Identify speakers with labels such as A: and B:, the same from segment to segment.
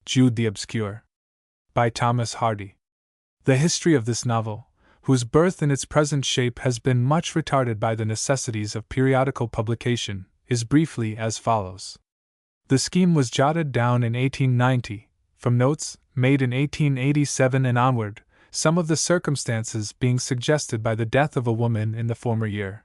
A: Jude the Obscure, by Thomas Hardy. The history of this novel, whose birth in its present shape has been much retarded by the necessities of periodical publication, is briefly as follows. The scheme was jotted down in 1890, from notes made in 1887 and onward, some of the circumstances being suggested by the death of a woman in the former year.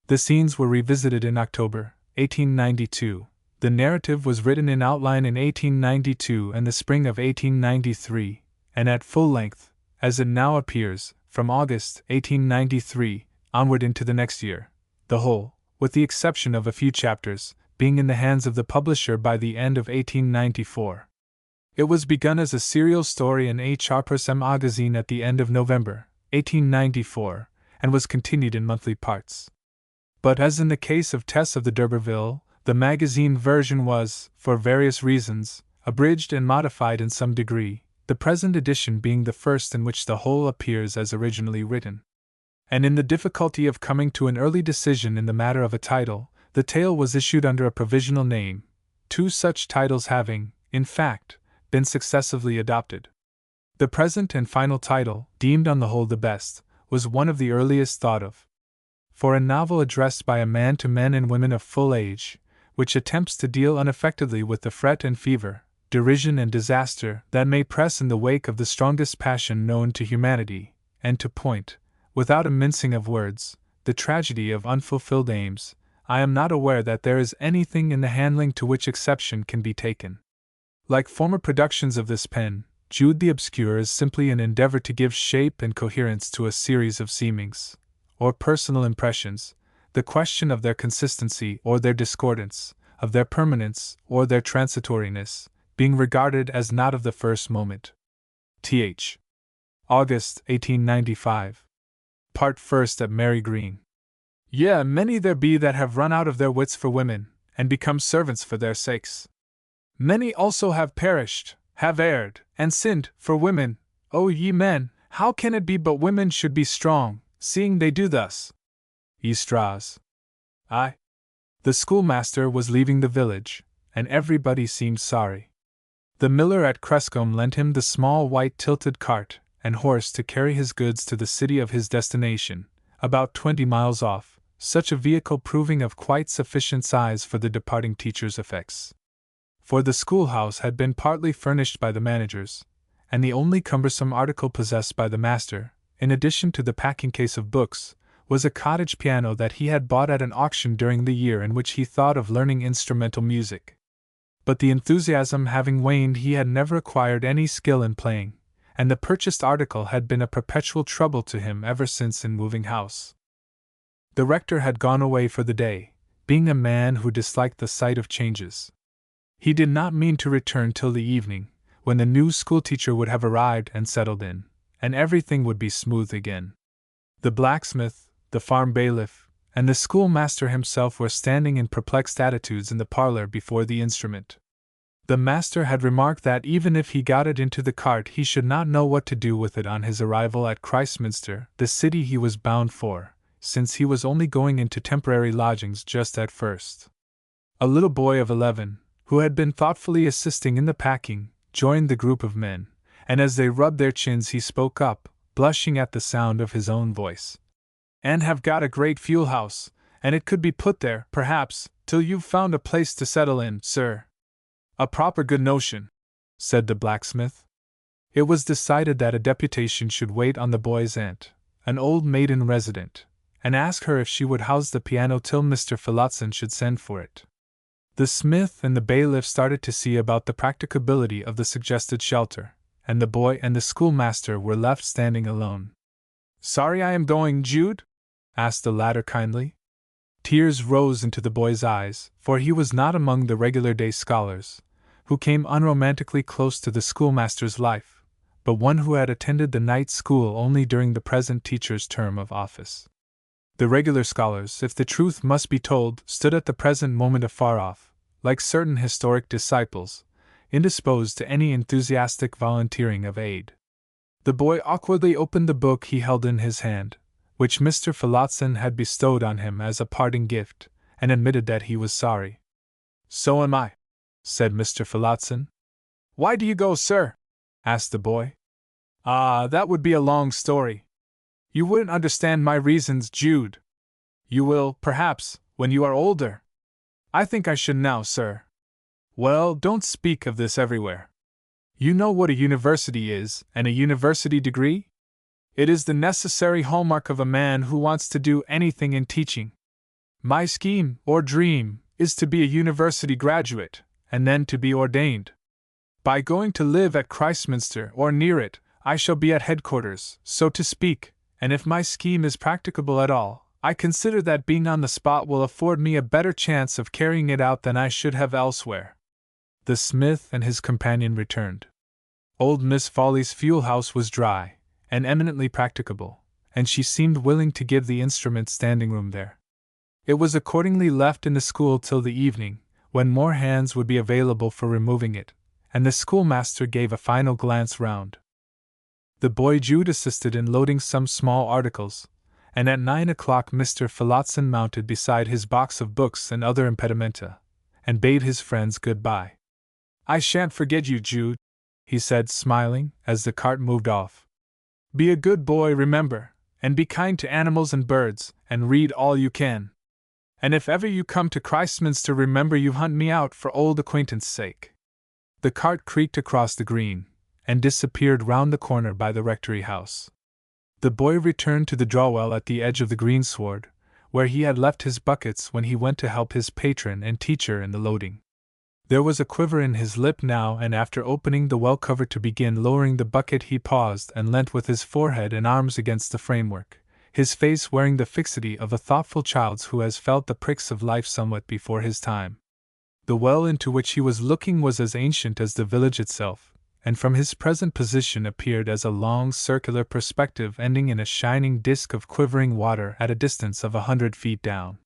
A: The scenes were revisited in October 1892. The narrative was written in outline in 1892 and the spring of 1893, and at full length, as it now appears, from August 1893 onward into the next year, the whole, with the exception of a few chapters, being in the hands of the publisher by the end of 1894. It was begun as a serial story in H. Harper's magazine at the end of November 1894, and was continued in monthly parts. But as in the case of Tess of the D'Urberville, the magazine version was, for various reasons, abridged and modified in some degree, the present edition being the first in which the whole appears as originally written. And in the difficulty of coming to an early decision in the matter of a title, the tale was issued under a provisional name, two such titles having, in fact, been successively adopted. The present and final title, deemed on the whole the best, was one of the earliest thought of. For a novel addressed by a man to men and women of full age, which attempts to deal unaffectedly with the fret and fever, derision and disaster that may press in the wake of the strongest passion known to humanity, and to point, without a mincing of words, the tragedy of unfulfilled aims, I am not aware that there is anything in the handling to which exception can be taken. Like former productions of this pen, Jude the Obscure is simply an endeavor to give shape and coherence to a series of seemings, or personal impressions, the question of their consistency or their discordance, of their permanence or their transitoriness, being regarded as not of the first moment. Th. August 1895. Part First at Mary Green. Yea, many there be that have run out of their wits for women, and become servants for their sakes. Many also have perished, have erred, and sinned, for women. O ye men, how can it be but women should be strong, seeing they do thus? Ye straws. I. The schoolmaster was leaving the village, and everybody seemed sorry. The miller at Crescombe lent him the small white tilted cart and horse to carry his goods to the city of his destination, about 20 miles off, such a vehicle proving of quite sufficient size for the departing teacher's effects. For the schoolhouse had been partly furnished by the managers, and the only cumbersome article possessed by the master, in addition to the packing case of books, was a cottage piano that he had bought at an auction during the year in which he thought of learning instrumental music. But the enthusiasm having waned, he had never acquired any skill in playing, and the purchased article had been a perpetual trouble to him ever since in moving house. The rector had gone away for the day, being a man who disliked the sight of changes. He did not mean to return till the evening, when the new schoolteacher would have arrived and settled in, and everything would be smooth again. The blacksmith, the farm bailiff, and the schoolmaster himself were standing in perplexed attitudes in the parlor before the instrument. The master had remarked that even if he got it into the cart he should not know what to do with it on his arrival at Christminster, the city he was bound for, since he was only going into temporary lodgings just at first. A little boy of 11, who had been thoughtfully assisting in the packing, joined the group of men, and as they rubbed their chins he spoke up, blushing at the sound of his own voice. "And have got a great fuel house, and it could be put there, perhaps, till you've found a place to settle in, sir." "A proper good notion," said the blacksmith. It was decided that a deputation should wait on the boy's aunt, an old maiden resident, and ask her if she would house the piano till Mr. Phillotson should send for it. The smith and the bailiff started to see about the practicability of the suggested shelter, and the boy and the schoolmaster were left standing alone. "Sorry I am going, Jude?" asked the latter kindly. Tears rose into the boy's eyes, for he was not among the regular day scholars, who came unromantically close to the schoolmaster's life, but one who had attended the night school only during the present teacher's term of office. The regular scholars, if the truth must be told, stood at the present moment afar off, like certain historic disciples, indisposed to any enthusiastic volunteering of aid. The boy awkwardly opened the book he held in his hand, which Mr. Phillotson had bestowed on him as a parting gift, and admitted that he was sorry. "So am I," said Mr. Phillotson. "Why do you go, sir?" asked the boy. "Ah, that would be a long story. You wouldn't understand my reasons, Jude. You will, perhaps, when you are older. I think I should now, sir." "Well, don't speak of this everywhere. You know what a university is, and a university degree? It is the necessary hallmark of a man who wants to do anything in teaching. My scheme, or dream, is to be a university graduate, and then to be ordained. By going to live at Christminster or near it, I shall be at headquarters, so to speak, and if my scheme is practicable at all, I consider that being on the spot will afford me a better chance of carrying it out than I should have elsewhere." The smith and his companion returned. Old Miss Folly's fuel house was dry and eminently practicable, and she seemed willing to give the instrument standing room there. It was accordingly left in the school till the evening, when more hands would be available for removing it, and the schoolmaster gave a final glance round. The boy Jude assisted in loading some small articles, and at 9 o'clock Mr. Phillotson mounted beside his box of books and other impedimenta, and bade his friends good-bye. "I shan't forget you, Jude," he said, smiling, as the cart moved off. "Be a good boy, remember, and be kind to animals and birds, and read all you can. And if ever you come to Christminster, remember you hunt me out for old acquaintance' sake." The cart creaked across the green, and disappeared round the corner by the rectory house. The boy returned to the drawwell at the edge of the greensward, where he had left his buckets when he went to help his patron and teacher in the loading. There was a quiver in his lip now, and after opening the well cover to begin lowering the bucket, he paused and leant with his forehead and arms against the framework, his face wearing the fixity of a thoughtful child's who has felt the pricks of life somewhat before his time. The well into which he was looking was as ancient as the village itself, and from his present position appeared as a long circular perspective ending in a shining disk of quivering water at a distance of 100 feet down.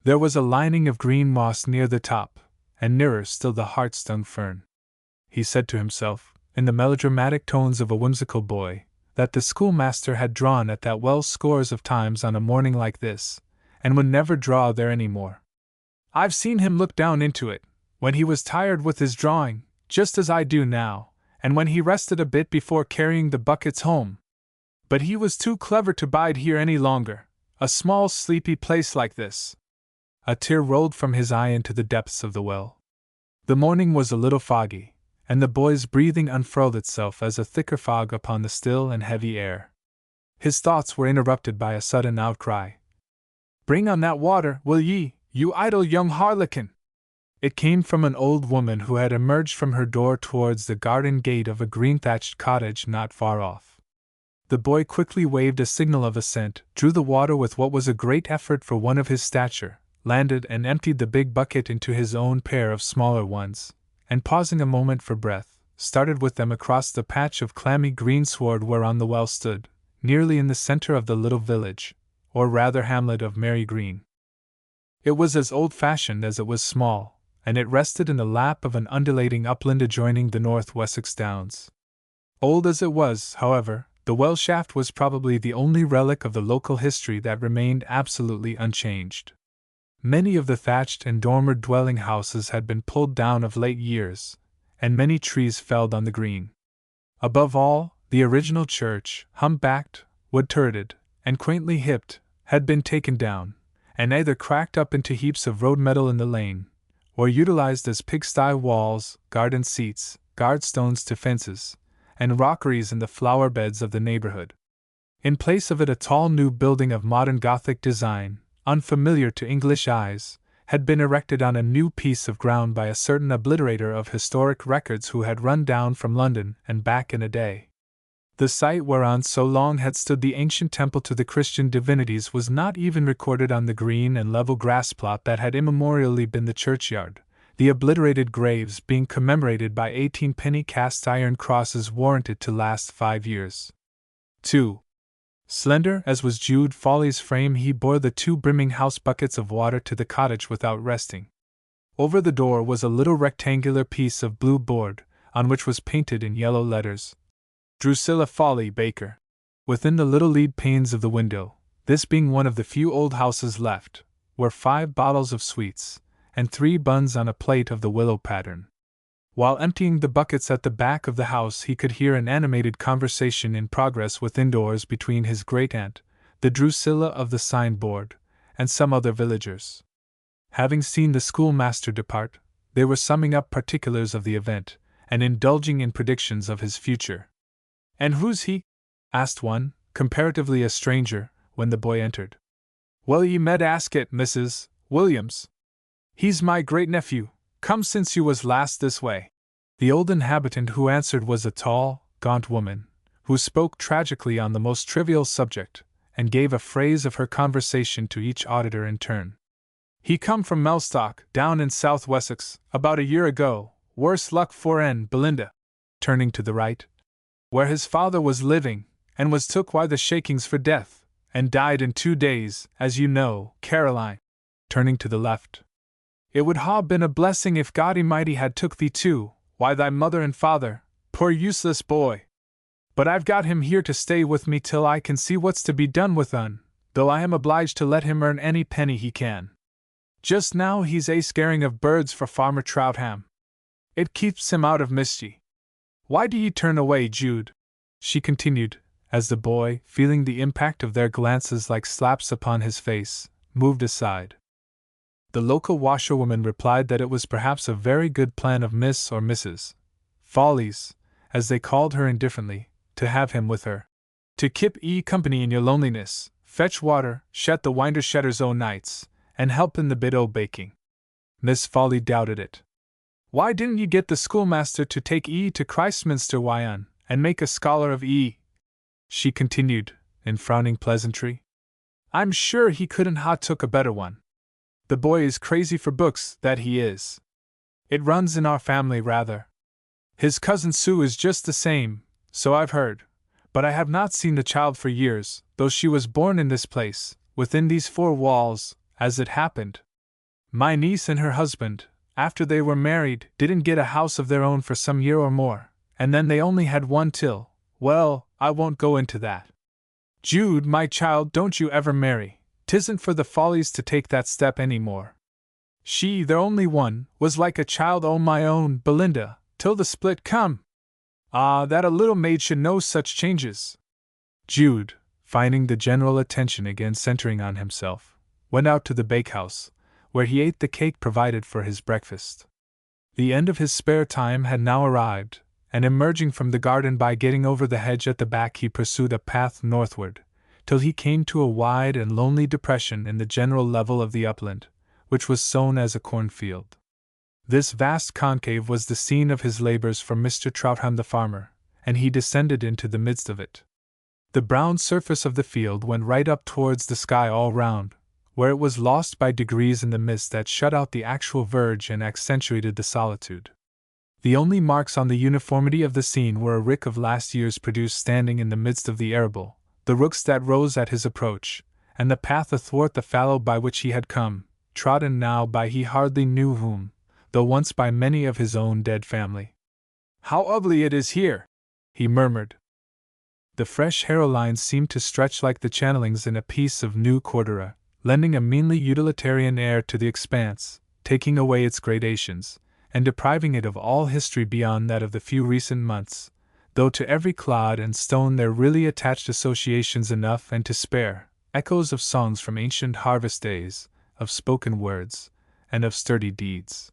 A: There was a lining of green moss near the top, and nearer still the heart-stung fern. He said to himself, in the melodramatic tones of a whimsical boy, that the schoolmaster had drawn at that well scores of times on a morning like this, and would never draw there any more. "I've seen him look down into it, when he was tired with his drawing, just as I do now, and when he rested a bit before carrying the buckets home. But he was too clever to bide here any longer, a small sleepy place like this." A tear rolled from his eye into the depths of the well. The morning was a little foggy, and the boy's breathing unfurled itself as a thicker fog upon the still and heavy air. His thoughts were interrupted by a sudden outcry. "Bring on that water, will ye, you idle young harlequin!" It came from an old woman who had emerged from her door towards the garden gate of a green-thatched cottage not far off. The boy quickly waved a signal of assent, drew the water with what was a great effort for one of his stature, landed and emptied the big bucket into his own pair of smaller ones, and pausing a moment for breath, started with them across the patch of clammy greensward whereon the well stood, nearly in the center of the little village, or rather hamlet of Mary Green. It was as old-fashioned as it was small, and it rested in the lap of an undulating upland adjoining the North Wessex Downs. Old as it was, however, the well shaft was probably the only relic of the local history that remained absolutely unchanged. Many of the thatched and dormered dwelling houses had been pulled down of late years, and many trees felled on the green. Above all, the original church, hump-backed, wood-turreted, and quaintly hipped, had been taken down, and either cracked up into heaps of road metal in the lane, or utilized as pigsty walls, garden seats, guardstones to fences, and rockeries in the flower beds of the neighborhood. In place of it, a tall new building of modern Gothic design, unfamiliar to English eyes, had been erected on a new piece of ground by a certain obliterator of historic records who had run down from London and back in a day. The site whereon so long had stood the ancient temple to the Christian divinities was not even recorded on the green and level grass plot that had immemorially been the churchyard, the obliterated graves being commemorated by 18-penny cast-iron crosses warranted to last 5 years. 2. Slender as was Jude Folly's frame, he bore the 2 brimming house buckets of water to the cottage without resting. Over the door was a little rectangular piece of blue board, on which was painted in yellow letters, "Drusilla Folly, Baker." Within the little lead panes of the window, this being one of the few old houses left, were 5 bottles of sweets, and 3 buns on a plate of the willow pattern. While emptying the buckets at the back of the house, he could hear an animated conversation in progress within doors between his great-aunt, the Drusilla of the signboard, and some other villagers. Having seen the schoolmaster depart, they were summing up particulars of the event, and indulging in predictions of his future. "And who's he?" asked one, comparatively a stranger, when the boy entered. "Well, ye med ask it, Mrs. Williams. He's my great-nephew, come since you was last this way." The old inhabitant who answered was a tall, gaunt woman, who spoke tragically on the most trivial subject, and gave a phrase of her conversation to each auditor in turn. "He come from Mellstock, down in South Wessex, about a year ago, worse luck for en Belinda," turning to the right, "where his father was living, and was took by the shakings for death, and died in 2 days, as you know, Caroline," turning to the left. "It would ha' been a blessing if God A'mighty had took thee too, why thy mother and father, poor useless boy. But I've got him here to stay with me till I can see what's to be done with un, though I am obliged to let him earn any penny he can. Just now he's a scaring of birds for Farmer Troutham. It keeps him out of mischief. Why do ye turn away, Jude?" she continued, as the boy, feeling the impact of their glances like slaps upon his face, moved aside. The local washerwoman replied that it was perhaps a very good plan of Miss or Mrs. Follies, as they called her indifferently, to have him with her. "To kip ye company in your loneliness, fetch water, shet the winder shetters o' nights, and help in the bit o' baking." Miss Folly doubted it. "Why didn't ye get the schoolmaster to take ye to Christminster, Wyon, and make a scholar of ye?" she continued, in frowning pleasantry. "I'm sure he couldn't ha' took a better one. The boy is crazy for books, that he is. It runs in our family rather. His cousin Sue is just the same, so I've heard, but I have not seen the child for years, though she was born in this place, within these 4 walls, as it happened. My niece and her husband, after they were married, didn't get a house of their own for some year or more, and then they only had one till, well, I won't go into that. Jude, my child, don't you ever marry. 'Tisn't for the Follies to take that step any more. She, their only one, was like a child o' my own, Belinda, till the split come. Ah, that a little maid should know such changes." Jude, finding the general attention again centering on himself, went out to the bakehouse, where he ate the cake provided for his breakfast. The end of his spare time had now arrived, and emerging from the garden by getting over the hedge at the back, he pursued a path northward, till he came to a wide and lonely depression in the general level of the upland, which was sown as a cornfield. This vast concave was the scene of his labors for Mr. Troutham the farmer, and he descended into the midst of it. The brown surface of the field went right up towards the sky all round, where it was lost by degrees in the mist that shut out the actual verge and accentuated the solitude. The only marks on the uniformity of the scene were a rick of last year's produce standing in the midst of the arable, the rooks that rose at his approach, and the path athwart the fallow by which he had come, trodden now by he hardly knew whom, though once by many of his own dead family. "How ugly it is here!" he murmured. The fresh harrow lines seemed to stretch like the channelings in a piece of new cordura, lending a meanly utilitarian air to the expanse, taking away its gradations, and depriving it of all history beyond that of the few recent months, though to every clod and stone there really attached associations enough and to spare, echoes of songs from ancient harvest days, of spoken words, and of sturdy deeds.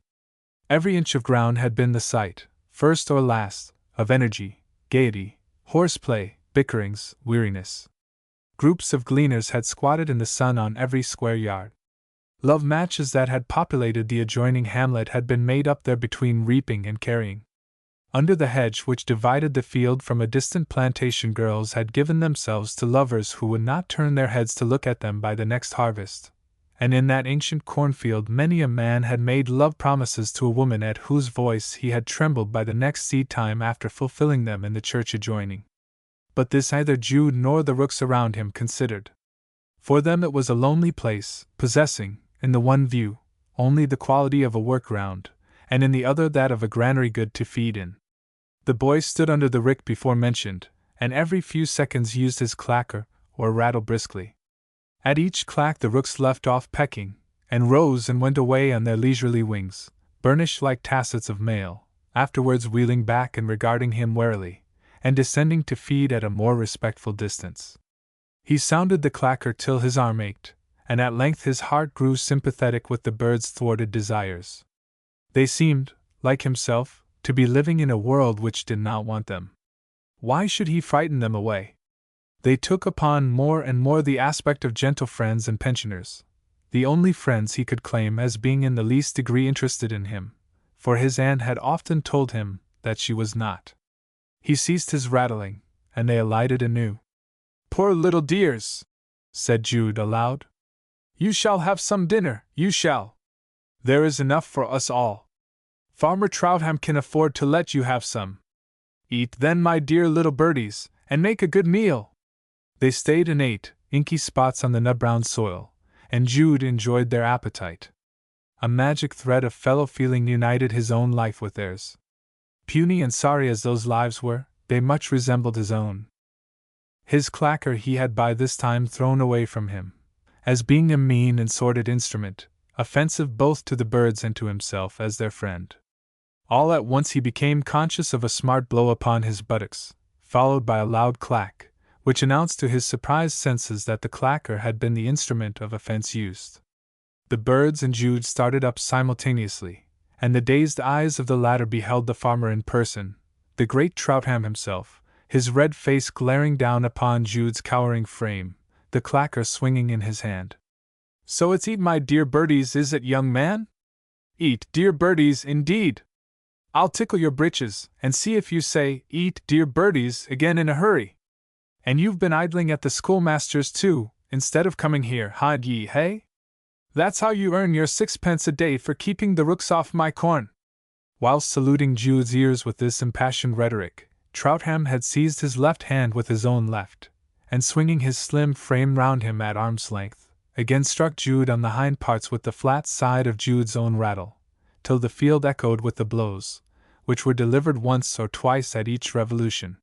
A: Every inch of ground had been the site, first or last, of energy, gaiety, horseplay, bickerings, weariness. Groups of gleaners had squatted in the sun on every square yard. Love matches that had populated the adjoining hamlet had been made up there between reaping and carrying. Under the hedge which divided the field from a distant plantation, girls had given themselves to lovers who would not turn their heads to look at them by the next harvest, and in that ancient cornfield many a man had made love promises to a woman at whose voice he had trembled by the next seed time after fulfilling them in the church adjoining. But this neither Jude nor the rooks around him considered. For them it was a lonely place, possessing, in the one view, only the quality of a work-ground, and in the other that of a granary good to feed in. The boy stood under the rick before mentioned, and every few seconds used his clacker, or rattle briskly. At each clack the rooks left off pecking, and rose and went away on their leisurely wings, burnished like tassets of mail, afterwards wheeling back and regarding him warily, and descending to feed at a more respectful distance. He sounded the clacker till his arm ached, and at length his heart grew sympathetic with the birds' thwarted desires. They seemed, like himself, to be living in a world which did not want them. Why should he frighten them away? They took upon more and more the aspect of gentle friends and pensioners, the only friends he could claim as being in the least degree interested in him, for his aunt had often told him that she was not. He ceased his rattling, and they alighted anew. "Poor little dears," said Jude aloud. "You shall have some dinner, you shall. There is enough for us all. Farmer Troutham can afford to let you have some. Eat then, my dear little birdies, and make a good meal." They stayed and ate, inky spots on the nut-brown soil, and Jude enjoyed their appetite. A magic thread of fellow-feeling united his own life with theirs. Puny and sorry as those lives were, they much resembled his own. His clacker he had by this time thrown away from him, as being a mean and sordid instrument, offensive both to the birds and to himself as their friend. All at once he became conscious of a smart blow upon his buttocks, followed by a loud clack, which announced to his surprised senses that the clacker had been the instrument of offense used. The birds and Jude started up simultaneously, and the dazed eyes of the latter beheld the farmer in person, the great Troutham himself, his red face glaring down upon Jude's cowering frame, the clacker swinging in his hand. "So it's eat, my dear birdies, is it, young man? Eat, dear birdies, indeed! I'll tickle your breeches, and see if you say, 'Eat, dear birdies,' again in a hurry. And you've been idling at the schoolmaster's too, instead of coming here, ha ye, hey? That's how you earn your 6 pence a day for keeping the rooks off my corn." Whilst saluting Jude's ears with this impassioned rhetoric, Troutham had seized his left hand with his own left, and swinging his slim frame round him at arm's length, again struck Jude on the hind parts with the flat side of Jude's own rattle, till the field echoed with the blows, which were delivered once or twice at each revolution.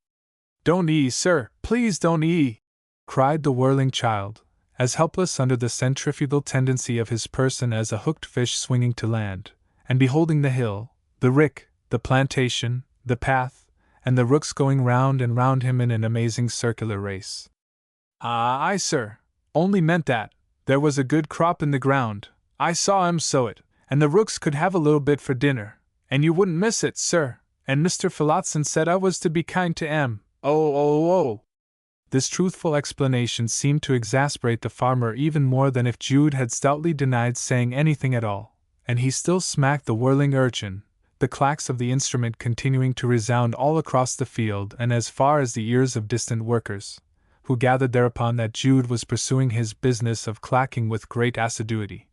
A: "Don't ee, sir, please don't ee!" cried the whirling child, as helpless under the centrifugal tendency of his person as a hooked fish swinging to land, and beholding the hill, the rick, the plantation, the path, and the rooks going round and round him in an amazing circular race. "Ah, aye, sir, only meant that there was a good crop in the ground. I saw 'em sow it, and the rooks could have a little bit for dinner, and you wouldn't miss it, sir, and Mr. Phillotson said I was to be kind to 'em. Oh! This truthful explanation seemed to exasperate the farmer even more than if Jude had stoutly denied saying anything at all, and he still smacked the whirling urchin, the clacks of the instrument continuing to resound all across the field and as far as the ears of distant workers, who gathered thereupon that Jude was pursuing his business of clacking with great assiduity,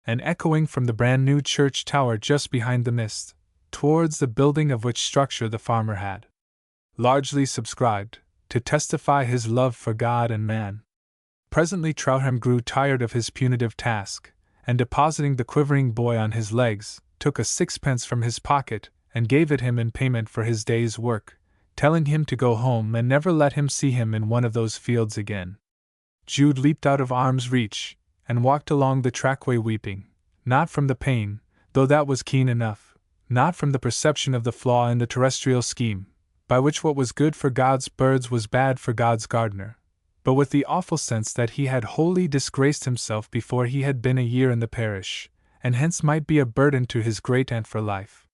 A: and echoing from the brand-new church tower just behind the mist, towards the building of which structure the farmer had largely subscribed, to testify his love for God and man. Presently Troutham grew tired of his punitive task, and depositing the quivering boy on his legs, took a 6 pence from his pocket and gave it him in payment for his day's work, telling him to go home and never let him see him in one of those fields again. Jude leaped out of arm's reach, and walked along the trackway weeping, not from the pain, though that was keen enough, not from the perception of the flaw in the terrestrial scheme, by which what was good for God's birds was bad for God's gardener, but with the awful sense that he had wholly disgraced himself before he had been a year in the parish, and hence might be a burden to his great-aunt for life.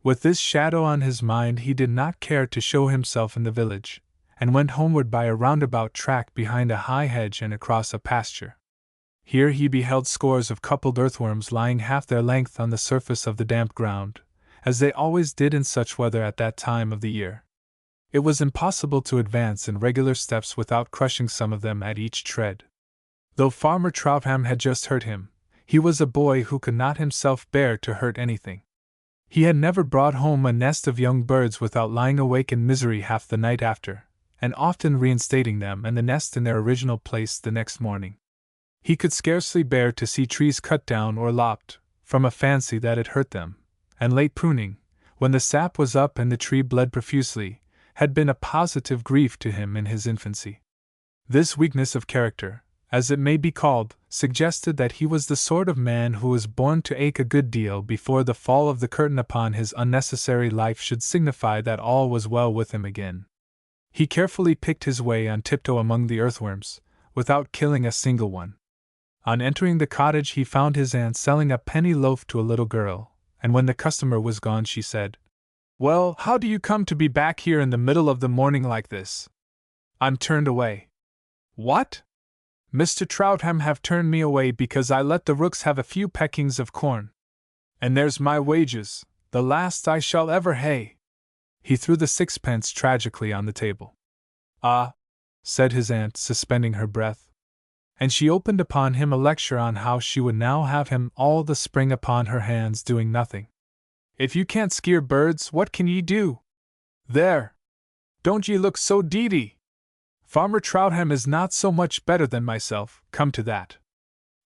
A: With this shadow on his mind he did not care to show himself in the village, and went homeward by a roundabout track behind a high hedge and across a pasture. Here he beheld scores of coupled earthworms lying half their length on the surface of the damp ground, as they always did in such weather at that time of the year. It was impossible to advance in regular steps without crushing some of them at each tread. Though Farmer Troutham had just hurt him, he was a boy who could not himself bear to hurt anything. He had never brought home a nest of young birds without lying awake in misery half the night after, and often reinstating them and the nest in their original place the next morning. He could scarcely bear to see trees cut down or lopped, from a fancy that it hurt them, and late pruning, when the sap was up and the tree bled profusely, had been a positive grief to him in his infancy. This weakness of character, as it may be called, suggested that he was the sort of man who was born to ache a good deal before the fall of the curtain upon his unnecessary life should signify that all was well with him again. He carefully picked his way on tiptoe among the earthworms, without killing a single one. On entering the cottage, he found his aunt selling a penny loaf to a little girl, and when the customer was gone, she said, "Well, how do you come to be back here in the middle of the morning like this?" "I'm turned away." "What?" "Mr. Troutham have turned me away because I let the rooks have a few peckings of corn. And there's my wages, the last I shall ever hae." He threw the sixpence tragically on the table. "Ah," said his aunt, suspending her breath. And she opened upon him a lecture on how she would now have him all the spring upon her hands doing nothing. "If you can't skeer birds, what can ye do? There! Don't ye look so deedy! Farmer Troutham is not so much better than myself, come to that.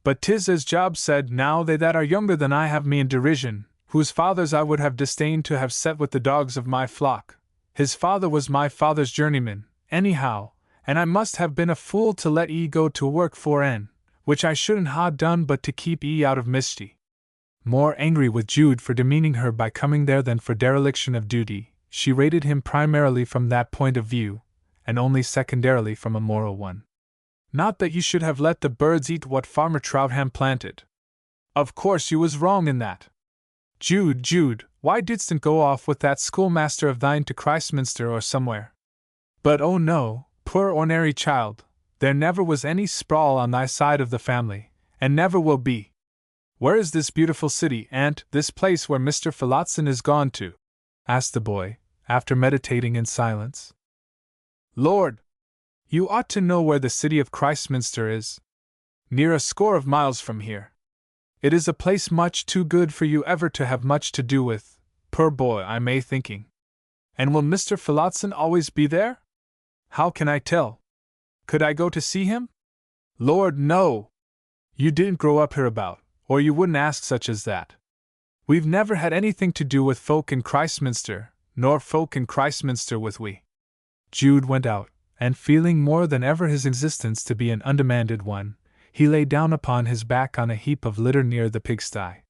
A: But 'tis as Job said, now they that are younger than I have me in derision, whose fathers I would have disdained to have set with the dogs of my flock. His father was my father's journeyman, anyhow, and I must have been a fool to let ye go to work for en, which I shouldn't ha' done but to keep ye out of mischief." More angry with Jude for demeaning her by coming there than for dereliction of duty, she rated him primarily from that point of view, and only secondarily from a moral one. "Not that you should have let the birds eat what Farmer Troutham planted. Of course you was wrong in that. Jude, why didstn't go off with that schoolmaster of thine to Christminster or somewhere? But oh no, poor ornery child, there never was any sprawl on thy side of the family, and never will be. Where is this beautiful city, aunt, this place where Mr. Phillotson is gone to?" asked the boy, after meditating in silence. "Lord! You ought to know where the city of Christminster is. Near a score of miles from here. It is a place much too good for you ever to have much to do with, poor boy, I may thinking. And will Mr. Phillotson always be there? How can I tell? Could I go to see him? Lord, no! You didn't grow up hereabout, or you wouldn't ask such as that. We've never had anything to do with folk in Christminster, nor folk in Christminster with we." Jude went out, and feeling more than ever his existence to be an undemanded one, he lay down upon his back on a heap of litter near the pigsty.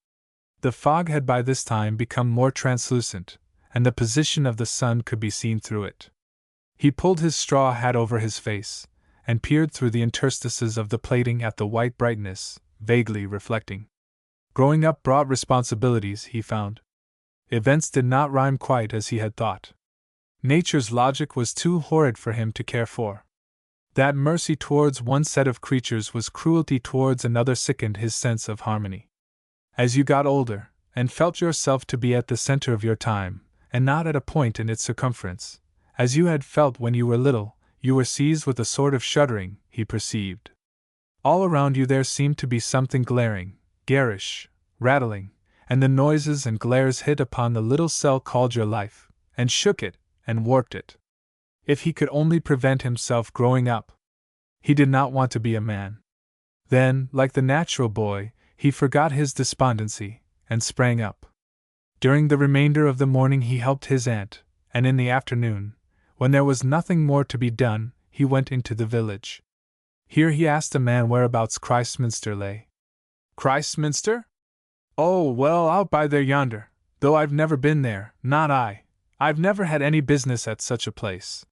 A: The fog had by this time become more translucent, and the position of the sun could be seen through it. He pulled his straw hat over his face, and peered through the interstices of the plating at the white brightness, vaguely reflecting. Growing up brought responsibilities, he found. Events did not rhyme quite as he had thought. Nature's logic was too horrid for him to care for. That mercy towards one set of creatures was cruelty towards another sickened his sense of harmony. As you got older, and felt yourself to be at the center of your time, and not at a point in its circumference, as you had felt when you were little, you were seized with a sort of shuddering, he perceived. All around you there seemed to be something glaring, garish, rattling, and the noises and glares hit upon the little cell called your life, and shook it, and warped it. If he could only prevent himself growing up! He did not want to be a man. Then, like the natural boy, he forgot his despondency, and sprang up. During the remainder of the morning he helped his aunt, and in the afternoon, when there was nothing more to be done, he went into the village. Here he asked a man whereabouts Christminster lay. "Christminster? Oh, well, out by there yonder, though I've never been there, not I. I've never had any business at such a place."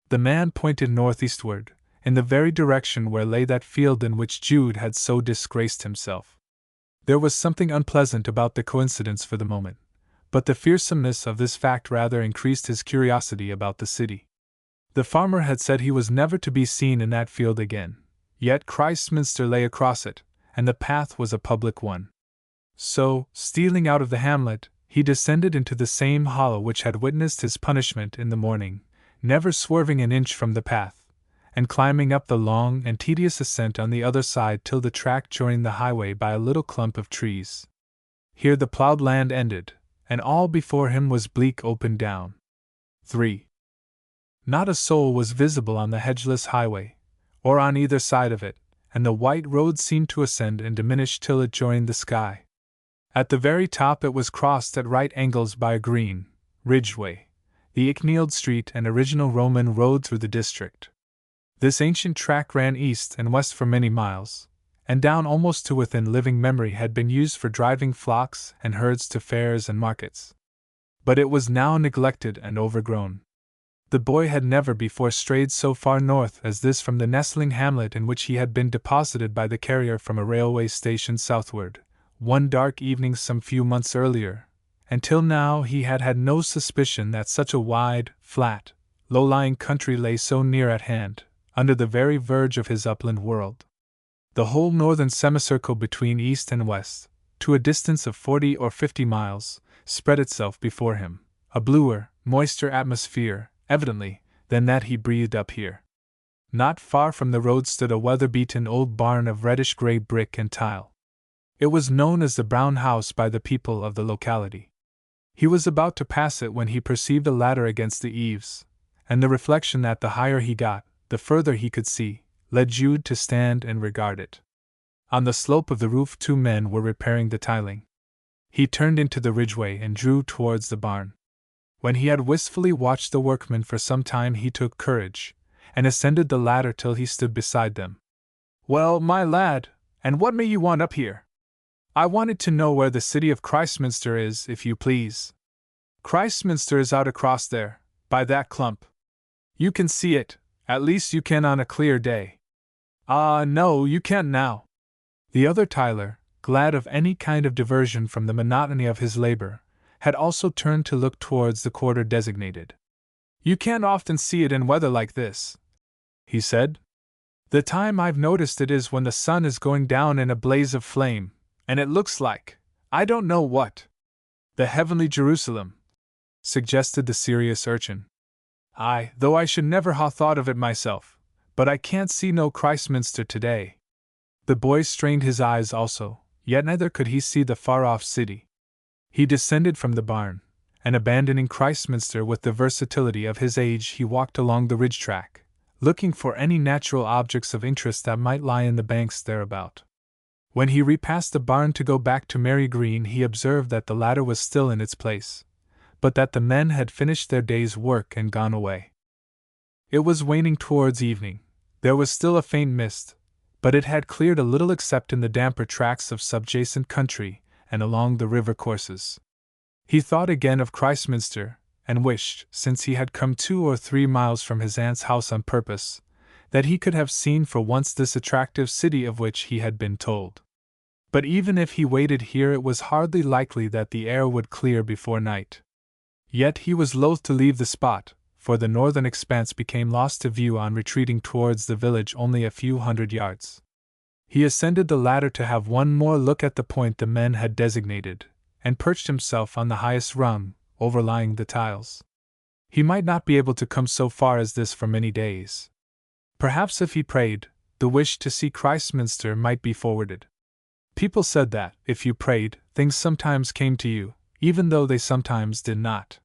A: The man pointed northeastward, in the very direction where lay that field in which Jude had so disgraced himself. There was something unpleasant about the coincidence for the moment, but the fearsomeness of this fact rather increased his curiosity about the city. The farmer had said he was never to be seen in that field again, yet Christminster lay across it, and the path was a public one. So, stealing out of the hamlet, he descended into the same hollow which had witnessed his punishment in the morning, never swerving an inch from the path, and climbing up the long and tedious ascent on the other side till the track joined the highway by a little clump of trees. Here the ploughed land ended, and all before him was bleak open down. 3. Not a soul was visible on the hedgeless highway, or on either side of it, and the white road seemed to ascend and diminish till it joined the sky. At the very top it was crossed at right angles by a green, ridged way, the Icknield Street and original Roman road through the district. This ancient track ran east and west for many miles, and down almost to within living memory had been used for driving flocks and herds to fairs and markets. But it was now neglected and overgrown. The boy had never before strayed so far north as this from the nestling hamlet in which he had been deposited by the carrier from a railway station southward, one dark evening some few months earlier, and till now he had had no suspicion that such a wide, flat, low-lying country lay so near at hand, under the very verge of his upland world. The whole northern semicircle between east and west, to a distance of 40 or 50 miles, spread itself before him, a bluer, moister atmosphere, evidently, than that he breathed up here. Not far from the road stood a weather-beaten old barn of reddish-gray brick and tile. It was known as the Brown House by the people of the locality. He was about to pass it when he perceived a ladder against the eaves, and the reflection that the higher he got, the further he could see, led Jude to stand and regard it. On the slope of the roof 2 men were repairing the tiling. He turned into the ridgeway and drew towards the barn. When he had wistfully watched the workmen for some time, he took courage, and ascended the ladder till he stood beside them. "Well, my lad, and what may you want up here?" "I wanted to know where the city of Christminster is, if you please." "Christminster is out across there, by that clump. You can see it, at least you can on a clear day." "Ah, no, you can't now." The other tiler, glad of any kind of diversion from the monotony of his labor, had also turned to look towards the quarter designated. "You can't often see it in weather like this," he said. "The time I've noticed it is when the sun is going down in a blaze of flame, and it looks like, I don't know what." "The heavenly Jerusalem," suggested the serious urchin. "Aye, though I should never ha' thought of it myself, but I can't see no Christminster today." The boy strained his eyes also, yet neither could he see the far-off city. He descended from the barn, and abandoning Christminster with the versatility of his age, he walked along the ridge track, looking for any natural objects of interest that might lie in the banks thereabout. When he repassed the barn to go back to Mary Green, he observed that the ladder was still in its place, but that the men had finished their day's work and gone away. It was waning towards evening. There was still a faint mist, but it had cleared a little except in the damper tracts of subjacent country and along the river courses. He thought again of Christminster, and wished, since he had come 2 or 3 miles from his aunt's house on purpose, that he could have seen for once this attractive city of which he had been told. But even if he waited here, it was hardly likely that the air would clear before night. Yet he was loath to leave the spot, for the northern expanse became lost to view on retreating towards the village only a few hundred yards. He ascended the ladder to have one more look at the point the men had designated, and perched himself on the highest rung, overlying the tiles. He might not be able to come so far as this for many days. Perhaps if he prayed, the wish to see Christminster might be forwarded. People said that, if you prayed, things sometimes came to you, even though they sometimes did not.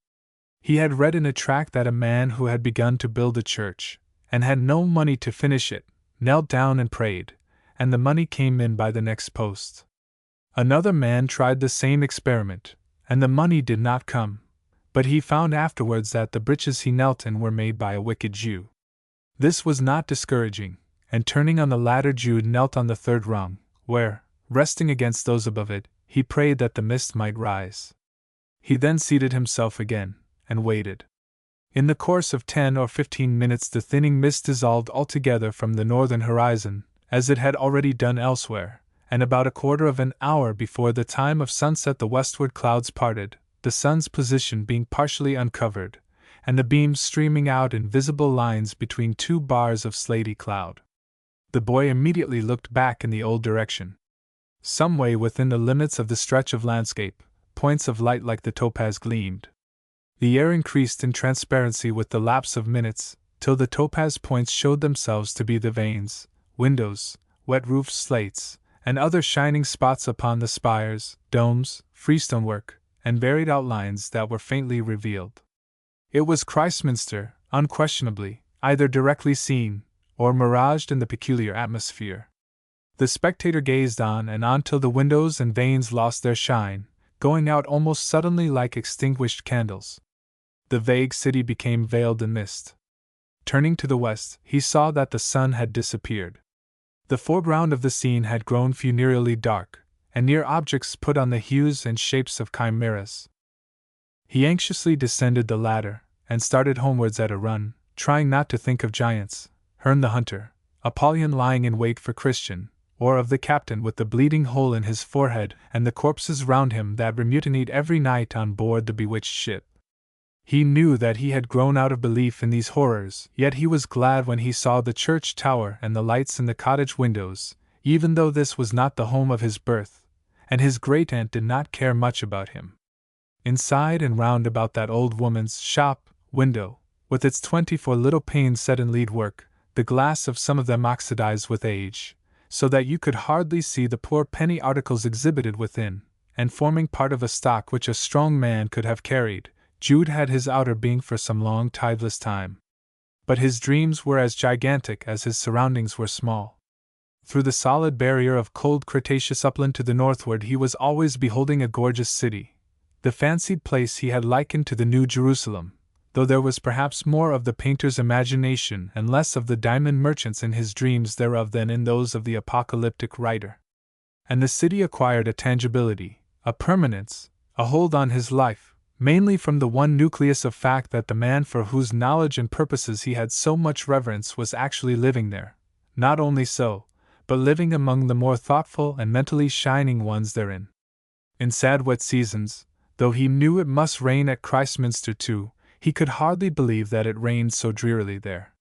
A: He had read in a tract that a man who had begun to build a church, and had no money to finish it, knelt down and prayed, and the money came in by the next post. Another man tried the same experiment, and the money did not come, but he found afterwards that the breeches he knelt in were made by a wicked Jew. This was not discouraging, and turning on the ladder, Jude knelt on the 3rd rung, where, resting against those above it, he prayed that the mist might rise. He then seated himself again, and waited. In the course of 10 or 15 minutes the thinning mist dissolved altogether from the northern horizon, as it had already done elsewhere, and about a quarter of an hour before the time of sunset the westward clouds parted, the sun's position being partially uncovered, and the beams streaming out in visible lines between 2 bars of slaty cloud. The boy immediately looked back in the old direction. Some way within the limits of the stretch of landscape, points of light like the topaz gleamed. The air increased in transparency with the lapse of minutes, till the topaz points showed themselves to be the vanes, windows, wet-roofed slates, and other shining spots upon the spires, domes, freestone work, and varied outlines that were faintly revealed. It was Christminster, unquestionably, either directly seen, or miraged in the peculiar atmosphere. The spectator gazed on and on till the windows and vanes lost their shine, going out almost suddenly like extinguished candles. The vague city became veiled in mist. turning to the west, he saw that the sun had disappeared. The foreground of the scene had grown funereally dark, and near objects put on the hues and shapes of chimeras. He anxiously descended the ladder, and started homewards at a run, trying not to think of giants, Herne the Hunter, Apollyon lying in wait for Christian, or of the captain with the bleeding hole in his forehead and the corpses round him that were mutinied every night on board the bewitched ship. He knew that he had grown out of belief in these horrors, yet he was glad when he saw the church tower and the lights in the cottage windows, even though this was not the home of his birth, and his great-aunt did not care much about him. Inside and round about that old woman's shop window, with its 24 little panes set in lead work, the glass of some of them oxidized with age, so that you could hardly see the poor penny articles exhibited within, and forming part of a stock which a strong man could have carried, Jude had his outer being for some long tideless time. But his dreams were as gigantic as his surroundings were small. Through the solid barrier of cold Cretaceous upland to the northward he was always beholding a gorgeous city. The fancied place he had likened to the New Jerusalem, though there was perhaps more of the painter's imagination and less of the diamond merchants in his dreams thereof than in those of the apocalyptic writer. And the city acquired a tangibility, a permanence, a hold on his life, mainly from the one nucleus of fact that the man for whose knowledge and purposes he had so much reverence was actually living there. Not only so, but living among the more thoughtful and mentally shining ones therein. In sad wet seasons, though he knew it must rain at Christminster too, he could hardly believe that it rained so drearily there.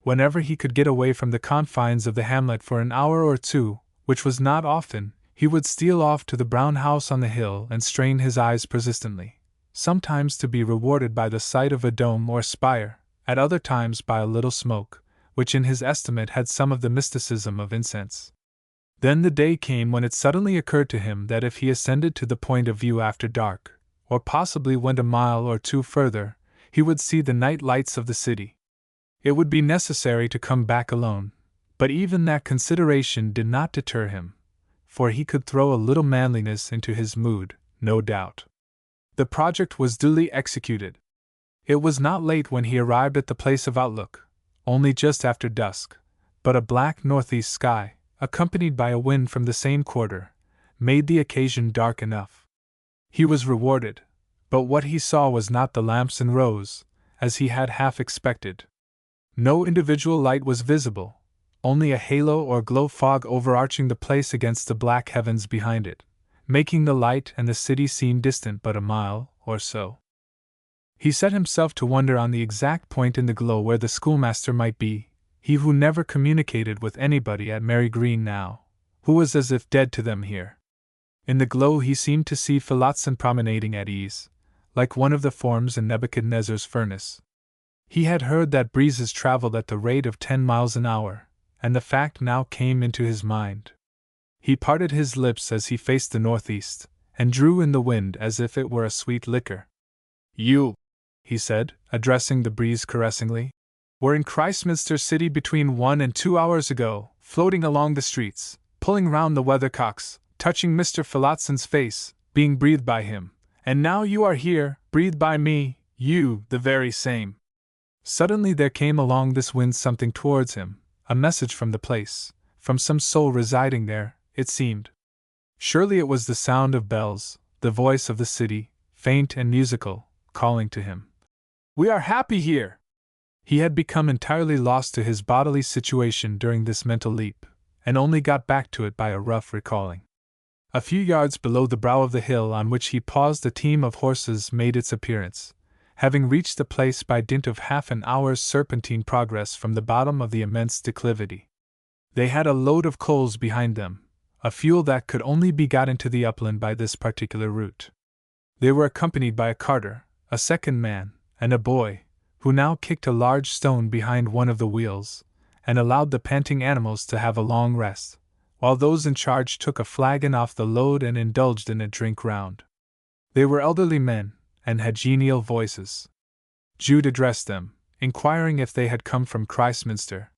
A: Whenever he could get away from the confines of the hamlet for an hour or two, which was not often, he would steal off to the brown house on the hill and strain his eyes persistently, sometimes to be rewarded by the sight of a dome or spire, at other times by a little smoke, which in his estimate had some of the mysticism of incense. Then the day came when it suddenly occurred to him that if he ascended to the point of view after dark, or possibly went a mile or two further, he would see the night lights of the city. It would be necessary to come back alone, but even that consideration did not deter him, for he could throw a little manliness into his mood, no doubt. The project was duly executed. It was not late when he arrived at the place of outlook, only just after dusk, but a black northeast sky, accompanied by a wind from the same quarter, made the occasion dark enough. He was rewarded, but what he saw was not the lamps in rows, as he had half expected. No individual light was visible, only a halo or glow fog overarching the place against the black heavens behind it, making the light and the city seem distant but a mile or so. He set himself to wonder on the exact point in the glow where the schoolmaster might be, he who never communicated with anybody at Mary Green now, who was as if dead to them here. In the glow he seemed to see Phillotson promenading at ease, like one of the forms in Nebuchadnezzar's furnace. He had heard that breezes traveled at the rate of 10 miles an hour, and the fact now came into his mind. He parted his lips as he faced the northeast, and drew in the wind as if it were a sweet liquor. "You," he said, addressing the breeze caressingly, "were in Christminster City between 1 and 2 hours ago, floating along the streets, pulling round the weathercocks, touching Mr. Phillotson's face, being breathed by him, and now you are here, breathed by me, you, the very same." Suddenly there came along this wind something towards him, a message from the place, from some soul residing there, it seemed. Surely it was the sound of bells, the voice of the city, faint and musical, calling to him. "We are happy here!" He had become entirely lost to his bodily situation during this mental leap, and only got back to it by a rough recalling. A few yards below the brow of the hill on which he paused a team of horses made its appearance, having reached the place by dint of half an hour's serpentine progress from the bottom of the immense declivity. They had a load of coals behind them, a fuel that could only be got into the upland by this particular route. They were accompanied by a carter, a second man, and a boy, who now kicked a large stone behind one of the wheels, and allowed the panting animals to have a long rest, while those in charge took a flagon off the load and indulged in a drink round. They were elderly men, and had genial voices. Jude addressed them, inquiring if they had come from Christminster.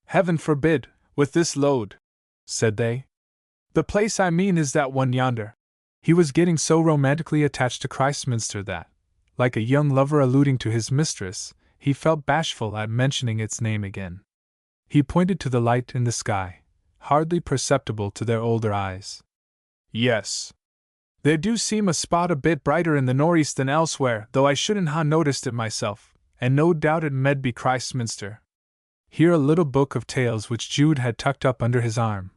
A: "Heaven forbid, with this load," said they. "The place I mean is that one yonder." He was getting so romantically attached to Christminster that, like a young lover alluding to his mistress, he felt bashful at mentioning its name again. He pointed to the light in the sky, hardly perceptible to their older eyes. Yes. There do seem a spot a bit brighter in the nor'east than elsewhere, though I shouldn't ha' noticed it myself, and no doubt it med be Christminster. Here a little book of tales which Jude had tucked up under his arm,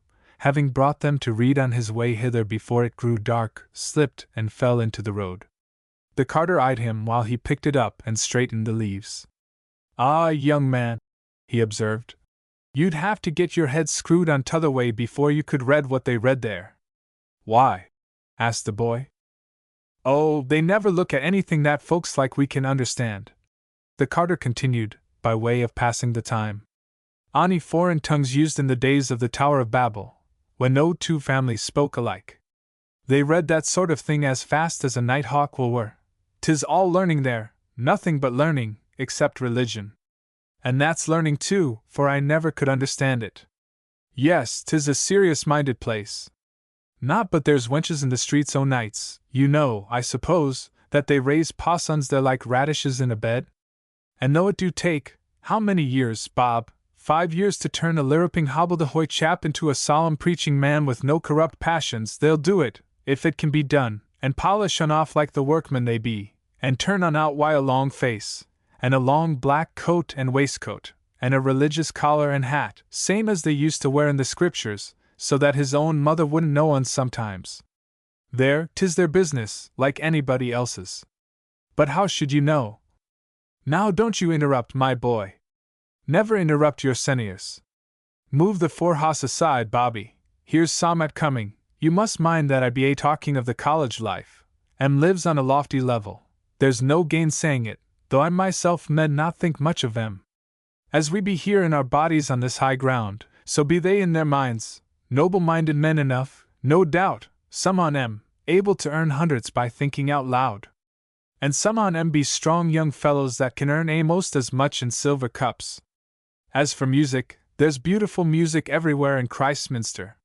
A: having brought them to read on his way hither before it grew dark, slipped and fell into the road. The carter eyed him while he picked it up and straightened the leaves. Ah, young man, he observed, you'd have to get your head screwed on t'other way before you could read what they read there. Why? Asked the boy. Oh, they never look at anything that folks like we can understand, the carter continued, by way of passing the time. Any foreign tongues used in the days of the Tower of Babel, when no two families spoke alike. They read that sort of thing as fast as a night hawk will whir. 'Tis all learning there, nothing but learning, except religion. And that's learning too, for I never could understand it. Yes, 'tis a serious-minded place. Not but there's wenches in the streets o' nights, you know, I suppose, that they raise pawsons there like radishes in a bed? And though it do take, how many years, Bob, 5 years to turn a lirruping hobble-de-hoy chap into a solemn preaching man with no corrupt passions, they'll do it, if it can be done, and polish on off like the workmen they be, and turn on out why a long face, and a long black coat and waistcoat, and a religious collar and hat, same as they used to wear in the scriptures, so that his own mother wouldn't know un sometimes. There, 'tis their business, like anybody else's. But how should you know? Now don't you interrupt, my boy. Never interrupt your seniors. Move the forehouse aside, Bobby. Here's Somat coming. You must mind that I be talking of the college life. Lives on a lofty level. There's no gainsaying it, though I myself med not think much of them. As we be here in our bodies on this high ground, so be they in their minds, noble-minded men enough, no doubt, some on 'em, able to earn hundreds by thinking out loud. And some on 'em be strong young fellows that can earn a'most as much in silver cups. As for music, there's beautiful music everywhere in Christminster.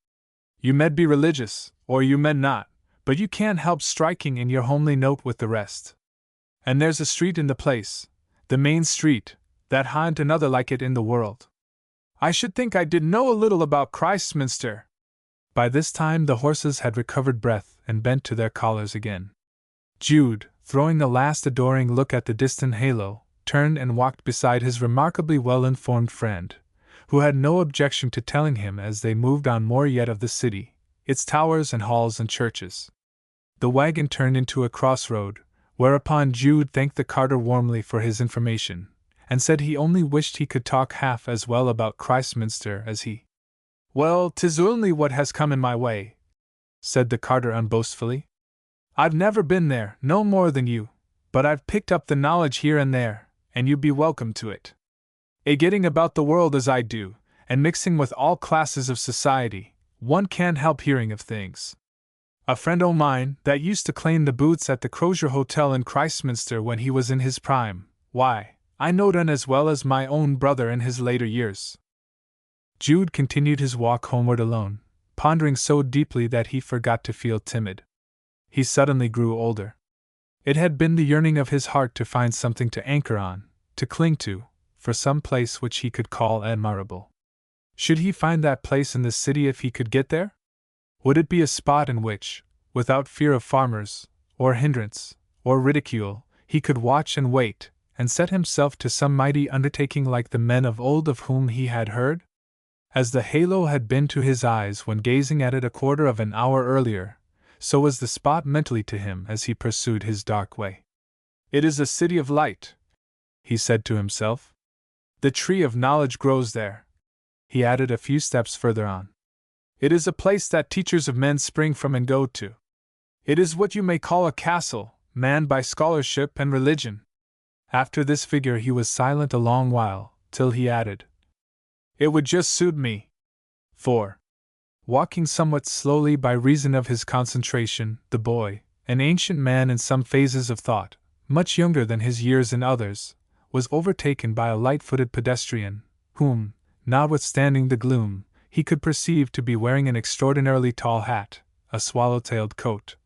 A: You med be religious, or you med not, but you can't help striking in your homely note with the rest. And there's a street in the place, the main street, that ha'n't another like it in the world. I should think I did know a little about Christminster. By this time the horses had recovered breath and bent to their collars again. Jude, throwing a last adoring look at the distant halo, turned and walked beside his remarkably well-informed friend, who had no objection to telling him as they moved on more yet of the city, its towers and halls and churches. The wagon turned into a crossroad, whereupon Jude thanked the carter warmly for his information, and said he only wished he could talk half as well about Christminster as he. Well, 'tis only what has come in my way, said the carter unboastfully. I've never been there, no more than you, but I've picked up the knowledge here and there, and you'd be welcome to it. Getting about the world as I do, and mixing with all classes of society, one can't help hearing of things. A friend o' mine, that used to clean the boots at the Crozier Hotel in Christminster when he was in his prime, why, I knowed un as well as my own brother in his later years. Jude continued his walk homeward alone, pondering so deeply that he forgot to feel timid. He suddenly grew older. It had been the yearning of his heart to find something to anchor on, to cling to, for some place which he could call admirable. Should he find that place in the city if he could get there? Would it be a spot in which, without fear of farmers, or hindrance, or ridicule, he could watch and wait, and set himself to some mighty undertaking like the men of old of whom he had heard? As the halo had been to his eyes when gazing at it a quarter of an hour earlier, so was the spot mentally to him as he pursued his dark way. It is a city of light, he said to himself. The tree of knowledge grows there. He added a few steps further on. It is a place that teachers of men spring from and go to. It is what you may call a castle, manned by scholarship and religion. After this figure he was silent a long while, till he added, It would just suit me. For, walking somewhat slowly by reason of his concentration, the boy, an ancient man in some phases of thought, much younger than his years in others, was overtaken by a light-footed pedestrian, whom, notwithstanding the gloom, he could perceive to be wearing an extraordinarily tall hat, a swallow-tailed coat,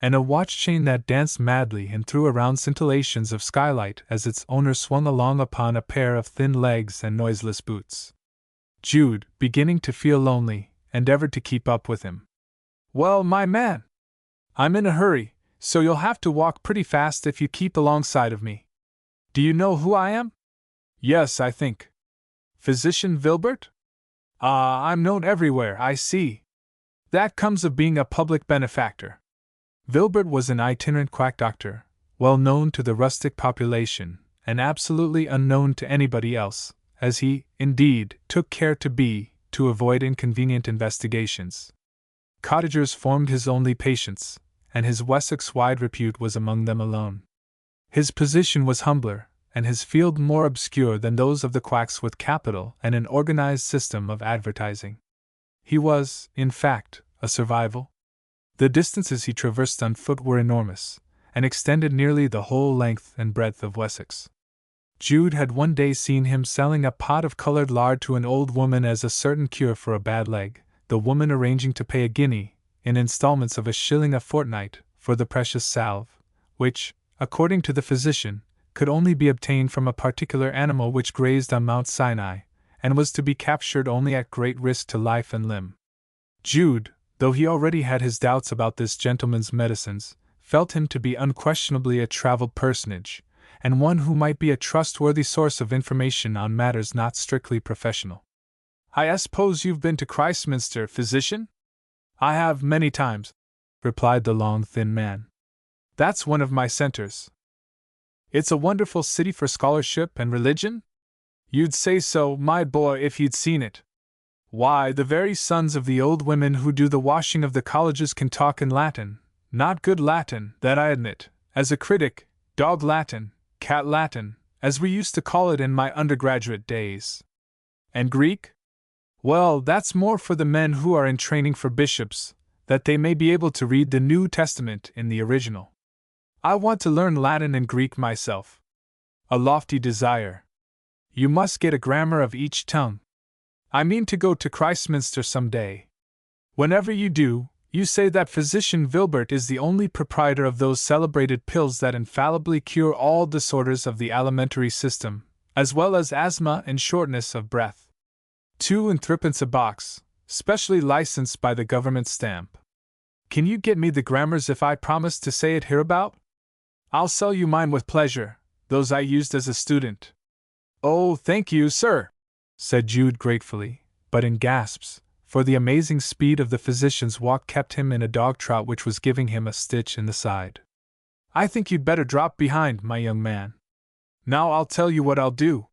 A: and a watch chain that danced madly and threw around scintillations of skylight as its owner swung along upon a pair of thin legs and noiseless boots. Jude, beginning to feel lonely, endeavored to keep up with him. "Well, my man, I'm in a hurry, so you'll have to walk pretty fast if you keep alongside of me. Do you know who I am?" "Yes, I think." "Physician Vilbert?" "Ah, I'm known everywhere, I see. That comes of being a public benefactor." Vilbert was an itinerant quack doctor, well known to the rustic population, and absolutely unknown to anybody else, as he, indeed, took care to be, to avoid inconvenient investigations. Cottagers formed his only patients, and his Wessex-wide repute was among them alone. His position was humbler, and his field more obscure than those of the quacks with capital and an organized system of advertising. He was, in fact, a survival. The distances he traversed on foot were enormous, and extended nearly the whole length and breadth of Wessex. Jude had one day seen him selling a pot of colored lard to an old woman as a certain cure for a bad leg, the woman arranging to pay a guinea, in installments of a shilling a fortnight, for the precious salve, which, according to the physician, could only be obtained from a particular animal which grazed on Mount Sinai, and was to be captured only at great risk to life and limb. Jude, though he already had his doubts about this gentleman's medicines, felt him to be unquestionably a traveled personage, and one who might be a trustworthy source of information on matters not strictly professional. "I suppose you've been to Christminster, physician?" "I have many times," replied the long, thin man. "That's one of my centers." "It's a wonderful city for scholarship and religion?" "You'd say so, my boy, if you'd seen it. Why, the very sons of the old women who do the washing of the colleges can talk in Latin, not good Latin, that I admit, as a critic, dog Latin, cat Latin, as we used to call it in my undergraduate days. And Greek? Well, that's more for the men who are in training for bishops, that they may be able to read the New Testament in the original. I want to learn Latin and Greek myself. A lofty desire. You must get a grammar of each tongue. I mean to go to Christminster some day. Whenever you do, you say that Physician Vilbert is the only proprietor of those celebrated pills that infallibly cure all disorders of the alimentary system, as well as asthma and shortness of breath. 2 and 3pence a box, specially licensed by the government stamp. Can you get me the grammars if I promise to say it hereabout? I'll sell you mine with pleasure, those I used as a student." "Oh, thank you, sir," said Jude gratefully, but in gasps, for the amazing speed of the physician's walk kept him in a dog trot which was giving him a stitch in the side. "I think you'd better drop behind, my young man. Now I'll tell you what I'll do.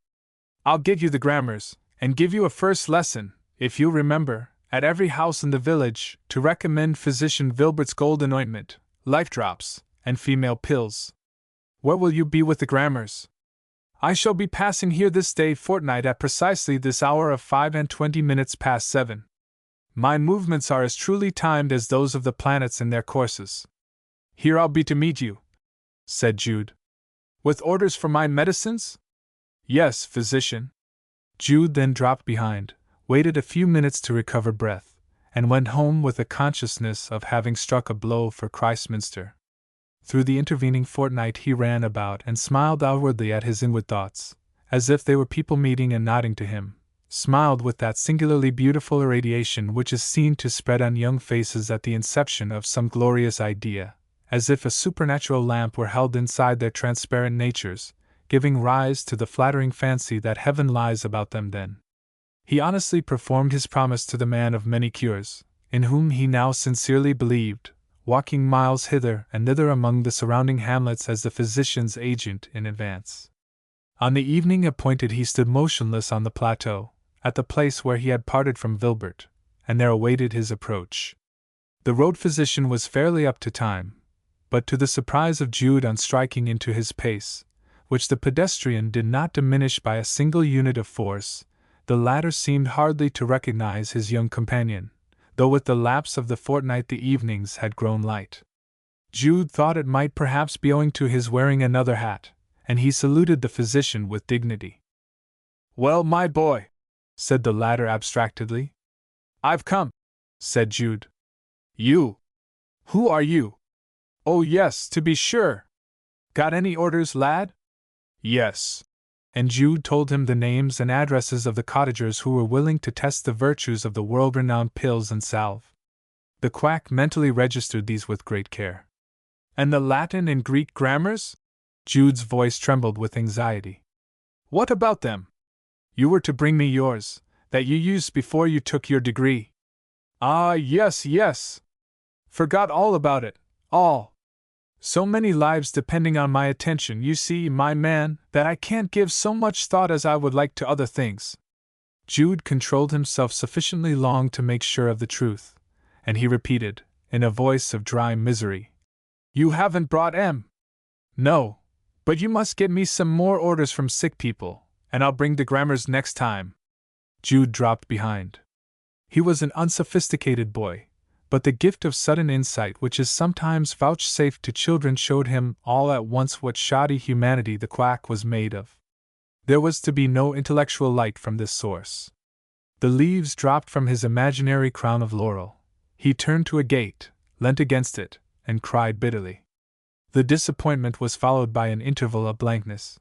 A: I'll get you the grammars, and give you a first lesson, if you'll remember, at every house in the village, to recommend Physician Vilbert's golden ointment, life drops, and female pills. Where will you be with the grammars?" "I shall be passing here this day fortnight at precisely this hour of 5:20 past 7. My movements are as truly timed as those of the planets in their courses. Here I'll be to meet you," said Jude. "With orders for my medicines?" "Yes, physician." Jude then dropped behind, waited a few minutes to recover breath, and went home with the consciousness of having struck a blow for Christminster. Through the intervening fortnight he ran about and smiled outwardly at his inward thoughts, as if they were people meeting and nodding to him, smiled with that singularly beautiful irradiation which is seen to spread on young faces at the inception of some glorious idea, as if a supernatural lamp were held inside their transparent natures, giving rise to the flattering fancy that heaven lies about them then. He honestly performed his promise to the man of many cures, in whom he now sincerely believed, walking miles hither and thither among the surrounding hamlets as the physician's agent in advance. On the evening appointed he stood motionless on the plateau, at the place where he had parted from Vilbert, and there awaited his approach. The road physician was fairly up to time, but to the surprise of Jude on striking into his pace, which the pedestrian did not diminish by a single unit of force, the latter seemed hardly to recognize his young companion, though with the lapse of the fortnight the evenings had grown light. Jude thought it might perhaps be owing to his wearing another hat, and he saluted the physician with dignity. "Well, my boy," said the latter abstractedly. "I've come," said Jude. "You? Who are you?" Oh, yes, to be sure. Got any orders, lad? Yes. And Jude told him the names and addresses of the cottagers who were willing to test the virtues of the world-renowned pills and salve. The quack mentally registered these with great care. And the Latin and Greek grammars? Jude's voice trembled with anxiety. What about them? You were to bring me yours, that you used before you took your degree. Ah, yes, yes. Forgot all about it, all. So many lives depending on my attention, you see, my man, that I can't give so much thought as I would like to other things. Jude controlled himself sufficiently long to make sure of the truth, and he repeated, in a voice of dry misery, You haven't brought M. No, but you must get me some more orders from sick people, and I'll bring the grammars next time. Jude dropped behind. He was an unsophisticated boy, but the gift of sudden insight which is sometimes vouchsafed to children showed him all at once what shoddy humanity the quack was made of. There was to be no intellectual light from this source. The leaves dropped from his imaginary crown of laurel. He turned to a gate, leant against it, and cried bitterly. The disappointment was followed by an interval of blankness.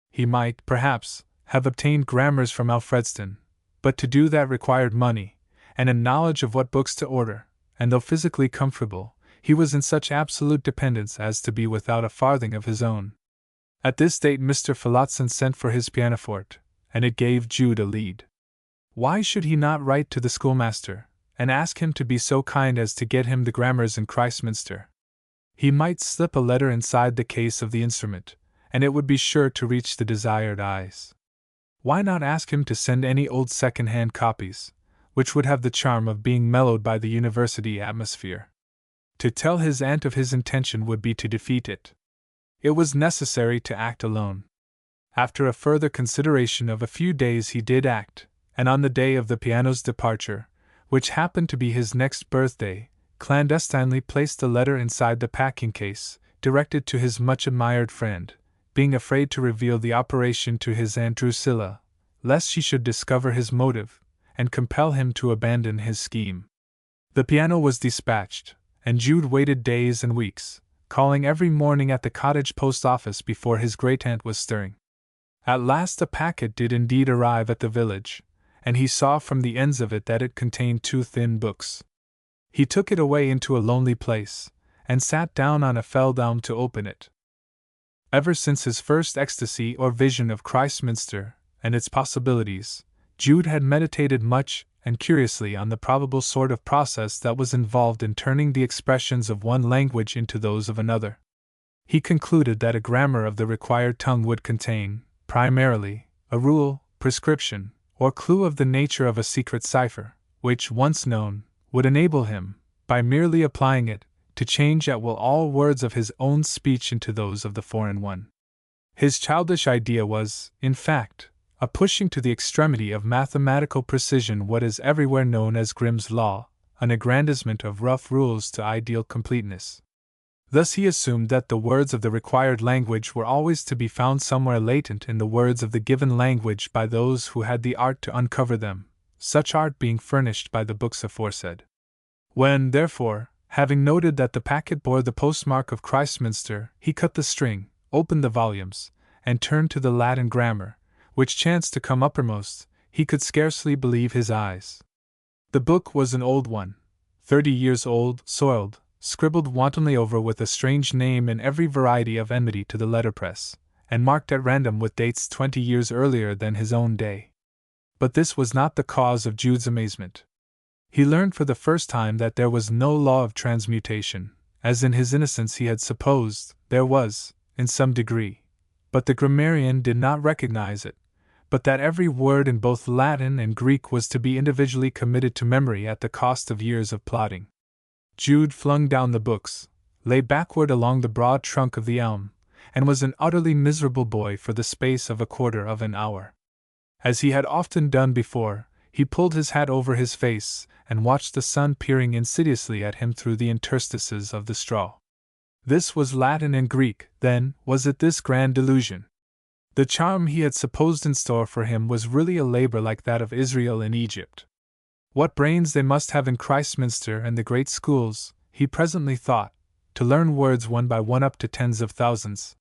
A: He might, perhaps, have obtained grammars from Alfredston, but to do that required money, and a knowledge of what books to order, and though physically comfortable, he was in such absolute dependence as to be without a farthing of his own. At this date Mr. Phillotson sent for his pianoforte, and it gave Jude a lead. Why should he not write to the schoolmaster, and ask him to be so kind as to get him the grammars in Christminster? He might slip a letter inside the case of the instrument, and it would be sure to reach the desired eyes. Why not ask him to send any old second-hand copies, which would have the charm of being mellowed by the university atmosphere? To tell his aunt of his intention would be to defeat it. It was necessary to act alone. After a further consideration of a few days he did act, and on the day of the piano's departure, which happened to be his next birthday, clandestinely placed a letter inside the packing-case, directed to his much-admired friend, being afraid to reveal the operation to his Aunt Drusilla, lest she should discover his motive, and compel him to abandon his scheme. The piano was dispatched, and Jude waited days and weeks, calling every morning at the cottage post office before his great-aunt was stirring. At last a packet did indeed arrive at the village, and he saw from the ends of it that it contained 2 thin books. He took it away into a lonely place, and sat down on a feldown to open it. Ever since his first ecstasy or vision of Christminster and its possibilities, Jude had meditated much and curiously on the probable sort of process that was involved in turning the expressions of one language into those of another. He concluded that a grammar of the required tongue would contain, primarily, a rule, prescription, or clue of the nature of a secret cipher, which, once known, would enable him, by merely applying it, to change at will all words of his own speech into those of the foreign one. His childish idea was, in fact, a pushing to the extremity of mathematical precision what is everywhere known as Grimm's law, an aggrandizement of rough rules to ideal completeness. Thus he assumed that the words of the required language were always to be found somewhere latent in the words of the given language by those who had the art to uncover them, such art being furnished by the books aforesaid. When, therefore, having noted that the packet bore the postmark of Christminster, he cut the string, opened the volumes, and turned to the Latin grammar, which chanced to come uppermost, he could scarcely believe his eyes. The book was an old one, 30 years old, soiled, scribbled wantonly over with a strange name in every variety of enmity to the letterpress, and marked at random with dates 20 years earlier than his own day. But this was not the cause of Jude's amazement. He learned for the first time that there was no law of transmutation, as in his innocence he had supposed there was, in some degree, but the grammarian did not recognize it, but that every word in both Latin and Greek was to be individually committed to memory at the cost of years of plodding. Jude flung down the books, lay backward along the broad trunk of the elm, and was an utterly miserable boy for the space of a quarter of an hour. As he had often done before, he pulled his hat over his face and watched the sun peering insidiously at him through the interstices of the straw. This was Latin and Greek, then, was it this grand delusion? The charm he had supposed in store for him was really a labor like that of Israel in Egypt. What brains they must have in Christminster and the great schools, he presently thought, to learn words one by one up to tens of thousands.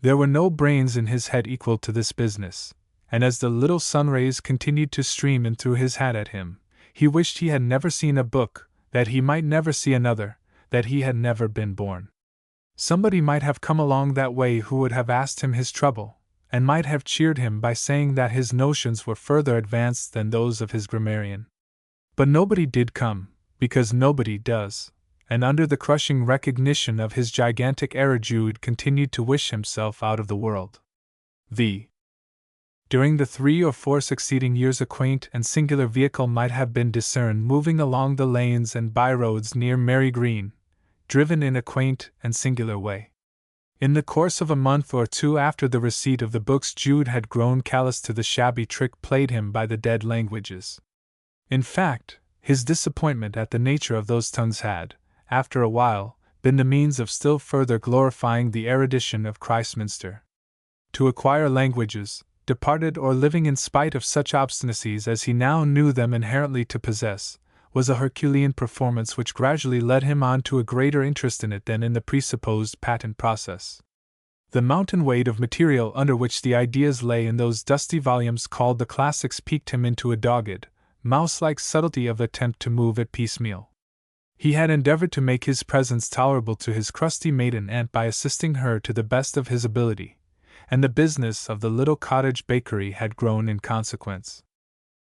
A: There were no brains in his head equal to this business, and as the little sun rays continued to stream in through his hat at him, he wished he had never seen a book, that he might never see another, that he had never been born. Somebody might have come along that way who would have asked him his trouble, and might have cheered him by saying that his notions were further advanced than those of his grammarian. But nobody did come, because nobody does, and under the crushing recognition of his gigantic error Jude continued to wish himself out of the world. During the 3 or 4 succeeding years a quaint and singular vehicle might have been discerned moving along the lanes and byroads near Mary Green, driven in a quaint and singular way. In the course of a month or two after the receipt of the books Jude had grown callous to the shabby trick played him by the dead languages. In fact, his disappointment at the nature of those tongues had, after a while, been the means of still further glorifying the erudition of Christminster. To acquire languages, departed or living in spite of such obstinacies as he now knew them inherently to possess, was a Herculean performance which gradually led him on to a greater interest in it than in the presupposed patent process. The mountain weight of material under which the ideas lay in those dusty volumes called the classics piqued him into a dogged, mouse-like subtlety of attempt to move it piecemeal. He had endeavored to make his presence tolerable to his crusty maiden aunt by assisting her to the best of his ability, and the business of the little cottage bakery had grown in consequence.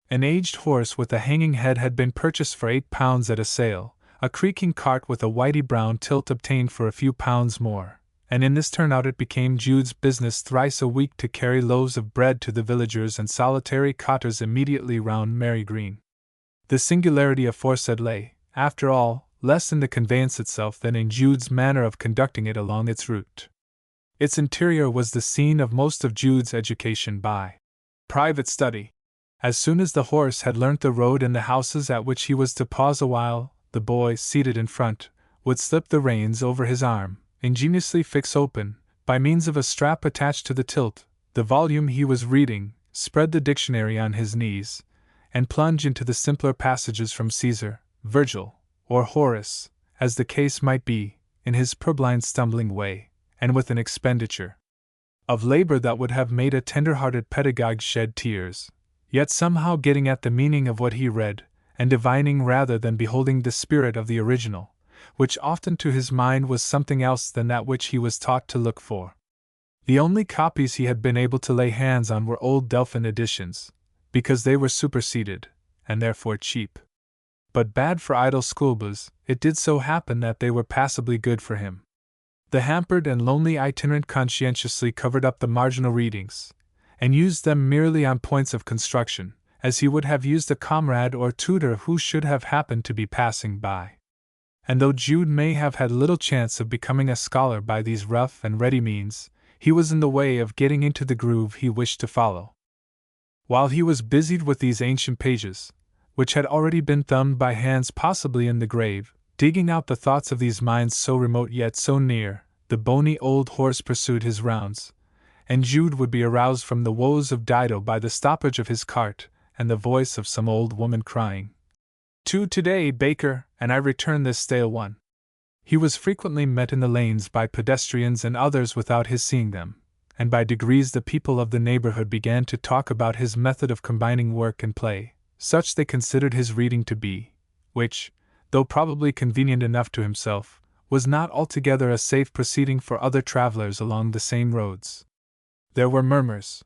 A: An aged horse with a hanging head had been purchased for £8 at a sale, a creaking cart with a whitey brown tilt obtained for a few pounds more, and in this turnout it became Jude's business thrice a week to carry loaves of bread to the villagers and solitary cotters immediately round Mary Green. The singularity aforesaid lay, after all, less in the conveyance itself than in Jude's manner of conducting it along its route. Its interior was the scene of most of Jude's education by private study. As soon as the horse had learnt the road and the houses at which he was to pause a while, the boy, seated in front, would slip the reins over his arm, ingeniously fix open, by means of a strap attached to the tilt, the volume he was reading, spread the dictionary on his knees, and plunge into the simpler passages from Caesar, Virgil, or Horace, as the case might be, in his purblind stumbling way, and with an expenditure of labor that would have made a tender-hearted pedagogue shed tears, yet somehow getting at the meaning of what he read, and divining rather than beholding the spirit of the original, which often to his mind was something else than that which he was taught to look for. The only copies he had been able to lay hands on were old Delphin editions, because they were superseded, and therefore cheap. But bad for idle schoolboys, it did so happen that they were passably good for him. The hampered and lonely itinerant conscientiously covered up the marginal readings, and used them merely on points of construction, as he would have used a comrade or tutor who should have happened to be passing by. And though Jude may have had little chance of becoming a scholar by these rough and ready means, he was in the way of getting into the groove he wished to follow. While he was busied with these ancient pages, which had already been thumbed by hands possibly in the grave, digging out the thoughts of these minds so remote yet so near, the bony old horse pursued his rounds, and Jude would be aroused from the woes of Dido by the stoppage of his cart, and the voice of some old woman crying, "To today, baker, and I return this stale one." He was frequently met in the lanes by pedestrians and others without his seeing them, and by degrees the people of the neighborhood began to talk about his method of combining work and play, such they considered his reading to be, which, though probably convenient enough to himself, was not altogether a safe proceeding for other travelers along the same roads. There were murmurs.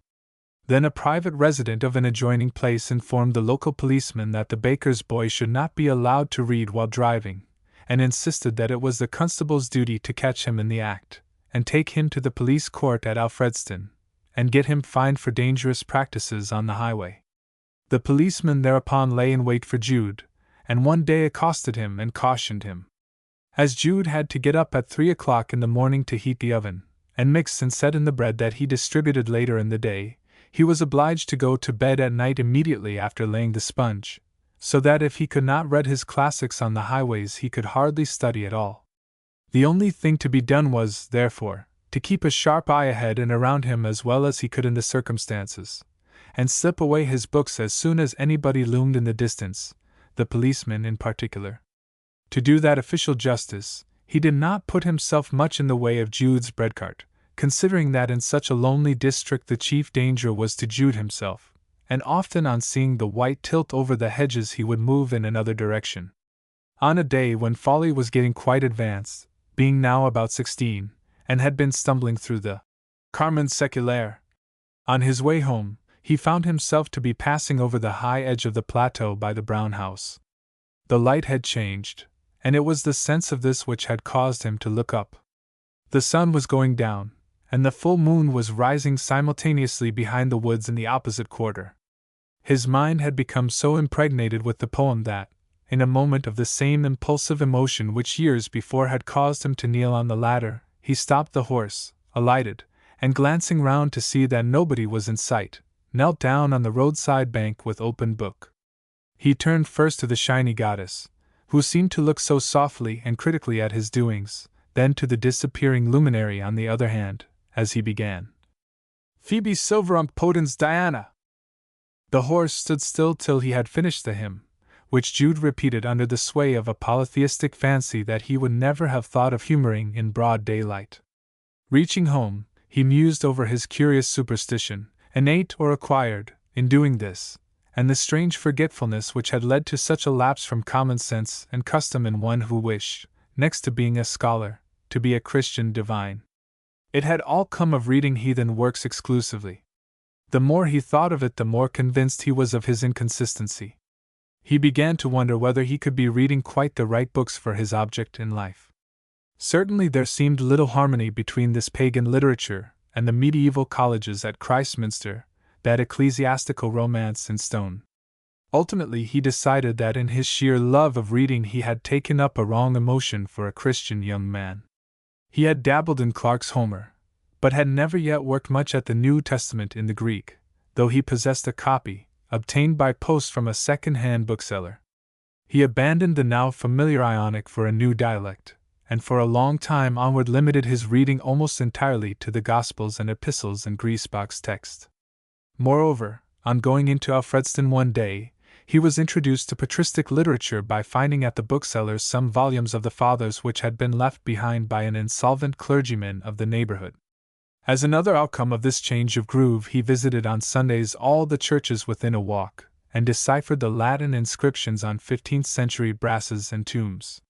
A: Then a private resident of an adjoining place informed the local policeman that the baker's boy should not be allowed to read while driving, and insisted that it was the constable's duty to catch him in the act, and take him to the police court at Alfredston, and get him fined for dangerous practices on the highway. The policeman thereupon lay in wait for Jude, and one day accosted him and cautioned him. As Jude had to get up at 3 o'clock in the morning to heat the oven, and mix and set in the bread that he distributed later in the day, he was obliged to go to bed at night immediately after laying the sponge, so that if he could not read his classics on the highways he could hardly study at all. The only thing to be done was, therefore, to keep a sharp eye ahead and around him as well as he could in the circumstances, and slip away his books as soon as anybody loomed in the distance, the policeman in particular. To do that official justice, he did not put himself much in the way of Jude's breadcart, considering that in such a lonely district the chief danger was to Jude himself, and often on seeing the white tilt over the hedges he would move in another direction. On a day when Folly was getting quite advanced, being now about 16, and had been stumbling through the Carmen Seculaire, on his way home, he found himself to be passing over the high edge of the plateau by the brown house. The light had changed, and it was the sense of this which had caused him to look up. The sun was going down, and the full moon was rising simultaneously behind the woods in the opposite quarter. His mind had become so impregnated with the poem that, in a moment of the same impulsive emotion which years before had caused him to kneel on the ladder, he stopped the horse, alighted, and glancing round to see that nobody was in sight, knelt down on the roadside bank with open book. He turned first to the shiny goddess, who seemed to look so softly and critically at his doings, then to the disappearing luminary on the other hand, as he began. Phoebe Silverump Potens Diana! The horse stood still till he had finished the hymn, which Jude repeated under the sway of a polytheistic fancy that he would never have thought of humoring in broad daylight. Reaching home, he mused over his curious superstition, innate or acquired, in doing this, and the strange forgetfulness which had led to such a lapse from common sense and custom in one who wished, next to being a scholar, to be a Christian divine. It had all come of reading heathen works exclusively. The more he thought of it, the more convinced he was of his inconsistency. He began to wonder whether he could be reading quite the right books for his object in life. Certainly there seemed little harmony between this pagan literature and the medieval colleges at Christminster, that ecclesiastical romance in stone. Ultimately he decided that in his sheer love of reading he had taken up a wrong emotion for a Christian young man. He had dabbled in Clarke's Homer, but had never yet worked much at the New Testament in the Greek, though he possessed a copy, obtained by post from a second-hand bookseller. He abandoned the now familiar Ionic for a new dialect, and for a long time onward limited his reading almost entirely to the Gospels and Epistles and Griesbach's text. Moreover, on going into Alfredston one day, he was introduced to patristic literature by finding at the bookseller's some volumes of the Fathers which had been left behind by an insolvent clergyman of the neighborhood. As another outcome of this change of groove, he visited on Sundays all the churches within a walk, and deciphered the Latin inscriptions on 15th-century brasses and tombs.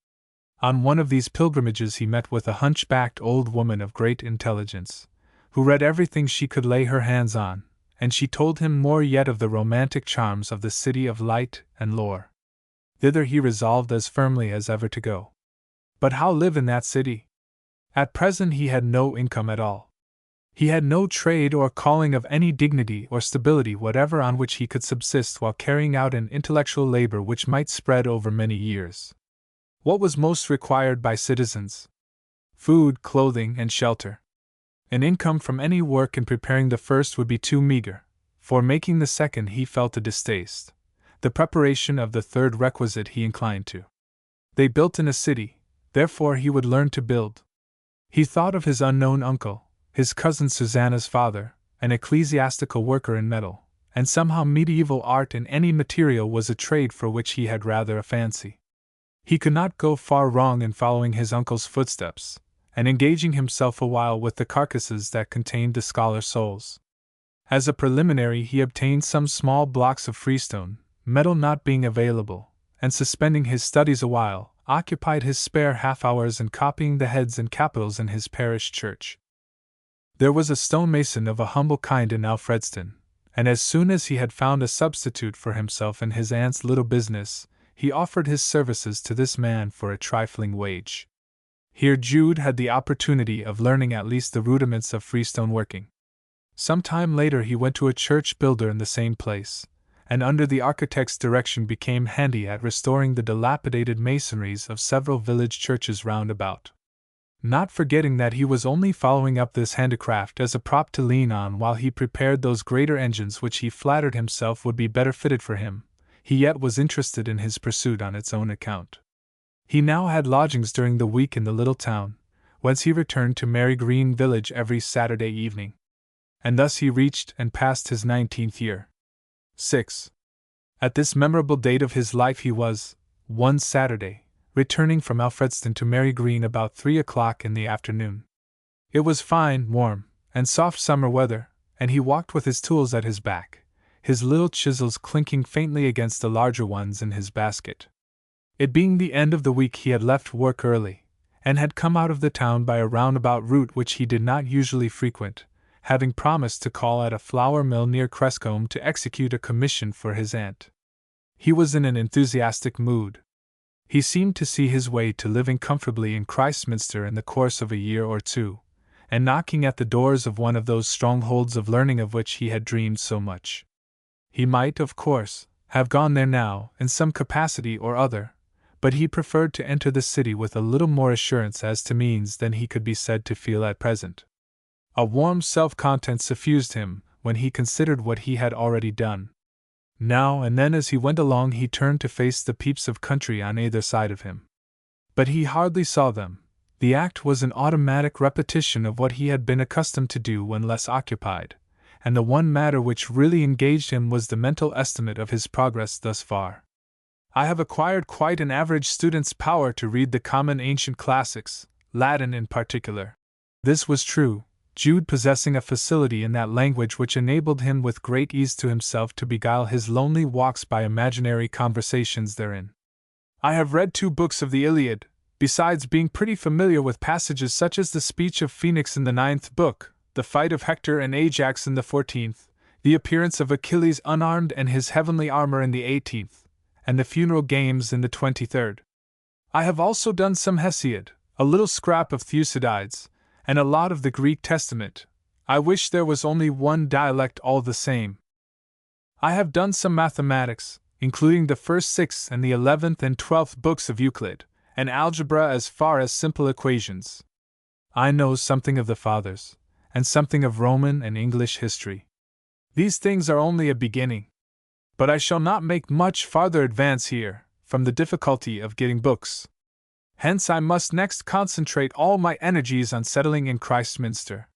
A: On one of these pilgrimages he met with a hunchbacked old woman of great intelligence, who read everything she could lay her hands on, and she told him more yet of the romantic charms of the city of light and lore. Thither he resolved as firmly as ever to go. But how live in that city? At present he had no income at all. He had no trade or calling of any dignity or stability whatever on which he could subsist while carrying out an intellectual labor which might spread over many years. What was most required by citizens? Food, clothing, and shelter. An income from any work in preparing the first would be too meager. For making the second he felt a distaste. The preparation of the third requisite he inclined to. They built in a city, therefore he would learn to build. He thought of his unknown uncle, his cousin Susanna's father, an ecclesiastical worker in metal, and somehow medieval art in any material was a trade for which he had rather a fancy. He could not go far wrong in following his uncle's footsteps, and engaging himself a while with the carcasses that contained the scholar souls. As a preliminary he obtained some small blocks of freestone, metal not being available, and suspending his studies a while, occupied his spare half-hours in copying the heads and capitals in his parish church. There was a stonemason of a humble kind in Alfredston, and as soon as he had found a substitute for himself in his aunt's little business, he offered his services to this man for a trifling wage. Here Jude had the opportunity of learning at least the rudiments of freestone working. Some time later he went to a church builder in the same place, and under the architect's direction became handy at restoring the dilapidated masonries of several village churches round about. Not forgetting that he was only following up this handicraft as a prop to lean on while he prepared those greater engines which he flattered himself would be better fitted for him, he yet was interested in his pursuit on its own account. He now had lodgings during the week in the little town, whence he returned to Mary Green village every Saturday evening. And thus he reached and passed his 19th year. 6. At this memorable date of his life he was, one Saturday, returning from Alfredston to Mary Green about 3 o'clock in the afternoon. It was fine, warm, and soft summer weather, and he walked with his tools at his back, his little chisels clinking faintly against the larger ones in his basket. It being the end of the week, he had left work early, and had come out of the town by a roundabout route which he did not usually frequent, having promised to call at a flour mill near Crescombe to execute a commission for his aunt. He was in an enthusiastic mood. He seemed to see his way to living comfortably in Christminster in the course of a year or two, and knocking at the doors of one of those strongholds of learning of which he had dreamed so much. He might, of course, have gone there now, in some capacity or other, but he preferred to enter the city with a little more assurance as to means than he could be said to feel at present. A warm self-content suffused him when he considered what he had already done. Now and then as he went along he turned to face the peeps of country on either side of him. But he hardly saw them. The act was an automatic repetition of what he had been accustomed to do when less occupied, and the one matter which really engaged him was the mental estimate of his progress thus far. I have acquired quite an average student's power to read the common ancient classics, Latin in particular. This was true, Jude possessing a facility in that language which enabled him with great ease to himself to beguile his lonely walks by imaginary conversations therein. I have read 2 books of the Iliad, besides being pretty familiar with passages such as the speech of Phoenix in the 9th book, the fight of Hector and Ajax in the 14th, the appearance of Achilles unarmed and his heavenly armor in the 18th, and the funeral games in the 23rd. I have also done some Hesiod, a little scrap of Thucydides, and a lot of the Greek Testament. I wish there was only one dialect all the same. I have done some mathematics, including the first 6 and the 11th and 12th books of Euclid, and algebra as far as simple equations. I know something of the Fathers, and something of Roman and English history. These things are only a beginning. But I shall not make much farther advance here, from the difficulty of getting books. Hence I must next concentrate all my energies on settling in Christminster.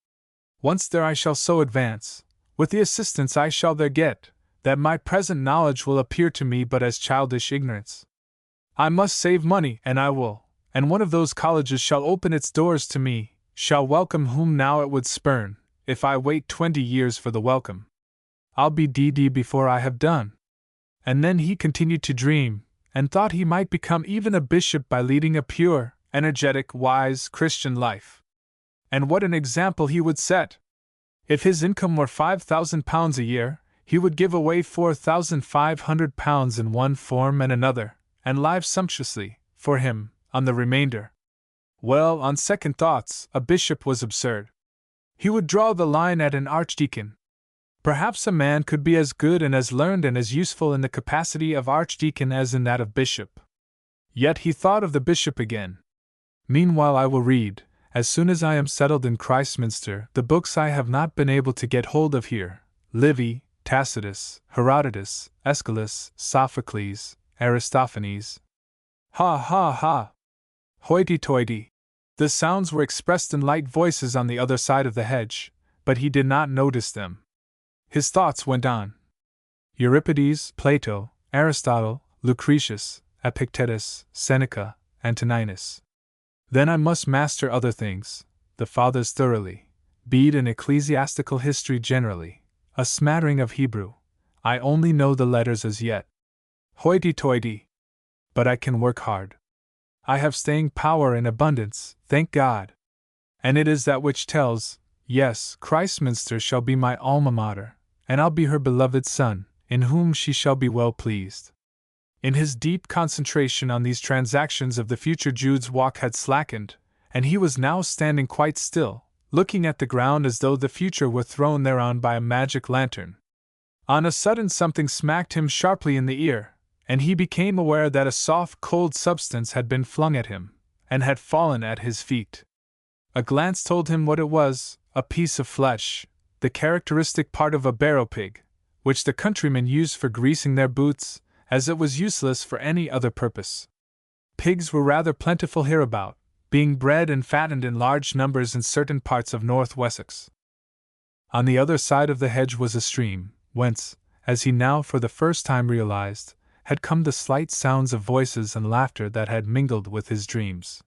A: Once there I shall so advance, with the assistance I shall there get, that my present knowledge will appear to me but as childish ignorance. I must save money, and I will, and one of those colleges shall open its doors to me, shall welcome whom now it would spurn, if I wait 20 years for the welcome. I'll be D.D. before I have done. And then he continued to dream, and thought he might become even a bishop by leading a pure, energetic, wise, Christian life. And what an example he would set! If his income were £5,000 a year, he would give away £4,500 in one form and another, and live sumptuously, for him, on the remainder. Well, on second thoughts, a bishop was absurd. He would draw the line at an archdeacon. Perhaps a man could be as good and as learned and as useful in the capacity of archdeacon as in that of bishop. Yet he thought of the bishop again. Meanwhile I will read, as soon as I am settled in Christminster, the books I have not been able to get hold of here, Livy, Tacitus, Herodotus, Aeschylus, Sophocles, Aristophanes. Ha ha ha! Hoity-toity! The sounds were expressed in light voices on the other side of the hedge, but he did not notice them. His thoughts went on. Euripides, Plato, Aristotle, Lucretius, Epictetus, Seneca, Antoninus. Then I must master other things, the Fathers thoroughly, Bede and ecclesiastical history generally, a smattering of Hebrew. I only know the letters as yet. Hoity-toity! But I can work hard. I have staying power in abundance, thank God. And it is that which tells, yes, Christminster shall be my alma mater, and I'll be her beloved son, in whom she shall be well pleased. In his deep concentration on these transactions of the future, Jude's walk had slackened, and he was now standing quite still, looking at the ground as though the future were thrown thereon by a magic lantern. On a sudden something smacked him sharply in the ear, and he became aware that a soft, cold substance had been flung at him, and had fallen at his feet. A glance told him what it was, a piece of flesh, the characteristic part of a barrow pig, which the countrymen used for greasing their boots, as it was useless for any other purpose. Pigs were rather plentiful hereabout, being bred and fattened in large numbers in certain parts of North Wessex. On the other side of the hedge was a stream, whence, as he now for the first time realized, had come the slight sounds of voices and laughter that had mingled with his dreams.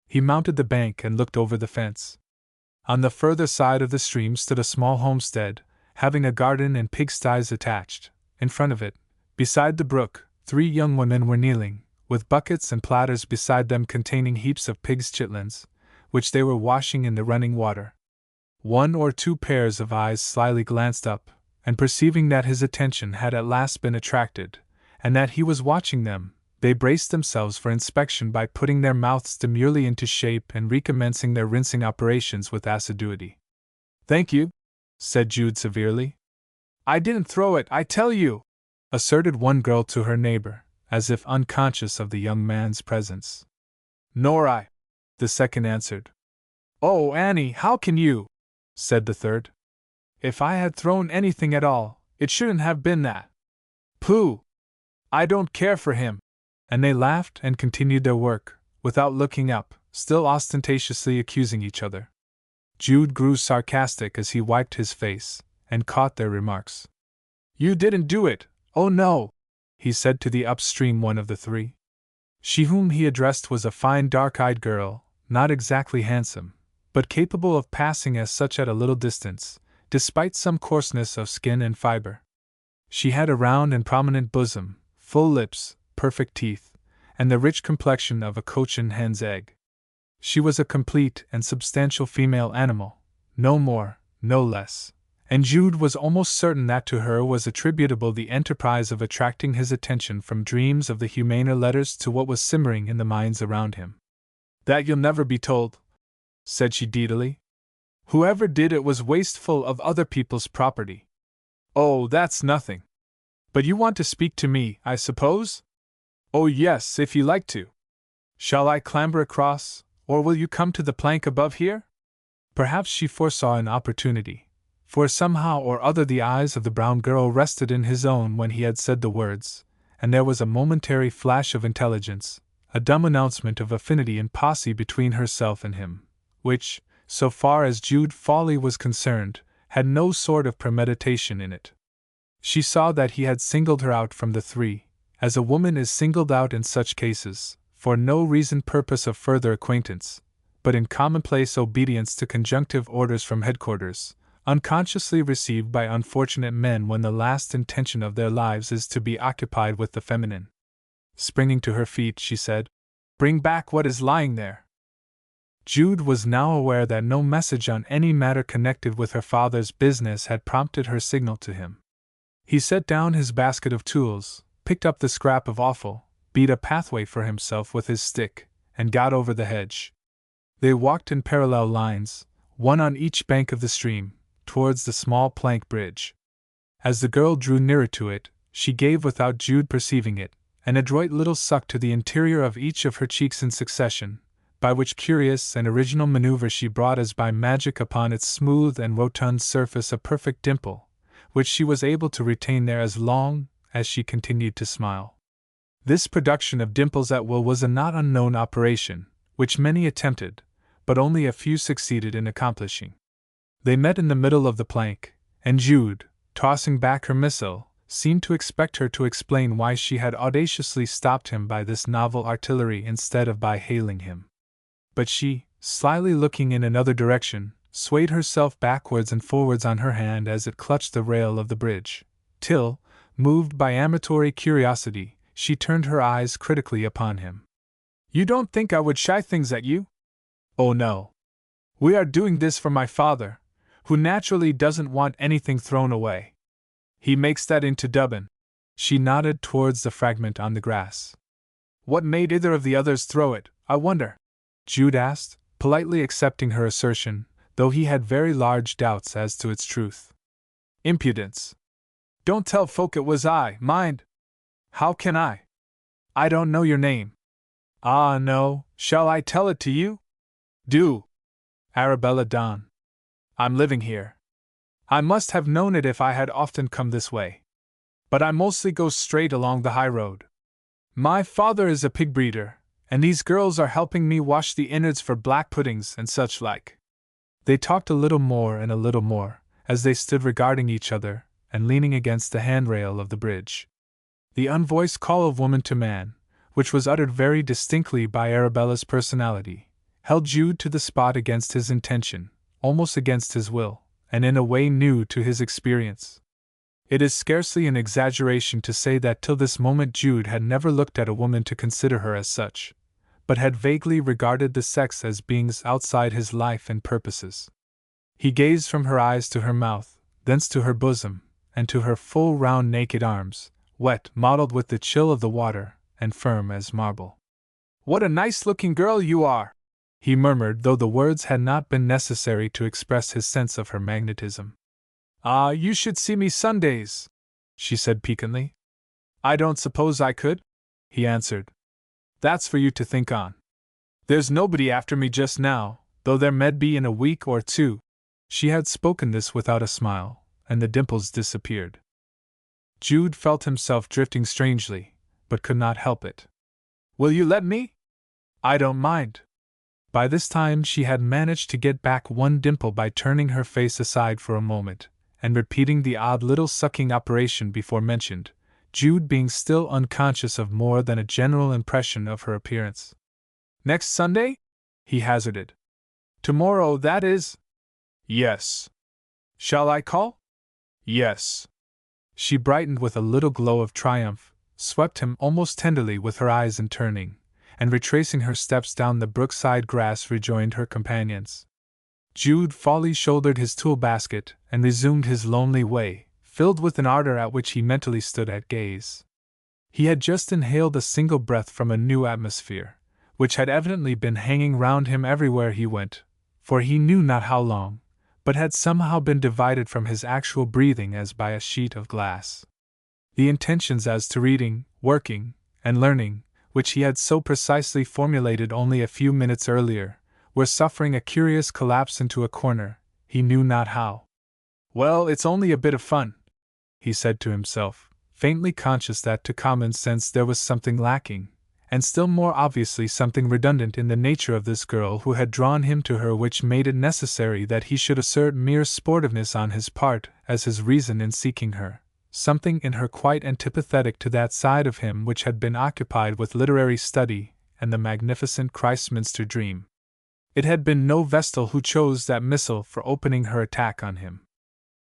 A: He mounted the bank and looked over the fence. On the further side of the stream stood a small homestead, having a garden and pigsties attached. In front of it, beside the brook, 3 young women were kneeling, with buckets and platters beside them containing heaps of pigs' chitlins, which they were washing in the running water. 1 or 2 pairs of eyes slyly glanced up, and perceiving that his attention had at last been attracted, and that he was watching them, they braced themselves for inspection by putting their mouths demurely into shape and recommencing their rinsing operations with assiduity. "Thank you," said Jude severely. "I didn't throw it, I tell you," asserted one girl to her neighbor, as if unconscious of the young man's presence. "Nor I," the second answered. "Oh, Annie, how can you?" said the third. "If I had thrown anything at all, it shouldn't have been that." "Pooh! I don't care for him." And they laughed and continued their work, without looking up, still ostentatiously accusing each other. Jude grew sarcastic as he wiped his face, and caught their remarks. "You didn't do it, oh no," he said to the upstream one of the 3. She whom he addressed was a fine dark-eyed girl, not exactly handsome, but capable of passing as such at a little distance, despite some coarseness of skin and fiber. She had a round and prominent bosom, full lips, perfect teeth, and the rich complexion of a Cochin hen's egg. She was a complete and substantial female animal, no more, no less, and Jude was almost certain that to her was attributable the enterprise of attracting his attention from dreams of the humaner letters to what was simmering in the minds around him. "That you'll never be told," said she deedily. "Whoever did it was wasteful of other people's property." "Oh, that's nothing. But you want to speak to me, I suppose?" "Oh yes, if you like to. Shall I clamber across, or will you come to the plank above here?" Perhaps she foresaw an opportunity, for somehow or other the eyes of the brown girl rested in his own when he had said the words, and there was a momentary flash of intelligence, a dumb announcement of affinity and posse between herself and him, which, so far as Jude Fawley was concerned, had no sort of premeditation in it. She saw that he had singled her out from the 3, as a woman is singled out in such cases, for no reasoned purpose of further acquaintance, but in commonplace obedience to conjunctive orders from headquarters, unconsciously received by unfortunate men when the last intention of their lives is to be occupied with the feminine. Springing to her feet, she said, "Bring back what is lying there." Jude was now aware that no message on any matter connected with her father's business had prompted her signal to him. He set down his basket of tools, picked up the scrap of offal, beat a pathway for himself with his stick, and got over the hedge. They walked in parallel lines, one on each bank of the stream, towards the small plank bridge. As the girl drew nearer to it, she gave, without Jude perceiving it, an adroit little suck to the interior of each of her cheeks in succession, by which curious and original maneuver she brought as by magic upon its smooth and rotund surface a perfect dimple, which she was able to retain there as long as she continued to smile. This production of dimples at will was a not unknown operation, which many attempted, but only a few succeeded in accomplishing. They met in the middle of the plank, and Jude, tossing back her missile, seemed to expect her to explain why she had audaciously stopped him by this novel artillery instead of by hailing him. But she, slyly looking in another direction, swayed herself backwards and forwards on her hand as it clutched the rail of the bridge, till, moved by amatory curiosity, she turned her eyes critically upon him. "You don't think I would shy things at you?" "Oh no. We are doing this for my father, who naturally doesn't want anything thrown away. He makes that into dubbin." She nodded towards the fragment on the grass. "What made either of the others throw it, I wonder?" Jude asked, politely accepting her assertion, though he had very large doubts as to its truth. "Impudence. Don't tell folk it was I, mind." "How can I? I don't know your name." "Ah, no, shall I tell it to you?" "Do." "Arabella Dawn. I'm living here. I must have known it if I had often come this way. But I mostly go straight along the high road. My father is a pig breeder, and these girls are helping me wash the innards for black puddings and such like." They talked a little more and a little more, as they stood regarding each other and leaning against the handrail of the bridge. The unvoiced call of woman to man, which was uttered very distinctly by Arabella's personality, held Jude to the spot against his intention, almost against his will, and in a way new to his experience. It is scarcely an exaggeration to say that till this moment Jude had never looked at a woman to consider her as such, but had vaguely regarded the sex as beings outside his life and purposes. He gazed from her eyes to her mouth, thence to her bosom, and to her full round naked arms, wet, mottled with the chill of the water, and firm as marble. "What a nice-looking girl you are!" he murmured, though the words had not been necessary to express his sense of her magnetism. "Ah, you should see me Sundays," she said piquantly. "I don't suppose I could," he answered. "That's for you to think on. There's nobody after me just now, though there med be in a week or two." She had spoken this without a smile, and the dimples disappeared. Jude felt himself drifting strangely, but could not help it. "Will you let me?" "I don't mind." By this time she had managed to get back one dimple by turning her face aside for a moment, and repeating the odd little sucking operation before mentioned, Jude being still unconscious of more than a general impression of her appearance. "Next Sunday?" he hazarded. "Tomorrow, that is?" "Yes." "Shall I call?" "Yes." She brightened with a little glow of triumph, swept him almost tenderly with her eyes and turning, and retracing her steps down the brookside grass rejoined her companions. Jude Fawley shouldered his tool basket and resumed his lonely way, filled with an ardor at which he mentally stood at gaze. He had just inhaled a single breath from a new atmosphere, which had evidently been hanging round him everywhere he went, for he knew not how long, but had somehow been divided from his actual breathing as by a sheet of glass. The intentions as to reading, working, and learning, which he had so precisely formulated only a few minutes earlier, were suffering a curious collapse into a corner, he knew not how. "Well, it's only a bit of fun," he said to himself, faintly conscious that to common sense there was something lacking, and still more obviously something redundant in the nature of this girl who had drawn him to her, which made it necessary that he should assert mere sportiveness on his part as his reason in seeking her, something in her quite antipathetic to that side of him which had been occupied with literary study and the magnificent Christminster dream. It had been no Vestal who chose that missile for opening her attack on him.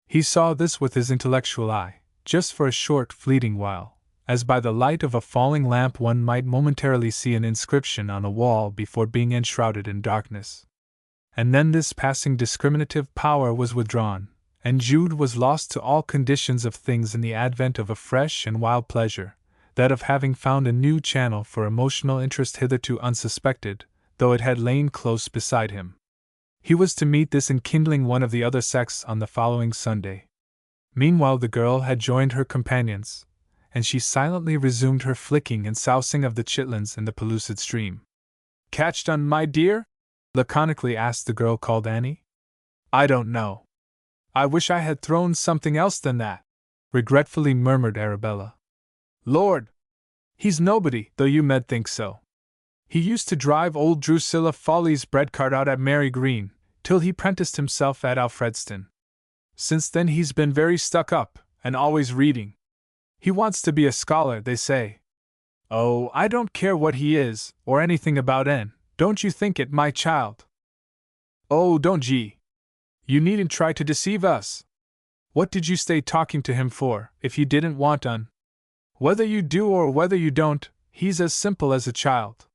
A: He saw this with his intellectual eye, just for a short, fleeting while, as by the light of a falling lamp one might momentarily see an inscription on a wall before being enshrouded in darkness. And then this passing discriminative power was withdrawn, and Jude was lost to all conditions of things in the advent of a fresh and wild pleasure, that of having found a new channel for emotional interest hitherto unsuspected, though it had lain close beside him. He was to meet this enkindling one of the other sex on the following Sunday. Meanwhile the girl had joined her companions, and she silently resumed her flicking and sousing of the chitlins in the pellucid stream. "Catched on, my dear?" laconically asked the girl called Annie. "I don't know. I wish I had thrown something else than that," regretfully murmured Arabella. "Lord! He's nobody, though you med think so. He used to drive old Drusilla Fawley's bread cart out at Mary Green, till he prenticed himself at Alfredston. Since then he's been very stuck up, and always reading. He wants to be a scholar, they say. Oh, I don't care what he is, or anything about don't you think it, my child? Oh, don't ye. You needn't try to deceive us. What did you stay talking to him for, if you didn't want un? Whether you do or whether you don't, he's as simple as a child.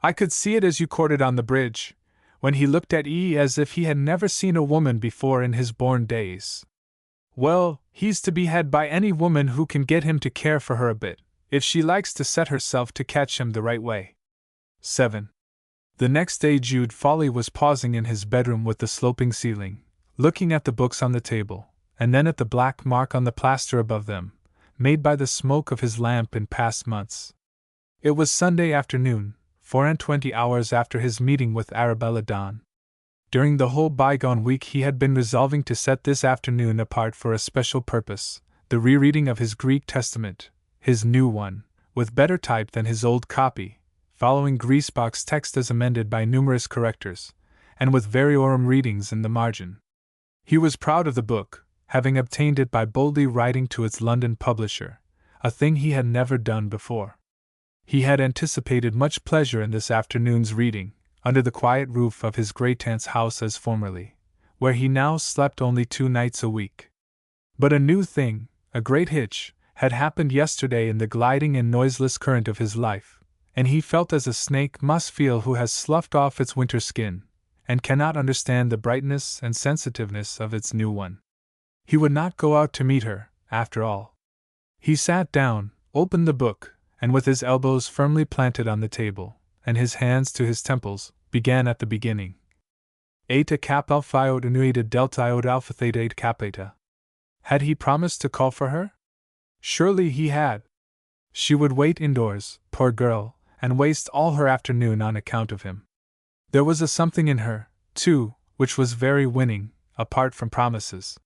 A: I could see it as you courted on the bridge, when he looked at ye as if he had never seen a woman before in his born days. Well, he's to be had by any woman who can get him to care for her a bit, if she likes to set herself to catch him the right way. 7. The next day Jude Fawley was pausing in his bedroom with the sloping ceiling, looking at the books on the table, and then at the black mark on the plaster above them, made by the smoke of his lamp in past months. It was Sunday afternoon, 24 hours after his meeting with Arabella Dawn. During the whole bygone week he had been resolving to set this afternoon apart for a special purpose, the rereading of his Greek Testament, his new one, with better type than his old copy, following Griesbach's text as amended by numerous correctors, and with variorum readings in the margin. He was proud of the book, having obtained it by boldly writing to its London publisher, a thing he had never done before. He had anticipated much pleasure in this afternoon's reading, under the quiet roof of his great-aunt's house as formerly, where he now slept only 2 nights a week. But a new thing, a great hitch, had happened yesterday in the gliding and noiseless current of his life, and he felt as a snake must feel who has sloughed off its winter skin, and cannot understand the brightness and sensitiveness of its new one. He would not go out to meet her, after all. He sat down, opened the book, and with his elbows firmly planted on the table, and his hands to his temples, began at the beginning. Eta cap alpha iota nuita delta iota alpha theta eta cap eta. Had he promised to call for her? Surely he had. She would wait indoors, poor girl, and waste all her afternoon on account of him. There was a something in her, too, which was very winning, apart from promises.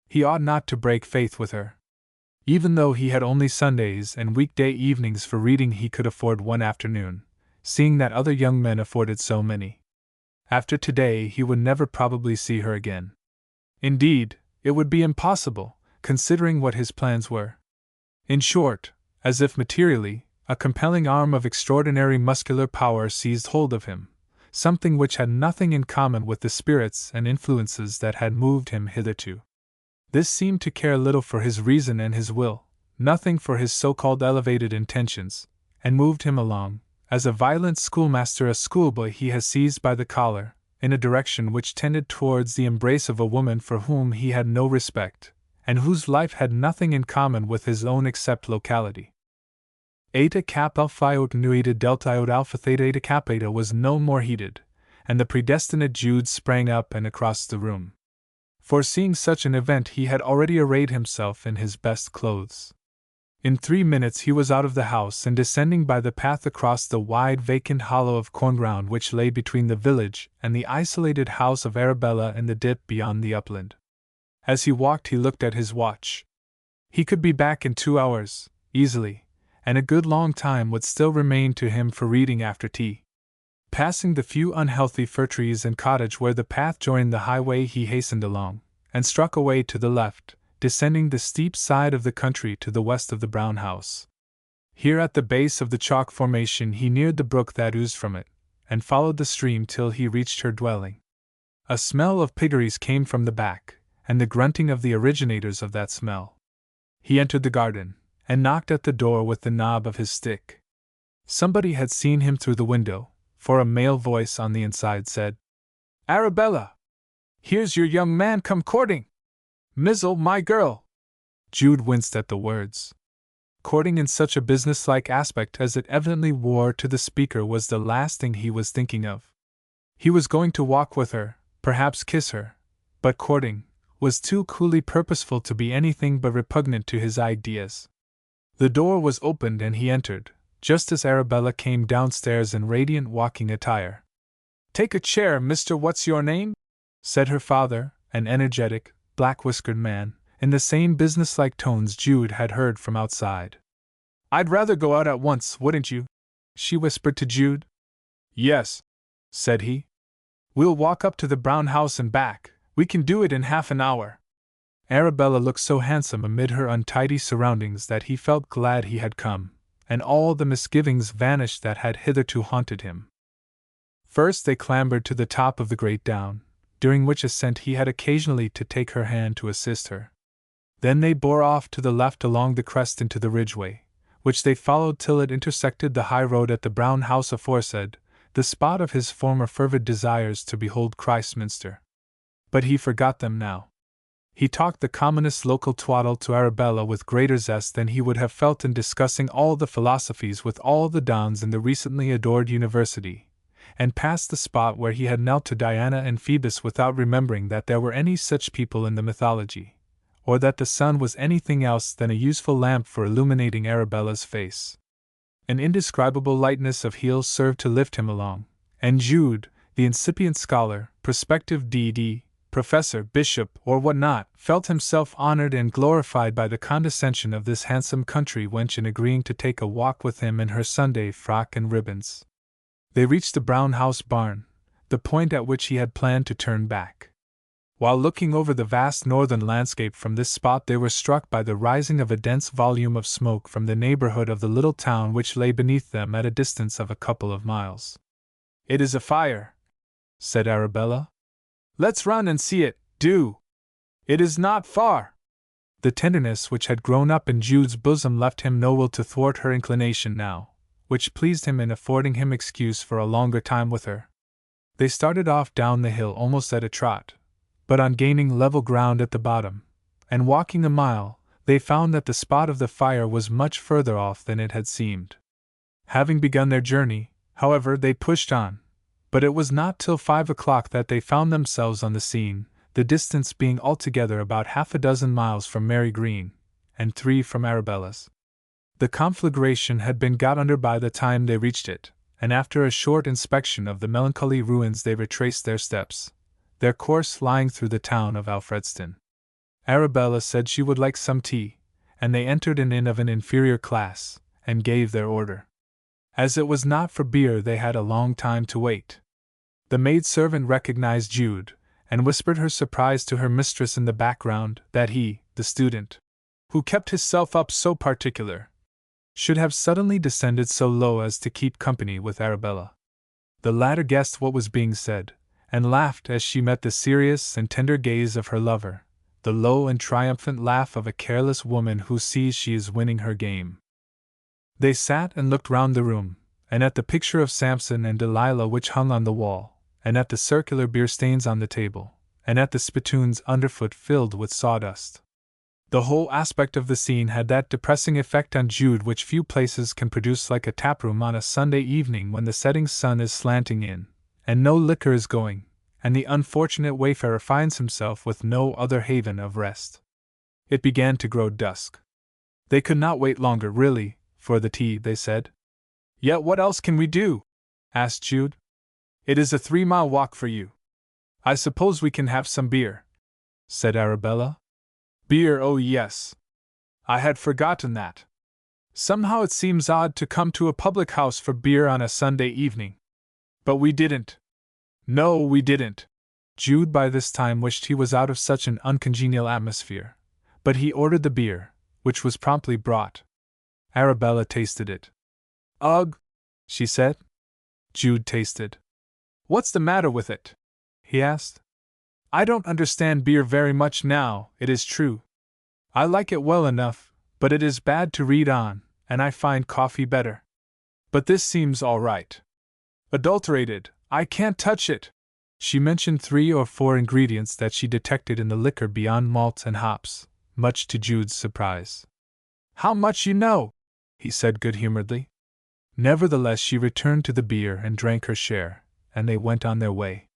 A: He ought not to break faith with her. Even though he had only Sundays and weekday evenings for reading, he could afford one afternoon, seeing that other young men afforded so many. After today he would never probably see her again. Indeed, it would be impossible, considering what his plans were. In short, as if materially, a compelling arm of extraordinary muscular power seized hold of him, something which had nothing in common with the spirits and influences that had moved him hitherto. This seemed to care little for his reason and his will, nothing for his so-called elevated intentions, and moved him along, as a violent schoolmaster a schoolboy he has seized by the collar, in a direction which tended towards the embrace of a woman for whom he had no respect, and whose life had nothing in common with his own except locality. Eta cap alpha iota nu eta delta iota alpha theta eta cap eta was no more heeded, and the predestinate Jude sprang up and across the room. Foreseeing such an event, he had already arrayed himself in his best clothes. In 3 minutes he was out of the house and descending by the path across the wide vacant hollow of corn ground which lay between the village and the isolated house of Arabella in the dip beyond the upland. As he walked he looked at his watch. He could be back in 2 hours, easily, and a good long time would still remain to him for reading after tea. Passing the few unhealthy fir trees and cottage where the path joined the highway, he hastened along, and struck away to the left, descending the steep side of the country to the west of the brown house. Here at the base of the chalk formation he neared the brook that oozed from it, and followed the stream till he reached her dwelling. A smell of piggeries came from the back, and the grunting of the originators of that smell. He entered the garden, and knocked at the door with the knob of his stick. Somebody had seen him through the window, for a male voice on the inside said, "Arabella! Here's your young man come courting! Mizzle, my girl!" Jude winced at the words. Courting in such a businesslike aspect as it evidently wore to the speaker was the last thing he was thinking of. He was going to walk with her, perhaps kiss her, but courting was too coolly purposeful to be anything but repugnant to his ideas. The door was opened and he entered, just as Arabella came downstairs in radiant walking attire. "Take a chair, Mr. What's-your-name?" said her father, an energetic, black-whiskered man, in the same businesslike tones Jude had heard from outside. "I'd rather go out at once, wouldn't you?" she whispered to Jude. "Yes," said he. "We'll walk up to the brown house and back. We can do it in half an hour." Arabella looked so handsome amid her untidy surroundings that he felt glad he had come, and all the misgivings vanished that had hitherto haunted him. First they clambered to the top of the great down, during which ascent he had occasionally to take her hand to assist her. Then they bore off to the left along the crest into the ridgeway, which they followed till it intersected the high road at the brown house aforesaid, the spot of his former fervid desires to behold Christminster. But he forgot them now. He talked the commonest local twaddle to Arabella with greater zest than he would have felt in discussing all the philosophies with all the dons in the recently adored university, and passed the spot where he had knelt to Diana and Phoebus without remembering that there were any such people in the mythology, or that the sun was anything else than a useful lamp for illuminating Arabella's face. An indescribable lightness of heel served to lift him along, and Jude, the incipient scholar, prospective D.D., professor, bishop, or what not, felt himself honored and glorified by the condescension of this handsome country wench in agreeing to take a walk with him in her Sunday frock and ribbons. They reached the brown house barn, the point at which he had planned to turn back. While looking over the vast northern landscape from this spot, they were struck by the rising of a dense volume of smoke from the neighborhood of the little town which lay beneath them at a distance of a couple of miles. "It is a fire," said Arabella. "Let's run and see it, do. It is not far." The tenderness which had grown up in Jude's bosom left him no will to thwart her inclination now, which pleased him in affording him excuse for a longer time with her. They started off down the hill almost at a trot, but on gaining level ground at the bottom, and walking a mile, they found that the spot of the fire was much further off than it had seemed. Having begun their journey, however, they pushed on, but it was not till 5 o'clock that they found themselves on the scene, the distance being altogether about 6 miles from Mary Green, and 3 from Arabella's. The conflagration had been got under by the time they reached it, and after a short inspection of the melancholy ruins they retraced their steps, their course lying through the town of Alfredston. Arabella said she would like some tea, and they entered an inn of an inferior class, and gave their order. As it was not for beer, they had a long time to wait. The maidservant recognized Jude, and whispered her surprise to her mistress in the background that he, the student, who kept himself up so particular, should have suddenly descended so low as to keep company with Arabella. The latter guessed what was being said, and laughed as she met the serious and tender gaze of her lover, the low and triumphant laugh of a careless woman who sees she is winning her game. They sat and looked round the room, and at the picture of Samson and Delilah which hung on the wall, and at the circular beer stains on the table, and at the spittoons underfoot filled with sawdust. The whole aspect of the scene had that depressing effect on Jude which few places can produce, like a taproom on a Sunday evening when the setting sun is slanting in, and no liquor is going, and the unfortunate wayfarer finds himself with no other haven of rest. It began to grow dusk. They could not wait longer, really, for the tea, they said. "Yet what else can we do?" asked Jude. "It is a 3-mile walk for you. I suppose we can have some beer," said Arabella. "Beer, oh yes. I had forgotten that. Somehow it seems odd to come to a public house for beer on a Sunday evening. But we didn't. No, we didn't." Jude by this time wished he was out of such an uncongenial atmosphere, but he ordered the beer, which was promptly brought. Arabella tasted it. "Ugh," she said. Jude tasted. "What's the matter with it?" he asked. "I don't understand beer very much now, it is true. I like it well enough, but it is bad to read on, and I find coffee better. But this seems all right. Adulterated, I can't touch it." She mentioned 3 or 4 ingredients that she detected in the liquor beyond malt and hops, much to Jude's surprise. "How much you know?" he said good-humoredly. Nevertheless, she returned to the beer and drank her share, and they went on their way.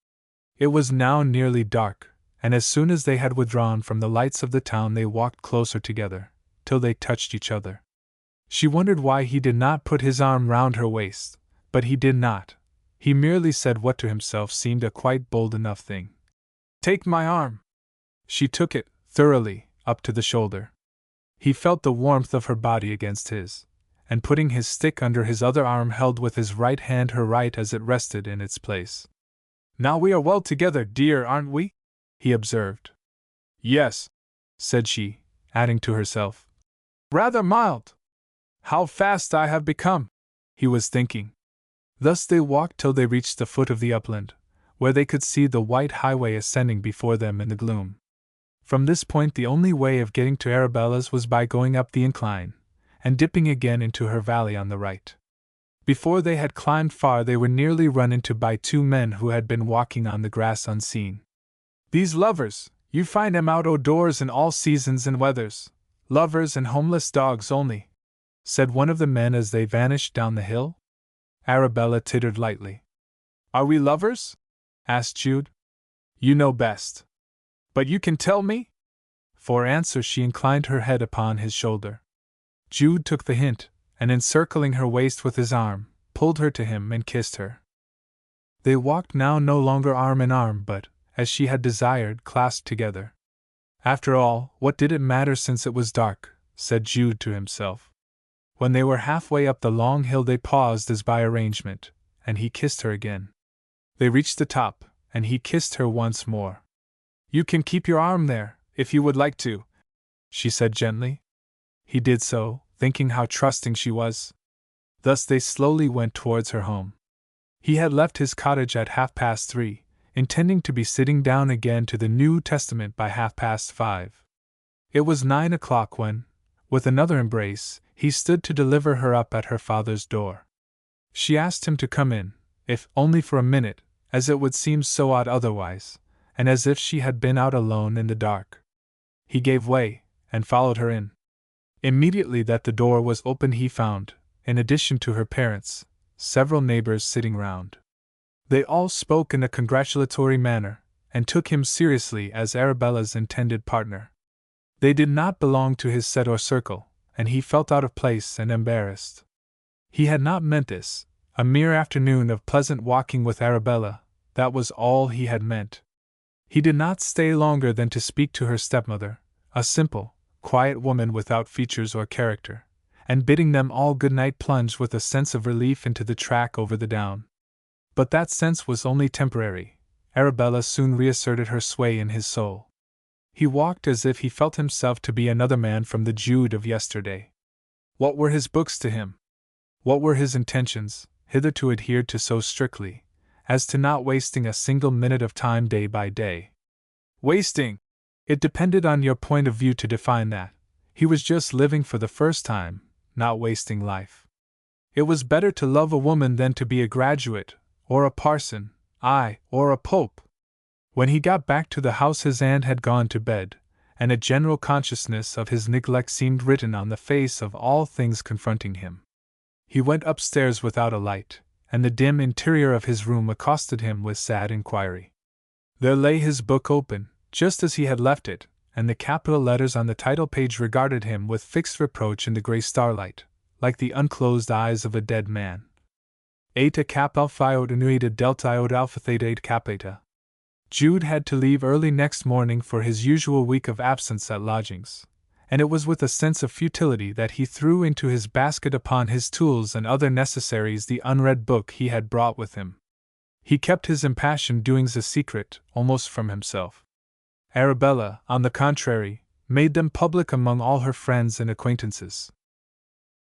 A: It was now nearly dark, and as soon as they had withdrawn from the lights of the town they walked closer together, till they touched each other. She wondered why he did not put his arm round her waist, but he did not. He merely said what to himself seemed a quite bold enough thing. "Take my arm." She took it, thoroughly, up to the shoulder. He felt the warmth of her body against his, and putting his stick under his other arm held with his right hand her right as it rested in its place. "Now we are well together, dear, aren't we?" he observed. "Yes," said she, adding to herself. "Rather mild. How fast I have become," he was thinking. Thus they walked till they reached the foot of the upland, where they could see the white highway ascending before them in the gloom. From this point the only way of getting to Arabella's was by going up the incline, and dipping again into her valley on the right. Before they had climbed far they were nearly run into by 2 men who had been walking on the grass unseen. "These lovers, you find 'em out o' doors in all seasons and weathers, lovers and homeless dogs only," said one of the men as they vanished down the hill. Arabella tittered lightly. "Are we lovers?" asked Jude. "You know best. But you can tell me?" For answer she inclined her head upon his shoulder. Jude took the hint, and encircling her waist with his arm, pulled her to him and kissed her. They walked now no longer arm in arm but, as she had desired, clasped together. After all, what did it matter since it was dark, said Jude to himself. When they were halfway up the long hill they paused as by arrangement, and he kissed her again. They reached the top, and he kissed her once more. You can keep your arm there, if you would like to, she said gently. He did so, thinking how trusting she was. Thus they slowly went towards her home. He had left his cottage at 3:30, intending to be sitting down again to the New Testament by 5:30. It was 9 o'clock when, with another embrace, he stood to deliver her up at her father's door. She asked him to come in, if only for a minute, as it would seem so odd otherwise, and as if she had been out alone in the dark. He gave way, and followed her in. Immediately that the door was opened he found, in addition to her parents, several neighbors sitting round. They all spoke in a congratulatory manner, and took him seriously as Arabella's intended partner. They did not belong to his set or circle, and he felt out of place and embarrassed. He had not meant this, a mere afternoon of pleasant walking with Arabella, that was all he had meant. He did not stay longer than to speak to her stepmother, a simple, quiet woman without features or character, and bidding them all good night plunged with a sense of relief into the track over the down. But that sense was only temporary. Arabella soon reasserted her sway in his soul. He walked as if he felt himself to be another man from the Jude of yesterday. What were his books to him? What were his intentions, hitherto adhered to so strictly, as to not wasting a single minute of time day by day? Wasting! It depended on your point of view to define that. He was just living for the first time, not wasting life. It was better to love a woman than to be a graduate, or a parson, aye, or a pope. When he got back to the house his aunt had gone to bed, and a general consciousness of his neglect seemed written on the face of all things confronting him. He went upstairs without a light, and the dim interior of his room accosted him with sad inquiry. There lay his book open, just as he had left it, and the capital letters on the title page regarded him with fixed reproach in the grey starlight, like the unclosed eyes of a dead man. Eta cap alpha iota nuita delta iota alpha theta 8 cap eta. Jude had to leave early next morning for his usual week of absence at lodgings, and it was with a sense of futility that he threw into his basket upon his tools and other necessaries the unread book he had brought with him. He kept his impassioned doings a secret, almost from himself. Arabella, on the contrary, made them public among all her friends and acquaintances.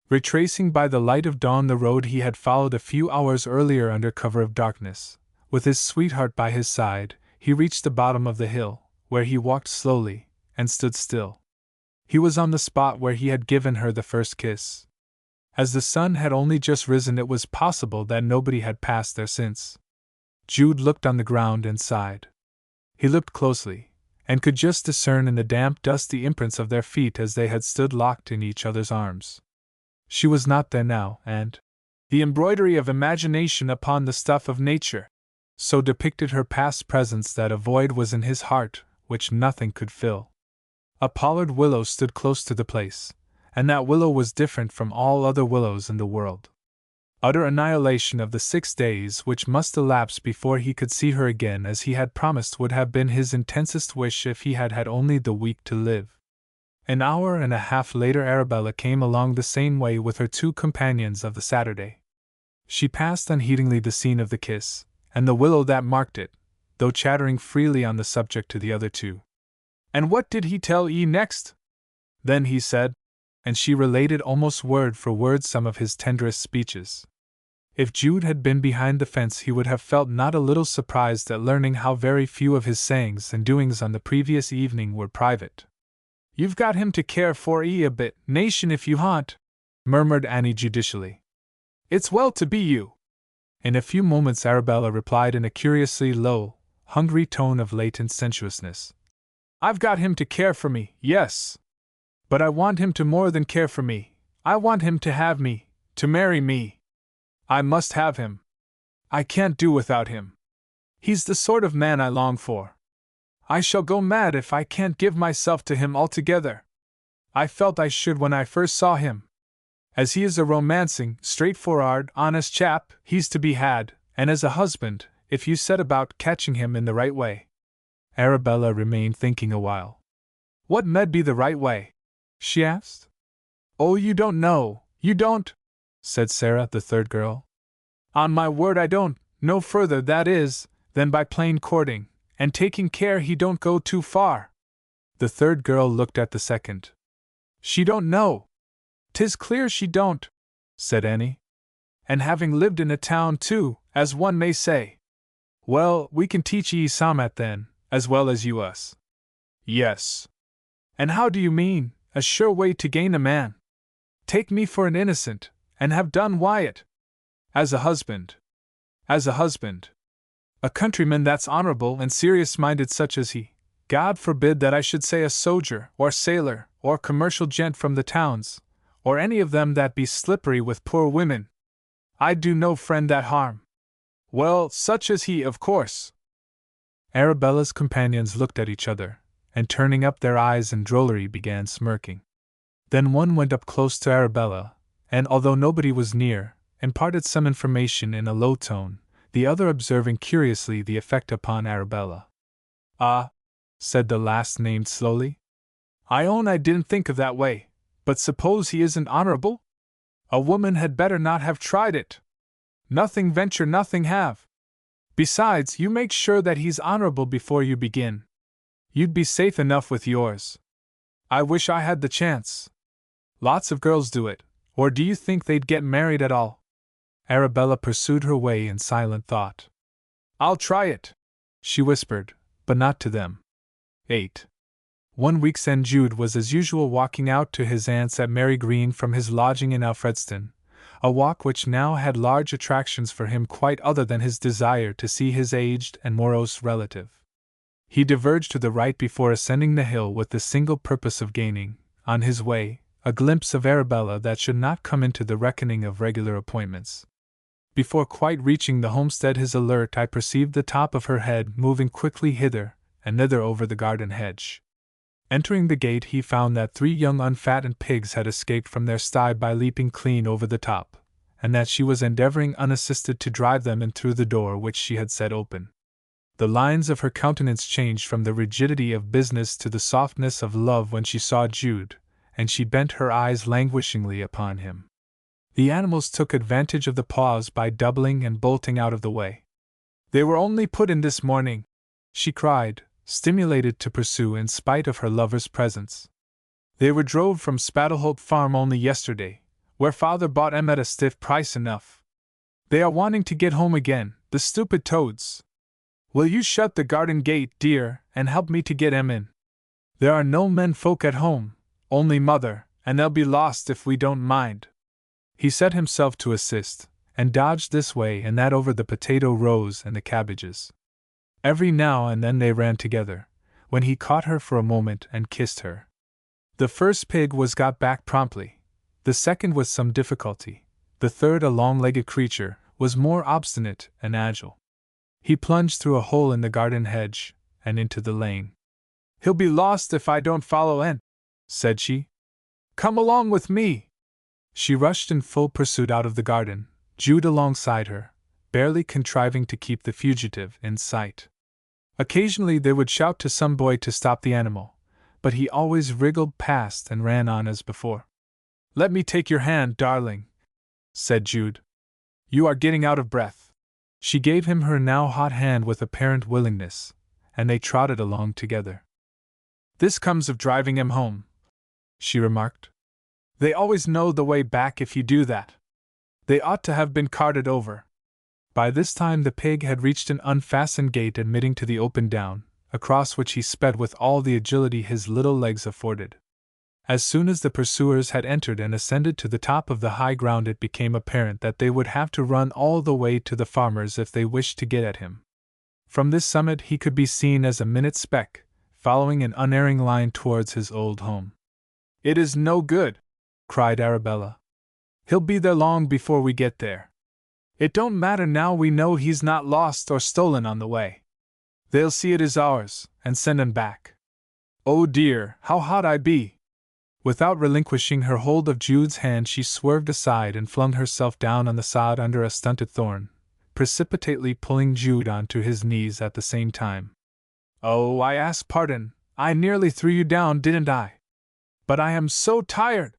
A: Retracing by the light of dawn the road he had followed a few hours earlier under cover of darkness, with his sweetheart by his side, he reached the bottom of the hill, where he walked slowly, and stood still. He was on the spot where he had given her the first kiss. As the sun had only just risen, it was possible that nobody had passed there since. Jude looked on the ground and sighed. He looked closely, and could just discern in the damp dust the imprints of their feet as they had stood locked in each other's arms. She was not there now, and the embroidery of imagination upon the stuff of nature so depicted her past presence that a void was in his heart which nothing could fill. A pollard willow stood close to the place, and that willow was different from all other willows in the world. Utter annihilation of the 6 days which must elapse before he could see her again as he had promised would have been his intensest wish if he had had only the week to live. An hour and a half later Arabella came along the same way with her 2 companions of the Saturday. She passed unheedingly the scene of the kiss, and the willow that marked it, though chattering freely on the subject to the other 2. "And what did he tell ye next?" Then he said, and she related almost word for word some of his tenderest speeches. If Jude had been behind the fence he would have felt not a little surprised at learning how very few of his sayings and doings on the previous evening were private. "You've got him to care for a bit, nation, if you haunt," murmured Annie judicially. "It's well to be you." In a few moments Arabella replied in a curiously low, hungry tone of latent sensuousness. "I've got him to care for me, yes. But I want him to more than care for me. I want him to have me, to marry me. I must have him. I can't do without him. He's the sort of man I long for. I shall go mad if I can't give myself to him altogether. I felt I should when I first saw him. As he is a romancing, straightforward, honest chap, he's to be had, and as a husband, if you set about catching him in the right way." Arabella remained thinking a while. "What med be the right way?" she asked. "Oh, you don't know, you don't," said Sarah, the third girl. "On my word I don't, no further, that is, than by plain courting, and taking care he don't go too far." The third girl looked at the second. "She don't know." "'Tis clear she don't," said Annie. "And having lived in a town too, as one may say." "Well, we can teach ye somat then, as well as you us." "Yes." "And how do you mean, a sure way to gain a man? Take me for an innocent, and have done Wyatt." "As a husband." "As a husband. A countryman that's honorable and serious-minded such as he. God forbid that I should say a soldier, or sailor, or commercial gent from the towns, or any of them that be slippery with poor women. I'd do no friend that harm." "Well, such as he, of course." Arabella's companions looked at each other, and turning up their eyes in drollery began smirking. Then one went up close to Arabella, and although nobody was near, imparted some information in a low tone, the other observing curiously the effect upon Arabella. "Ah," said the last named slowly. "I own I didn't think of that way, but suppose he isn't honorable? A woman had better not have tried it. Nothing venture, nothing have. Besides, you make sure that he's honorable before you begin. You'd be safe enough with yours. I wish I had the chance. Lots of girls do it, or do you think they'd get married at all?" Arabella pursued her way in silent thought. "I'll try it," she whispered, but not to them. 8. One week's end Jude was as usual walking out to his aunt's at Mary Green from his lodging in Alfredston, a walk which now had large attractions for him quite other than his desire to see his aged and morose relative. He diverged to the right before ascending the hill with the single purpose of gaining, on his way, a glimpse of Arabella that should not come into the reckoning of regular appointments. Before quite reaching the homestead his alert eye perceived the top of her head moving quickly hither and thither over the garden hedge. Entering the gate he found that 3 young unfattened pigs had escaped from their sty by leaping clean over the top, and that she was endeavoring unassisted to drive them in through the door which she had set open. The lines of her countenance changed from the rigidity of business to the softness of love when she saw Jude, and she bent her eyes languishingly upon him. The animals took advantage of the pause by doubling and bolting out of the way. "They were only put in this morning," she cried, stimulated to pursue in spite of her lover's presence. "They were drove from Spattlehope Farm only yesterday, where father bought 'em at a stiff price enough. They are wanting to get home again, the stupid toads. Will you shut the garden gate, dear, and help me to get 'em in? There are no men folk at home, only mother, and they'll be lost if we don't mind." He set himself to assist, and dodged this way and that over the potato rows and the cabbages. Every now and then they ran together, when he caught her for a moment and kissed her. The first pig was got back promptly, the second with some difficulty, the third, a long-legged creature, was more obstinate and agile. He plunged through a hole in the garden hedge, and into the lane. "He'll be lost if I don't follow en," said she. "Come along with me." She rushed in full pursuit out of the garden, Jude alongside her, barely contriving to keep the fugitive in sight. Occasionally they would shout to some boy to stop the animal, but he always wriggled past and ran on as before. "Let me take your hand, darling," said Jude. "You are getting out of breath." She gave him her now hot hand with apparent willingness, and they trotted along together. "This comes of driving him home," she remarked. "They always know the way back if you do that. They ought to have been carted over." By this time the pig had reached an unfastened gate admitting to the open down, across which he sped with all the agility his little legs afforded. As soon as the pursuers had entered and ascended to the top of the high ground it became apparent that they would have to run all the way to the farmer's if they wished to get at him. From this summit he could be seen as a minute speck, following an unerring line towards his old home. "It is no good," cried Arabella. "He'll be there long before we get there. It don't matter now we know he's not lost or stolen on the way. They'll see it is ours, and send him back. Oh dear, how hot I be!" Without relinquishing her hold of Jude's hand she swerved aside and flung herself down on the sod under a stunted thorn, precipitately pulling Jude onto his knees at the same time. "Oh, I ask pardon, I nearly threw you down, didn't I? But I am so tired!"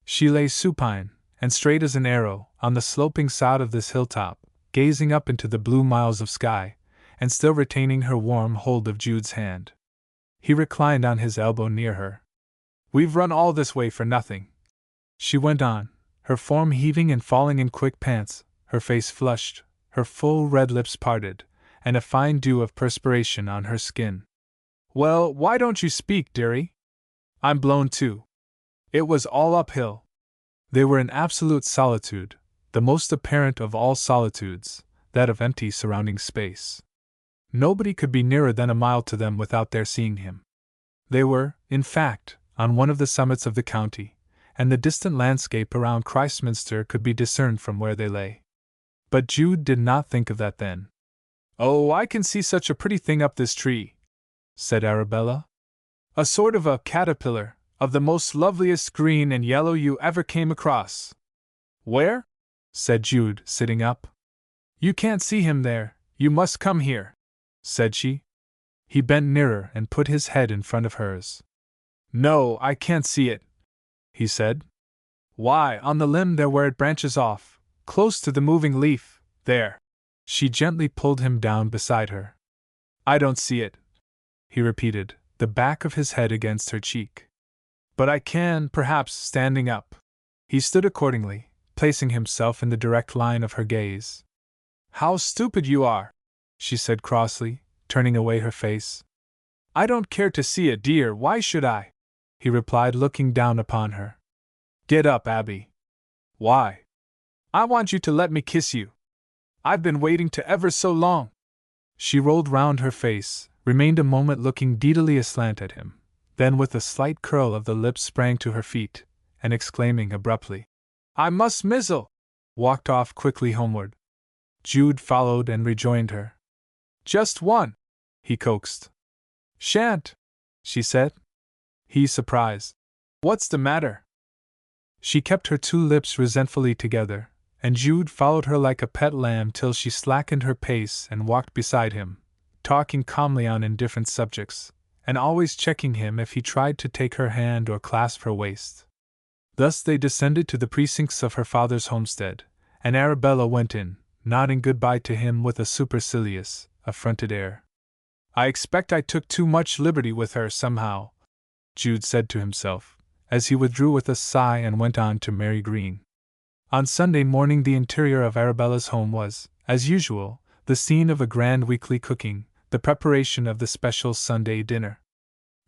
A: She lay supine, and straight as an arrow, on the sloping sod of this hilltop, gazing up into the blue miles of sky, and still retaining her warm hold of Jude's hand. He reclined on his elbow near her. "We've run all this way for nothing," she went on, her form heaving and falling in quick pants, her face flushed, her full red lips parted, and a fine dew of perspiration on her skin. "Well, why don't you speak, dearie? I'm blown too." It was all uphill. They were in absolute solitude, the most apparent of all solitudes, that of empty surrounding space. Nobody could be nearer than a mile to them without their seeing him. They were, in fact, on one of the summits of the county, and the distant landscape around Christminster could be discerned from where they lay. But Jude did not think of that then. "Oh, I can see such a pretty thing up this tree," said Arabella. "A sort of a caterpillar, of the most loveliest green and yellow you ever came across." "Where?" said Jude, sitting up. "You can't see him there, you must come here," said she. He bent nearer and put his head in front of hers. "No, I can't see it," he said. "Why, on the limb there where it branches off, close to the moving leaf, there." She gently pulled him down beside her. "I don't see it," he repeated, the back of his head against her cheek. "But I can, perhaps, standing up." He stood accordingly, placing himself in the direct line of her gaze. "How stupid you are," she said crossly, turning away her face. "I don't care to see it, dear, why should I?" he replied, looking down upon her. "Get up, Abby." "Why?" "I want you to let me kiss you. I've been waiting to ever so long." She rolled round her face, remained a moment looking deedily aslant at him, then with a slight curl of the lips sprang to her feet, and exclaiming abruptly, "I must mizzle," walked off quickly homeward. Jude followed and rejoined her. "Just one," he coaxed. "Shan't," she said. He surprised. "What's the matter?" She kept her two lips resentfully together, and Jude followed her like a pet lamb till she slackened her pace and walked beside him, talking calmly on indifferent subjects, and always checking him if he tried to take her hand or clasp her waist. Thus they descended to the precincts of her father's homestead, and Arabella went in, nodding goodbye to him with a supercilious, affronted air. "I expect I took too much liberty with her somehow," Jude said to himself, as he withdrew with a sigh and went on to Mary Green. On Sunday morning the interior of Arabella's home was, as usual, the scene of a grand weekly cooking, the preparation of the special Sunday dinner.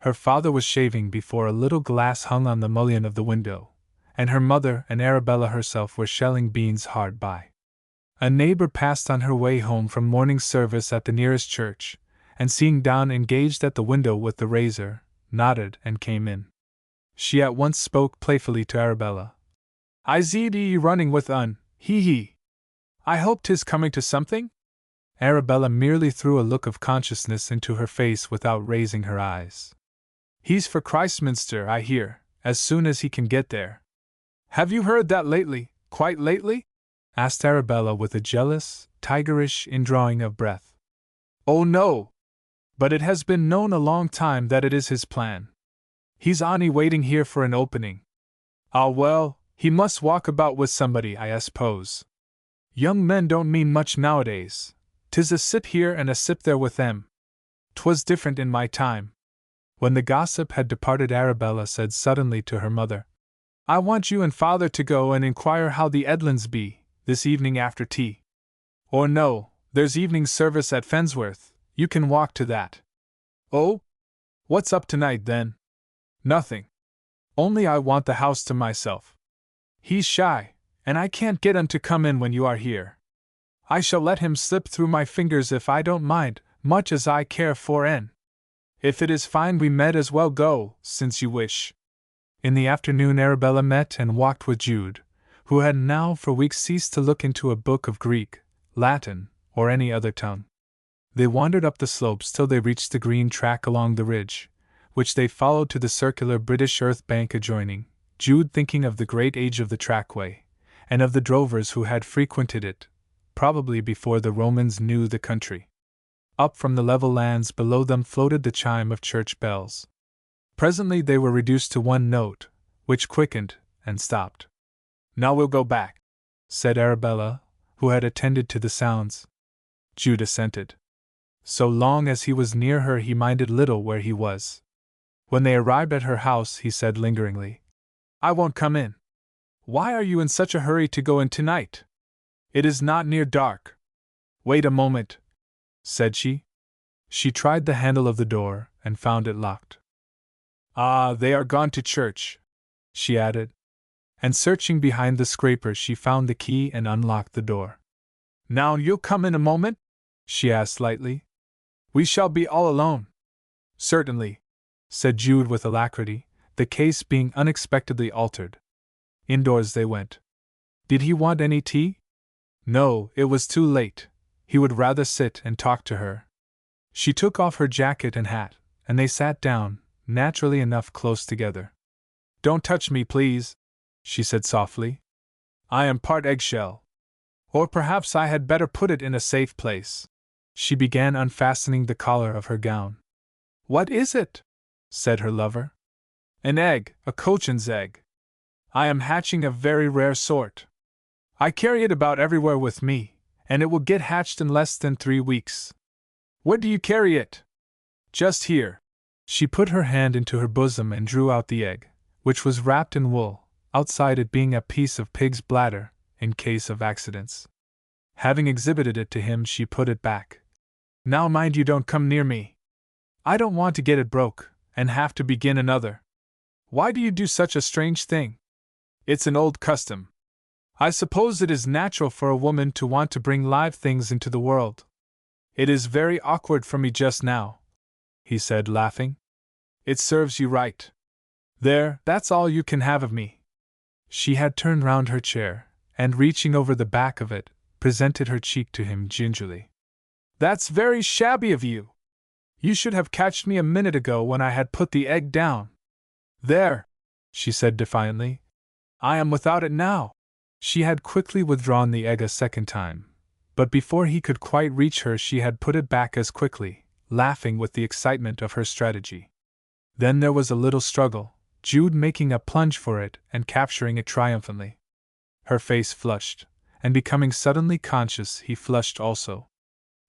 A: Her father was shaving before a little glass hung on the mullion of the window, and her mother and Arabella herself were shelling beans hard by. A neighbor passed on her way home from morning service at the nearest church, and seeing Don engaged at the window with the razor, nodded and came in. She at once spoke playfully to Arabella. "I zeed ye running with he. I hope 'tis coming to something?" Arabella merely threw a look of consciousness into her face without raising her eyes. "He's for Christminster, I hear, as soon as he can get there." "Have you heard that lately, quite lately?" asked Arabella with a jealous, tigerish indrawing of breath. "Oh no! But it has been known a long time that it is his plan. He's on'y waiting here for an opening. Ah well, he must walk about with somebody, I suppose. Young men don't mean much nowadays. 'Tis a sip here and a sip there with them. 'Twas different in my time." When the gossip had departed, Arabella said suddenly to her mother, "I want you and father to go and inquire how the Edlands be, this evening after tea. Or no, there's evening service at Fensworth, you can walk to that." "Oh? What's up tonight, then?" "Nothing. Only I want the house to myself. He's shy, and I can't get him to come in when you are here. I shall let him slip through my fingers if I don't mind, much as I care for en. If it is fine we med as well go, since you wish." In the afternoon Arabella met and walked with Jude, who had now for weeks ceased to look into a book of Greek, Latin, or any other tongue. They wandered up the slopes till they reached the green track along the ridge, which they followed to the circular British earth bank adjoining, Jude thinking of the great age of the trackway, and of the drovers who had frequented it, probably before the Romans knew the country. Up from the level lands below them floated the chime of church bells. Presently they were reduced to one note, which quickened and stopped. "Now we'll go back," said Arabella, who had attended to the sounds. Jude assented. So long as he was near her, he minded little where he was. When they arrived at her house, he said lingeringly, "I won't come in." "Why are you in such a hurry to go in tonight? It is not near dark." "Wait a moment," said she. She tried the handle of the door and found it locked. "Ah, they are gone to church," she added. And searching behind the scraper, she found the key and unlocked the door. "Now you'll come in a moment?" she asked lightly. "We shall be all alone." "Certainly," said Jude with alacrity, the case being unexpectedly altered. Indoors they went. Did he want any tea? No, it was too late. He would rather sit and talk to her. She took off her jacket and hat, and they sat down, naturally enough, close together. "Don't touch me, please," she said softly. "I am part eggshell. Or perhaps I had better put it in a safe place." She began unfastening the collar of her gown. "What is it?" said her lover. "An egg, a cochin's egg. I am hatching a very rare sort. I carry it about everywhere with me, and it will get hatched in less than 3 weeks. Where do you carry it?" "Just here." She put her hand into her bosom and drew out the egg, which was wrapped in wool, outside it being a piece of pig's bladder, in case of accidents. Having exhibited it to him, she put it back. "Now mind you don't come near me. I don't want to get it broke, and have to begin another. Why do you do such a strange thing?" "It's an old custom. I suppose it is natural for a woman to want to bring live things into the world. It is very awkward for me just now," he said, laughing. "It serves you right. There, that's all you can have of me." She had turned round her chair, and reaching over the back of it, presented her cheek to him gingerly. "That's very shabby of you. You should have catched me a minute ago when I had put the egg down." "There," she said defiantly. "I am without it now." She had quickly withdrawn the egg a second time, but before he could quite reach her she had put it back as quickly, laughing with the excitement of her strategy. Then there was a little struggle, Jude making a plunge for it and capturing it triumphantly. Her face flushed, and becoming suddenly conscious, he flushed also.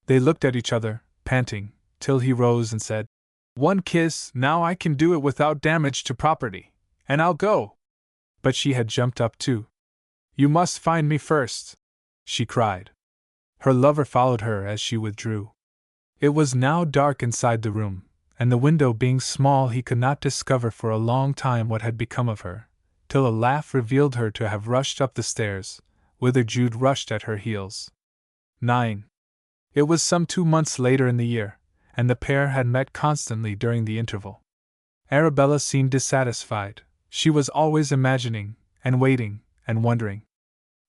A: They looked at each other, panting, till he rose and said, "One kiss, now I can do it without damage to property, and I'll go." But she had jumped up too. "You must find me first," she cried. Her lover followed her as she withdrew. It was now dark inside the room, and the window being small he could not discover for a long time what had become of her, till a laugh revealed her to have rushed up the stairs, whither Jude rushed at her heels. 9. It was some 2 months later in the year, and the pair had met constantly during the interval. Arabella seemed dissatisfied. She was always imagining, and waiting, and wondering.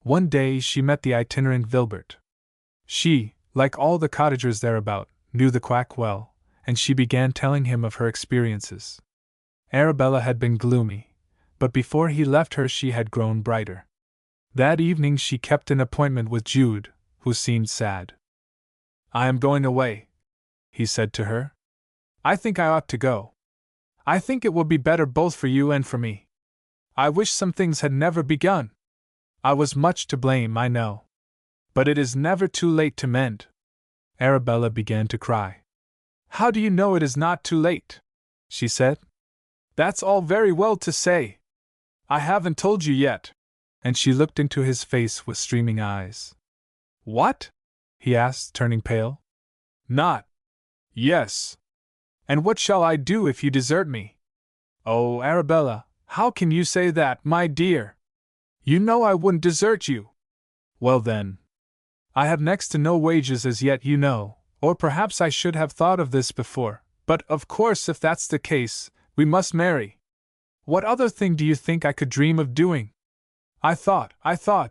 A: One day she met the itinerant Vilbert. She, like all the cottagers thereabout, knew the quack well, and she began telling him of her experiences. Arabella had been gloomy, but before he left her she had grown brighter. That evening she kept an appointment with Jude, who seemed sad. "I am going away," he said to her. "I think I ought to go. I think it will be better both for you and for me. I wish some things had never begun. I was much to blame, I know. But it is never too late to mend." Arabella began to cry. "How do you know it is not too late?" she said. "That's all very well to say. I haven't told you yet." And she looked into his face with streaming eyes. "What?" he asked, turning pale. "Not. Yes. And what shall I do if you desert me?" "Oh, Arabella, how can you say that, my dear? You know I wouldn't desert you." "Well then. I have next to no wages as yet, you know, or perhaps I should have thought of this before, but of course if that's the case, we must marry. What other thing do you think I could dream of doing? I thought,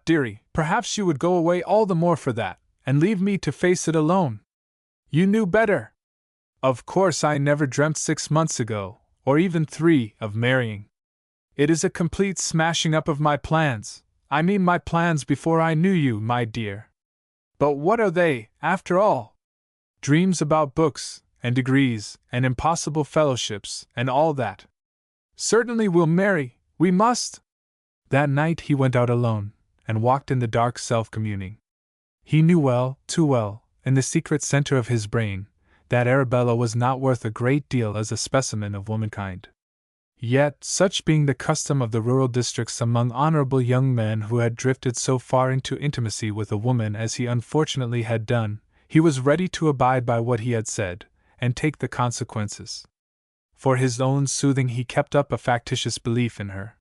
A: dearie, perhaps you would go away all the more for that, and leave me to face it alone. You knew better. Of course I never dreamt 6 months ago, or even 3, of marrying. It is a complete smashing up of my plans. I mean my plans before I knew you, my dear. But what are they, after all? Dreams about books, and degrees, and impossible fellowships, and all that. Certainly we'll marry, we must." That night he went out alone, and walked in the dark self-communing. He knew well, too well, in the secret center of his brain, that Arabella was not worth a great deal as a specimen of womankind. Yet, such being the custom of the rural districts among honorable young men who had drifted so far into intimacy with a woman as he unfortunately had done, he was ready to abide by what he had said, and take the consequences. For his own soothing he kept up a factitious belief in her.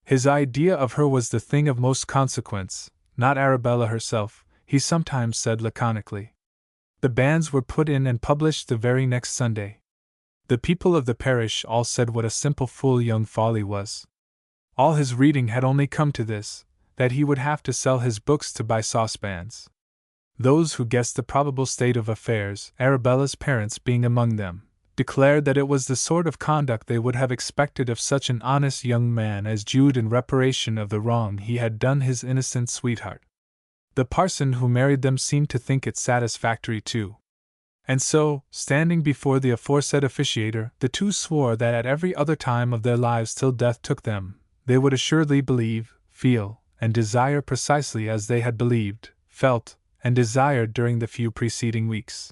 A: His idea of her was the thing of most consequence, not Arabella herself, he sometimes said laconically. The banns were put in and published the very next Sunday. The people of the parish all said what a simple fool young Folly was. All his reading had only come to this, that he would have to sell his books to buy saucepans. Those who guessed the probable state of affairs, Arabella's parents being among them, declared that it was the sort of conduct they would have expected of such an honest young man as Jude in reparation of the wrong he had done his innocent sweetheart. The parson who married them seemed to think it satisfactory too. And so, standing before the aforesaid officiator, the two swore that at every other time of their lives till death took them, they would assuredly believe, feel, and desire precisely as they had believed, felt, and desired during the few preceding weeks.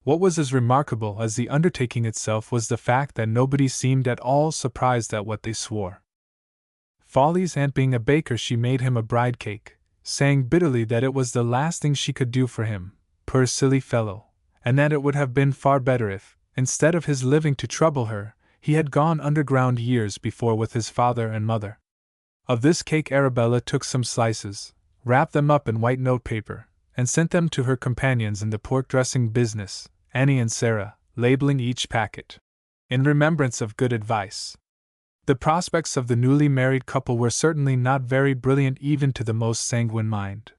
A: What was as remarkable as the undertaking itself was the fact that nobody seemed at all surprised at what they swore. Folly's aunt being a baker, she made him a bride cake, saying bitterly that it was the last thing she could do for him, poor silly fellow, and that it would have been far better if, instead of his living to trouble her, he had gone underground years before with his father and mother. Of this cake Arabella took some slices, wrapped them up in white notepaper, and sent them to her companions in the pork dressing business, Annie and Sarah, labeling each packet, in remembrance of good advice. The prospects of the newly married couple were certainly not very brilliant even to the most sanguine mind.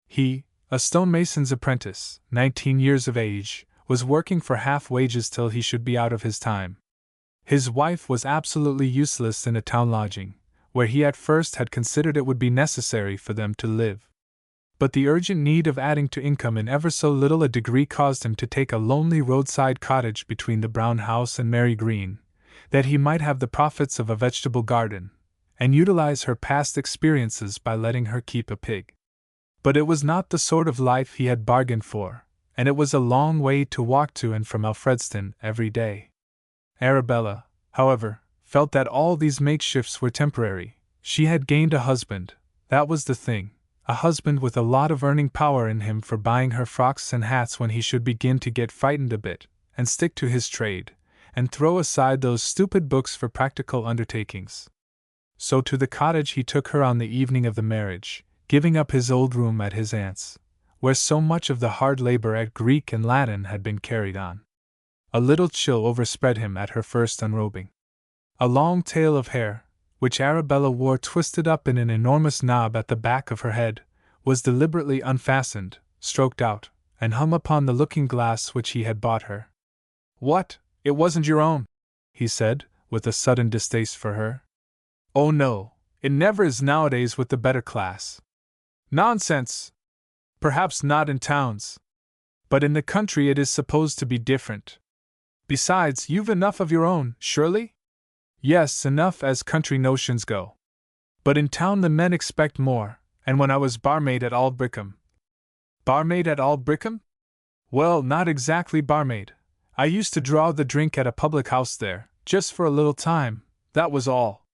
A: He, a stonemason's apprentice, 19 years of age, was working for half wages till he should be out of his time. His wife was absolutely useless in a town lodging, where he at first had considered it would be necessary for them to live. But the urgent need of adding to income in ever so little a degree caused him to take a lonely roadside cottage between the Brown House and Mary Green, that he might have the profits of a vegetable garden, and utilize her past experiences by letting her keep a pig. But it was not the sort of life he had bargained for, and it was a long way to walk to and from Alfredston every day. Arabella, however, felt that all these makeshifts were temporary. She had gained a husband, that was the thing. A husband with a lot of earning power in him for buying her frocks and hats when he should begin to get frightened a bit, and stick to his trade, and throw aside those stupid books for practical undertakings. So to the cottage he took her on the evening of the marriage, giving up his old room at his aunt's, where so much of the hard labor at Greek and Latin had been carried on. A little chill overspread him at her first unrobing. A long tail of hair, which Arabella wore twisted up in an enormous knob at the back of her head, was deliberately unfastened, stroked out, and hung upon the looking-glass which he had bought her. "What, it wasn't your own?" he said, with a sudden distaste for her. "Oh no, it never is nowadays with the better class." "Nonsense! Perhaps not in towns. But in the country it is supposed to be different. Besides, you've enough of your own, surely?" "Yes, enough as country notions go. But in town the men expect more, and when I was barmaid at Aldbrickham." "Barmaid at Aldbrickham?" "Well, not exactly barmaid. I used to draw the drink at a public house there, just for a little time, that was all.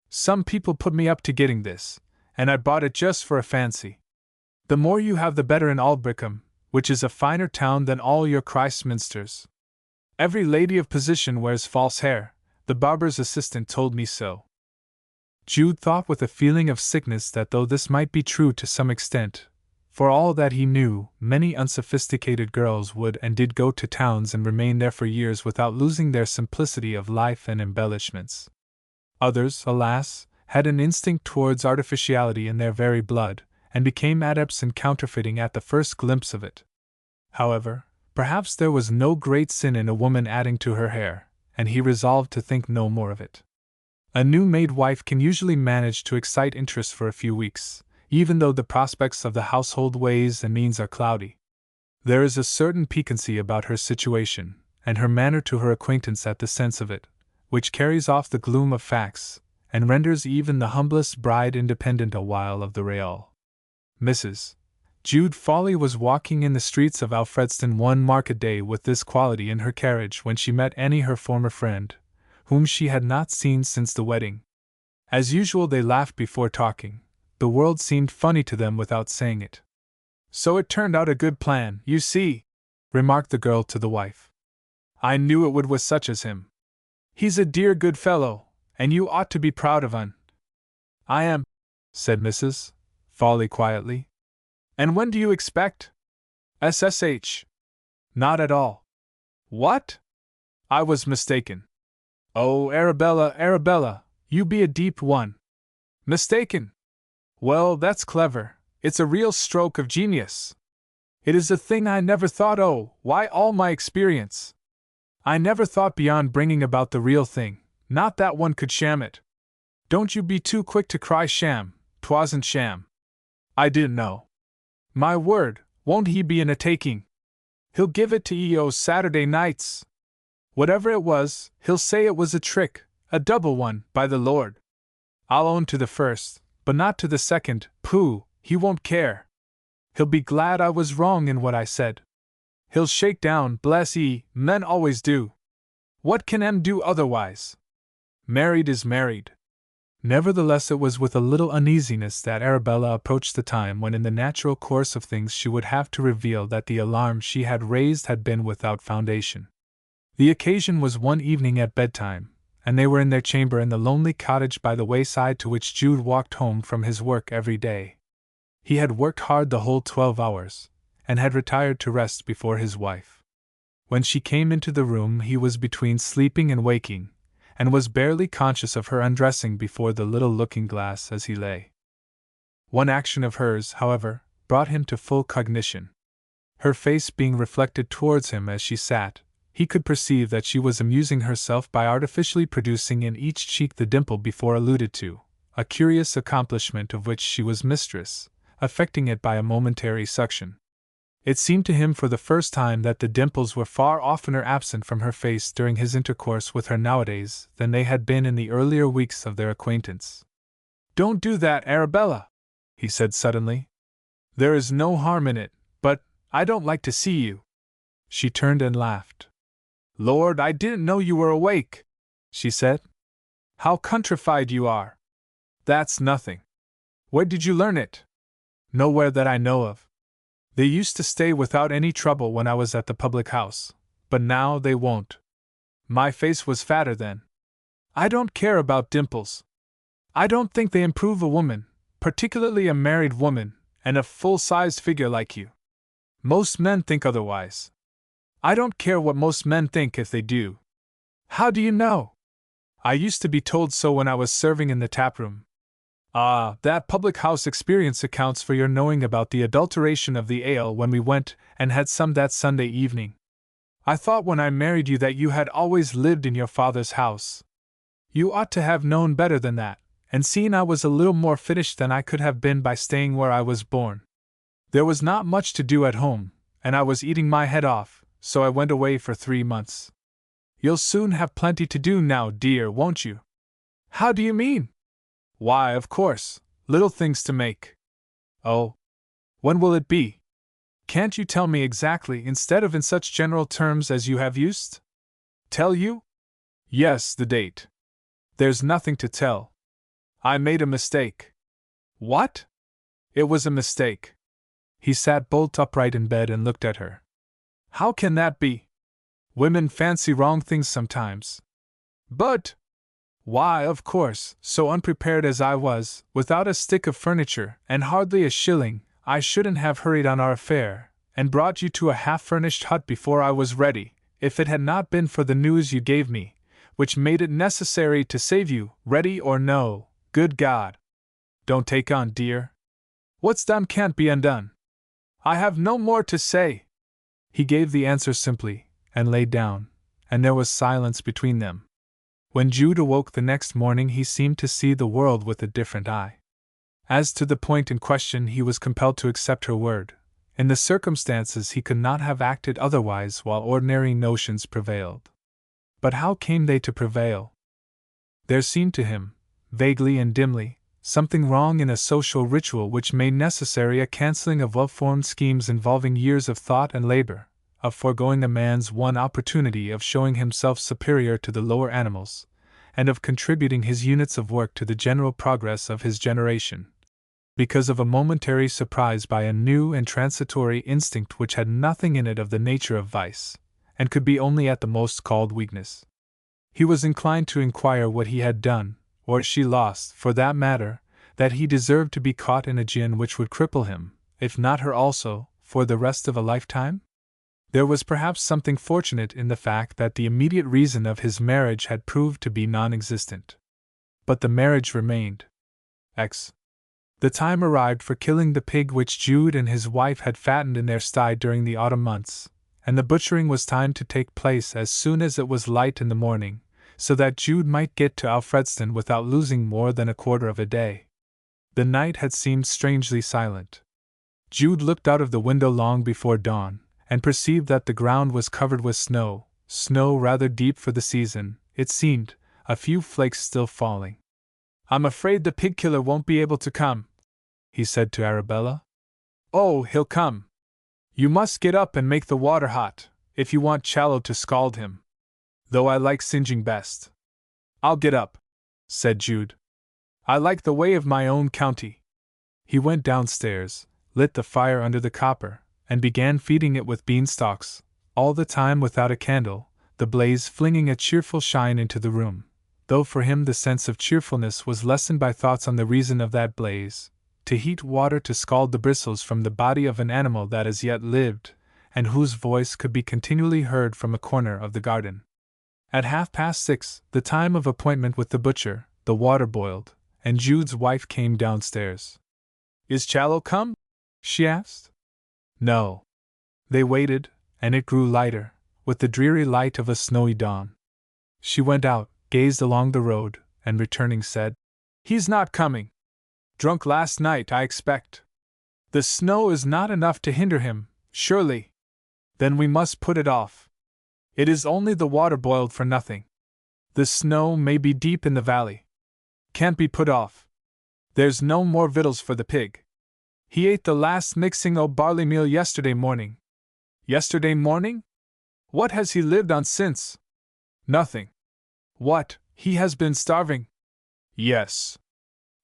A: Some people put me up to getting this, and I bought it just for a fancy. The more you have the better in Aldbrickham, which is a finer town than all your Christminsters. Every lady of position wears false hair. The barber's assistant told me so." Jude thought with a feeling of sickness that though this might be true to some extent, for all that he knew, many unsophisticated girls would and did go to towns and remain there for years without losing their simplicity of life and embellishments. Others, alas, had an instinct towards artificiality in their very blood, and became adepts in counterfeiting at the first glimpse of it. However, perhaps there was no great sin in a woman adding to her hair, and he resolved to think no more of it. A new-made wife can usually manage to excite interest for a few weeks, even though the prospects of the household ways and means are cloudy. There is a certain piquancy about her situation, and her manner to her acquaintance at the sense of it, which carries off the gloom of facts, and renders even the humblest bride independent a while of the real. Mrs. Jude Fawley was walking in the streets of Alfredston one market day with this quality in her carriage when she met Annie, her former friend, whom she had not seen since the wedding. As usual, they laughed before talking. The world seemed funny to them without saying it. "So it turned out a good plan, you see," remarked the girl to the wife. "I knew it would with such as him. He's a dear good fellow, and you ought to be proud of un." "I am," said Mrs. Fawley quietly. "And when do you expect?" "SSH. Not at all." "What? I was mistaken." "Oh, Arabella, you be a deep one." "Mistaken? Well, that's clever. It's a real stroke of genius. It is a thing I never thought. Oh, why all my experience! I never thought beyond bringing about the real thing, not that one could sham it. Don't you be too quick to cry sham, 'twasn't sham. I didn't know. My word, won't he be in a taking? He'll give it to E.O. Saturday nights. Whatever it was, he'll say it was a trick, a double one, by the Lord. I'll own to the first, but not to the second. Pooh, he won't care. He'll be glad I was wrong in what I said. He'll shake down, bless ye, men always do. What can em do otherwise? Married is married." Nevertheless, it was with a little uneasiness that Arabella approached the time when in the natural course of things she would have to reveal that the alarm she had raised had been without foundation. The occasion was one evening at bedtime, and they were in their chamber in the lonely cottage by the wayside to which Jude walked home from his work every day. He had worked hard the whole 12 hours, and had retired to rest before his wife. When she came into the room, he was between sleeping and waking, and was barely conscious of her undressing before the little looking-glass as he lay. One action of hers, however, brought him to full cognition. Her face being reflected towards him as she sat, he could perceive that she was amusing herself by artificially producing in each cheek the dimple before alluded to, a curious accomplishment of which she was mistress, affecting it by a momentary suction. It seemed to him for the first time that the dimples were far oftener absent from her face during his intercourse with her nowadays than they had been in the earlier weeks of their acquaintance. "Don't do that, Arabella," he said suddenly. "There is no harm in it, but I don't like to see you." She turned and laughed. "Lord, I didn't know you were awake," she said. "How countrified you are!" "That's nothing. Where did you learn it?" "Nowhere that I know of. They used to stay without any trouble when I was at the public house, but now they won't. My face was fatter then. I don't care about dimples. I don't think they improve a woman, particularly a married woman, and a full-sized figure like you. Most men think otherwise. I don't care what most men think if they do." "How do you know?" "I used to be told so when I was serving in the taproom." "Ah, that public house experience accounts for your knowing about the adulteration of the ale when we went and had some that Sunday evening. I thought when I married you that you had always lived in your father's house. You ought to have known better than that, and seen I was a little more finished than I could have been by staying where I was born. There was not much to do at home, and I was eating my head off, so I went away for 3 months. You'll soon have plenty to do now, dear, won't you?" "How do you mean?" "Why, of course, little things to make." "Oh, when will it be? Can't you tell me exactly instead of in such general terms as you have used?" "Tell you?" "Yes, the date." "There's nothing to tell. I made a mistake." "What?" "It was a mistake." He sat bolt upright in bed and looked at her. "How can that be?" "Women fancy wrong things sometimes." "But—" "Why, of course, so unprepared as I was, without a stick of furniture, and hardly a shilling, I shouldn't have hurried on our affair, and brought you to a half-furnished hut before I was ready, if it had not been for the news you gave me, which made it necessary to save you, ready or no. Good God! Don't take on, dear. What's done can't be undone. I have no more to say." He gave the answer simply, and lay down, and there was silence between them. When Jude awoke the next morning, he seemed to see the world with a different eye. As to the point in question, he was compelled to accept her word. In the circumstances, he could not have acted otherwise while ordinary notions prevailed. But how came they to prevail? There seemed to him, vaguely and dimly, something wrong in a social ritual which made necessary a cancelling of well-formed schemes involving years of thought and labor, of foregoing a man's one opportunity of showing himself superior to the lower animals, and of contributing his units of work to the general progress of his generation, because of a momentary surprise by a new and transitory instinct which had nothing in it of the nature of vice, and could be only at the most called weakness. He was inclined to inquire what he had done, or she lost, for that matter, that he deserved to be caught in a gin which would cripple him, if not her also, for the rest of a lifetime? There was perhaps something fortunate in the fact that the immediate reason of his marriage had proved to be non-existent. But the marriage remained. The time arrived for killing the pig which Jude and his wife had fattened in their sty during the autumn months, and the butchering was timed to take place as soon as it was light in the morning, so that Jude might get to Alfredston without losing more than a quarter of a day. The night had seemed strangely silent. Jude looked out of the window long before dawn, and perceived that the ground was covered with snow rather deep for the season, it seemed, a few flakes still falling. "I'm afraid the pig killer won't be able to come," he said to Arabella. "Oh, he'll come. You must get up and make the water hot, if you want Challow to scald him. Though I like singeing best." "I'll get up," said Jude. "I like the way of my own county." He went downstairs, lit the fire under the copper, and began feeding it with beanstalks, all the time without a candle, the blaze flinging a cheerful shine into the room, though for him the sense of cheerfulness was lessened by thoughts on the reason of that blaze: to heat water to scald the bristles from the body of an animal that as yet lived, and whose voice could be continually heard from a corner of the garden. At 6:30, the time of appointment with the butcher, the water boiled, and Jude's wife came downstairs. "Is Challow come?" she asked. No. They waited, and it grew lighter, with the dreary light of a snowy dawn. She went out, gazed along the road, and returning said, "He's not coming. Drunk last night, I expect. The snow is not enough to hinder him, surely. Then we must put it off. It is only the water boiled for nothing. The snow may be deep in the valley. Can't be put off. There's no more victuals for the pig. He ate the last mixing o' barley meal yesterday morning." "Yesterday morning? What has he lived on since?" "Nothing." "What, he has been starving?" "Yes.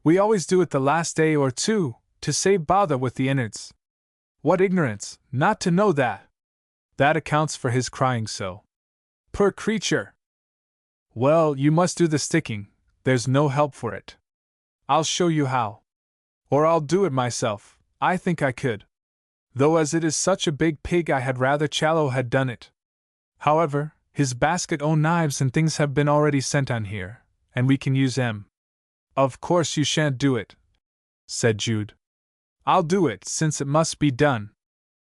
A: We always do it the last day or two, to save bother with the innards." "What ignorance, not to know that! That accounts for his crying so. Poor creature!" "Well, you must do the sticking, there's no help for it. I'll show you how. Or I'll do it myself, I think I could. Though as it is such a big pig I had rather Challow had done it. However, his basket o' knives and things have been already sent on here, and we can use 'em." "Of course you shan't do it," said Jude. "I'll do it, since it must be done."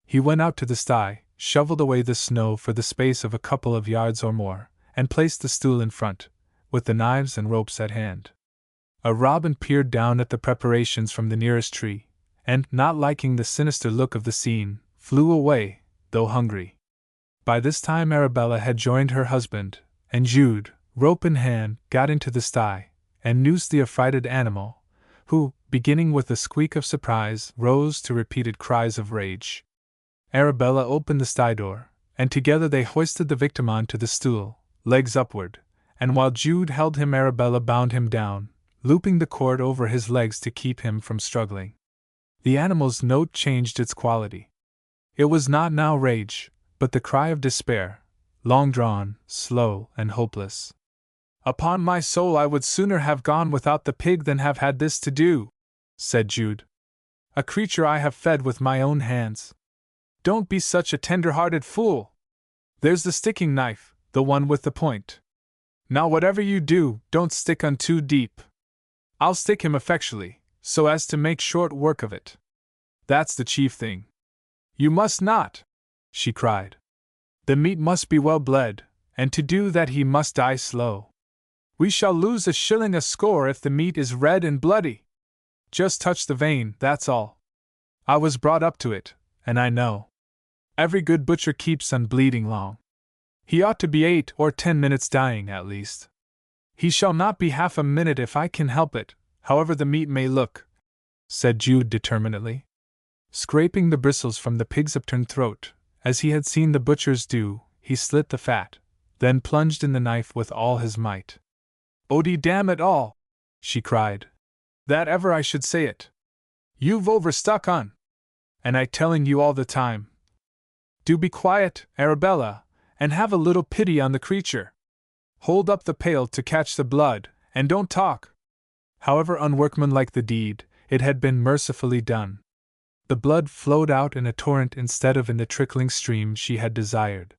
A: He went out to the sty, shoveled away the snow for the space of a couple of yards or more, and placed the stool in front, with the knives and ropes at hand. A robin peered down at the preparations from the nearest tree, and, not liking the sinister look of the scene, flew away, though hungry. By this time Arabella had joined her husband, and Jude, rope in hand, got into the sty, and noosed the affrighted animal, who, beginning with a squeak of surprise, rose to repeated cries of rage. Arabella opened the sty door, and together they hoisted the victim on to the stool, legs upward, and while Jude held him Arabella bound him down, looping the cord over his legs to keep him from struggling. The animal's note changed its quality. It was not now rage, but the cry of despair, long-drawn, slow, and hopeless. "Upon my soul, I would sooner have gone without the pig than have had this to do," said Jude. "A creature I have fed with my own hands. Don't be such a tender-hearted fool. There's the sticking knife, the one with the point. Now whatever you do, don't stick on too deep. I'll stick him effectually, so as to make short work of it. That's the chief thing." "You must not," she cried. "The meat must be well bled, and to do that he must die slow. We shall lose a shilling a score if the meat is red and bloody. Just touch the vein, that's all. I was brought up to it, and I know. Every good butcher keeps on bleeding long. He ought to be 8 or 10 minutes dying, at least. He shall not be half a minute if I can help it, however the meat may look," said Jude determinedly. Scraping the bristles from the pig's upturned throat, as he had seen the butchers do, he slit the fat, then plunged in the knife with all his might. "Odie damn it all!" she cried. "That ever I should say it! You've overstuck on! And I telling you all the time. Do be quiet, Arabella, and have a little pity on the creature. Hold up the pail to catch the blood, and don't talk." However unworkmanlike the deed, it had been mercifully done. The blood flowed out in a torrent instead of in the trickling stream she had desired.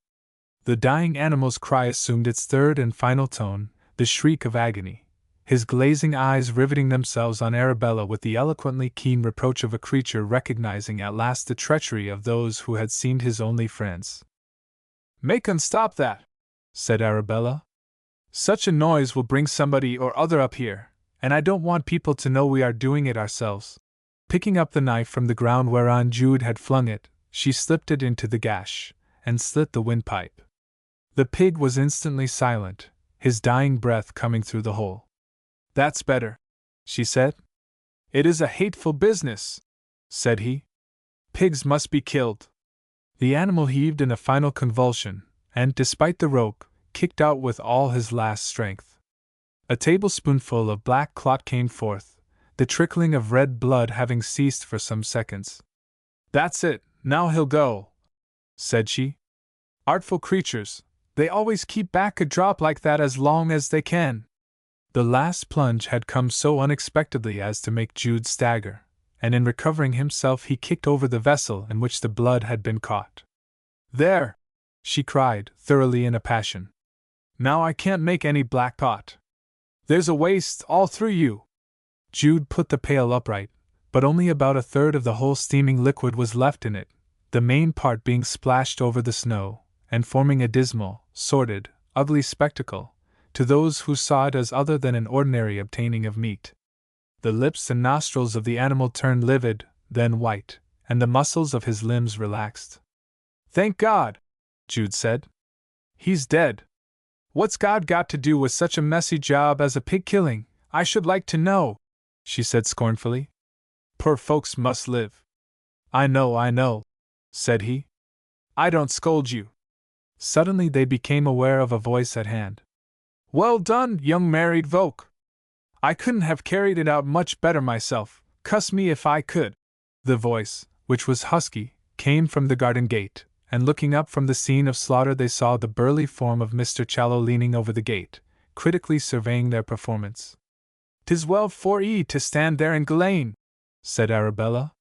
A: The dying animal's cry assumed its third and final tone, the shriek of agony, his glazing eyes riveting themselves on Arabella with the eloquently keen reproach of a creature recognizing at last the treachery of those who had seemed his only friends. "Make 'un stop that," said Arabella. "Such a noise will bring somebody or other up here, and I don't want people to know we are doing it ourselves." Picking up the knife from the ground whereon Jude had flung it, she slipped it into the gash, and slit the windpipe. The pig was instantly silent, his dying breath coming through the hole. "That's better," she said. "It is a hateful business," said he. "Pigs must be killed." The animal heaved in a final convulsion, and, despite the rope, kicked out with all his last strength. A tablespoonful of black clot came forth, the trickling of red blood having ceased for some seconds. "That's it, now he'll go," said she. "Artful creatures, they always keep back a drop like that as long as they can." The last plunge had come so unexpectedly as to make Jude stagger, and in recovering himself he kicked over the vessel in which the blood had been caught. "There!" she cried, thoroughly in a passion. "Now I can't make any black pot. There's a waste all through you." Jude put the pail upright, but only about a third of the whole steaming liquid was left in it, the main part being splashed over the snow, and forming a dismal, sordid, ugly spectacle to those who saw it as other than an ordinary obtaining of meat. The lips and nostrils of the animal turned livid, then white, and the muscles of his limbs relaxed. "Thank God!" Jude said. "He's dead. What's God got to do with such a messy job as a pig killing, I should like to know?" she said scornfully. "Poor folks must live." I know," said he. "I don't scold you." Suddenly they became aware of a voice at hand. "Well done, young married folk! I couldn't have carried it out much better myself, cuss me if I could." The voice, which was husky, came from the garden gate, and looking up from the scene of slaughter they saw the burly form of Mr. Challow leaning over the gate, critically surveying their performance. "'Tis well for 'ee to stand there and glane," said Arabella.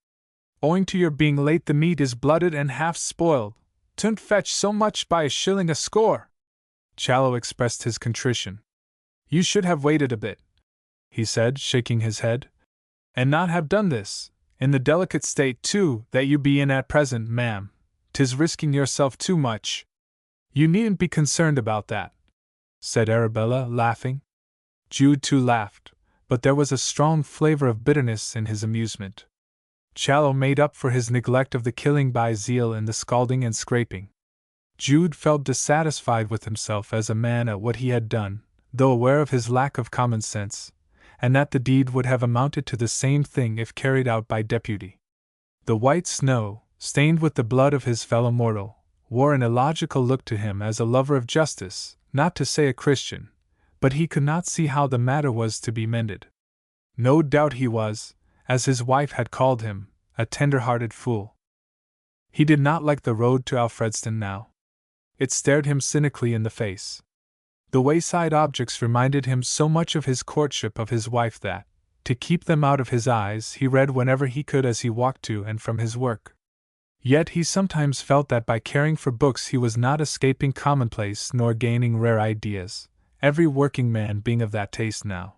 A: "Owing to your being late the meat is blooded and half spoiled. 'Twouldn't fetch so much by a shilling a score." Challow expressed his contrition. "You should have waited a bit," he said, shaking his head, "and not have done this, in the delicate state, too, that you be in at present, ma'am. 'Tis risking yourself too much." "You needn't be concerned about that," said Arabella, laughing. Jude too laughed, but there was a strong flavor of bitterness in his amusement. Challow made up for his neglect of the killing by zeal in the scalding and scraping. Jude felt dissatisfied with himself as a man at what he had done, though aware of his lack of common sense, and that the deed would have amounted to the same thing if carried out by deputy. The white snow, stained with the blood of his fellow mortal, wore an illogical look to him as a lover of justice, not to say a Christian, but he could not see how the matter was to be mended. No doubt he was, as his wife had called him, a tender-hearted fool. He did not like the road to Alfredston now. It stared him cynically in the face. The wayside objects reminded him so much of his courtship of his wife that, to keep them out of his eyes, he read whenever he could as he walked to and from his work. Yet he sometimes felt that by caring for books he was not escaping commonplace nor gaining rare ideas, every working man being of that taste now.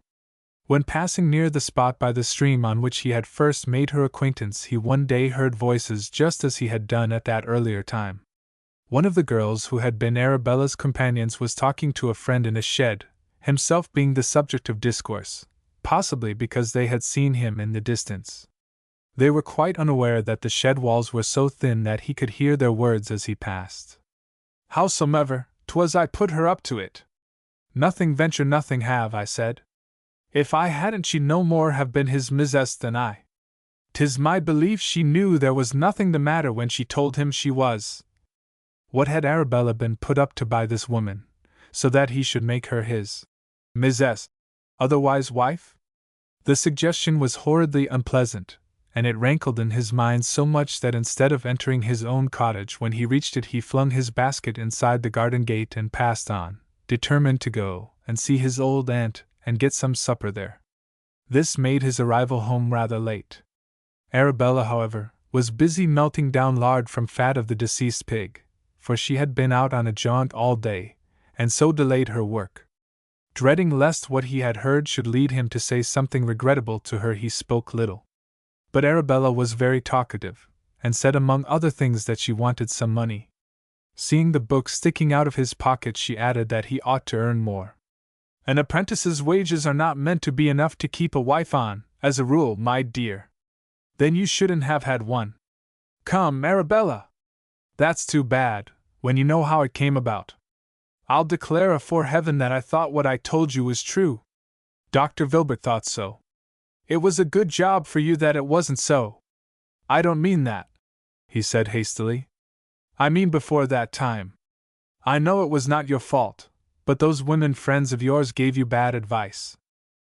A: When passing near the spot by the stream on which he had first made her acquaintance, he one day heard voices just as he had done at that earlier time. One of the girls who had been Arabella's companions was talking to a friend in a shed, himself being the subject of discourse, possibly because they had seen him in the distance. They were quite unaware that the shed walls were so thin that he could hear their words as he passed. "Howsomever, 'twas I put her up to it." "Nothing venture nothing have," I said. If I hadn't, she'd no more have been his missus than I. 'Tis my belief she knew there was nothing the matter when she told him she was. What had Arabella been put up to by this woman, so that he should make her his missus, otherwise wife? The suggestion was horridly unpleasant, and it rankled in his mind so much that instead of entering his own cottage when he reached it, he flung his basket inside the garden gate and passed on, determined to go and see his old aunt and get some supper there. This made his arrival home rather late. Arabella, however, was busy melting down lard from fat of the deceased pig, for she had been out on a jaunt all day, and so delayed her work. Dreading lest what he had heard should lead him to say something regrettable to her, he spoke little. But Arabella was very talkative, and said among other things that she wanted some money. Seeing the book sticking out of his pocket, she added that he ought to earn more. An apprentice's wages are not meant to be enough to keep a wife on, as a rule, my dear. Then you shouldn't have had one. Come, Arabella! That's too bad, when you know how it came about. I'll declare afore heaven that I thought what I told you was true. Dr. Vilbert thought so. It was a good job for you that it wasn't so. I don't mean that, he said hastily. I mean before that time. I know it was not your fault, but those women friends of yours gave you bad advice.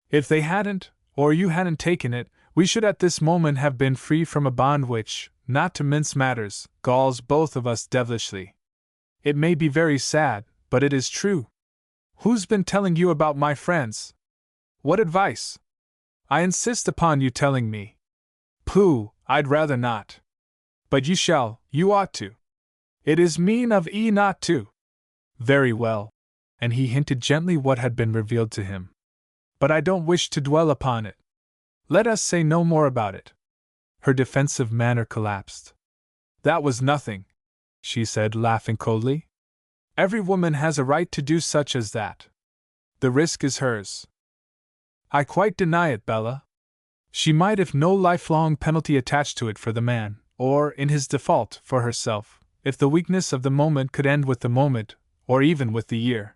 A: If they hadn't, or you hadn't taken it, we should at this moment have been free from a bond which, not to mince matters, galls both of us devilishly. It may be very sad, but it is true. Who's been telling you about my friends? What advice? I insist upon you telling me. Pooh, I'd rather not. But you shall, you ought to. It is mean of ye not to. Very well. And he hinted gently what had been revealed to him. But I don't wish to dwell upon it. Let us say no more about it. Her defensive manner collapsed. That was nothing, she said, laughing coldly. Every woman has a right to do such as that. The risk is hers. I quite deny it, Bella. She might, if no lifelong penalty attached to it for the man, or, in his default, for herself, if the weakness of the moment could end with the moment, or even with the year.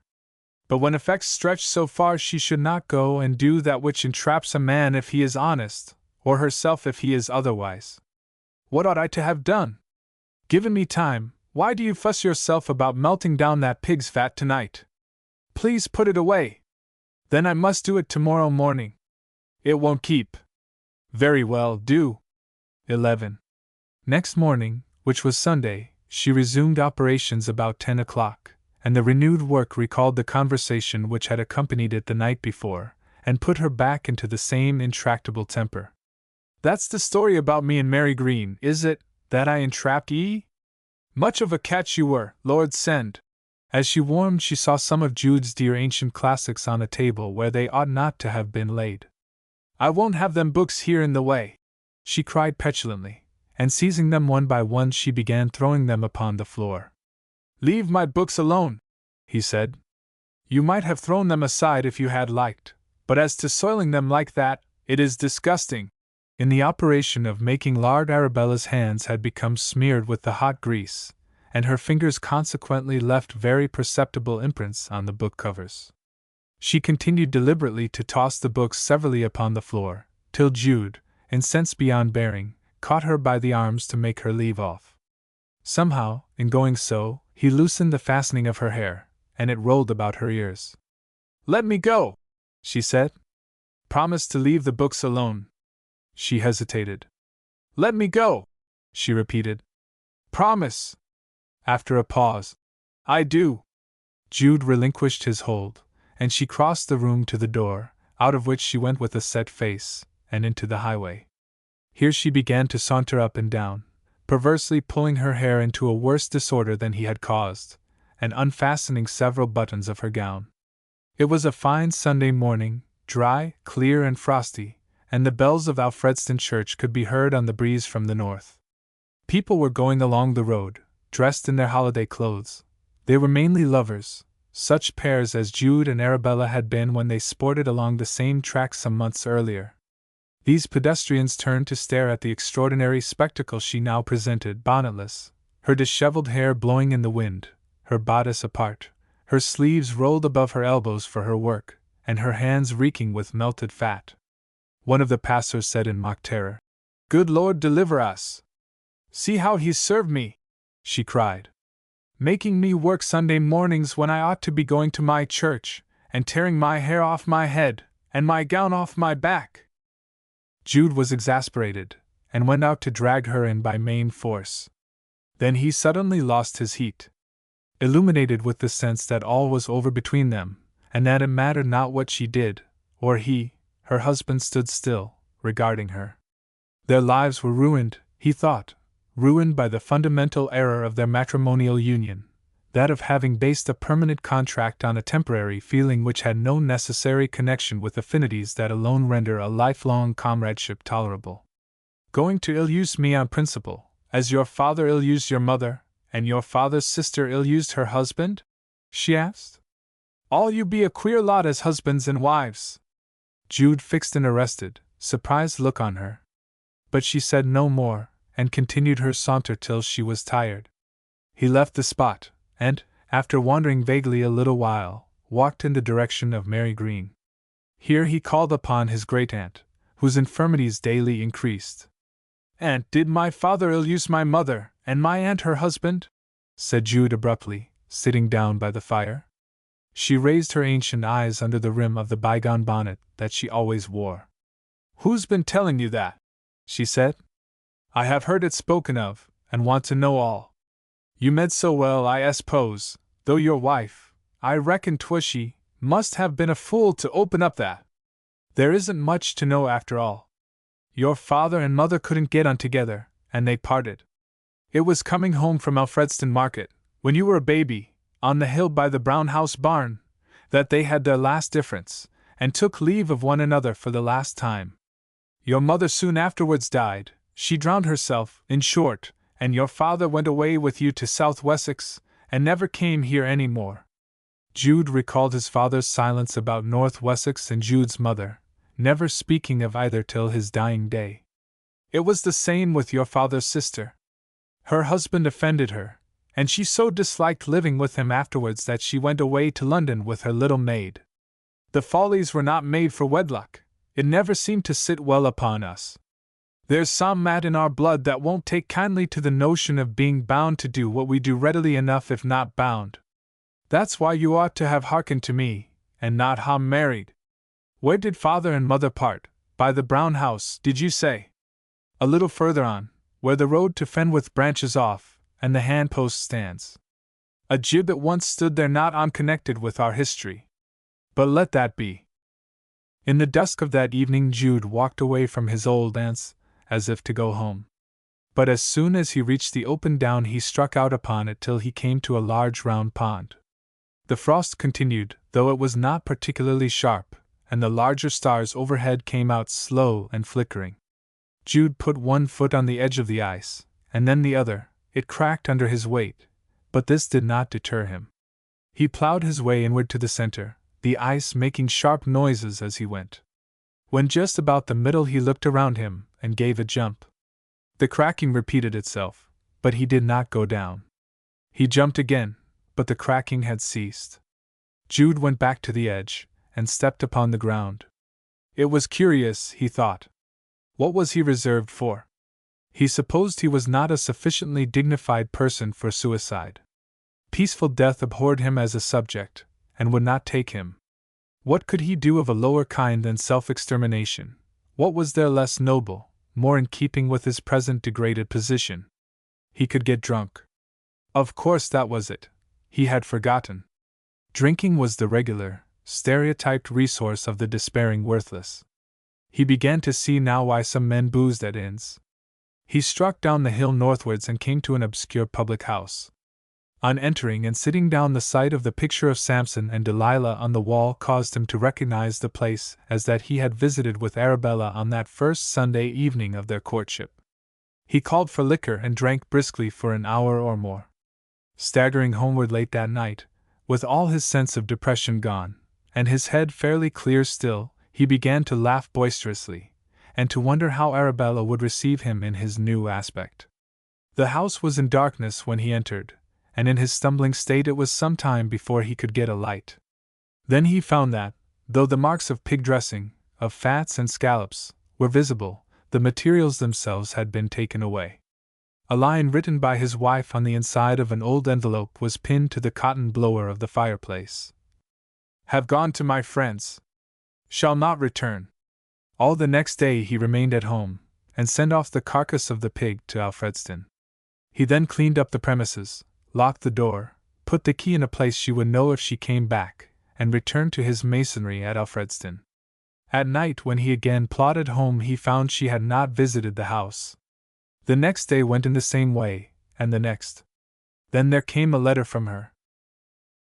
A: But when effects stretch so far, she should not go and do that which entraps a man if he is honest, or herself if he is otherwise. What ought I to have done? Given me time, why do you fuss yourself about melting down that pig's fat tonight? Please put it away. Then I must do it tomorrow morning. It won't keep. Very well, do. 11. Next morning, which was Sunday, she resumed operations about 10 o'clock, and the renewed work recalled the conversation which had accompanied it the night before, and put her back into the same intractable temper. That's the story about me and Mary Green, is it, that I entrapped ye? Much of a catch you were, Lord send. As she warmed, she saw some of Jude's dear ancient classics on a table where they ought not to have been laid. I won't have them books here in the way, she cried petulantly, and seizing them one by one she began throwing them upon the floor. Leave my books alone, he said. You might have thrown them aside if you had liked, but as to soiling them like that, it is disgusting. In the operation of making lard, Arabella's hands had become smeared with the hot grease, and her fingers consequently left very perceptible imprints on the book covers. She continued deliberately to toss the books severally upon the floor, till Jude, incensed beyond bearing, caught her by the arms to make her leave off. Somehow, in going so, he loosened the fastening of her hair, and it rolled about her ears. Let me go, she said. Promise to leave the books alone. She hesitated. Let me go, she repeated. Promise. After a pause. I do. Jude relinquished his hold, and she crossed the room to the door, out of which she went with a set face, and into the highway. Here she began to saunter up and down, perversely pulling her hair into a worse disorder than he had caused, and unfastening several buttons of her gown. It was a fine Sunday morning, dry, clear, and frosty, and the bells of Alfredston Church could be heard on the breeze from the north. People were going along the road, dressed in their holiday clothes. They were mainly lovers, such pairs as Jude and Arabella had been when they sported along the same track some months earlier. These pedestrians turned to stare at the extraordinary spectacle she now presented, bonnetless, her disheveled hair blowing in the wind, her bodice apart, her sleeves rolled above her elbows for her work, and her hands reeking with melted fat. One of the passers said in mock terror, "Good Lord, deliver us! See how he's served me!" she cried. "Making me work Sunday mornings when I ought to be going to my church, and tearing my hair off my head, and my gown off my back." Jude was exasperated, and went out to drag her in by main force. Then he suddenly lost his heat. Illuminated with the sense that all was over between them, and that it mattered not what she did, or he, her husband stood still, regarding her. Their lives were ruined, he thought, ruined by the fundamental error of their matrimonial union, that of having based a permanent contract on a temporary feeling which had no necessary connection with affinities that alone render a lifelong comradeship tolerable. "Going to ill-use me on principle, as your father ill-used your mother, and your father's sister ill-used her husband?" she asked. "All you be a queer lot as husbands and wives." Jude fixed an arrested, surprised look on her. But she said no more, and continued her saunter till she was tired. He left the spot, and, after wandering vaguely a little while, walked in the direction of Mary Green. Here he called upon his great-aunt, whose infirmities daily increased. "Aunt, did my father ill-use my mother, and my aunt her husband?" said Jude abruptly, sitting down by the fire. She raised her ancient eyes under the rim of the bygone bonnet that she always wore. "Who's been telling you that?" she said. "I have heard it spoken of, and want to know all. You med so well, I suppose, though your wife, I reckon 'twas she, must have been a fool to open up that. There isn't much to know after all. Your father and mother couldn't get on together, and they parted. It was coming home from Alfredston Market, when you were a baby, on the hill by the Brown House barn, that they had their last difference, and took leave of one another for the last time. Your mother soon afterwards died, she drowned herself, in short, and your father went away with you to South Wessex, and never came here any more." Jude recalled his father's silence about North Wessex and Jude's mother, never speaking of either till his dying day. "It was the same with your father's sister. Her husband offended her, and she so disliked living with him afterwards that she went away to London with her little maid. The Follies were not made for wedlock. It never seemed to sit well upon us. There's some mat in our blood that won't take kindly to the notion of being bound to do what we do readily enough if not bound. That's why you ought to have hearkened to me, and not ha married. Where did father and mother part? By the Brown House, did you say?" "A little further on, where the road to Fenwith branches off, and the hand-post stands. A gibbet once stood there not unconnected with our history. But let that be." In the dusk of that evening Jude walked away from his old aunt's, as if to go home. But as soon as he reached the open down he struck out upon it till he came to a large round pond. The frost continued, though it was not particularly sharp, and the larger stars overhead came out slow and flickering. Jude put one foot on the edge of the ice, and then the other. It cracked under his weight, but this did not deter him. He plowed his way inward to the center, the ice making sharp noises as he went. When just about the middle he looked around him, and gave a jump. The cracking repeated itself, but he did not go down. He jumped again, but the cracking had ceased. Jude went back to the edge, and stepped upon the ground. It was curious, he thought. What was he reserved for? He supposed he was not a sufficiently dignified person for suicide. Peaceful death abhorred him as a subject, and would not take him. What could he do of a lower kind than self-extermination? What was there less noble, more in keeping with his present degraded position? He could get drunk. Of course that was it. He had forgotten. Drinking was the regular, stereotyped resource of the despairing worthless. He began to see now why some men boozed at inns. He struck down the hill northwards and came to an obscure public house. On entering and sitting down, the sight of the picture of Samson and Delilah on the wall caused him to recognize the place as that he had visited with Arabella on that first Sunday evening of their courtship. He called for liquor and drank briskly for an hour or more. Staggering homeward late that night, with all his sense of depression gone, and his head fairly clear still, he began to laugh boisterously, and to wonder how Arabella would receive him in his new aspect. The house was in darkness when he entered, and in his stumbling state it was some time before he could get a light. Then he found that, Though the marks of pig dressing, of fats and scallops, were visible, the materials themselves had been taken away. A line written by his wife on the inside of an old envelope was pinned to the cotton blower of the fireplace. "Have gone to my friends. Shall not return." All the next day he remained at home, and sent off the carcass of the pig to Alfredston. He then cleaned up the premises, locked the door, put the key in a place she would know if she came back, and returned to his masonry at Alfredston. At night, when he again plodded home, he found she had not visited the house. The next day went in the same way, and the next. Then there came a letter from her.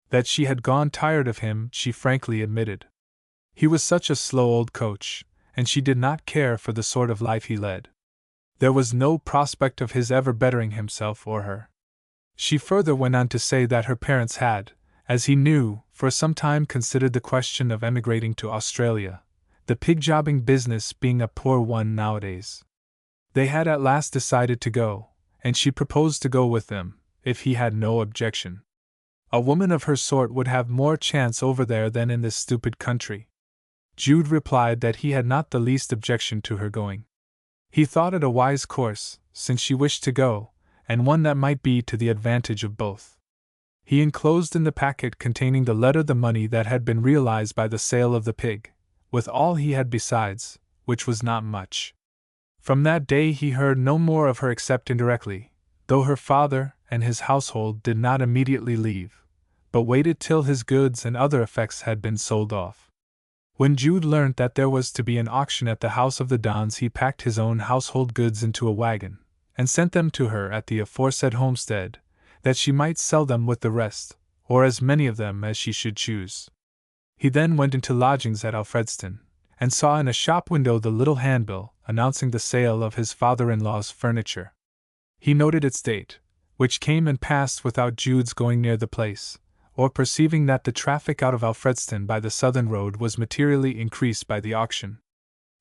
A: That she had gone tired of him, she frankly admitted. He was such a slow old coach, and she did not care for the sort of life he led. There was no prospect of his ever bettering himself or her. She further went on to say that her parents had, as he knew, for some time considered the question of emigrating to Australia, the pig-jobbing business being a poor one nowadays. They had at last decided to go, and she proposed to go with them, if he had no objection. A woman of her sort would have more chance over there than in this stupid country. Jude replied that he had not the least objection to her going. He thought it a wise course, since she wished to go, and one that might be to the advantage of both. He enclosed in the packet containing the letter the money that had been realized by the sale of the pig, with all he had besides, which was not much. From that day he heard no more of her except indirectly, though her father and his household did not immediately leave, but waited till his goods and other effects had been sold off. When Jude learnt that there was to be an auction at the house of the Dons, he packed his own household goods into a wagon, and sent them to her at the aforesaid homestead, that she might sell them with the rest, or as many of them as she should choose. He then went into lodgings at Alfredston, and saw in a shop window the little handbill announcing the sale of his father-in-law's furniture. He noted its date, which came and passed without Jude's going near the place, or perceiving that the traffic out of Alfredston by the southern road was materially increased by the auction.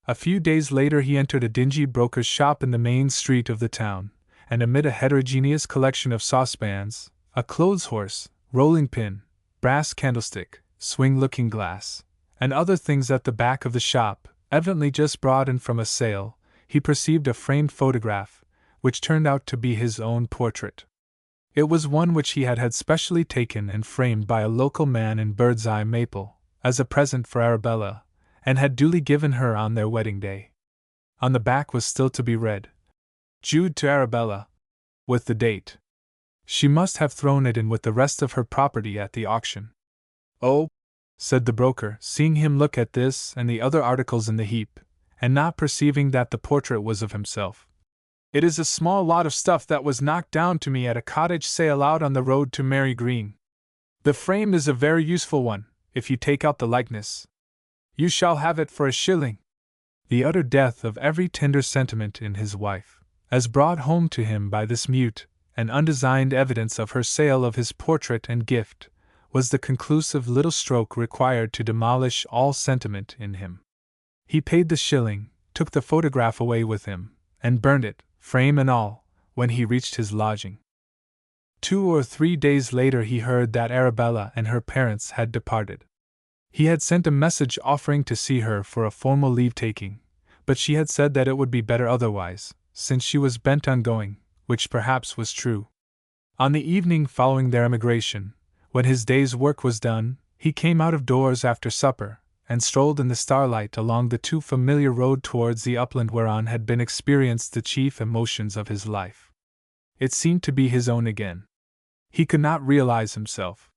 A: A few days later he entered a dingy broker's shop in the main street of the town, and amid a heterogeneous collection of saucepans, a clothes horse, rolling pin, brass candlestick, swing-looking glass, and other things at the back of the shop, evidently just brought in from a sale, he perceived a framed photograph, which turned out to be his own portrait. It was one which he had had specially taken and framed by a local man in bird's-eye maple, as a present for Arabella, and had duly given her on their wedding day. On the back was still to be read, "Jude to Arabella," with the date. She must have thrown it in with the rest of her property at the auction. "Oh," said the broker, seeing him look at this and the other articles in the heap, and not perceiving that the portrait was of himself. "It is a small lot of stuff that was knocked down to me at a cottage sale out on the road to Mary Green. The frame is a very useful one, if you take out the likeness. You shall have it for $1." The utter death of every tender sentiment in his wife, as brought home to him by this mute and undesigned evidence of her sale of his portrait and gift, was the conclusive little stroke required to demolish all sentiment in him. He paid the $1, took the photograph away with him, and burned it, frame and all, when he reached his lodging. 2 or 3 days later he heard that Arabella and her parents had departed. He had sent a message offering to see her for a formal leave-taking, but she had said that it would be better otherwise, since she was bent on going, which perhaps was true. On the evening following their emigration, when his day's work was done, he came out of doors after supper, and strolled in the starlight along the too familiar road towards the upland whereon had been experienced the chief emotions of his life. It seemed to be his own again. He could not realize himself.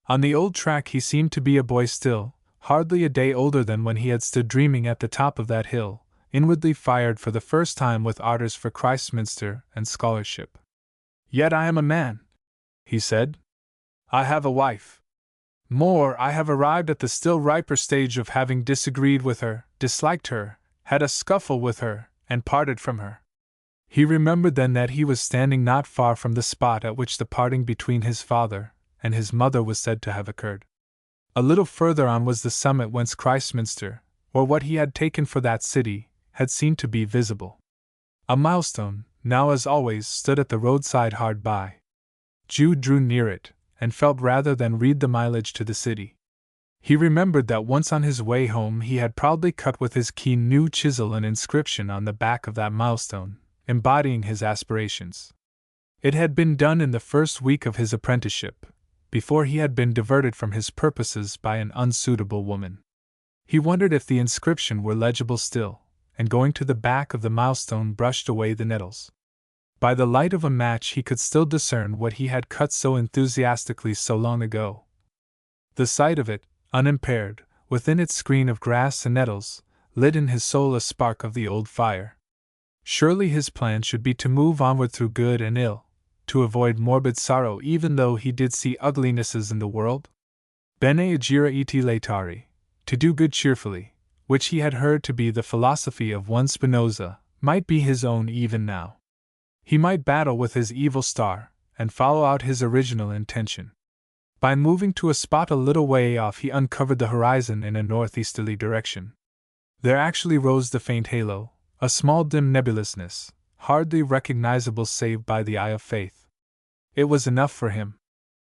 A: On the old track he seemed to be a boy still, hardly a day older than when he had stood dreaming at the top of that hill, inwardly fired for the first time with ardors for Christminster and scholarship. "Yet I am a man," he said. "I have a wife. More, I have arrived at the still riper stage of having disagreed with her, disliked her, had a scuffle with her, and parted from her." He remembered then that he was standing not far from the spot at which the parting between his father and his mother was said to have occurred. A little further on was the summit whence Christminster, or what he had taken for that city, had seemed to be visible. A milestone, now as always, stood at the roadside hard by. Jude drew near it, and felt rather than read the mileage to the city. He remembered that once on his way home he had proudly cut with his keen new chisel an inscription on the back of that milestone, embodying his aspirations. It had been done in the first week of his apprenticeship, before he had been diverted from his purposes by an unsuitable woman. He wondered if the inscription were legible still, and going to the back of the milestone brushed away the nettles. By the light of a match he could still discern what he had cut so enthusiastically so long ago. The sight of it, unimpaired, within its screen of grass and nettles, lit in his soul a spark of the old fire. Surely his plan should be to move onward through good and ill, to avoid morbid sorrow even though he did see uglinesses in the world? Bene agira et laetare, to do good cheerfully, which he had heard to be the philosophy of one Spinoza, might be his own even now. He might battle with his evil star, and follow out his original intention. By moving to a spot a little way off he uncovered the horizon in a northeasterly direction. There actually rose the faint halo, a small dim nebulousness, hardly recognizable save by the eye of faith. It was enough for him.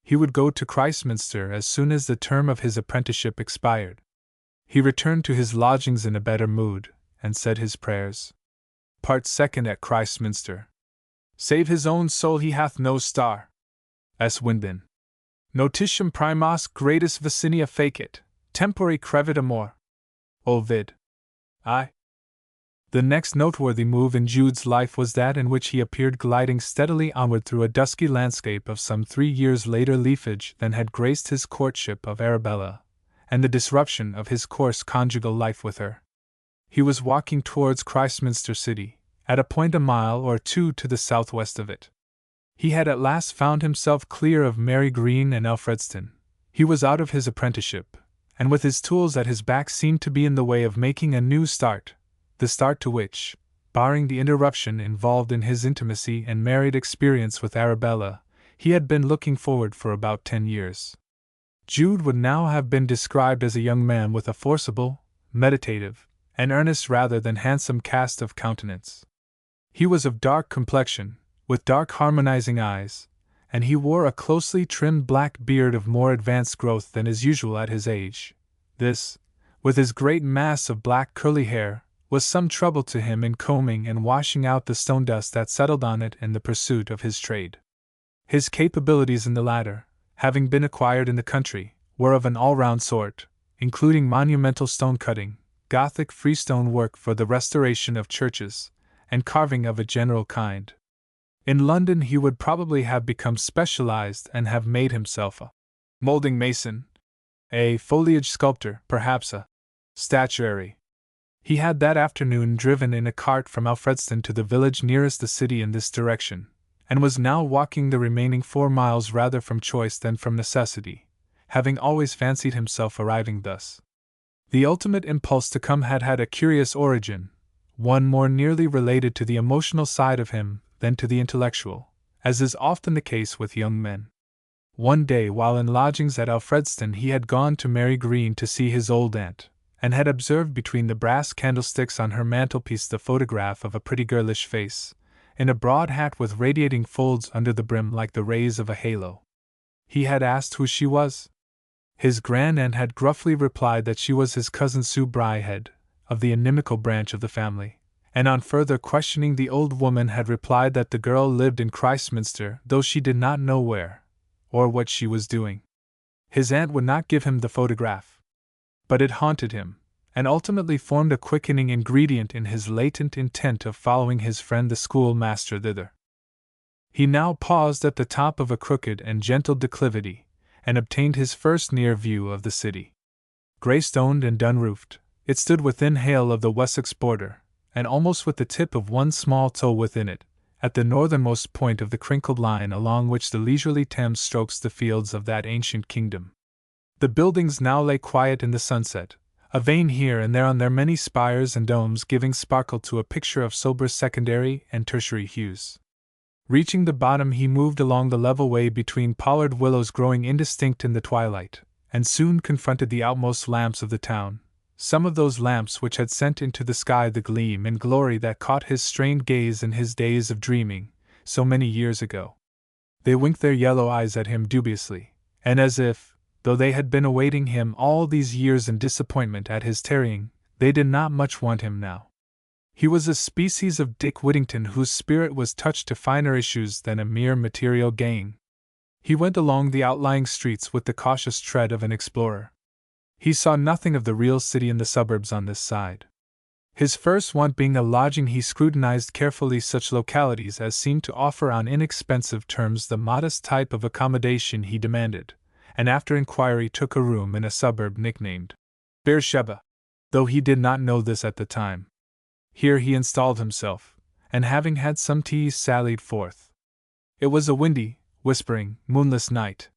A: He would go to Christminster as soon as the term of his apprenticeship expired. He returned to his lodgings in a better mood, and said his prayers. Part second at Christminster. Save his own soul he hath no star. S. Windbin. Notitium primas gradus vicinia facit, tempore crevit amor. Ovid. I. The next noteworthy move in Jude's life was that in which he appeared gliding steadily onward through a dusky landscape of some 3 years later leafage than had graced his courtship of Arabella, and the disruption of his coarse conjugal life with her. He was walking towards Christminster City, at a point a mile or 2 to the southwest of it. He had at last found himself clear of Mary Green and Alfredston. He was out of his apprenticeship, and with his tools at his back seemed to be in the way of making a new start, the start to which, barring the interruption involved in his intimacy and married experience with Arabella, he had been looking forward for about 10 years. Jude would now have been described as a young man with a forcible, meditative, and earnest rather than handsome cast of countenance. He was of dark complexion, with dark harmonizing eyes, and he wore a closely trimmed black beard of more advanced growth than is usual at his age. This, with his great mass of black curly hair, was some trouble to him in combing and washing out the stone dust that settled on it in the pursuit of his trade. His capabilities in the latter, having been acquired in the country, were of an all-round sort, including monumental stone cutting, Gothic freestone work for the restoration of churches, and carving of a general kind. In London he would probably have become specialized and have made himself a molding mason, a foliage sculptor, perhaps a statuary. He had that afternoon driven in a cart from Alfredston to the village nearest the city in this direction, and was now walking the remaining 4 miles rather from choice than from necessity, having always fancied himself arriving thus. The ultimate impulse to come had had a curious origin, one more nearly related to the emotional side of him than to the intellectual, as is often the case with young men. One day while in lodgings at Alfredston he had gone to Mary Green to see his old aunt, and had observed between the brass candlesticks on her mantelpiece the photograph of a pretty girlish face, in a broad hat with radiating folds under the brim like the rays of a halo. He had asked who she was. His grand-aunt had gruffly replied that she was his cousin Sue Bryhead, of the inimical branch of the family, and on further questioning the old woman had replied that the girl lived in Christminster, though she did not know where, or what she was doing. His aunt would not give him the photograph. But it haunted him, and ultimately formed a quickening ingredient in his latent intent of following his friend the schoolmaster thither. He now paused at the top of a crooked and gentle declivity, and obtained his first near view of the city. Grey-stoned and dun-roofed, it stood within hail of the Wessex border, and almost with the tip of one small toe within it, at the northernmost point of the crinkled line along which the leisurely Thames strokes the fields of that ancient kingdom. The buildings now lay quiet in the sunset, a vein here and there on their many spires and domes giving sparkle to a picture of sober secondary and tertiary hues. Reaching the bottom he moved along the level way between pollard willows growing indistinct in the twilight, and soon confronted the outmost lamps of the town, some of those lamps which had sent into the sky the gleam and glory that caught his strained gaze in his days of dreaming, so many years ago. They winked their yellow eyes at him dubiously, and as if, though they had been awaiting him all these years in disappointment at his tarrying, they did not much want him now. He was a species of Dick Whittington whose spirit was touched to finer issues than a mere material gain. He went along the outlying streets with the cautious tread of an explorer. He saw nothing of the real city in the suburbs on this side. His first want being a lodging, he scrutinized carefully such localities as seemed to offer on inexpensive terms the modest type of accommodation he demanded, and after inquiry took a room in a suburb nicknamed Beersheba, though he did not know this at the time. Here he installed himself, and having had some tea sallied forth. It was a windy, whispering, moonless night.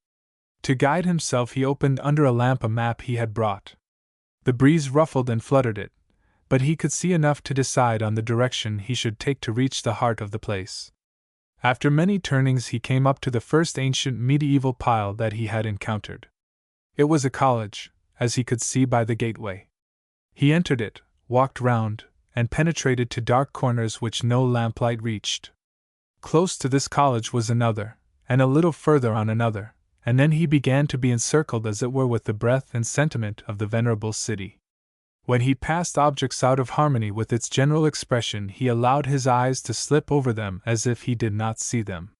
A: To guide himself he opened under a lamp a map he had brought. The breeze ruffled and fluttered it, but he could see enough to decide on the direction he should take to reach the heart of the place. After many turnings he came up to the first ancient medieval pile that he had encountered. It was a college, as he could see by the gateway. He entered it, walked round, and penetrated to dark corners which no lamplight reached. Close to this college was another, and a little further on another, and then he began to be encircled as it were with the breath and sentiment of the venerable city. When he passed objects out of harmony with its general expression, he allowed his eyes to slip over them as if he did not see them.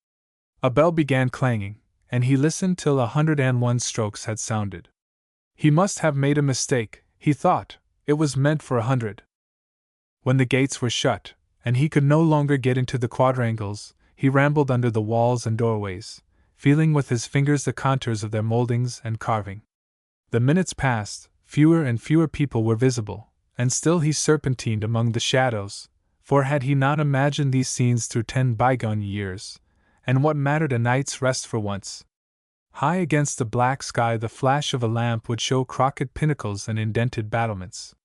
A: A bell began clanging, and he listened till 101 strokes had sounded. He must have made a mistake, he thought, it was meant for 100. When the gates were shut, and he could no longer get into the quadrangles, he rambled under the walls and doorways, feeling with his fingers the contours of their moldings and carving. The minutes passed, fewer and fewer people were visible, and still he serpentined among the shadows, for had he not imagined these scenes through 10 bygone years, and what mattered a night's rest for once? High against the black sky the flash of a lamp would show crooked pinnacles and indented battlements.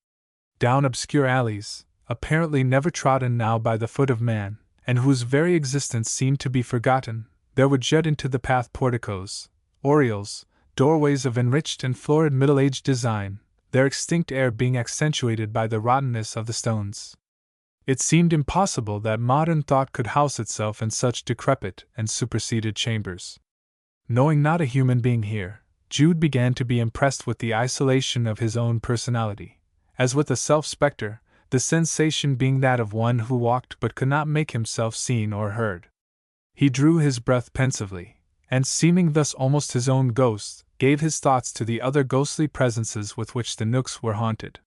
A: Down obscure alleys, apparently never trodden now by the foot of man, and whose very existence seemed to be forgotten, there would jut into the path porticos, oriels, doorways of enriched and florid middle-aged design, their extinct air being accentuated by the rottenness of the stones. It seemed impossible that modern thought could house itself in such decrepit and superseded chambers. Knowing not a human being here, Jude began to be impressed with the isolation of his own personality, as with a self-spectre, the sensation being that of one who walked but could not make himself seen or heard. He drew his breath pensively, and seeming thus almost his own ghost, gave his thoughts to the other ghostly presences with which the nooks were haunted.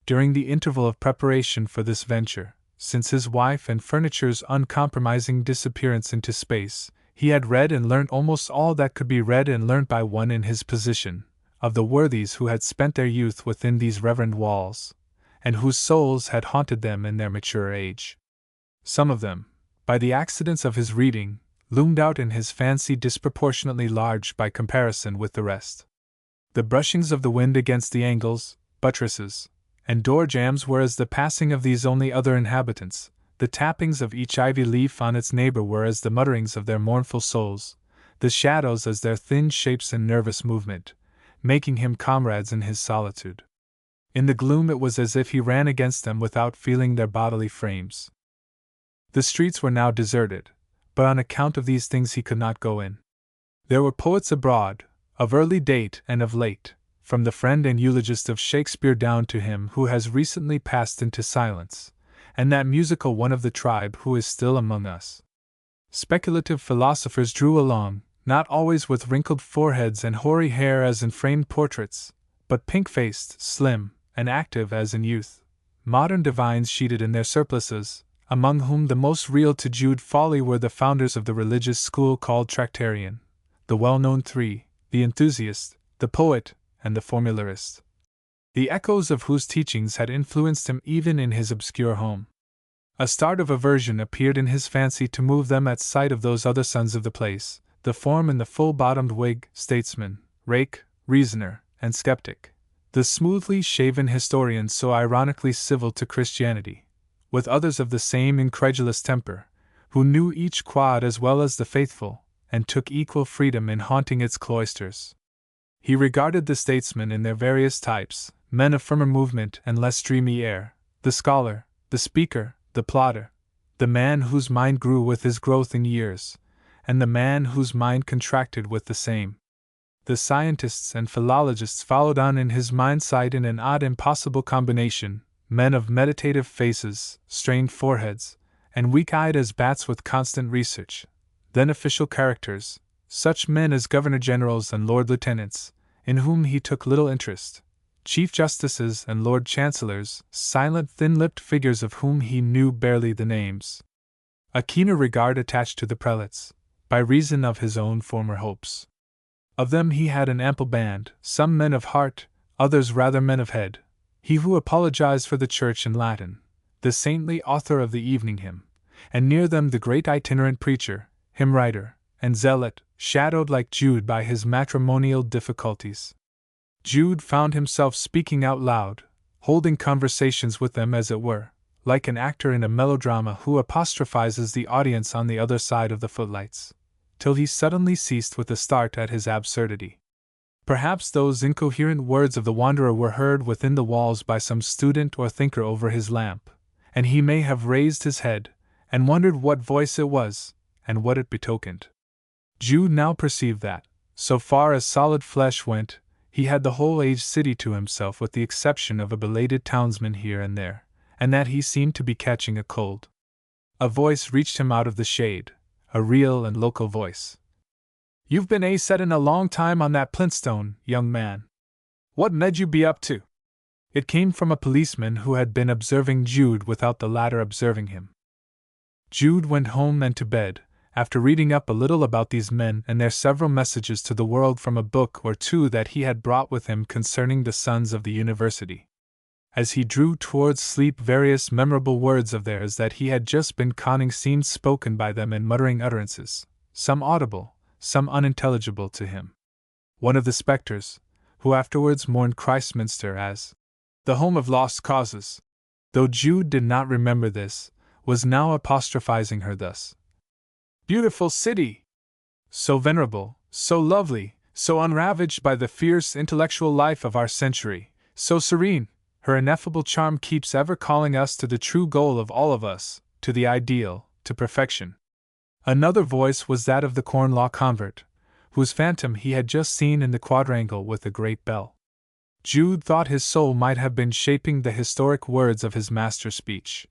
A: During the interval of preparation for this venture, since his wife and furniture's uncompromising disappearance into space, he had read and learnt almost all that could be read and learnt by one in his position, of the worthies who had spent their youth within these reverend walls, and whose souls had haunted them in their mature age. Some of them, by the accidents of his reading, loomed out in his fancy disproportionately large by comparison with the rest. The brushings of the wind against the angles, buttresses, and door jambs were as the passing of these only other inhabitants, the tappings of each ivy leaf on its neighbor were as the mutterings of their mournful souls, the shadows as their thin shapes in nervous movement, making him comrades in his solitude. In the gloom it was as if he ran against them without feeling their bodily frames. The streets were now deserted, but on account of these things he could not go in. There were poets abroad, of early date and of late, from the friend and eulogist of Shakespeare down to him who has recently passed into silence, and that musical one of the tribe who is still among us. Speculative philosophers drew along, not always with wrinkled foreheads and hoary hair as in framed portraits, but pink-faced, slim, and active as in youth. Modern divines sheeted in their surplices, among whom the most real to Jude folly were the founders of the religious school called Tractarian, the well-known three, the enthusiast, the poet, and the formularist, the echoes of whose teachings had influenced him even in his obscure home. A start of aversion appeared in his fancy to move them at sight of those other sons of the place, the form in the full-bottomed wig, statesman, rake, reasoner, and skeptic, the smoothly shaven historian so ironically civil to Christianity, with others of the same incredulous temper, who knew each quad as well as the faithful, and took equal freedom in haunting its cloisters. He regarded the statesmen in their various types, men of firmer movement and less dreamy air, the scholar, the speaker, the plodder, the man whose mind grew with his growth in years, and the man whose mind contracted with the same. The scientists and philologists followed on in his mind's sight in an odd, impossible combination, men of meditative faces, strained foreheads, and weak-eyed as bats with constant research. Then official characters, such men as governor-generals and lord-lieutenants, in whom he took little interest, chief justices and lord chancellors, silent, thin-lipped figures of whom he knew barely the names. A keener regard attached to the prelates, by reason of his own former hopes. Of them he had an ample band, some men of heart, others rather men of head. He who apologized for the church in Latin, the saintly author of the evening hymn, and near them the great itinerant preacher, hymn writer, and zealot, shadowed like Jude by his matrimonial difficulties. Jude found himself speaking out loud, holding conversations with them as it were, like an actor in a melodrama who apostrophizes the audience on the other side of the footlights, till he suddenly ceased with a start at his absurdity. Perhaps those incoherent words of the wanderer were heard within the walls by some student or thinker over his lamp, and he may have raised his head, and wondered what voice it was, and what it betokened. Jude now perceived that, so far as solid flesh went, he had the whole aged city to himself with the exception of a belated townsman here and there, and that he seemed to be catching a cold. A voice reached him out of the shade, a real and local voice. "You've been a-settin' a long time on that Plintstone, young man. What med you be up to?" It came from a policeman who had been observing Jude without the latter observing him. Jude went home and to bed, after reading up a little about these men and their several messages to the world from a book or two that he had brought with him concerning the sons of the university. As he drew towards sleep, various memorable words of theirs that he had just been conning seemed spoken by them in muttering utterances, some audible, some unintelligible to him. One of the spectres, who afterwards mourned Christminster as the home of lost causes, though Jude did not remember this, was now apostrophizing her thus: "Beautiful city! So venerable, so lovely, so unravaged by the fierce intellectual life of our century, so serene, her ineffable charm keeps ever calling us to the true goal of all of us, to the ideal, to perfection." Another voice was that of the Corn Law convert, whose phantom he had just seen in the quadrangle with the great bell. Jude thought his soul might have been shaping the historic words of his master's speech.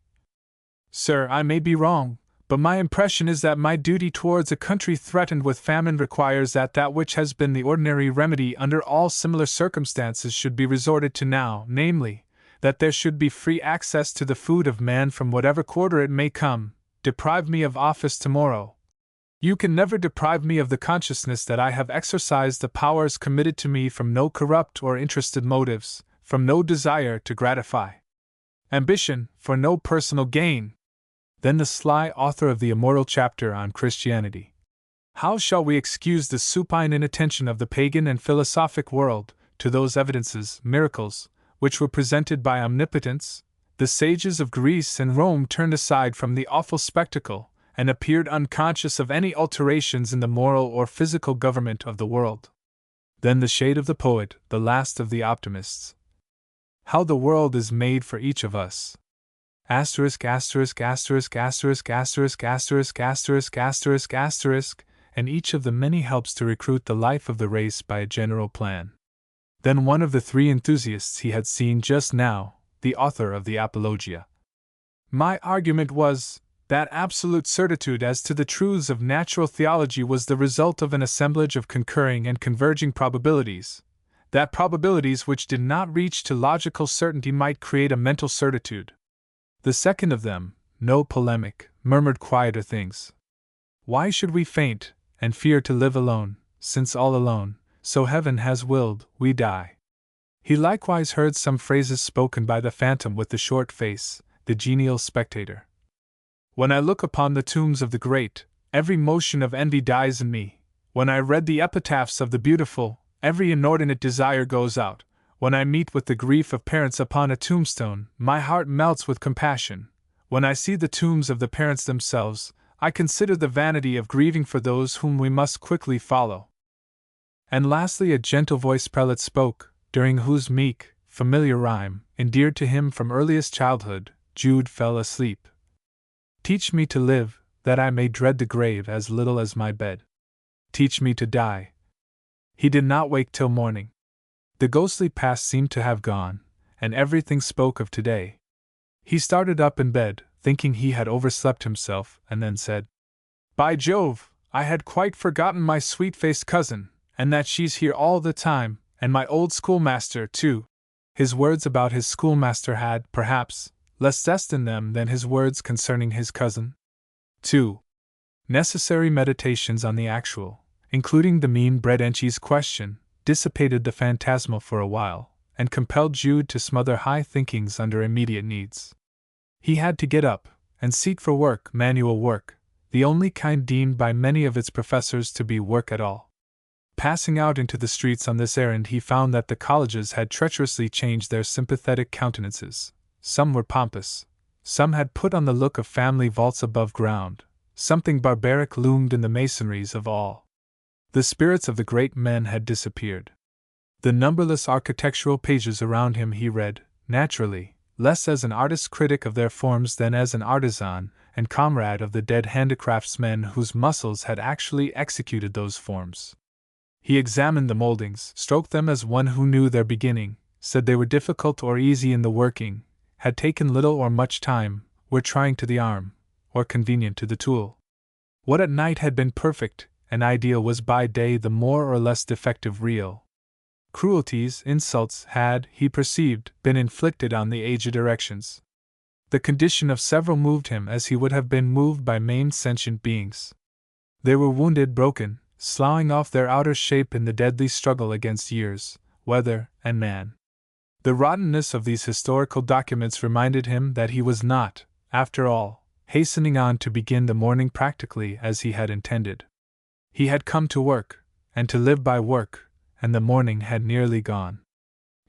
A: "Sir, I may be wrong, but my impression is that my duty towards a country threatened with famine requires that which has been the ordinary remedy under all similar circumstances should be resorted to now, namely, that there should be free access to the food of man from whatever quarter it may come. Deprive me of office tomorrow. You can never deprive me of the consciousness that I have exercised the powers committed to me from no corrupt or interested motives, from no desire to gratify ambition, for no personal gain." Then the sly author of the immortal chapter on Christianity. "How shall we excuse the supine inattention of the pagan and philosophic world to those evidences, miracles, which were presented by omnipotence? The sages of Greece and Rome turned aside from the awful spectacle, and appeared unconscious of any alterations in the moral or physical government of the world." Then the shade of the poet, the last of the optimists. "How the world is made for each of us. Asterisk, asterisk, asterisk, asterisk, asterisk, asterisk, asterisk, asterisk, asterisk, and each of the many helps to recruit the life of the race by a general plan." Then one of the three enthusiasts he had seen just now, the author of the Apologia. "My argument was, that absolute certitude as to the truths of natural theology was the result of an assemblage of concurring and converging probabilities, that probabilities which did not reach to logical certainty might create a mental certitude. The second of them, no polemic, murmured quieter things. Why should we faint, and fear to live alone, since all alone, so heaven has willed, we die?" He likewise heard some phrases spoken by the phantom with the short face, the genial spectator. "When I look upon the tombs of the great, every motion of envy dies in me. When I read the epitaphs of the beautiful, every inordinate desire goes out. When I meet with the grief of parents upon a tombstone, my heart melts with compassion. When I see the tombs of the parents themselves, I consider the vanity of grieving for those whom we must quickly follow." And lastly a gentle-voiced prelate spoke, during whose meek, familiar rhyme, endeared to him from earliest childhood, Jude fell asleep. "Teach me to live, that I may dread the grave as little as my bed. Teach me to die." He did not wake till morning. The ghostly past seemed to have gone, and everything spoke of today. He started up in bed, thinking he had overslept himself, and then said, "By Jove, I had quite forgotten my sweet-faced cousin, and that she's here all the time, and my old schoolmaster, too." His words about his schoolmaster had, perhaps, less zest in them than his words concerning his cousin. 2. Necessary meditations on the actual, including the mean-bred Enchi's question, dissipated the phantasmal for a while, and compelled Jude to smother high thinkings under immediate needs. He had to get up, and seek for work, manual work, the only kind deemed by many of its professors to be work at all. Passing out into the streets on this errand, he found that the colleges had treacherously changed their sympathetic countenances. Some were pompous, some had put on the look of family vaults above ground, something barbaric loomed in the masonries of all. The spirits of the great men had disappeared. The numberless architectural pages around him he read, naturally, less as an artist's critic of their forms than as an artisan and comrade of the dead handicraftsmen whose muscles had actually executed those forms. He examined the moldings, stroked them as one who knew their beginning, said they were difficult or easy in the working, had taken little or much time, were trying to the arm, or convenient to the tool. What at night had been perfect and ideal was by day the more or less defective real. Cruelties, insults had, he perceived, been inflicted on the aged erections. The condition of several moved him as he would have been moved by maimed sentient beings. They were wounded, broken, sloughing off their outer shape in the deadly struggle against years, weather, and man. The rottenness of these historical documents reminded him that he was not, after all, hastening on to begin the morning practically as he had intended. He had come to work, and to live by work, and the morning had nearly gone.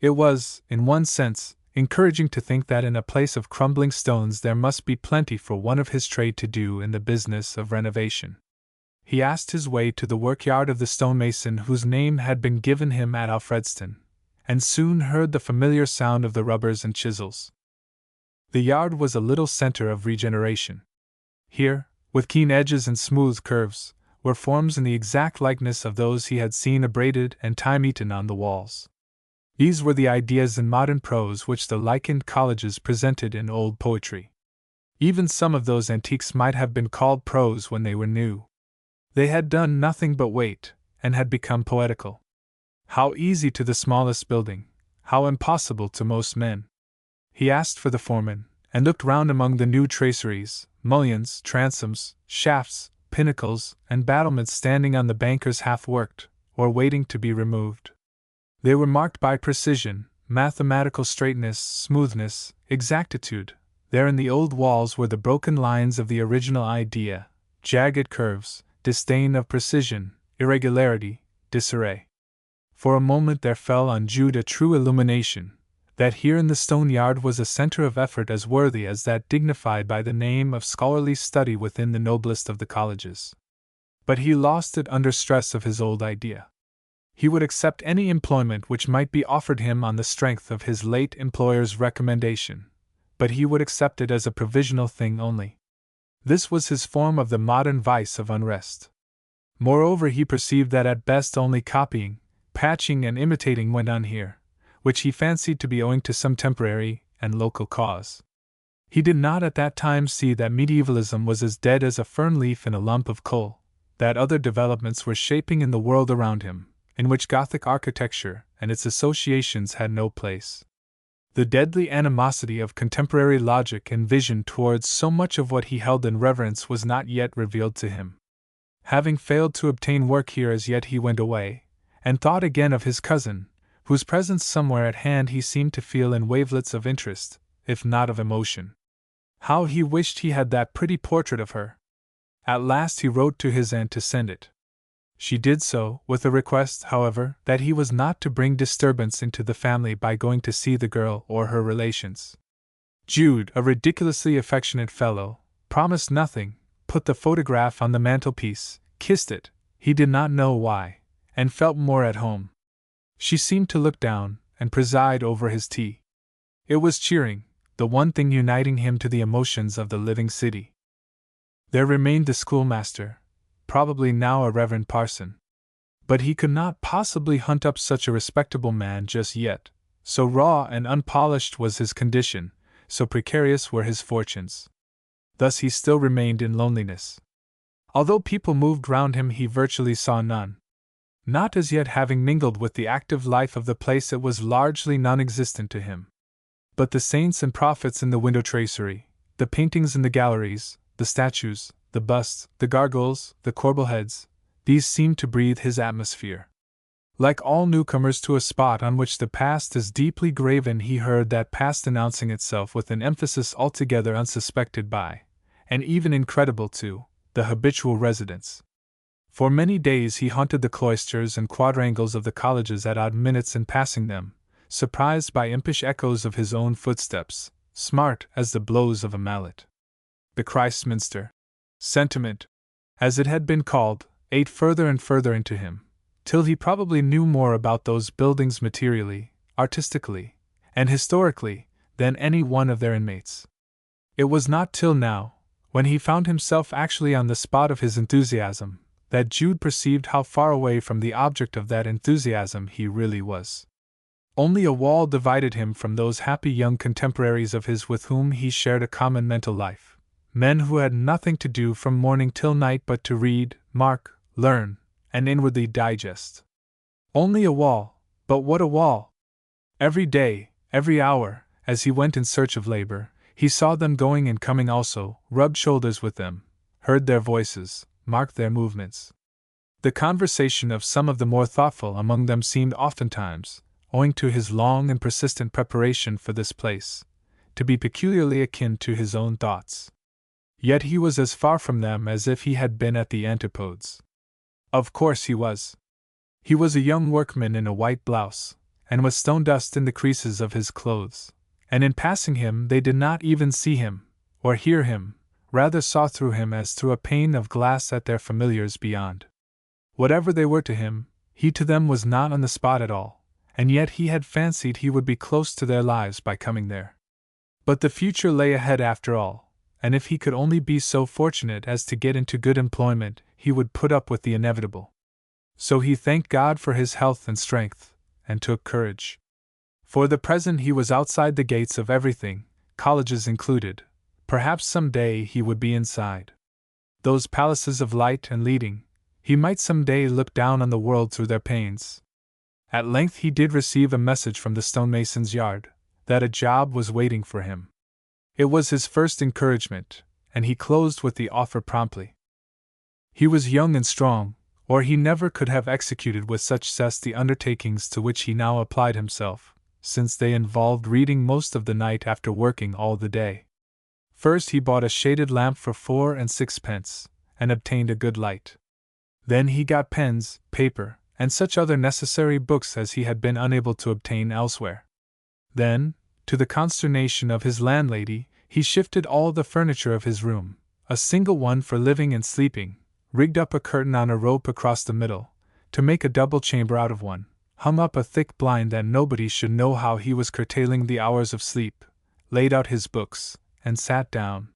A: It was, in one sense, encouraging to think that in a place of crumbling stones there must be plenty for one of his trade to do in the business of renovation. He asked his way to the workyard of the stonemason whose name had been given him at Alfredston, and soon heard the familiar sound of the rubbers and chisels. The yard was a little center of regeneration. Here, with keen edges and smooth curves, were forms in the exact likeness of those he had seen abraded and time-eaten on the walls. These were the ideas in modern prose which the lichened colleges presented in old poetry. Even some of those antiques might have been called prose when they were new. They had done nothing but wait, and had become poetical. How easy to the smallest building, how impossible to most men. He asked for the foreman, and looked round among the new traceries, mullions, transoms, shafts, pinnacles, and battlements standing on the bankers half-worked, or waiting to be removed. They were marked by precision, mathematical straightness, smoothness, exactitude. There in the old walls were the broken lines of the original idea, jagged curves, disdain of precision, irregularity, disarray. For a moment there fell on Jude a true illumination, that here in the stone yard was a center of effort as worthy as that dignified by the name of scholarly study within the noblest of the colleges. But he lost it under stress of his old idea. He would accept any employment which might be offered him on the strength of his late employer's recommendation, but he would accept it as a provisional thing only. This was his form of the modern vice of unrest. Moreover, he perceived that at best only copying, patching, and imitating went on here, which he fancied to be owing to some temporary and local cause. He did not at that time see that medievalism was as dead as a fern leaf in a lump of coal, that other developments were shaping in the world around him, in which Gothic architecture and its associations had no place. The deadly animosity of contemporary logic and vision towards so much of what he held in reverence was not yet revealed to him. Having failed to obtain work here as yet, he went away, and thought again of his cousin, whose presence somewhere at hand he seemed to feel in wavelets of interest, if not of emotion. How he wished he had that pretty portrait of her! At last he wrote to his aunt to send it. She did so, with a request, however, that he was not to bring disturbance into the family by going to see the girl or her relations. Jude, a ridiculously affectionate fellow, promised nothing, put the photograph on the mantelpiece, kissed it, he did not know why, and felt more at home. She seemed to look down and preside over his tea. It was cheering, the one thing uniting him to the emotions of the living city. There remained the schoolmaster, probably now a reverend parson. But he could not possibly hunt up such a respectable man just yet. So raw and unpolished was his condition, so precarious were his fortunes. Thus he still remained in loneliness. Although people moved round him, he virtually saw none. Not as yet having mingled with the active life of the place, it was largely non-existent to him. But the saints and prophets in the window tracery, the paintings in the galleries, the statues, the busts, the gargoyles, the corbel heads, these seemed to breathe his atmosphere. Like all newcomers to a spot on which the past is deeply graven, he heard that past announcing itself with an emphasis altogether unsuspected by, and even incredible to, the habitual residents. For many days he haunted the cloisters and quadrangles of the colleges at odd minutes in passing them, surprised by impish echoes of his own footsteps, smart as the blows of a mallet. The Christminster sentiment, as it had been called, ate further and further into him, till he probably knew more about those buildings materially, artistically, and historically, than any one of their inmates. It was not till now, when he found himself actually on the spot of his enthusiasm, that Jude perceived how far away from the object of that enthusiasm he really was. Only a wall divided him from those happy young contemporaries of his with whom he shared a common mental life, men who had nothing to do from morning till night but to read, mark, learn, and inwardly digest. Only a wall, but what a wall! Every day, every hour, as he went in search of labor, he saw them going and coming also, rubbed shoulders with them, heard their voices, marked their movements. The conversation of some of the more thoughtful among them seemed oftentimes, owing to his long and persistent preparation for this place, to be peculiarly akin to his own thoughts. Yet he was as far from them as if he had been at the antipodes. Of course he was. He was a young workman in a white blouse, and with stone dust in the creases of his clothes, and in passing him they did not even see him, or hear him, rather saw through him as through a pane of glass at their familiars beyond. Whatever they were to him, he to them was not on the spot at all, and yet he had fancied he would be close to their lives by coming there. But the future lay ahead after all, and if he could only be so fortunate as to get into good employment, he would put up with the inevitable. So he thanked God for his health and strength, and took courage. For the present he was outside the gates of everything, colleges included. Perhaps some day he would be inside those palaces of light and leading. He might some day look down on the world through their panes. At length he did receive a message from the stonemason's yard, that a job was waiting for him. It was his first encouragement, and he closed with the offer promptly. He was young and strong, or he never could have executed with such zest the undertakings to which he now applied himself, since they involved reading most of the night after working all the day. First he bought a shaded lamp for 4 and 6 pence, and obtained a good light. Then he got pens, paper, and such other necessary books as he had been unable to obtain elsewhere. Then, to the consternation of his landlady, he shifted all the furniture of his room, a single one for living and sleeping, rigged up a curtain on a rope across the middle, to make a double chamber out of one, hung up a thick blind that nobody should know how he was curtailing the hours of sleep, laid out his books, and sat down.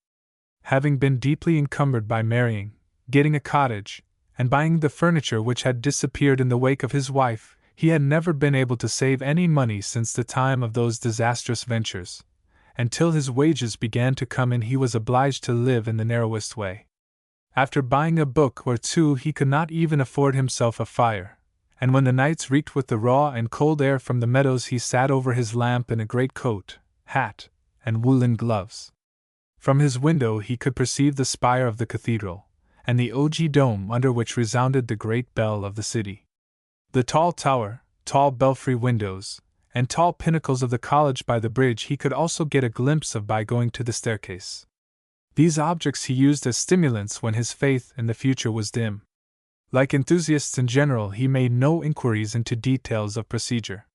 A: Having been deeply encumbered by marrying, getting a cottage, and buying the furniture which had disappeared in the wake of his wife, he had never been able to save any money since the time of those disastrous ventures, and till his wages began to come in he was obliged to live in the narrowest way. After buying a book or two he could not even afford himself a fire, and when the nights reeked with the raw and cold air from the meadows he sat over his lamp in a great coat, hat, and woolen gloves. From his window he could perceive the spire of the cathedral, and the ogee dome under which resounded the great bell of the city. The tall tower, tall belfry windows, and tall pinnacles of the college by the bridge he could also get a glimpse of by going to the staircase. These objects he used as stimulants when his faith in the future was dim. Like enthusiasts in general, he made no inquiries into details of procedure.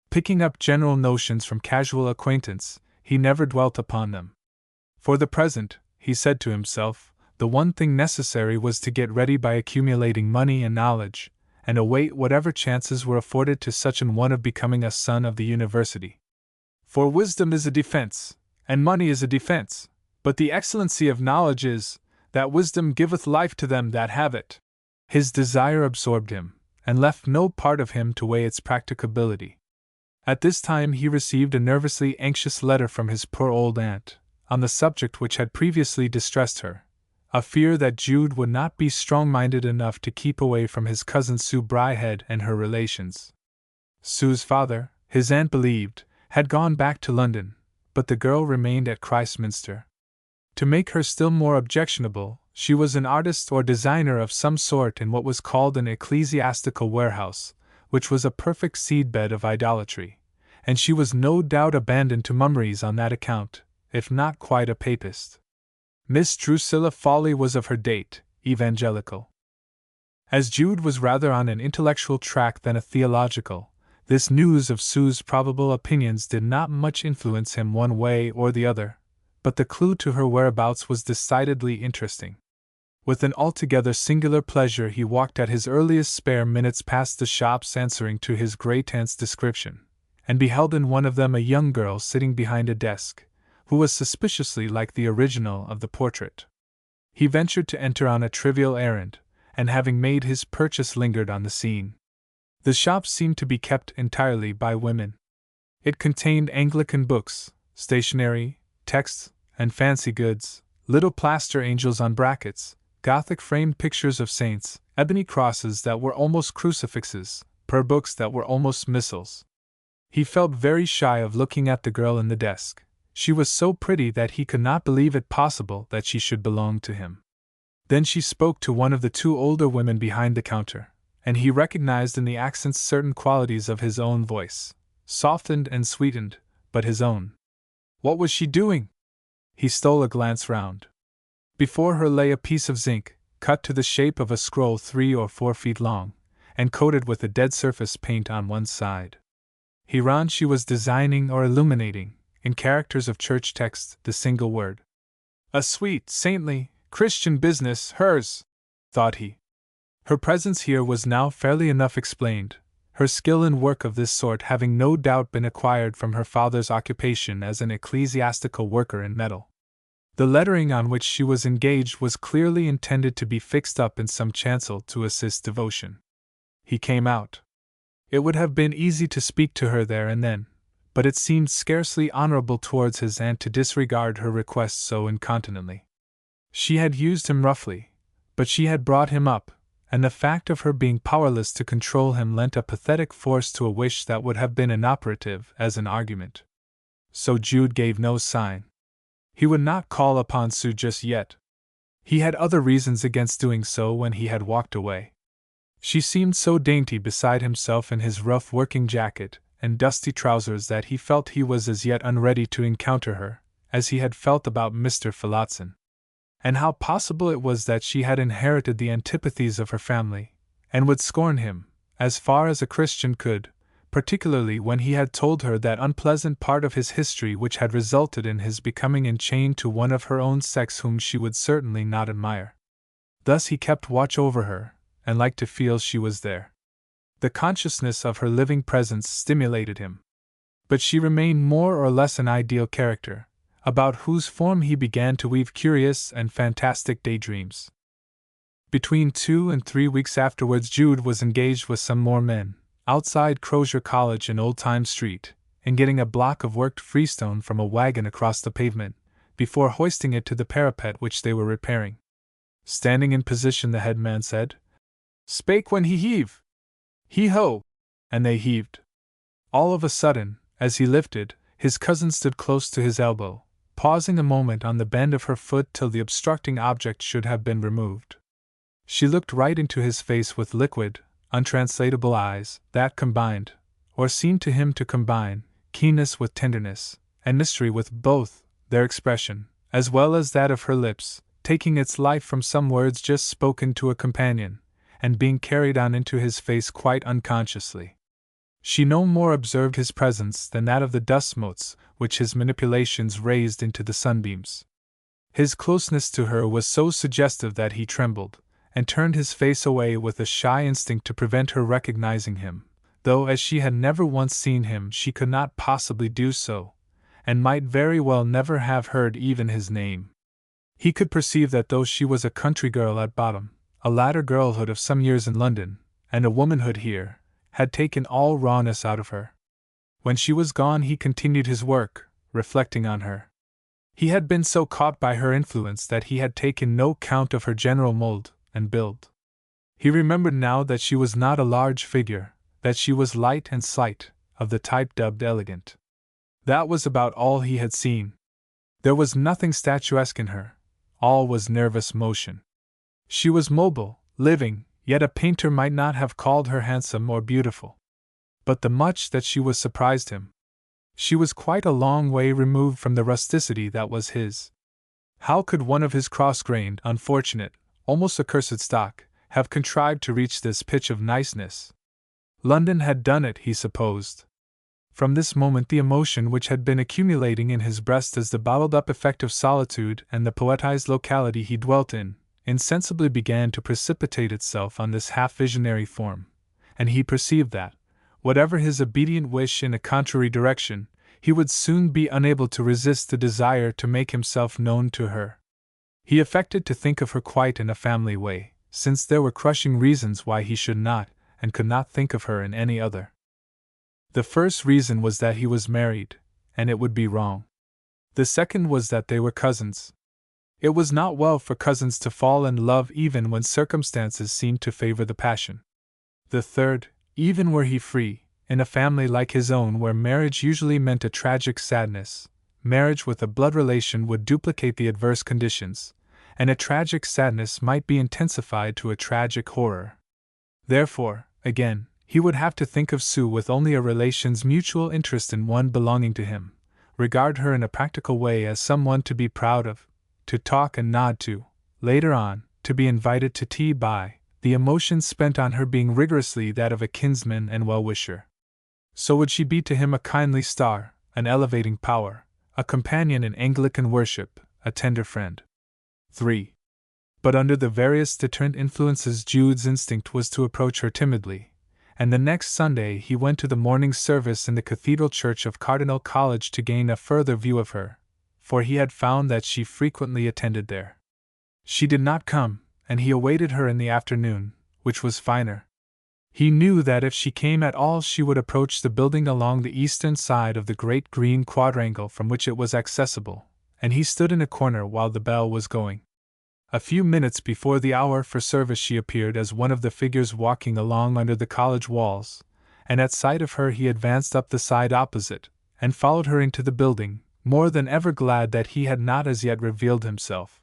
A: Picking up general notions from casual acquaintance, he never dwelt upon them. For the present, he said to himself, the one thing necessary was to get ready by accumulating money and knowledge, and await whatever chances were afforded to such an one of becoming a son of the university. For wisdom is a defense, and money is a defense, but the excellency of knowledge is, that wisdom giveth life to them that have it. His desire absorbed him, and left no part of him to weigh its practicability. At this time he received a nervously anxious letter from his poor old aunt, on the subject which had previously distressed her, a fear that Jude would not be strong-minded enough to keep away from his cousin Sue Bryhead and her relations. Sue's father, his aunt believed, had gone back to London, but the girl remained at Christminster. To make her still more objectionable, she was an artist or designer of some sort in what was called an ecclesiastical warehouse, which was a perfect seedbed of idolatry, and she was no doubt abandoned to mummeries on that account, if not quite a papist. Miss Drusilla Fawley was of her date, evangelical. As Jude was rather on an intellectual track than a theological, this news of Sue's probable opinions did not much influence him one way or the other, but the clue to her whereabouts was decidedly interesting. With an altogether singular pleasure he walked at his earliest spare minutes past the shops answering to his great-aunt's description, and beheld in one of them a young girl sitting behind a desk, who was suspiciously like the original of the portrait. He ventured to enter on a trivial errand, and having made his purchase lingered on the scene. The shop seemed to be kept entirely by women. It contained Anglican books, stationery, texts, and fancy goods, little plaster angels on brackets, Gothic framed pictures of saints, ebony crosses that were almost crucifixes, prayer books that were almost missals. He felt very shy of looking at the girl in the desk. She was so pretty that he could not believe it possible that she should belong to him. Then she spoke to one of the two older women behind the counter, and he recognized in the accents certain qualities of his own voice, softened and sweetened, but his own. What was she doing? He stole a glance round. Before her lay a piece of zinc, cut to the shape of a scroll 3 or 4 feet long, and coated with a dead surface paint on one side. Hereon she was designing or illuminating, in characters of church text, the single word. A sweet, saintly, Christian business, hers, thought he. Her presence here was now fairly enough explained, her skill in work of this sort having no doubt been acquired from her father's occupation as an ecclesiastical worker in metal. The lettering on which she was engaged was clearly intended to be fixed up in some chancel to assist devotion. He came out. It would have been easy to speak to her there and then, but it seemed scarcely honorable towards his aunt to disregard her request so incontinently. She had used him roughly, but she had brought him up, and the fact of her being powerless to control him lent a pathetic force to a wish that would have been inoperative as an argument. So Jude gave no sign. He would not call upon Sue just yet. He had other reasons against doing so when he had walked away. She seemed so dainty beside himself in his rough working jacket and dusty trousers that he felt he was as yet unready to encounter her, as he had felt about Mr. Phillotson. And how possible it was that she had inherited the antipathies of her family, and would scorn him, as far as a Christian could, particularly when he had told her that unpleasant part of his history which had resulted in his becoming enchained to one of her own sex whom she would certainly not admire. Thus he kept watch over her, and liked to feel she was there. The consciousness of her living presence stimulated him. But she remained more or less an ideal character, about whose form he began to weave curious and fantastic daydreams. Between 2 and 3 weeks afterwards Jude was engaged with some more men, outside Crozier College in Old Time Street, in getting a block of worked freestone from a wagon across the pavement, before hoisting it to the parapet which they were repairing. Standing in position, the headman said, "Spake when he heave! He-ho!" And they heaved. All of a sudden, as he lifted, his cousin stood close to his elbow, pausing a moment on the bend of her foot till the obstructing object should have been removed. She looked right into his face with liquid, untranslatable eyes, that combined, or seemed to him to combine, keenness with tenderness, and mystery with both, their expression, as well as that of her lips, taking its life from some words just spoken to a companion, and being carried on into his face quite unconsciously. She no more observed his presence than that of the dust motes which his manipulations raised into the sunbeams. His closeness to her was so suggestive that he trembled, and turned his face away with a shy instinct to prevent her recognizing him, though as she had never once seen him she could not possibly do so, and might very well never have heard even his name. He could perceive that though she was a country girl at bottom, a latter girlhood of some years in London, and a womanhood here, had taken all rawness out of her. When she was gone, he continued his work, reflecting on her. He had been so caught by her influence that he had taken no count of her general mold and build. He remembered now that she was not a large figure, that she was light and slight, of the type dubbed elegant. That was about all he had seen. There was nothing statuesque in her, all was nervous motion. She was mobile, living, yet a painter might not have called her handsome or beautiful. But the much that she was surprised him. She was quite a long way removed from the rusticity that was his. How could one of his cross-grained, unfortunate, almost accursed stock, have contrived to reach this pitch of niceness? London had done it, he supposed. From this moment the emotion which had been accumulating in his breast as the bottled-up effect of solitude and the poetized locality he dwelt in, insensibly began to precipitate itself on this half-visionary form, and he perceived that, whatever his obedient wish in a contrary direction, he would soon be unable to resist the desire to make himself known to her. He affected to think of her quite in a family way, since there were crushing reasons why he should not, and could not think of her in any other. The first reason was that he was married, and it would be wrong. The second was that they were cousins. It was not well for cousins to fall in love even when circumstances seemed to favor the passion. The third, even were he free, in a family like his own where marriage usually meant a tragic sadness, marriage with a blood relation would duplicate the adverse conditions, and a tragic sadness might be intensified to a tragic horror. Therefore, again, he would have to think of Sue with only a relation's mutual interest in one belonging to him, regard her in a practical way as someone to be proud of, to talk and nod to, later on, to be invited to tea by, the emotion spent on her being rigorously that of a kinsman and well-wisher. So would she be to him a kindly star, an elevating power, a companion in Anglican worship, a tender friend. 3. But under the various deterrent influences Jude's instinct was to approach her timidly, and the next Sunday he went to the morning service in the Cathedral Church of Cardinal College to gain a further view of her, for he had found that she frequently attended there. She did not come, and he awaited her in the afternoon, which was finer. He knew that if she came at all she would approach the building along the eastern side of the great green quadrangle from which it was accessible, and he stood in a corner while the bell was going. A few minutes before the hour for service she appeared as one of the figures walking along under the college walls, and at sight of her he advanced up the side opposite, and followed her into the building, more than ever glad that he had not as yet revealed himself.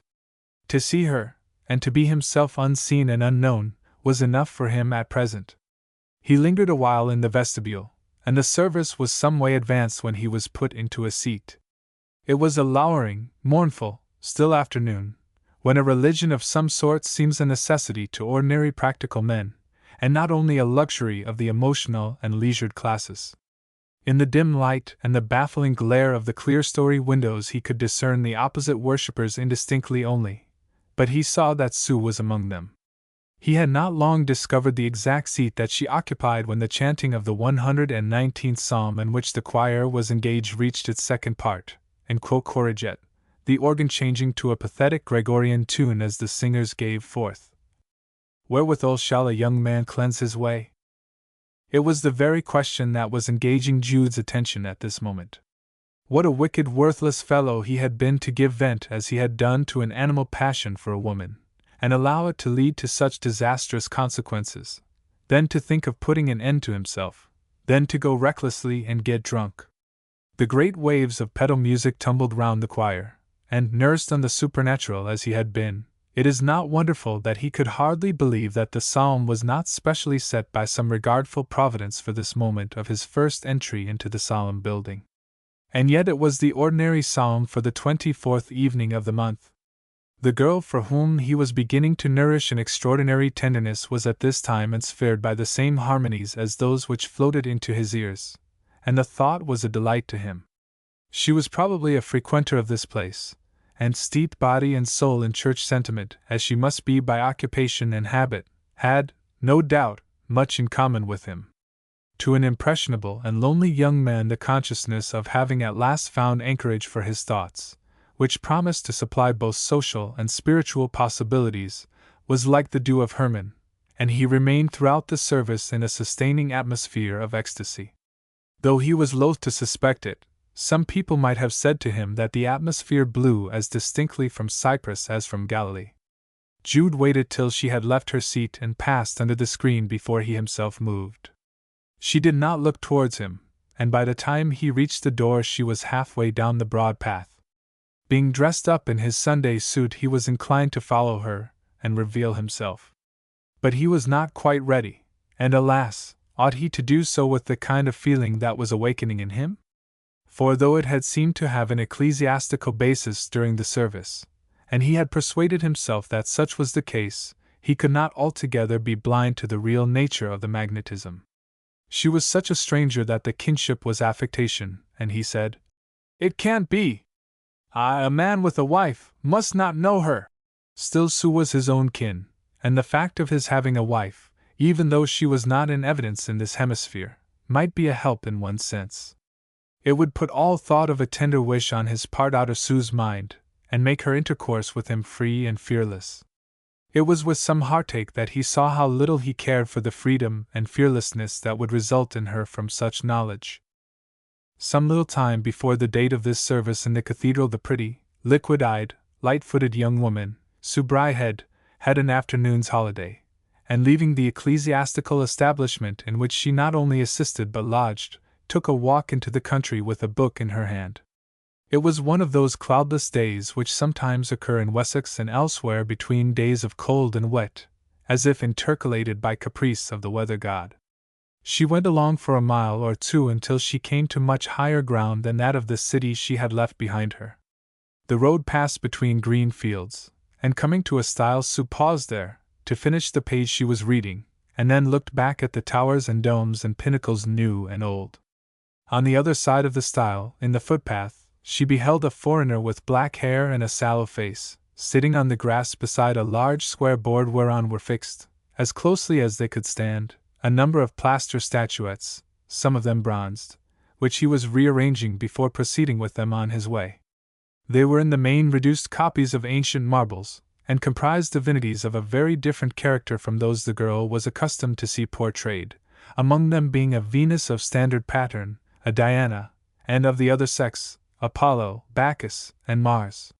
A: To see her, and to be himself unseen and unknown, was enough for him at present. He lingered a while in the vestibule, and the service was some way advanced when he was put into a seat. It was a lowering, mournful, still afternoon, when a religion of some sort seems a necessity to ordinary practical men, and not only a luxury of the emotional and leisured classes. In the dim light and the baffling glare of the clerestory windows he could discern the opposite worshippers indistinctly only, but he saw that Sue was among them. He had not long discovered the exact seat that she occupied when the chanting of the 119th Psalm in which the choir was engaged reached its second part, and quo corriget, the organ changing to a pathetic Gregorian tune as the singers gave forth, "Wherewithal shall a young man cleanse his way?" It was the very question that was engaging Jude's attention at this moment. What a wicked, worthless fellow he had been to give vent as he had done to an animal passion for a woman, and allow it to lead to such disastrous consequences, then to think of putting an end to himself, then to go recklessly and get drunk. The great waves of pedal music tumbled round the choir, and, nursed on the supernatural as he had been, it is not wonderful that he could hardly believe that the psalm was not specially set by some regardful providence for this moment of his first entry into the solemn building. And yet it was the ordinary psalm for the 24th evening of the month. The girl for whom he was beginning to nourish an extraordinary tenderness was at this time inspired by the same harmonies as those which floated into his ears, and the thought was a delight to him. She was probably a frequenter of this place, and steeped body and soul in church sentiment, as she must be by occupation and habit, had, no doubt, much in common with him. To an impressionable and lonely young man the consciousness of having at last found anchorage for his thoughts, which promised to supply both social and spiritual possibilities, was like the dew of Hermon, and he remained throughout the service in a sustaining atmosphere of ecstasy. Though he was loath to suspect it, some people might have said to him that the atmosphere blew as distinctly from Cyprus as from Galilee. Jude waited till she had left her seat and passed under the screen before he himself moved. She did not look towards him, and by the time he reached the door she was halfway down the broad path. Being dressed up in his Sunday suit, he was inclined to follow her and reveal himself. But he was not quite ready, and alas, ought he to do so with the kind of feeling that was awakening in him? For though it had seemed to have an ecclesiastical basis during the service, and he had persuaded himself that such was the case, he could not altogether be blind to the real nature of the magnetism. She was such a stranger that the kinship was affectation, and he said, "It can't be! I, a man with a wife, must not know her." Still, Sue was his own kin, and the fact of his having a wife, even though she was not in evidence in this hemisphere, might be a help in one sense. It would put all thought of a tender wish on his part out of Sue's mind, and make her intercourse with him free and fearless. It was with some heartache that he saw how little he cared for the freedom and fearlessness that would result in her from such knowledge. Some little time before the date of this service in the cathedral, the pretty, liquid-eyed, light-footed young woman, Sue Bryhead, had an afternoon's holiday, and leaving the ecclesiastical establishment in which she not only assisted but lodged, took a walk into the country with a book in her hand. It was one of those cloudless days which sometimes occur in Wessex and elsewhere between days of cold and wet, as if intercalated by caprice of the weather god. She went along for a mile or two until she came to much higher ground than that of the city she had left behind her. The road passed between green fields, and coming to a stile, Sue paused there, to finish the page she was reading, and then looked back at the towers and domes and pinnacles new and old. On the other side of the stile, in the footpath, she beheld a foreigner with black hair and a sallow face, sitting on the grass beside a large square board whereon were fixed, as closely as they could stand, a number of plaster statuettes, some of them bronzed, which he was rearranging before proceeding with them on his way. They were in the main reduced copies of ancient marbles, and comprised divinities of a very different character from those the girl was accustomed to see portrayed, among them being a Venus of standard pattern, a Diana, and of the other sex, Apollo, Bacchus, and Mars.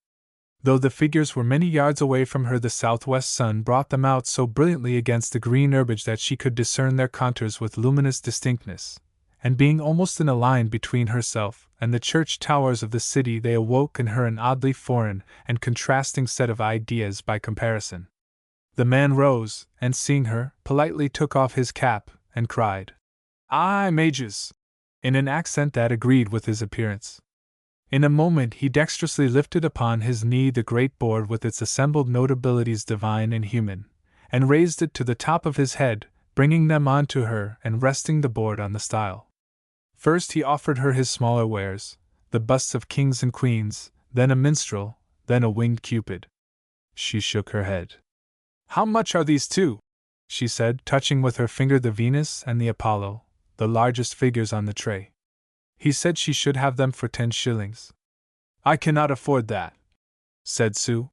A: Though the figures were many yards away from her, the southwest sun brought them out so brilliantly against the green herbage that she could discern their contours with luminous distinctness, and being almost in a line between herself and the church towers of the city, they awoke in her an oddly foreign and contrasting set of ideas by comparison. The man rose, and seeing her, politely took off his cap, and cried, "Aye, mages!" in an accent that agreed with his appearance. In a moment he dexterously lifted upon his knee the great board with its assembled notabilities divine and human, and raised it to the top of his head, bringing them on to her and resting the board on the stile. First he offered her his smaller wares, the busts of kings and queens, then a minstrel, then a winged cupid. She shook her head. "How much are these two?" she said, touching with her finger the Venus and the Apollo, the largest figures on the tray. He said she should have them for 10 shillings. "I cannot afford that," said Sue.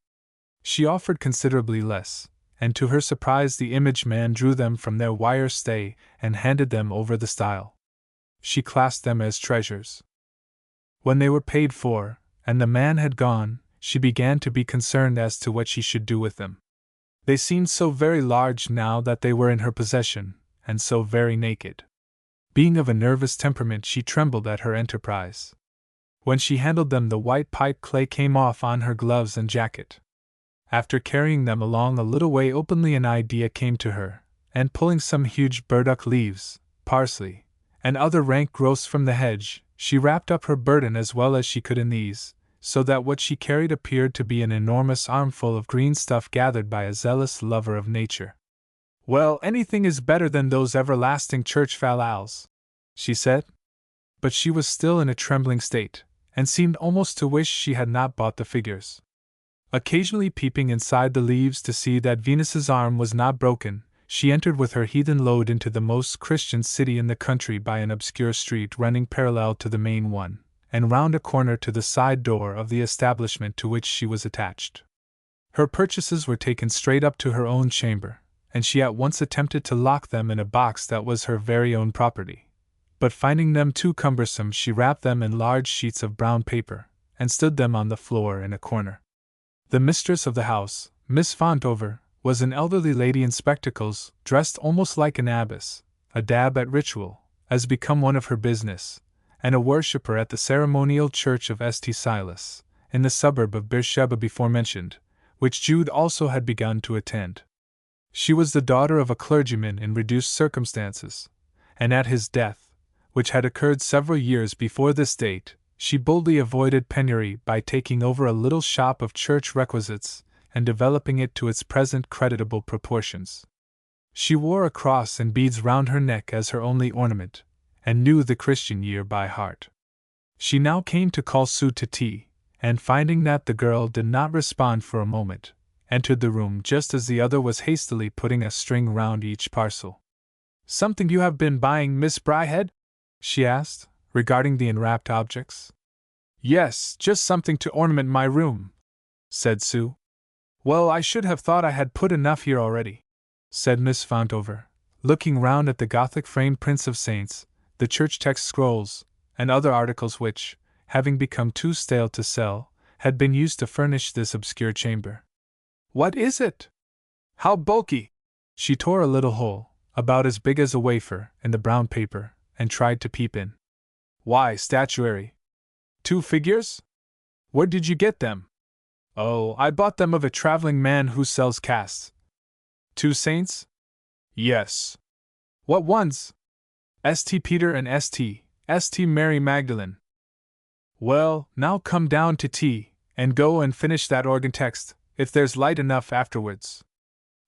A: She offered considerably less, and to her surprise the image man drew them from their wire stay and handed them over the stile. She classed them as treasures. When they were paid for, and the man had gone, she began to be concerned as to what she should do with them. They seemed so very large now that they were in her possession, and so very naked. Being of a nervous temperament, she trembled at her enterprise. When she handled them, the white pipe clay came off on her gloves and jacket. After carrying them along a little way openly, an idea came to her, and pulling some huge burdock leaves, parsley, and other rank growths from the hedge, she wrapped up her burden as well as she could in these, so that what she carried appeared to be an enormous armful of green stuff gathered by a zealous lover of nature. "Well, anything is better than those everlasting church fallals," she said. But she was still in a trembling state, and seemed almost to wish she had not bought the figures. Occasionally peeping inside the leaves to see that Venus's arm was not broken, she entered with her heathen load into the most Christian city in the country by an obscure street running parallel to the main one, and round a corner to the side door of the establishment to which she was attached. Her purchases were taken straight up to her own chamber, and she at once attempted to lock them in a box that was her very own property. But finding them too cumbersome, she wrapped them in large sheets of brown paper, and stood them on the floor in a corner. The mistress of the house, Miss Fontover, was an elderly lady in spectacles, dressed almost like an abbess, a dab at ritual, as become one of her business, and a worshipper at the ceremonial church of St. Silas, in the suburb of Beersheba before mentioned, which Jude also had begun to attend. She was the daughter of a clergyman in reduced circumstances, and at his death, which had occurred several years before this date, she boldly avoided penury by taking over a little shop of church requisites and developing it to its present creditable proportions. She wore a cross and beads round her neck as her only ornament, and knew the Christian year by heart. She now came to call Sue to tea, and finding that the girl did not respond for a moment, entered the room just as the other was hastily putting a string round each parcel. "Something you have been buying, Miss Bryhead?" she asked, regarding the enwrapped objects. "Yes, just something to ornament my room," said Sue. "Well, I should have thought I had put enough here already," said Miss Fontover, looking round at the Gothic framed prints of saints, the church text scrolls, and other articles which, having become too stale to sell, had been used to furnish this obscure chamber. "What is it? How bulky!" She tore a little hole, about as big as a wafer, in the brown paper, and tried to peep in. "Why, statuary. 2 figures? Where did you get them?" "Oh, I bought them of a traveling man who sells casts." "2 saints?" "Yes." "What ones?" "St. Peter and St. Mary Magdalene." "Well, now come down to tea, and go and finish that organ text, if there's light enough afterwards."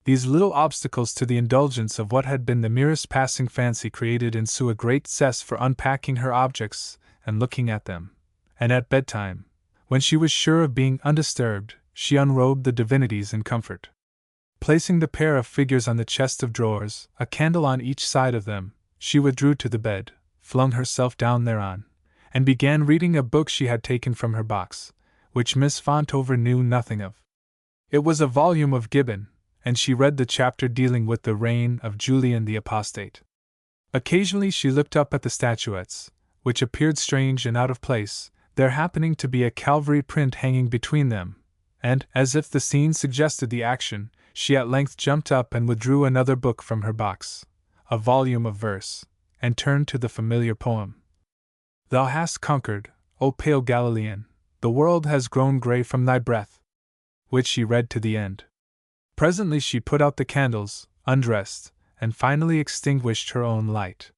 A: These little obstacles to the indulgence of what had been the merest passing fancy created in Sue a great zest for unpacking her objects and looking at them, and at bedtime, when she was sure of being undisturbed, she unrobed the divinities in comfort. Placing the pair of figures on the chest of drawers, a candle on each side of them, she withdrew to the bed, flung herself down thereon, and began reading a book she had taken from her box, which Miss Fontover knew nothing of. It was a volume of Gibbon, and she read the chapter dealing with the reign of Julian the Apostate. Occasionally she looked up at the statuettes, which appeared strange and out of place, there happening to be a Calvary print hanging between them, and, as if the scene suggested the action, she at length jumped up and withdrew another book from her box, a volume of verse, and turned to the familiar poem. "Thou hast conquered, O pale Galilean, the world has grown grey from thy breath," which she read to the end. Presently she put out the candles, undressed, and finally extinguished her own light.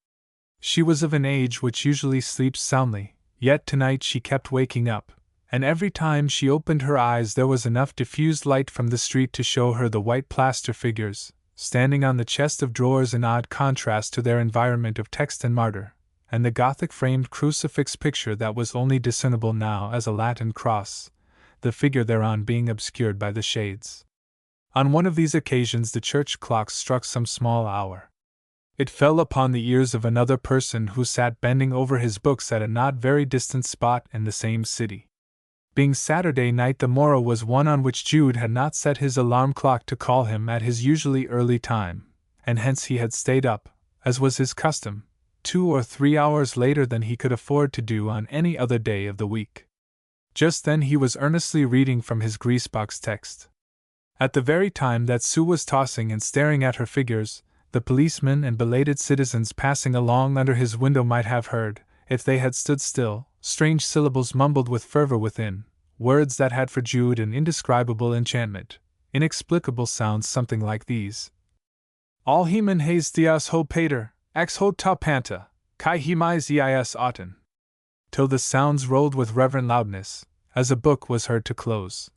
A: She was of an age which usually sleeps soundly, yet tonight she kept waking up, and every time she opened her eyes there was enough diffused light from the street to show her the white plaster figures, standing on the chest of drawers in odd contrast to their environment of text and martyr, and the Gothic framed crucifix picture that was only discernible now as a Latin cross, the figure thereon being obscured by the shades. On one of these occasions the church clock struck some small hour. It fell upon the ears of another person who sat bending over his books at a not very distant spot in the same city. Being Saturday night, the morrow was one on which Jude had not set his alarm clock to call him at his usually early time, and hence he had stayed up, as was his custom, 2 or 3 hours later than he could afford to do on any other day of the week. Just then he was earnestly reading from his greasebox text. At the very time that Sue was tossing and staring at her figures, the policemen and belated citizens passing along under his window might have heard, if they had stood still, strange syllables mumbled with fervor within, words that had for Jude an indescribable enchantment, inexplicable sounds something like these: "All heman has theos ho pater, ex ho ta panta, kai hemais eis auton," till the sounds rolled with reverent loudness, as a book was heard to close.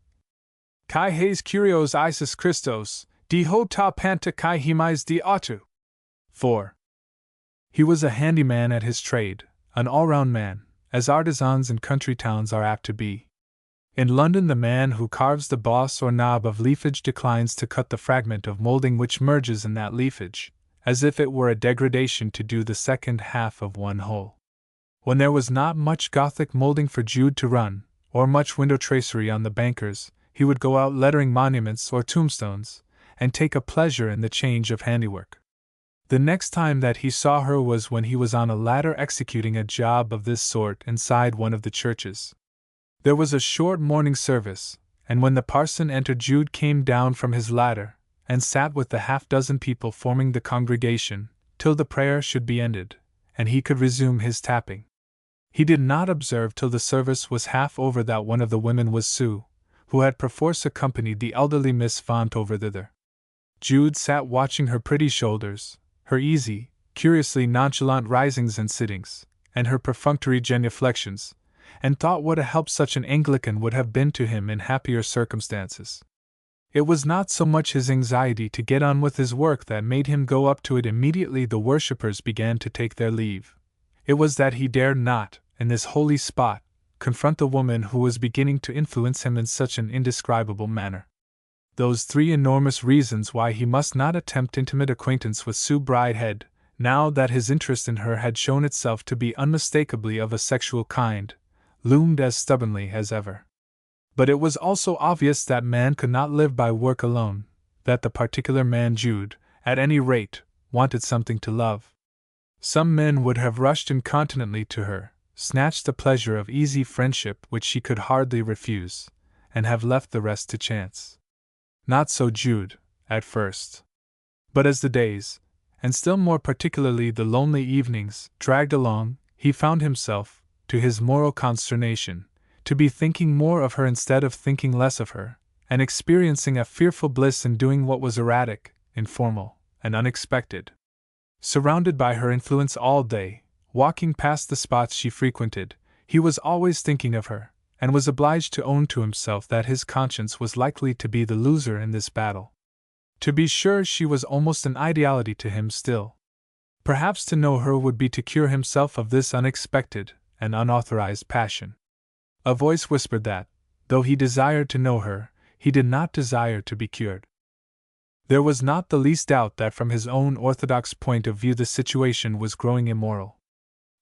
A: "Kai has kurios Isis Christos, di ho ta panta kai hemais di autu." 4. He was a handy man at his trade, an all-round man, as artisans in country towns are apt to be. In London the man who carves the boss or knob of leafage declines to cut the fragment of moulding which merges in that leafage, as if it were a degradation to do the second half of one whole. When there was not much Gothic moulding for Jude to run, or much window tracery on the bankers, he would go out lettering monuments or tombstones, and take a pleasure in the change of handiwork. The next time that he saw her was when he was on a ladder executing a job of this sort inside one of the churches. There was a short morning service, and when the parson entered, Jude came down from his ladder and sat with the half-dozen people forming the congregation till the prayer should be ended, and he could resume his tapping. He did not observe till the service was half over that one of the women was Sue, who had perforce accompanied the elderly Miss Vaughan thither. Jude sat watching her pretty shoulders, her easy, curiously nonchalant risings and sittings, and her perfunctory genuflections, and thought what a help such an Anglican would have been to him in happier circumstances. It was not so much his anxiety to get on with his work that made him go up to it immediately the worshippers began to take their leave. It was that he dared not, in this holy spot, confront the woman who was beginning to influence him in such an indescribable manner. Those three enormous reasons why he must not attempt intimate acquaintance with Sue Bridehead, now that his interest in her had shown itself to be unmistakably of a sexual kind, loomed as stubbornly as ever. But it was also obvious that man could not live by work alone, that the particular man Jude, at any rate, wanted something to love. Some men would have rushed incontinently to her, snatched the pleasure of easy friendship which she could hardly refuse, and have left the rest to chance. Not so Jude, at first. But as the days, and still more particularly the lonely evenings, dragged along, he found himself, to his moral consternation, to be thinking more of her instead of thinking less of her, and experiencing a fearful bliss in doing what was erratic, informal, and unexpected. Surrounded by her influence all day, walking past the spots she frequented, he was always thinking of her, and was obliged to own to himself that his conscience was likely to be the loser in this battle. To be sure, she was almost an ideality to him still. Perhaps to know her would be to cure himself of this unexpected and unauthorized passion. A voice whispered that, though he desired to know her, he did not desire to be cured. There was not the least doubt that from his own orthodox point of view the situation was growing immoral.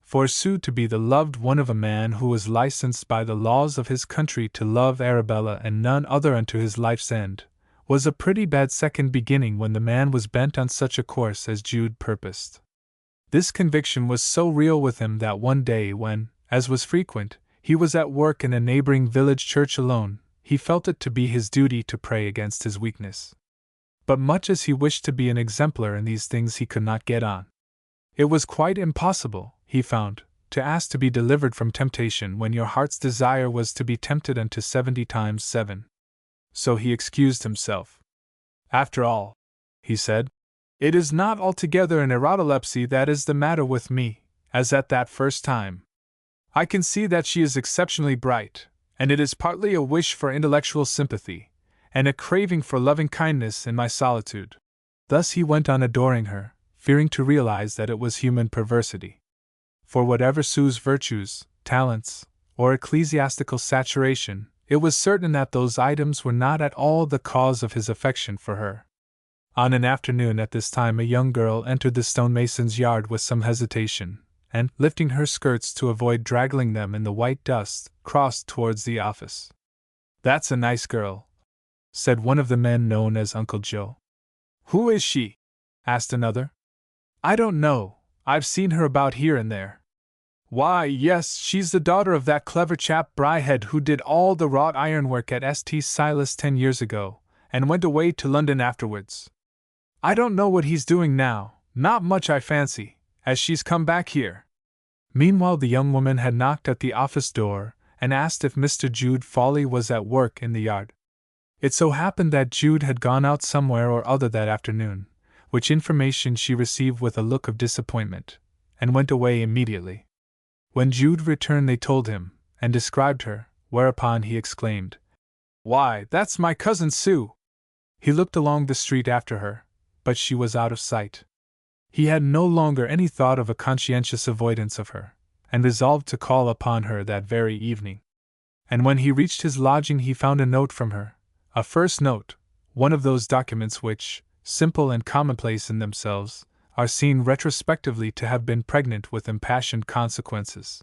A: For Sue to be the loved one of a man who was licensed by the laws of his country to love Arabella and none other unto his life's end, was a pretty bad second beginning when the man was bent on such a course as Jude purposed. This conviction was so real with him that one day when, as was frequent, he was at work in a neighboring village church alone, he felt it to be his duty to pray against his weakness. But much as he wished to be an exemplar in these things, he could not get on. It was quite impossible, he found, to ask to be delivered from temptation when your heart's desire was to be tempted unto 70 times 7. So he excused himself. After all, he said, it is not altogether an erotolepsy that is the matter with me, as at that first time. I can see that she is exceptionally bright, and it is partly a wish for intellectual sympathy, and a craving for loving kindness in my solitude. Thus he went on adoring her, fearing to realize that it was human perversity. For whatever Sue's virtues, talents, or ecclesiastical saturation, it was certain that those items were not at all the cause of his affection for her. On an afternoon at this time a young girl entered the stonemason's yard with some hesitation, and, lifting her skirts to avoid draggling them in the white dust, crossed towards the office. "That's a nice girl," said one of the men known as Uncle Joe. "Who is she?" asked another. "I don't know, I've seen her about here and there." "Why, yes, she's the daughter of that clever chap Bridehead who did all the wrought ironwork at St. Silas 10 years ago, and went away to London afterwards. I don't know what he's doing now, not much I fancy, as she's come back here." Meanwhile the young woman had knocked at the office door, and asked if Mr. Jude Fawley was at work in the yard. It so happened that Jude had gone out somewhere or other that afternoon, which information she received with a look of disappointment, and went away immediately. When Jude returned they told him, and described her, whereupon he exclaimed, "Why, that's my cousin Sue!" He looked along the street after her, but she was out of sight. He had no longer any thought of a conscientious avoidance of her, and resolved to call upon her that very evening. And when he reached his lodging he found a note from her, a first note, one of those documents which, simple and commonplace in themselves, are seen retrospectively to have been pregnant with impassioned consequences.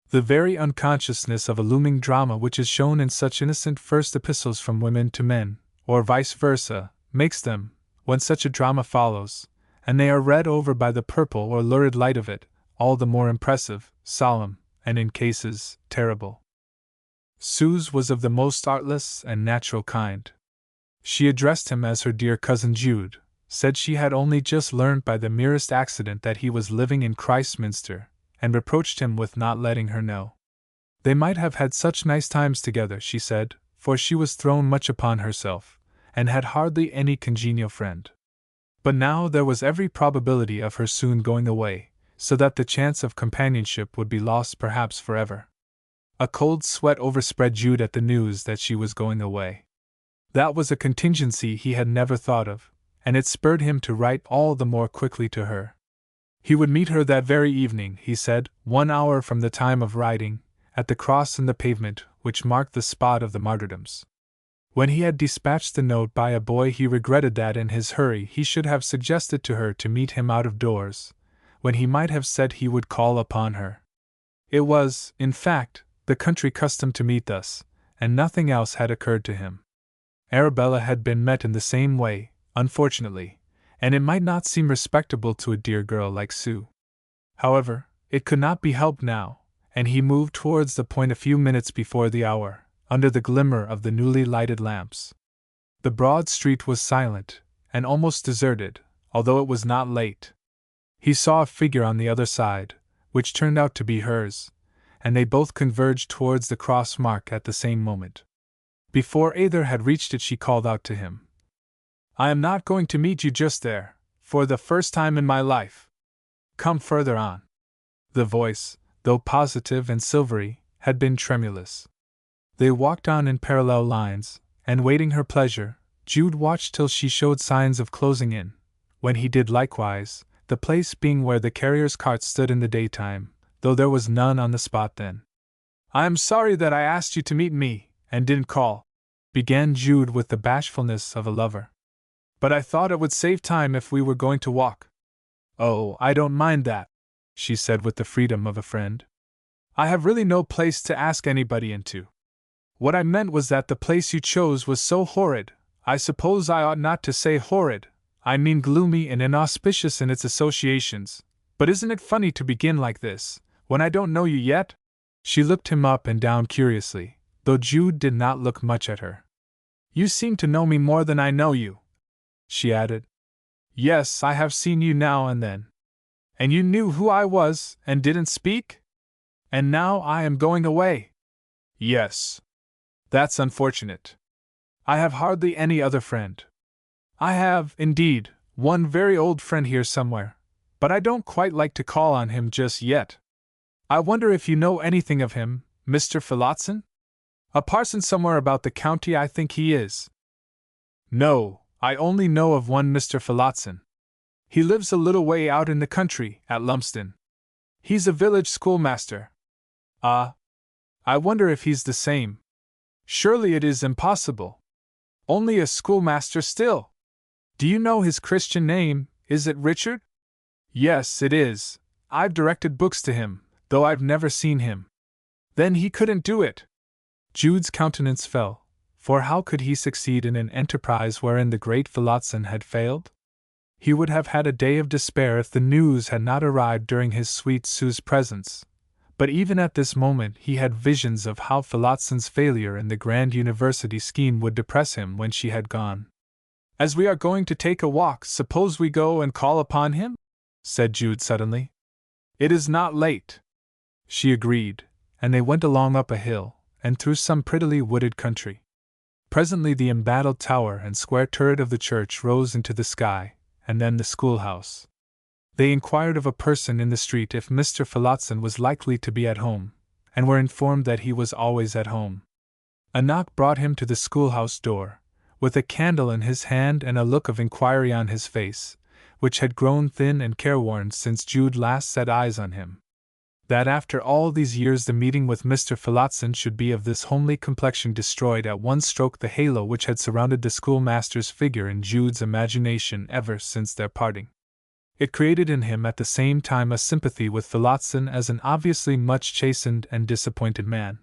A: The very unconsciousness of a looming drama which is shown in such innocent first epistles from women to men, or vice versa, makes them, when such a drama follows, and they are read over by the purple or lurid light of it, all the more impressive, solemn, and in cases, terrible. Sue's was of the most artless and natural kind. She addressed him as her dear cousin Jude, said she had only just learnt by the merest accident that he was living in Christminster, and reproached him with not letting her know. They might have had such nice times together, she said, for she was thrown much upon herself, and had hardly any congenial friend. But now there was every probability of her soon going away, so that the chance of companionship would be lost perhaps forever. A cold sweat overspread Jude at the news that she was going away. That was a contingency he had never thought of, and it spurred him to write all the more quickly to her. He would meet her that very evening, he said, 1 hour from the time of writing, at the cross in the pavement which marked the spot of the martyrdoms. When he had dispatched the note by a boy, he regretted that in his hurry he should have suggested to her to meet him out of doors, when he might have said he would call upon her. It was, in fact, the country custom to meet thus, and nothing else had occurred to him. Arabella had been met in the same way, unfortunately, and it might not seem respectable to a dear girl like Sue. However, it could not be helped now, and he moved towards the point a few minutes before the hour, under the glimmer of the newly lighted lamps. The broad street was silent, and almost deserted, although it was not late. He saw a figure on the other side, which turned out to be hers, and they both converged towards the cross mark at the same moment. Before either had reached it, she called out to him, "I am not going to meet you just there, for the first time in my life. Come further on." The voice, though positive and silvery, had been tremulous. They walked on in parallel lines, and waiting her pleasure, Jude watched till she showed signs of closing in, when he did likewise, the place being where the carrier's cart stood in the daytime, though there was none on the spot then. "I am sorry that I asked you to meet me, and didn't call," began Jude with the bashfulness of a lover. "But I thought it would save time if we were going to walk." "Oh, I don't mind that," she said with the freedom of a friend. "I have really no place to ask anybody into. What I meant was that the place you chose was so horrid. I suppose I ought not to say horrid, I mean gloomy and inauspicious in its associations, but isn't it funny to begin like this, when I don't know you yet?" She looked him up and down curiously, though Jude did not look much at her. "You seem to know me more than I know you," she added. "Yes, I have seen you now and then. And you knew who I was, and didn't speak? And now I am going away." "Yes. That's unfortunate. I have hardly any other friend. I have, indeed, one very old friend here somewhere, but I don't quite like to call on him just yet. I wonder if you know anything of him, Mr. Phillotson? A parson somewhere about the county, I think he is." "No, I only know of one Mr. Phillotson. He lives a little way out in the country, at Lumsden. He's a village schoolmaster." "Ah, I wonder if he's the same. Surely it is impossible. Only a schoolmaster still. Do you know his Christian name? Is it Richard?" "Yes, it is. I've directed books to him, though I've never seen him." "Then he couldn't do it." Jude's countenance fell, for how could he succeed in an enterprise wherein the great Phillotson had failed? He would have had a day of despair if the news had not arrived during his sweet Sue's presence. But even at this moment he had visions of how Phillotson's failure in the grand university scheme would depress him when she had gone. "As we are going to take a walk, suppose we go and call upon him?" said Jude suddenly. "It is not late." She agreed, and they went along up a hill, and through some prettily wooded country. Presently the embattled tower and square turret of the church rose into the sky, and then the schoolhouse. They inquired of a person in the street if Mr. Phillotson was likely to be at home, and were informed that he was always at home. A knock brought him to the schoolhouse door, with a candle in his hand and a look of inquiry on his face, which had grown thin and careworn since Jude last set eyes on him. That after all these years the meeting with Mr. Phillotson should be of this homely complexion destroyed at one stroke the halo which had surrounded the schoolmaster's figure in Jude's imagination ever since their parting. It created in him at the same time a sympathy with Phillotson as an obviously much chastened and disappointed man.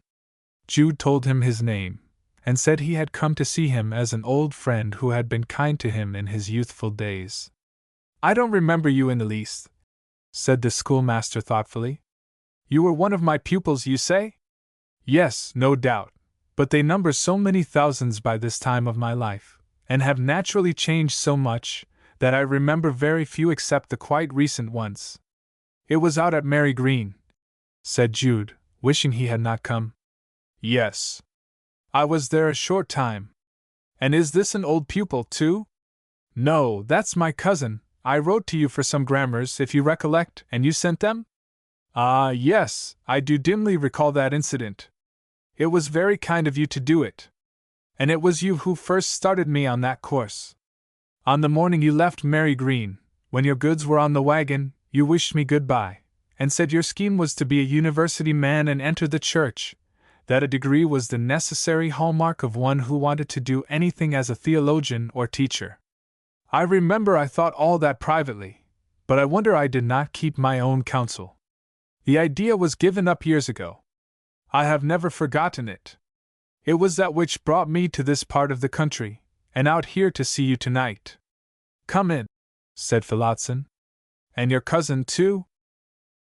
A: Jude told him his name, and said he had come to see him as an old friend who had been kind to him in his youthful days. "I don't remember you in the least," said the schoolmaster thoughtfully. "You were one of my pupils, you say?" "Yes, no doubt, but they number so many thousands by this time of my life, and have naturally changed so much, that I remember very few except the quite recent ones." "It was out at Mary Green," said Jude, wishing he had not come. "Yes. I was there a short time." "And is this an old pupil, too?" "No, that's my cousin. I wrote to you for some grammars, if you recollect, and you sent them?" "Ah, yes, I do dimly recall that incident. It was very kind of you to do it. And it was you who first started me on that course. On the morning you left Mary Green, when your goods were on the wagon, you wished me good-bye, and said your scheme was to be a university man and enter the church, that a degree was the necessary hallmark of one who wanted to do anything as a theologian or teacher. I remember I thought all that privately, but I wonder I did not keep my own counsel. The idea was given up years ago. I have never forgotten it. It was that which brought me to this part of the country, and out here to see you tonight." "Come in," said Phillotson. "And your cousin, too?"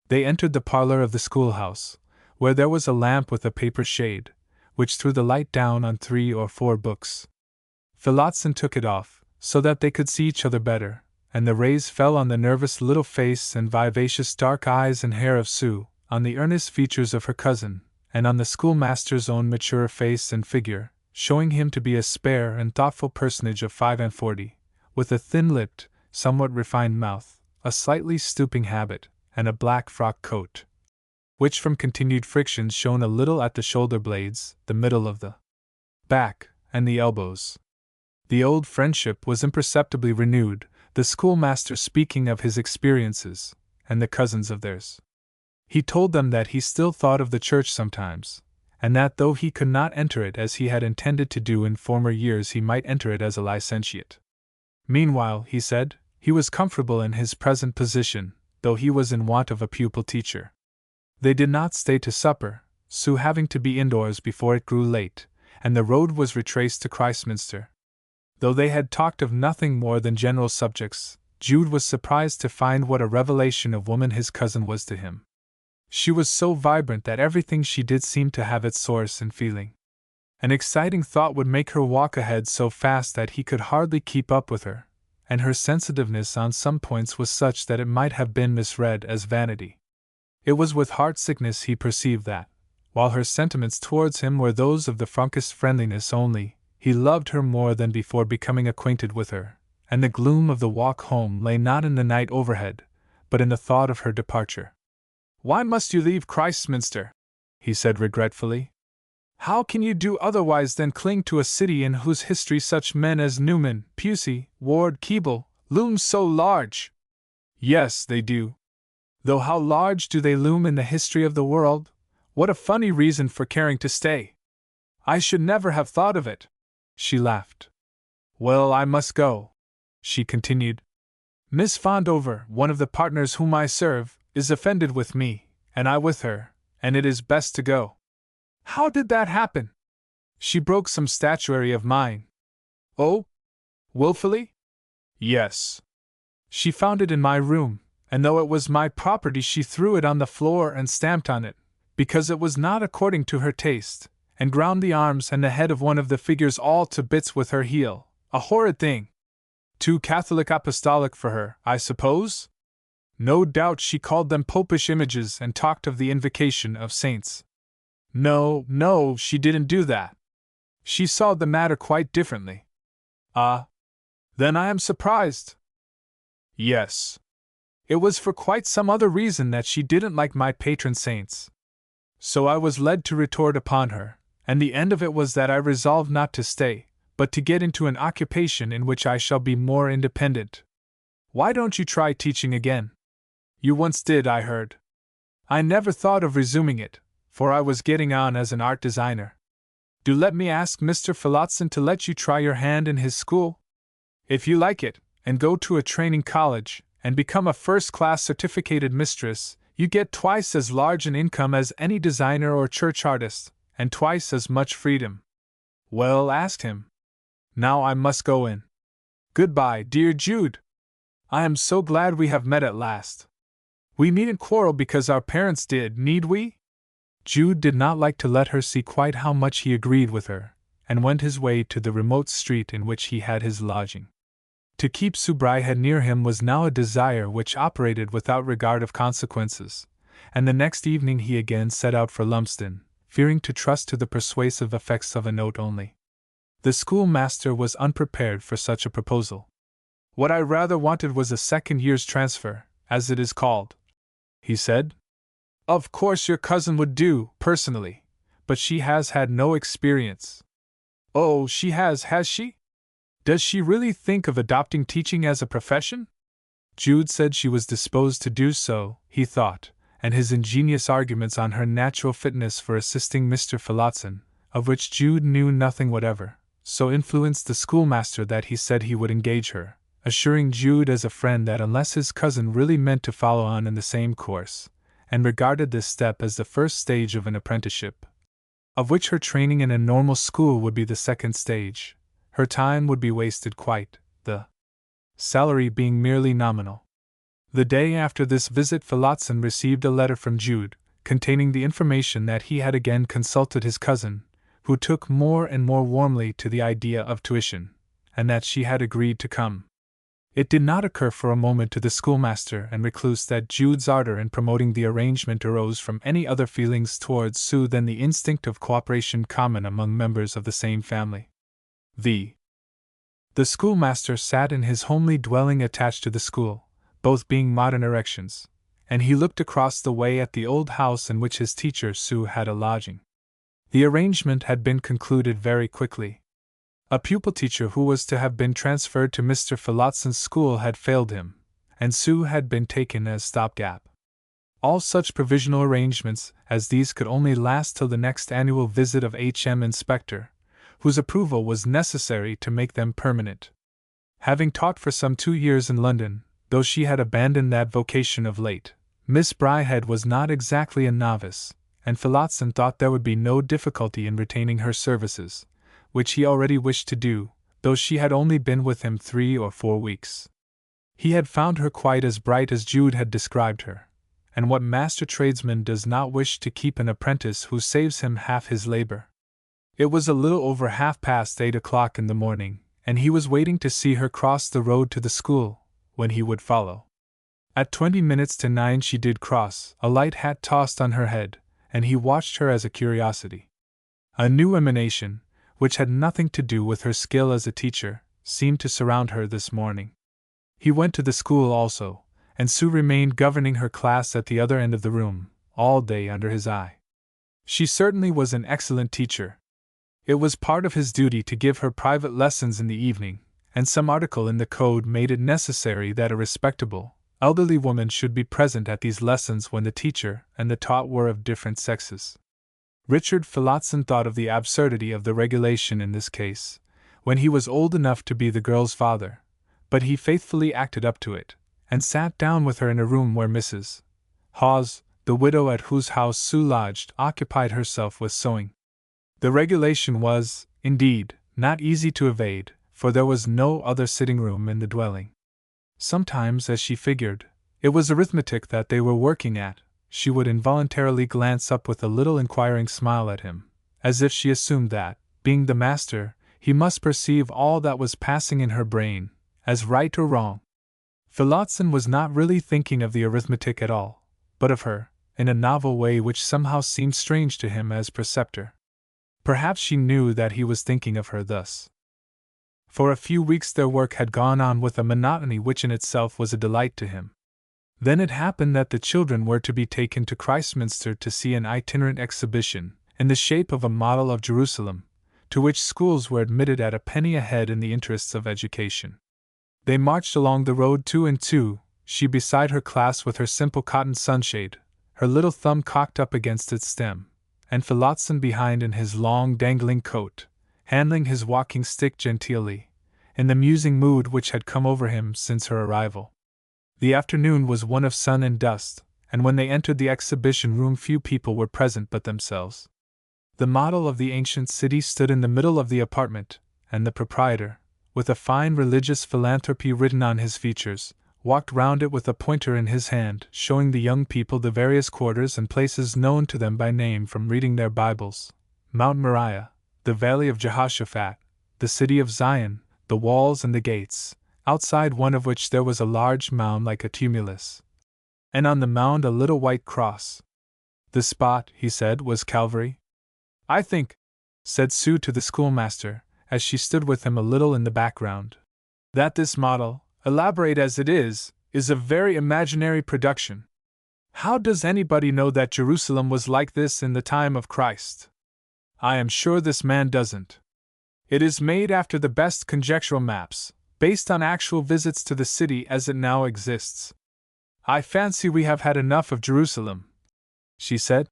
A: They entered the parlor of the schoolhouse, where there was a lamp with a paper shade, which threw the light down on 3 or 4 books. Phillotson took it off, so that they could see each other better, and the rays fell on the nervous little face and vivacious dark eyes and hair of Sue, on the earnest features of her cousin, and on the schoolmaster's own mature face and figure, showing him to be a spare and thoughtful personage of 45, with a thin-lipped, somewhat refined mouth, a slightly stooping habit, and a black frock coat, which from continued frictions shone a little at the shoulder blades, the middle of the back, and the elbows. The old friendship was imperceptibly renewed, the schoolmaster speaking of his experiences, and the cousins of theirs. He told them that he still thought of the church sometimes, and that though he could not enter it as he had intended to do in former years, he might enter it as a licentiate. Meanwhile, he said, he was comfortable in his present position, though he was in want of a pupil teacher. They did not stay to supper, Sue having to be indoors before it grew late, and the road was retraced to Christminster. Though they had talked of nothing more than general subjects, Jude was surprised to find what a revelation of woman his cousin was to him. She was so vibrant that everything she did seemed to have its source in feeling. An exciting thought would make her walk ahead so fast that he could hardly keep up with her, and her sensitiveness on some points was such that it might have been misread as vanity. It was with heart-sickness he perceived that, while her sentiments towards him were those of the frankest friendliness only, he loved her more than before becoming acquainted with her, and the gloom of the walk home lay not in the night overhead, but in the thought of her departure. "Why must you leave Christminster?" he said regretfully. "How can you do otherwise than cling to a city in whose history such men as Newman, Pusey, Ward, Keble, loom so large?" "Yes, they do. Though how large do they loom in the history of the world? What a funny reason for caring to stay!" "I should never have thought of it." She laughed. "Well, I must go," she continued. "Miss Fondover, one of the partners whom I serve, is offended with me, and I with her, and it is best to go." "How did that happen?" "She broke some statuary of mine." "Oh? Wilfully?" "Yes. She found it in my room, and though it was my property she threw it on the floor and stamped on it, because it was not according to her taste, and ground the arms and the head of one of the figures all to bits with her heel. A horrid thing. Too Catholic apostolic for her, I suppose? No doubt she called them popish images and talked of the invocation of saints." No, she didn't do that. She saw the matter quite differently." "Ah? Then I am surprised." "Yes. It was for quite some other reason that she didn't like my patron saints. So I was led to retort upon her, and the end of it was that I resolved not to stay, but to get into an occupation in which I shall be more independent." "Why don't you try teaching again?" "You once did, I heard." "I never thought of resuming it, for I was getting on as an art designer." "Do let me ask Mr. Phillotson to let you try your hand in his school? If you like it, and go to a training college, and become a first-class certificated mistress, you get twice as large an income as any designer or church artist, and twice as much freedom." Well, ask him. Now I must go in. Goodbye, dear Jude. I am so glad we have met at last. We needn't quarrel because our parents did, need we? Jude did not like to let her see quite how much he agreed with her, and went his way to the remote street in which he had his lodging. To keep Subraija near him was now a desire which operated without regard of consequences, and the next evening he again set out for Lumsden, fearing to trust to the persuasive effects of a note only. The schoolmaster was unprepared for such a proposal. What I rather wanted was a second year's transfer, as it is called, he said. Of course your cousin would do, personally, but she has had no experience. Oh, she has she? Does she really think of adopting teaching as a profession? Jude said she was disposed to do so, he thought, and his ingenious arguments on her natural fitness for assisting Mr. Phillotson, of which Jude knew nothing whatever, so influenced the schoolmaster that he said he would engage her, assuring Jude as a friend that unless his cousin really meant to follow on in the same course, and regarded this step as the first stage of an apprenticeship, of which her training in a normal school would be the second stage, her time would be wasted quite, the salary being merely nominal. The day after this visit Phillotson received a letter from Jude, containing the information that he had again consulted his cousin, who took more and more warmly to the idea of tuition, and that she had agreed to come. It did not occur for a moment to the schoolmaster and recluse that Jude's ardor in promoting the arrangement arose from any other feelings towards Sue than the instinct of cooperation common among members of the same family. The schoolmaster sat in his homely dwelling attached to the school, both being modern erections, and he looked across the way at the old house in which his teacher Sue had a lodging. The arrangement had been concluded very quickly. A pupil teacher who was to have been transferred to Mr. Phillotson's school had failed him, and Sue had been taken as stopgap. All such provisional arrangements as these could only last till the next annual visit of H.M. Inspector, whose approval was necessary to make them permanent. Having taught for some 2 years in London, though she had abandoned that vocation of late, Miss Bryhead was not exactly a novice, and Phillotson thought there would be no difficulty in retaining her services, which he already wished to do, though she had only been with him 3 or 4 weeks. He had found her quite as bright as Jude had described her, and what master tradesman does not wish to keep an apprentice who saves him half his labor? It was a little over 8:30 in the morning, and he was waiting to see her cross the road to the school, when he would follow. At 9:20 she did cross, a light hat tossed on her head, and he watched her as a curiosity. A new emanation, which had nothing to do with her skill as a teacher, seemed to surround her this morning. He went to the school also, and Sue remained governing her class at the other end of the room, all day under his eye. She certainly was an excellent teacher. It was part of his duty to give her private lessons in the evening, and some article in the code made it necessary that a respectable, elderly woman should be present at these lessons when the teacher and the taught were of different sexes. Richard Phillotson thought of the absurdity of the regulation in this case, when he was old enough to be the girl's father, but he faithfully acted up to it, and sat down with her in a room where Mrs. Hawes, the widow at whose house Sue lodged, occupied herself with sewing. The regulation was, indeed, not easy to evade, for there was no other sitting room in the dwelling. Sometimes, as she figured, it was arithmetic that they were working at, she would involuntarily glance up with a little inquiring smile at him, as if she assumed that, being the master, he must perceive all that was passing in her brain, as right or wrong. Phillotson was not really thinking of the arithmetic at all, but of her, in a novel way which somehow seemed strange to him as preceptor. Perhaps she knew that he was thinking of her thus. For a few weeks their work had gone on with a monotony which in itself was a delight to him. Then it happened that the children were to be taken to Christminster to see an itinerant exhibition, in the shape of a model of Jerusalem, to which schools were admitted at a penny a head in the interests of education. They marched along the road 2 and 2, she beside her class with her simple cotton sunshade, her little thumb cocked up against its stem, and Phillotson behind in his long dangling coat, handling his walking stick genteelly, in the musing mood which had come over him since her arrival. The afternoon was one of sun and dust, and when they entered the exhibition room few people were present but themselves. The model of the ancient city stood in the middle of the apartment, and the proprietor, with a fine religious philanthropy written on his features, walked round it with a pointer in his hand, showing the young people the various quarters and places known to them by name from reading their Bibles: Mount Moriah, the Valley of Jehoshaphat, the city of Zion, the walls and the gates, outside one of which there was a large mound like a tumulus, and on the mound a little white cross. The spot, he said, was Calvary. I think, said Sue to the schoolmaster, as she stood with him a little in the background, that this model, elaborate as it is a very imaginary production. How does anybody know that Jerusalem was like this in the time of Christ? I am sure this man doesn't. It is made after the best conjectural maps, based on actual visits to the city as it now exists. I fancy we have had enough of Jerusalem, she said,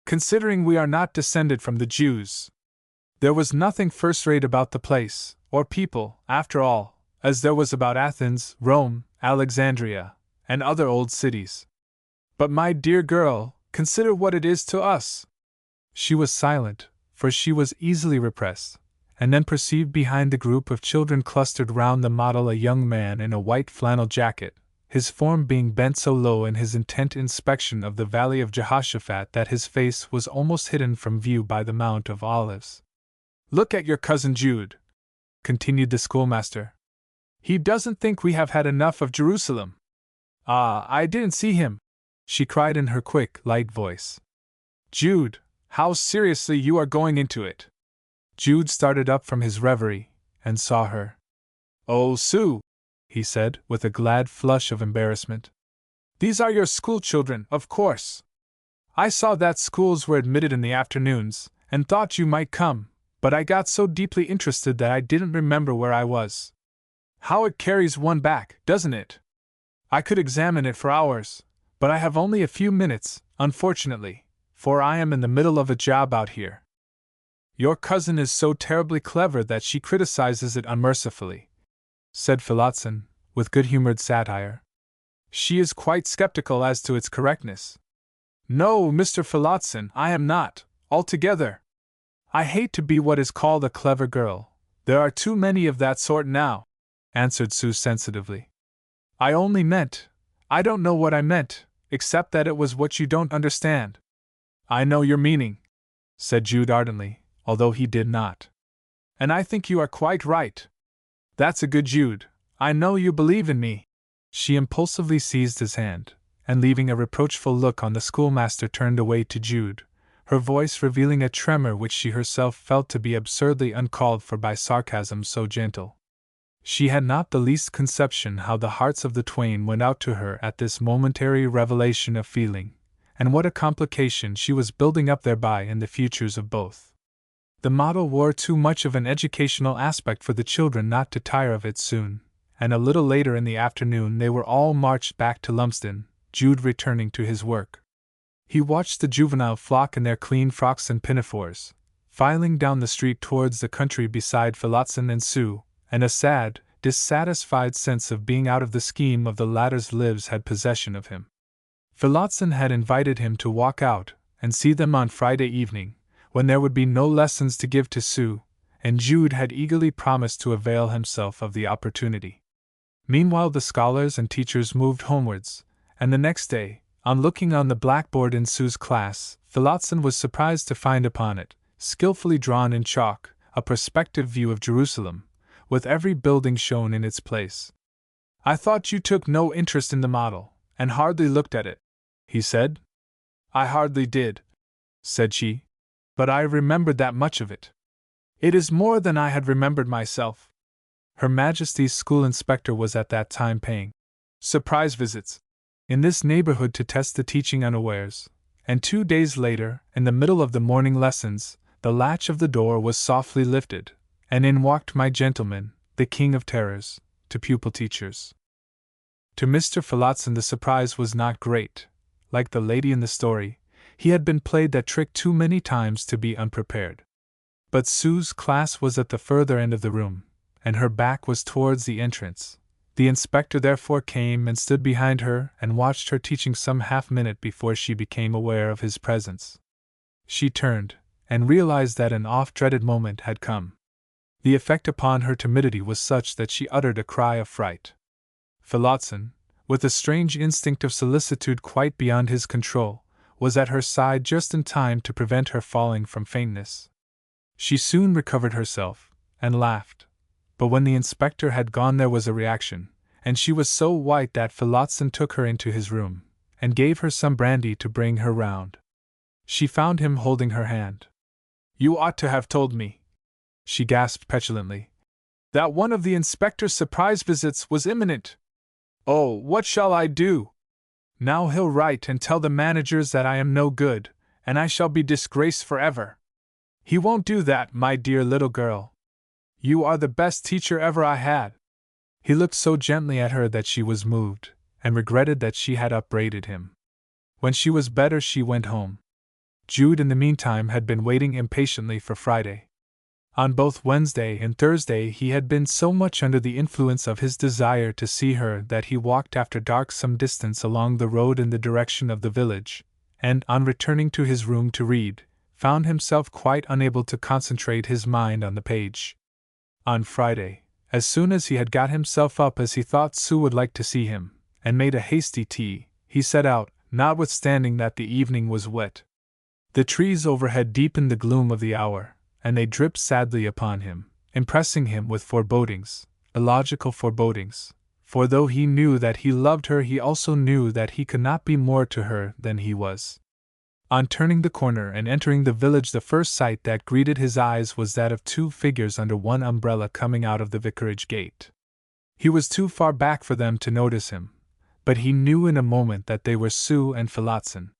A: considering we are not descended from the Jews. There was nothing first-rate about the place, or people, after all, as there was about Athens, Rome, Alexandria, and other old cities. But my dear girl, consider what it is to us. She was silent, for she was easily repressed, and then perceived behind the group of children clustered round the model a young man in a white flannel jacket, his form being bent so low in his intent inspection of the Valley of Jehoshaphat that his face was almost hidden from view by the Mount of Olives. Look at your cousin Jude, continued the schoolmaster. He doesn't think we have had enough of Jerusalem. Ah, I didn't see him, she cried in her quick, light voice. Jude, how seriously you are going into it. Jude started up from his reverie, and saw her. Oh, Sue, he said, with a glad flush of embarrassment. These are your school children, of course. I saw that schools were admitted in the afternoons, and thought you might come, but I got so deeply interested that I didn't remember where I was. How it carries one back, doesn't it? I could examine it for hours, but I have only a few minutes, unfortunately, for I am in the middle of a job out here. Your cousin is so terribly clever that she criticizes it unmercifully, said Phillotson, with good-humored satire. She is quite skeptical as to its correctness. No, Mr. Phillotson, I am not, altogether. I hate to be what is called a clever girl. There are too many of that sort now, answered Sue sensitively. I only meant, I don't know what I meant, except that it was what you don't understand. I know your meaning, said Jude ardently, although he did not. And I think you are quite right. That's a good Jude. I know you believe in me. She impulsively seized his hand, and leaving a reproachful look on the schoolmaster turned away to Jude, her voice revealing a tremor which she herself felt to be absurdly uncalled for by sarcasm so gentle. She had not the least conception how the hearts of the twain went out to her at this momentary revelation of feeling, and what a complication she was building up thereby in the futures of both. The model wore too much of an educational aspect for the children not to tire of it soon, and a little later in the afternoon they were all marched back to Lumsden, Jude returning to his work. He watched the juvenile flock in their clean frocks and pinafores, filing down the street towards the country beside Phillotson and Sue, and a sad, dissatisfied sense of being out of the scheme of the latter's lives had possession of him. Phillotson had invited him to walk out and see them on Friday evening, when there would be no lessons to give to Sue, and Jude had eagerly promised to avail himself of the opportunity. Meanwhile the scholars and teachers moved homewards, and the next day, on looking on the blackboard in Sue's class, Phillotson was surprised to find upon it, skillfully drawn in chalk, a perspective view of Jerusalem, with every building shown in its place. I thought you took no interest in the model, and hardly looked at it, he said. I hardly did, said she, but I remembered that much of it. It is more than I had remembered myself. Her Majesty's school inspector was at that time paying surprise visits in this neighborhood to test the teaching unawares, and 2 days later, in the middle of the morning lessons, the latch of the door was softly lifted, and in walked my gentleman, the King of Terrors, to pupil-teachers. To Mr. Phillotson the surprise was not great. Like the lady in the story, he had been played that trick too many times to be unprepared. But Sue's class was at the further end of the room, and her back was towards the entrance. The inspector therefore came and stood behind her and watched her teaching some half-minute before she became aware of his presence. She turned, and realized that an oft-dreaded moment had come. The effect upon her timidity was such that she uttered a cry of fright. Phillotson, with a strange instinct of solicitude quite beyond his control, was at her side just in time to prevent her falling from faintness. She soon recovered herself, and laughed. But when the inspector had gone there was a reaction, and she was so white that Phillotson took her into his room, and gave her some brandy to bring her round. She found him holding her hand. "You ought to have told me," she gasped petulantly, "that one of the inspector's surprise visits was imminent. Oh, what shall I do? Now he'll write and tell the managers that I am no good, and I shall be disgraced forever." "He won't do that, my dear little girl. You are the best teacher ever I had." He looked so gently at her that she was moved, and regretted that she had upbraided him. When she was better, she went home. Jude, in the meantime, had been waiting impatiently for Friday. On both Wednesday and Thursday he had been so much under the influence of his desire to see her that he walked after dark some distance along the road in the direction of the village, and, on returning to his room to read, found himself quite unable to concentrate his mind on the page. On Friday, as soon as he had got himself up as he thought Sue would like to see him, and made a hasty tea, he set out, notwithstanding that the evening was wet. The trees overhead deepened the gloom of the hour, and they dripped sadly upon him, impressing him with forebodings, illogical forebodings, for though he knew that he loved her, he also knew that he could not be more to her than he was. On turning the corner and entering the village, the first sight that greeted his eyes was that of two figures under one umbrella coming out of the vicarage gate. He was too far back for them to notice him, but he knew in a moment that they were Sue and Phillotson.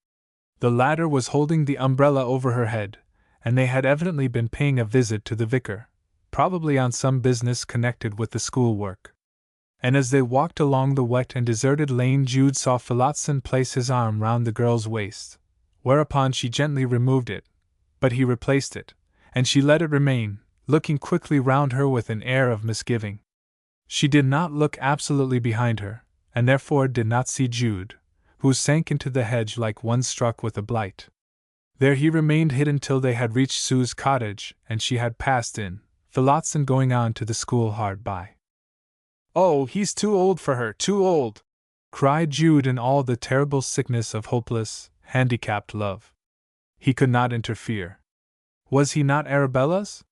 A: The latter was holding the umbrella over her head, and they had evidently been paying a visit to the vicar, probably on some business connected with the school work. And as they walked along the wet and deserted lane, Jude saw Phillotson place his arm round the girl's waist, whereupon she gently removed it, but he replaced it, and she let it remain, looking quickly round her with an air of misgiving. She did not look absolutely behind her, and therefore did not see Jude, who sank into the hedge like one struck with a blight. There he remained hidden till they had reached Sue's cottage, and she had passed in, Phillotson going on to the school hard by. "Oh, he's too old for her, too old!" cried Jude in all the terrible sickness of hopeless, handicapped love. He could not interfere. Was he not Arabella's?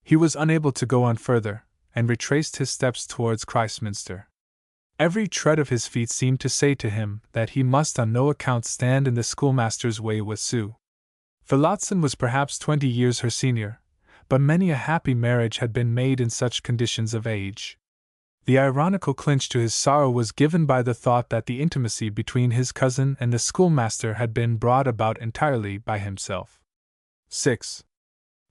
A: He was unable to go on further, and retraced his steps towards Christminster. Every tread of his feet seemed to say to him that he must on no account stand in the schoolmaster's way with Sue. Phillotson was perhaps 20 years her senior, but many a happy marriage had been made in such conditions of age. The ironical clinch to his sorrow was given by the thought that the intimacy between his cousin and the schoolmaster had been brought about entirely by himself. 6.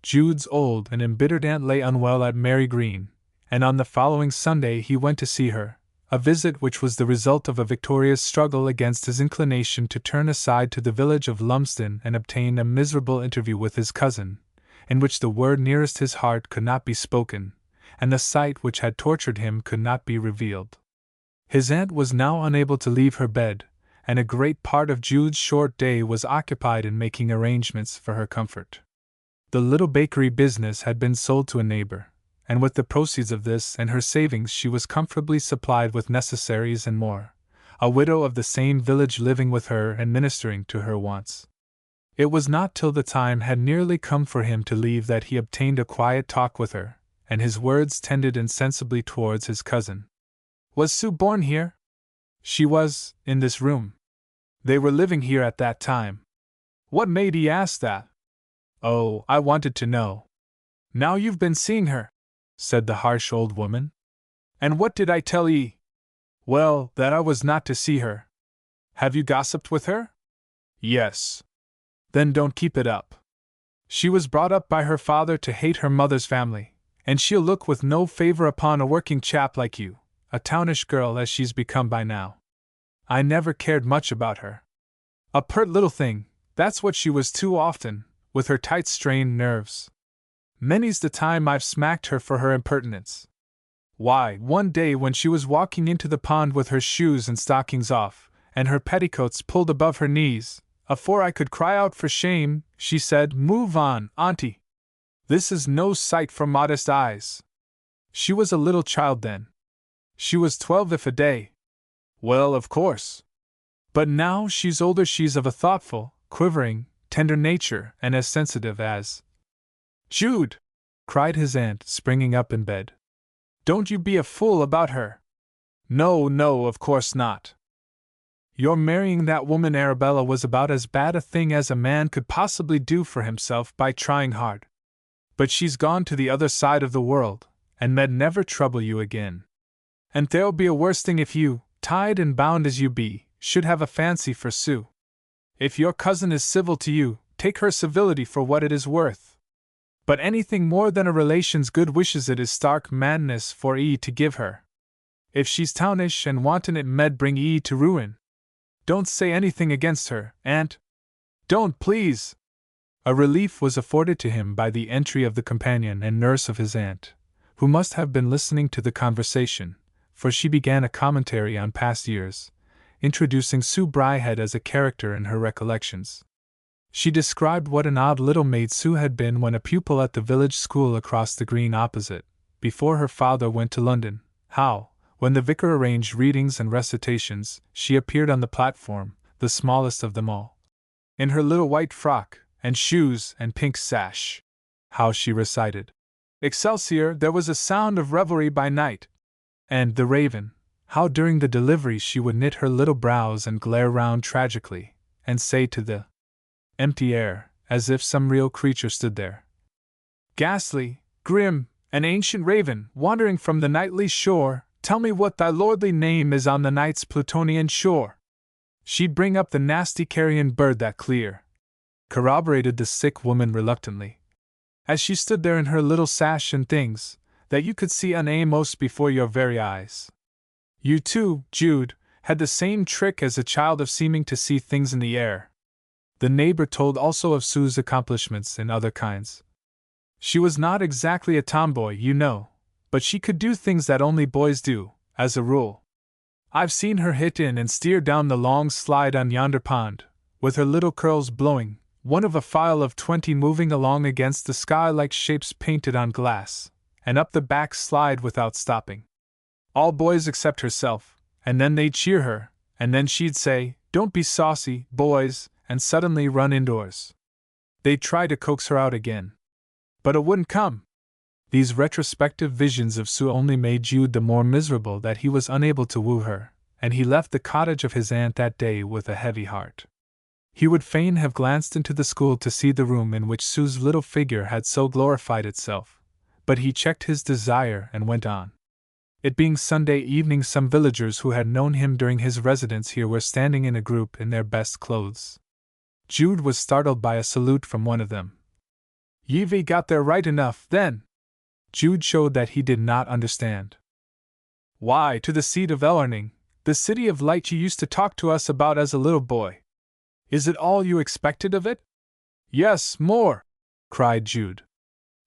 A: Jude's old and embittered aunt lay unwell at Mary Green, and on the following Sunday he went to see her, a visit which was the result of a victorious struggle against his inclination to turn aside to the village of Lumsden and obtain a miserable interview with his cousin, in which the word nearest his heart could not be spoken, and the sight which had tortured him could not be revealed. His aunt was now unable to leave her bed, and a great part of Jude's short day was occupied in making arrangements for her comfort. The little bakery business had been sold to a neighbor, and with the proceeds of this and her savings she was comfortably supplied with necessaries and more, a widow of the same village living with her and ministering to her wants. It was not till the time had nearly come for him to leave that he obtained a quiet talk with her, and his words tended insensibly towards his cousin. "Was Sue born here?" "She was, in this room." "They were living here at that time." "What made he ask that?" "Oh, I wanted to know." "Now you've been seeing her," said the harsh old woman. "And what did I tell ye?" "Well, that I was not to see her." "Have you gossiped with her?" "Yes." "Then don't keep it up. She was brought up by her father to hate her mother's family, and she'll look with no favor upon a working chap like you, a townish girl as she's become by now. I never cared much about her. A pert little thing, that's what she was too often, with her tight strained nerves. Many's the time I've smacked her for her impertinence. Why, one day when she was walking into the pond with her shoes and stockings off, and her petticoats pulled above her knees, afore I could cry out for shame, she said. Move on, Auntie. This is no sight for modest eyes. She was a little child then. She was 12 if a day. Well, of course. But now she's older, she's of a thoughtful, quivering, tender nature, and as sensitive as. Jude! Cried his aunt, springing up in bed. Don't you be a fool about her. No, no, of course not. Your marrying that woman Arabella was about as bad a thing as a man could possibly do for himself by trying hard. But she's gone to the other side of the world, and med never trouble you again. And there'll be a worse thing if you, tied and bound as you be, should have a fancy for Sue. If your cousin is civil to you, take her civility for what it is worth. But anything more than a relation's good wishes it is stark madness for ye to give her. If she's townish and wanton it med bring ye to ruin. Don't say anything against her, aunt. Don't, please. A relief was afforded to him by the entry of the companion and nurse of his aunt, who must have been listening to the conversation, for she began a commentary on past years, introducing Sue Bryhead as a character in her recollections. She described what an odd little maid Sue had been when a pupil at the village school across the green opposite, before her father went to London, how, when the vicar arranged readings and recitations, she appeared on the platform, the smallest of them all. In her little white frock, and shoes, and pink sash. How she recited, Excelsior, there was a sound of revelry by night. And the raven, how during the delivery she would knit her little brows and glare round tragically, and say to the empty air, as if some real creature stood there. Ghastly, grim, an ancient raven, wandering from the nightly shore, tell me what thy lordly name is on the night's Plutonian shore. She'd bring up the nasty carrion bird that clear, corroborated the sick woman reluctantly, as she stood there in her little sash and things, that you could see unamos before your very eyes. You too, Jude, had the same trick as a child of seeming to see things in the air. The neighbor told also of Sue's accomplishments in other kinds. She was not exactly a tomboy, you know, but she could do things that only boys do, as a rule. I've seen her hit in and steer down the long slide on yonder pond, with her little curls blowing, one of a file of 20 moving along against the sky like shapes painted on glass, and up the back slide without stopping. All boys except herself, and then they'd cheer her, and then she'd say, "Don't be saucy, boys," and suddenly run indoors. They'd try to coax her out again, but it wouldn't come. These retrospective visions of Sue only made Jude the more miserable that he was unable to woo her, and he left the cottage of his aunt that day with a heavy heart. He would fain have glanced into the school to see the room in which Sue's little figure had so glorified itself, but he checked his desire and went on. It being Sunday evening, some villagers who had known him during his residence here were standing in a group in their best clothes. Jude was startled by a salute from one of them. "Ye've got there right enough, then." Jude showed that he did not understand. "Why, to the seat of Ellerning, the city of light you used to talk to us about as a little boy. Is it all you expected of it?" "Yes, more," cried Jude.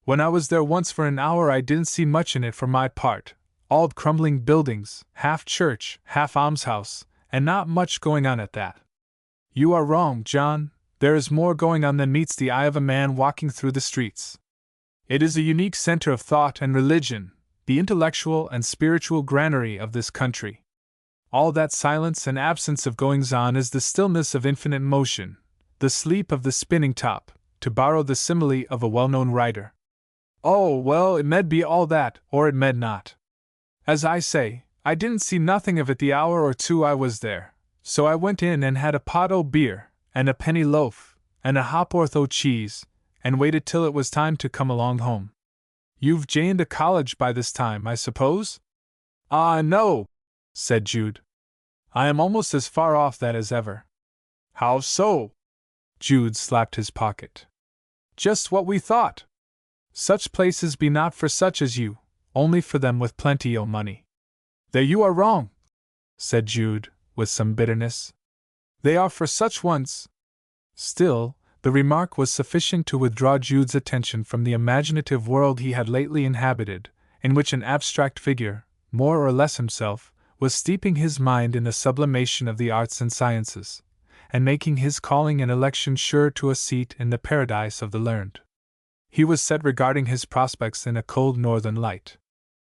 A: "When I was there once for an hour I didn't see much in it for my part. All crumbling buildings, half church, half almshouse, and not much going on at that." "You are wrong, John. There is more going on than meets the eye of a man walking through the streets. It is a unique center of thought and religion, the intellectual and spiritual granary of this country. All that silence and absence of goings-on is the stillness of infinite motion, the sleep of the spinning top, to borrow the simile of a well-known writer. Oh, well, it med be all that, or it med not. As I say, I didn't see nothing of it the hour or two I was there, so I went in and had a pot o' beer, and a penny loaf, and a ha'porth o' cheese, and waited till it was time to come along home. You've joined a college by this time, I suppose?" "Ah, no," said Jude. "I am almost as far off that as ever." "How so?" Jude slapped his pocket. "Just what we thought. Such places be not for such as you, only for them with plenty o' money." "There you are wrong," said Jude, with some bitterness. "They are for such ones." Still, the remark was sufficient to withdraw Jude's attention from the imaginative world he had lately inhabited, in which an abstract figure, more or less himself, was steeping his mind in the sublimation of the arts and sciences, and making his calling and election sure to a seat in the paradise of the learned. He was set regarding his prospects in a cold northern light.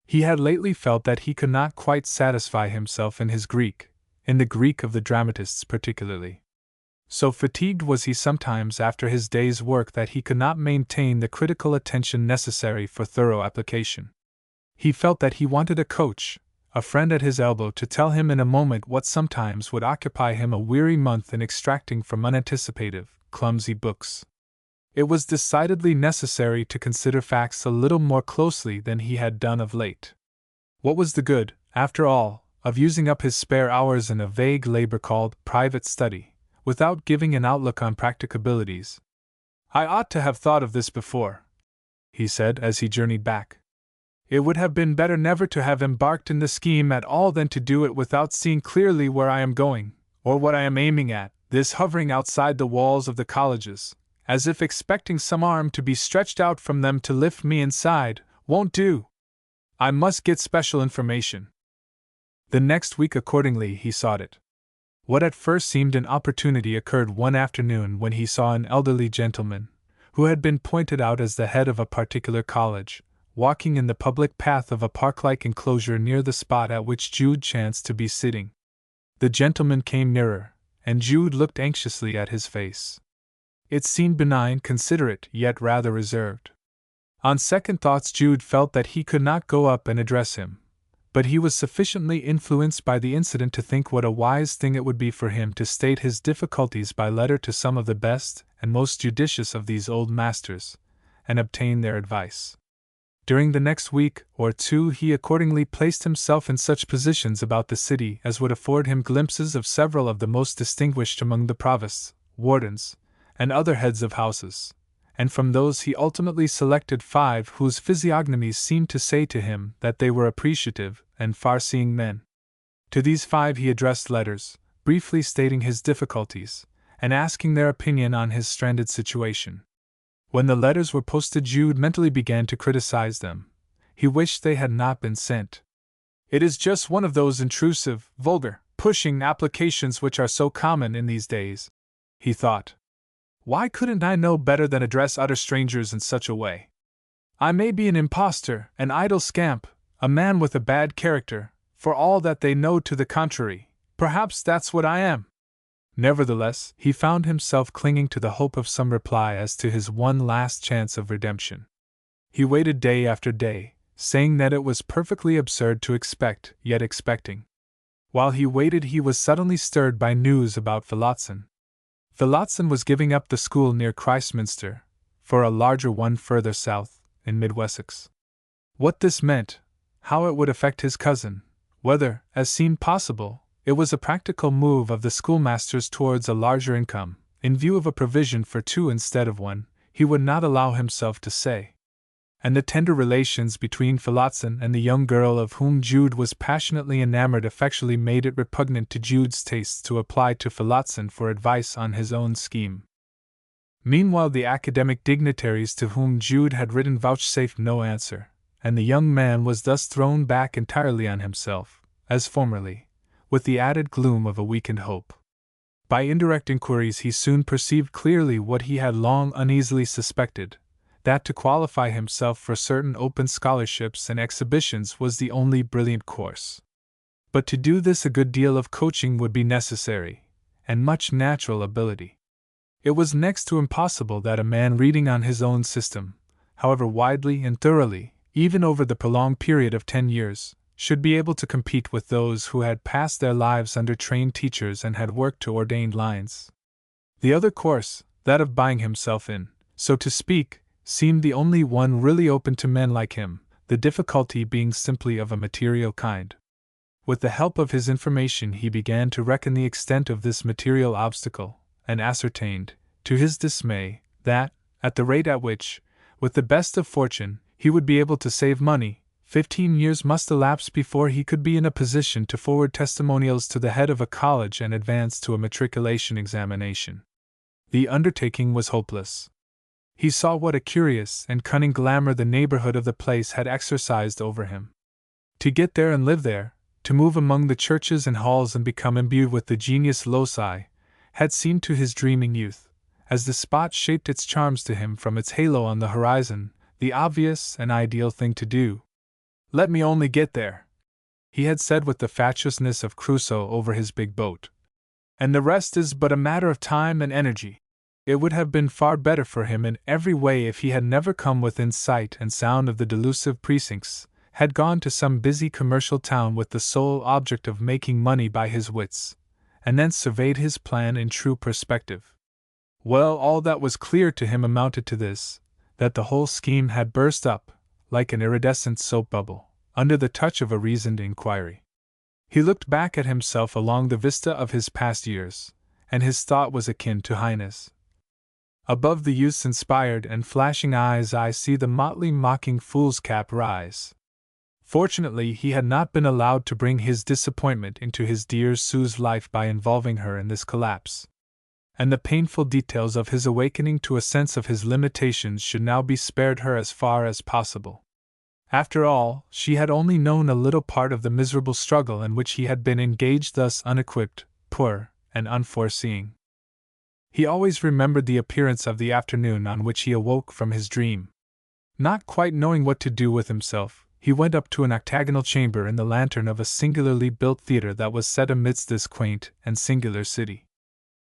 A: He had lately felt that he could not quite satisfy himself in his Greek, in the Greek of the dramatists particularly. So fatigued was he sometimes after his day's work that he could not maintain the critical attention necessary for thorough application. He felt that he wanted a coach, a friend at his elbow to tell him in a moment what sometimes would occupy him a weary month in extracting from unanticipative, clumsy books. It was decidedly necessary to consider facts a little more closely than he had done of late. What was the good, after all, of using up his spare hours in a vague labor called private study, without giving an outlook on practicabilities? "I ought to have thought of this before," he said as he journeyed back. "It would have been better never to have embarked in the scheme at all than to do it without seeing clearly where I am going, or what I am aiming at. This hovering outside the walls of the colleges, as if expecting some arm to be stretched out from them to lift me inside, won't do. I must get special information." The next week accordingly he sought it. What at first seemed an opportunity occurred one afternoon when he saw an elderly gentleman, who had been pointed out as the head of a particular college, walking in the public path of a park-like enclosure near the spot at which Jude chanced to be sitting. The gentleman came nearer, and Jude looked anxiously at his face. It seemed benign, considerate, yet rather reserved. On second thoughts Jude felt that he could not go up and address him, but he was sufficiently influenced by the incident to think what a wise thing it would be for him to state his difficulties by letter to some of the best and most judicious of these old masters, and obtain their advice. During the next week or two he accordingly placed himself in such positions about the city as would afford him glimpses of several of the most distinguished among the provosts, wardens, and other heads of houses, and from those he ultimately selected 5 whose physiognomies seemed to say to him that they were appreciative and far-seeing men. To these 5 he addressed letters, briefly stating his difficulties, and asking their opinion on his stranded situation. When the letters were posted Jude mentally began to criticize them. He wished they had not been sent. "It is just one of those intrusive, vulgar, pushing applications which are so common in these days," he thought. "Why couldn't I know better than address utter strangers in such a way? I may be an impostor, an idle scamp, a man with a bad character, for all that they know to the contrary. Perhaps that's what I am." Nevertheless, he found himself clinging to the hope of some reply as to his one last chance of redemption. He waited day after day, saying that it was perfectly absurd to expect, yet expecting. While he waited he was suddenly stirred by news about Phillotson. Phillotson was giving up the school near Christminster, for a larger one further south, in Mid-Wessex. What this meant, how it would affect his cousin, whether, as seemed possible, it was a practical move of the schoolmaster's towards a larger income, in view of a provision for 2 instead of 1, he would not allow himself to say. And the tender relations between Phillotson and the young girl of whom Jude was passionately enamored effectually made it repugnant to Jude's tastes to apply to Phillotson for advice on his own scheme. Meanwhile the academic dignitaries to whom Jude had written vouchsafed no answer, and the young man was thus thrown back entirely on himself, as formerly, with the added gloom of a weakened hope. By indirect inquiries he soon perceived clearly what he had long uneasily suspected, that to qualify himself for certain open scholarships and exhibitions was the only brilliant course. But to do this a good deal of coaching would be necessary, and much natural ability. It was next to impossible that a man reading on his own system, however widely and thoroughly, even over the prolonged period of 10 years, should be able to compete with those who had passed their lives under trained teachers and had worked to ordained lines. The other course, that of buying himself in, so to speak, seemed the only one really open to men like him, the difficulty being simply of a material kind. With the help of his information he began to reckon the extent of this material obstacle, and ascertained, to his dismay, that, at the rate at which, with the best of fortune, he would be able to save money, 15 years must elapse before he could be in a position to forward testimonials to the head of a college and advance to a matriculation examination. The undertaking was hopeless. He saw what a curious and cunning glamour the neighborhood of the place had exercised over him. To get there and live there, to move among the churches and halls and become imbued with the genius loci, had seemed to his dreaming youth, as the spot shaped its charms to him from its halo on the horizon, the obvious and ideal thing to do. "Let me only get there," he had said with the fatuousness of Crusoe over his big boat. "And the rest is but a matter of time and energy." It would have been far better for him in every way if he had never come within sight and sound of the delusive precincts, had gone to some busy commercial town with the sole object of making money by his wits, and then surveyed his plan in true perspective. Well, all that was clear to him amounted to this, that the whole scheme had burst up, like an iridescent soap bubble, under the touch of a reasoned inquiry. He looked back at himself along the vista of his past years, and his thought was akin to Heine's. Above the youth's inspired and flashing eyes I see the motley mocking fool's cap rise. Fortunately, he had not been allowed to bring his disappointment into his dear Sue's life by involving her in this collapse. And the painful details of his awakening to a sense of his limitations should now be spared her as far as possible. After all, she had only known a little part of the miserable struggle in which he had been engaged, thus unequipped, poor, and unforeseeing. He always remembered the appearance of the afternoon on which he awoke from his dream. Not quite knowing what to do with himself, he went up to an octagonal chamber in the lantern of a singularly built theatre that was set amidst this quaint and singular city.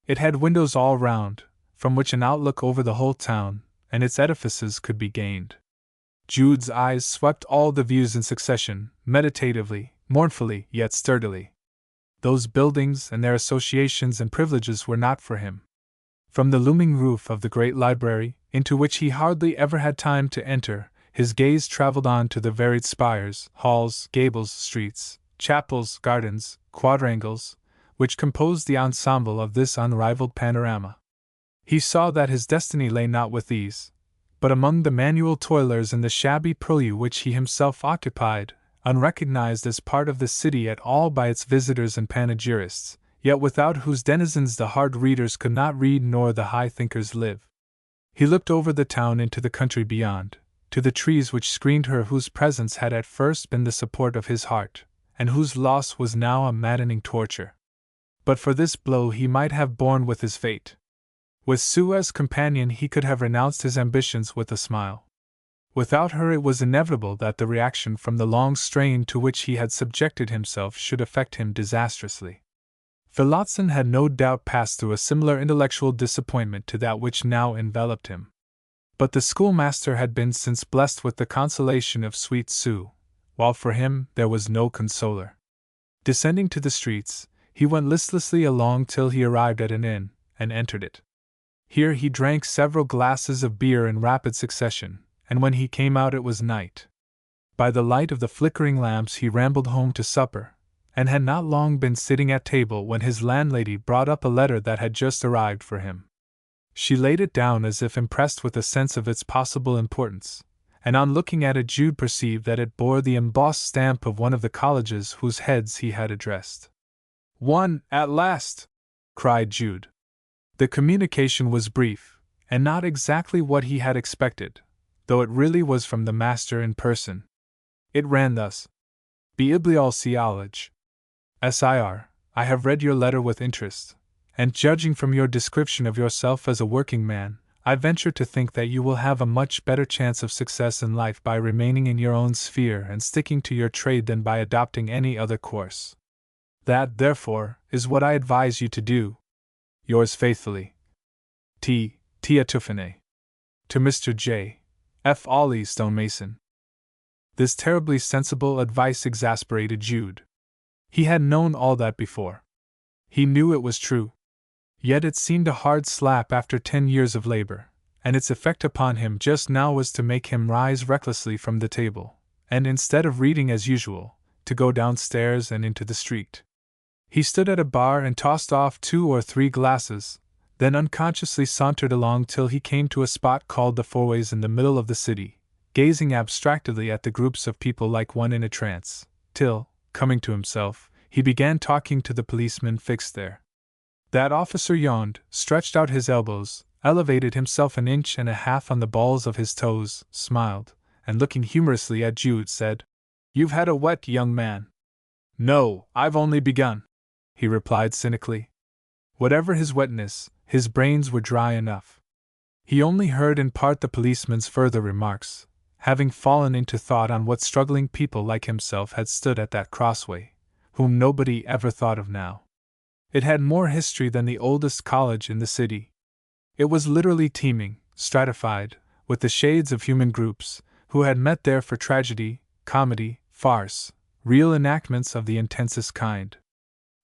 A: It had windows all round, from which an outlook over the whole town and its edifices could be gained. Jude's eyes swept all the views in succession, meditatively, mournfully, yet sturdily. Those buildings and their associations and privileges were not for him. From the looming roof of the great library, into which he hardly ever had time to enter, his gaze traveled on to the varied spires, halls, gables, streets, chapels, gardens, quadrangles, which composed the ensemble of this unrivaled panorama. He saw that his destiny lay not with these, but among the manual toilers in the shabby purlieu which he himself occupied, unrecognized as part of the city at all by its visitors and panegyrists, yet without whose denizens the hard readers could not read nor the high thinkers live. He looked over the town into the country beyond, to the trees which screened her whose presence had at first been the support of his heart, and whose loss was now a maddening torture. But for this blow he might have borne with his fate. With Sue as companion he could have renounced his ambitions with a smile. Without her it was inevitable that the reaction from the long strain to which he had subjected himself should affect him disastrously. Phillotson had no doubt passed through a similar intellectual disappointment to that which now enveloped him. But the schoolmaster had been since blessed with the consolation of sweet Sue, while for him there was no consoler. Descending to the streets, he went listlessly along till he arrived at an inn, and entered it. Here he drank several glasses of beer in rapid succession, and when he came out it was night. By the light of the flickering lamps he rambled home to supper, and had not long been sitting at table when his landlady brought up a letter that had just arrived for him. She laid it down as if impressed with a sense of its possible importance, and on looking at it Jude perceived that it bore the embossed stamp of one of the colleges whose heads he had addressed. "One, at last!" cried Jude. The communication was brief, and not exactly what he had expected, though it really was from the master in person. It ran thus: Bibliology. Sir, I have read your letter with interest, and judging from your description of yourself as a working man, I venture to think that you will have a much better chance of success in life by remaining in your own sphere and sticking to your trade than by adopting any other course. That, therefore, is what I advise you to do. Yours faithfully, T. Tuffane. To Mr. J. F. Ollie Stonemason. This terribly sensible advice exasperated Jude. He had known all that before. He knew it was true. Yet it seemed a hard slap after 10 years of labor, and its effect upon him just now was to make him rise recklessly from the table, and instead of reading as usual, to go downstairs and into the street. He stood at a bar and tossed off 2 or 3 glasses, then unconsciously sauntered along till he came to a spot called the Fourways in the middle of the city, gazing abstractedly at the groups of people like one in a trance, till, coming to himself, he began talking to the policeman fixed there. That officer yawned, stretched out his elbows, elevated himself 1.5 inches on the balls of his toes, smiled, and looking humorously at Jude said, "You've had a wet, young man." "No, I've only begun," he replied cynically. Whatever his wetness, his brains were dry enough. He only heard in part the policeman's further remarks, having fallen into thought on what struggling people like himself had stood at that crossway, whom nobody ever thought of now. It had more history than the oldest college in the city. It was literally teeming, stratified, with the shades of human groups, who had met there for tragedy, comedy, farce, real enactments of the intensest kind.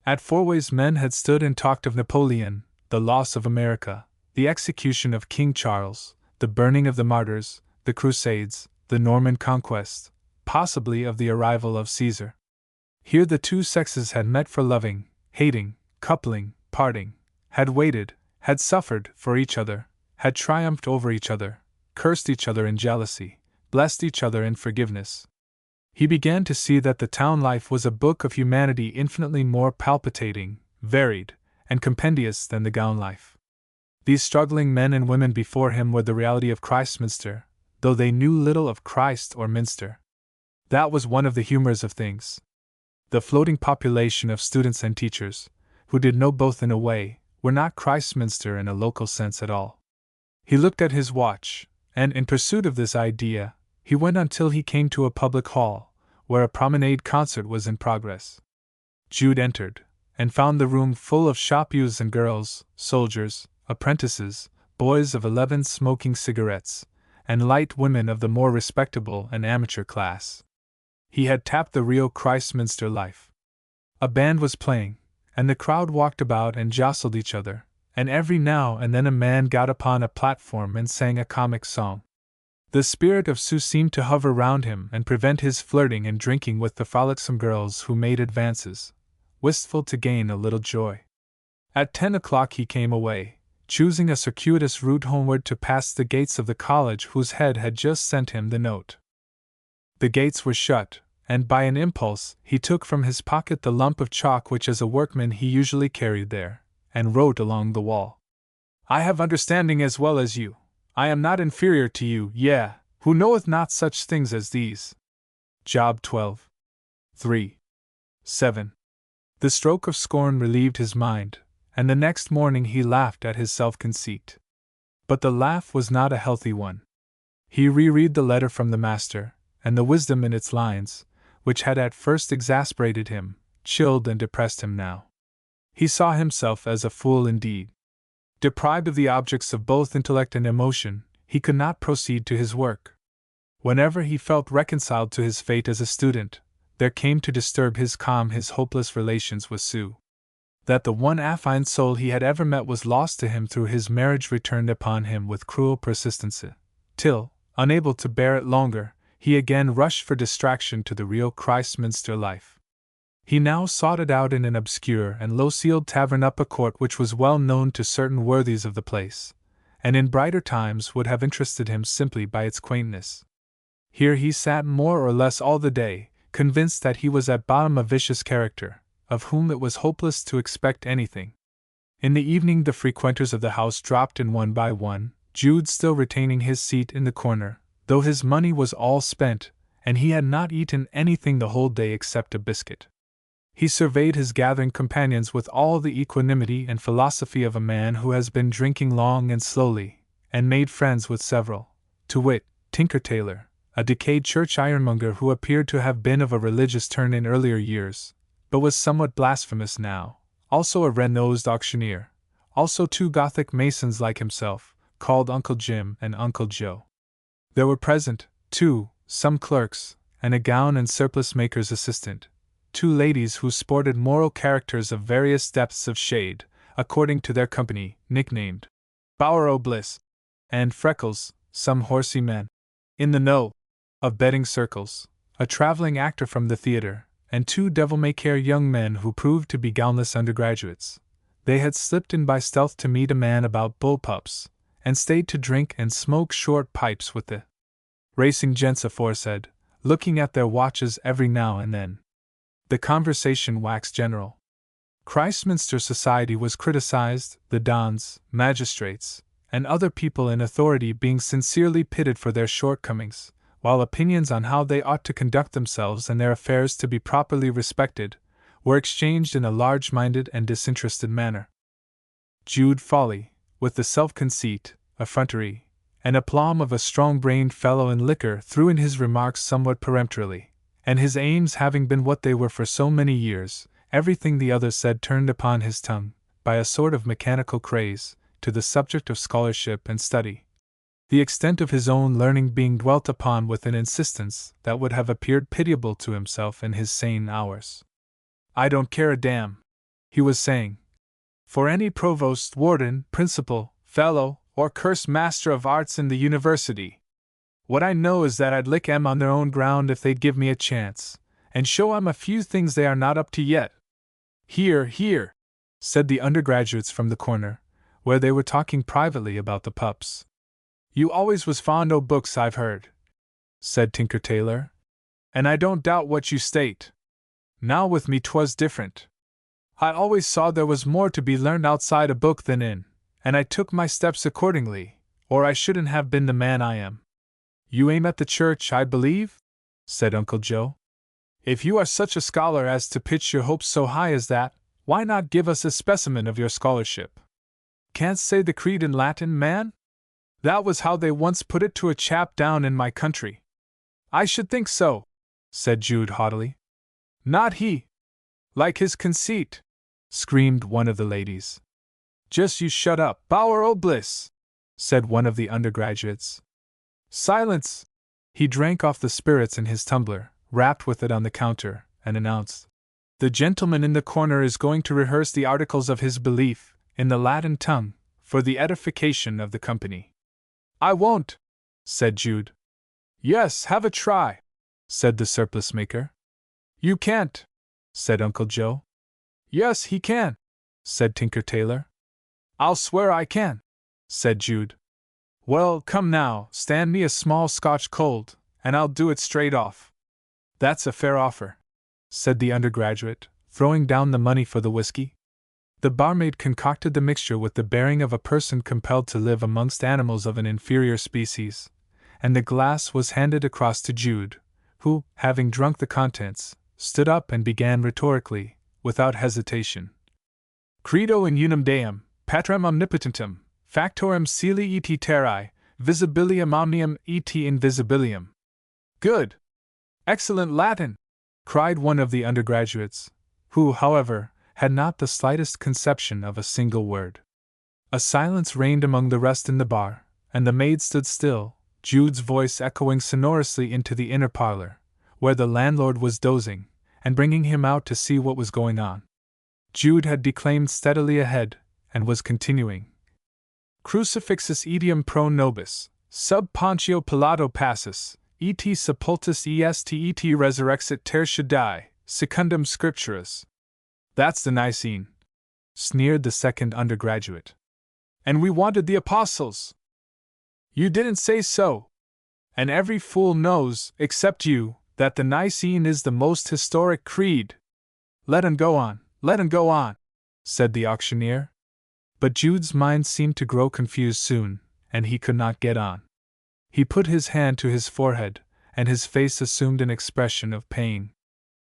A: At Fourways men had stood and talked of Napoleon, the loss of America, the execution of King Charles, the burning of the martyrs, the Crusades, the Norman conquest, possibly of the arrival of Caesar. Here the two sexes had met for loving, hating, coupling, parting, had waited, had suffered for each other, had triumphed over each other, cursed each other in jealousy, blessed each other in forgiveness. He began to see that the town life was a book of humanity infinitely more palpitating, varied, and compendious than the gown life. These struggling men and women before him were the reality of Christminster, though they knew little of Christ or Minster. That was one of the humors of things. The floating population of students and teachers, who did know both in a way, were not Christminster in a local sense at all. He looked at his watch, and in pursuit of this idea, he went until he came to a public hall, where a promenade concert was in progress. Jude entered, and found the room full of shop youths and girls, soldiers, apprentices, boys of 11 smoking cigarettes, and light women of the more respectable and amateur class. He had tapped the real Christminster life. A band was playing, and the crowd walked about and jostled each other, and every now and then a man got upon a platform and sang a comic song. The spirit of Sue seemed to hover round him and prevent his flirting and drinking with the frolicsome girls who made advances, wistful to gain a little joy. At 10 o'clock he came away, choosing a circuitous route homeward to pass the gates of the college whose head had just sent him the note. The gates were shut, and by an impulse he took from his pocket the lump of chalk which as a workman he usually carried there, and wrote along the wall. I have understanding as well as you. I am not inferior to you, who knoweth not such things as these. Job 12. 3. 7. The stroke of scorn relieved his mind, and the next morning he laughed at his self-conceit. But the laugh was not a healthy one. He reread the letter from the master, and the wisdom in its lines, which had at first exasperated him, chilled and depressed him now. He saw himself as a fool indeed. Deprived of the objects of both intellect and emotion, he could not proceed to his work. Whenever he felt reconciled to his fate as a student, there came to disturb his calm his hopeless relations with Sue. That the one affine soul he had ever met was lost to him through his marriage returned upon him with cruel persistency, till, unable to bear it longer, he again rushed for distraction to the real Christminster life. He now sought it out in an obscure and low-ceiled tavern up a court which was well known to certain worthies of the place, and in brighter times would have interested him simply by its quaintness. Here he sat more or less all the day, convinced that he was at bottom a vicious character, of whom it was hopeless to expect anything. In the evening the frequenters of the house dropped in one by one, Jude still retaining his seat in the corner, though his money was all spent, and he had not eaten anything the whole day except a biscuit. He surveyed his gathering companions with all the equanimity and philosophy of a man who has been drinking long and slowly, and made friends with several, to wit, Tinker Tailor, a decayed church ironmonger who appeared to have been of a religious turn in earlier years, but was somewhat blasphemous now, also a red-nosed auctioneer, also 2 Gothic masons like himself, called Uncle Jim and Uncle Joe. There were present, too, some clerks, and a gown and surplice maker's assistant, 2 ladies who sported moral characters of various depths of shade, according to their company, nicknamed Bower o' Bliss, and Freckles, some horsey men, in the know of betting circles, a traveling actor from the theater, and 2 devil-may-care young men who proved to be gownless undergraduates. They had slipped in by stealth to meet a man about bull-pups, and stayed to drink and smoke short pipes with the racing gents aforesaid, looking at their watches every now and then. The conversation waxed general. Christminster society was criticized, the dons, magistrates, and other people in authority being sincerely pitied for their shortcomings, while opinions on how they ought to conduct themselves and their affairs to be properly respected, were exchanged in a large-minded and disinterested manner. Jude Folly, with the self-conceit, effrontery, and aplomb of a strong-brained fellow in liquor, threw in his remarks somewhat peremptorily, and his aims having been what they were for so many years, everything the other said turned upon his tongue, by a sort of mechanical craze, to the subject of scholarship and study, the extent of his own learning being dwelt upon with an insistence that would have appeared pitiable to himself in his sane hours. "I don't care a damn," he was saying, "for any provost, warden, principal, fellow, or cursed master of arts in the university. What I know is that I'd lick 'em on their own ground if they'd give me a chance, and show 'em a few things they are not up to yet." "Hear, hear," said the undergraduates from the corner, where they were talking privately about the pups. "You always was fond o' books, I've heard," said Tinker Tailor, "and I don't doubt what you state. Now with me 'twas different. I always saw there was more to be learned outside a book than in, and I took my steps accordingly, or I shouldn't have been the man I am." "You aim at the church, I believe?" said Uncle Joe. "If you are such a scholar as to pitch your hopes so high as that, why not give us a specimen of your scholarship?" "Can't say the creed in Latin, man? That was how they once put it to a chap down in my country." "I should think so," said Jude haughtily. "Not he! Like his conceit!" screamed one of the ladies. "Just you shut up, Bower o' Bliss!" said one of the undergraduates. "Silence!" He drank off the spirits in his tumbler, rapped with it on the counter, and announced, "The gentleman in the corner is going to rehearse the articles of his belief, in the Latin tongue, for the edification of the company." "I won't," said Jude. "Yes, have a try," said the surplice maker. "You can't," said Uncle Joe. "Yes, he can," said Tinker Tailor. "I'll swear I can," said Jude. "Well, come now, stand me a small Scotch cold, and I'll do it straight off." "That's a fair offer," said the undergraduate, throwing down the money for the whiskey. The barmaid concocted the mixture with the bearing of a person compelled to live amongst animals of an inferior species, and the glass was handed across to Jude, who, having drunk the contents, stood up and began rhetorically, without hesitation. "Credo in unum Deum, patrem omnipotentem, factorem celi et terrae, visibilium omnium et invisibilium." "Good! Excellent Latin!" cried one of the undergraduates, who, however, had not the slightest conception of a single word. A silence reigned among the rest in the bar, and the maid stood still, Jude's voice echoing sonorously into the inner parlor, where the landlord was dozing, and bringing him out to see what was going on. Jude had declaimed steadily ahead, and was continuing. "Crucifixus etiam pro nobis, sub Poncio Pilato passus, et sepultus est et resurrexit tertia die, secundum scripturas." "That's the Nicene," sneered the second undergraduate. "And we wanted the apostles." "You didn't say so. And every fool knows, except you, that the Nicene is the most historic creed." "Let 'un go on, let 'un go on," said the auctioneer. But Jude's mind seemed to grow confused soon, and he could not get on. He put his hand to his forehead, and his face assumed an expression of pain.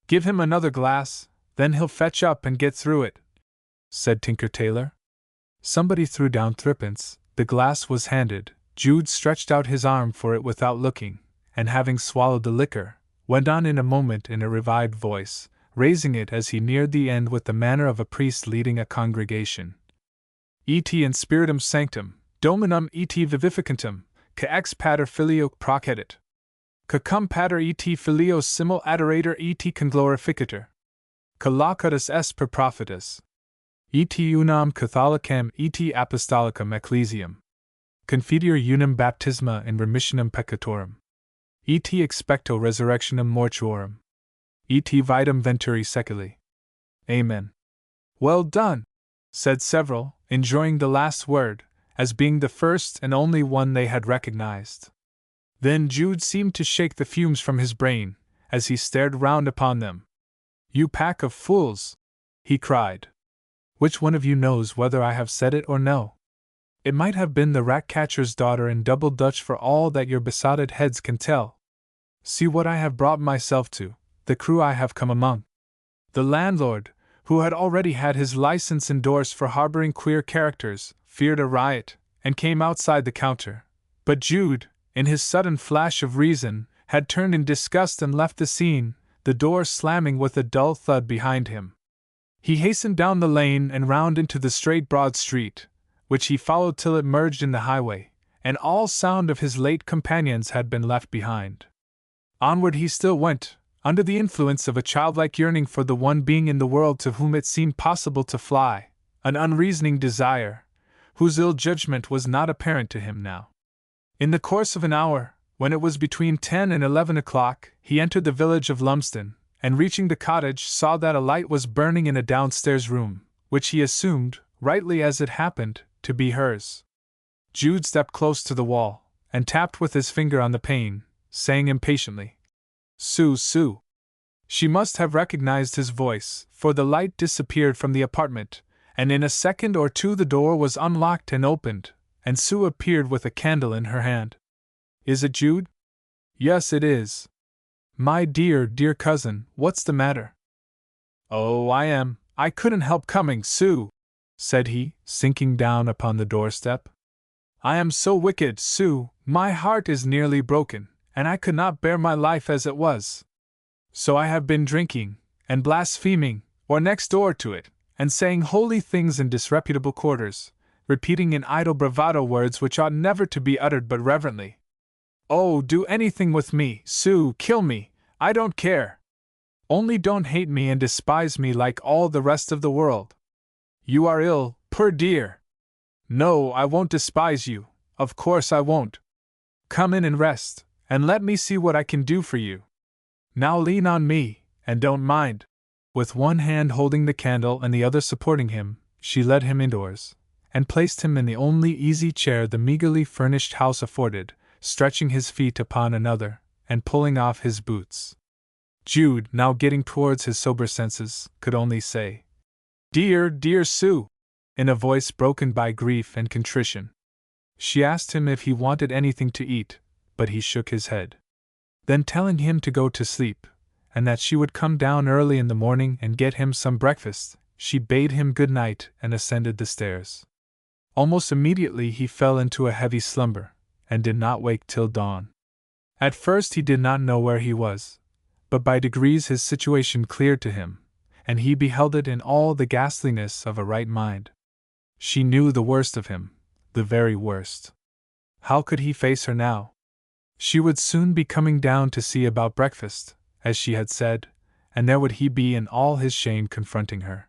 A: "Give him another glass, then he'll fetch up and get through it," said Tinker Tailor. Somebody threw down threepence, the glass was handed, Jude stretched out his arm for it without looking, and having swallowed the liquor, went on in a moment in a revived voice, raising it as he neared the end with the manner of a priest leading a congregation. "Et in spiritum sanctum, dominum et vivificantum, ca ex pater filioque procedit. Ca cum pater et filio simul adorator et conglorificator. Ca laudatus est per prophetus. Et unam Catholicam et apostolicam ecclesiam. Confidior unum baptisma in remissionem peccatorum. Et expecto resurrectionem mortuorum. Et vitam venturi seculi. Amen." "Well done," said several, enjoying the last word, as being the first and only one they had recognized. Then Jude seemed to shake the fumes from his brain, as he stared round upon them. "You pack of fools!" he cried. "Which one of you knows whether I have said it or no? It might have been the rat-catcher's daughter in double Dutch for all that your besotted heads can tell. See what I have brought myself to, the crew I have come among. The landlord, who had already had his license endorsed for harboring queer characters, feared a riot, and came outside the counter. But Jude, in his sudden flash of reason, had turned in disgust and left the scene, the door slamming with a dull thud behind him. He hastened down the lane and round into the straight broad street, which he followed till it merged in the highway, and all sound of his late companions had been left behind. Onward he still went, under the influence of a childlike yearning for the one being in the world to whom it seemed possible to fly, an unreasoning desire, whose ill judgment was not apparent to him now. In the course of an hour, when it was between 10 and 11 o'clock, he entered the village of Lumsden, and reaching the cottage saw that a light was burning in a downstairs room, which he assumed, rightly as it happened, to be hers. Jude stepped close to the wall, and tapped with his finger on the pane, saying impatiently, "Sue, Sue." She must have recognized his voice, for the light disappeared from the apartment, and in a second or two the door was unlocked and opened, and Sue appeared with a candle in her hand. "Is it Jude?" "Yes, it is." "My dear, dear cousin, what's the matter?" "Oh, I couldn't help coming, Sue," said he, sinking down upon the doorstep. "I am so wicked, Sue, my heart is nearly broken, and I could not bear my life as it was. So I have been drinking, and blaspheming, or next door to it, and saying holy things in disreputable quarters, repeating in idle bravado words which ought never to be uttered but reverently. Oh, do anything with me, Sue, kill me, I don't care. Only don't hate me and despise me like all the rest of the world. You are ill, poor dear. No, I won't despise you, of course I won't. Come in and rest, and let me see what I can do for you. Now lean on me, and don't mind." With one hand holding the candle and the other supporting him, she led him indoors, and placed him in the only easy chair the meagerly furnished house afforded, stretching his feet upon another, and pulling off his boots. Jude, now getting towards his sober senses, could only say, "Dear, dear Sue," in a voice broken by grief and contrition. She asked him if he wanted anything to eat, but he shook his head. Then, telling him to go to sleep, and that she would come down early in the morning and get him some breakfast, she bade him good night and ascended the stairs. Almost immediately he fell into a heavy slumber, and did not wake till dawn. At first he did not know where he was, but by degrees his situation cleared to him, and he beheld it in all the ghastliness of a right mind. She knew the worst of him, the very worst. How could he face her now? She would soon be coming down to see about breakfast, as she had said, and there would he be in all his shame confronting her.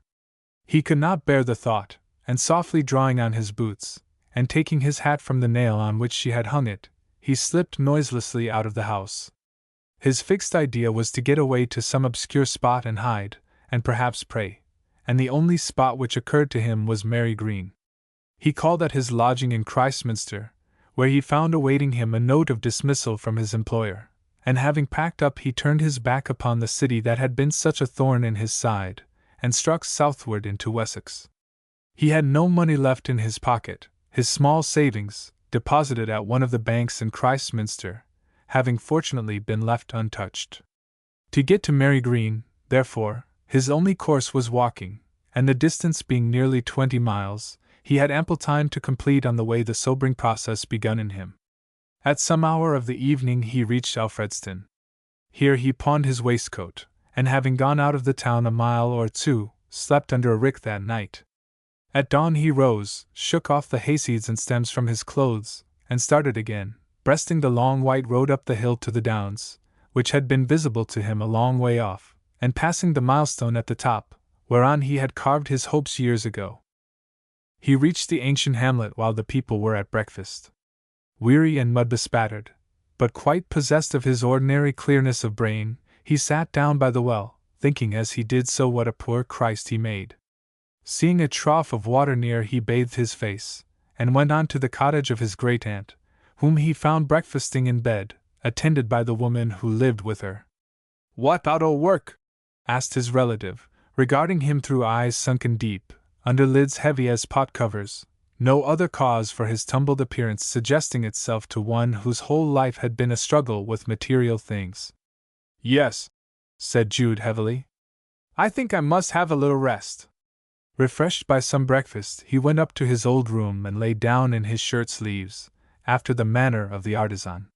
A: He could not bear the thought, and softly drawing on his boots, and taking his hat from the nail on which she had hung it, he slipped noiselessly out of the house. His fixed idea was to get away to some obscure spot and hide, and perhaps pray, and the only spot which occurred to him was Mary Green. He called at his lodging in Christminster, where he found awaiting him a note of dismissal from his employer, and having packed up he turned his back upon the city that had been such a thorn in his side, and struck southward into Wessex. He had no money left in his pocket, his small savings, deposited at one of the banks in Christminster, having fortunately been left untouched. To get to Mary Green, therefore, his only course was walking, and the distance being nearly 20 miles, he had ample time to complete on the way the sobering process begun in him. At some hour of the evening he reached Alfredston. Here he pawned his waistcoat, and having gone out of the town a mile or two, slept under a rick that night. At dawn he rose, shook off the hayseeds and stems from his clothes, and started again, breasting the long white road up the hill to the downs, which had been visible to him a long way off, and passing the milestone at the top, whereon he had carved his hopes years ago. He reached the ancient hamlet while the people were at breakfast. Weary and mud-bespattered, but quite possessed of his ordinary clearness of brain, he sat down by the well, thinking as he did so what a poor Christ he made. Seeing a trough of water near, he bathed his face, and went on to the cottage of his great-aunt, whom he found breakfasting in bed, attended by the woman who lived with her. "What out o' work?" asked his relative, regarding him through eyes sunken deep, under lids heavy as pot covers, no other cause for his tumbled appearance suggesting itself to one whose whole life had been a struggle with material things. "Yes," said Jude heavily. I think I must have a little rest. Refreshed by some breakfast, he went up to his old room and lay down in his shirt sleeves, after the manner of the artisan.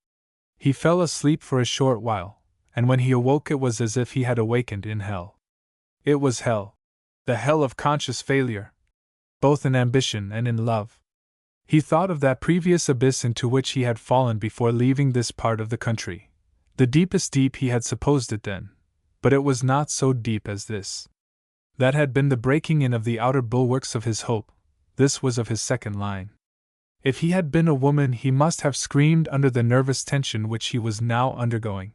A: He fell asleep for a short while, and when he awoke it was as if he had awakened in hell. It was hell. The hell of conscious failure, both in ambition and in love. He thought of that previous abyss into which he had fallen before leaving this part of the country. The deepest deep he had supposed it then, but it was not so deep as this. That had been the breaking in of the outer bulwarks of his hope, this was of his second line. If he had been a woman he must have screamed under the nervous tension which he was now undergoing.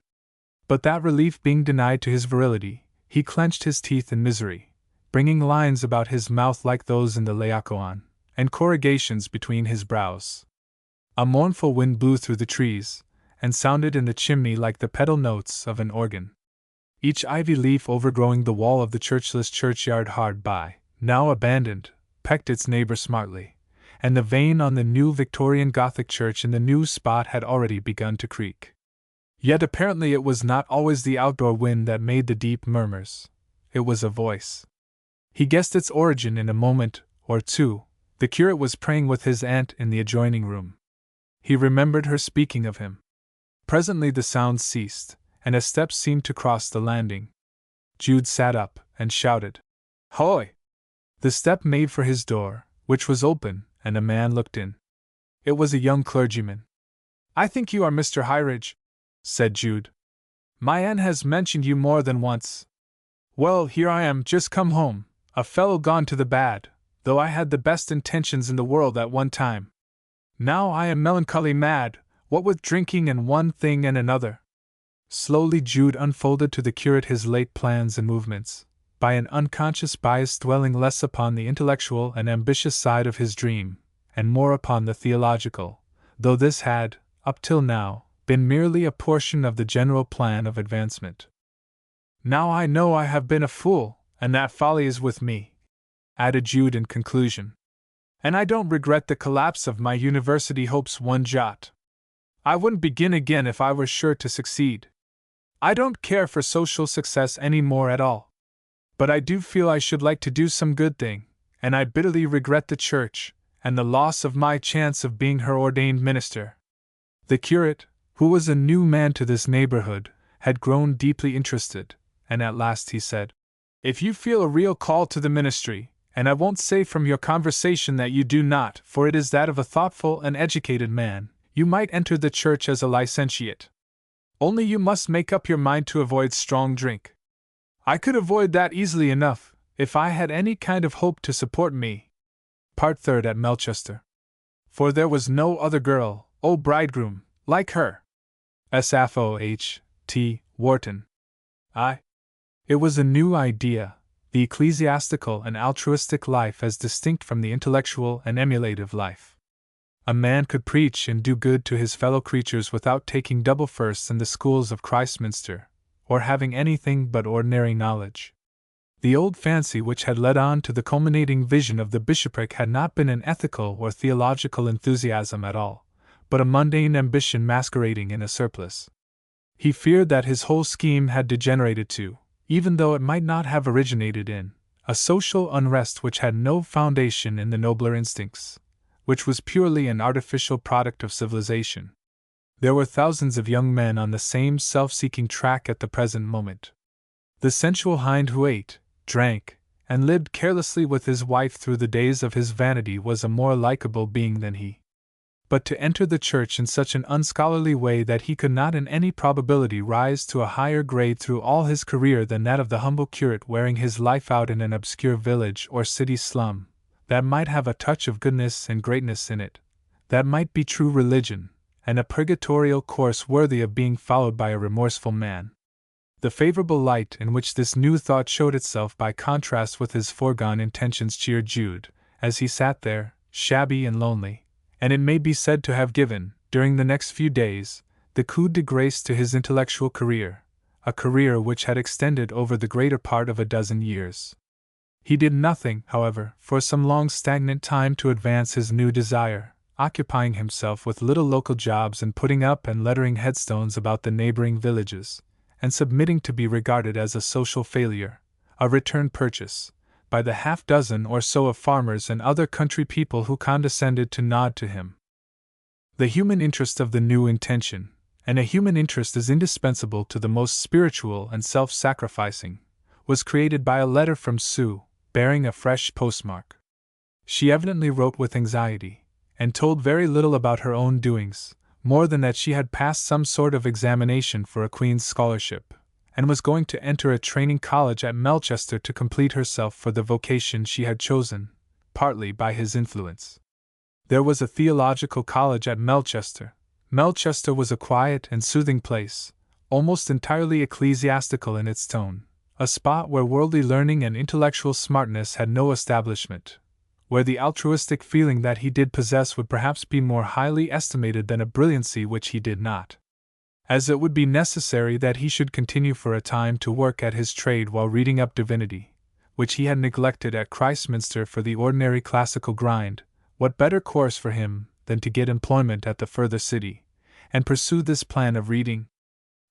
A: But that relief being denied to his virility, he clenched his teeth in misery, bringing lines about his mouth like those in the Laocoon, and corrugations between his brows. A mournful wind blew through the trees, and sounded in the chimney like the pedal notes of an organ. Each ivy leaf overgrowing the wall of the churchless churchyard hard by, now abandoned, pecked its neighbor smartly, and the vane on the new Victorian Gothic church in the new spot had already begun to creak. Yet apparently it was not always the outdoor wind that made the deep murmurs. It was a voice. He guessed its origin in a moment or two. The curate was praying with his aunt in the adjoining room. He remembered her speaking of him. Presently the sound ceased, and a step seemed to cross the landing. Jude sat up and shouted, "Hoy!" The step made for his door, which was open, and a man looked in. It was a young clergyman. "I think you are Mr. Highridge," said Jude. "My aunt has mentioned you more than once. Well, here I am, just come home, a fellow gone to the bad, though I had the best intentions in the world at one time. Now I am melancholy mad, what with drinking and one thing and another." Slowly Jude unfolded to the curate his late plans and movements, by an unconscious bias dwelling less upon the intellectual and ambitious side of his dream, and more upon the theological, though this had, up till now, been merely a portion of the general plan of advancement. "Now I know I have been a fool, and that folly is with me," added Jude in conclusion. "And I don't regret the collapse of my university hopes one jot. I wouldn't begin again if I were sure to succeed. I don't care for social success any more at all. But I do feel I should like to do some good thing, and I bitterly regret the church, and the loss of my chance of being her ordained minister." The curate, who was a new man to this neighborhood, had grown deeply interested, and at last he said, "If you feel a real call to the ministry, and I won't say from your conversation that you do not, for it is that of a thoughtful and educated man, you might enter the church as a licentiate. Only you must make up your mind to avoid strong drink. I could avoid that easily enough, if I had any kind of hope to support me." Part third at Melchester. For there was no other girl, O bridegroom, like her. Sappho H. T. Wharton. It was a new idea, the ecclesiastical and altruistic life as distinct from the intellectual and emulative life. A man could preach and do good to his fellow creatures without taking double firsts in the schools of Christminster, or having anything but ordinary knowledge. The old fancy which had led on to the culminating vision of the bishopric had not been an ethical or theological enthusiasm at all, but a mundane ambition masquerading in a surplice. He feared that his whole scheme had degenerated to, even though it might not have originated in, a social unrest which had no foundation in the nobler instincts, which was purely an artificial product of civilization. There were thousands of young men on the same self-seeking track at the present moment. The sensual hind who ate, drank, and lived carelessly with his wife through the days of his vanity was a more likable being than he. But to enter the church in such an unscholarly way that he could not in any probability rise to a higher grade through all his career than that of the humble curate wearing his life out in an obscure village or city slum, that might have a touch of goodness and greatness in it, that might be true religion, and a purgatorial course worthy of being followed by a remorseful man. The favorable light in which this new thought showed itself by contrast with his foregone intentions cheered Jude, as he sat there, shabby and lonely, and it may be said to have given, during the next few days, the coup de grace to his intellectual career, a career which had extended over the greater part of a dozen years. He did nothing, however, for some long stagnant time to advance his new desire, occupying himself with little local jobs and putting up and lettering headstones about the neighboring villages, and submitting to be regarded as a social failure, a return purchase, by the half-dozen or so of farmers and other country people who condescended to nod to him. The human interest of the new intention, and a human interest is indispensable to the most spiritual and self-sacrificing, was created by a letter from Sue, bearing a fresh postmark. She evidently wrote with anxiety, and told very little about her own doings, more than that she had passed some sort of examination for a Queen's scholarship, and was going to enter a training college at Melchester to complete herself for the vocation she had chosen, partly by his influence. There was a theological college at Melchester. Melchester was a quiet and soothing place, almost entirely ecclesiastical in its tone, a spot where worldly learning and intellectual smartness had no establishment, where the altruistic feeling that he did possess would perhaps be more highly estimated than a brilliancy which he did not. As it would be necessary that he should continue for a time to work at his trade while reading up divinity, which he had neglected at Christminster for the ordinary classical grind, what better course for him than to get employment at the further city, and pursue this plan of reading?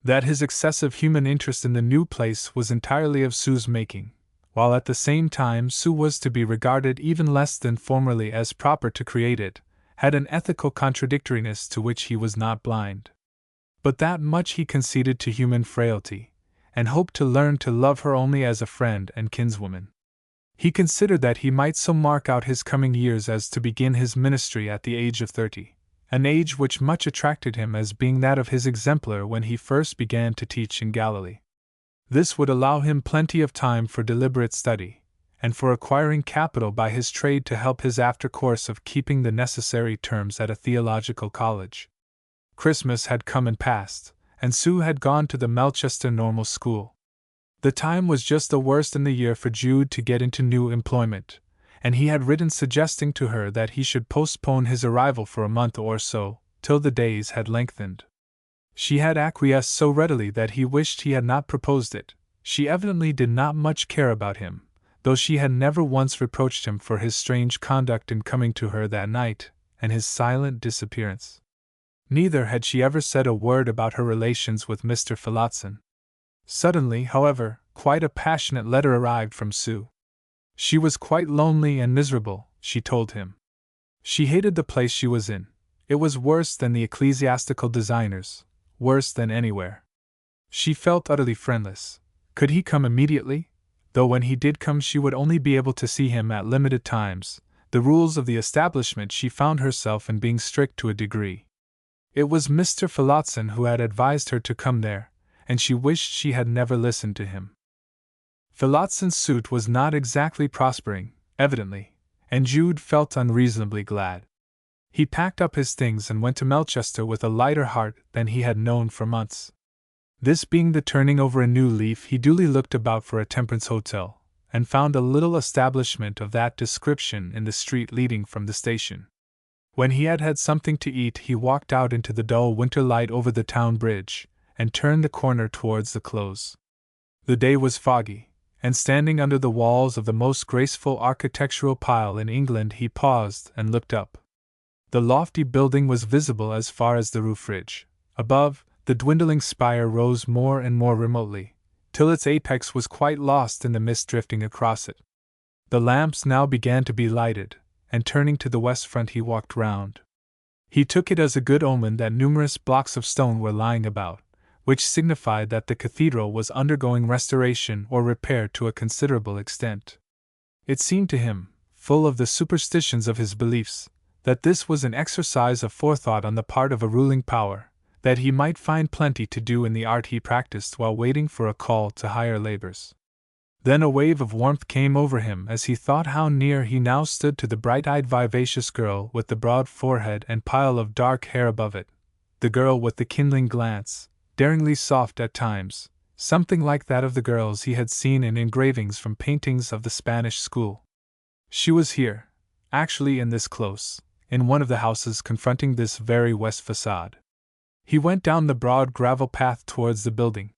A: That his excessive human interest in the new place was entirely of Sue's making, while at the same time Sue was to be regarded even less than formerly as proper to create it, had an ethical contradictoriness to which he was not blind. But that much he conceded to human frailty, and hoped to learn to love her only as a friend and kinswoman. He considered that he might so mark out his coming years as to begin his ministry at the age of 30, an age which much attracted him as being that of his exemplar when he first began to teach in Galilee. This would allow him plenty of time for deliberate study, and for acquiring capital by his trade to help his after course of keeping the necessary terms at a theological college. Christmas had come and passed, and Sue had gone to the Melchester Normal School. The time was just the worst in the year for Jude to get into new employment, and he had written suggesting to her that he should postpone his arrival for a month or so, till the days had lengthened. She had acquiesced so readily that he wished he had not proposed it. She evidently did not much care about him, though she had never once reproached him for his strange conduct in coming to her that night, and his silent disappearance. Neither had she ever said a word about her relations with Mr. Phillotson. Suddenly, however, quite a passionate letter arrived from Sue. She was quite lonely and miserable, she told him. She hated the place she was in. It was worse than the ecclesiastical designers, worse than anywhere. She felt utterly friendless. Could he come immediately? Though when he did come she would only be able to see him at limited times, the rules of the establishment she found herself in being strict to a degree. It was Mr. Phillotson who had advised her to come there, and she wished she had never listened to him. Phillotson's suit was not exactly prospering, evidently, and Jude felt unreasonably glad. He packed up his things and went to Melchester with a lighter heart than he had known for months. This being the turning over a new leaf, he duly looked about for a temperance hotel, and found a little establishment of that description in the street leading from the station. When he had had something to eat, he walked out into the dull winter light over the town bridge, and turned the corner towards the close. The day was foggy, and standing under the walls of the most graceful architectural pile in England he paused and looked up. The lofty building was visible as far as the roof ridge. Above, the dwindling spire rose more and more remotely, till its apex was quite lost in the mist drifting across it. The lamps now began to be lighted, and turning to the west front he walked round. He took it as a good omen that numerous blocks of stone were lying about, which signified that the cathedral was undergoing restoration or repair to a considerable extent. It seemed to him, full of the superstitions of his beliefs, that this was an exercise of forethought on the part of a ruling power, that he might find plenty to do in the art he practiced while waiting for a call to higher labors. Then a wave of warmth came over him as he thought how near he now stood to the bright-eyed vivacious girl with the broad forehead and pile of dark hair above it, the girl with the kindling glance, daringly soft at times, something like that of the girls he had seen in engravings from paintings of the Spanish school. She was here, actually in this close, in one of the houses confronting this very west facade. He went down the broad gravel path towards the building.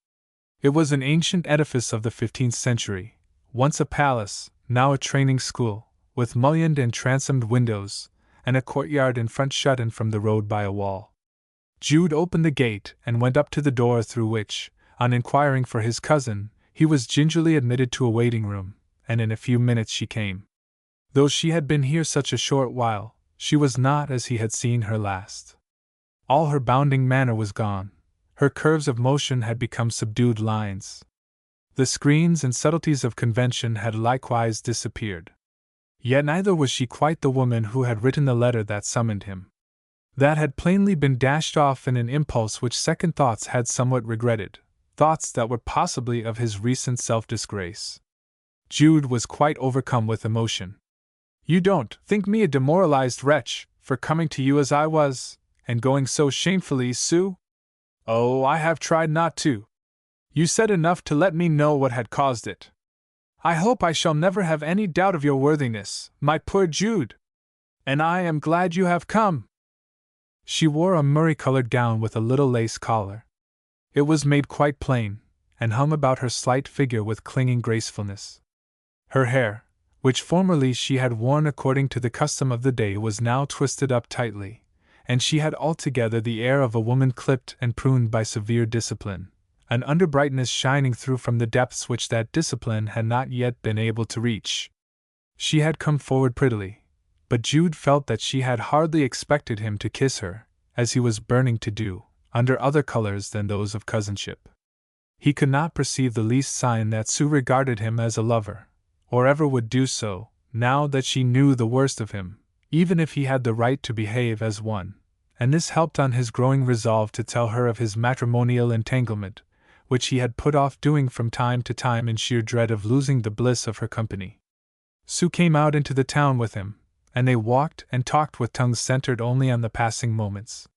A: It was an ancient edifice of the 15th century, once a palace, now a training school, with mullioned and transomed windows, and a courtyard in front shut in from the road by a wall. Jude opened the gate and went up to the door through which, on inquiring for his cousin, He was gingerly admitted to a waiting room, and in a few minutes she came. Though she had been here such a short while, she was not as he had seen her last. All her bounding manner was gone. Her curves of motion had become subdued lines. The screens and subtleties of convention had likewise disappeared. Yet neither was she quite the woman who had written the letter that summoned him. That had plainly been dashed off in an impulse which second thoughts had somewhat regretted, thoughts that were possibly of his recent self-disgrace. Jude was quite overcome with emotion. "You don't think me a demoralized wretch for coming to you as I was, and going so shamefully, Sue?" "Oh, I have tried not to. You said enough to let me know what had caused it. I hope I shall never have any doubt of your worthiness, my poor Jude. And I am glad you have come." She wore a murrey-colored gown with a little lace collar. It was made quite plain, and hung about her slight figure with clinging gracefulness. Her hair, which formerly she had worn according to the custom of the day, was now twisted up tightly, and she had altogether the air of a woman clipped and pruned by severe discipline, an underbrightness shining through from the depths which that discipline had not yet been able to reach. She had come forward prettily, but Jude felt that she had hardly expected him to kiss her, as he was burning to do, under other colors than those of cousinship. He could not perceive the least sign that Sue regarded him as a lover, or ever would do so, now that she knew the worst of him, even if he had the right to behave as one, and this helped on his growing resolve to tell her of his matrimonial entanglement, which he had put off doing from time to time in sheer dread of losing the bliss of her company. Sue came out into the town with him, and they walked and talked with tongues centered only on the passing moments.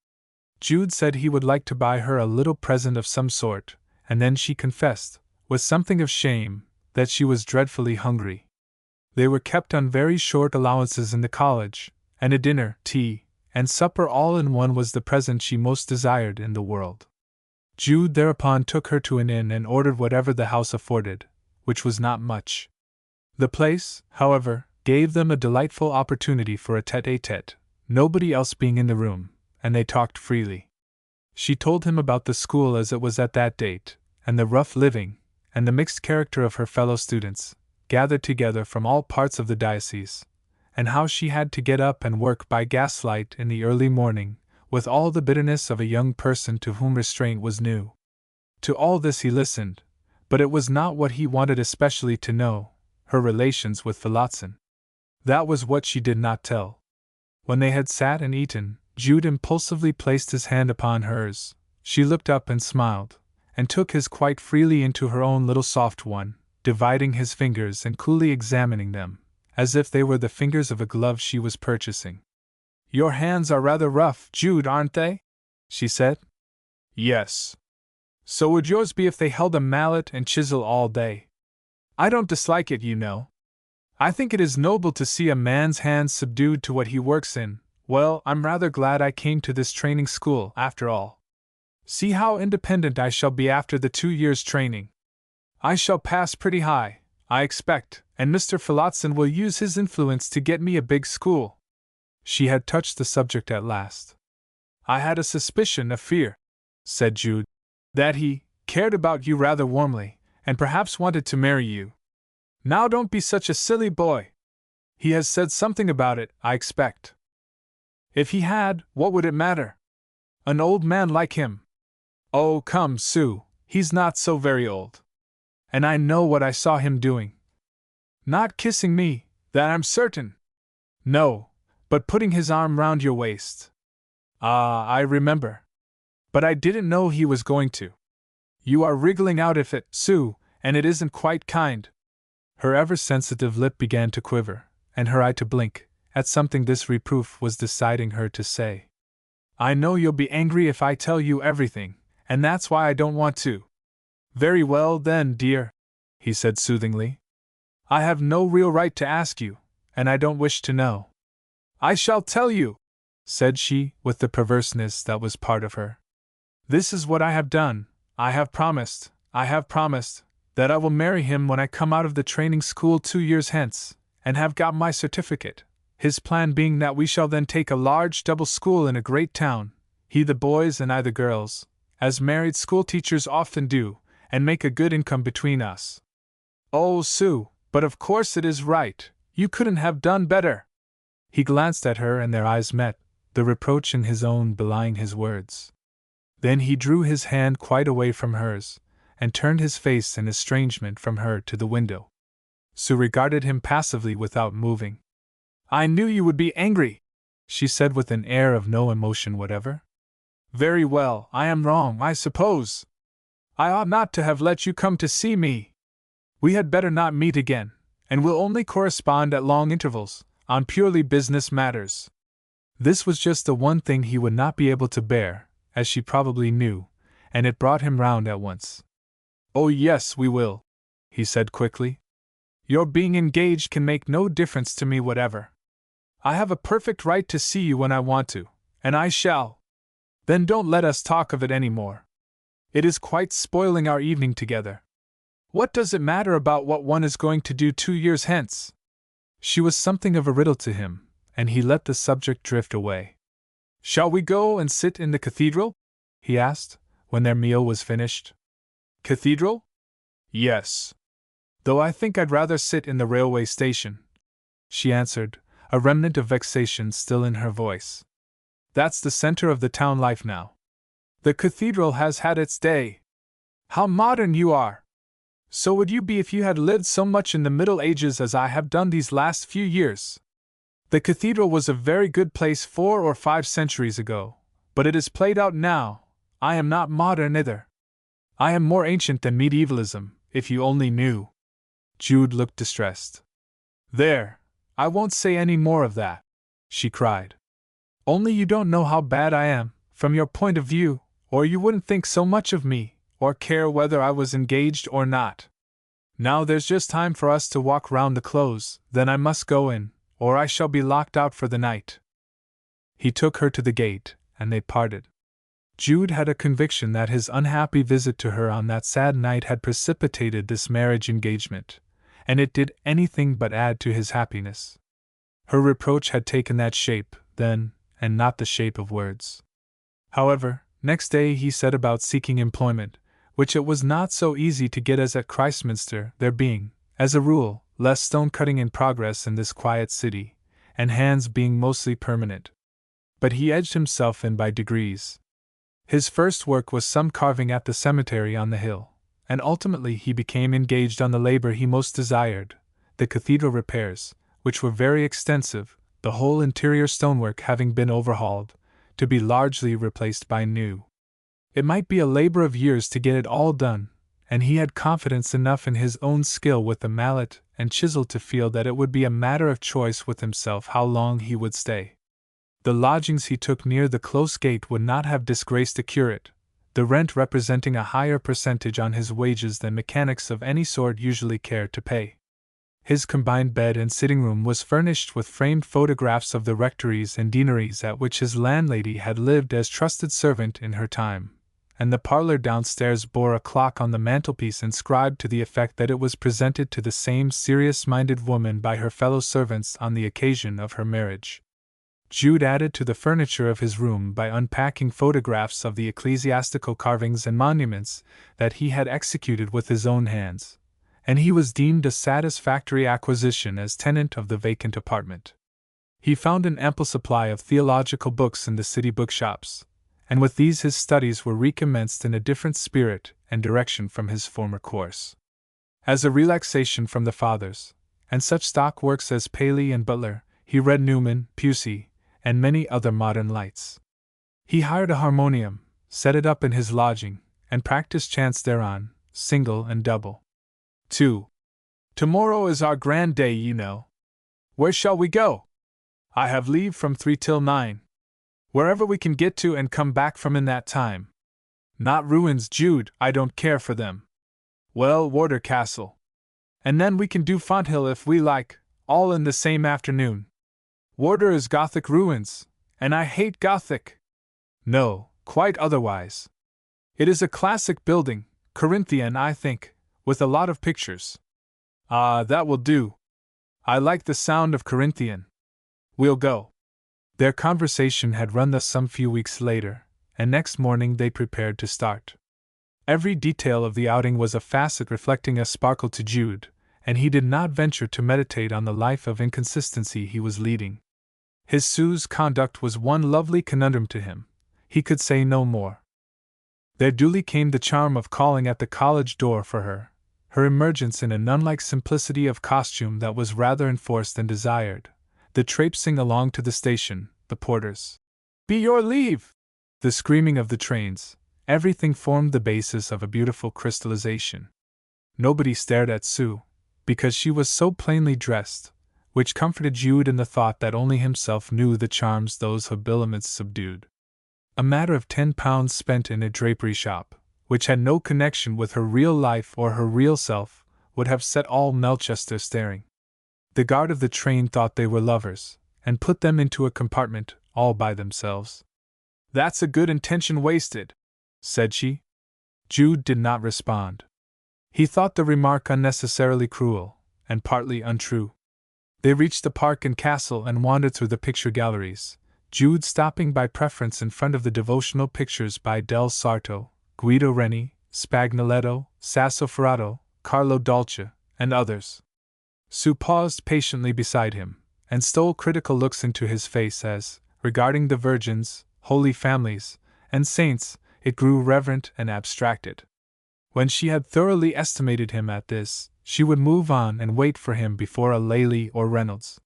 A: Jude said he would like to buy her a little present of some sort, and then she confessed, with something of shame, that she was dreadfully hungry. They were kept on very short allowances in the college, and a dinner, tea, and supper all in one was the present she most desired in the world. Jude thereupon took her to an inn and ordered whatever the house afforded, which was not much. The place, however, gave them a delightful opportunity for a tête-à-tête, nobody else being in the room, and they talked freely. She told him about the school as it was at that date, and the rough living, and the mixed character of her fellow students, gathered together from all parts of the diocese, and how she had to get up and work by gaslight in the early morning, with all the bitterness of a young person to whom restraint was new. To all this he listened, but it was not what he wanted especially to know, her relations with Phillotson. That was what she did not tell. When they had sat and eaten, Jude impulsively placed his hand upon hers. She looked up and smiled, and took his quite freely into her own little soft one, dividing his fingers and coolly examining them, as if they were the fingers of a glove she was purchasing. "Your hands are rather rough, Jude, aren't they?" she said. "Yes. So would yours be if they held a mallet and chisel all day. I don't dislike it, you know. I think it is noble to see a man's hands subdued to what he works in. Well, I'm rather glad I came to this training school, after all. See how independent I shall be after the 2 years' training. I shall pass pretty high, I expect, and Mr. Phillotson will use his influence to get me a big school." She had touched the subject at last. "I had a suspicion, a fear," said Jude, "that he cared about you rather warmly, and perhaps wanted to marry you. Now don't be such a silly boy. He has said something about it, I expect." "If he had, what would it matter? An old man like him." "Oh, come, Sue, he's not so very old. And I know what I saw him doing. Not kissing me, that I'm certain. No, but putting his arm round your waist. Ah, I remember. But I didn't know he was going to. You are wriggling out of it, Sue, and it isn't quite kind." Her ever-sensitive lip began to quiver, and her eye to blink, at something this reproof was deciding her to say. "I know you'll be angry if I tell you everything, and that's why I don't want to." "Very well then, dear," he said soothingly. "I have no real right to ask you, and I don't wish to know." "I shall tell you," said she, with the perverseness that was part of her. "This is what I have done. I have promised, that I will marry him when I come out of the training school 2 years hence, and have got my certificate, his plan being that we shall then take a large double school in a great town, he the boys and I the girls, as married school teachers often do, and make a good income between us. Oh, Sue, but of course it is right. You couldn't have done better. He glanced at her and their eyes met, the reproach in his own belying his words. Then he drew his hand quite away from hers, and turned his face in estrangement from her to the window. Sue regarded him passively without moving. I knew you would be angry, she said with an air of no emotion whatever. Very well, I am wrong, I suppose. I ought not to have let you come to see me. We had better not meet again, and will only correspond at long intervals, on purely business matters. This was just the one thing he would not be able to bear, as she probably knew, and it brought him round at once. Oh yes, we will, he said quickly. Your being engaged can make no difference to me whatever. I have a perfect right to see you when I want to, and I shall. Then don't let us talk of it any more. It is quite spoiling our evening together. What does it matter about what one is going to do 2 years hence? She was something of a riddle to him, and he let the subject drift away. Shall we go and sit in the cathedral? He asked, when their meal was finished. Cathedral? Yes. Though I think I'd rather sit in the railway station, she answered, a remnant of vexation still in her voice. That's the center of the town life now. The cathedral has had its day. How modern you are! So would you be if you had lived so much in the Middle Ages as I have done these last few years. The cathedral was a very good place 4 or 5 centuries ago, but it is played out now. I am not modern either. I am more ancient than medievalism, if you only knew. Jude looked distressed. There, I won't say any more of that, she cried. Only you don't know how bad I am, from your point of view, or you wouldn't think so much of me, or care whether I was engaged or not. Now there's just time for us to walk round the close, then I must go in, or I shall be locked out for the night. He took her to the gate, and they parted. Jude had a conviction that his unhappy visit to her on that sad night had precipitated this marriage engagement, and it did anything but add to his happiness. Her reproach had taken that shape, then, and not the shape of words. However, next day he set about seeking employment, which it was not so easy to get as at Christminster, there being, as a rule, less stone-cutting in progress in this quiet city, and hands being mostly permanent. But he edged himself in by degrees. His first work was some carving at the cemetery on the hill, and ultimately he became engaged on the labor he most desired, the cathedral repairs, which were very extensive, the whole interior stonework having been overhauled, to be largely replaced by new. It might be a labor of years to get it all done, and he had confidence enough in his own skill with the mallet and chisel to feel that it would be a matter of choice with himself how long he would stay. The lodgings he took near the close gate would not have disgraced the curate, the rent representing a higher percentage on his wages than mechanics of any sort usually care to pay. His combined bed and sitting-room was furnished with framed photographs of the rectories and deaneries at which his landlady had lived as trusted servant in her time, and the parlor downstairs bore a clock on the mantelpiece inscribed to the effect that it was presented to the same serious-minded woman by her fellow-servants on the occasion of her marriage. Jude added to the furniture of his room by unpacking photographs of the ecclesiastical carvings and monuments that he had executed with his own hands, and he was deemed a satisfactory acquisition as tenant of the vacant apartment. He found an ample supply of theological books in the city bookshops, and with these his studies were recommenced in a different spirit and direction from his former course. As a relaxation from the Fathers, and such stock works as Paley and Butler, he read Newman, Pusey, and many other modern lights. He hired a harmonium, set it up in his lodging, and practiced chants thereon, single and double. 2. Tomorrow is our grand day, you know. Where shall we go? I have leave from 3 till 9. Wherever we can get to and come back from in that time. Not ruins, Jude, I don't care for them. Well, Wardour Castle. And then we can do Fonthill if we like, all in the same afternoon. Wardour is Gothic ruins, and I hate Gothic. No, quite otherwise. It is a classic building, Corinthian, I think, with a lot of pictures. Ah, that will do. I like the sound of Corinthian. We'll go. Their conversation had run thus some few weeks later, and next morning they prepared to start. Every detail of the outing was a facet reflecting a sparkle to Jude, and he did not venture to meditate on the life of inconsistency he was leading. His Sue's conduct was one lovely conundrum to him. He could say no more. There duly came the charm of calling at the college door for her, her emergence in a nun-like simplicity of costume that was rather enforced than desired, the traipsing along to the station, the porters. "Be your leave!" The screaming of the trains, everything formed the basis of a beautiful crystallization. Nobody stared at Sue, because she was so plainly dressed, which comforted Jude in the thought that only himself knew the charms those habiliments subdued. A matter of £10 spent in a drapery shop, which had no connection with her real life or her real self, would have set all Melchester staring. The guard of the train thought they were lovers, and put them into a compartment, all by themselves. "That's a good intention wasted," said she. Jude did not respond. He thought the remark unnecessarily cruel, and partly untrue. They reached the park and castle and wandered through the picture galleries, Jude stopping by preference in front of the devotional pictures by Del Sarto, Guido Reni, Spagnoletto, Sassoferrato, Carlo Dolce, and others. Sue paused patiently beside him, and stole critical looks into his face as, regarding the virgins, holy families, and saints, it grew reverent and abstracted. When she had thoroughly estimated him at this, she would move on and wait for him before a Lely or Reynolds.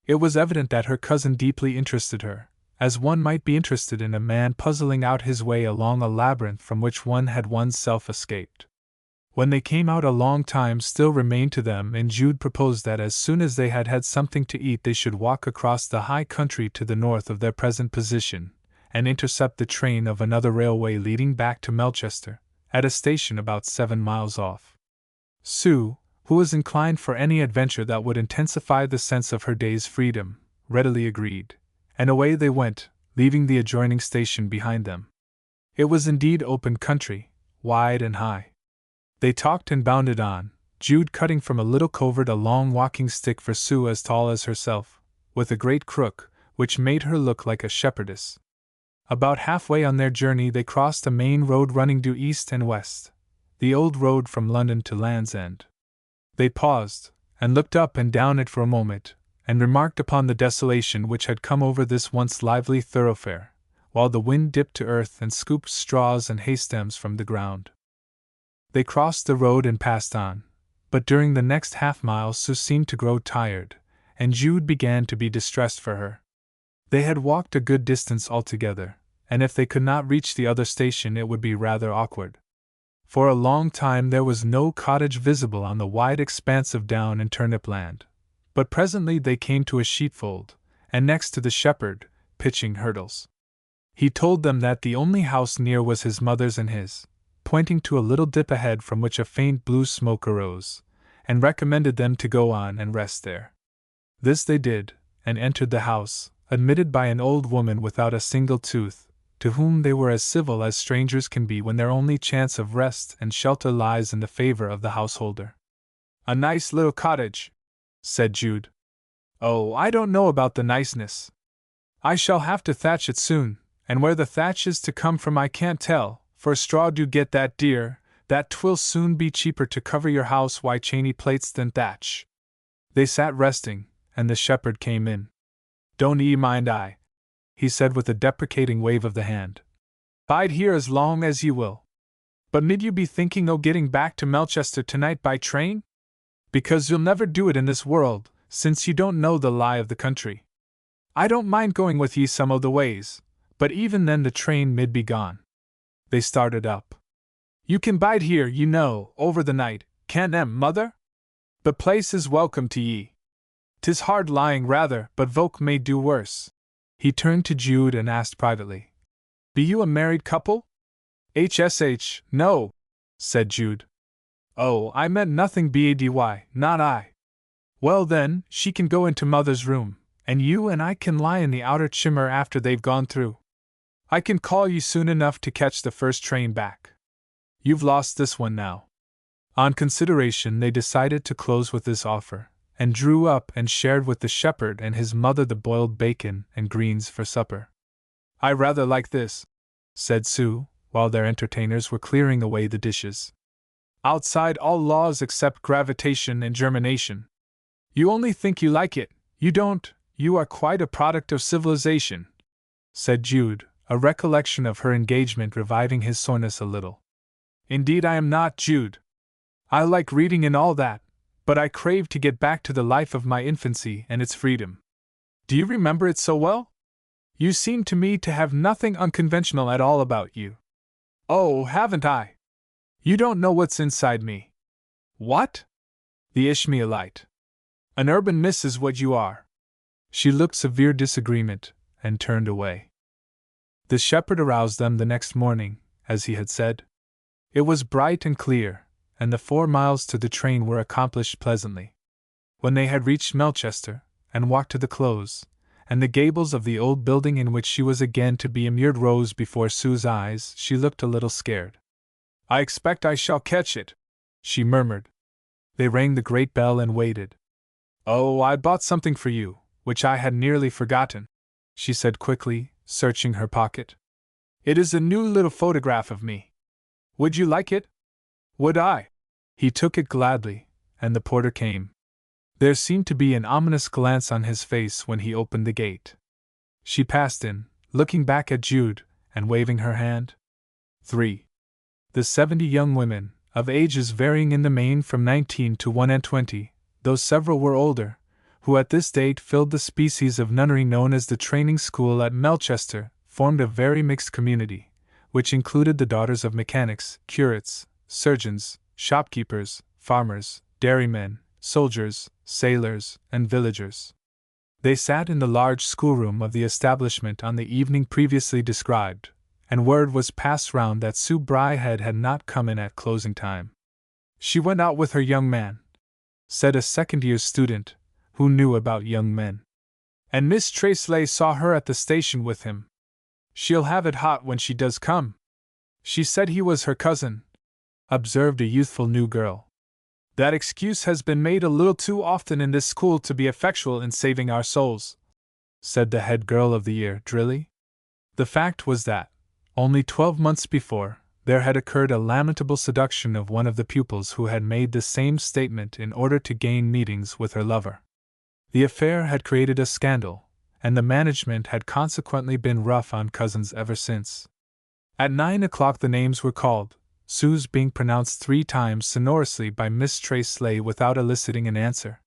A: It was evident that her cousin deeply interested her, as one might be interested in a man puzzling out his way along a labyrinth from which one had one's self escaped. When they came out, a long time still remained to them, and Jude proposed that as soon as they had had something to eat they should walk across the high country to the north of their present position, and intercept the train of another railway leading back to Melchester, at a station about 7 miles off. Sue, who was inclined for any adventure that would intensify the sense of her day's freedom, readily agreed, and away they went, leaving the adjoining station behind them. It was indeed open country, wide and high. They talked and bounded on, Jude cutting from a little covert a long walking stick for Sue as tall as herself, with a great crook, which made her look like a shepherdess. About halfway on their journey they crossed a main road running due east and west, the old road from London to Land's End. They paused, and looked up and down it for a moment, and remarked upon the desolation which had come over this once lively thoroughfare, while the wind dipped to earth and scooped straws and haystems from the ground. They crossed the road and passed on, but during the next half-mile Sue seemed to grow tired, and Jude began to be distressed for her. They had walked a good distance altogether, and if they could not reach the other station it would be rather awkward. For a long time there was no cottage visible on the wide expanse of down and turnip land, but presently they came to a sheepfold, and next to the shepherd, pitching hurdles. He told them that the only house near was his mother's and his, pointing to a little dip ahead from which a faint blue smoke arose, and recommended them to go on and rest there. This they did, and entered the house, admitted by an old woman without a single tooth, to whom they were as civil as strangers can be when their only chance of rest and shelter lies in the favor of the householder. "A nice little cottage," said Jude. "Oh, I don't know about the niceness. I shall have to thatch it soon, and where the thatch is to come from I can't tell, for straw do get that dear, that 'twill soon be cheaper to cover your house wi' chainy plates than thatch." They sat resting, and the shepherd came in. "Don't 'ee mind I," he said with a deprecating wave of the hand. "Bide here as long as ye will. But mid you be thinking o' getting back to Melchester tonight by train? Because you'll never do it in this world, since you don't know the lie of the country. I don't mind going with ye some o' the ways, but even then the train mid be gone." They started up. "You can bide here, you know, over the night, can't mother? The place is welcome to ye. 'Tis hard lying rather, but folk may do worse." He turned to Jude and asked privately, "Be you a married couple?" "HSH, no," said Jude. "Oh, I meant nothing bady, not I." "Well then, she can go into mother's room, and you and I can lie in the outer chimmer after they've gone through. I can call you soon enough to catch the first train back. You've lost this one now." On consideration they decided to close with this offer, and drew up and shared with the shepherd and his mother the boiled bacon and greens for supper. "I rather like this," said Sue, while their entertainers were clearing away the dishes. "Outside all laws except gravitation and germination. You only think you like it, you don't, you are quite a product of civilization," said Jude, a recollection of her engagement reviving his soreness a little. "Indeed I am not, Jude. I like reading and all that, but I crave to get back to the life of my infancy and its freedom. Do you remember it so well? You seem to me to have nothing unconventional at all about you." "Oh, haven't I? You don't know what's inside me." "What?" "The Ishmaelite. An urban miss is what you are." She looked severe disagreement, and turned away. The shepherd aroused them the next morning, as he had said. It was bright and clear, and the 4 miles to the train were accomplished pleasantly. When they had reached Melchester, and walked to the close, and the gables of the old building in which she was again to be immured rose before Sue's eyes, she looked a little scared. "I expect I shall catch it," she murmured. They rang the great bell and waited. "Oh, I bought something for you, which I had nearly forgotten," she said quickly, searching her pocket. "It is a new little photograph of me. Would you like it?" "Would I?" He took it gladly, and the porter came. There seemed to be an ominous glance on his face when he opened the gate. She passed in, looking back at Jude, and waving her hand. 3. The 70 young women, of ages varying in the main from 19 to 21, though several were older, who at this date filled the species of nunnery known as the training school at Melchester, formed a very mixed community, which included the daughters of mechanics, curates, surgeons, shopkeepers, farmers, dairymen, soldiers, sailors, and villagers. They sat in the large schoolroom of the establishment on the evening previously described, and word was passed round that Sue Bryhead had not come in at closing time. "She went out with her young man," said a second-year student, who knew about young men. "And Miss Traceley saw her at the station with him. She'll have it hot when she does come. She said he was her cousin," observed a youthful new girl. "That excuse has been made a little too often in this school to be effectual in saving our souls," said the head girl of the year, drily. The fact was that, only 12 months before, there had occurred a lamentable seduction of one of the pupils who had made the same statement in order to gain meetings with her lover. The affair had created a scandal, and the management had consequently been rough on cousins ever since. At 9 o'clock the names were called, Sue's being pronounced 3 times sonorously by Miss Traceley without eliciting an answer.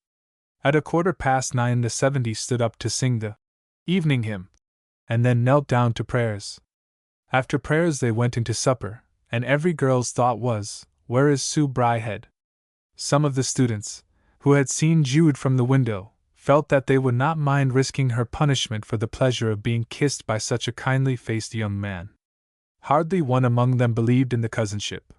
A: At 9:15 the 70 stood up to sing the evening hymn, and then knelt down to prayers. After prayers they went into supper, and every girl's thought was, "Where is Sue Bryhead?" Some of the students, who had seen Jude from the window, felt that they would not mind risking her punishment for the pleasure of being kissed by such a kindly-faced young man. Hardly one among them believed in the cousinship.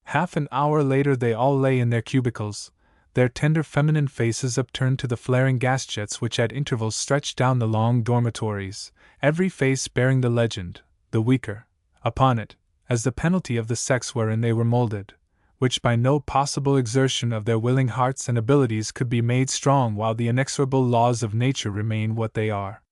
A: Half an hour later they all lay in their cubicles, their tender feminine faces upturned to the flaring gas jets which at intervals stretched down the long dormitories, every face bearing the legend, "The weaker," upon it, as the penalty of the sex wherein they were molded, which by no possible exertion of their willing hearts and abilities could be made strong while the inexorable laws of nature remain what they are.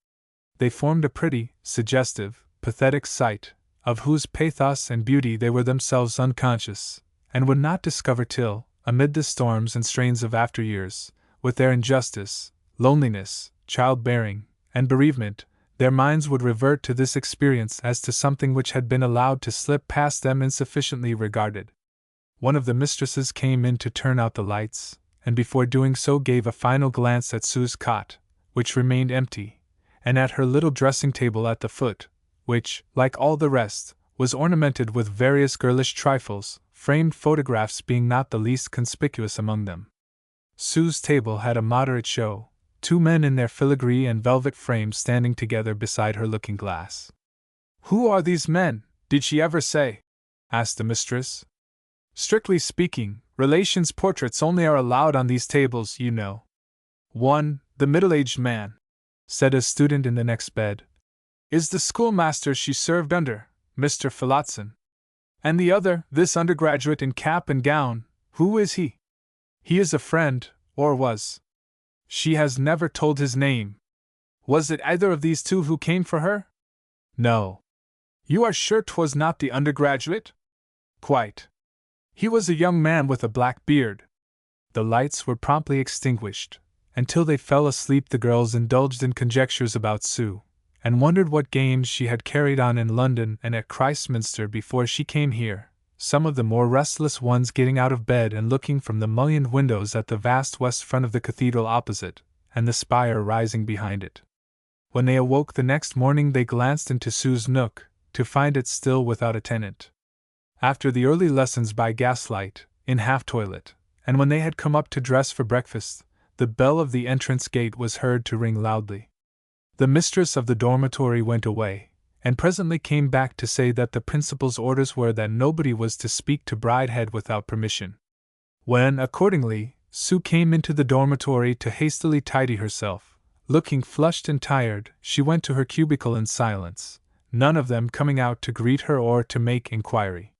A: They formed a pretty, suggestive, pathetic sight, of whose pathos and beauty they were themselves unconscious, and would not discover till, amid the storms and strains of after years, with their injustice, loneliness, childbearing, and bereavement, their minds would revert to this experience as to something which had been allowed to slip past them insufficiently regarded. One of the mistresses came in to turn out the lights, and before doing so gave a final glance at Sue's cot, which remained empty, and at her little dressing table at the foot, which, like all the rest, was ornamented with various girlish trifles, framed photographs being not the least conspicuous among them. Sue's table had a moderate show, 2 men in their filigree and velvet frames standing together beside her looking-glass. "Who are these men, did she ever say?" asked the mistress. "Strictly speaking, relations' portraits only are allowed on these tables, you know." "One, the middle-aged man," said a student in the next bed, "is the schoolmaster she served under, Mr. Phillotson. And the other, this undergraduate in cap and gown, who is he?" "He is a friend, or was. She has never told his name." "Was it either of these 2 who came for her?" "No." You are sure 'twas not the undergraduate? Quite. He was a young man with a black beard. The lights were promptly extinguished. Until they fell asleep, the girls indulged in conjectures about Sue, and wondered what games she had carried on in London and at Christminster before she came here, some of the more restless ones getting out of bed and looking from the mullioned windows at the vast west front of the cathedral opposite, and the spire rising behind it. When they awoke the next morning, they glanced into Sue's nook, to find it still without a tenant. After the early lessons by gaslight, in half-toilet, and when they had come up to dress for breakfast, the bell of the entrance gate was heard to ring loudly. The mistress of the dormitory went away, and presently came back to say that the principal's orders were that nobody was to speak to Bridehead without permission. When, accordingly, Sue came into the dormitory to hastily tidy herself, looking flushed and tired, she went to her cubicle in silence, none of them coming out to greet her or to make inquiry.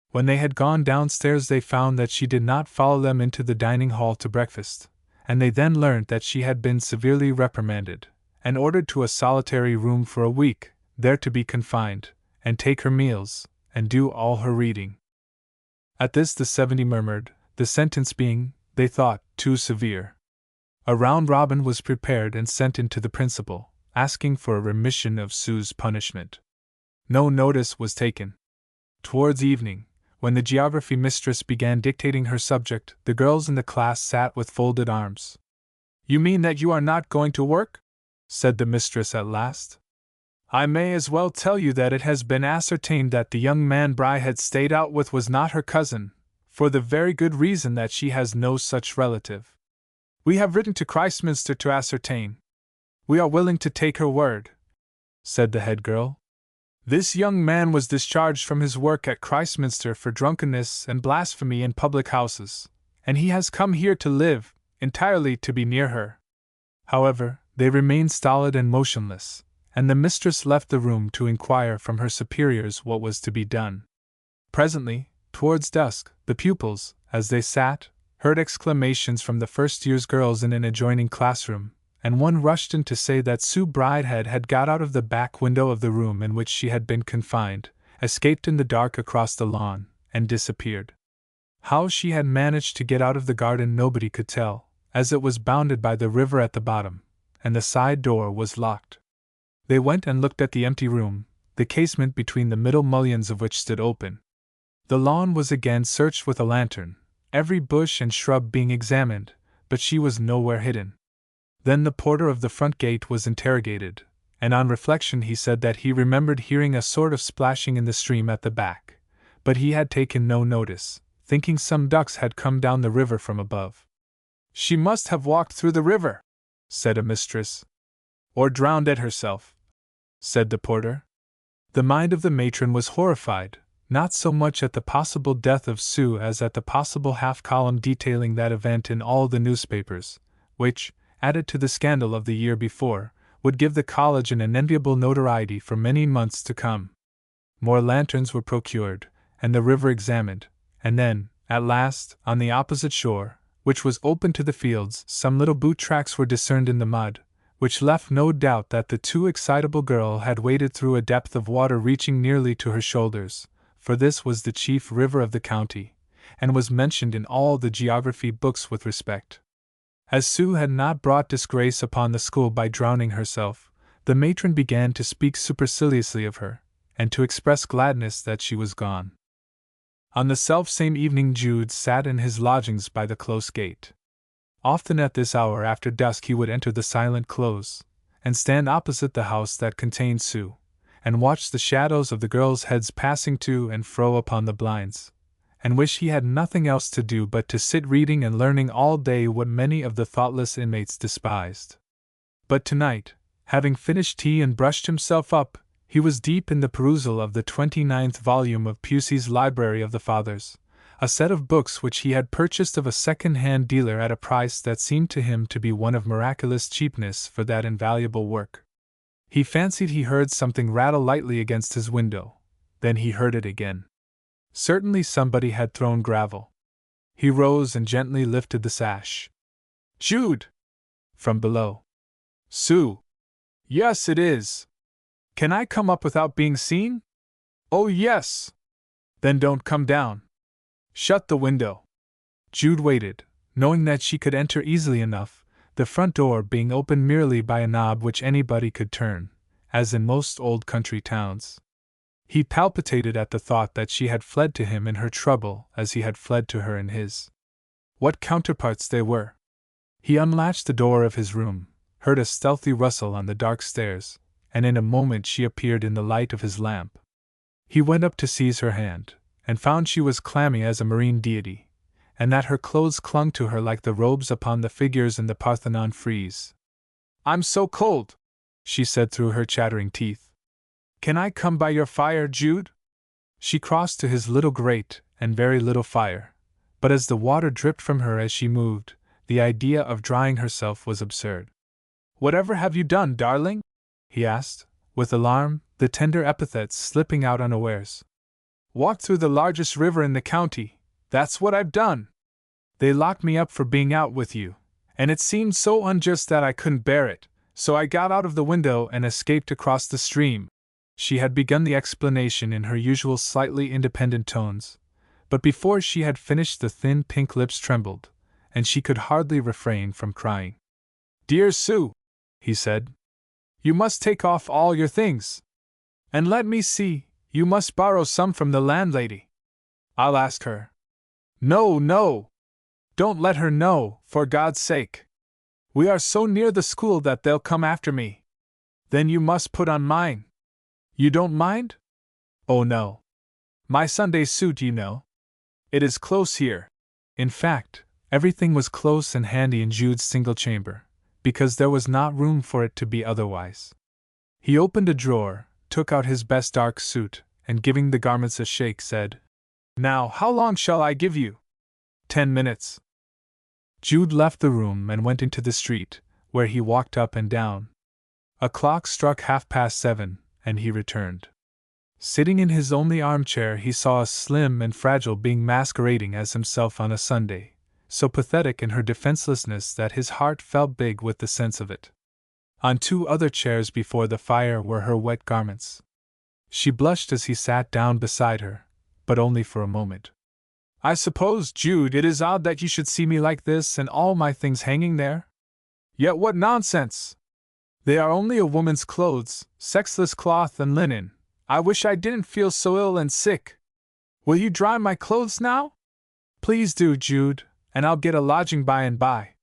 A: When they had gone downstairs, they found that she did not follow them into the dining hall to breakfast, and they then learnt that she had been severely reprimanded, and ordered to a solitary room for a week, there to be confined, and take her meals, and do all her reading. At this the 70 murmured, the sentence being, they thought, too severe. A round robin was prepared and sent in to the principal, asking for a remission of Sue's punishment. No notice was taken. Towards evening, when the geography mistress began dictating her subject, the girls in the class sat with folded arms. "You mean that you are not going to work?" said the mistress at last. "I may as well tell you that it has been ascertained that the young man Bridehead stayed out with was not her cousin, for the very good reason that she has no such relative. We have written to Christminster to ascertain. We are willing to take her word," said the head girl. "This young man was discharged from his work at Christminster for drunkenness and blasphemy in public houses, and he has come here to live, entirely to be near her." However, they remained stolid and motionless, and the mistress left the room to inquire from her superiors what was to be done. Presently, towards dusk, the pupils, as they sat, heard exclamations from the first-year's girls in an adjoining classroom, and one rushed in to say that Sue Bridehead had got out of the back window of the room in which she had been confined, escaped in the dark across the lawn, and disappeared. How she had managed to get out of the garden nobody could tell, as it was bounded by the river at the bottom, and the side door was locked. They went and looked at the empty room, the casement between the middle mullions of which stood open. The lawn was again searched with a lantern, every bush and shrub being examined, but she was nowhere hidden. Then the porter of the front gate was interrogated, and on reflection he said that he remembered hearing a sort of splashing in the stream at the back, but he had taken no notice, thinking some ducks had come down the river from above. "She must have walked through the river," said a mistress. "Or drowned it herself," said the porter. The mind of the matron was horrified, not so much at the possible death of Sue as at the possible half-column detailing that event in all the newspapers, which, added to the scandal of the year before, would give the college an unenviable notoriety for many months to come. More lanterns were procured, and the river examined, and then, at last, on the opposite shore, which was open to the fields, some little boot tracks were discerned in the mud, which left no doubt that the too excitable girl had waded through a depth of water reaching nearly to her shoulders, for this was the chief river of the county, and was mentioned in all the geography books with respect. As Sue had not brought disgrace upon the school by drowning herself, the matron began to speak superciliously of her, and to express gladness that she was gone. On the self-same evening Jude sat in his lodgings by the close gate. Often at this hour after dusk he would enter the silent close, and stand opposite the house that contained Sue, and watch the shadows of the girls' heads passing to and fro upon the blinds, and wish he had nothing else to do but to sit reading and learning all day what many of the thoughtless inmates despised. But tonight, having finished tea and brushed himself up, he was deep in the perusal of the 29th volume of Pusey's Library of the Fathers, a set of books which he had purchased of a second-hand dealer at a price that seemed to him to be one of miraculous cheapness for that invaluable work. He fancied he heard something rattle lightly against his window, then he heard it again. Certainly somebody had thrown gravel. He rose and gently lifted the sash. "Jude!" from below. "Sue!" "Yes, it is. Can I come up without being seen?" Oh, yes! Then don't come down. Shut the window. Jude waited, knowing that she could enter easily enough, the front door being opened merely by a knob which anybody could turn, as in most old country towns. He palpitated at the thought that she had fled to him in her trouble as he had fled to her in his. What counterparts they were! He unlatched the door of his room, heard a stealthy rustle on the dark stairs, and in a moment she appeared in the light of his lamp. He went up to seize her hand, and found she was clammy as a marine deity, and that her clothes clung to her like the robes upon the figures in the Parthenon frieze. "I'm so cold," she said through her chattering teeth. "Can I come by your fire, Jude?" She crossed to his little grate and very little fire, but as the water dripped from her as she moved, the idea of drying herself was absurd. "Whatever have you done, darling?" he asked, with alarm, the tender epithets slipping out unawares. "Walked through the largest river in the county, that's what I've done. They locked me up for being out with you, and it seemed so unjust that I couldn't bear it, so I got out of the window and escaped across the stream." She had begun the explanation in her usual slightly independent tones, but before she had finished the thin pink lips trembled, and she could hardly refrain from crying. "Dear Sue," he said, "you must take off all your things. And let me see, you must borrow some from the landlady." "I'll ask her." "No, no! Don't let her know, for God's sake. We are so near the school that they'll come after me. Then you must put on mine. You don't mind?" "Oh, no. My Sunday suit, you know. It is close here." In fact, everything was close and handy in Jude's single chamber, because there was not room for it to be otherwise. He opened a drawer, took out his best dark suit, and giving the garments a shake, said, "Now, how long shall I give you?" 10 minutes. Jude left the room and went into the street, where he walked up and down. A clock struck 7:30, and he returned. Sitting in his only armchair, he saw a slim and fragile being masquerading as himself on a Sunday, so pathetic in her defenselessness that his heart felt big with the sense of it. On 2 other chairs before the fire were her wet garments. She blushed as he sat down beside her, but only for a moment. "I suppose, Jude, it is odd that you should see me like this and all my things hanging there? Yet what nonsense! They are only a woman's clothes, sexless cloth and linen. I wish I didn't feel so ill and sick. Will you dry my clothes now? Please do, Jude, and I'll get a lodging by and by.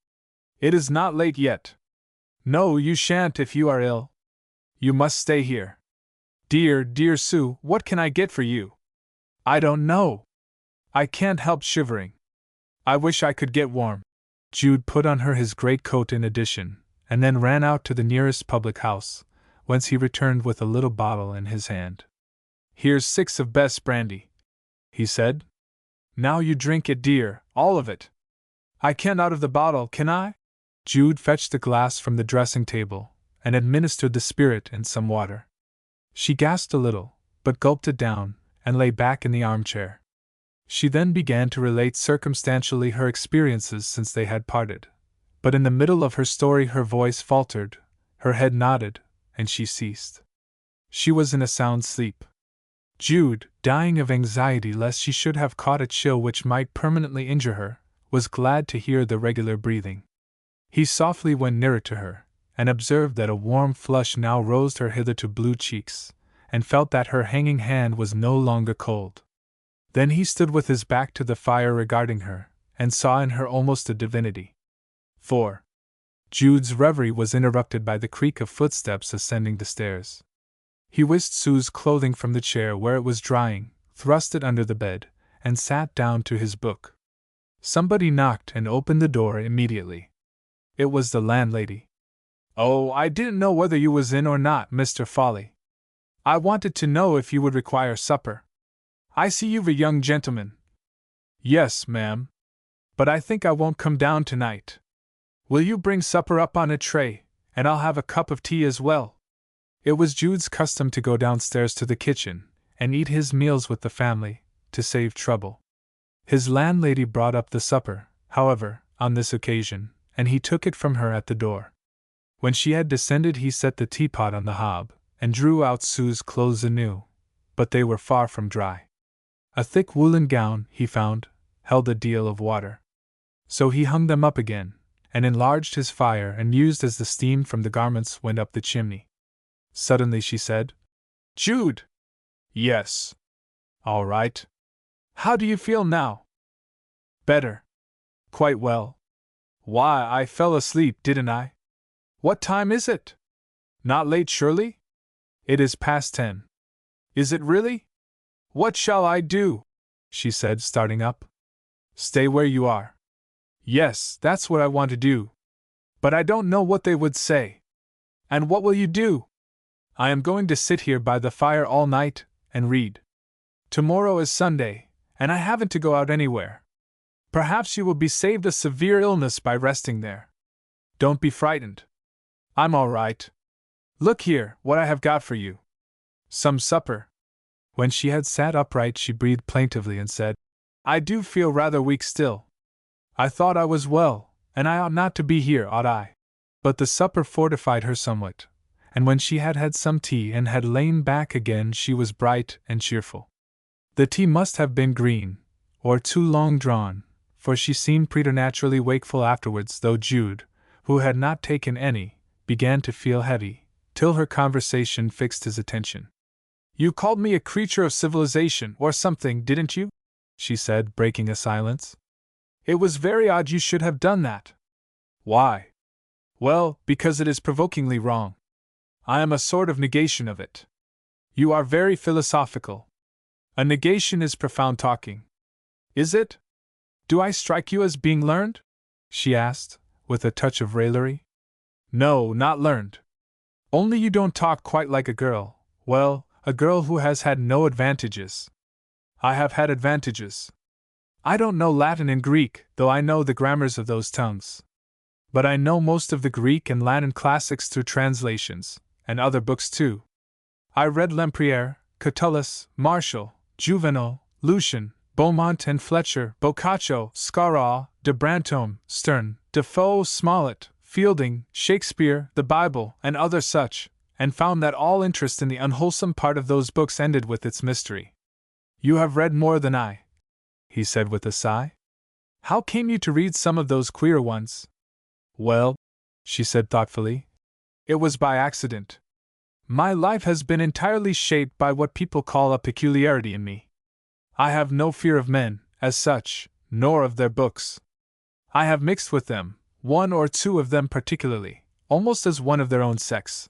A: It is not late yet. No, you shan't if you are ill. You must stay here. Dear, dear Sue, what can I get for you?" "I don't know. I can't help shivering. I wish I could get warm." Jude put on her his greatcoat in addition, and then ran out to the nearest public house, whence he returned with a little bottle in his hand. "Here's 6 of best brandy," he said. "Now you drink it, dear, all of it. I can't out of the bottle, can I?" Jude fetched a glass from the dressing table, and administered the spirit and some water. She gasped a little, but gulped it down, and lay back in the armchair. She then began to relate circumstantially her experiences since they had parted, but in the middle of her story her voice faltered, her head nodded, and she ceased. She was in a sound sleep. Jude, dying of anxiety lest she should have caught a chill which might permanently injure her, was glad to hear the regular breathing. He softly went nearer to her, and observed that a warm flush now rose her hitherto blue cheeks, and felt that her hanging hand was no longer cold. Then he stood with his back to the fire regarding her, and saw in her almost a divinity. 4. Jude's reverie was interrupted by the creak of footsteps ascending the stairs. He whisked Sue's clothing from the chair where it was drying, thrust it under the bed, and sat down to his book. Somebody knocked and opened the door immediately. It was the landlady. "Oh, I didn't know whether you was in or not, Mr. Folly. I wanted to know if you would require supper. I see you've a young gentleman." "Yes, ma'am. But I think I won't come down tonight. Will you bring supper up on a tray, and I'll have a cup of tea as well?" It was Jude's custom to go downstairs to the kitchen, and eat his meals with the family, to save trouble. His landlady brought up the supper, however, on this occasion, and he took it from her at the door. When she had descended he set the teapot on the hob, and drew out Sue's clothes anew, but they were far from dry. A thick woolen gown, he found, held a deal of water. So he hung them up again, and enlarged his fire and mused as the steam from the garments went up the chimney. Suddenly she said, "Jude!" "Yes." "All right. How do you feel now?" "Better. Quite well." "Why, I fell asleep, didn't I? What time is it? Not late, surely?" "It is past 10. "Is it really? What shall I do?" she said, starting up. "Stay where you are." "Yes, that's what I want to do. But I don't know what they would say." "And what will you do?" "I am going to sit here by the fire all night, and read. Tomorrow is Sunday, and I haven't to go out anywhere. Perhaps you will be saved a severe illness by resting there. Don't be frightened. I'm all right. Look here, what I have got for you. Some supper." When she had sat upright, she breathed plaintively and said, "I do feel rather weak still. I thought I was well, and I ought not to be here, ought I?" But the supper fortified her somewhat, and when she had had some tea and had lain back again, she was bright and cheerful. The tea must have been green, or too long drawn, for she seemed preternaturally wakeful afterwards, though Jude, who had not taken any, began to feel heavy, till her conversation fixed his attention. "You called me a creature of civilization, or something, didn't you?" she said, breaking a silence. "It was very odd you should have done that." "Why?" "Well, because it is provokingly wrong. I am a sort of negation of it." "You are very philosophical." "A negation is profound talking." "Is it? Do I strike you as being learned?" she asked, with a touch of raillery. "No, not learned. Only you don't talk quite like a girl, well, a girl who has had no advantages." "I have had advantages. I don't know Latin and Greek, though I know the grammars of those tongues. But I know most of the Greek and Latin classics through translations, and other books too. I read Lempriere, Catullus, Martial, Juvenal, Lucian, Beaumont and Fletcher, Boccaccio, Scarra, de Brantome, Sterne, Defoe, Smollett, Fielding, Shakespeare, the Bible, and other such, and found that all interest in the unwholesome part of those books ended with its mystery." "You have read more than I," he said with a sigh. "How came you to read some of those queer ones?" "Well," she said thoughtfully, "it was by accident. My life has been entirely shaped by what people call a peculiarity in me. I have no fear of men, as such, nor of their books. I have mixed with them, one or two of them particularly, almost as one of their own sex.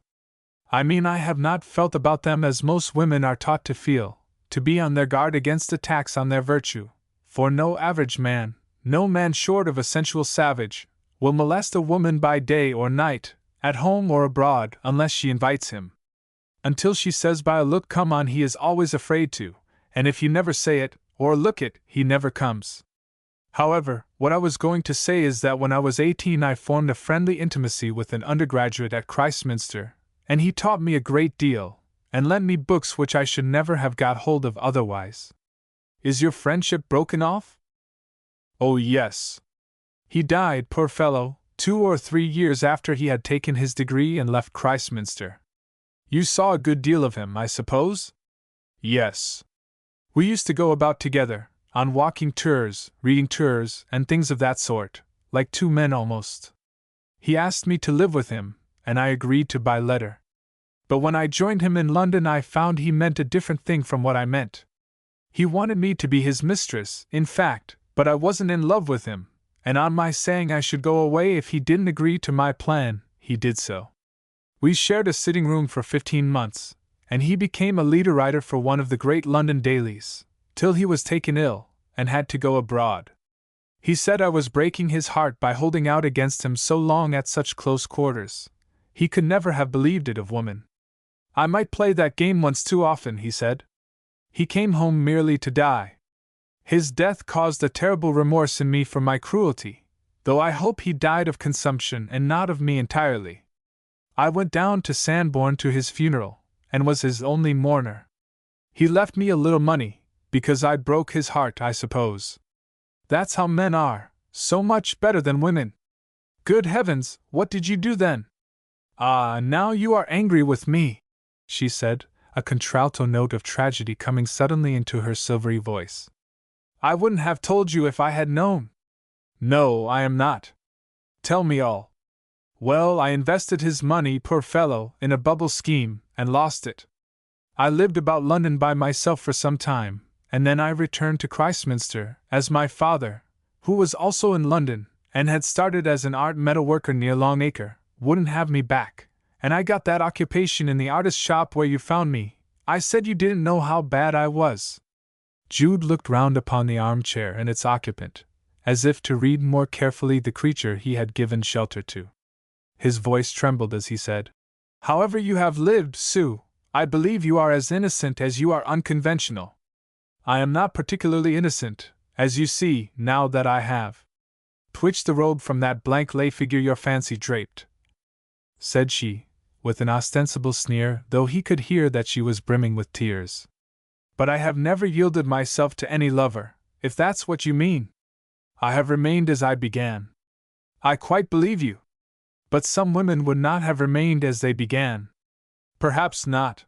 A: I mean, I have not felt about them as most women are taught to feel, to be on their guard against attacks on their virtue, for no average man, no man short of a sensual savage, will molest a woman by day or night, at home or abroad, unless she invites him. Until she says by a look, 'Come on,' he is always afraid to, and if you never say it, or look it, he never comes. However, what I was going to say is that when I was 18 I formed a friendly intimacy with an undergraduate at Christminster, and he taught me a great deal, and lent me books which I should never have got hold of otherwise." "Is your friendship broken off?" "Oh, yes. He died, poor fellow, 2 or 3 years after he had taken his degree and left Christminster. You saw a good deal of him, I suppose?" "Yes. We used to go about together, on walking tours, reading tours, and things of that sort, like two men almost. He asked me to live with him, and I agreed to by letter. But when I joined him in London I found he meant a different thing from what I meant. He wanted me to be his mistress, in fact, but I wasn't in love with him, and on my saying I should go away if he didn't agree to my plan, he did so. We shared a sitting room for 15 months, and he became a leader writer for one of the great London dailies, till he was taken ill, and had to go abroad. He said I was breaking his heart by holding out against him so long at such close quarters. He could never have believed it of woman. I might play that game once too often, he said. He came home merely to die. His death caused a terrible remorse in me for my cruelty, though I hope he died of consumption and not of me entirely. I went down to Sandbourne to his funeral, and was his only mourner. He left me a little money, because I broke his heart, I suppose. That's how men are, so much better than women. Good heavens, what did you do then? Ah, now you are angry with me, she said, a contralto note of tragedy coming suddenly into her silvery voice. "I wouldn't have told you if I had known." "No, I am not. Tell me all." "Well, I invested his money, poor fellow, in a bubble scheme, and lost it. I lived about London by myself for some time, and then I returned to Christminster, as my father, who was also in London, and had started as an art metalworker near Longacre, wouldn't have me back, and I got that occupation in the artist shop where you found me. I said you didn't know how bad I was." Jude looked round upon the armchair and its occupant, as if to read more carefully the creature he had given shelter to. His voice trembled as he said, "However you have lived, Sue, I believe you are as innocent as you are unconventional." "I am not particularly innocent, as you see, now that I have twitched the robe from that blank lay figure your fancy draped," said she, with an ostensible sneer, though he could hear that she was brimming with tears. "But I have never yielded myself to any lover, if that's what you mean. I have remained as I began." "I quite believe you. But some women would not have remained as they began." "Perhaps not.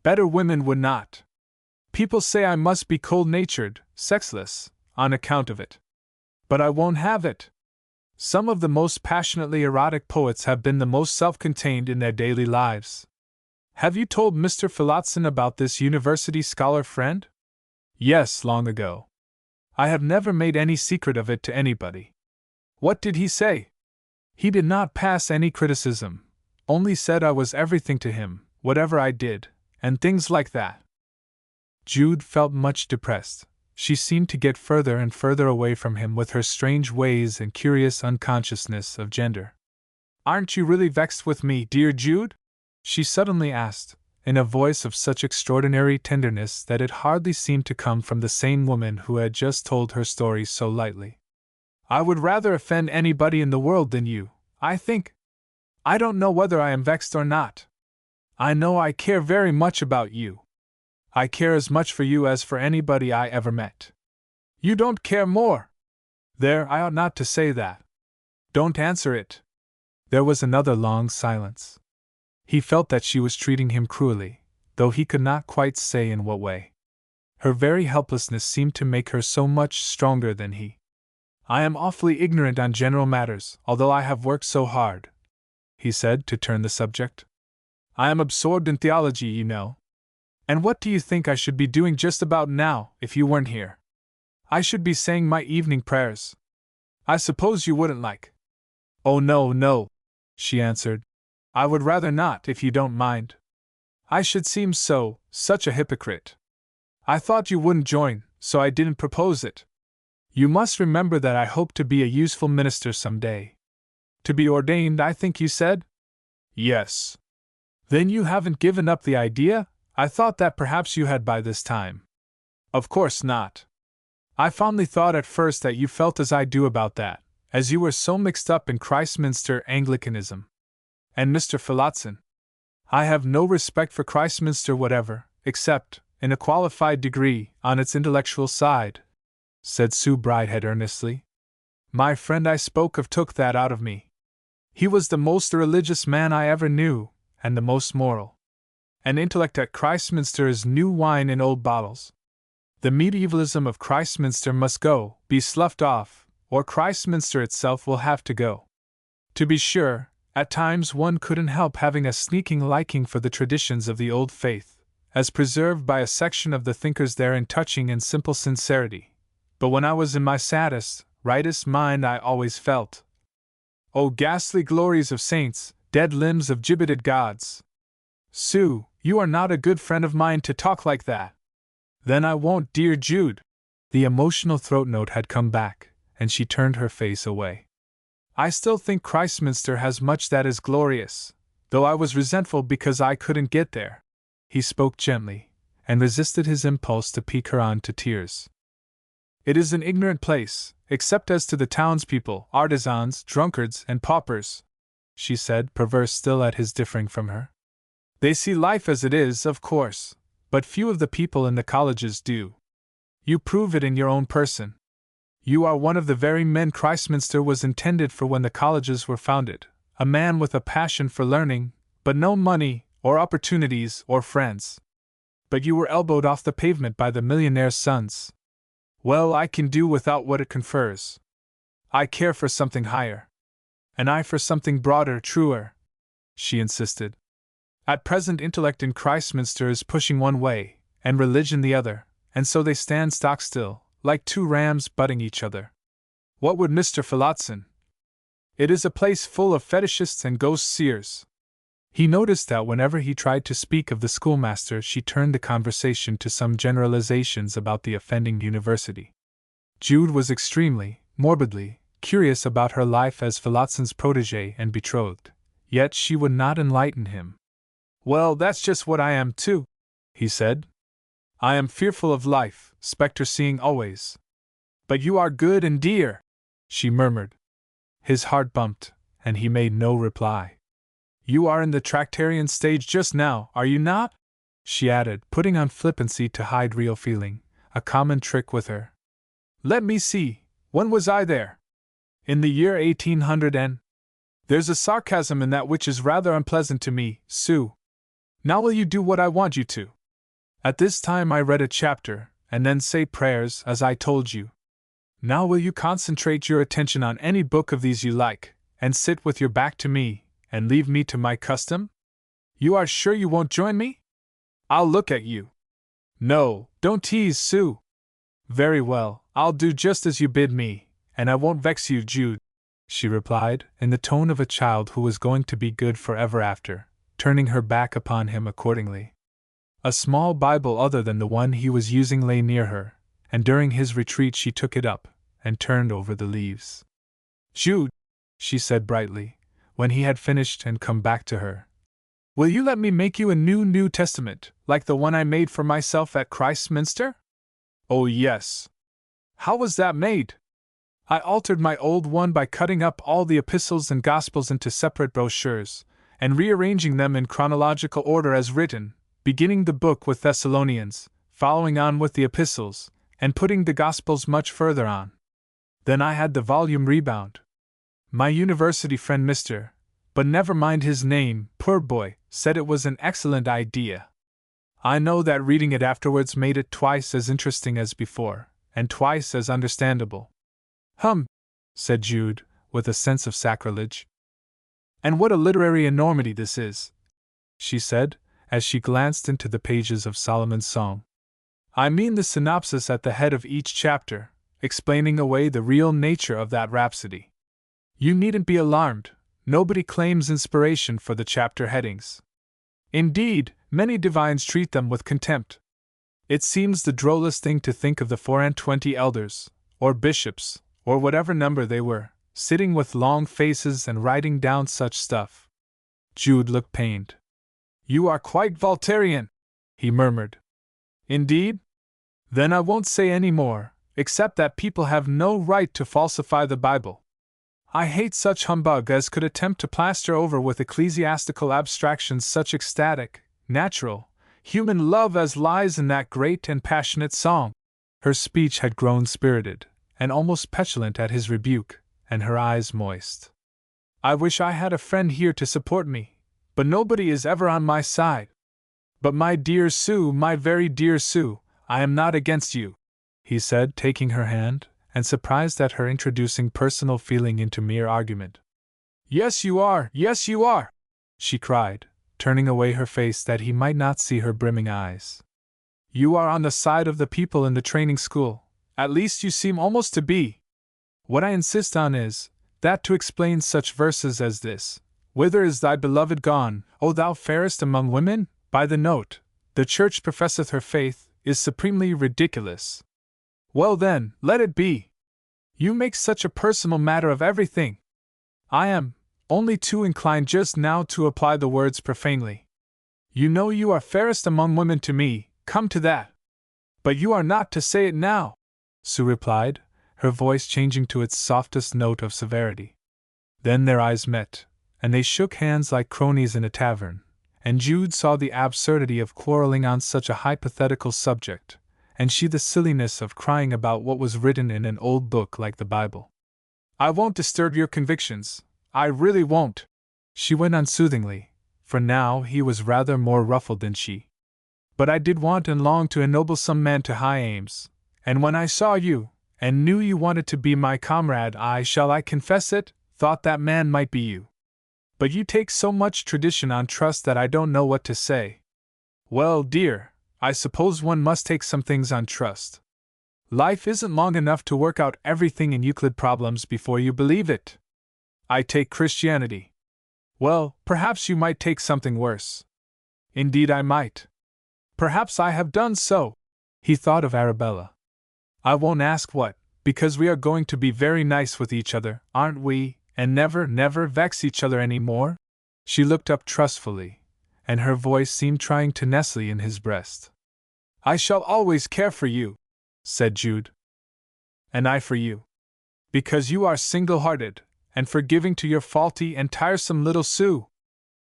A: Better women would not. People say I must be cold-natured, sexless, on account of it. But I won't have it. Some of the most passionately erotic poets have been the most self-contained in their daily lives. Have you told Mr. Phillotson about this university scholar friend?" "Yes, long ago. I have never made any secret of it to anybody." "What did he say?" "He did not pass any criticism, only said I was everything to him, whatever I did, and things like that." Jude felt much depressed. She seemed to get further and further away from him with her strange ways and curious unconsciousness of gender. "Aren't you really vexed with me, dear Jude?" she suddenly asked, in a voice of such extraordinary tenderness that it hardly seemed to come from the same woman who had just told her story so lightly. "I would rather offend anybody in the world than you, I think. I don't know whether I am vexed or not. I know I care very much about you. I care as much for you as for anybody I ever met." "You don't care more." "There, I ought not to say that." "Don't answer it." There was another long silence. He felt that she was treating him cruelly, though he could not quite say in what way. Her very helplessness seemed to make her so much stronger than he. "I am awfully ignorant on general matters, although I have worked so hard," he said, to turn the subject. "I am absorbed in theology, you know. And what do you think I should be doing just about now, if you weren't here? I should be saying my evening prayers. I suppose you wouldn't like." "Oh, no, no," she answered. "I would rather not, if you don't mind. I should seem such a hypocrite. I thought you wouldn't join, so I didn't propose it. You must remember that I hope to be a useful minister some day." "To be ordained, I think you said?" "Yes." "Then you haven't given up the idea? I thought that perhaps you had by this time." "Of course not. I fondly thought at first that you felt as I do about that, as you were so mixed up in Christminster Anglicanism. And Mr. Phillotson. I have no respect for Christminster whatever, except, in a qualified degree, on its intellectual side," said Sue Bridehead earnestly. "My friend I spoke of took that out of me. He was the most religious man I ever knew, and the most moral. And intellect at Christminster is new wine in old bottles. The medievalism of Christminster must be sloughed off, or Christminster itself will have to go. To be sure, at times one couldn't help having a sneaking liking for the traditions of the old faith, as preserved by a section of the thinkers there in touching and simple sincerity. But when I was in my saddest, rightest mind I always felt, oh, ghastly glories of saints, dead limbs of gibbeted gods. Sue, you are not a good friend of mine to talk like that." "Then I won't, dear Jude." The emotional throat note had come back, and she turned her face away. "I still think Christminster has much that is glorious, though I was resentful because I couldn't get there." He spoke gently, and resisted his impulse to pique her on to tears. "It is an ignorant place, except as to the townspeople, artisans, drunkards, and paupers," she said, perverse still at his differing from her. "They see life as it is, of course, but few of the people in the colleges do. You prove it in your own person. You are one of the very men Christminster was intended for when the colleges were founded, a man with a passion for learning, but no money, or opportunities, or friends. But you were elbowed off the pavement by the millionaire's sons. Well, I can do without what it confers. I care for something higher. And I for something broader, truer," she insisted. "At present intellect in Christminster is pushing one way, and religion the other, and so they stand stock still, like two rams butting each other. What would Mr. Phillotson? It is a place full of fetishists and ghost-seers." He noticed that whenever he tried to speak of the schoolmaster, she turned the conversation to some generalizations about the offending university. Jude was extremely, morbidly, curious about her life as Phillotson's protégé and betrothed, yet she would not enlighten him. "Well, that's just what I am too," he said. "I am fearful of life, spectre-seeing always." "But you are good and dear," she murmured. His heart bumped, and he made no reply. "You are in the Tractarian stage just now, are you not?" she added, putting on flippancy to hide real feeling, a common trick with her. "Let me see, when was I there? In the year 1800 and... There's a sarcasm in that which is rather unpleasant to me, Sue. Now will you do what I want you to? At this time I read a chapter, and then say prayers, as I told you. Now will you concentrate your attention on any book of these you like, and sit with your back to me, and leave me to my custom? You are sure you won't join me? I'll look at you. No, don't tease, Sue. Very well, I'll do just as you bid me, and I won't vex you, Jude," she replied, in the tone of a child who was going to be good forever after, turning her back upon him accordingly. A small Bible other than the one he was using lay near her, and during his retreat she took it up, and turned over the leaves. "Jude," she said brightly, when he had finished and come back to her, "will you let me make you a New Testament, like the one I made for myself at Christminster?" "Oh, yes." "How was that made?" "I altered my old one by cutting up all the epistles and gospels into separate brochures, and rearranging them in chronological order as written, beginning the book with Thessalonians, following on with the epistles, and putting the gospels much further on. Then I had the volume rebound. My university friend Mr. but never mind his name, poor boy, said it was an excellent idea. I know that reading it afterwards made it twice as interesting as before, and twice as understandable." "Hum," said Jude, with a sense of sacrilege. "And what a literary enormity this is," she said, as she glanced into the pages of Solomon's Song. "I mean the synopsis at the head of each chapter, explaining away the real nature of that rhapsody. You needn't be alarmed, nobody claims inspiration for the chapter headings. Indeed, many divines treat them with contempt. It seems the drollest thing to think of the 24 elders, or bishops, or whatever number they were, sitting with long faces and writing down such stuff." Jude looked pained. "You are quite Voltairian," he murmured. "Indeed? Then I won't say any more, except that people have no right to falsify the Bible. I hate such humbug as could attempt to plaster over with ecclesiastical abstractions such ecstatic, natural, human love as lies in that great and passionate song." Her speech had grown spirited, and almost petulant at his rebuke, and her eyes moist. "I wish I had a friend here to support me, but nobody is ever on my side. But my dear Sue, my very dear Sue, I am not against you," he said, taking her hand, and surprised at her introducing personal feeling into mere argument. "Yes, you are, yes, you are!" she cried, turning away her face that he might not see her brimming eyes. "You are on the side of the people in the training school, at least you seem almost to be. What I insist on is, that to explain such verses as this, 'Whither is thy beloved gone, O thou fairest among women?' by the note, 'The Church professeth her faith,' is supremely ridiculous. Well then, let it be. You make such a personal matter of everything. I am only too inclined just now to apply the words profanely. You know you are fairest among women to me, come to that. But you are not to say it now," Sue replied, her voice changing to its softest note of severity. Then their eyes met, and they shook hands like cronies in a tavern, and Jude saw the absurdity of quarreling on such a hypothetical subject, and she the silliness of crying about what was written in an old book like the Bible. "I won't disturb your convictions, I really won't," she went on soothingly, for now he was rather more ruffled than she. But I did want and long to ennoble some man to high aims, and when I saw you, and knew you wanted to be my comrade, I confess it, thought that man might be you. But you take so much tradition on trust that I don't know what to say. Well, dear, I suppose one must take some things on trust. Life isn't long enough to work out everything in Euclid problems before you believe it. I take Christianity. Well, perhaps you might take something worse. Indeed I might. Perhaps I have done so. He thought of Arabella. I won't ask what, because we are going to be very nice with each other, aren't we, and never vex each other any more? She looked up trustfully, and her voice seemed trying to nestle in his breast. I shall always care for you, said Jude. And I for you. Because you are single-hearted, and forgiving to your faulty and tiresome little Sue.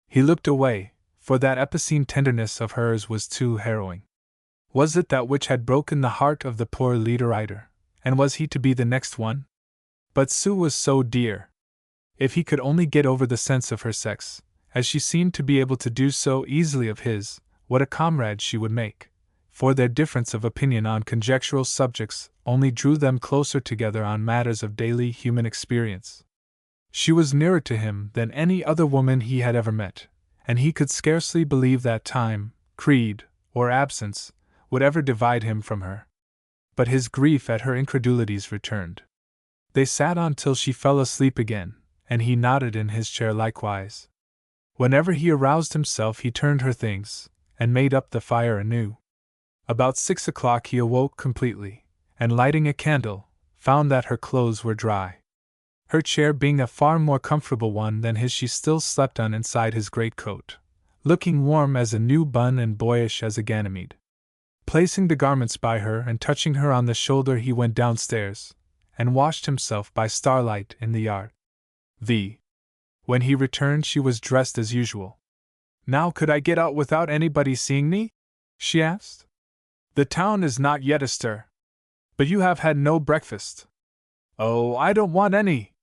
A: He looked away, for that epicene tenderness of hers was too harrowing. Was it that which had broken the heart of the poor leader-writer, and was he to be the next one? But Sue was so dear. If he could only get over the sense of her sex, as she seemed to be able to do so easily of his, what a comrade she would make, for their difference of opinion on conjectural subjects only drew them closer together on matters of daily human experience. She was nearer to him than any other woman he had ever met, and he could scarcely believe that time, creed, or absence would ever divide him from her. But his grief at her incredulities returned. They sat on till she fell asleep again, and he nodded in his chair likewise. Whenever he aroused himself he turned her things, and made up the fire anew. About 6 o'clock he awoke completely, and lighting a candle, found that her clothes were dry. Her chair being a far more comfortable one than his, she still slept on inside his greatcoat, looking warm as a new bun and boyish as a Ganymede. Placing the garments by her and touching her on the shoulder, he went downstairs, and washed himself by starlight in the yard. When he returned she was dressed as usual. Now could I get out without anybody seeing me? She asked. The town is not yet astir. But you have had no breakfast. Oh, I don't want any.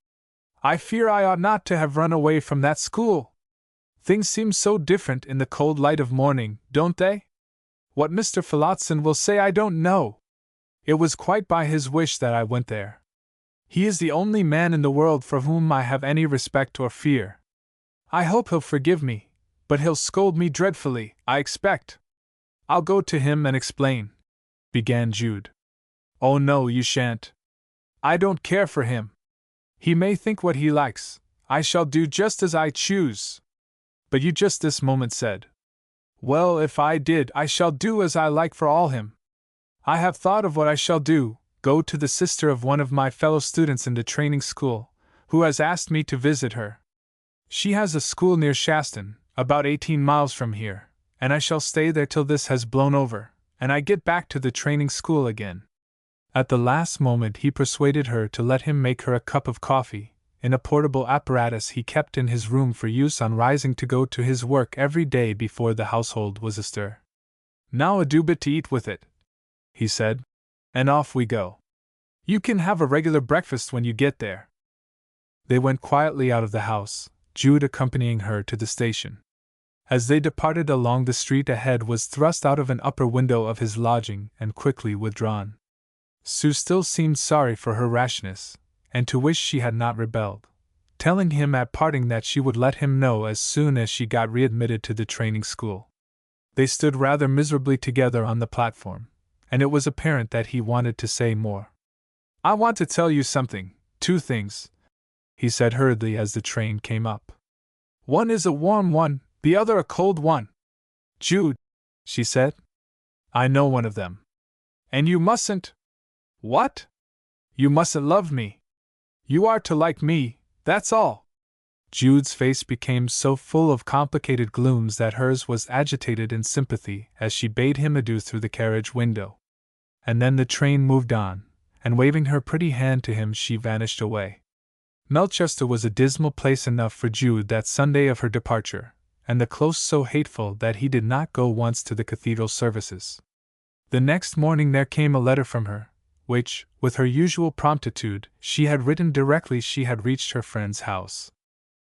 A: I fear I ought not to have run away from that school. Things seem so different in the cold light of morning, don't they? What Mr. Phillotson will say I don't know. It was quite by his wish that I went there. He is the only man in the world for whom I have any respect or fear. I hope he'll forgive me, but he'll scold me dreadfully, I expect. I'll go to him and explain, began Jude. Oh no, you shan't. I don't care for him. He may think what he likes, I shall do just as I choose. But you just this moment said, well, if I did, I shall do as I like for all him. I have thought of what I shall do, go to the sister of one of my fellow students in the training school, who has asked me to visit her. She has a school near Shaston, about 18 miles from here, and I shall stay there till this has blown over, and I get back to the training school again. At the last moment he persuaded her to let him make her a cup of coffee, in a portable apparatus he kept in his room for use on rising to go to his work every day before the household was astir. Now a do bit to eat with it, he said, and off we go. You can have a regular breakfast when you get there. They went quietly out of the house, Jude accompanying her to the station. As they departed along the street ahead was thrust out of an upper window of his lodging and quickly withdrawn. Sue still seemed sorry for her rashness, and to wish she had not rebelled, telling him at parting that she would let him know as soon as she got readmitted to the training school. They stood rather miserably together on the platform, and it was apparent that he wanted to say more. I want to tell you something, 2 things, he said hurriedly as the train came up. One is a warm one, the other a cold one. Jude, she said, I know one of them. And you mustn't. What? You mustn't love me. You are to like me, that's all. Jude's face became so full of complicated glooms that hers was agitated in sympathy as she bade him adieu through the carriage window. And then the train moved on, and waving her pretty hand to him she vanished away. Melchester was a dismal place enough for Jude that Sunday of her departure, and the close so hateful that he did not go once to the cathedral services. The next morning there came a letter from her, which, with her usual promptitude, she had written directly she had reached her friend's house.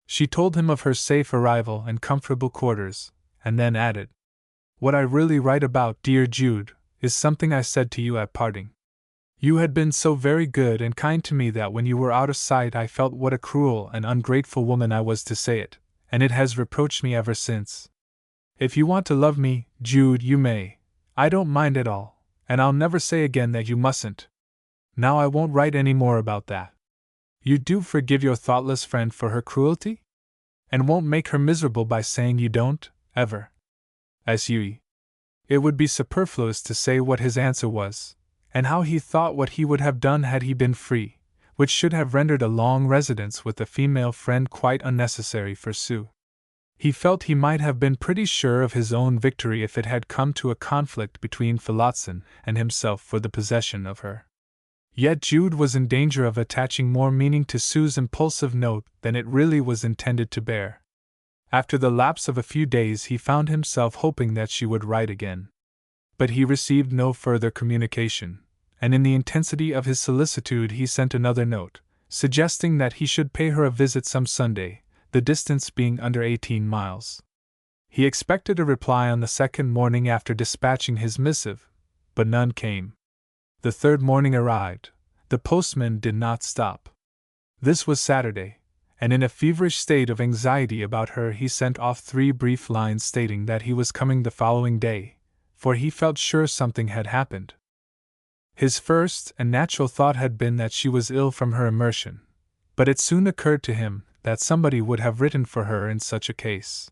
A: She told him of her safe arrival and comfortable quarters, and then added, What I really write about, dear Jude, is something I said to you at parting. You had been so very good and kind to me that when you were out of sight I felt what a cruel and ungrateful woman I was to say it, and it has reproached me ever since. If you want to love me, Jude, you may. I don't mind at all, and I'll never say again that you mustn't. Now I won't write any more about that. You do forgive your thoughtless friend for her cruelty? And won't make her miserable by saying you don't, ever. S.U.E. It would be superfluous to say what his answer was, and how he thought what he would have done had he been free, which should have rendered a long residence with a female friend quite unnecessary for Sue. He felt he might have been pretty sure of his own victory if it had come to a conflict between Phillotson and himself for the possession of her. Yet Jude was in danger of attaching more meaning to Sue's impulsive note than it really was intended to bear. After the lapse of a few days he found himself hoping that she would write again. But he received no further communication, and in the intensity of his solicitude he sent another note, suggesting that he should pay her a visit some Sunday, the distance being under 18 miles. He expected a reply on the second morning after dispatching his missive, but none came. The third morning arrived. The postman did not stop. This was Saturday, and in a feverish state of anxiety about her he sent off 3 brief lines stating that he was coming the following day, for he felt sure something had happened. His first and natural thought had been that she was ill from her immersion, but it soon occurred to him that somebody would have written for her in such a case.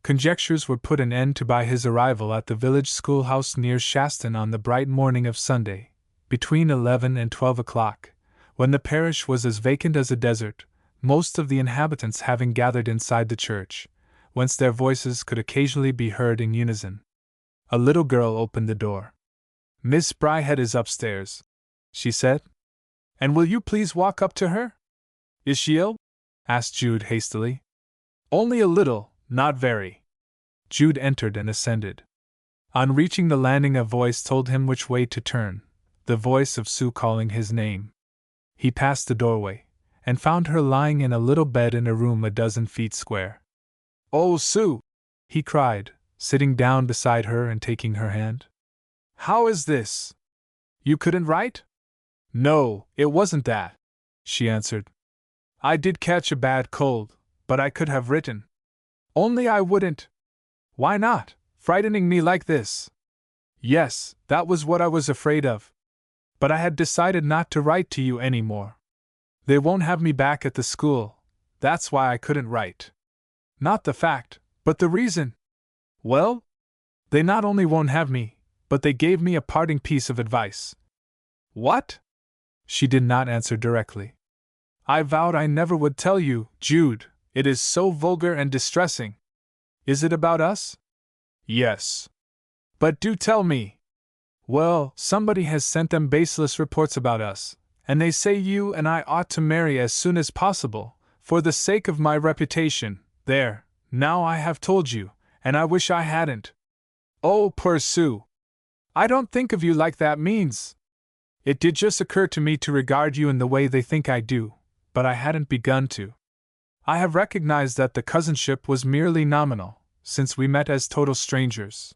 A: Conjectures were put an end to by his arrival at the village schoolhouse near Shaston on the bright morning of Sunday, between 11 and 12 o'clock, when the parish was as vacant as a desert, most of the inhabitants having gathered inside the church, whence their voices could occasionally be heard in unison. A little girl opened the door. "Miss Bryhead is upstairs," she said. "And will you please walk up to her?" "Is she ill?" asked Jude hastily. "Only a little, not very." Jude entered and ascended. On reaching the landing a voice told him which way to turn, the voice of Sue calling his name. He passed the doorway, and found her lying in a little bed in a room a dozen feet square. "Oh, Sue!" he cried, sitting down beside her and taking her hand. "How is this? You couldn't write?" "No, it wasn't that," she answered. "I did catch a bad cold, but I could have written. Only I wouldn't." "Why not, frightening me like this?" "Yes, that was what I was afraid of. But I had decided not to write to you any more. They won't have me back at the school, that's why I couldn't write. Not the fact, but the reason. Well, they not only won't have me, but they gave me a parting piece of advice." "What?" She did not answer directly. "I vowed I never would tell you, Jude, it is so vulgar and distressing." "Is it about us?" "Yes." "But do tell me." "Well, somebody has sent them baseless reports about us, and they say you and I ought to marry as soon as possible, for the sake of my reputation. There, now I have told you, and I wish I hadn't." "Oh, poor Sue! I don't think of you like that means. It did just occur to me to regard you in the way they think I do, but I hadn't begun to. I have recognized that the cousinship was merely nominal, since we met as total strangers.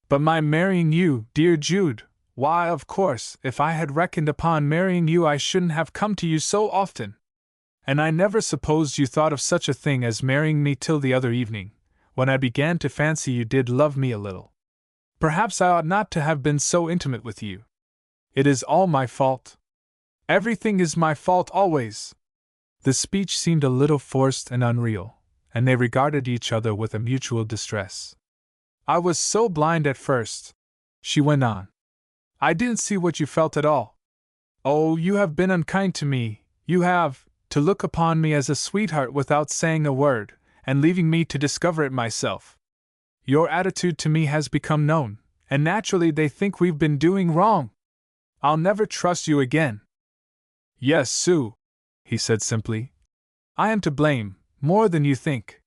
A: But my marrying you, dear Jude, why, of course, if I had reckoned upon marrying you I shouldn't have come to you so often. And I never supposed you thought of such a thing as marrying me till the other evening, when I began to fancy you did love me a little. Perhaps I ought not to have been so intimate with you. It is all my fault. Everything is my fault always." The speech seemed a little forced and unreal, and they regarded each other with a mutual distress. "I was so blind at first," she went on. "I didn't see what you felt at all. Oh, you have been unkind to me, you have, to look upon me as a sweetheart without saying a word, and leaving me to discover it myself. Your attitude to me has become known, and naturally they think we've been doing wrong. I'll never trust you again." "Yes, Sue," he said simply. "I am to blame, more than you think.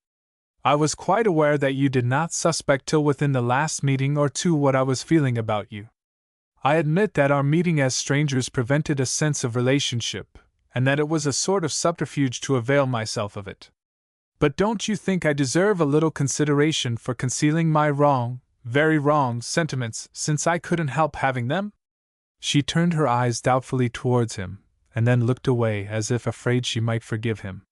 A: I was quite aware that you did not suspect till within the last meeting or two what I was feeling about you. I admit that our meeting as strangers prevented a sense of relationship, and that it was a sort of subterfuge to avail myself of it. But don't you think I deserve a little consideration for concealing my wrong, very wrong sentiments, since I couldn't help having them? She turned her eyes doubtfully towards him, and then looked away as if afraid she might forgive him.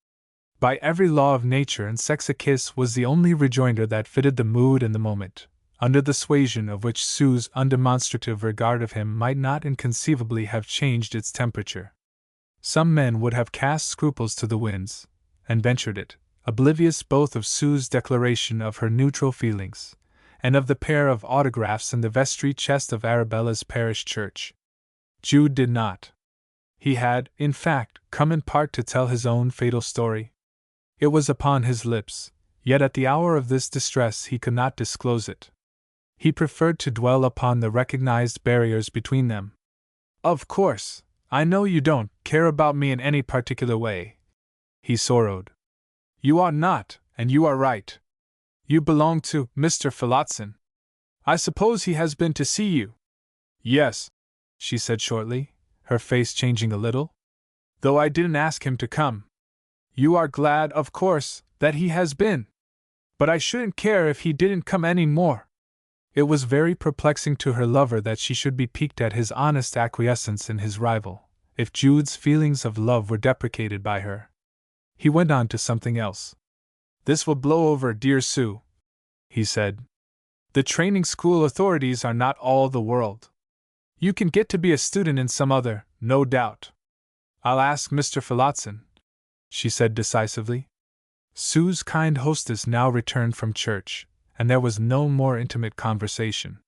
A: By every law of nature and sex, a kiss was the only rejoinder that fitted the mood and the moment, under the suasion of which Sue's undemonstrative regard of him might not inconceivably have changed its temperature. Some men would have cast scruples to the winds, and ventured it, oblivious both of Sue's declaration of her neutral feelings, and of the pair of autographs in the vestry chest of Arabella's parish church. Jude did not. He had, in fact, come in part to tell his own fatal story. It was upon his lips, yet at the hour of this distress he could not disclose it. He preferred to dwell upon the recognized barriers between them. "Of course, I know you don't care about me in any particular way," he sorrowed. "You ought not, and you are right. You belong to Mr. Phillotson. I suppose he has been to see you?" "Yes," she said shortly, her face changing a little. "Though I didn't ask him to come." "You are glad, of course, that he has been. But I shouldn't care if he didn't come any more." It was very perplexing to her lover that she should be piqued at his honest acquiescence in his rival, if Jude's feelings of love were deprecated by her. He went on to something else. "This will blow over, dear Sue," he said. "The training school authorities are not all the world. You can get to be a student in some other, no doubt." "I'll ask Mr. Phillotson," she said decisively. Sue's kind hostess now returned from church, and there was no more intimate conversation.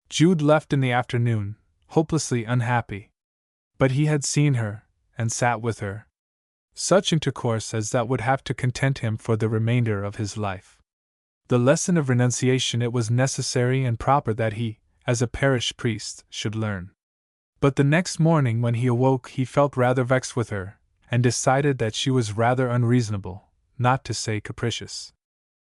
A: Jude left in the afternoon, hopelessly unhappy. But he had seen her, and sat with her. Such intercourse as that would have to content him for the remainder of his life. The lesson of renunciation it was necessary and proper that he, as a parish priest, should learn. But the next morning when he awoke he felt rather vexed with her, and decided that she was rather unreasonable, not to say capricious.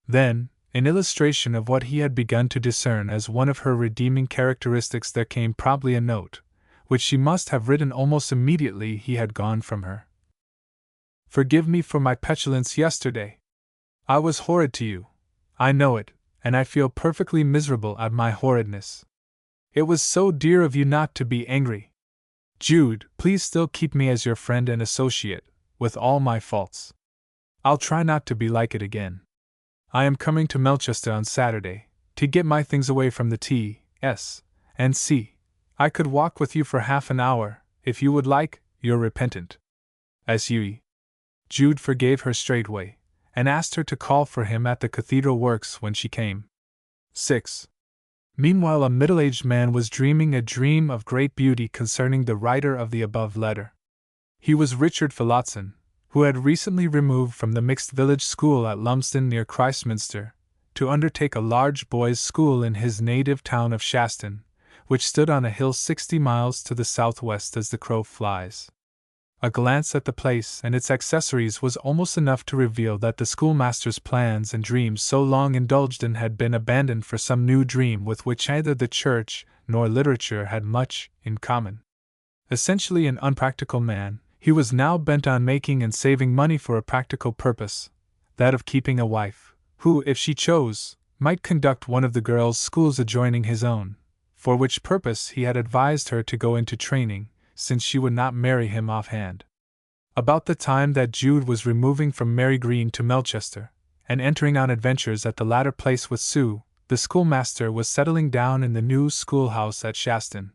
A: Then, in illustration of what he had begun to discern as one of her redeeming characteristics, there came promptly a note, which she must have written almost immediately he had gone from her. "Forgive me for my petulance yesterday. I was horrid to you. I know it, and I feel perfectly miserable at my horridness. It was so dear of you not to be angry. Jude, please still keep me as your friend and associate, with all my faults. I'll try not to be like it again. I am coming to Melchester on Saturday, to get my things away from the T.S. and C. I could walk with you for half an hour, if you would like. Your repentant S.U.E." Jude forgave her straightway, and asked her to call for him at the Cathedral Works when she came. 6. Meanwhile a middle-aged man was dreaming a dream of great beauty concerning the writer of the above letter. He was Richard Phillotson, who had recently removed from the mixed village school at Lumsden near Christminster, to undertake a large boys' school in his native town of Shaston, which stood on a hill 60 miles to the southwest as the crow flies. A glance at the place and its accessories was almost enough to reveal that the schoolmaster's plans and dreams so long indulged in had been abandoned for some new dream with which neither the church nor literature had much in common. Essentially an unpractical man, he was now bent on making and saving money for a practical purpose, that of keeping a wife, who, if she chose, might conduct one of the girls' schools adjoining his own, for which purpose he had advised her to go into training, since she would not marry him offhand. About the time that Jude was removing from Mary Green to Melchester, and entering on adventures at the latter place with Sue, the schoolmaster was settling down in the new schoolhouse at Shaston.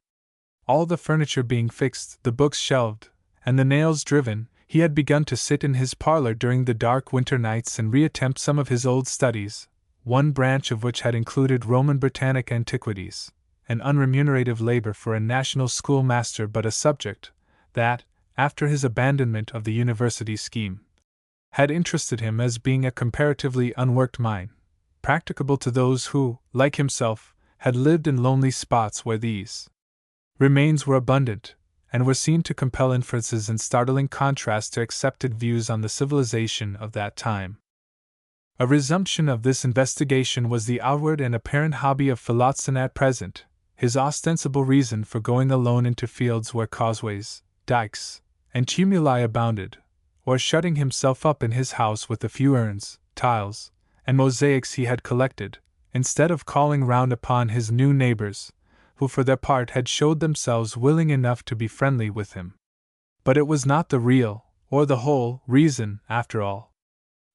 A: All the furniture being fixed, the books shelved, and the nails driven, he had begun to sit in his parlor during the dark winter nights and reattempt some of his old studies, one branch of which had included Roman Britannic antiquities, an unremunerative labor for a national schoolmaster, but a subject that, after his abandonment of the university scheme, had interested him as being a comparatively unworked mine, practicable to those who, like himself, had lived in lonely spots where these remains were abundant, and were seen to compel inferences in startling contrast to accepted views on the civilization of that time. A resumption of this investigation was the outward and apparent hobby of Phillotson at present, his ostensible reason for going alone into fields where causeways, dikes, and tumuli abounded, or shutting himself up in his house with the few urns, tiles, and mosaics he had collected, instead of calling round upon his new neighbors, who for their part had showed themselves willing enough to be friendly with him. But it was not the real, or the whole, reason, after all.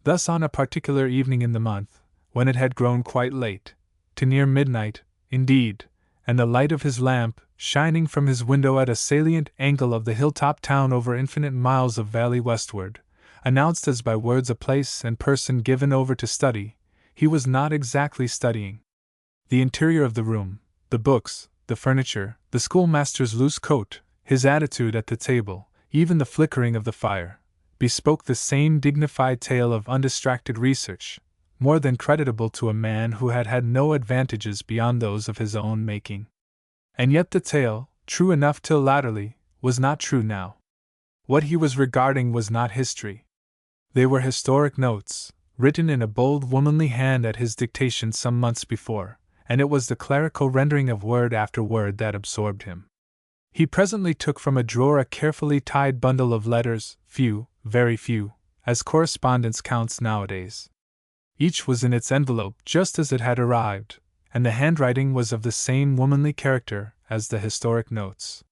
A: Thus on a particular evening in the month, when it had grown quite late, to near midnight, indeed, and the light of his lamp, shining from his window at a salient angle of the hilltop town over infinite miles of valley westward, announced as by words a place and person given over to study, he was not exactly studying. The interior of the room, the books, the furniture, the schoolmaster's loose coat, his attitude at the table, even the flickering of the fire, bespoke the same dignified tale of undistracted research, more than creditable to a man who had had no advantages beyond those of his own making. And yet the tale, true enough till latterly, was not true now. What he was regarding was not history. They were historic notes, written in a bold womanly hand at his dictation some months before, and it was the clerical rendering of word after word that absorbed him. He presently took from a drawer a carefully tied bundle of letters, few, very few, as correspondence counts nowadays. Each was in its envelope just as it had arrived, and the handwriting was of the same womanly character as the historic notes.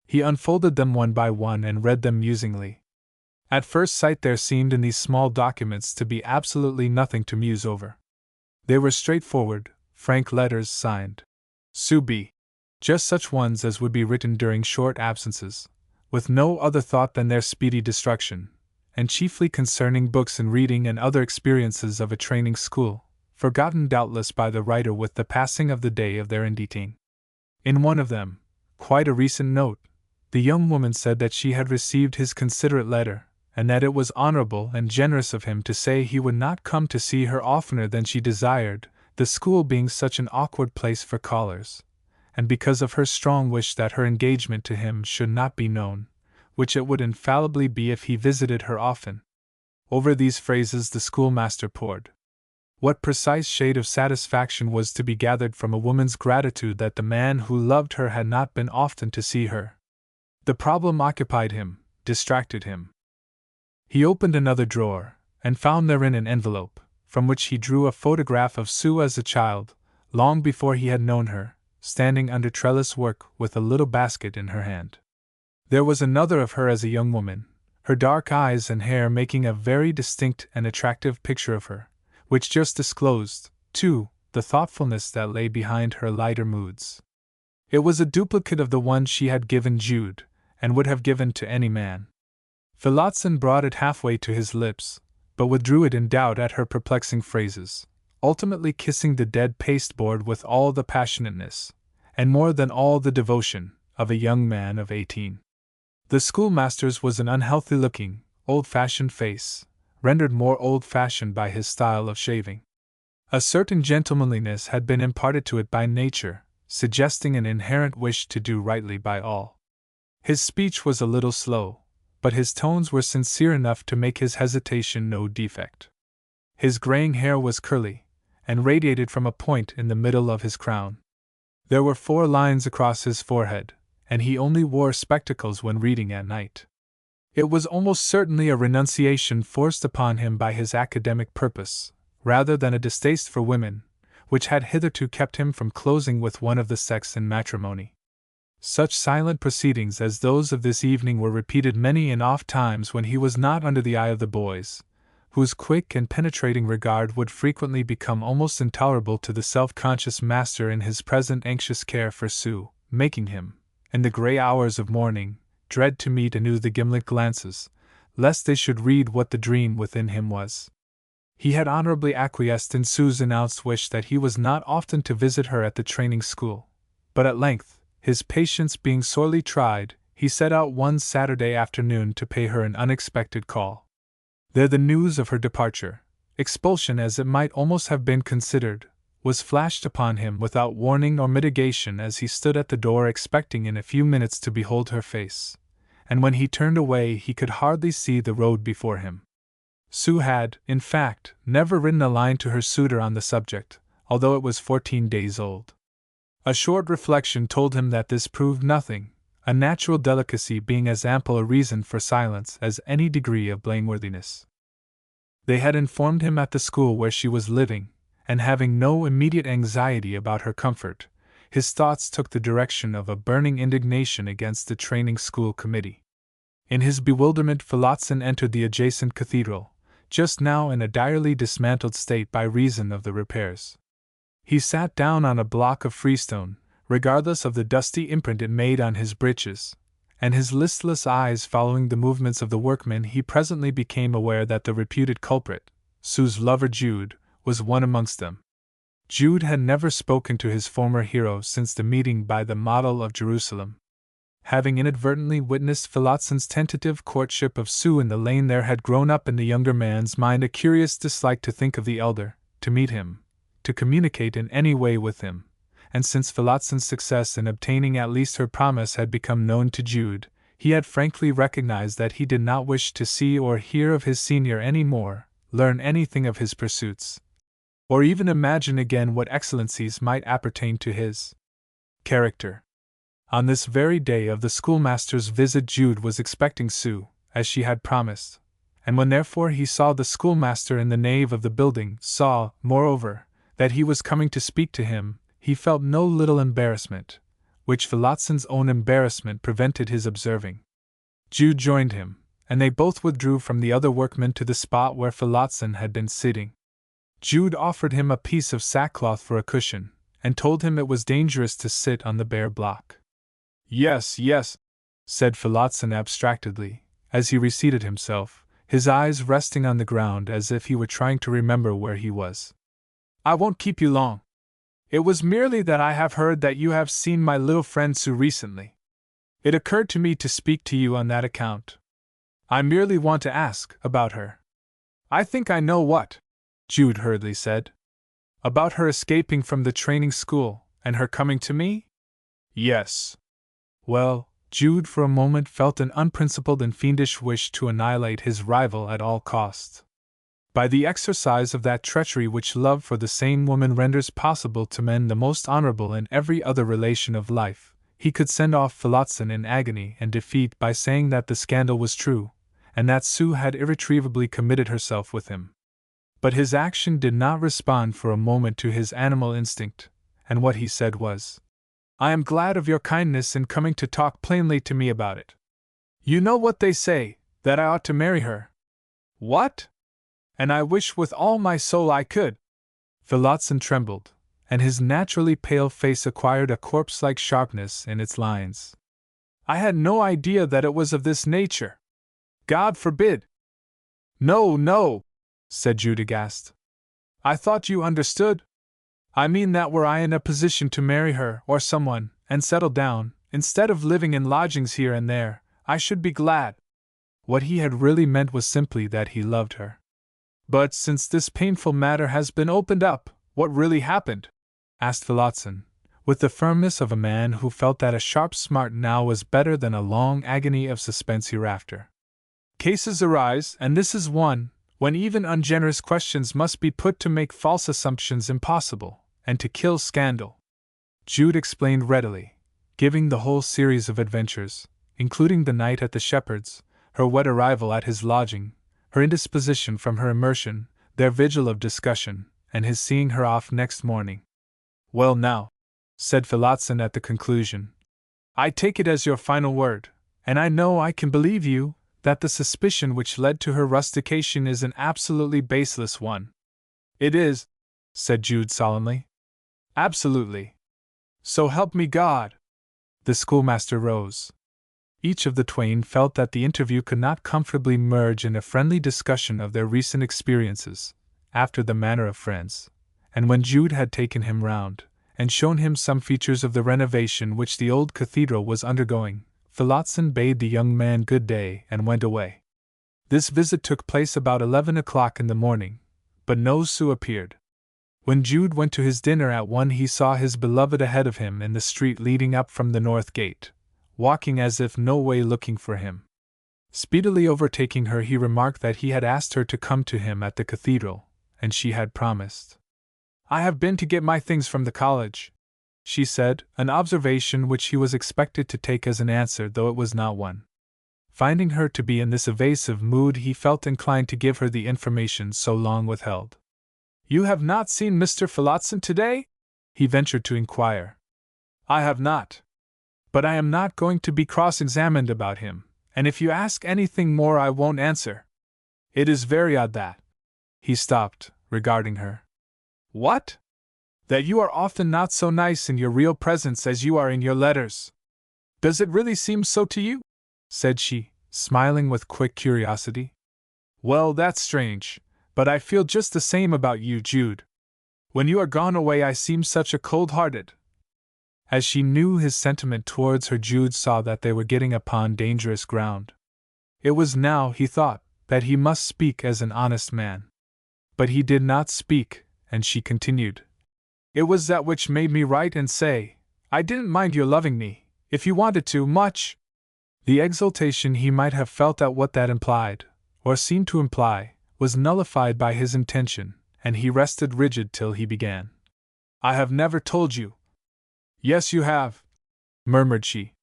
A: He unfolded them one by one and read them musingly. At first sight there seemed in these small documents to be absolutely nothing to muse over. They were straightforward, frank letters signed Sue B. Just such ones as would be written during short absences, with no other thought than their speedy destruction, and chiefly concerning books and reading and other experiences of a training school, forgotten doubtless by the writer with the passing of the day of their inditing. In one of them, quite a recent note, the young woman said that she had received his considerate letter, and that it was honorable and generous of him to say he would not come to see her oftener than she desired, the school being such an awkward place for callers, and because of her strong wish that her engagement to him should not be known, which it would infallibly be if he visited her often. Over these phrases the schoolmaster pored. What precise shade of satisfaction was to be gathered from a woman's gratitude that the man who loved her had not been often to see her? The problem occupied him, distracted him. He opened another drawer, and found therein an envelope, from which he drew a photograph of Sue as a child, long before he had known her, standing under trellis work with a little basket in her hand. There was another of her as a young woman, her dark eyes and hair making a very distinct and attractive picture of her, which just disclosed, too, the thoughtfulness that lay behind her lighter moods. It was a duplicate of the one she had given Jude, and would have given to any man. Phillotson brought it halfway to his lips, but withdrew it in doubt at her perplexing phrases, ultimately kissing the dead pasteboard with all the passionateness, and more than all the devotion, of a young man of 18. The schoolmaster's was an unhealthy-looking, old-fashioned face, rendered more old-fashioned by his style of shaving. A certain gentlemanliness had been imparted to it by nature, suggesting an inherent wish to do rightly by all. His speech was a little slow, but his tones were sincere enough to make his hesitation no defect. His graying hair was curly, and radiated from a point in the middle of his crown. There were 4 lines across his forehead, and he only wore spectacles when reading at night. It was almost certainly a renunciation forced upon him by his academic purpose, rather than a distaste for women, which had hitherto kept him from closing with one of the sex in matrimony. Such silent proceedings as those of this evening were repeated many and oft times when he was not under the eye of the boys, whose quick and penetrating regard would frequently become almost intolerable to the self-conscious master in his present anxious care for Sue, making him, in the grey hours of morning, dread to meet anew the gimlet glances, lest they should read what the dream within him was. He had honorably acquiesced in Sue's announced wish that he was not often to visit her at the training school, but at length, his patience being sorely tried, he set out one Saturday afternoon to pay her an unexpected call. There the news of her departure, expulsion as it might almost have been considered, was flashed upon him without warning or mitigation as he stood at the door expecting in a few minutes to behold her face, and when he turned away he could hardly see the road before him. Sue had, in fact, never written a line to her suitor on the subject, although it was 14 days old. A short reflection told him that this proved nothing, a natural delicacy being as ample a reason for silence as any degree of blameworthiness. They had informed him at the school where she was living, and having no immediate anxiety about her comfort, his thoughts took the direction of a burning indignation against the training school committee. In his bewilderment, Phillotson entered the adjacent cathedral, just now in a direly dismantled state by reason of the repairs. He sat down on a block of freestone, regardless of the dusty imprint it made on his breeches, and his listless eyes following the movements of the workmen, he presently became aware that the reputed culprit, Sue's lover Jude, was one amongst them. Jude had never spoken to his former hero since the meeting by the model of Jerusalem. Having inadvertently witnessed Phillotson's tentative courtship of Sue in the lane, there had grown up in the younger man's mind a curious dislike to think of the elder, to meet him, to communicate in any way with him, and since Phillotson's success in obtaining at least her promise had become known to Jude, he had frankly recognized that he did not wish to see or hear of his senior any more, learn anything of his pursuits, or even imagine again what excellencies might appertain to his character. On this very day of the schoolmaster's visit, Jude was expecting Sue, as she had promised, and when therefore he saw the schoolmaster in the nave of the building, saw, moreover, that he was coming to speak to him, he felt no little embarrassment, which Phillotson's own embarrassment prevented his observing. Jude joined him, and they both withdrew from the other workmen to the spot where Phillotson had been sitting. Jude offered him a piece of sackcloth for a cushion, and told him it was dangerous to sit on the bare block. Yes, yes, said Phillotson abstractedly, as he reseated himself, his eyes resting on the ground as if he were trying to remember where he was. I won't keep you long. It was merely that I have heard that you have seen my little friend Sue recently. It occurred to me to speak to you on that account. I merely want to ask about her. I think I know what, Jude hurriedly said. About her escaping from the training school, and her coming to me? Yes. Well, Jude for a moment felt an unprincipled and fiendish wish to annihilate his rival at all costs. By the exercise of that treachery which love for the same woman renders possible to men the most honorable in every other relation of life, he could send off Phillotson in agony and defeat by saying that the scandal was true, and that Sue had irretrievably committed herself with him. But his action did not respond for a moment to his animal instinct, and what he said was, I am glad of your kindness in coming to talk plainly to me about it. You know what they say, that I ought to marry her. What? And I wish with all my soul I could. Phillotson trembled, and his naturally pale face acquired a corpse-like sharpness in its lines. I had no idea that it was of this nature. God forbid. No, no, said Jude aghast. I thought you understood. I mean that were I in a position to marry her or someone, and settle down, instead of living in lodgings here and there, I should be glad. What he had really meant was simply that he loved her. But since this painful matter has been opened up, what really happened? Asked Phillotson, with the firmness of a man who felt that a sharp smart now was better than a long agony of suspense hereafter. Cases arise, and this is one, when even ungenerous questions must be put to make false assumptions impossible, and to kill scandal. Jude explained readily, giving the whole series of adventures, including the night at the shepherd's, her wet arrival at his lodging, her indisposition from her immersion, their vigil of discussion, and his seeing her off next morning. Well now, said Phillotson at the conclusion, I take it as your final word, and I know I can believe you, that the suspicion which led to her rustication is an absolutely baseless one. It is, said Jude solemnly. Absolutely. So help me God. The schoolmaster rose. Each of the twain felt that the interview could not comfortably merge in a friendly discussion of their recent experiences, after the manner of friends, and when Jude had taken him round, and shown him some features of the renovation which the old cathedral was undergoing, Phillotson bade the young man good day and went away. This visit took place about 11 o'clock in the morning, but no Sue appeared. When Jude went to his dinner at 1, he saw his beloved ahead of him in the street leading up from the north gate, walking as if no way looking for him. Speedily overtaking her, he remarked that he had asked her to come to him at the cathedral, and she had promised. I have been to get my things from the college, she said, an observation which he was expected to take as an answer, though it was not one. Finding her to be in this evasive mood, he felt inclined to give her the information so long withheld. You have not seen Mr. Phillotson today? He ventured to inquire. I have not. But I am not going to be cross-examined about him, and if you ask anything more I won't answer. It is very odd that. He stopped, regarding her. What? That you are often not so nice in your real presence as you are in your letters. Does it really seem so to you? Said she, smiling with quick curiosity. Well, that's strange, but I feel just the same about you, Jude. When you are gone away I seem such a cold-hearted. As she knew his sentiment towards her, Jude saw that they were getting upon dangerous ground. It was now, he thought, that he must speak as an honest man. But he did not speak, and she continued. It was that which made me write and say, I didn't mind your loving me, if you wanted to, much. The exultation he might have felt at what that implied, or seemed to imply, was nullified by his intention, and he rested rigid till he began. I have never told you. Yes, you have, murmured she.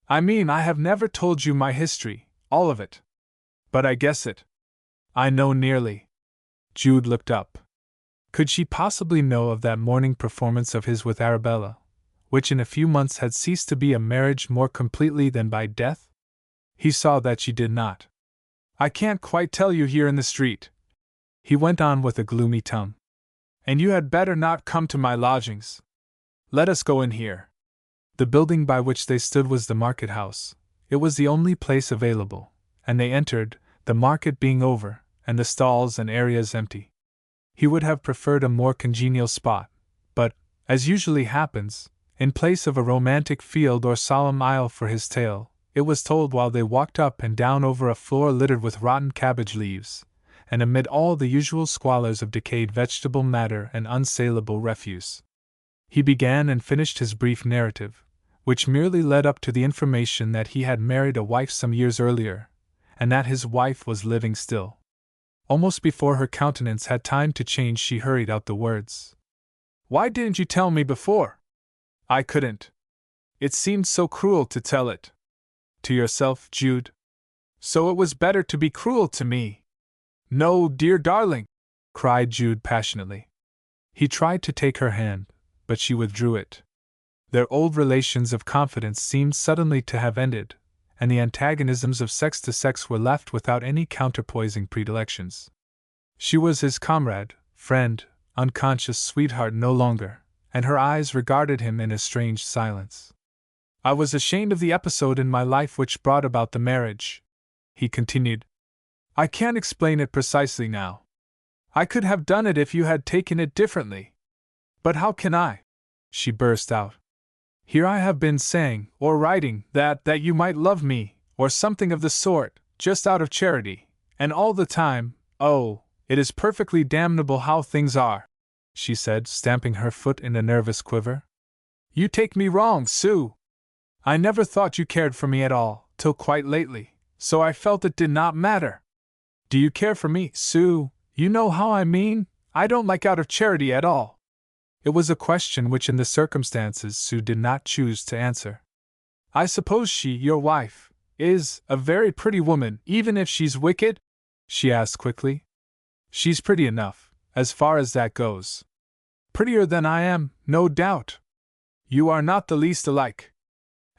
A: I mean, I have never told you my history, all of it. But I guess it. I know nearly. Jude looked up. Could she possibly know of that morning performance of his with Arabella, which in a few months had ceased to be a marriage more completely than by death? He saw that she did not. I can't quite tell you here in the street, he went on with a gloomy tongue. And you had better not come to my lodgings. Let us go in here. The building by which they stood was the market house. It was the only place available, and they entered, the market being over, and the stalls and areas empty. He would have preferred a more congenial spot, but, as usually happens, in place of a romantic field or solemn aisle for his tale, it was told while they walked up and down over a floor littered with rotten cabbage leaves, and amid all the usual squalors of decayed vegetable matter and unsaleable refuse. He began and finished his brief narrative, which merely led up to the information that he had married a wife some years earlier, and that his wife was living still. Almost before her countenance had time to change, she hurried out the words. Why didn't you tell me before? I couldn't. It seemed so cruel to tell it. To yourself, Jude. So it was better to be cruel to me. No, dear darling, cried Jude passionately. He tried to take her hand, but she withdrew it. Their old relations of confidence seemed suddenly to have ended, and the antagonisms of sex to sex were left without any counterpoising predilections. She was his comrade, friend, unconscious sweetheart no longer, and her eyes regarded him in a strange silence. I was ashamed of the episode in my life which brought about the marriage, he continued. I can't explain it precisely now. I could have done it if you had taken it differently. But how can I? She burst out. Here I have been saying, or writing, that you might love me, or something of the sort, just out of charity, and all the time, oh, it is perfectly damnable how things are, she said, stamping her foot in a nervous quiver. You take me wrong, Sue. I never thought you cared for me at all, till quite lately, so I felt it did not matter. Do you care for me, Sue? You know how I mean? I don't like out of charity at all. It was a question which in the circumstances Sue did not choose to answer. I suppose she, your wife, is a very pretty woman, even if she's wicked? She asked quickly. She's pretty enough, as far as that goes. Prettier than I am, no doubt. You are not the least alike.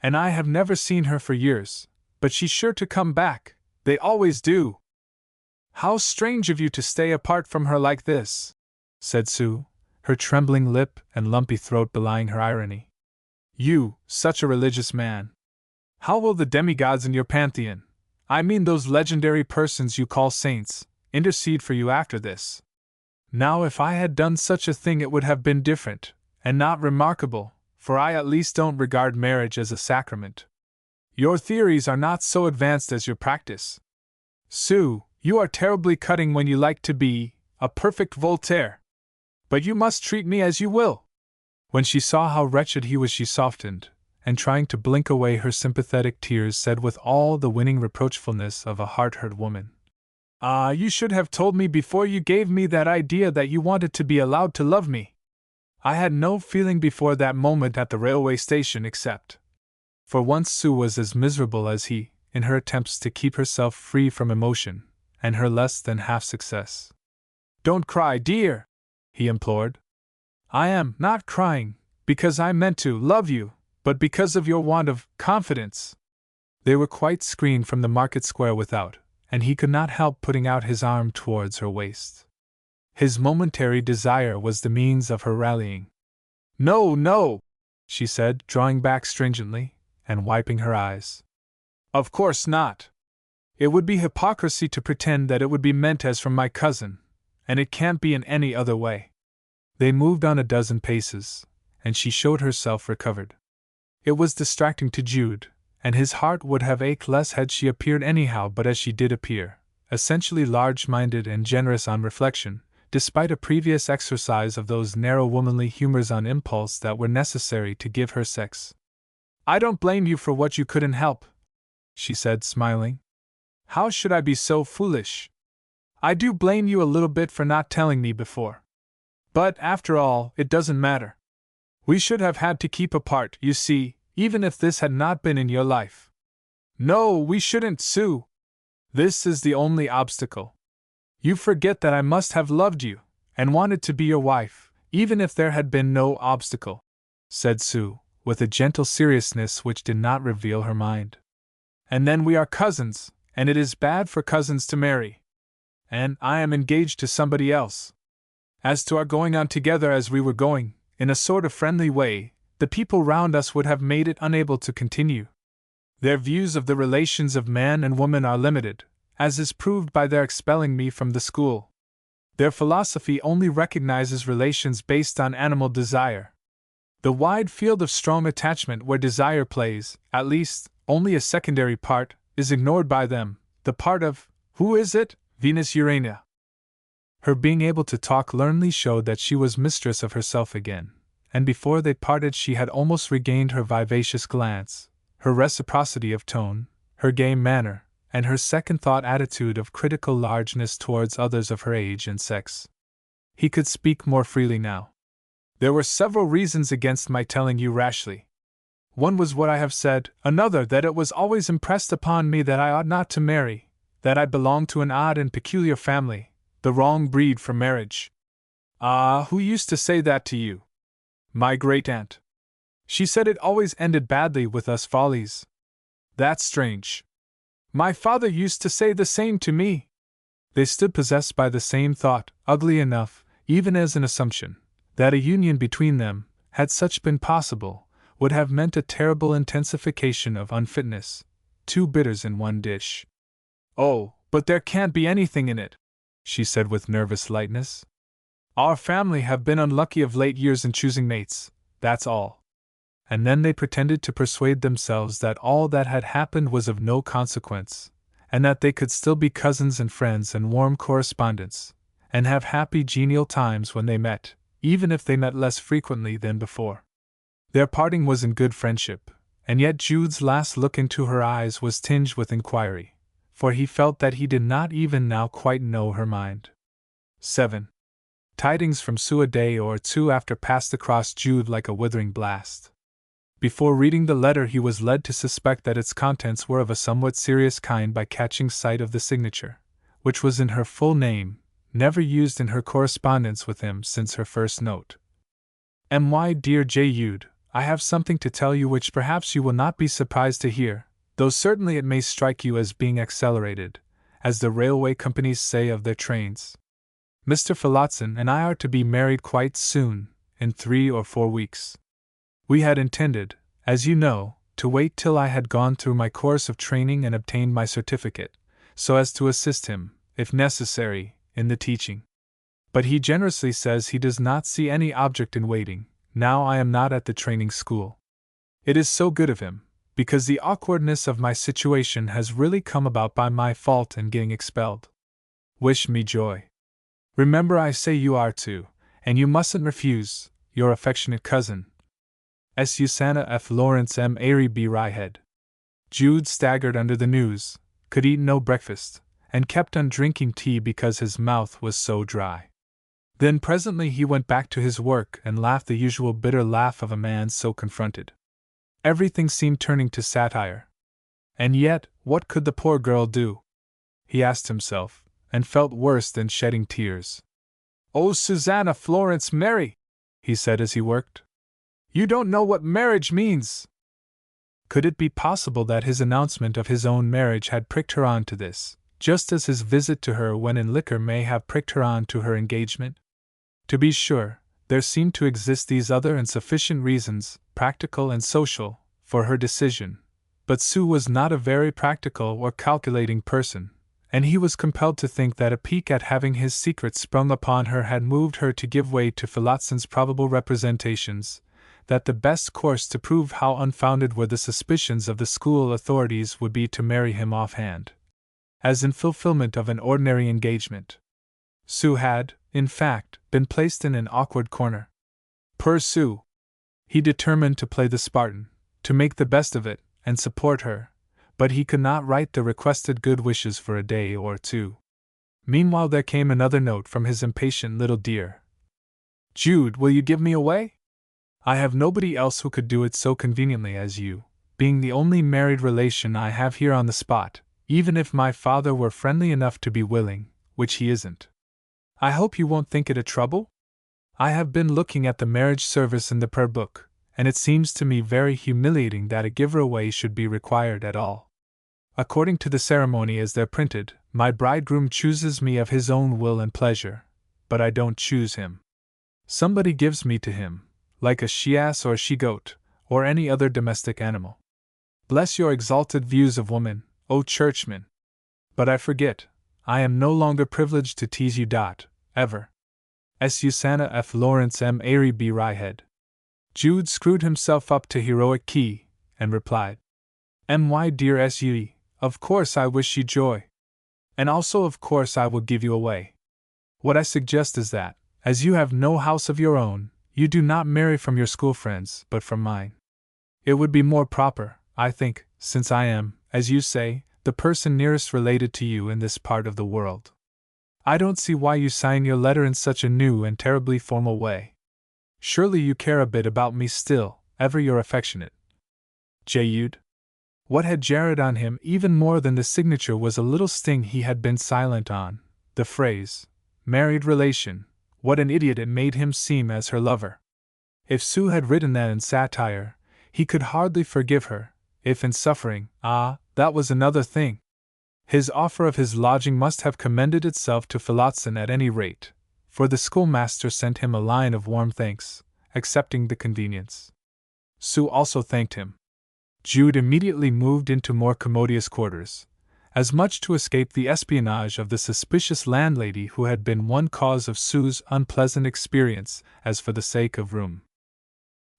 A: And I have never seen her for years, but she's sure to come back, they always do. How strange of you to stay apart from her like this, said Sue, her trembling lip and lumpy throat belying her irony. You, such a religious man. How will the demigods in your pantheon, I mean those legendary persons you call saints, intercede for you after this? Now if I had done such a thing it would have been different, and not remarkable, for I at least don't regard marriage as a sacrament. Your theories are not so advanced as your practice. Sue, you are terribly cutting when you like to be a perfect Voltaire. But you must treat me as you will. When she saw how wretched he was, she softened, and trying to blink away her sympathetic tears, said with all the winning reproachfulness of a heart-hurt woman. Ah, you should have told me before you gave me that idea that you wanted to be allowed to love me. I had no feeling before that moment at the railway station except. For once Sue was as miserable as he, in her attempts to keep herself free from emotion, and her less than half success. Don't cry, dear, he implored. I am not crying, because I meant to love you, but because of your want of confidence. They were quite screened from the market square without, and he could not help putting out his arm towards her waist. His momentary desire was the means of her rallying. No, no, she said, drawing back stringently, and wiping her eyes. Of course not. It would be hypocrisy to pretend that it would be meant as from my cousin, and it can't be in any other way. They moved on a dozen paces, and she showed herself recovered. It was distracting to Jude, and his heart would have ached less had she appeared anyhow but as she did appear, essentially large-minded and generous on reflection, despite a previous exercise of those narrow womanly humors on impulse that were necessary to give her sex. I don't blame you for what you couldn't help, she said, smiling. How should I be so foolish? I do blame you a little bit for not telling me before. But, after all, it doesn't matter. We should have had to keep apart, you see, even if this had not been in your life. No, we shouldn't, Sue. This is the only obstacle. You forget that I must have loved you, and wanted to be your wife, even if there had been no obstacle, said Sue, with a gentle seriousness which did not reveal her mind. And then we are cousins, and it is bad for cousins to marry. And I am engaged to somebody else. As to our going on together as we were going, in a sort of friendly way, the people round us would have made it unable to continue. Their views of the relations of man and woman are limited, as is proved by their expelling me from the school. Their philosophy only recognizes relations based on animal desire. The wide field of strong attachment where desire plays, at least, only a secondary part, is ignored by them, the part of, who is it, Venus Urania. Her being able to talk learnedly showed that she was mistress of herself again, and before they parted she had almost regained her vivacious glance, her reciprocity of tone, her gay manner, and her second-thought attitude of critical largeness towards others of her age and sex. He could speak more freely now. There were several reasons against my telling you rashly. One was what I have said, another that it was always impressed upon me that I ought not to marry, that I belonged to an odd and peculiar family, the wrong breed for marriage. Ah, who used to say that to you? My great-aunt. She said it always ended badly with us Follies. That's strange. My father used to say the same to me. They stood possessed by the same thought, ugly enough, even as an assumption, that a union between them, had such been possible, would have meant a terrible intensification of unfitness, two bitters in one dish. Oh, but there can't be anything in it, she said with nervous lightness. Our family have been unlucky of late years in choosing mates, that's all. And then they pretended to persuade themselves that all that had happened was of no consequence, and that they could still be cousins and friends and warm correspondents, and have happy genial times when they met, even if they met less frequently than before. Their parting was in good friendship, and yet Jude's last look into her eyes was tinged with inquiry, for he felt that he did not even now quite know her mind. 7. Tidings from Sue a day or two after passed across Jude like a withering blast. Before reading the letter he was led to suspect that its contents were of a somewhat serious kind by catching sight of the signature, which was in her full name, never used in her correspondence with him since her first note. My dear J. Jude, I have something to tell you which perhaps you will not be surprised to hear, though certainly it may strike you as being accelerated, as the railway companies say of their trains. Mr. Phillotson and I are to be married quite soon, in 3 or 4 weeks. We had intended, as you know, to wait till I had gone through my course of training and obtained my certificate, so as to assist him, if necessary, in the teaching. But he generously says he does not see any object in waiting, now I am not at the training school. It is so good of him, because the awkwardness of my situation has really come about by my fault in getting expelled. Wish me joy. Remember I say you are to, and you mustn't refuse, your affectionate cousin, Susanna F. Lawrence M. Airy B. Ryhead. Jude staggered under the news, could eat no breakfast, and kept on drinking tea because his mouth was so dry. Then presently he went back to his work and laughed the usual bitter laugh of a man so confronted. Everything seemed turning to satire. And yet, what could the poor girl do? He asked himself, and felt worse than shedding tears. "Oh, Susanna Florence Mary," he said as he worked. "You don't know what marriage means!" Could it be possible that his announcement of his own marriage had pricked her on to this, just as his visit to her when in liquor may have pricked her on to her engagement? To be sure, there seemed to exist these other and sufficient reasons, practical and social, for her decision, but Sue was not a very practical or calculating person, and he was compelled to think that a pique at having his secret sprung upon her had moved her to give way to Philottson's probable representations, that the best course to prove how unfounded were the suspicions of the school authorities would be to marry him offhand, as in fulfillment of an ordinary engagement. Sue had, in fact, been placed in an awkward corner. Poor Sue! He determined to play the Spartan, to make the best of it, and support her, but he could not write the requested good wishes for a day or two. Meanwhile there came another note from his impatient little dear. "Jude, will you give me away? I have nobody else who could do it so conveniently as you, being the only married relation I have here on the spot, even if my father were friendly enough to be willing, which he isn't. I hope you won't think it a trouble? I have been looking at the marriage service in the prayer book, and it seems to me very humiliating that a giver away should be required at all. According to the ceremony as they're printed, my bridegroom chooses me of his own will and pleasure, but I don't choose him. Somebody gives me to him, like a she-ass or she-goat, or any other domestic animal. Bless your exalted views of woman, O churchman! But I forget, I am no longer privileged to tease you. Ever. Susanna F. Lawrence M. Airy B. Ryhead. Jude screwed himself up to heroic key, and replied, "My dear Sue, of course I wish you joy. And also of course I will give you away. What I suggest is that, as you have no house of your own, you do not marry from your school friends, but from mine. It would be more proper, I think, since I am, as you say, the person nearest related to you in this part of the world. I don't see why you sign your letter in such a new and terribly formal way. Surely you care a bit about me still, ever your affectionate Jude." What had jarred on him even more than the signature was a little sting he had been silent on, the phrase, "married relation." What an idiot it made him seem as her lover. If Sue had written that in satire, he could hardly forgive her. If in suffering, that was another thing. His offer of his lodging must have commended itself to Philotson at any rate, for the schoolmaster sent him a line of warm thanks, accepting the convenience. Sue also thanked him. Jude immediately moved into more commodious quarters, as much to escape the espionage of the suspicious landlady who had been one cause of Sue's unpleasant experience as for the sake of room.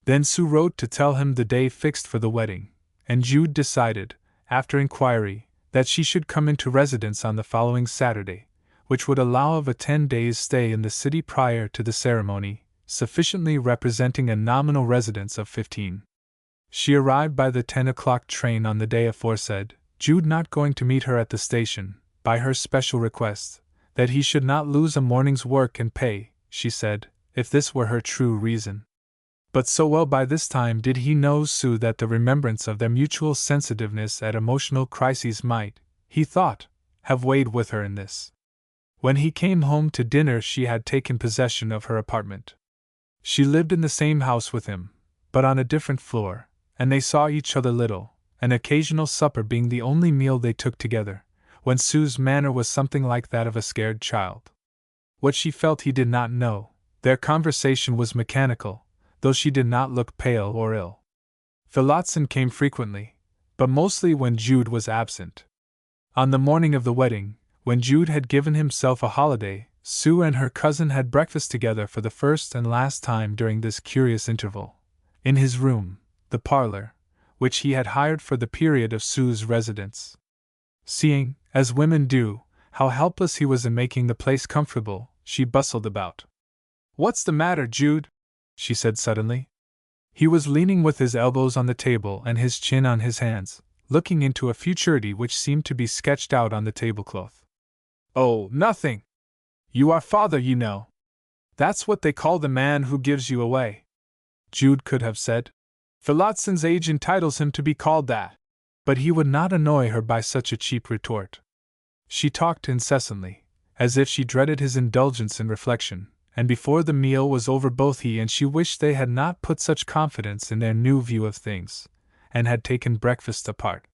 A: Then Sue wrote to tell him the day fixed for the wedding, and Jude decided, after inquiry, that she should come into residence on the following Saturday, which would allow of a 10 days' stay in the city prior to the ceremony, sufficiently representing a nominal residence of 15. She arrived by the 10 o'clock train on the day aforesaid, Jude not going to meet her at the station, by her special request, that he should not lose a morning's work and pay, she said, if this were her true reason. But so well by this time did he know Sue that the remembrance of their mutual sensitiveness at emotional crises might, he thought, have weighed with her in this. When he came home to dinner she had taken possession of her apartment. She lived in the same house with him, but on a different floor, and they saw each other little, an occasional supper being the only meal they took together, when Sue's manner was something like that of a scared child. What she felt he did not know. Their conversation was mechanical, though she did not look pale or ill. Philotson came frequently, but mostly when Jude was absent. On the morning of the wedding, when Jude had given himself a holiday, Sue and her cousin had breakfast together for the first and last time during this curious interval, in his room, the parlor, which he had hired for the period of Sue's residence. Seeing, as women do, how helpless he was in making the place comfortable, she bustled about. "What's the matter, Jude?" she said suddenly. He was leaning with his elbows on the table and his chin on his hands, looking into a futurity which seemed to be sketched out on the tablecloth. "Oh, nothing. You are father, you know. That's what they call the man who gives you away," Jude could have said. Philotson's age entitles him to be called that. But he would not annoy her by such a cheap retort. She talked incessantly, as if she dreaded his indulgence in reflection, and before the meal was over both he and she wished they had not put such confidence in their new view of things, and had taken breakfast apart.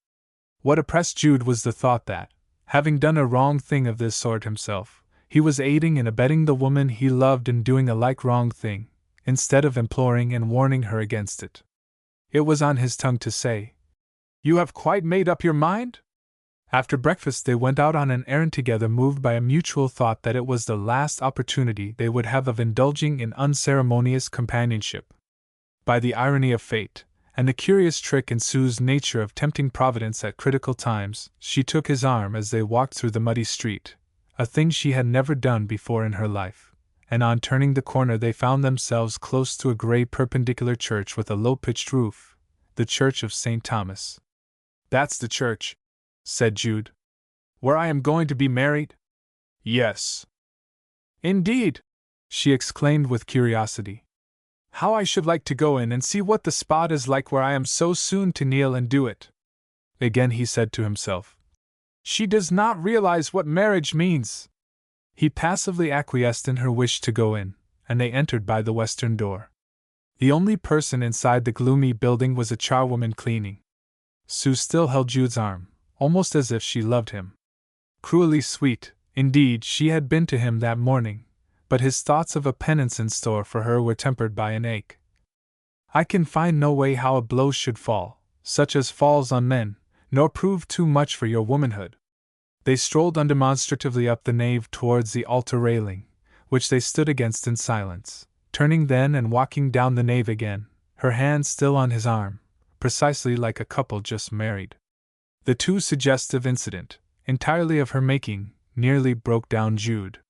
A: What oppressed Jude was the thought that, having done a wrong thing of this sort himself, he was aiding and abetting the woman he loved in doing a like wrong thing, instead of imploring and warning her against it. It was on his tongue to say, "You have quite made up your mind?" After breakfast they went out on an errand together, moved by a mutual thought that it was the last opportunity they would have of indulging in unceremonious companionship. By the irony of fate, and the curious trick in Sue's nature of tempting Providence at critical times, she took his arm as they walked through the muddy street, a thing she had never done before in her life, and on turning the corner they found themselves close to a grey perpendicular church with a low-pitched roof, the Church of St. Thomas. "That's the church," said Jude. "Where I am going to be married?" "Yes." "Indeed!" she exclaimed with curiosity. "How I should like to go in and see what the spot is like where I am so soon to kneel and do it." Again he said to himself, "She does not realize what marriage means." He passively acquiesced in her wish to go in, and they entered by the western door. The only person inside the gloomy building was a charwoman cleaning. Sue still held Jude's arm, almost as if she loved him. Cruelly sweet, indeed, she had been to him that morning, but his thoughts of a penance in store for her were tempered by an ache. "I can find no way how a blow should fall, such as falls on men, nor prove too much for your womanhood." They strolled undemonstratively up the nave towards the altar railing, which they stood against in silence, turning then and walking down the nave again, her hand still on his arm, precisely like a couple just married. The too suggestive incident, entirely of her making, nearly broke down Jude.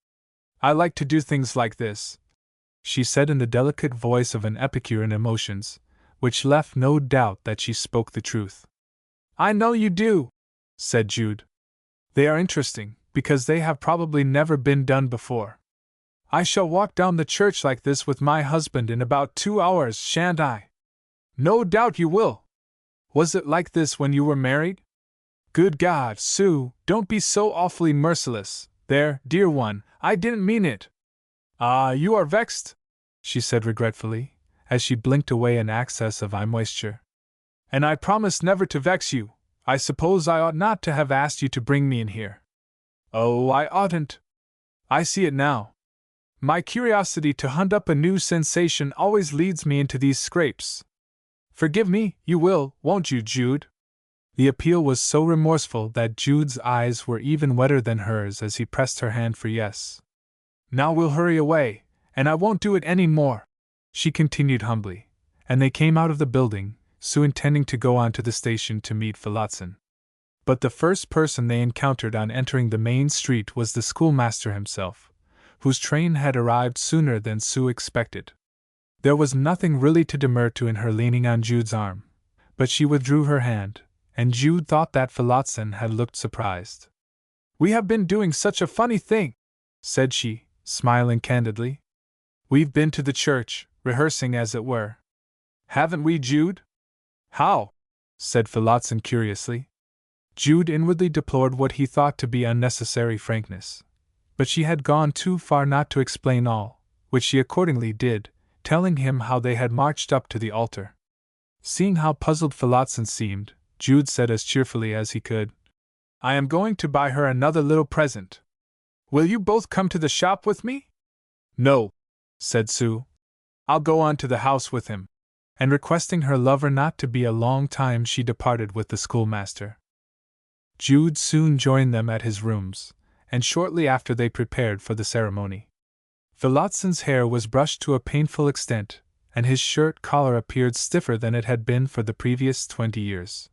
A: "I like to do things like this," she said in the delicate voice of an epicure in emotions, which left no doubt that she spoke the truth. "I know you do," said Jude. "They are interesting, because they have probably never been done before. I shall walk down the church like this with my husband in about 2 hours, shan't I?" "No doubt you will. Was it like this when you were married?" "Good God, Sue, don't be so awfully merciless. There, dear one, I didn't mean it." "Ah, you are vexed," she said regretfully, as she blinked away an access of eye moisture. "And I promised never to vex you. I suppose I ought not to have asked you to bring me in here." "Oh, I oughtn't. I see it now. My curiosity to hunt up a new sensation always leads me into these scrapes. Forgive me, you will, won't you, Jude?" The appeal was so remorseful that Jude's eyes were even wetter than hers as he pressed her hand for yes. "Now we'll hurry away, and I won't do it any more," she continued humbly, and they came out of the building, Sue intending to go on to the station to meet Phillotson. But the first person they encountered on entering the main street was the schoolmaster himself, whose train had arrived sooner than Sue expected. There was nothing really to demur to in her leaning on Jude's arm, but she withdrew her hand, and Jude thought that Phillotson had looked surprised. "We have been doing such a funny thing," said she, smiling candidly. "We've been to the church, rehearsing as it were." "Haven't we, Jude?" "How?" said Phillotson curiously. Jude inwardly deplored what he thought to be unnecessary frankness, but she had gone too far not to explain all, which she accordingly did, telling him how they had marched up to the altar. Seeing how puzzled Phillotson seemed, Jude said as cheerfully as he could, "I am going to buy her another little present. Will you both come to the shop with me?" "No," said Sue. "I'll go on to the house with him." And requesting her lover not to be a long time, she departed with the schoolmaster. Jude soon joined them at his rooms, and shortly after they prepared for the ceremony. Phillotson's hair was brushed to a painful extent, and his shirt collar appeared stiffer than it had been for the previous 20 years.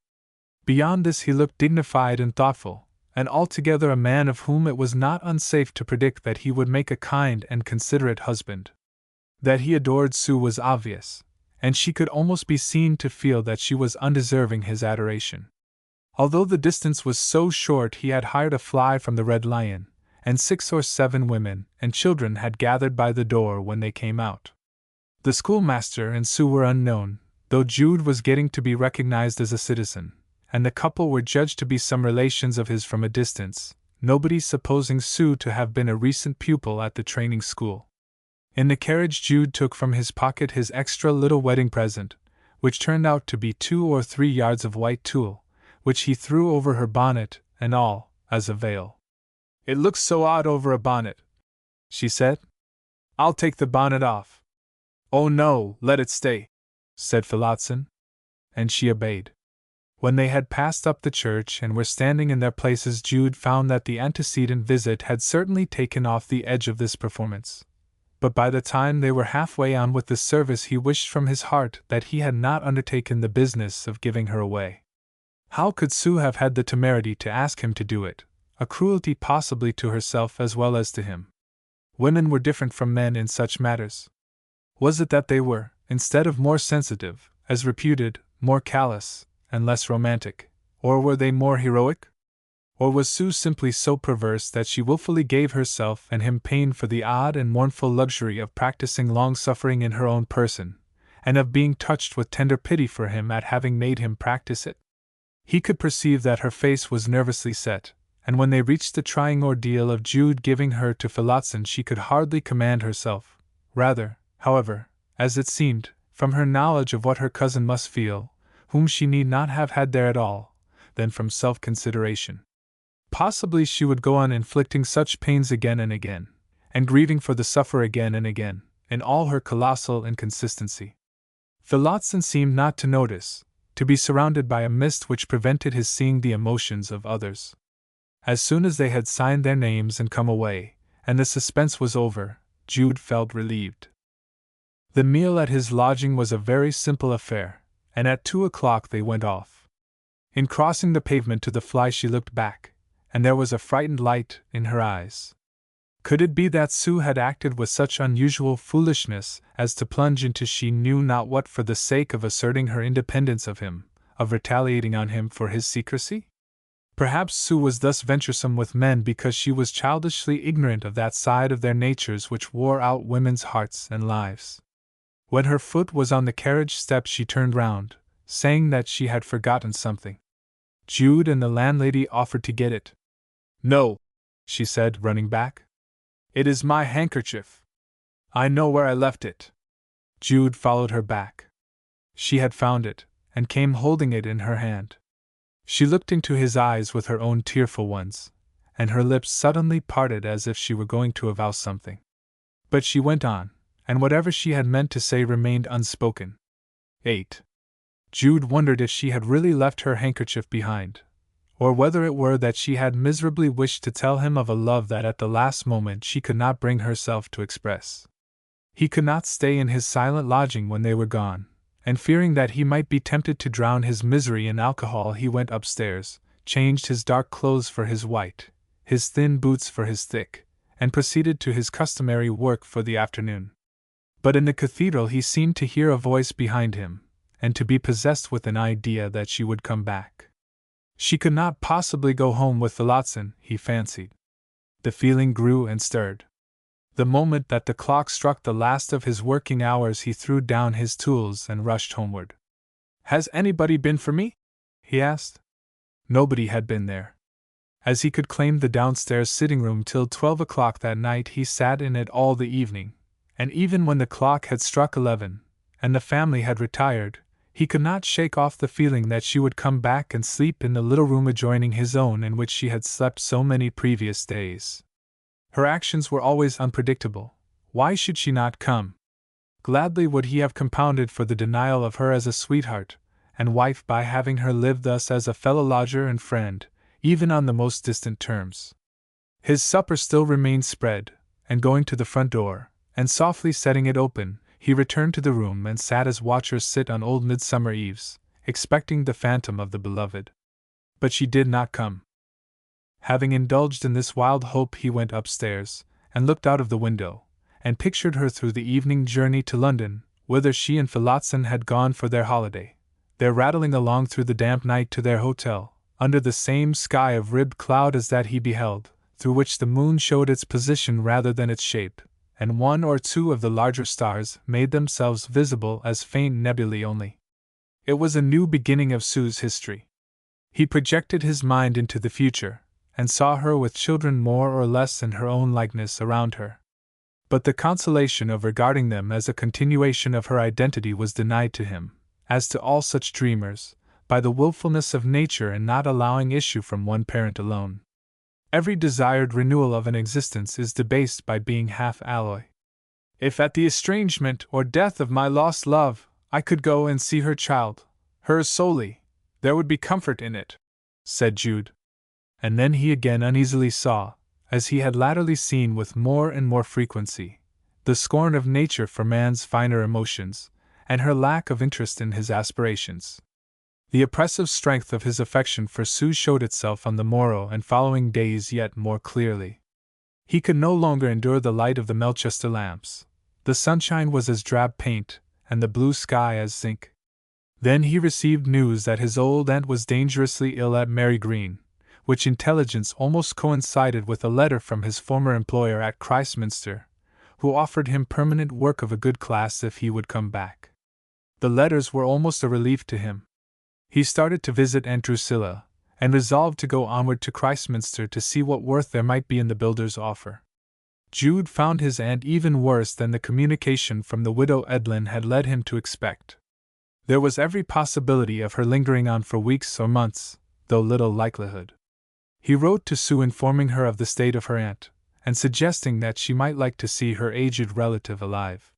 A: Beyond this he looked dignified and thoughtful, and altogether a man of whom it was not unsafe to predict that he would make a kind and considerate husband. That he adored Sue was obvious, and she could almost be seen to feel that she was undeserving his adoration. Although the distance was so short, he had hired a fly from the Red Lion, and 6 or 7 women and children had gathered by the door when they came out. The schoolmaster and Sue were unknown, though Jude was getting to be recognized as a citizen, and the couple were judged to be some relations of his from a distance, nobody supposing Sue to have been a recent pupil at the training school. In the carriage, Jude took from his pocket his extra little wedding present, which turned out to be 2 or 3 yards of white tulle, which he threw over her bonnet and all, as a veil. "It looks so odd over a bonnet," she said. "I'll take the bonnet off." "Oh no, let it stay," said Phillotson. And she obeyed. When they had passed up the church and were standing in their places, Jude found that the antecedent visit had certainly taken off the edge of this performance. But by the time they were halfway on with the service, he wished from his heart that he had not undertaken the business of giving her away. How could Sue have had the temerity to ask him to do it, a cruelty possibly to herself as well as to him? Women were different from men in such matters. Was it that they were, instead of more sensitive, as reputed, more callous, and less romantic, or were they more heroic? Or was Sue simply so perverse that she wilfully gave herself and him pain for the odd and mournful luxury of practicing long-suffering in her own person, and of being touched with tender pity for him at having made him practice it? He could perceive that her face was nervously set, and when they reached the trying ordeal of Jude giving her to Phillotson, she could hardly command herself, rather, however, as it seemed, from her knowledge of what her cousin must feel, whom she need not have had there at all, than from self-consideration. Possibly she would go on inflicting such pains again and again, and grieving for the sufferer again and again, in all her colossal inconsistency. Phillotson seemed not to notice, to be surrounded by a mist which prevented his seeing the emotions of others. As soon as they had signed their names and come away, and the suspense was over, Jude felt relieved. The meal at his lodging was a very simple affair, and at 2 o'clock they went off. In crossing the pavement to the fly she looked back, and there was a frightened light in her eyes. Could it be that Sue had acted with such unusual foolishness as to plunge into she knew not what for the sake of asserting her independence of him, of retaliating on him for his secrecy? Perhaps Sue was thus venturesome with men because she was childishly ignorant of that side of their natures which wore out women's hearts and lives. When her foot was on the carriage step, she turned round, saying that she had forgotten something. Jude and the landlady offered to get it. "No," she said, running back. "It is my handkerchief. I know where I left it." Jude followed her back. She had found it, and came holding it in her hand. She looked into his eyes with her own tearful ones, and her lips suddenly parted as if she were going to avow something. But she went on, and whatever she had meant to say remained unspoken. 8. Jude wondered if she had really left her handkerchief behind, or whether it were that she had miserably wished to tell him of a love that at the last moment she could not bring herself to express. He could not stay in his silent lodging when they were gone, and fearing that he might be tempted to drown his misery in alcohol, he went upstairs, changed his dark clothes for his white, his thin boots for his thick, and proceeded to his customary work for the afternoon. But in the cathedral he seemed to hear a voice behind him, and to be possessed with an idea that she would come back. She could not possibly go home with Phillotson, he fancied. The feeling grew and stirred. The moment that the clock struck the last of his working hours, he threw down his tools and rushed homeward. "Has anybody been for me?" he asked. Nobody had been there. As he could claim the downstairs sitting room till 12 o'clock that night, he sat in it all the evening, and even when the clock had struck 11, and the family had retired, he could not shake off the feeling that she would come back and sleep in the little room adjoining his own in which she had slept so many previous days. Her actions were always unpredictable. Why should she not come? Gladly would he have compounded for the denial of her as a sweetheart and wife by having her live thus as a fellow-lodger and friend, even on the most distant terms. His supper still remained spread, and going to the front door, and softly setting it open, he returned to the room and sat as watchers sit on old midsummer eves, expecting the phantom of the beloved. But she did not come. Having indulged in this wild hope, he went upstairs, and looked out of the window, and pictured her through the evening journey to London, whither she and Phillotson had gone for their holiday, there rattling along through the damp night to their hotel, under the same sky of ribbed cloud as that he beheld, through which the moon showed its position rather than its shape, and 1 or 2 of the larger stars made themselves visible as faint nebulae only. It was a new beginning of Sue's history. He projected his mind into the future, and saw her with children more or less in her own likeness around her. But the consolation of regarding them as a continuation of her identity was denied to him, as to all such dreamers, by the willfulness of nature in not allowing issue from one parent alone. Every desired renewal of an existence is debased by being half alloy. If at the estrangement or death of my lost love, I could go and see her child, hers solely, there would be comfort in it, said Jude. And then he again uneasily saw, as he had latterly seen with more and more frequency, the scorn of nature for man's finer emotions, and her lack of interest in his aspirations. The oppressive strength of his affection for Sue showed itself on the morrow and following days yet more clearly. He could no longer endure the light of the Melchester lamps. The sunshine was as drab paint, and the blue sky as zinc. Then he received news that his old aunt was dangerously ill at Mary Green, which intelligence almost coincided with a letter from his former employer at Christminster, who offered him permanent work of a good class if he would come back. The letters were almost a relief to him. He started to visit Aunt Drusilla, and resolved to go onward to Christminster to see what worth there might be in the builder's offer. Jude found his aunt even worse than the communication from the widow Edlin had led him to expect. There was every possibility of her lingering on for weeks or months, though little likelihood. He wrote to Sue informing her of the state of her aunt, and suggesting that she might like to see her aged relative alive.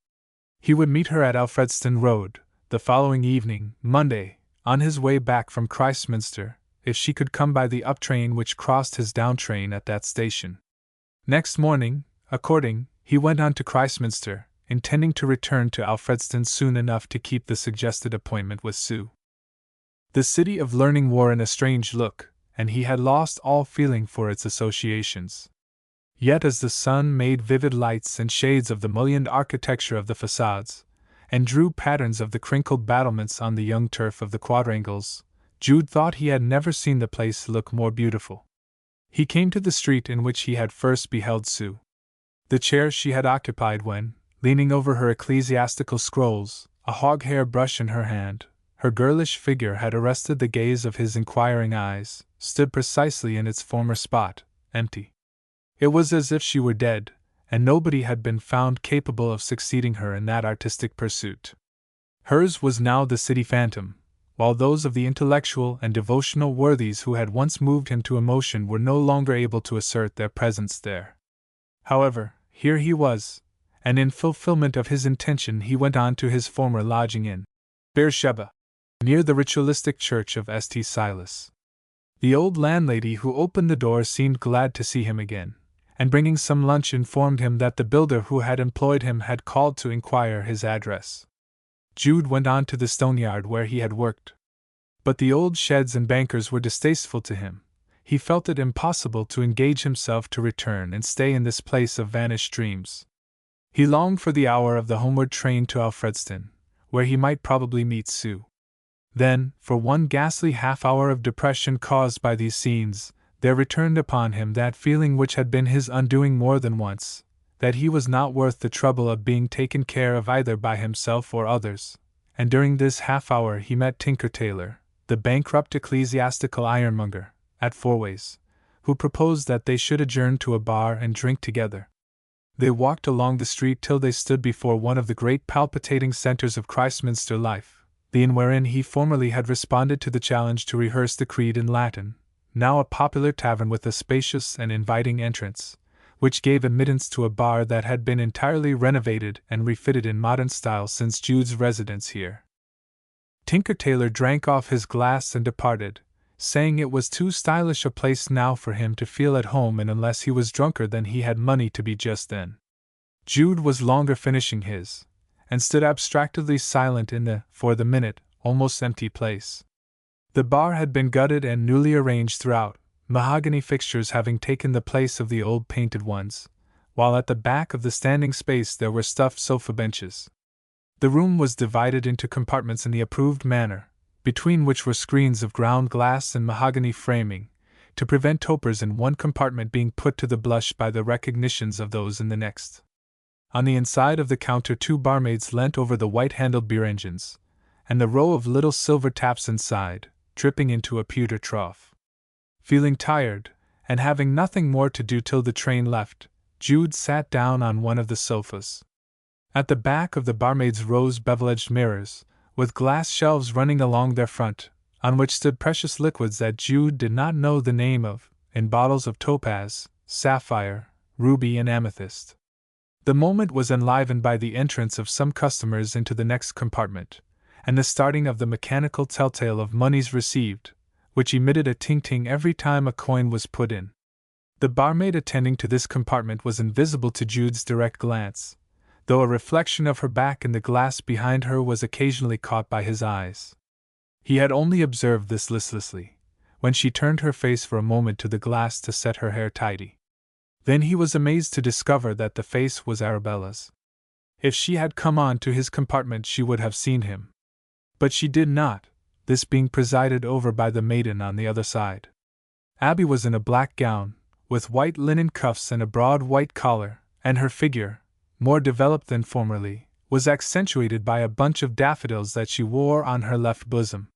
A: He would meet her at Alfredston Road, the following evening, Monday, on his way back from Christminster, if she could come by the up train which crossed his down train at that station. Next morning, according, he went on to Christminster, intending to return to Alfredston soon enough to keep the suggested appointment with Sue. The city of learning wore a strange look, and he had lost all feeling for its associations. Yet as the sun made vivid lights and shades of the mullioned architecture of the facades, and drew patterns of the crinkled battlements on the young turf of the quadrangles, Jude thought he had never seen the place look more beautiful. He came to the street in which he had first beheld Sue. The chair she had occupied when, leaning over her ecclesiastical scrolls, a hog-hair brush in her hand, her girlish figure had arrested the gaze of his inquiring eyes, stood precisely in its former spot, empty. It was as if she were dead, and nobody had been found capable of succeeding her in that artistic pursuit. Hers was now the city phantom, while those of the intellectual and devotional worthies who had once moved him to emotion were no longer able to assert their presence there. However, here he was, and in fulfillment of his intention he went on to his former lodging in Beersheba, near the ritualistic church of St. Silas. The old landlady who opened the door seemed glad to see him again, and bringing some lunch informed him that the builder who had employed him had called to inquire his address. Jude went on to the stoneyard where he had worked. But the old sheds and bankers were distasteful to him. He felt it impossible to engage himself to return and stay in this place of vanished dreams. He longed for the hour of the homeward train to Alfredston, where he might probably meet Sue. Then, for one ghastly half-hour of depression caused by these scenes, there returned upon him that feeling which had been his undoing more than once, that he was not worth the trouble of being taken care of either by himself or others, and during this half-hour he met Tinker Taylor, the bankrupt ecclesiastical ironmonger, at Fourways, who proposed that they should adjourn to a bar and drink together. They walked along the street till they stood before one of the great palpitating centres of Christminster life, the inn wherein he formerly had responded to the challenge to rehearse the Creed in Latin, now a popular tavern with a spacious and inviting entrance, which gave admittance to a bar that had been entirely renovated and refitted in modern style since Jude's residence here. Tinker Taylor drank off his glass and departed, saying it was too stylish a place now for him to feel at home in unless he was drunker than he had money to be just then. Jude was longer finishing his, and stood abstractedly silent in the, for the minute, almost empty place. The bar had been gutted and newly arranged throughout, mahogany fixtures having taken the place of the old painted ones, while at the back of the standing space there were stuffed sofa benches. The room was divided into compartments in the approved manner, between which were screens of ground glass and mahogany framing, to prevent topers in one compartment being put to the blush by the recognitions of those in the next. On the inside of the counter 2 barmaids leant over the white-handled beer engines, and the row of little silver taps inside, dripping into a pewter trough. Feeling tired, and having nothing more to do till the train left, Jude sat down on one of the sofas. At the back of the barmaids rose bevel-edged mirrors, with glass shelves running along their front, on which stood precious liquids that Jude did not know the name of, in bottles of topaz, sapphire, ruby, and amethyst. The moment was enlivened by the entrance of some customers into the next compartment, and the starting of the mechanical telltale of monies received, which emitted a ting-ting every time a coin was put in. The barmaid attending to this compartment was invisible to Jude's direct glance, though a reflection of her back in the glass behind her was occasionally caught by his eyes. He had only observed this listlessly, when she turned her face for a moment to the glass to set her hair tidy. Then he was amazed to discover that the face was Arabella's. If she had come on to his compartment she would have seen him. But she did not, this being presided over by the maiden on the other side. Abby was in a black gown, with white linen cuffs and a broad white collar, and her figure, more developed than formerly, was accentuated by a bunch of daffodils that she wore on her left bosom.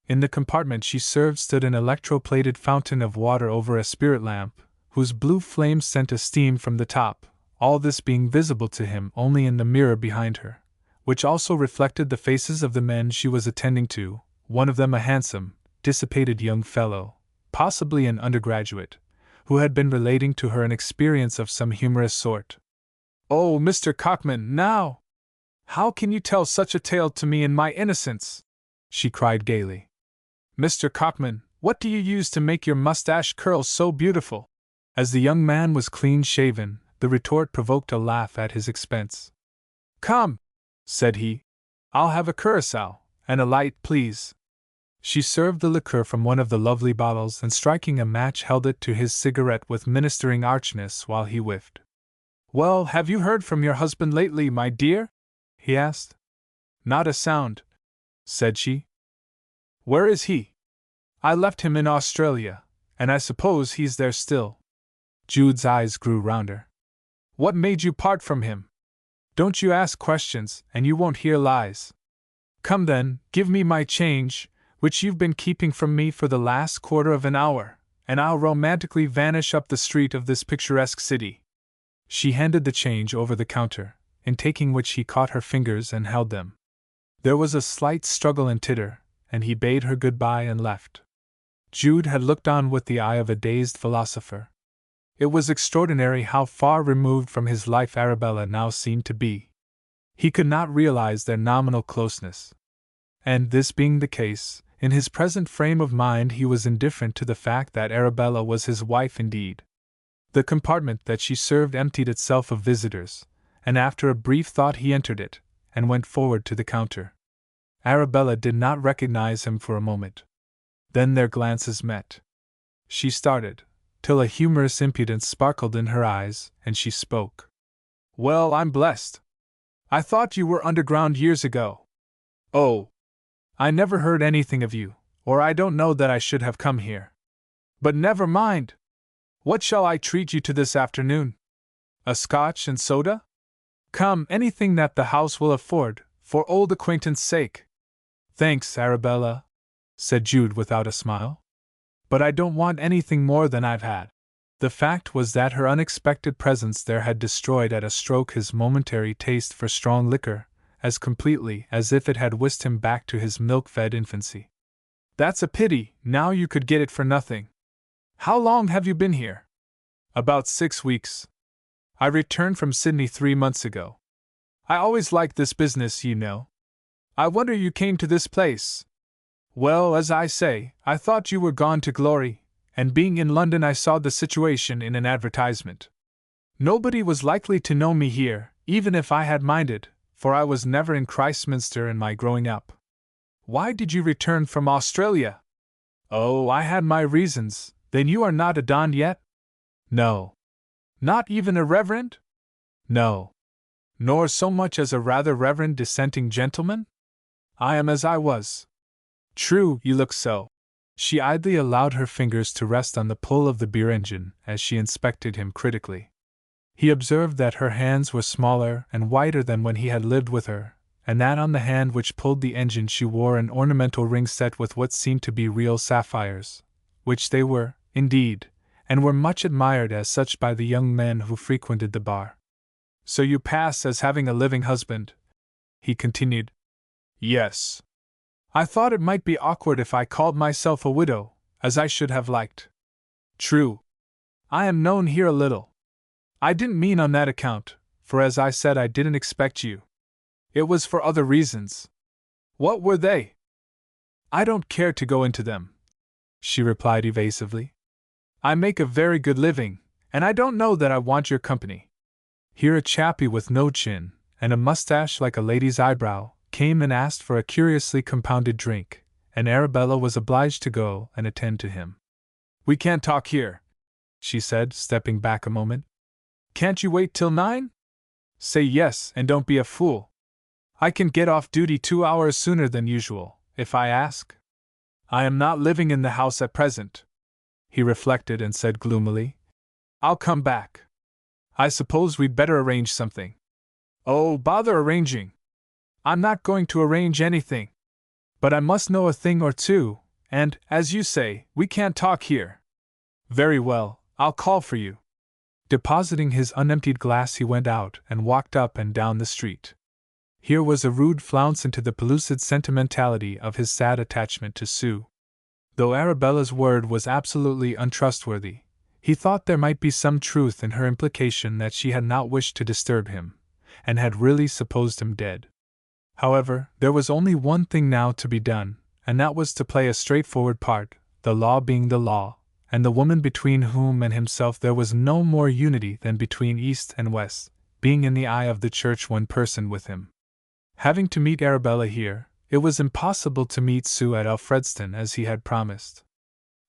A: In the compartment she served stood an electro-plated fountain of water over a spirit lamp, whose blue flame sent a steam from the top, all this being visible to him only in the mirror behind her, which also reflected the faces of the men she was attending to, one of them a handsome, dissipated young fellow, possibly an undergraduate, who had been relating to her an experience of some humorous sort. "Oh, Mr. Cockman, now! How can you tell such a tale to me in my innocence?" she cried gaily. "Mr. Cockman, what do you use to make your mustache curl so beautiful?" As the young man was clean-shaven, the retort provoked a laugh at his expense. "Come," said he, "I'll have a curacao, and a light, please." She served the liqueur from one of the lovely bottles and striking a match held it to his cigarette with ministering archness while he whiffed. "Well, have you heard from your husband lately, my dear?" he asked. "Not a sound," said she. "Where is he?" "I left him in Australia, and I suppose he's there still." Jude's eyes grew rounder. "What made you part from him? Don't you ask questions, and you won't hear lies. Come then, give me my change, which you've been keeping from me for the last quarter of an hour, and I'll romantically vanish up the street of this picturesque city." She handed the change over the counter, in taking which he caught her fingers and held them. There was a slight struggle and titter, and he bade her goodbye and left. Jude had looked on with the eye of a dazed philosopher. It was extraordinary how far removed from his life Arabella now seemed to be. He could not realize their nominal closeness. And this being the case, in his present frame of mind he was indifferent to the fact that Arabella was his wife indeed. The compartment that she served emptied itself of visitors, and after a brief thought he entered it, and went forward to the counter. Arabella did not recognize him for a moment. Then their glances met. She started, till a humorous impudence sparkled in her eyes, and she spoke. "Well, I'm blessed. I thought you were underground years ago. Oh, I never heard anything of you, or I don't know that I should have come here. But never mind. What shall I treat you to this afternoon? A scotch and soda? Come, anything that the house will afford, for old acquaintance' sake." "Thanks, Arabella," said Jude without a smile. "But I don't want anything more than I've had." The fact was that her unexpected presence there had destroyed at a stroke his momentary taste for strong liquor, as completely as if it had whisked him back to his milk-fed infancy. "That's a pity, now you could get it for nothing. How long have you been here?" "About 6 weeks. I returned from Sydney 3 months ago. I always liked this business, you know. I wonder you came to this place." "Well, as I say, I thought you were gone to glory, and being in London I saw the situation in an advertisement. Nobody was likely to know me here, even if I had minded, for I was never in Christminster in my growing up." "Why did you return from Australia?" "Oh, I had my reasons." "Then you are not a don yet?" "No." "Not even a reverend?" "No." "Nor so much as a rather reverend dissenting gentleman?" "I am as I was." "True, you look so." She idly allowed her fingers to rest on the pull of the beer engine as she inspected him critically. He observed that her hands were smaller and whiter than when he had lived with her, and that on the hand which pulled the engine she wore an ornamental ring set with what seemed to be real sapphires, which they were, indeed, and were much admired as such by the young men who frequented the bar. "So you pass as having a living husband?" he continued. "Yes. I thought it might be awkward if I called myself a widow, as I should have liked." "True. I am known here a little. I didn't mean on that account, for as I said I didn't expect you. It was for other reasons." "What were they?" "I don't care to go into them," she replied evasively. "I make a very good living, and I don't know that I want your company." Here a chappie with no chin, and a mustache like a lady's eyebrow, came and asked for a curiously compounded drink, and Arabella was obliged to go and attend to him. "We can't talk here," she said, stepping back a moment. "Can't you wait till 9? Say yes, and don't be a fool. I can get off duty 2 hours sooner than usual, if I ask." "I am not living in the house at present," he reflected and said gloomily. "I'll come back. I suppose we'd better arrange something." "Oh, bother arranging. I'm not going to arrange anything. But I must know a thing or two, and, as you say, we can't talk here." "Very well, I'll call for you." Depositing his unemptied glass, he went out and walked up and down the street. Here was a rude flounce into the pellucid sentimentality of his sad attachment to Sue. Though Arabella's word was absolutely untrustworthy, he thought there might be some truth in her implication that she had not wished to disturb him, and had really supposed him dead. However, there was only one thing now to be done, and that was to play a straightforward part, the law being the law, and the woman between whom and himself there was no more unity than between East and West, being in the eye of the Church one person with him. Having to meet Arabella here, it was impossible to meet Sue at Alfredston as he had promised.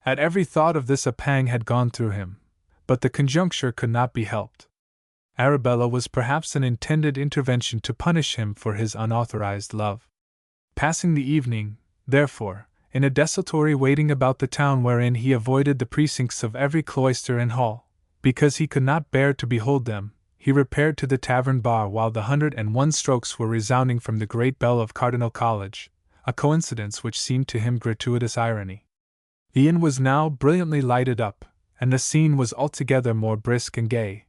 A: At every thought of this a pang had gone through him, but the conjuncture could not be helped. Arabella was perhaps an intended intervention to punish him for his unauthorized love. Passing the evening, therefore, in a desultory waiting about the town wherein he avoided the precincts of every cloister and hall, because he could not bear to behold them, he repaired to the tavern bar while the 101 strokes were resounding from the great bell of Cardinal College, a coincidence which seemed to him gratuitous irony. The inn was now brilliantly lighted up, and the scene was altogether more brisk and gay.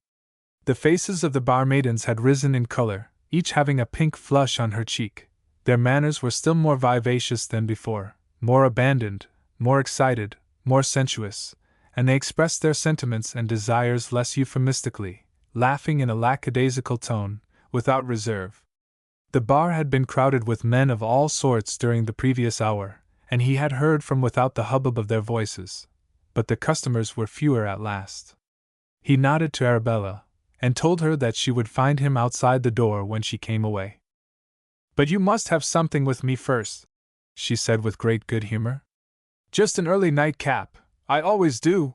A: The faces of the barmaidens had risen in color, each having a pink flush on her cheek. Their manners were still more vivacious than before, more abandoned, more excited, more sensuous, and they expressed their sentiments and desires less euphemistically, laughing in a lackadaisical tone, without reserve. The bar had been crowded with men of all sorts during the previous hour, and he had heard from without the hubbub of their voices, but the customers were fewer at last. He nodded to Arabella, and told her that she would find him outside the door when she came away. "But you must have something with me first," she said with great good humor. "Just an early nightcap, I always do.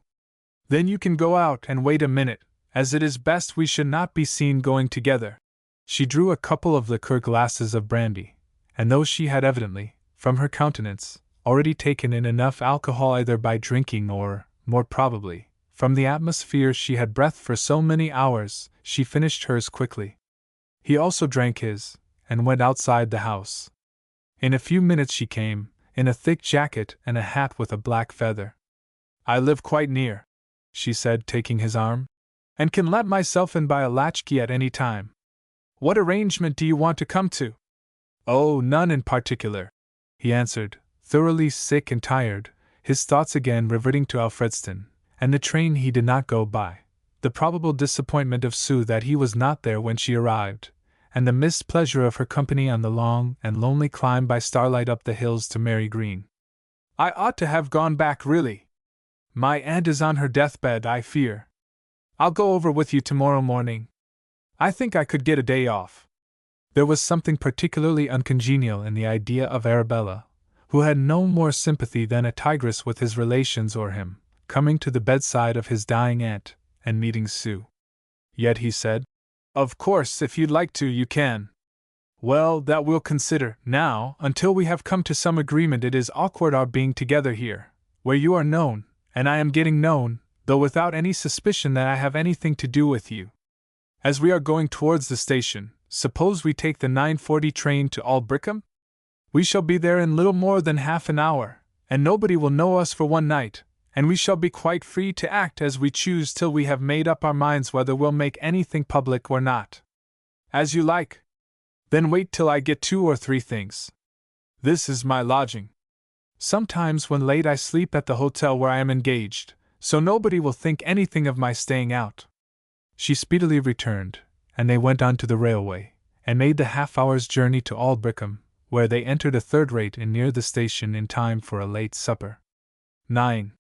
A: Then you can go out and wait a minute, as it is best we should not be seen going together." She drew a couple of liqueur glasses of brandy, and though she had evidently, from her countenance, already taken in enough alcohol either by drinking or, more probably, from the atmosphere she had breathed for so many hours, she finished hers quickly. He also drank his, and went outside the house. In a few minutes she came, in a thick jacket and a hat with a black feather. "I live quite near," she said, taking his arm, "and can let myself in by a latchkey at any time. What arrangement do you want to come to?" "Oh, none in particular," he answered, thoroughly sick and tired, his thoughts again reverting to Alfredston, and the train he did not go by, the probable disappointment of Sue that he was not there when she arrived, and the missed pleasure of her company on the long and lonely climb by starlight up the hills to Mary Green. "I ought to have gone back, really. My aunt is on her deathbed, I fear. I'll go over with you tomorrow morning. I think I could get a day off." There was something particularly uncongenial in the idea of Arabella, who had no more sympathy than a tigress with his relations or him, coming to the bedside of his dying aunt, and meeting Sue. Yet he said, "Of course, if you'd like to, you can." "Well, that we'll consider. Now, until we have come to some agreement, it is awkward our being together here, where you are known, and I am getting known, though without any suspicion that I have anything to do with you. As we are going towards the station, suppose we take the 9:40 train to Aldbrickham? We shall be there in little more than half an hour, and nobody will know us for one night, and we shall be quite free to act as we choose till we have made up our minds whether we'll make anything public or not. As you like. Then wait till I get 2 or 3 things. This is my lodging. Sometimes when late I sleep at the hotel where I am engaged, so nobody will think anything of my staying out." She speedily returned, and they went on to the railway, and made the half-hour's journey to Aldbrickham, where they entered a third-rate inn near the station in time for a late supper. 9.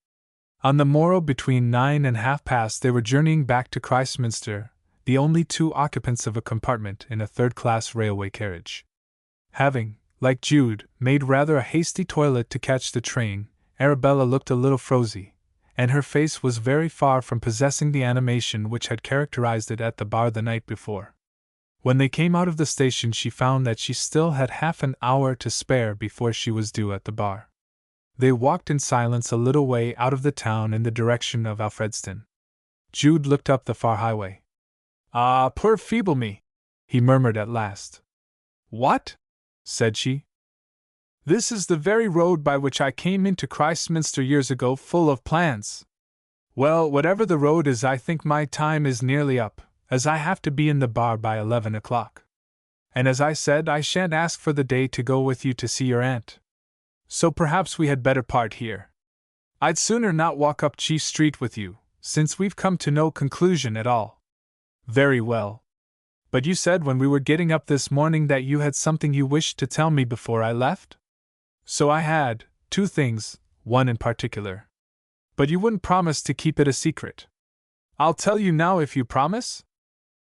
A: On the morrow between 9 and half-past they were journeying back to Christminster, the only 2 occupants of a compartment in a third-class railway carriage. Having, like Jude, made rather a hasty toilet to catch the train, Arabella looked a little frosy, and her face was very far from possessing the animation which had characterized it at the bar the night before. When they came out of the station she found that she still had half an hour to spare before she was due at the bar. They walked in silence a little way out of the town in the direction of Alfredston. Jude looked up the far highway. "Ah, poor feeble me!" he murmured at last. "What?" said she. "This is the very road by which I came into Christminster years ago full of plans. Well, whatever the road is, I think my time is nearly up, as I have to be in the bar by 11 o'clock. And as I said, I shan't ask for the day to go with you to see your aunt. So perhaps we had better part here. I'd sooner not walk up Chief Street with you, since we've come to no conclusion at all." "Very well. But you said when we were getting up this morning that you had something you wished to tell me before I left?" "So I had, 2 things, one in particular. But you wouldn't promise to keep it a secret." "I'll tell you now if you promise.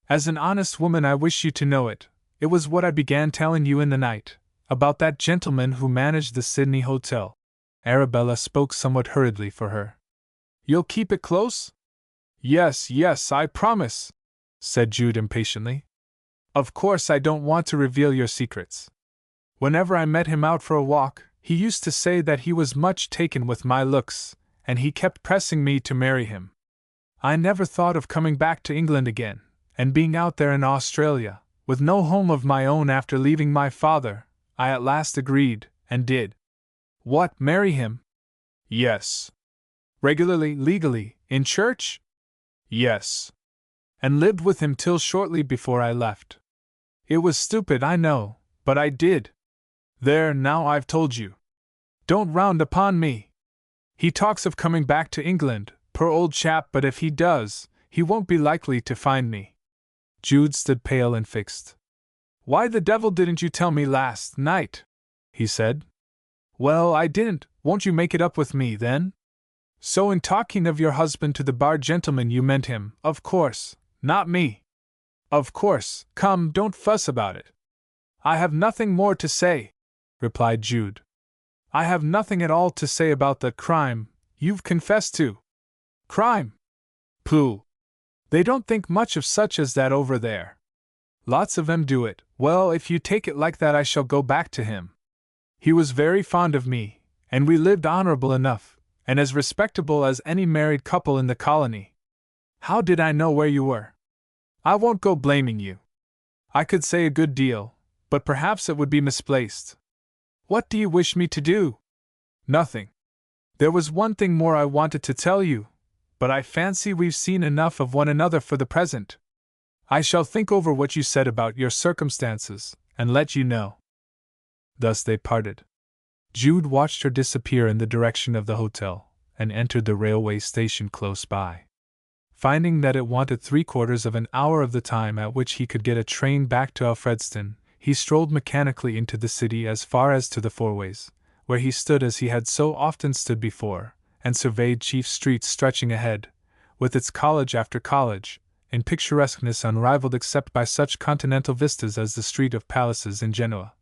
A: As an honest woman I wish you to know it. It was what I began telling you in the night, about that gentleman who managed the Sydney Hotel." Arabella spoke somewhat hurriedly for her. "You'll keep it close?" "Yes, yes, I promise," said Jude impatiently. "Of course I don't want to reveal your secrets. Whenever I met him out for a walk, he used to say that he was much taken with my looks, and he kept pressing me to marry him. I never thought of coming back to England again, and being out there in Australia, with no home of my own after leaving my father, I at last agreed, and did." "What, marry him?" "Yes." "Regularly, legally, in church?" "Yes." "And lived with him till shortly before I left." "It was stupid, I know, but I did." "There, now I've told you. Don't round upon me. He talks of coming back to England, poor old chap, but if he does, he won't be likely to find me." Jude stood pale and fixed. "Why the devil didn't you tell me last night?" he said. "Well, I didn't. Won't you make it up with me, then? So in talking of your husband to the bar gentleman you meant him, of course, not me." "Of course, come, don't fuss about it." "I have nothing more to say," replied Jude. "I have nothing at all to say about the crime you've confessed to." "Crime? Pooh! They don't think much of such as that over there. Lots of 'em do it. Well, if you take it like that, I shall go back to him. He was very fond of me, and we lived honorable enough, and as respectable as any married couple in the colony. How did I know where you were? I won't go blaming you. I could say a good deal, but perhaps it would be misplaced. What do you wish me to do?" "Nothing. There was one thing more I wanted to tell you, but I fancy we've seen enough of one another for the present. I shall think over what you said about your circumstances, and let you know." Thus they parted. Jude watched her disappear in the direction of the hotel, and entered the railway station close by. Finding that it wanted 3/4 of an hour of the time at which he could get a train back to Alfredston, he strolled mechanically into the city as far as to the Fourways, where he stood as he had so often stood before, and surveyed Chief Street stretching ahead, with its college after college, in picturesqueness unrivaled except by such continental vistas as the Street of Palaces in Genoa,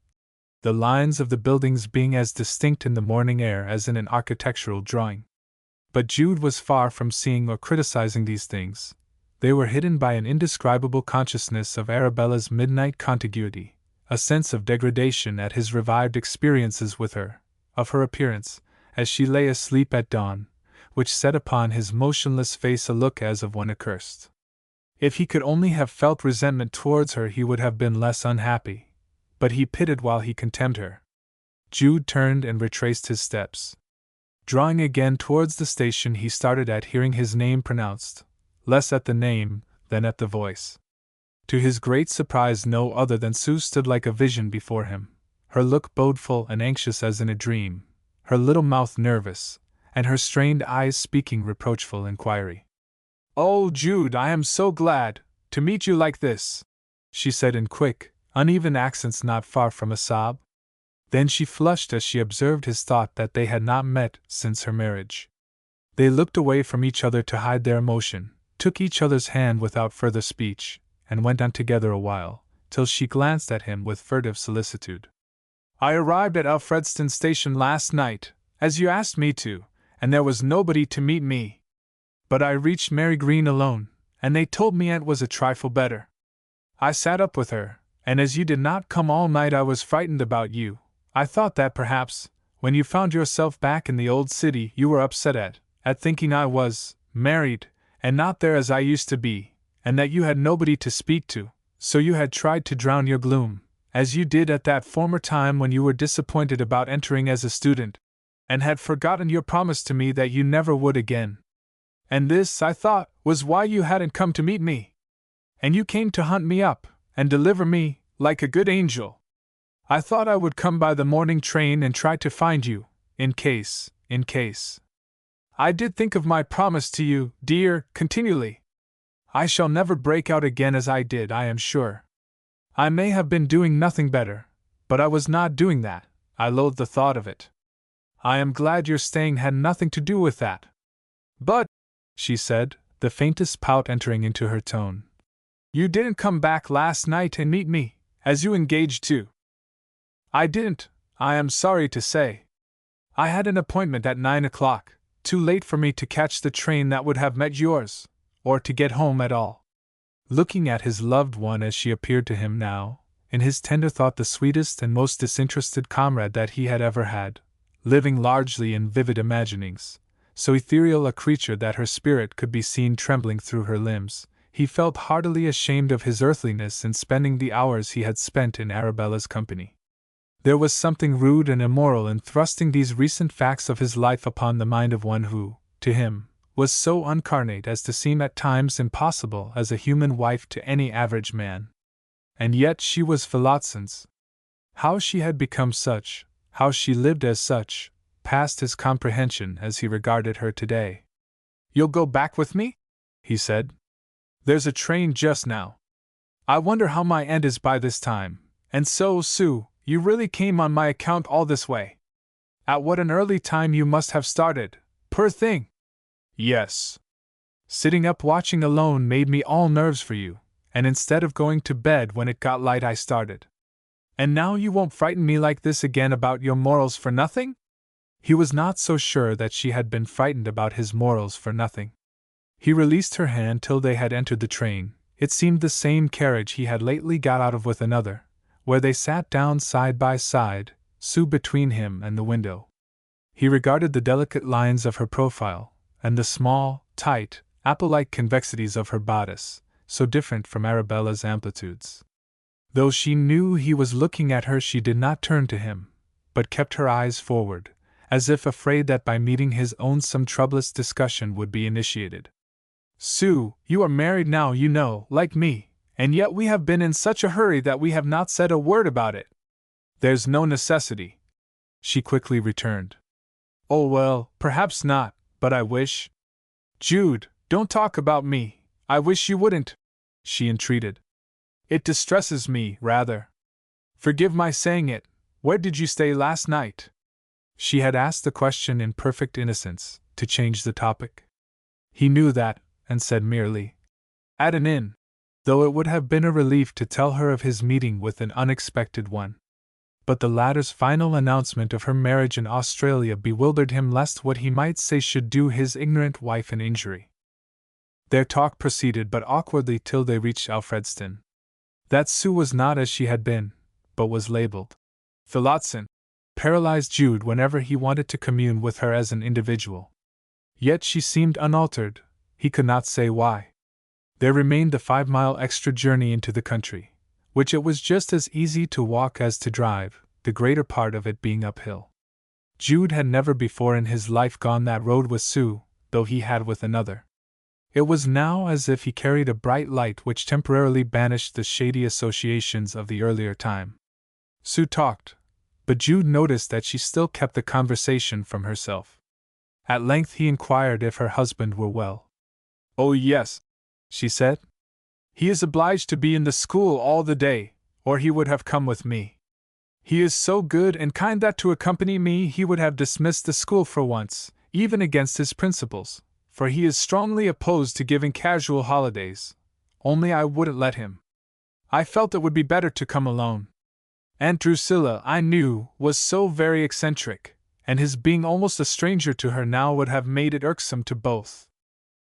A: the lines of the buildings being as distinct in the morning air as in an architectural drawing. But Jude was far from seeing or criticizing these things. They were hidden by an indescribable consciousness of Arabella's midnight contiguity, a sense of degradation at his revived experiences with her, of her appearance, as she lay asleep at dawn, which set upon his motionless face a look as of one accursed. If he could only have felt resentment towards her he would have been less unhappy, but he pitied while he contemned her. Jude turned and retraced his steps. Drawing again towards the station he started at hearing his name pronounced, less at the name than at the voice. To his great surprise, no other than Sue stood like a vision before him, her look bodeful and anxious as in a dream, her little mouth nervous, and her strained eyes speaking reproachful inquiry. "Oh, Jude, I am so glad to meet you like this," she said in quick, uneven accents not far from a sob. Then she flushed as she observed his thought that they had not met since her marriage. They looked away from each other to hide their emotion, took each other's hand without further speech, and went on together a while, till she glanced at him with furtive solicitude. "I arrived at Alfredston Station last night, as you asked me to, and there was nobody to meet me. But I reached Mary Green alone, and they told me Aunt was a trifle better. I sat up with her, and as you did not come all night I was frightened about you. I thought that perhaps, when you found yourself back in the old city, you were upset at thinking I was married, and not there as I used to be, and that you had nobody to speak to, so you had tried to drown your gloom, as you did at that former time when you were disappointed about entering as a student, and had forgotten your promise to me that you never would again. And this, I thought, was why you hadn't come to meet me. And you came to hunt me up, and deliver me, like a good angel. I thought I would come by the morning train and try to find you, in case. I did think of my promise to you, dear, continually. I shall never break out again as I did, I am sure. I may have been doing nothing better, but I was not doing that. I loathe the thought of it. I am glad your staying had nothing to do with that. But," she said, the faintest pout entering into her tone, "you didn't come back last night and meet me, as you engaged to." "I didn't, I am sorry to say. I had an appointment at 9 o'clock, too late for me to catch the train that would have met yours, or to get home at all." Looking at his loved one as she appeared to him now, in his tender thought the sweetest and most disinterested comrade that he had ever had, living largely in vivid imaginings, so ethereal a creature that her spirit could be seen trembling through her limbs, he felt heartily ashamed of his earthliness in spending the hours he had spent in Arabella's company. There was something rude and immoral in thrusting these recent facts of his life upon the mind of one who, to him, was so uncarnate as to seem at times impossible as a human wife to any average man. And yet she was Philottson's. How she had become such, how she lived as such, passed his comprehension as he regarded her today. "You'll go back with me?" he said. "There's a train just now. I wonder how my aunt is by this time. And so, Sue, you really came on my account all this way. At what an early time you must have started, poor thing!" "Yes. Sitting up watching alone made me all nerves for you, and instead of going to bed when it got light I started. And now you won't frighten me like this again about your morals for nothing?" He was not so sure that she had been frightened about his morals for nothing. He released her hand till they had entered the train. It seemed the same carriage he had lately got out of with another, where they sat down side by side, Sue between him and the window. He regarded the delicate lines of her profile, and the small, tight, apple-like convexities of her bodice, so different from Arabella's amplitudes. Though she knew he was looking at her, she did not turn to him, but kept her eyes forward, as if afraid that by meeting his own some troublous discussion would be initiated. "Sue, you are married now, you know, like me, and yet we have been in such a hurry that we have not said a word about it." "There's no necessity," she quickly returned. "Oh well, perhaps not, but I wish—" "Jude, don't talk about me, I wish you wouldn't," she entreated. "It distresses me, rather. Forgive my saying it, where did you stay last night?" She had asked the question in perfect innocence, to change the topic. He knew that, and said merely, "At an inn," though it would have been a relief to tell her of his meeting with an unexpected one. But the latter's final announcement of her marriage in Australia bewildered him lest what he might say should do his ignorant wife an injury. Their talk proceeded but awkwardly till they reached Alfredston. That Sue was not as she had been, but was labeled Philottson, paralyzed Jude whenever he wanted to commune with her as an individual. Yet she seemed unaltered, he could not say why. There remained the 5-mile extra journey into the country, which it was just as easy to walk as to drive, the greater part of it being uphill. Jude had never before in his life gone that road with Sue, though he had with another. It was now as if he carried a bright light which temporarily banished the shady associations of the earlier time. Sue talked, but Jude noticed that she still kept the conversation from herself. At length he inquired if her husband were well. "Oh, yes," she said. "He is obliged to be in the school all the day, or he would have come with me. He is so good and kind that to accompany me he would have dismissed the school for once, even against his principles, for he is strongly opposed to giving casual holidays, only I wouldn't let him. I felt it would be better to come alone. Aunt Drusilla, I knew, was so very eccentric, and his being almost a stranger to her now would have made it irksome to both.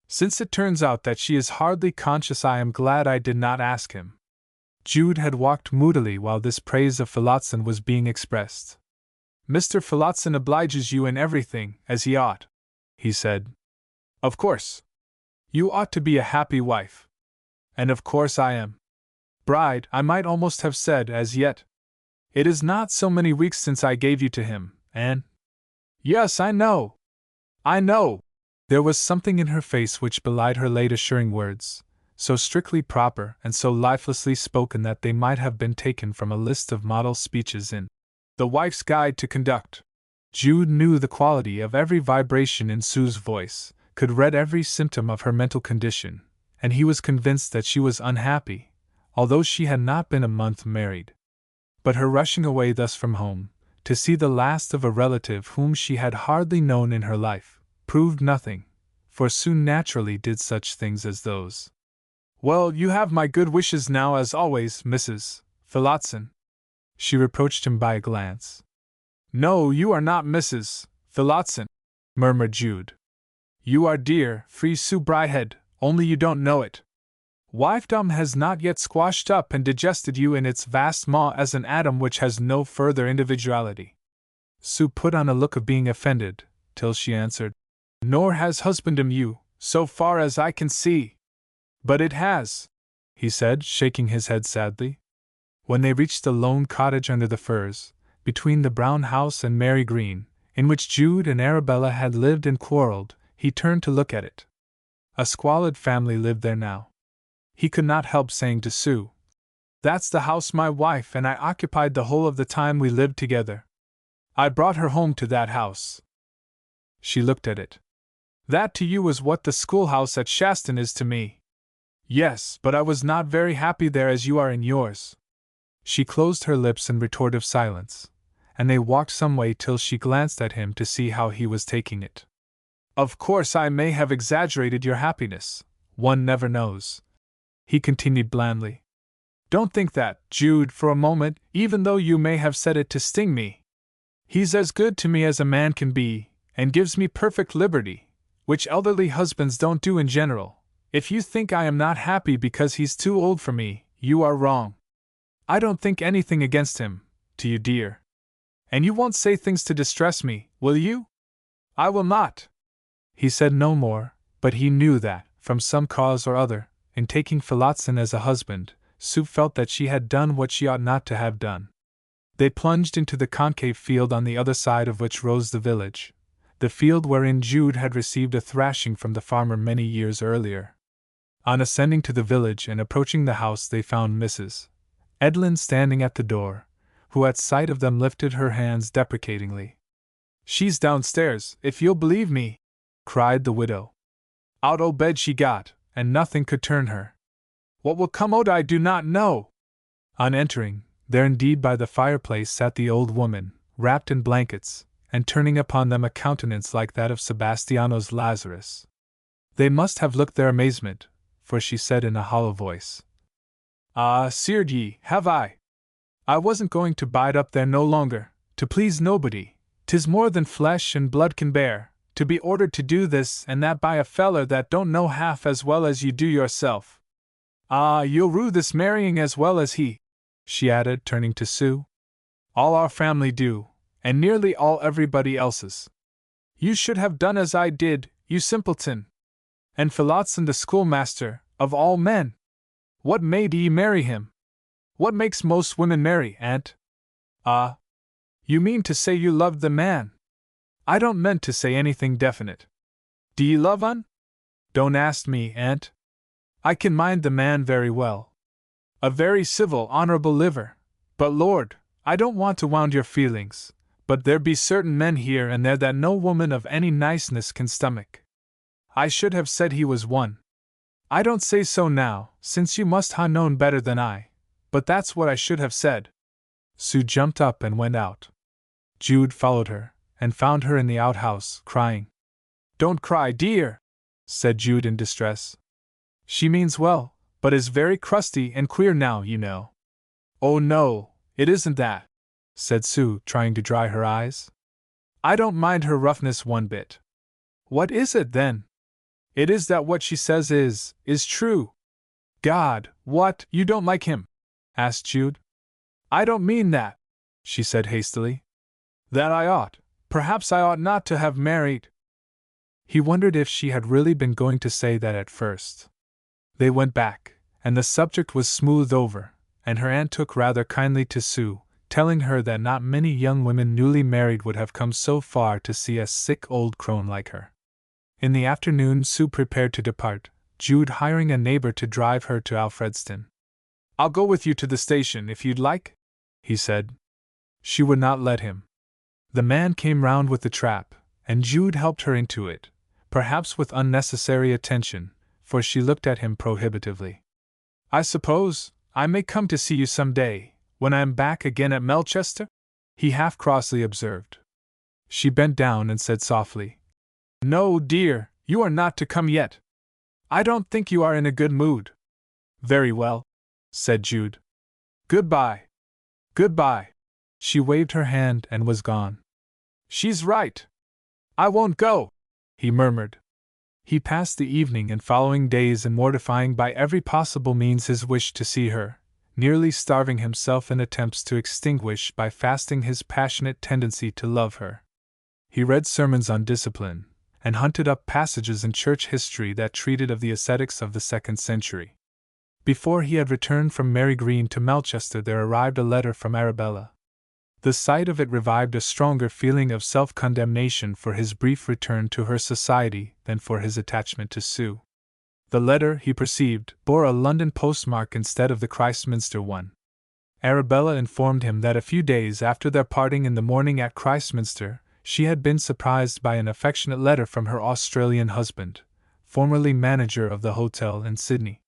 A: Since it turns out that she is hardly conscious, I am glad I did not ask him." Jude had walked moodily while this praise of Phillotson was being expressed. "Mr. Phillotson obliges you in everything, as he ought," he said. "Of course. You ought to be a happy wife. And of course I am. Bride, I might almost have said, as yet. It is not so many weeks since I gave you to him, and—" "Yes, I know. I know." There was something in her face which belied her late assuring words, so strictly proper and so lifelessly spoken that they might have been taken from a list of model speeches in The Wife's Guide to Conduct. Jude knew the quality of every vibration in Sue's voice, could read every symptom of her mental condition, and he was convinced that she was unhappy, although she had not been a month married. But her rushing away thus from home, to see the last of a relative whom she had hardly known in her life, proved nothing, for Sue naturally did such things as those. "Well, you have my good wishes now as always, Mrs. Phillotson," she reproached him by a glance. "No, you are not Mrs. Phillotson," murmured Jude. "You are dear, free Sue Bridehead, only you don't know it. Wifedom has not yet squashed up and digested you in its vast maw as an atom which has no further individuality." Sue put on a look of being offended, till she answered, "Nor has husbandom you, so far as I can see." "But it has," he said, shaking his head sadly. When they reached the lone cottage under the firs, between the brown house and Mary Green, in which Jude and Arabella had lived and quarreled, he turned to look at it. A squalid family lived there now. He could not help saying to Sue, "That's the house my wife and I occupied the whole of the time we lived together. I brought her home to that house." She looked at it. "That to you was what the schoolhouse at Shaston is to me." "Yes, but I was not very happy there as you are in yours." She closed her lips in retortive silence, and they walked some way till she glanced at him to see how he was taking it. "Of course I may have exaggerated your happiness, one never knows," he continued blandly. "Don't think that, Jude, for a moment, even though you may have said it to sting me. He's as good to me as a man can be, and gives me perfect liberty, which elderly husbands don't do in general. If you think I am not happy because he's too old for me, you are wrong. I don't think anything against him, to you, dear. And you won't say things to distress me, will you?" "I will not." He said no more, but he knew that, from some cause or other, in taking Phillotson as a husband, Sue felt that she had done what she ought not to have done. They plunged into the concave field on the other side of which rose the village, the field wherein Jude had received a thrashing from the farmer many years earlier. On ascending to the village and approaching the house, they found Mrs. Edlin standing at the door, who at sight of them lifted her hands deprecatingly. "She's downstairs, if you'll believe me," cried the widow. "Out o' bed she got, and nothing could turn her. What will come o't I do not know." On entering, there indeed by the fireplace sat the old woman, wrapped in blankets, and turning upon them a countenance like that of Sebastiano's Lazarus. They must have looked their amazement, for she said in a hollow voice, "Ah, seared ye, have I? I wasn't going to bide up there no longer, to please nobody. 'Tis more than flesh and blood can bear, to be ordered to do this and that by a feller that don't know half as well as you do yourself. Ah, you'll rue this marrying as well as he," she added, turning to Sue. "All our family do, and nearly all everybody else's. You should have done as I did, you simpleton. And Phillotson the schoolmaster, of all men! What made ye marry him? What makes most women marry, aunt? Ah, you mean to say you loved the man?" I don't meant to say anything definite. Do ye love un? Don't ask me, aunt. I can mind the man very well. A very civil, honorable liver. But Lord, I don't want to wound your feelings, but there be certain men here and there that no woman of any niceness can stomach. I should have said he was one. I don't say so now, since you must ha' known better than I, but that's what I should have said. Sue jumped up and went out. Jude followed her, and found her in the outhouse, crying. Don't cry, dear, said Jude in distress. She means well, but is very crusty and queer now, you know. Oh no, it isn't that, said Sue, trying to dry her eyes. I don't mind her roughness one bit. What is it, then? It is that what she says is true. God, what, you don't like him? Asked Jude. I don't mean that, she said hastily. That I ought, perhaps I ought not to have married. He wondered if she had really been going to say that at first. They went back, and the subject was smoothed over, and her aunt took rather kindly to Sue, telling her that not many young women newly married would have come so far to see a sick old crone like her. In the afternoon Sue prepared to depart, Jude hiring a neighbor to drive her to Alfredston. I'll go with you to the station if you'd like, he said. She would not let him. The man came round with the trap, and Jude helped her into it, perhaps with unnecessary attention, for she looked at him prohibitively. I suppose I may come to see you some day, when I am back again at Melchester? He half crossly observed. She bent down and said softly, No, dear, you are not to come yet. I don't think you are in a good mood. Very well, said Jude. Goodbye. Goodbye. She waved her hand and was gone. She's right. I won't go, he murmured. He passed the evening and following days in mortifying by every possible means his wish to see her, nearly starving himself in attempts to extinguish by fasting his passionate tendency to love her. He read sermons on discipline, and hunted up passages in church history that treated of the ascetics of the 2nd century. Before he had returned from Mary Green to Melchester there arrived a letter from Arabella. The sight of it revived a stronger feeling of self-condemnation for his brief return to her society than for his attachment to Sue. The letter, he perceived, bore a London postmark instead of the Christminster one. Arabella informed him that a few days after their parting in the morning at Christminster, she had been surprised by an affectionate letter from her Australian husband, formerly manager of the hotel in Sydney.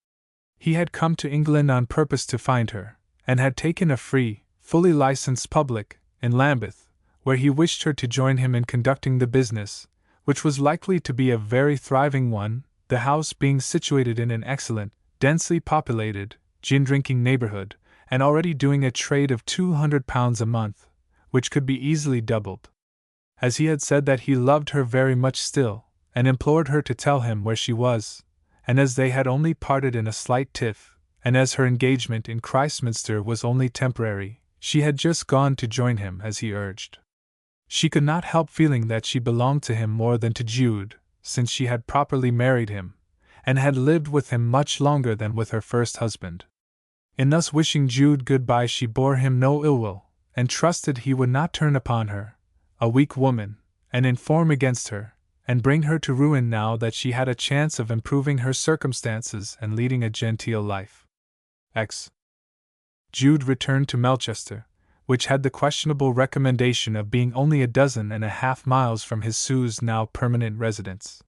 A: He had come to England on purpose to find her, and had taken a free, fully licensed public, in Lambeth, where he wished her to join him in conducting the business, which was likely to be a very thriving one, the house being situated in an excellent, densely populated, gin-drinking neighborhood, and already doing a trade of £200 a month, which could be easily doubled. As he had said that he loved her very much still, and implored her to tell him where she was, and as they had only parted in a slight tiff, and as her engagement in Christminster was only temporary, she had just gone to join him as he urged. She could not help feeling that she belonged to him more than to Jude, since she had properly married him, and had lived with him much longer than with her first husband. In thus wishing Jude good-bye she bore him no ill will, and trusted he would not turn upon her, a weak woman, and inform against her, and bring her to ruin now that she had a chance of improving her circumstances and leading a genteel life. X. Jude returned to Melchester, which had the questionable recommendation of being only 12.5 miles from his Sue's now permanent residence.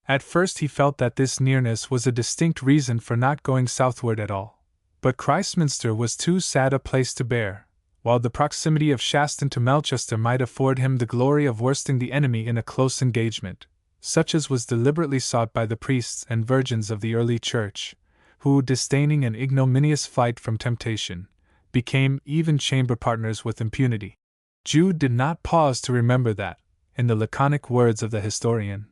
A: At first he felt that this nearness was a distinct reason for not going southward at all, but Christminster was too sad a place to bear, while the proximity of Shaston to Melchester might afford him the glory of worsting the enemy in a close engagement, such as was deliberately sought by the priests and virgins of the early church, who, disdaining an ignominious flight from temptation, became even chamber partners with impunity. Jude did not pause to remember that, in the laconic words of the historian,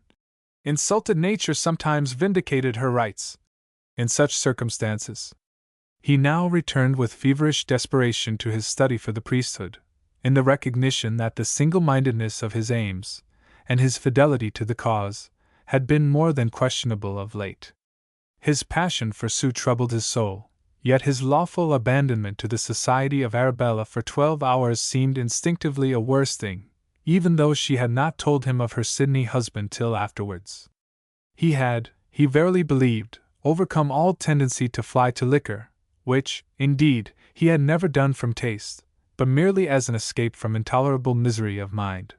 A: insulted nature sometimes vindicated her rights. In such circumstances, he now returned with feverish desperation to his study for the priesthood, in the recognition that the single-mindedness of his aims, and his fidelity to the cause, had been more than questionable of late. His passion for Sue troubled his soul, yet his lawful abandonment to the society of Arabella for 12 hours seemed instinctively a worse thing, even though she had not told him of her Sydney husband till afterwards. He had, he verily believed, overcome all tendency to fly to liquor, which, indeed, he had never done from taste, but merely as an escape from intolerable misery of mind.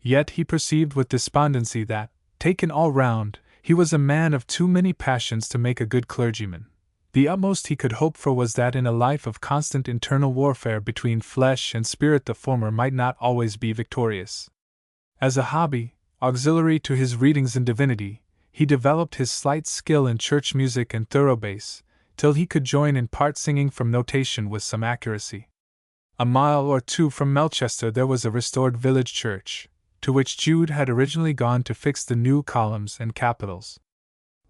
A: Yet he perceived with despondency that, taken all round, he was a man of too many passions to make a good clergyman. The utmost he could hope for was that in a life of constant internal warfare between flesh and spirit the former might not always be victorious. As a hobby, auxiliary to his readings in divinity, he developed his slight skill in church music and thorough bass, till he could join in part singing from notation with some accuracy. A mile or two from Melchester there was a restored village church, to which Jude had originally gone to fix the new columns and capitals.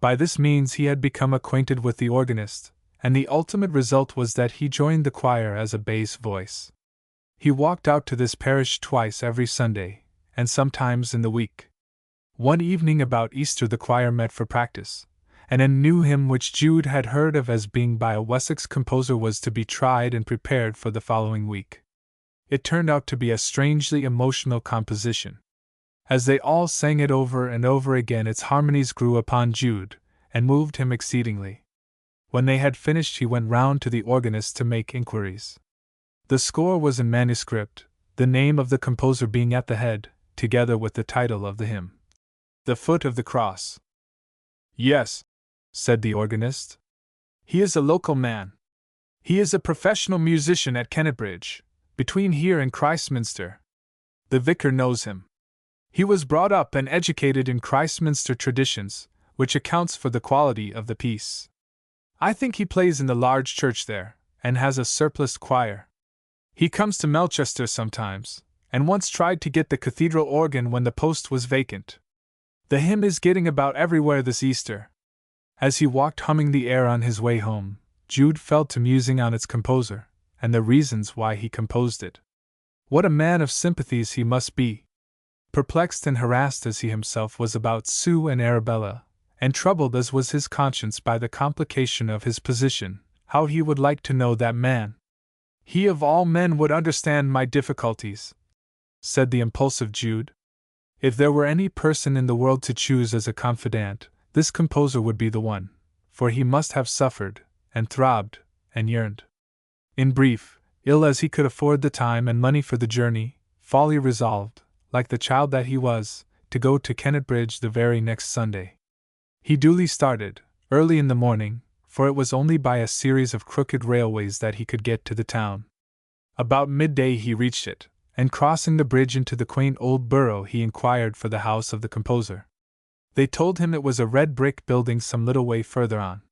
A: By this means he had become acquainted with the organist, and the ultimate result was that he joined the choir as a bass voice. He walked out to this parish twice every Sunday, and sometimes in the week. One evening about Easter the choir met for practice, and a new hymn which Jude had heard of as being by a Wessex composer was to be tried and prepared for the following week. It turned out to be a strangely emotional composition. As they all sang it over and over again, its harmonies grew upon Jude, and moved him exceedingly. When they had finished, he went round to the organist to make inquiries. The score was in manuscript, the name of the composer being at the head, together with the title of the hymn, "The Foot of the Cross." "Yes," said the organist. "He is a local man. He is a professional musician at Unabridged, between here and Christminster. The vicar knows him. He was brought up and educated in Christminster traditions, which accounts for the quality of the piece. I think he plays in the large church there, and has a surpliced choir. He comes to Melchester sometimes, and once tried to get the cathedral organ when the post was vacant. The hymn is getting about everywhere this Easter." As he walked humming the air on his way home, Jude fell to musing on its composer, and the reasons why he composed it. What a man of sympathies he must be! Perplexed and harassed as he himself was about Sue and Arabella, and troubled as was his conscience by the complication of his position, how he would like to know that man. "He of all men would understand my difficulties," said the impulsive Jude. If there were any person in the world to choose as a confidant, this composer would be the one, for he must have suffered, and throbbed, and yearned. In brief, ill as he could afford the time and money for the journey, Folly resolved, like the child that he was, to go to Unabridged the very next Sunday. He duly started, early in the morning, for it was only by a series of crooked railways that he could get to the town. About midday he reached it, and crossing the bridge into the quaint old borough he inquired for the house of the composer. They told him it was a red brick building some little way further on.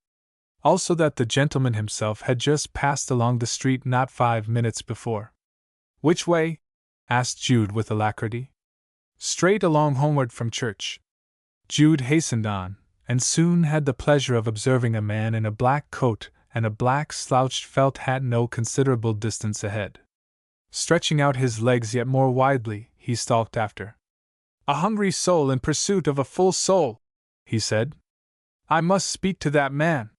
A: Also that the gentleman himself had just passed along the street not 5 minutes before. "Which way?" asked Jude with alacrity. "Straight along homeward from church." Jude hastened on, and soon had the pleasure of observing a man in a black coat and a black slouched felt hat no considerable distance ahead. Stretching out his legs yet more widely, he stalked after. "A hungry soul in pursuit of a full soul," he said. "I must speak to that man."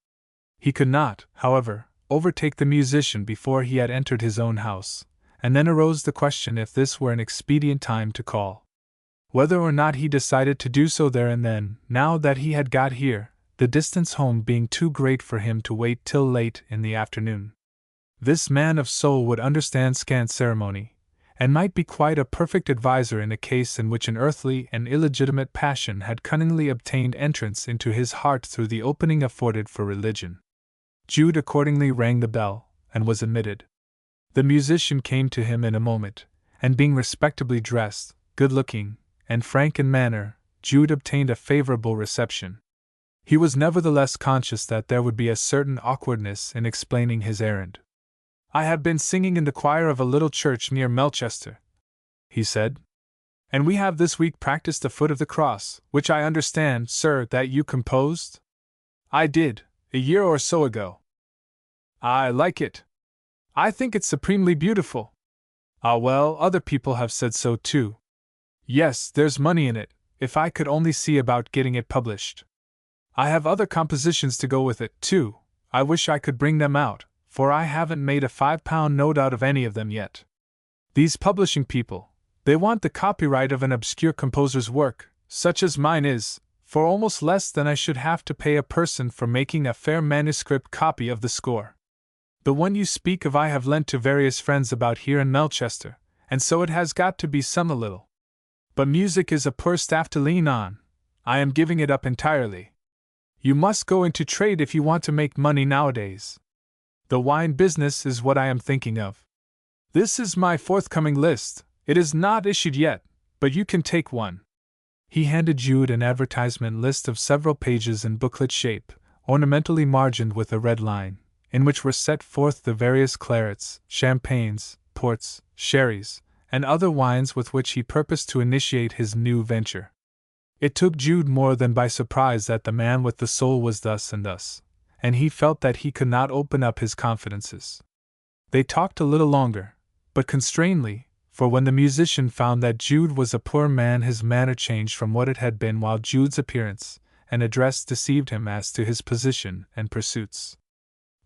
A: He could not, however, overtake the musician before he had entered his own house, and then arose the question if this were an expedient time to call. Whether or not he decided to do so there and then, now that he had got here, the distance home being too great for him to wait till late in the afternoon. This man of soul would understand scant ceremony, and might be quite a perfect adviser in a case in which an earthly and illegitimate passion had cunningly obtained entrance into his heart through the opening afforded for religion. Jude accordingly rang the bell, and was admitted. The musician came to him in a moment, and being respectably dressed, good-looking, and frank in manner, Jude obtained a favorable reception. He was nevertheless conscious that there would be a certain awkwardness in explaining his errand. "I have been singing in the choir of a little church near Melchester," he said, "and we have this week practiced the Foot of the Cross, which I understand, sir, that you composed?" "I did, a year or so ago." "I like it. I think it supremely beautiful." "Ah well, other people have said so too." "Yes, there's money in it, if I could only see about getting it published. I have other compositions to go with it, too. I wish I could bring them out, for I haven't made a £5 note out of any of them yet. These publishing people, They want the copyright of an obscure composer's work, such as mine is, for almost less than I should have to pay a person for making a fair manuscript copy of the score. The one you speak of I have lent to various friends about here in Melchester, and so it has got to be some a little. But music is a poor staff to lean on. I am giving it up entirely. You must go into trade if you want to make money nowadays. The wine business is what I am thinking of. This is my forthcoming list. It is not issued yet, but you can take one. He handed Jude an advertisement list of several pages in booklet shape, ornamentally margined with a red line, in which were set forth the various clarets, champagnes, ports, sherries, and other wines with which he purposed to initiate his new venture. It took Jude more than by surprise that the man with the soul was thus and thus, and he felt that he could not open up his confidences. They talked a little longer, but constrainedly, for when the musician found that Jude was a poor man his manner changed from what it had been, while Jude's appearance and address deceived him as to his position and pursuits.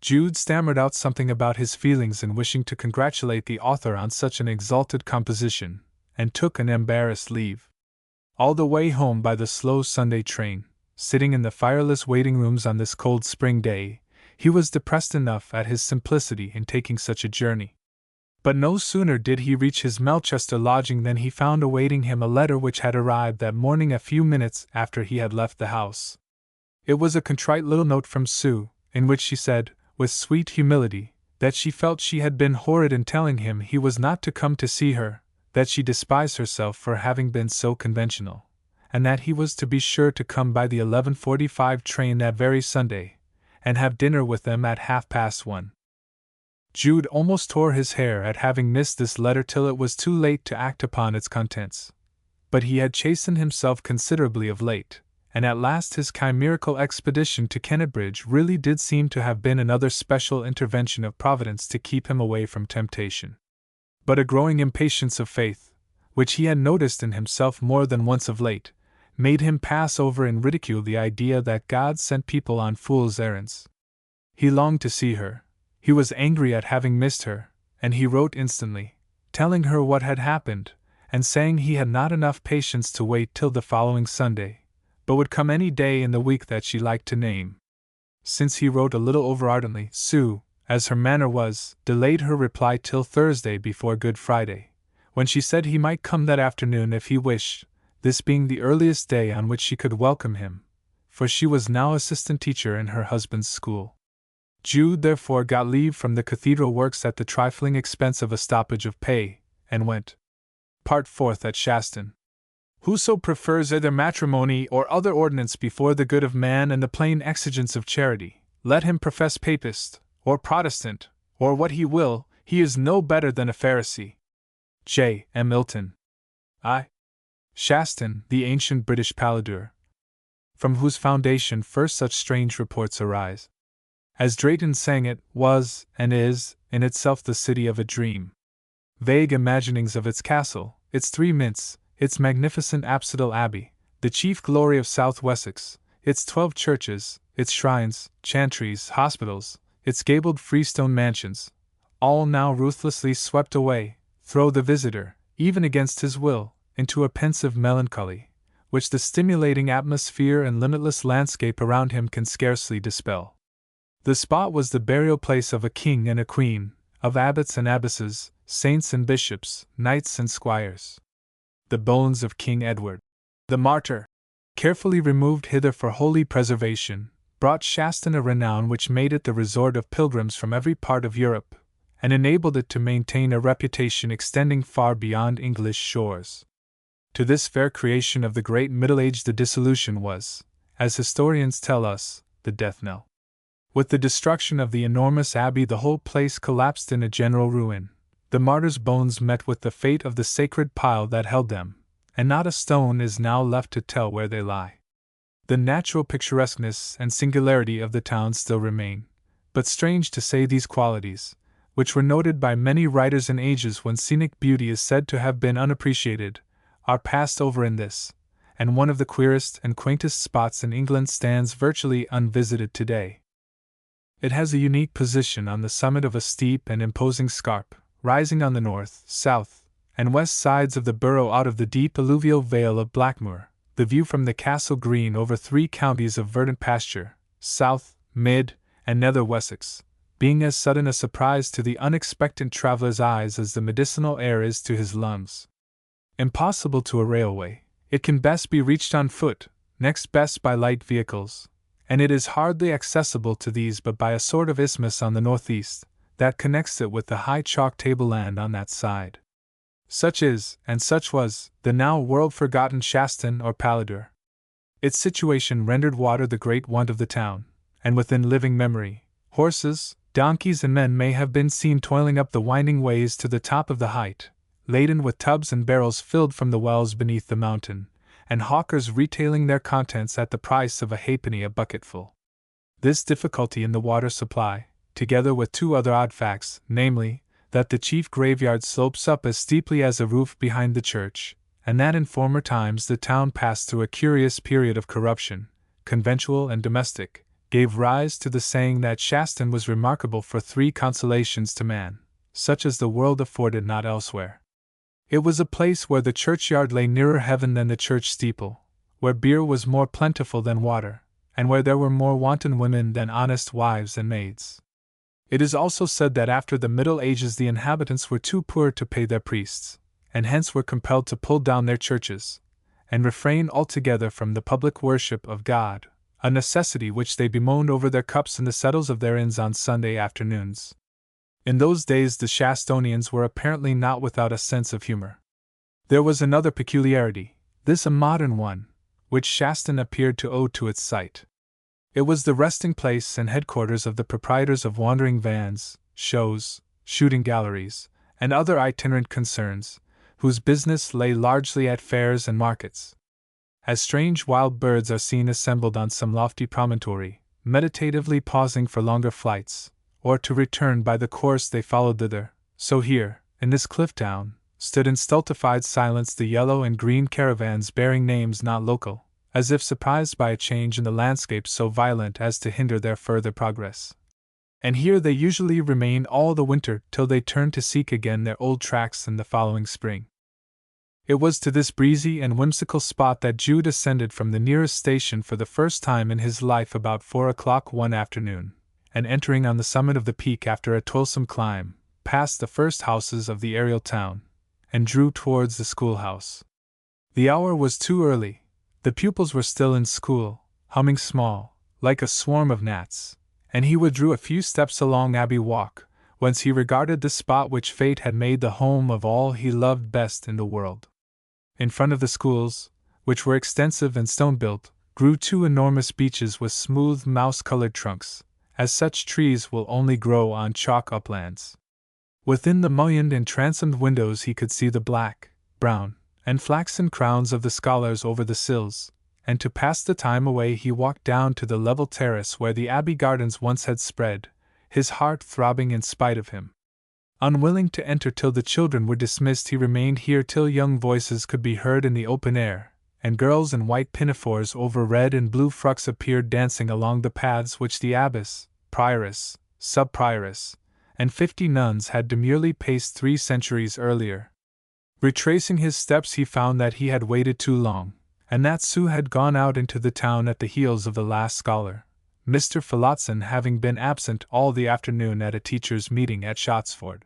A: Jude stammered out something about his feelings in wishing to congratulate the author on such an exalted composition, and took an embarrassed leave. All the way home by the slow Sunday train, sitting in the fireless waiting rooms on this cold spring day, he was depressed enough at his simplicity in taking such a journey. But no sooner did he reach his Melchester lodging than he found awaiting him a letter which had arrived that morning a few minutes after he had left the house. It was a contrite little note from Sue, in which she said, with sweet humility, that she felt she had been horrid in telling him he was not to come to see her, that she despised herself for having been so conventional, and that he was to be sure to come by the 11:45 train that very Sunday, and have dinner with them at 1:30. Jude almost tore his hair at having missed this letter till it was too late to act upon its contents. But he had chastened himself considerably of late, and at last his chimerical expedition to Unabridged really did seem to have been another special intervention of Providence to keep him away from temptation. But a growing impatience of faith, which he had noticed in himself more than once of late, made him pass over in ridicule the idea that God sent people on fool's errands. He longed to see her. He was angry at having missed her, and he wrote instantly, telling her what had happened, and saying he had not enough patience to wait till the following Sunday, but would come any day in the week that she liked to name. Since he wrote a little over-ardently, Sue, as her manner was, delayed her reply till Thursday before Good Friday, when she said he might come that afternoon if he wished, this being the earliest day on which she could welcome him, for she was now assistant teacher in her husband's school. Jude therefore got leave from the cathedral works at the trifling expense of a stoppage of pay, and went. Part 4th at Shaston. Whoso prefers either matrimony or other ordinance before the good of man and the plain exigence of charity, let him profess Papist, or Protestant, or what he will, he is no better than a Pharisee. J. M. Milton. I. Shaston, the ancient British Palladur, from whose foundation first such strange reports arise. As Drayton sang it, was, and is, in itself the city of a dream. Vague imaginings of its castle, its 3 mints, its magnificent apsidal abbey, the chief glory of South Wessex, its 12 churches, its shrines, chantries, hospitals, its gabled freestone mansions, all now ruthlessly swept away, throw the visitor, even against his will, into a pensive melancholy, which the stimulating atmosphere and limitless landscape around him can scarcely dispel. The spot was the burial place of a king and a queen, of abbots and abbesses, saints and bishops, knights and squires. The bones of King Edward, the martyr, carefully removed hither for holy preservation, brought Shaston a renown which made it the resort of pilgrims from every part of Europe, and enabled it to maintain a reputation extending far beyond English shores. To this fair creation of the great Middle Age the dissolution was, as historians tell us, the death knell. With the destruction of the enormous abbey the whole place collapsed in a general ruin. The martyrs' bones met with the fate of the sacred pile that held them, and not a stone is now left to tell where they lie. The natural picturesqueness and singularity of the town still remain, but strange to say these qualities, which were noted by many writers in ages when scenic beauty is said to have been unappreciated, are passed over in this, and one of the queerest and quaintest spots in England stands virtually unvisited today. It has a unique position on the summit of a steep and imposing scarp, rising on the north, south, and west sides of the borough out of the deep alluvial vale of Blackmoor, the view from the Castle Green over 3 counties of verdant pasture, South, Mid, and Nether Wessex, being as sudden a surprise to the unexpectant traveller's eyes as the medicinal air is to his lungs. Impossible to a railway, it can best be reached on foot, next best by light vehicles, and it is hardly accessible to these but by a sort of isthmus on the northeast, that connects it with the high chalk tableland on that side. Such is, and such was, the now world-forgotten Shaston or Palladur. Its situation rendered water the great want of the town, and within living memory, horses, donkeys and men may have been seen toiling up the winding ways to the top of the height, laden with tubs and barrels filled from the wells beneath the mountain, and hawkers retailing their contents at the price of a halfpenny a bucketful. This difficulty in the water supply, together with 2 other odd facts, namely, that the chief graveyard slopes up as steeply as a roof behind the church, and that in former times the town passed through a curious period of corruption, conventual and domestic, gave rise to the saying that Shaston was remarkable for 3 consolations to man, such as the world afforded not elsewhere. It was a place where the churchyard lay nearer heaven than the church steeple, where beer was more plentiful than water, and where there were more wanton women than honest wives and maids. It is also said that after the Middle Ages the inhabitants were too poor to pay their priests, and hence were compelled to pull down their churches, and refrain altogether from the public worship of God, a necessity which they bemoaned over their cups in the settles of their inns on Sunday afternoons. In those days the Shastonians were apparently not without a sense of humor. There was another peculiarity, this a modern one, which Shaston appeared to owe to its site. It was the resting place and headquarters of the proprietors of wandering vans, shows, shooting galleries, and other itinerant concerns, whose business lay largely at fairs and markets. As strange wild birds are seen assembled on some lofty promontory, meditatively pausing for longer flights, or to return by the course they followed thither, so here, in this cliff town, stood in stultified silence the yellow and green caravans bearing names not local, as if surprised by a change in the landscape so violent as to hinder their further progress. And here they usually remain all the winter till they turn to seek again their old tracks in the following spring. It was to this breezy and whimsical spot that Jude ascended from the nearest station for the first time in his life about 4 o'clock one afternoon, and entering on the summit of the peak after a toilsome climb, passed the first houses of the aerial town, and drew towards the schoolhouse. The hour was too early. The pupils were still in school, humming small, like a swarm of gnats, and he withdrew a few steps along Abbey Walk, whence he regarded the spot which fate had made the home of all he loved best in the world. In front of the schools, which were extensive and stone-built, grew 2 enormous beeches with smooth mouse-colored trunks, as such trees will only grow on chalk uplands. Within the mullioned and transomed windows he could see the black, brown, and flaxen crowns of the scholars over the sills, and to pass the time away he walked down to the level terrace where the Abbey gardens once had spread, his heart throbbing in spite of him. Unwilling to enter till the children were dismissed, he remained here till young voices could be heard in the open air, and girls in white pinafores over red and blue frocks appeared dancing along the paths which the abbess, prioress, sub-prioress, and 50 nuns had demurely paced 3 centuries earlier. Retracing his steps he found that he had waited too long, and that Sue had gone out into the town at the heels of the last scholar, Mr. Phillotson having been absent all the afternoon at a teachers' meeting at Shottsford.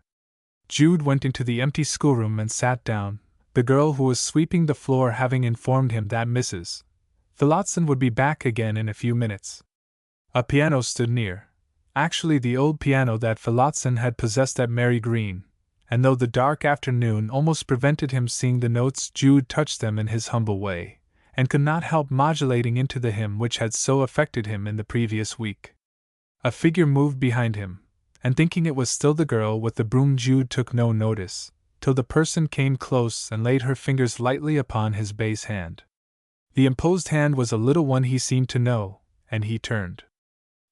A: Jude went into the empty schoolroom and sat down, the girl who was sweeping the floor having informed him that Mrs. Phillotson would be back again in a few minutes. A piano stood near, actually the old piano that Phillotson had possessed at Mary Green, and though the dark afternoon almost prevented him seeing the notes, Jude touched them in his humble way, and could not help modulating into the hymn which had so affected him in the previous week. A figure moved behind him, and thinking it was still the girl with the broom, Jude took no notice, till the person came close and laid her fingers lightly upon his bass hand. The imposed hand was a little one he seemed to know, and he turned.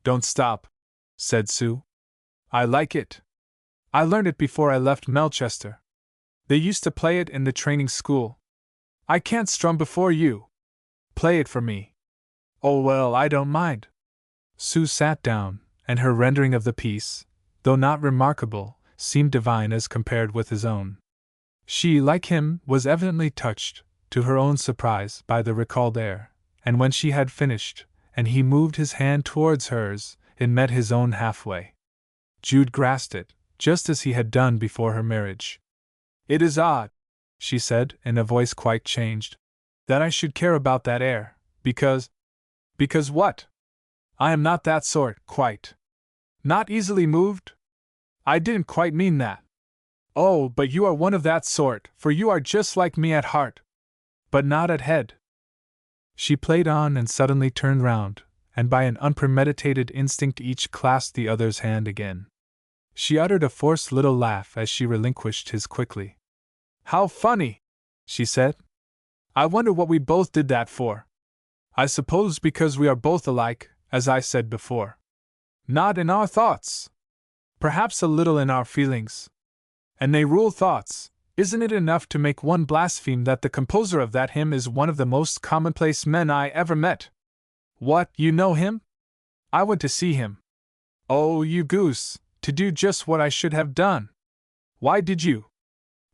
A: "Don't stop," said Sue. "I like it. I learned it before I left Melchester. They used to play it in the training school. I can't strum before you. Play it for me." "Oh well, I don't mind." Sue sat down, and her rendering of the piece, though not remarkable, seemed divine as compared with his own. She, like him, was evidently touched, to her own surprise, by the recalled air, and when she had finished, and he moved his hand towards hers, it met his own halfway. Jude grasped it, just as he had done before her marriage. "It is odd," she said, in a voice quite changed, "that I should care about that air, because. Because what? I am not that sort, quite. Not easily moved? I didn't quite mean that. Oh, but you are one of that sort, for you are just like me at heart. But not at head." She played on and suddenly turned round, and by an unpremeditated instinct each clasped the other's hand again. She uttered a forced little laugh as she relinquished his quickly. "How funny!" she said. "I wonder what we both did that for. I suppose because we are both alike, as I said before. Not in our thoughts. Perhaps a little in our feelings. And they rule thoughts. Isn't it enough to make one blaspheme that the composer of that hymn is one of the most commonplace men I ever met? What, you know him? I went to see him. Oh, you goose, to do just what I should have done. Why did you?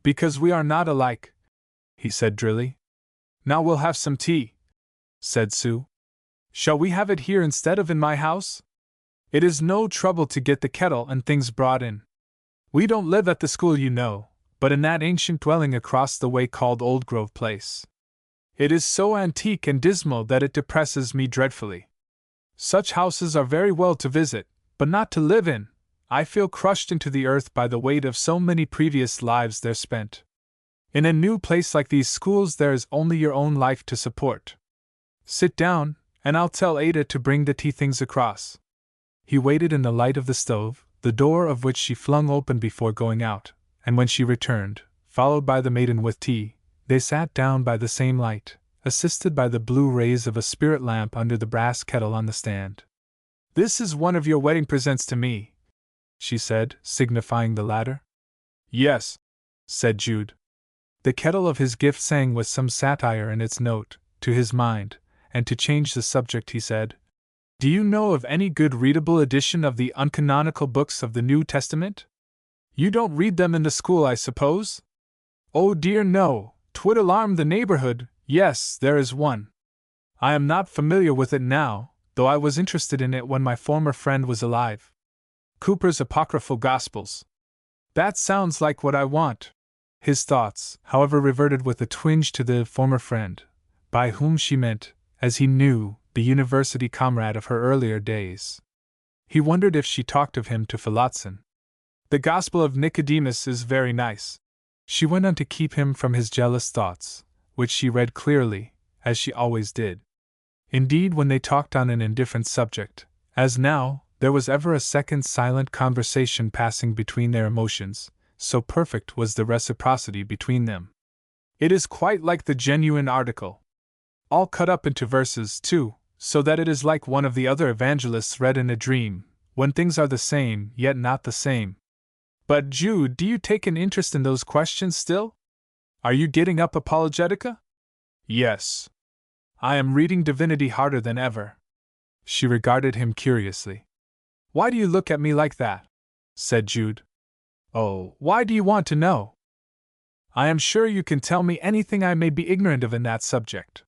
A: Because we are not alike," he said drily. "Now we'll have some tea," said Sue. "Shall we have it here instead of in my house? It is no trouble to get the kettle and things brought in. We don't live at the school, you know, but in that ancient dwelling across the way called Old Grove Place. It is so antique and dismal that it depresses me dreadfully. Such houses are very well to visit, but not to live in. I feel crushed into the earth by the weight of so many previous lives there spent. In a new place like these schools there is only your own life to support. Sit down, and I'll tell Ada to bring the tea things across." He waited in the light of the stove, the door of which she flung open before going out, and when she returned, followed by the maiden with tea, they sat down by the same light, assisted by the blue rays of a spirit lamp under the brass kettle on the stand. "This is one of your wedding presents to me," she said, signifying the latter. "Yes," said Jude. The kettle of his gift sang with some satire in its note, to his mind, and to change the subject he said, "Do you know of any good readable edition of the uncanonical books of the New Testament? You don't read them in the school, I suppose?" "Oh dear no, 'twould alarm the neighborhood. Yes, there is one. I am not familiar with it now, though I was interested in it when my former friend was alive. Cooper's Apocryphal Gospels. That sounds like what I want." His thoughts, however, reverted with a twinge to the former friend, by whom she meant, as he knew, the university comrade of her earlier days. He wondered if she talked of him to Phillotson. "The Gospel of Nicodemus is very nice," she went on to keep him from his jealous thoughts, which she read clearly, as she always did. Indeed, when they talked on an indifferent subject, as now, there was ever a second's silent conversation passing between their emotions, so perfect was the reciprocity between them. "It is quite like the genuine article. All cut up into verses, too, so that it is like one of the other evangelists read in a dream, when things are the same yet not the same. But, Jude, do you take an interest in those questions still? Are you getting up Apologetica?" "Yes. I am reading Divinity harder than ever." She regarded him curiously. "Why do you look at me like that?" said Jude. "Oh, why do you want to know?" "I am sure you can tell me anything I may be ignorant of in that subject.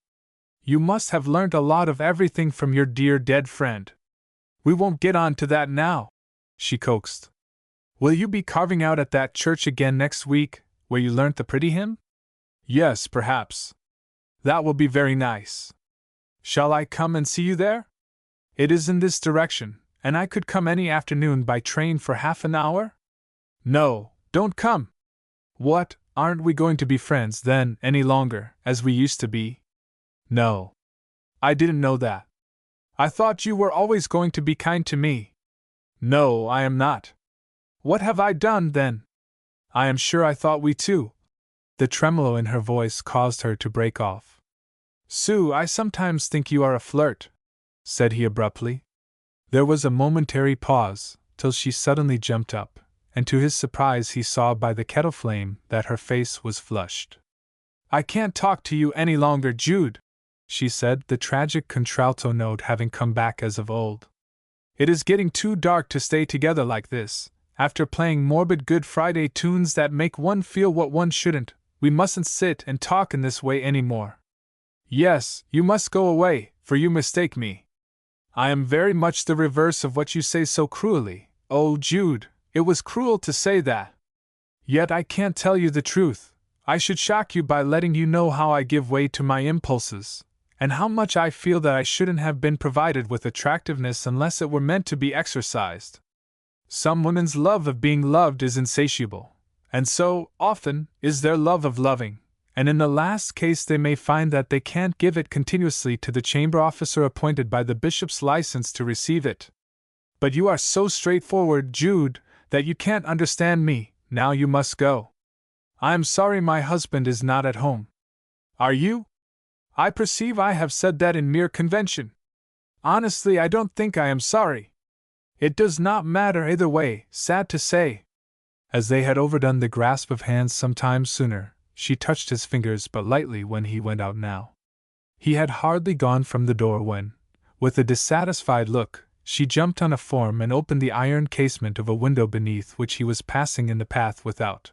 A: You must have learnt a lot of everything from your dear dead friend. We won't get on to that now," she coaxed. "Will you be carving out at that church again next week, where you learnt the pretty hymn?" "Yes, perhaps. That will be very nice. Shall I come and see you there? It is in this direction, and I could come any afternoon by train for half an hour?" "No, don't come." "What, aren't we going to be friends, then, any longer, as we used to be?" "No. I didn't know that. I thought you were always going to be kind to me." "No, I am not." "What have I done, then?" "I am sure I thought we two." The tremolo in her voice caused her to break off. "Sue, I sometimes think you are a flirt," said he abruptly. There was a momentary pause, till she suddenly jumped up, and to his surprise he saw by the kettle flame that her face was flushed. "I can't talk to you any longer, Jude," she said, the tragic contralto note having come back as of old. "It is getting too dark to stay together like this, after playing morbid Good Friday tunes that make one feel what one shouldn't, we mustn't sit and talk in this way any more. Yes, you must go away, for you mistake me. I am very much the reverse of what you say so cruelly. Oh, Jude, it was cruel to say that. Yet I can't tell you the truth. I should shock you by letting you know how I give way to my impulses, and how much I feel that I shouldn't have been provided with attractiveness unless it were meant to be exercised. Some women's love of being loved is insatiable, and so, often, is their love of loving, and in the last case they may find that they can't give it continuously to the chamber officer appointed by the bishop's license to receive it. But you are so straightforward, Jude, that you can't understand me. Now you must go. I am sorry my husband is not at home. Are you? I perceive I have said that in mere convention. Honestly, I don't think I am sorry. It does not matter either way, sad to say. As they had overdone the grasp of hands some time sooner, she touched his fingers but lightly when he went out now. He had hardly gone from the door when, with a dissatisfied look, she jumped on a form and opened the iron casement of a window beneath which he was passing in the path without.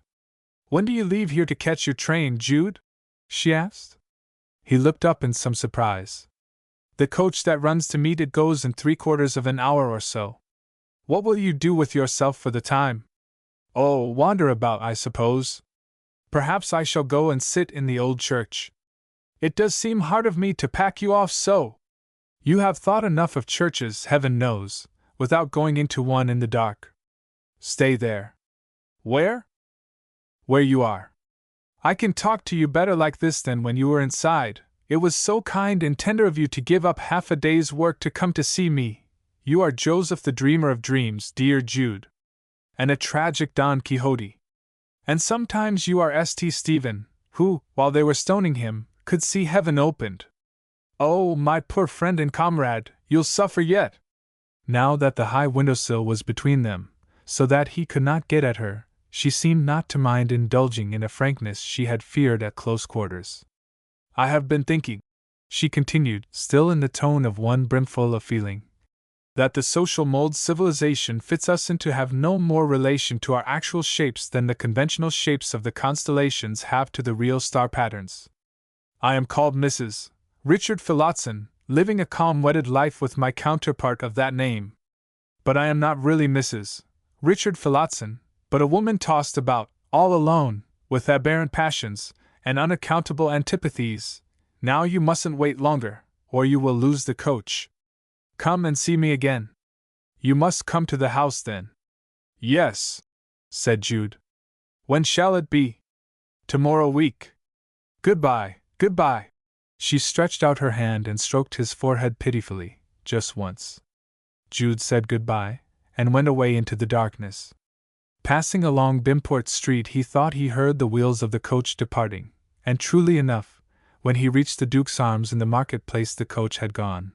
A: When do you leave here to catch your train, Jude? She asked. He looked up in some surprise. The coach that runs to meet it goes in 3/4 of an hour or so. What will you do with yourself for the time? Oh, wander about, I suppose. Perhaps I shall go and sit in the old church. It does seem hard of me to pack you off so. You have thought enough of churches, heaven knows, without going into one in the dark. Stay there. Where? Where you are. I can talk to you better like this than when you were inside. It was so kind and tender of you to give up half a day's work to come to see me. You are Joseph the dreamer of dreams, dear Jude. And a tragic Don Quixote. And sometimes you are St. Stephen, who, while they were stoning him, could see heaven opened. Oh, my poor friend and comrade, you'll suffer yet. Now that the high windowsill was between them, so that he could not get at her, she seemed not to mind indulging in a frankness she had feared at close quarters. I have been thinking, she continued, still in the tone of one brimful of feeling, that the social mold civilization fits us in to have no more relation to our actual shapes than the conventional shapes of the constellations have to the real star patterns. I am called Mrs. Richard Phillotson, living a calm wedded life with my counterpart of that name. But I am not really Mrs. Richard Phillotson, but a woman tossed about, all alone, with aberrant passions, and unaccountable antipathies. Now you mustn't wait longer, or you will lose the coach. Come and see me again. You must come to the house then. Yes, said Jude. When shall it be? Tomorrow week. Goodbye, goodbye. She stretched out her hand and stroked his forehead pitifully, just once. Jude said goodbye, and went away into the darkness. Passing along Bimport Street, he thought he heard the wheels of the coach departing, and truly enough, when he reached the Duke's Arms in the market-place the coach had gone.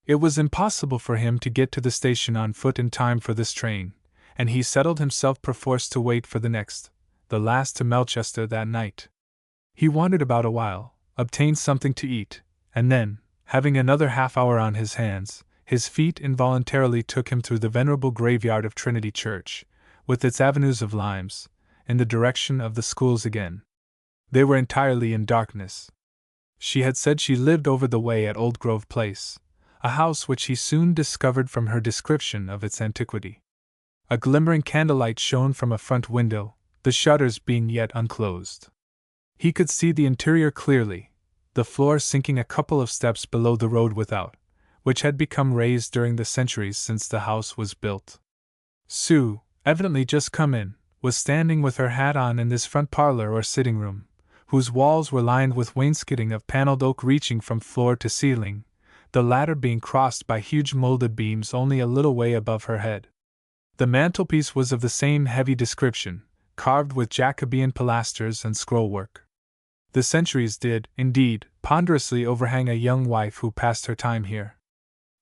A: It was impossible for him to get to the station on foot in time for this train, and he settled himself perforce to wait for the next, the last to Melchester that night. He wandered about a while, obtained something to eat, and then, having another half-hour on his hands, his feet involuntarily took him through the venerable graveyard of Trinity Church, with its avenues of limes, in the direction of the schools again. They were entirely in darkness. She had said she lived over the way at Old Grove Place, a house which he soon discovered from her description of its antiquity. A glimmering candlelight shone from a front window, the shutters being yet unclosed. He could see the interior clearly, the floor sinking a couple of steps below the road without, which had become raised during the centuries since the house was built. Sue, evidently just come in, was standing with her hat on in this front parlor or sitting room, whose walls were lined with wainscoting of paneled oak reaching from floor to ceiling, the latter being crossed by huge molded beams only a little way above her head. The mantelpiece was of the same heavy description, carved with Jacobean pilasters and scrollwork. The centuries did, indeed, ponderously overhang a young wife who passed her time here.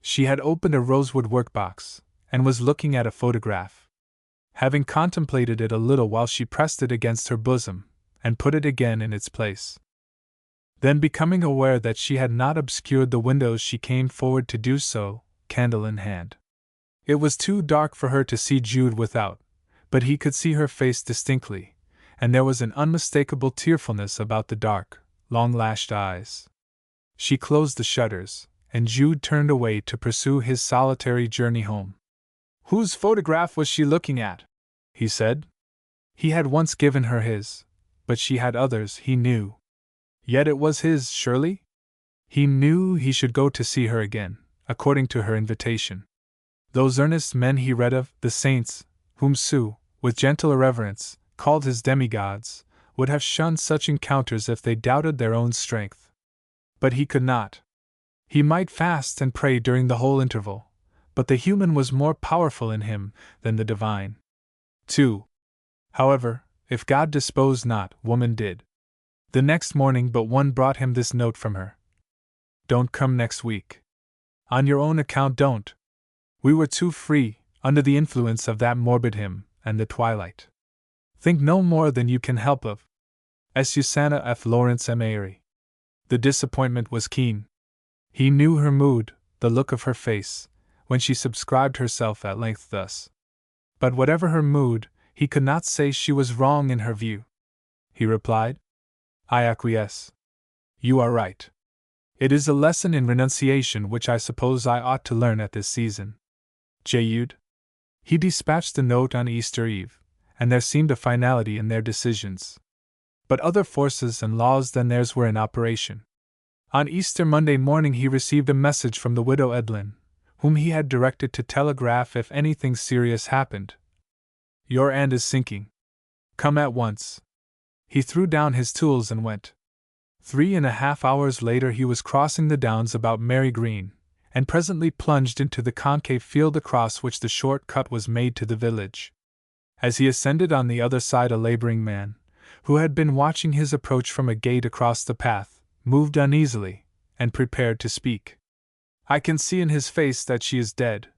A: She had opened a rosewood workbox, and was looking at a photograph. Having contemplated it a little while, she pressed it against her bosom, and put it again in its place. Then, becoming aware that she had not obscured the windows, she came forward to do so, candle in hand. It was too dark for her to see Jude without, but he could see her face distinctly, and there was an unmistakable tearfulness about the dark, long-lashed eyes. She closed the shutters, and Jude turned away to pursue his solitary journey home. "Whose photograph was she looking at?" he said. He had once given her his, but she had others, he knew. Yet it was his, surely? He knew he should go to see her again, according to her invitation. Those earnest men he read of, the saints, whom Sue, with gentle irreverence, called his demigods, would have shunned such encounters if they doubted their own strength. But he could not. He might fast and pray during the whole interval, but the human was more powerful in him than the divine. 2. However, if God disposed not, woman did. The next morning but one brought him this note from her. "Don't come next week. On your own account don't." We were too free, under the influence of that morbid hymn, and the twilight. Think no more than you can help of. Susanna F. Lawrence Mary. The disappointment was keen. He knew her mood, the look of her face, when she subscribed herself at length thus. But whatever her mood, he could not say she was wrong in her view. He replied, "I acquiesce. You are right. It is a lesson in renunciation which I suppose I ought to learn at this season. Jude." He dispatched the note on Easter Eve, and there seemed a finality in their decisions. But other forces and laws than theirs were in operation. On Easter Monday morning he received a message from the widow Edlin, whom he had directed to telegraph if anything serious happened. "Your aunt is sinking. Come at once." He threw down his tools and went. 3.5 hours later he was crossing the downs about Mary Green, and presently plunged into the concave field across which the short cut was made to the village. As he ascended on the other side a laboring man, who had been watching his approach from a gate across the path, moved uneasily, and prepared to speak. "I can see in his face that she is dead,"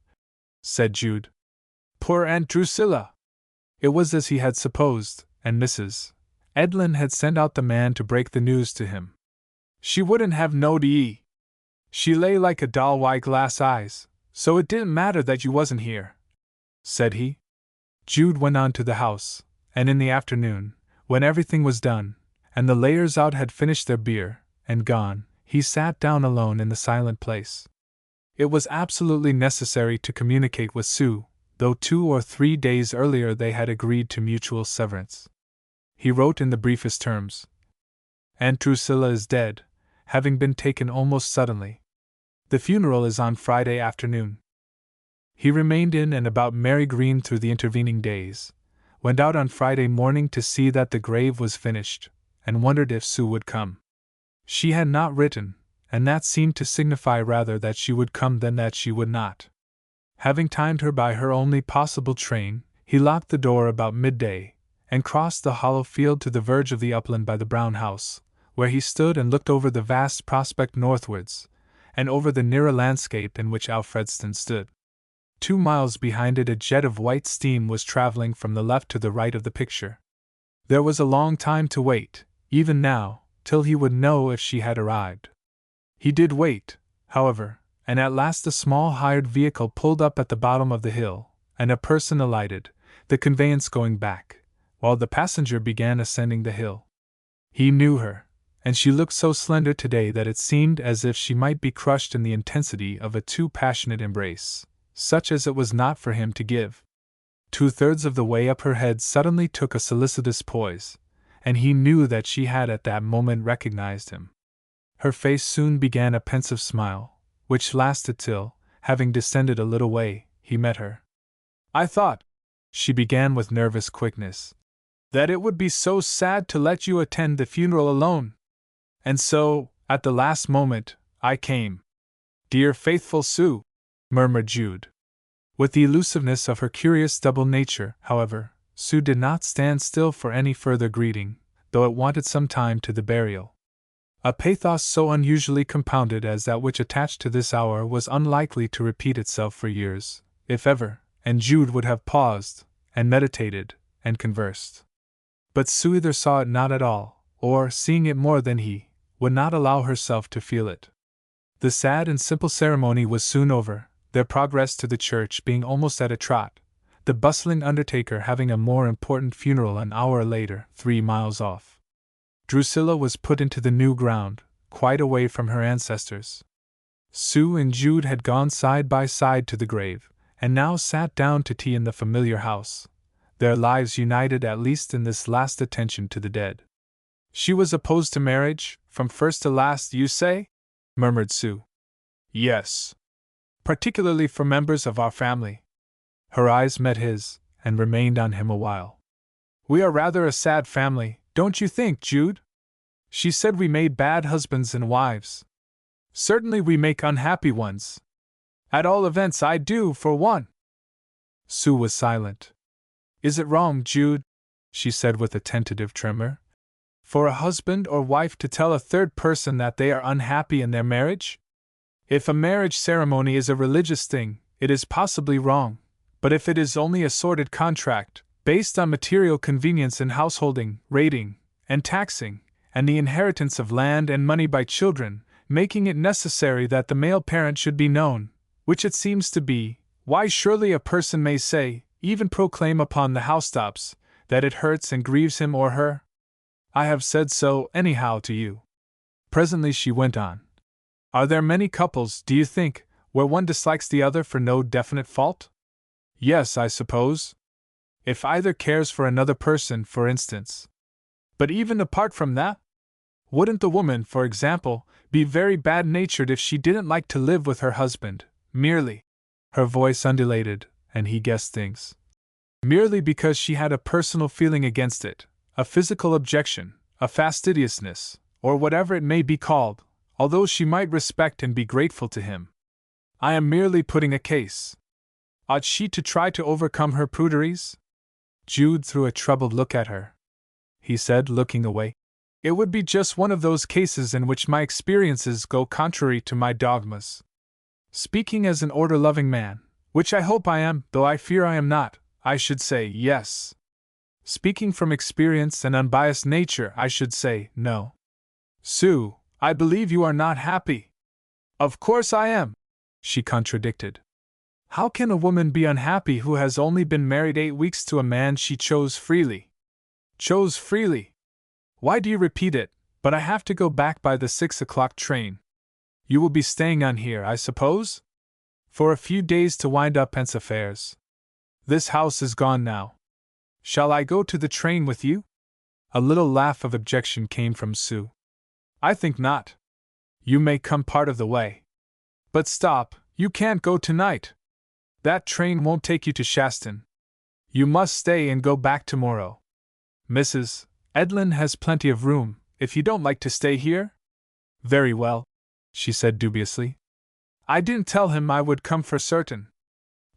A: said Jude. "Poor Aunt Drusilla!" It was as he had supposed, and Mrs. Edlin had sent out the man to break the news to him. "She wouldn't have knowed ye. She lay like a doll wi' glass eyes, so it didn't matter that you wasn't here," said he. Jude went on to the house, and in the afternoon, when everything was done, and the layers out had finished their beer, and gone, he sat down alone in the silent place. It was absolutely necessary to communicate with Sue, though 2 or 3 days earlier they had agreed to mutual severance. He wrote in the briefest terms. "Aunt Drusilla is dead, having been taken almost suddenly. The funeral is on Friday afternoon." He remained in and about Mary Green through the intervening days, went out on Friday morning to see that the grave was finished, and wondered if Sue would come. She had not written, and that seemed to signify rather that she would come than that she would not. Having timed her by her only possible train, he locked the door about midday, and crossed the hollow field to the verge of the upland by the brown house, where he stood and looked over the vast prospect northwards, and over the nearer landscape in which Alfredston stood. 2 miles behind it a jet of white steam was traveling from the left to the right of the picture. There was a long time to wait, even now, till he would know if she had arrived. He did wait, however, and at last a small hired vehicle pulled up at the bottom of the hill, and a person alighted, the conveyance going back, while the passenger began ascending the hill. He knew her, and she looked so slender today that it seemed as if she might be crushed in the intensity of a too passionate embrace, such as it was not for him to give. 2/3 of the way up her head suddenly took a solicitous poise, and he knew that she had at that moment recognized him. Her face soon began a pensive smile, which lasted till, having descended a little way, he met her. "I thought," she began with nervous quickness, "that it would be so sad to let you attend the funeral alone. And so, at the last moment, I came." "Dear faithful Sue," murmured Jude. With the elusiveness of her curious double nature, however, Sue did not stand still for any further greeting, though it wanted some time to the burial. A pathos so unusually compounded as that which attached to this hour was unlikely to repeat itself for years, if ever, and Jude would have paused, and meditated, and conversed. But Sue either saw it not at all, or, seeing it more than he, would not allow herself to feel it. The sad and simple ceremony was soon over, their progress to the church being almost at a trot, the bustling undertaker having a more important funeral an hour later, 3 miles off. Drusilla was put into the new ground, quite away from her ancestors. Sue and Jude had gone side by side to the grave, and now sat down to tea in the familiar house, their lives united at least in this last attention to the dead. "She was opposed to marriage, from first to last, you say?" murmured Sue. "Yes. Particularly for members of our family." Her eyes met his, and remained on him a while. "We are rather a sad family, don't you think, Jude? She said we made bad husbands and wives. Certainly we make unhappy ones. At all events I do, for one." Sue was silent. "Is it wrong, Jude," she said with a tentative tremor, "for a husband or wife to tell a third person that they are unhappy in their marriage? If a marriage ceremony is a religious thing, it is possibly wrong, but if it is only a sordid contract, based on material convenience in householding, rating, and taxing, and the inheritance of land and money by children, making it necessary that the male parent should be known, which it seems to be, why surely a person may say, even proclaim upon the housetops, that it hurts and grieves him or her? I have said so, anyhow, to you." Presently she went on. "Are there many couples, do you think, where one dislikes the other for no definite fault?" "Yes, I suppose. If either cares for another person, for instance. But even apart from that? Wouldn't the woman, for example, be very bad-natured if she didn't like to live with her husband, merely," her voice undulated, and he guessed things, "merely because she had a personal feeling against it, a physical objection, a fastidiousness, or whatever it may be called, although she might respect and be grateful to him? I am merely putting a case. Ought she to try to overcome her pruderies?" Jude threw a troubled look at her. He said, looking away, "It would be just one of those cases in which my experiences go contrary to my dogmas. Speaking as an order-loving man, which I hope I am, though I fear I am not, I should say yes. Speaking from experience and unbiased nature, I should say no. Sue, I believe you are not happy." "Of course I am," she contradicted. "How can a woman be unhappy who has only been married 8 weeks to a man she chose freely?" "Chose freely? Why do you repeat it? But I have to go back by the 6 o'clock train. You will be staying on here, I suppose? For a few days to wind up Pence affairs. This house is gone now. Shall I go to the train with you?" A little laugh of objection came from Sue. "I think not. You may come part of the way. But stop, you can't go tonight. That train won't take you to Shaston. You must stay and go back tomorrow. Mrs. Edlin has plenty of room, if you don't like to stay here?" "Very well," she said dubiously. "I didn't tell him I would come for certain."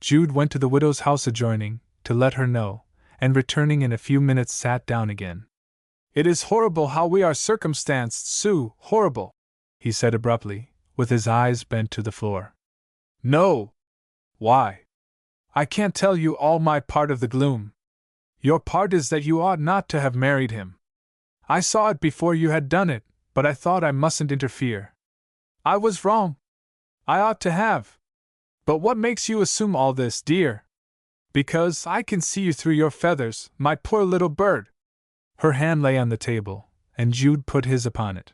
A: Jude went to the widow's house adjoining, to let her know, and returning in a few minutes sat down again. "It is horrible how we are circumstanced, Sue, horrible," he said abruptly, with his eyes bent to the floor. "No! Why? I can't tell you all my part of the gloom. Your part is that you ought not to have married him. I saw it before you had done it, but I thought I mustn't interfere. I was wrong. I ought to have. But what makes you assume all this, dear? Because I can see you through your feathers, my poor little bird." Her hand lay on the table, and Jude put his upon it.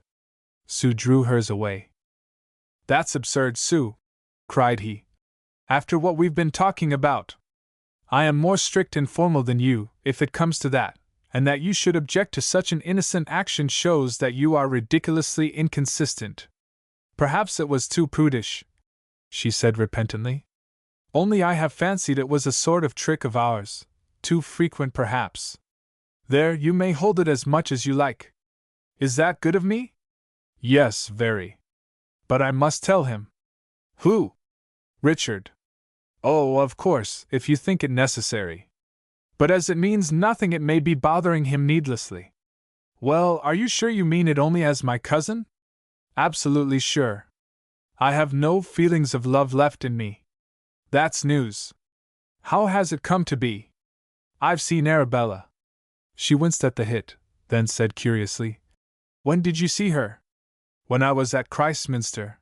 A: Sue drew hers away. "That's absurd, Sue," cried he. "After what we've been talking about. I am more strict and formal than you, if it comes to that, and that you should object to such an innocent action shows that you are ridiculously inconsistent. Perhaps it was too prudish," she said repentantly. "Only I have fancied it was a sort of trick of ours, too frequent perhaps. There, you may hold it as much as you like. Is that good of me?" "Yes, very. But I must tell him." "Who?" "Richard." "Oh, of course, if you think it necessary. But as it means nothing, it may be bothering him needlessly." "Well, are you sure you mean it only as my cousin?" "Absolutely sure. I have no feelings of love left in me." "That's news. How has it come to be?" "I've seen Arabella." She winced at the hit, then said curiously, "When did you see her?" "When I was at Christminster."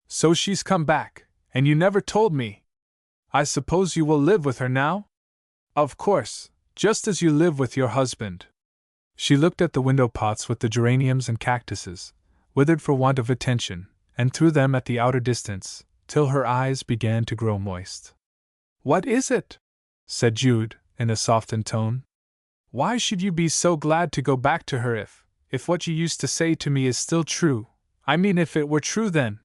A: "So she's come back, and you never told me. I suppose you will live with her now?" Of course, just as you live with your husband. She looked at the window pots with the geraniums and cactuses, withered for want of attention, and threw them at the outer distance, till her eyes began to grow moist. What is it? Said Jude, in a softened tone. Why should you be so glad to go back to her if what you used to say to me is still true? I mean, if it were true then.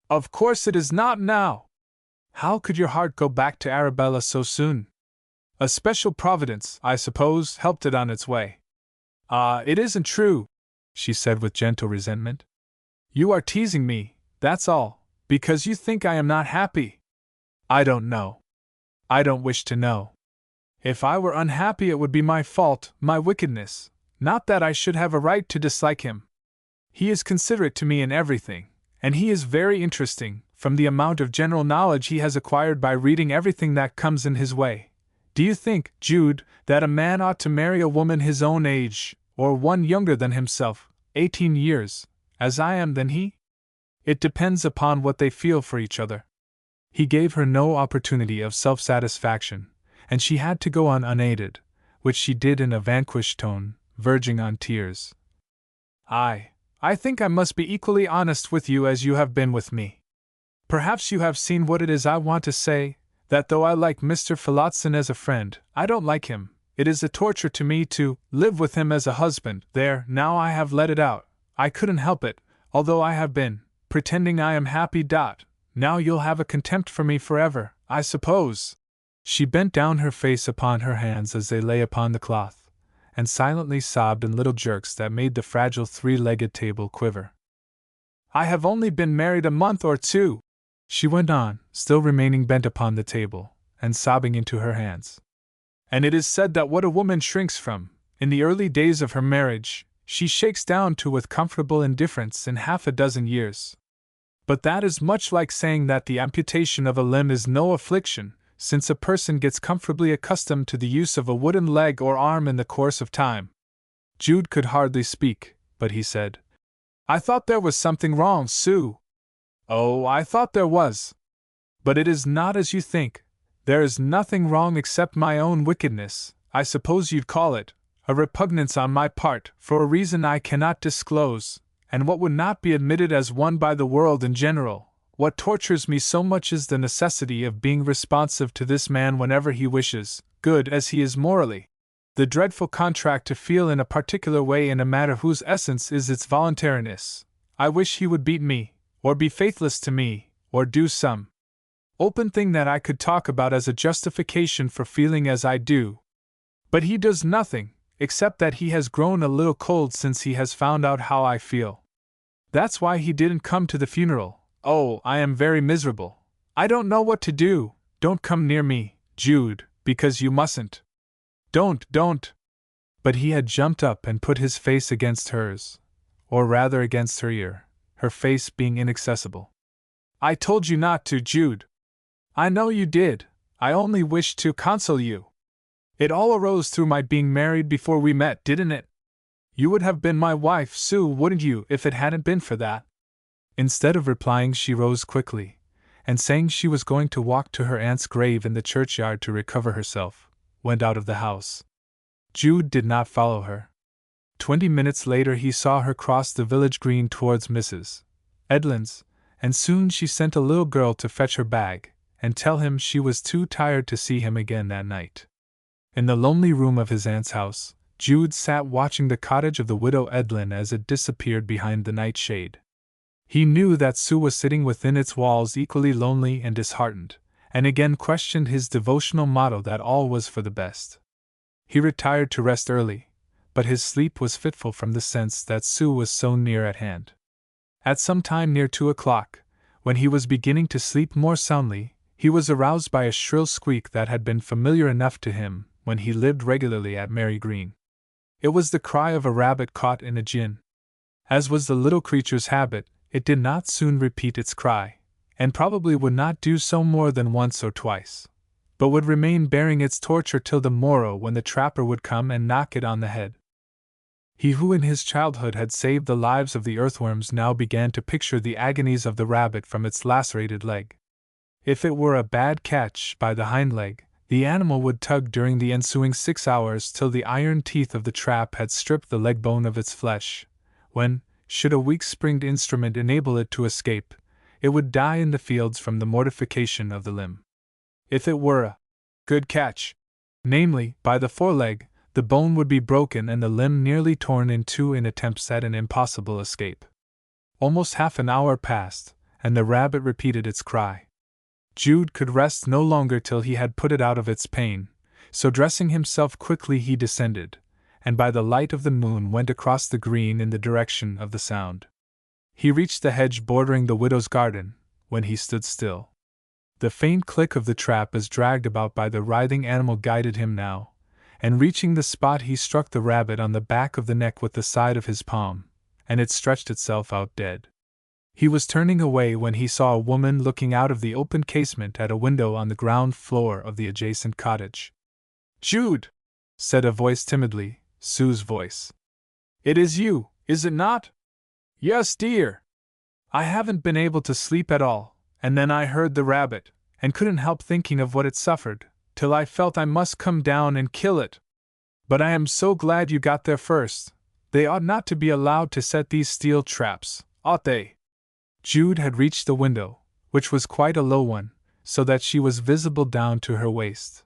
A: Of course it is not now. How could your heart go back to Arabella so soon? A special providence, I suppose, helped it on its way. It isn't true, she said with gentle resentment. You are teasing me, that's all, because you think I am not happy. I don't know. I don't wish to know. If I were unhappy, it would be my fault, my wickedness, not that I should have a right to dislike him. He is considerate to me in everything, and he is very interesting, from the amount of general knowledge he has acquired by reading everything that comes in his way. Do you think, Jude, that a man ought to marry a woman his own age, or one younger than himself, 18 years, as I am than he? It depends upon what they feel for each other. He gave her no opportunity of self-satisfaction, and she had to go on unaided, which she did in a vanquished tone, verging on tears. I think I must be equally honest with you as you have been with me. Perhaps you have seen what it is I want to say, that though I like Mr. Phillotson as a friend, I don't like him. It is a torture to me to live with him as a husband. There, now I have let it out. I couldn't help it, although I have been pretending I am happy. Now you'll have a contempt for me forever, I suppose. She bent down her face upon her hands as they lay upon the cloth, and silently sobbed in little jerks that made the fragile three-legged table quiver. I have only been married a month or two, she went on, still remaining bent upon the table, and sobbing into her hands. And it is said that what a woman shrinks from, in the early days of her marriage, she shakes down to with comfortable indifference in half a dozen years. But that is much like saying that the amputation of a limb is no affliction, since a person gets comfortably accustomed to the use of a wooden leg or arm in the course of time. Jude could hardly speak, but he said, I thought there was something wrong, Sue. Oh, I thought there was. But it is not as you think. There is nothing wrong except my own wickedness, I suppose you'd call it, a repugnance on my part, for a reason I cannot disclose, and what would not be admitted as one by the world in general. What tortures me so much is the necessity of being responsive to this man whenever he wishes, good as he is morally. The dreadful contract to feel in a particular way in a matter whose essence is its voluntariness. I wish he would beat me, or be faithless to me, or do some open thing that I could talk about as a justification for feeling as I do. But he does nothing, except that he has grown a little cold since he has found out how I feel. That's why he didn't come to the funeral. Oh, I am very miserable. I don't know what to do. Don't come near me, Jude, because you mustn't. Don't. But he had jumped up and put his face against hers, or rather against her ear, her face being inaccessible. I told you not to, Jude. I know you did. I only wished to console you. It all arose through my being married before we met, didn't it? You would have been my wife, Sue, wouldn't you, if it hadn't been for that? Instead of replying, she rose quickly, and saying she was going to walk to her aunt's grave in the churchyard to recover herself, went out of the house. Jude did not follow her. 20 minutes later he saw her cross the village green towards Mrs. Edlin's, and soon she sent a little girl to fetch her bag, and tell him she was too tired to see him again that night. In the lonely room of his aunt's house, Jude sat watching the cottage of the widow Edlin as it disappeared behind the nightshade. He knew that Sue was sitting within its walls equally lonely and disheartened, and again questioned his devotional motto that all was for the best. He retired to rest early, but his sleep was fitful from the sense that Sue was so near at hand. At some time near 2 o'clock, when he was beginning to sleep more soundly, he was aroused by a shrill squeak that had been familiar enough to him when he lived regularly at Mary Green. It was the cry of a rabbit caught in a gin. As was the little creature's habit, it did not soon repeat its cry, and probably would not do so more than once or twice, but would remain bearing its torture till the morrow, when the trapper would come and knock it on the head. He who in his childhood had saved the lives of the earthworms now began to picture the agonies of the rabbit from its lacerated leg. If it were a bad catch by the hind leg, The animal would tug during the ensuing 6 hours till the iron teeth of the trap had stripped the leg bone of its flesh, when, should a weak-springed instrument enable it to escape, it would die in the fields from the mortification of the limb. If it were a good catch, namely, by the foreleg, the bone would be broken and the limb nearly torn in two in attempts at an impossible escape. Almost half an hour passed, and the rabbit repeated its cry. Jude could rest no longer till he had put it out of its pain, so dressing himself quickly he descended, and by the light of the moon went across the green in the direction of the sound. He reached the hedge bordering the widow's garden, when he stood still. The faint click of the trap as dragged about by the writhing animal guided him now, and reaching the spot he struck the rabbit on the back of the neck with the side of his palm, and it stretched itself out dead. He was turning away when he saw a woman looking out of the open casement at a window on the ground floor of the adjacent cottage. "Jude!" said a voice timidly, Sue's voice. "It is you, is it not?" "Yes, dear. I haven't been able to sleep at all, and then I heard the rabbit, and couldn't help thinking of what it suffered, till I felt I must come down and kill it. But I am so glad you got there first. They ought not to be allowed to set these steel traps, ought they?" Jude had reached the window, which was quite a low one, so that she was visible down to her waist.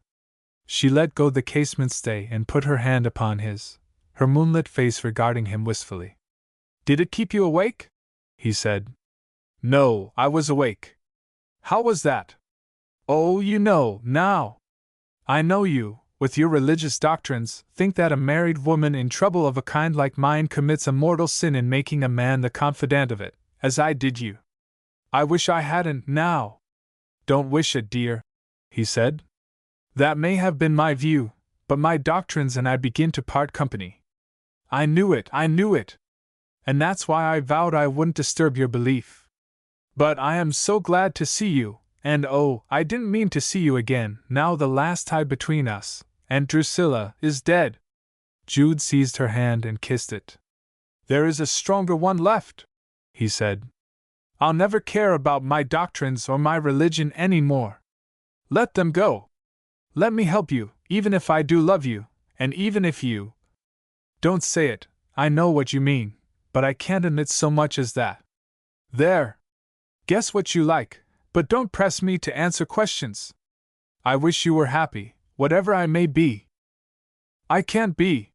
A: She let go the casement stay and put her hand upon his, her moonlit face regarding him wistfully. "Did it keep you awake?" he said. "No, I was awake." "How was that?" "Oh, you know, now. I know you, with your religious doctrines, think that a married woman in trouble of a kind like mine commits a mortal sin in making a man the confidant of it, as I did you. I wish I hadn't, now." "Don't wish it, dear," he said. "That may have been my view, but my doctrines and I begin to part company. I knew it. And that's why I vowed I wouldn't disturb your belief. But I am so glad to see you, and oh, I didn't mean to see you again, now the last tie between us, and Drusilla, is dead." Jude seized her hand and kissed it. "There is a stronger one left," he said. "I'll never care about my doctrines or my religion any more. Let them go. Let me help you, even if I do love you, and even if you don't say it. I know what you mean, but I can't admit so much as that. There. Guess what you like, but don't press me to answer questions. I wish you were happy, whatever I may be. I can't be.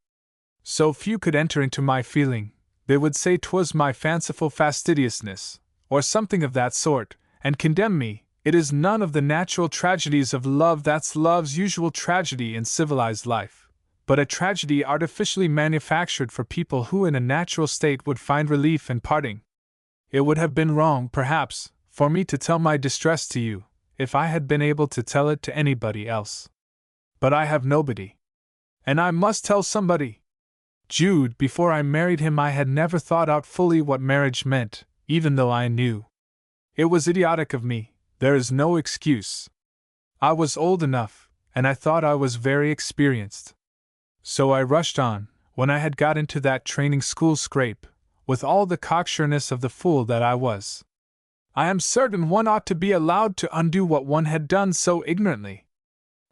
A: So few could enter into my feeling. They would say 'twas my fanciful fastidiousness, or something of that sort, and condemn me. It is none of the natural tragedies of love that's love's usual tragedy in civilized life, but a tragedy artificially manufactured for people who in a natural state would find relief in parting. It would have been wrong, perhaps, for me to tell my distress to you, if I had been able to tell it to anybody else. But I have nobody. And I must tell somebody. Jude, before I married him I had never thought out fully what marriage meant, even though I knew. It was idiotic of me, there is no excuse. I was old enough, and I thought I was very experienced. So I rushed on, when I had got into that training school scrape, with all the cocksureness of the fool that I was. I am certain one ought to be allowed to undo what one had done so ignorantly.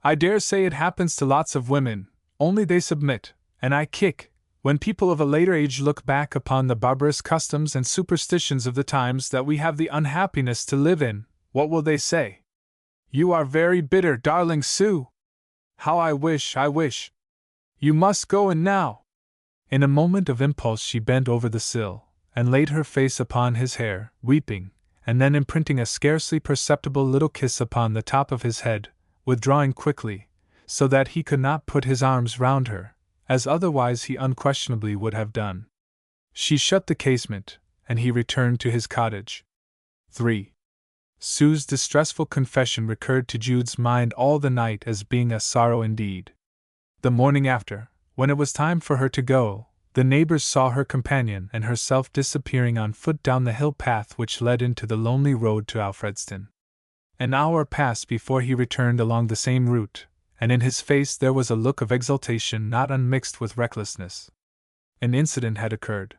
A: I dare say it happens to lots of women, only they submit, and I kick. When people of a later age look back upon the barbarous customs and superstitions of the times that we have the unhappiness to live in, what will they say? You are very bitter, darling Sue. How I wish. You must go in now. In a moment of impulse she bent over the sill, and laid her face upon his hair, weeping, and then imprinting a scarcely perceptible little kiss upon the top of his head, withdrawing quickly, so that he could not put his arms round her, as otherwise he unquestionably would have done. She shut the casement, and he returned to his cottage. 3. Sue's distressful confession recurred to Jude's mind all the night as being a sorrow indeed. The morning after, when it was time for her to go, the neighbors saw her companion and herself disappearing on foot down the hill path which led into the lonely road to Alfredston. An hour passed before he returned along the same route, and in his face there was a look of exultation not unmixed with recklessness. An incident had occurred.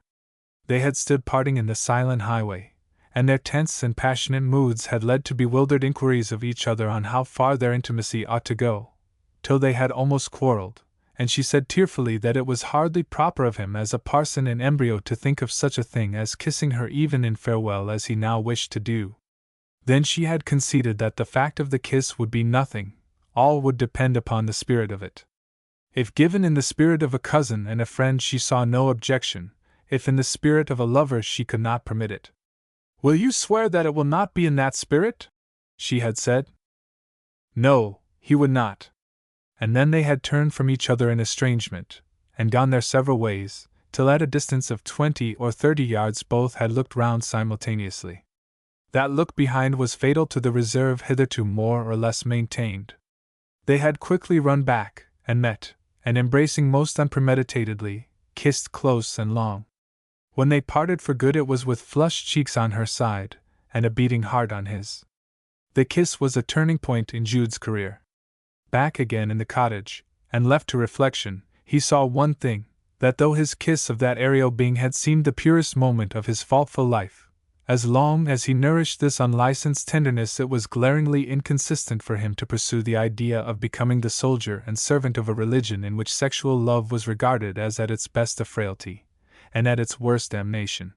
A: They had stood parting in the silent highway, and their tense and passionate moods had led to bewildered inquiries of each other on how far their intimacy ought to go, till they had almost quarreled, and she said tearfully that it was hardly proper of him as a parson in embryo to think of such a thing as kissing her even in farewell as he now wished to do. Then she had conceded that the fact of the kiss would be nothing, all would depend upon the spirit of it. If given in the spirit of a cousin and a friend she saw no objection, if in the spirit of a lover she could not permit it. "Will you swear that it will not be in that spirit?" she had said. No, he would not. And then they had turned from each other in estrangement, and gone their several ways, till at a distance of 20 or 30 yards both had looked round simultaneously. That look behind was fatal to the reserve hitherto more or less maintained. They had quickly run back, and met, and embracing most unpremeditatedly, kissed close and long. When they parted for good it was with flushed cheeks on her side, and a beating heart on his. The kiss was a turning point in Jude's career. Back again in the cottage, and left to reflection, he saw one thing, that though his kiss of that aerial being had seemed the purest moment of his faultful life, as long as he nourished this unlicensed tenderness it was glaringly inconsistent for him to pursue the idea of becoming the soldier and servant of a religion in which sexual love was regarded as at its best a frailty, and at its worst damnation.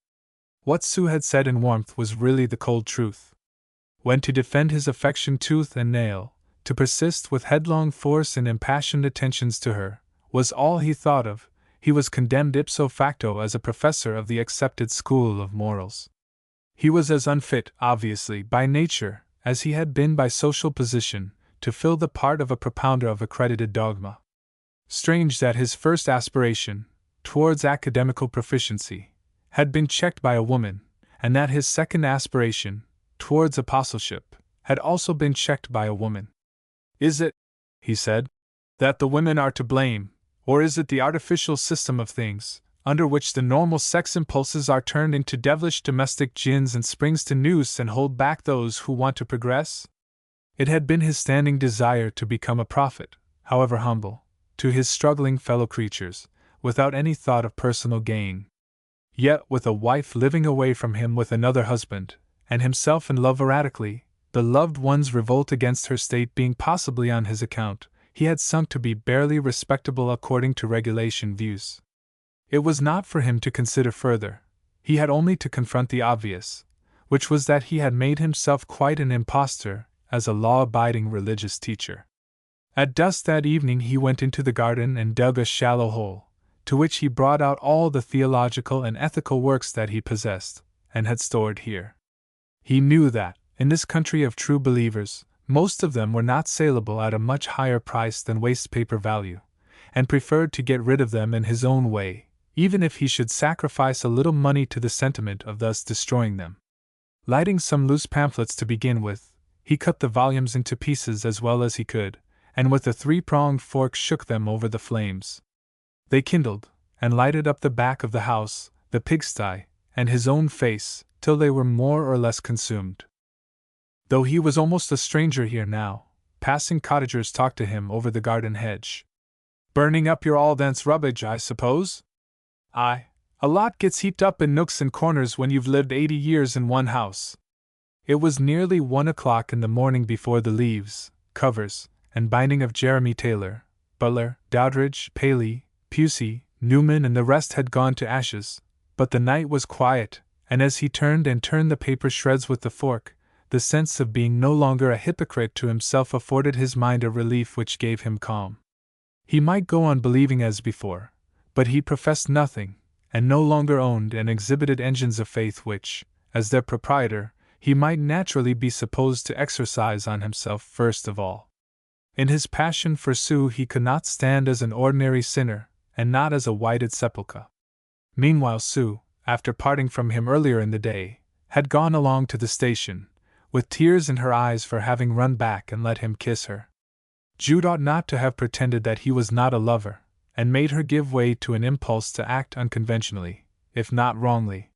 A: What Sue had said in warmth was really the cold truth. When to defend his affection tooth and nail, to persist with headlong force in impassioned attentions to her, was all he thought of, he was condemned ipso facto as a professor of the accepted school of morals. He was as unfit, obviously, by nature, as he had been by social position, to fill the part of a propounder of accredited dogma. Strange that his first aspiration, towards academical proficiency, had been checked by a woman, and that his second aspiration, towards apostleship, had also been checked by a woman. "Is it," he said, "that the women are to blame, or is it the artificial system of things, under which the normal sex impulses are turned into devilish domestic gins and springs to noose and hold back those who want to progress?" It had been his standing desire to become a prophet, however humble, to his struggling fellow creatures, without any thought of personal gain. Yet, with a wife living away from him with another husband, and himself in love erratically, the loved one's revolt against her state being possibly on his account, he had sunk to be barely respectable according to regulation views. It was not for him to consider further, he had only to confront the obvious, which was that he had made himself quite an impostor as a law-abiding religious teacher. At dusk that evening he went into the garden and dug a shallow hole, to which he brought out all the theological and ethical works that he possessed, and had stored here. He knew that, in this country of true believers, most of them were not saleable at a much higher price than waste paper value, and preferred to get rid of them in his own way, even if he should sacrifice a little money to the sentiment of thus destroying them. Lighting some loose pamphlets to begin with, he cut the volumes into pieces as well as he could, and with a three-pronged fork shook them over the flames. They kindled, and lighted up the back of the house, the pigsty, and his own face, till they were more or less consumed. Though he was almost a stranger here now, passing cottagers talked to him over the garden hedge. "Burning up your all thence rubbish, I suppose?" "Aye, a lot gets heaped up in nooks and corners when you've lived 80 years in one house." It was nearly 1 o'clock in the morning before the leaves, covers, and binding of Jeremy Taylor, Butler, Doddridge, Paley, Pusey, Newman and the rest had gone to ashes, but the night was quiet, and as he turned and turned the paper shreds with the fork, the sense of being no longer a hypocrite to himself afforded his mind a relief which gave him calm. He might go on believing as before, but he professed nothing, and no longer owned and exhibited engines of faith which, as their proprietor, he might naturally be supposed to exercise on himself first of all. In his passion for Sue he could not stand as an ordinary sinner, and not as a whited sepulchre. Meanwhile Sue, after parting from him earlier in the day, had gone along to the station, with tears in her eyes for having run back and let him kiss her. Jude ought not to have pretended that he was not a lover, and made her give way to an impulse to act unconventionally, if not wrongly.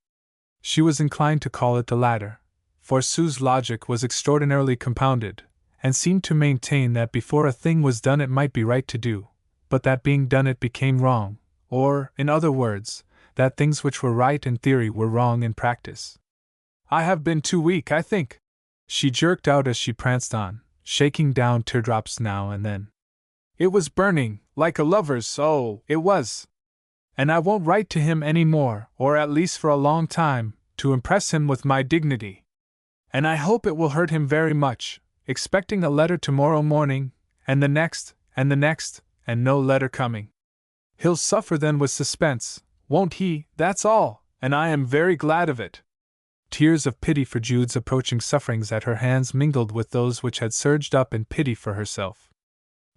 A: She was inclined to call it the latter, for Sue's logic was extraordinarily compounded, and seemed to maintain that before a thing was done it might be right to do, but that being done it became wrong, or, in other words, that things which were right in theory were wrong in practice. "I have been too weak, I think," she jerked out as she pranced on, shaking down teardrops now and then. It was burning, like a lover's, oh, it was. And I won't write to him any more, or at least for a long time, to impress him with my dignity. And I hope it will hurt him very much, expecting a letter tomorrow morning, and the next, and no letter coming. He'll suffer then with suspense, won't he? That's all, and I am very glad of it. Tears of pity for Jude's approaching sufferings at her hands mingled with those which had surged up in pity for herself.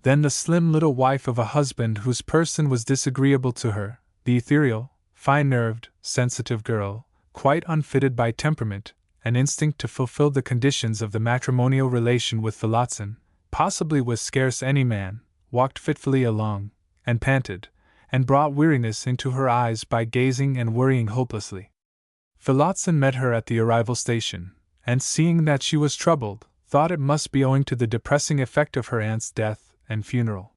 A: Then the slim little wife of a husband whose person was disagreeable to her, the ethereal, fine-nerved, sensitive girl, quite unfitted by temperament and instinct to fulfill the conditions of the matrimonial relation with Phillotson, possibly with scarce any man, walked fitfully along, and panted, and brought weariness into her eyes by gazing and worrying hopelessly. Phillotson met her at the arrival station, and seeing that she was troubled, thought it must be owing to the depressing effect of her aunt's death and funeral.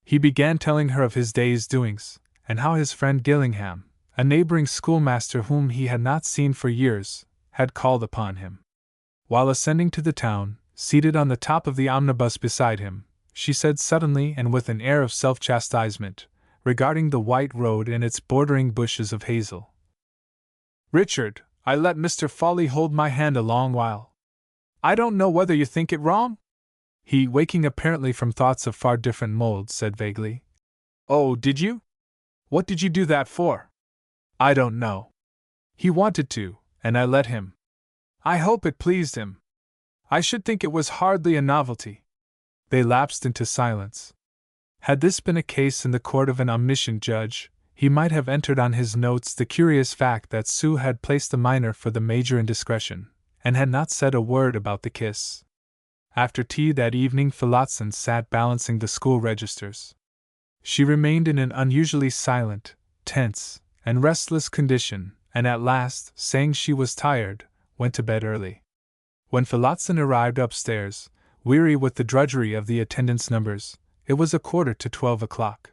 A: He began telling her of his day's doings, and how his friend Gillingham, a neighboring schoolmaster whom he had not seen for years, had called upon him. While ascending to the town, seated on the top of the omnibus beside him, she said suddenly and with an air of self-chastisement, regarding the white road and its bordering bushes of hazel, "Richard, I let Mr. Fawley hold my hand a long while. I don't know whether you think it wrong?" He, waking apparently from thoughts of far different mold, said vaguely, "Oh, did you? What did you do that for?" "I don't know. He wanted to, and I let him. I hope it pleased him. I should think it was hardly a novelty." They lapsed into silence. Had this been a case in the court of an omniscient judge, he might have entered on his notes the curious fact that Sue had placed the minor for the major indiscretion, and had not said a word about the kiss. After tea that evening, Phillotson sat balancing the school registers. She remained in an unusually silent, tense, and restless condition, and at last, saying she was tired, went to bed early. When Phillotson arrived upstairs, weary with the drudgery of the attendance numbers, it was 11:45.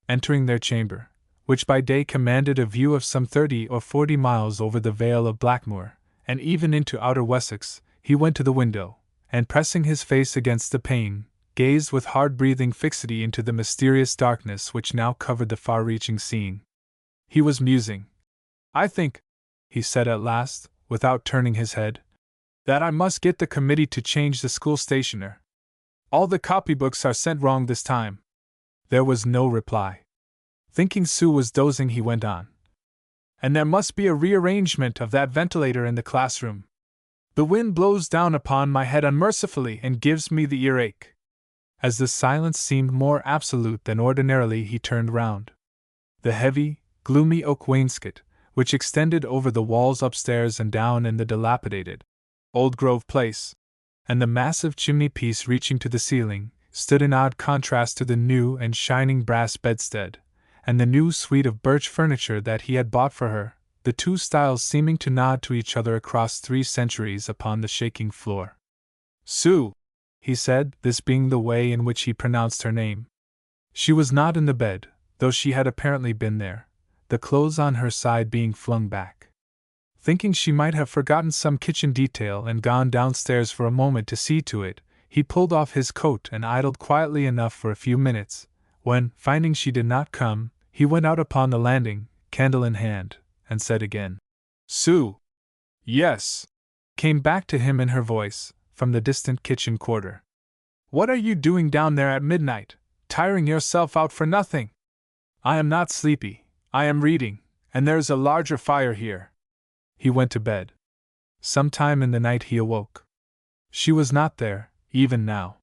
A: Entering their chamber, which by day commanded a view of some 30 or 40 miles over the Vale of Blackmoor, and even into outer Wessex, he went to the window, and pressing his face against the pane, gazed with hard-breathing fixity into the mysterious darkness which now covered the far-reaching scene. He was musing. "I think," he said at last, without turning his head, "that I must get the committee to change the school stationer. All the copybooks are sent wrong this time." There was no reply. Thinking Sue was dozing, he went on. "And there must be a rearrangement of that ventilator in the classroom. The wind blows down upon my head unmercifully and gives me the earache." As the silence seemed more absolute than ordinarily, he turned round. The heavy, gloomy oak wainscot, which extended over the walls upstairs and down in the dilapidated Old Grove Place, and the massive chimney-piece reaching to the ceiling, stood in odd contrast to the new and shining brass bedstead, and the new suite of birch furniture that he had bought for her, the two styles seeming to nod to each other across 3 centuries upon the shaking floor. "Sue," he said, this being the way in which he pronounced her name. She was not in the bed, though she had apparently been there, the clothes on her side being flung back. Thinking she might have forgotten some kitchen detail and gone downstairs for a moment to see to it, he pulled off his coat and idled quietly enough for a few minutes, when, finding she did not come, he went out upon the landing, candle in hand, and said again, "Sue." "Yes," came back to him in her voice, from the distant kitchen quarter. "What are you doing down there at midnight, tiring yourself out for nothing?" "I am not sleepy, I am reading, and there is a larger fire here." He went to bed. Sometime in the night he awoke. She was not there, even now.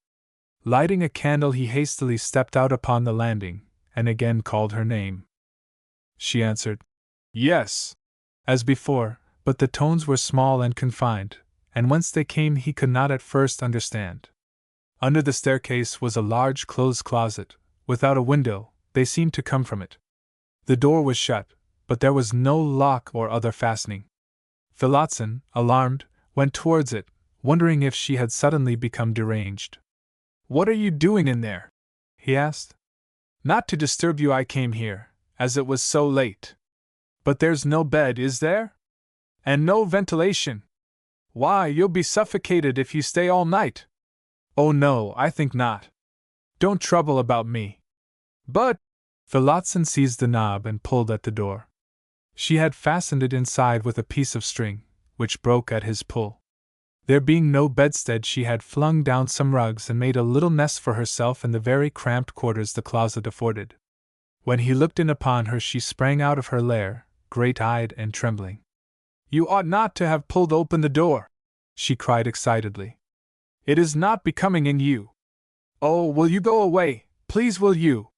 A: Lighting a candle, he hastily stepped out upon the landing, and again called her name. She answered, "Yes," as before, but the tones were small and confined, and whence they came he could not at first understand. Under the staircase was a large clothes closet, without a window; they seemed to come from it. The door was shut, but there was no lock or other fastening. Phillotson, alarmed, went towards it, wondering if she had suddenly become deranged. "What are you doing in there?" he asked. "Not to disturb you I came here, as it was so late. But there's no bed, is there? And no ventilation? Why, you'll be suffocated if you stay all night." "Oh no, I think not." Don't trouble about me. But Phillotson seized the knob and pulled at the door. She had fastened it inside with a piece of string, which broke at his pull. There being no bedstead, she had flung down some rugs and made a little nest for herself in the very cramped quarters the closet afforded. When he looked in upon her, she sprang out of her lair, great-eyed and trembling. "You ought not to have pulled open the door," she cried excitedly. "It is not becoming in you. Oh, will you go away, please, will you?"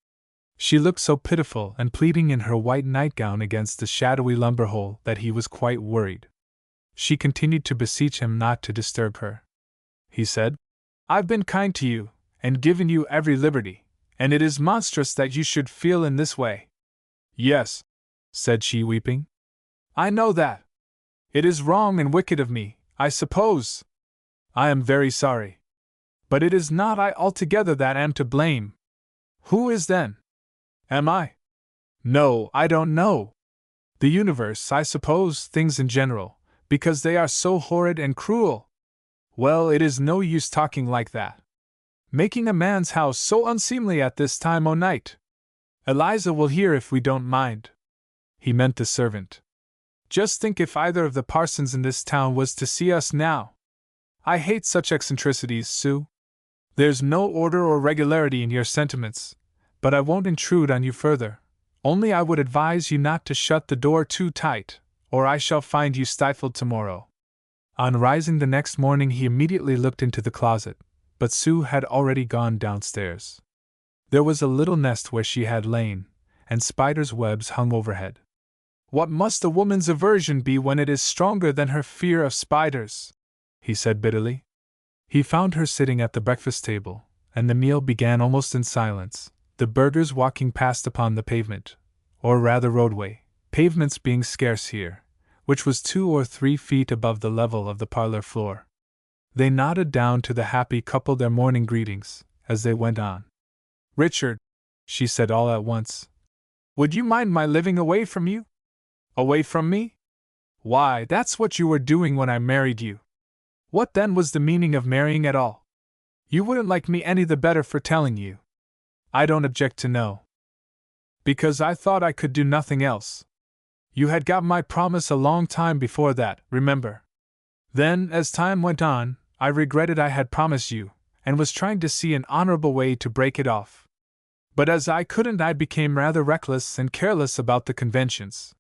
A: She looked so pitiful and pleading in her white nightgown against the shadowy lumber hole that he was quite worried. She continued to beseech him not to disturb her. He said, "I've been kind to you, and given you every liberty, and it is monstrous that you should feel in this way." "Yes," said she, weeping. "I know that. It is wrong and wicked of me, I suppose. I am very sorry. But it is not I altogether that am to blame. Who is then? Am I? No, I don't know. The universe, I suppose, things in general, because they are so horrid and cruel. Well, it is no use talking like that. Making a man's house so unseemly at this time o' night. Eliza will hear if we don't mind." He meant the servant. "Just think if either of the parsons in this town was to see us now. I hate such eccentricities, Sue. There's no order or regularity in your sentiments, but I won't intrude on you further. Only I would advise you not to shut the door too tight, or I shall find you stifled tomorrow." On rising the next morning, he immediately looked into the closet, but Sue had already gone downstairs. There was a little nest where she had lain, and spiders' webs hung overhead. "What must a woman's aversion be when it is stronger than her fear of spiders?" he said bitterly. He found her sitting at the breakfast table, and the meal began almost in silence, the burghers walking past upon the pavement, or rather roadway, pavements being scarce here, which was 2 or 3 feet above the level of the parlor floor. They nodded down to the happy couple their morning greetings, as they went on. "Richard," she said all at once, "would you mind my living away from you?" "Away from me? Why, that's what you were doing when I married you. What then was the meaning of marrying at all? You wouldn't like me any the better for telling you. I don't object to know. Because I thought I could do nothing else. You had got my promise a long time before that, remember. Then, as time went on, I regretted I had promised you, and was trying to see an honorable way to break it off. But as I couldn't, I became rather reckless and careless about the conventions.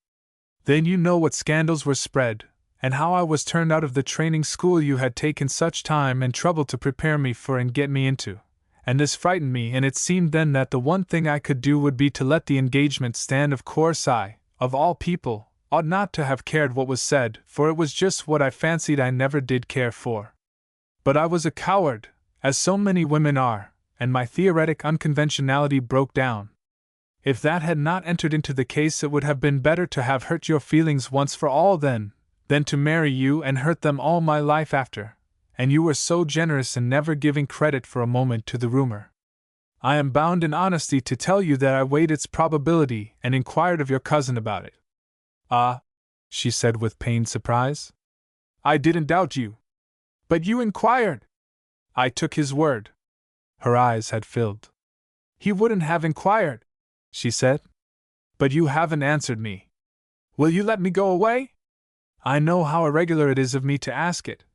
A: Then you know what scandals were spread, and how I was turned out of the training school you had taken such time and trouble to prepare me for and get me into, and this frightened me, and it seemed then that the one thing I could do would be to let the engagement stand. Of course I, of all people, ought not to have cared what was said, for it was just what I fancied I never did care for. But I was a coward, as so many women are, and my theoretic unconventionality broke down. If that had not entered into the case, it would have been better to have hurt your feelings once for all then, than to marry you and hurt them all my life after, and you were so generous in never giving credit for a moment to the rumor. I am bound in honesty to tell you that I weighed its probability and inquired of your cousin about it." "Ah," she said with pained surprise. "I didn't doubt you. But you inquired." "I took his word." Her eyes had filled. "He wouldn't have inquired," she said. "But you haven't answered me. Will you let me go away? I know how irregular it is of me to ask it.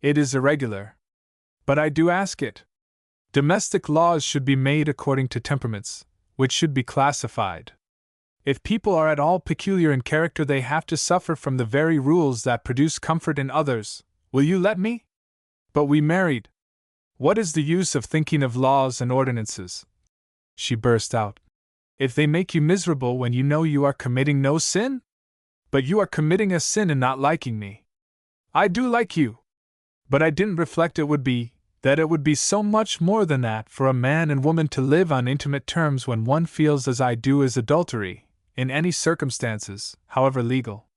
A: It is irregular. But I do ask it. Domestic laws should be made according to temperaments, which should be classified. If people are at all peculiar in character, they have to suffer from the very rules that produce comfort in others. Will you let me? But we married. What is the use of thinking of laws and ordinances?" she burst out. "If they make you miserable when you know you are committing no sin? But you are committing a sin in not liking me. I do like you. But I didn't reflect it would be so much more than that for a man and woman to live on intimate terms when one feels as I do is adultery, in any circumstances, however legal.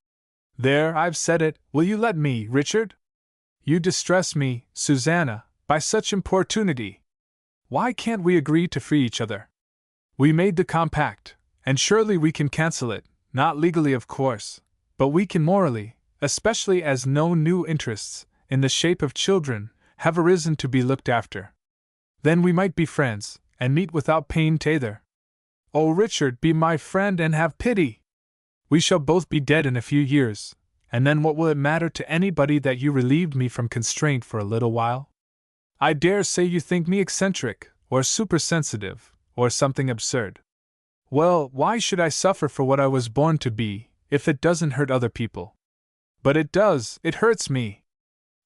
A: There, I've said it. Will you let me, Richard? You distress me, Susanna, by such importunity. Why can't we agree to free each other? We made the compact, and surely we can cancel it, not legally of course, but we can morally, especially as no new interests, in the shape of children, have arisen to be looked after. Then we might be friends, and meet without pain t'other. Oh, Richard, be my friend and have pity! We shall both be dead in a few years, and then what will it matter to anybody that you relieved me from constraint for a little while? I dare say you think me eccentric, or supersensitive, or something absurd. Well, why should I suffer for what I was born to be, if it doesn't hurt other people? But it does, it hurts me.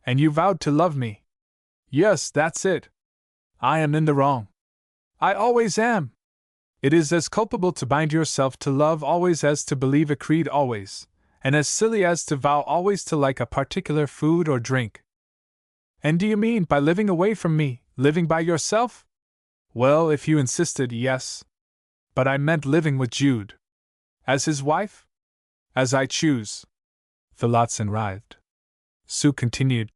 A: And you vowed to love me. Yes, that's it. I am in the wrong. I always am. It is as culpable to bind yourself to love always as to believe a creed always, and as silly as to vow always to like a particular food or drink. And do you mean by living away from me, living by yourself? Well, if you insisted, yes. But I meant living with Jude. As his wife? As I choose. Phillotson writhed. Sue continued.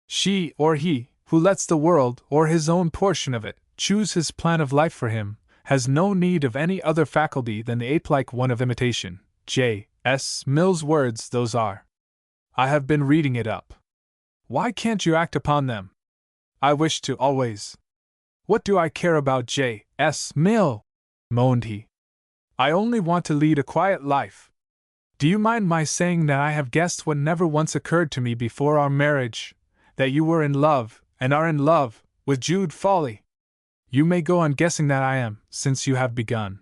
A: She, or he, who lets the world, or his own portion of it, choose his plan of life for him, has no need of any other faculty than the ape-like one of imitation. J. S. Mill's words those are. I have been reading it up. Why can't you act upon them? I wish to always. What do I care about J. S. Mill? Moaned he. I only want to lead a quiet life. Do you mind my saying that I have guessed what never once occurred to me before our marriage, that you were in love, and are in love, with Jude Fawley? You may go on guessing that I am, since you have begun.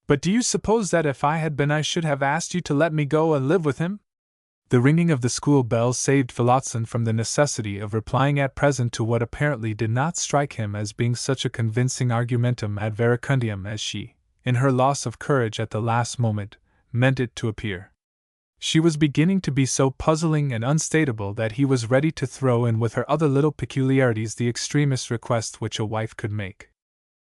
A: But do you suppose that if I had been I should have asked you to let me go and live with him? The ringing of the school bell saved Phillotson from the necessity of replying at present to what apparently did not strike him as being such a convincing argumentum ad verecundiam as she, in her loss of courage at the last moment, meant it to appear. She was beginning to be so puzzling and unstateable that he was ready to throw in with her other little peculiarities the extremest request which a wife could make.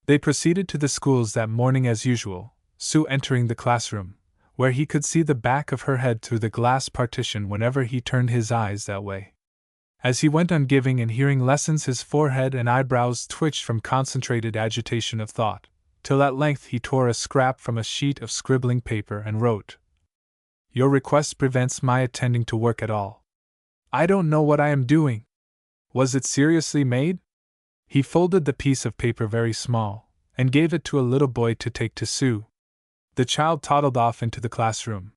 A: They proceeded to the schools that morning as usual, Sue entering the classroom, where he could see the back of her head through the glass partition whenever he turned his eyes that way. As he went on giving and hearing lessons, his forehead and eyebrows twitched from concentrated agitation of thought, till at length he tore a scrap from a sheet of scribbling paper and wrote, Your request prevents my attending to work at all. I don't know what I am doing. Was it seriously made? He folded the piece of paper very small, and gave it to a little boy to take to Sue. The child toddled off into the classroom.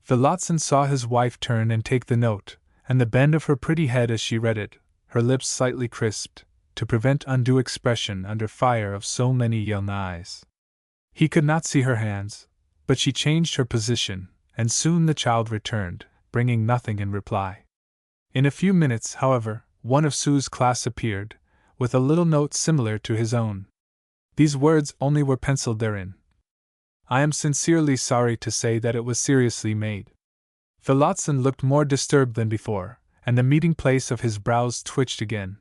A: Phillotson saw his wife turn and take the note, and the bend of her pretty head as she read it, her lips slightly crisped, to prevent undue expression under fire of so many young eyes. He could not see her hands, but she changed her position, and soon the child returned, bringing nothing in reply. In a few minutes, however, one of Sue's class appeared, with a little note similar to his own. These words only were penciled therein. I am sincerely sorry to say that it was seriously made. Phillotson looked more disturbed than before, and the meeting place of his brows twitched again.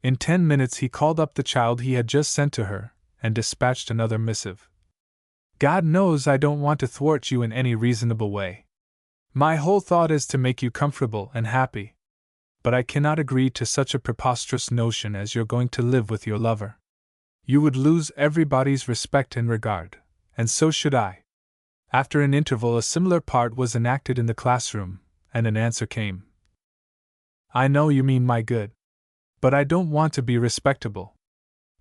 A: In 10 minutes he called up the child he had just sent to her, and dispatched another missive. God knows I don't want to thwart you in any reasonable way. My whole thought is to make you comfortable and happy. But I cannot agree to such a preposterous notion as you're going to live with your lover. You would lose everybody's respect and regard, and so should I. After an interval a similar part was enacted in the classroom, and an answer came. I know you mean my good. But I don't want to be respectable.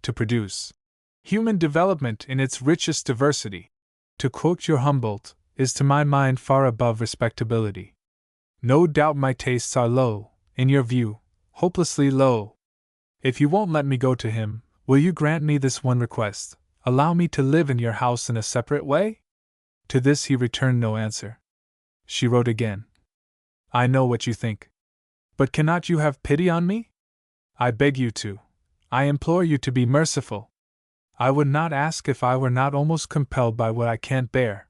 A: To produce human development in its richest diversity, to quote your Humboldt, is to my mind far above respectability. No doubt my tastes are low, in your view, hopelessly low. If you won't let me go to him, will you grant me this one request? Allow me to live in your house in a separate way? To this he returned no answer. She wrote again. I know what you think. But cannot you have pity on me? I beg you to. I implore you to be merciful. I would not ask if I were not almost compelled by what I can't bear.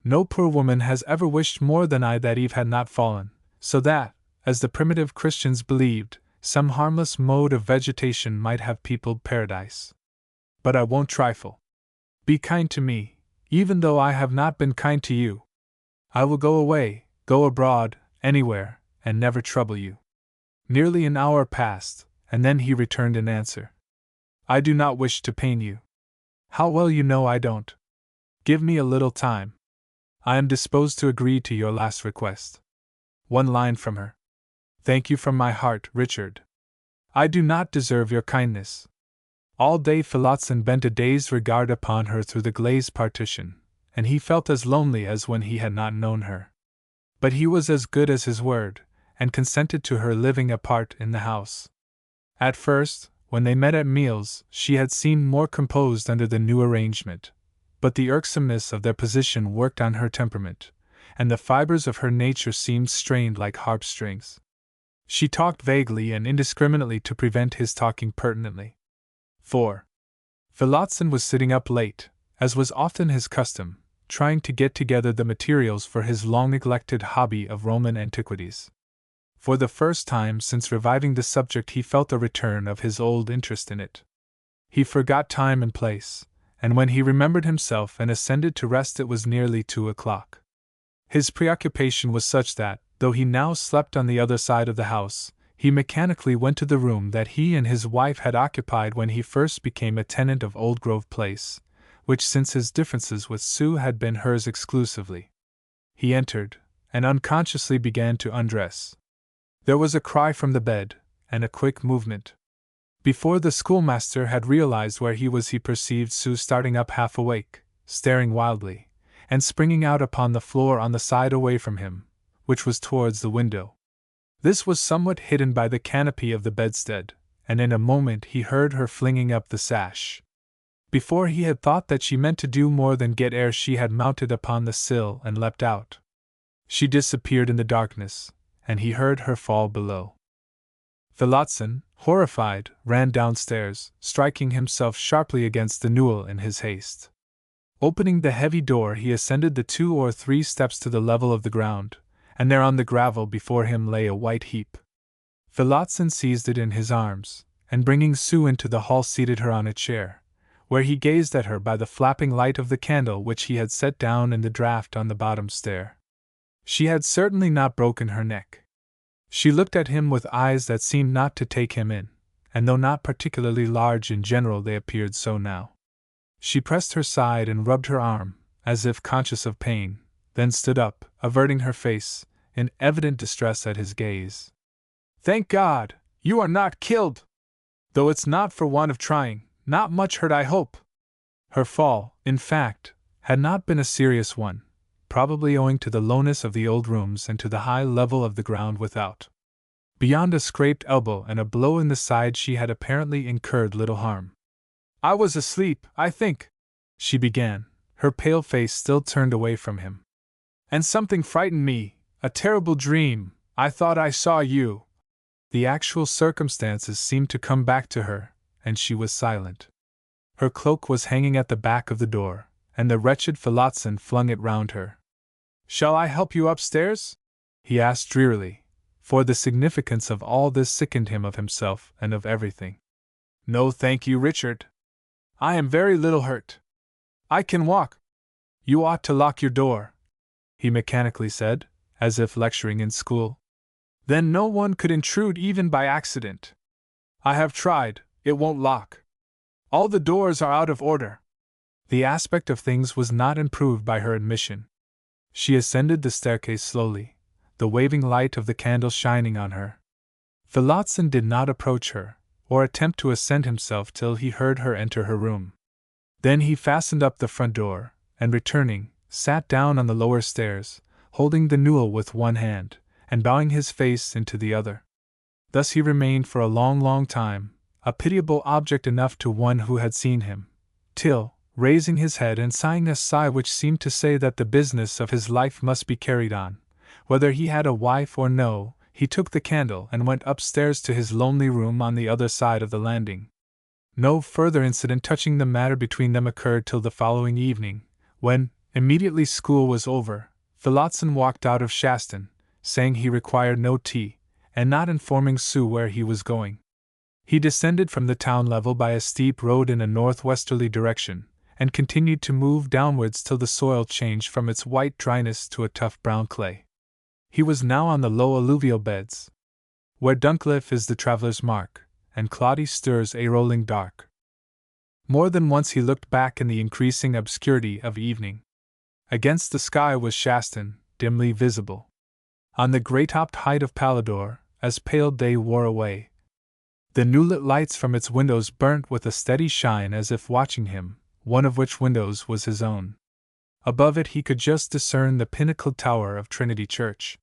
A: No poor woman has ever wished more than I that Eve had not fallen, so that, as the primitive Christians believed, some harmless mode of vegetation might have peopled paradise. But I won't trifle. Be kind to me, even though I have not been kind to you. I will go away, go abroad, anywhere, and never trouble you. Nearly an hour passed, and then he returned an answer. I do not wish to pain you. How well you know I don't. Give me a little time. I am disposed to agree to your last request. One line from her. Thank you from my heart, Richard. I do not deserve your kindness. All day Phillotson bent a dazed regard upon her through the glazed partition, and he felt as lonely as when he had not known her. But he was as good as his word, and consented to her living apart in the house. At first, when they met at meals, she had seemed more composed under the new arrangement, but the irksomeness of their position worked on her temperament, and the fibers of her nature seemed strained like harp strings. She talked vaguely and indiscriminately to prevent his talking pertinently. 4. Phillotson was sitting up late, as was often his custom, trying to get together the materials for his long-neglected hobby of Roman antiquities. For the first time since reviving the subject he felt a return of his old interest in it. He forgot time and place, and when he remembered himself and ascended to rest it was nearly 2:00. His preoccupation was such that, though he now slept on the other side of the house, he mechanically went to the room that he and his wife had occupied when he first became a tenant of Old Grove Place, which since his differences with Sue had been hers exclusively. He entered, and unconsciously began to undress. There was a cry from the bed, and a quick movement. Before the schoolmaster had realized where he was, he perceived Sue starting up half awake, staring wildly, and springing out upon the floor on the side away from him, which was towards the window. This was somewhat hidden by the canopy of the bedstead, and in a moment he heard her flinging up the sash. Before he had thought that she meant to do more than get air, she had mounted upon the sill and leapt out. She disappeared in the darkness, and he heard her fall below. Phillotson, horrified, ran downstairs, striking himself sharply against the newel in his haste. Opening the heavy door, he ascended the 2 or 3 steps to the level of the ground, and there on the gravel before him lay a white heap. Phillotson seized it in his arms, and bringing Sue into the hall seated her on a chair, where he gazed at her by the flapping light of the candle which he had set down in the draught on the bottom stair. She had certainly not broken her neck. She looked at him with eyes that seemed not to take him in, and though not particularly large in general they appeared so now. She pressed her side and rubbed her arm, as if conscious of pain, then stood up, averting her face, in evident distress at his gaze. "Thank God, you are not killed! Though it's not for want of trying, not much hurt, I hope." Her fall, in fact, had not been a serious one, probably owing to the lowness of the old rooms and to the high level of the ground without. Beyond a scraped elbow and a blow in the side she had apparently incurred little harm. "I was asleep, I think," she began, her pale face still turned away from him. "And something frightened me, a terrible dream. I thought I saw you." The actual circumstances seemed to come back to her, and she was silent. Her cloak was hanging at the back of the door, and the wretched Phillotson flung it round her. "Shall I help you upstairs?" he asked drearily, for the significance of all this sickened him of himself and of everything. "No, thank you, Richard. I am very little hurt. I can walk." "You ought to lock your door," he mechanically said, as if lecturing in school. "Then no one could intrude even by accident." "I have tried, it won't lock. All the doors are out of order." The aspect of things was not improved by her admission. She ascended the staircase slowly, the waving light of the candle shining on her. Phillotson did not approach her, or attempt to ascend himself till he heard her enter her room. Then he fastened up the front door, and returning, sat down on the lower stairs, holding the newel with one hand, and bowing his face into the other. Thus he remained for a long, long time, a pitiable object enough to one who had seen him, till, raising his head and sighing a sigh which seemed to say that the business of his life must be carried on, whether he had a wife or no, he took the candle and went upstairs to his lonely room on the other side of the landing. No further incident touching the matter between them occurred till the following evening, when, immediately school was over, Phillotson walked out of Shaston, saying he required no tea, and not informing Sue where he was going. He descended from the town level by a steep road in a northwesterly direction, and continued to move downwards till the soil changed from its white dryness to a tough brown clay. He was now on the low alluvial beds, where Duncliffe is the traveller's mark, and cloddy stirs a rolling dark. More than once he looked back in the increasing obscurity of evening. Against the sky was Shaston, dimly visible. On the grey-topped height of Palador, as pale day wore away, The new-lit lights from its windows burnt with a steady shine as if watching him, one of which windows was his own. Above it he could just discern the pinnacled tower of Trinity Church.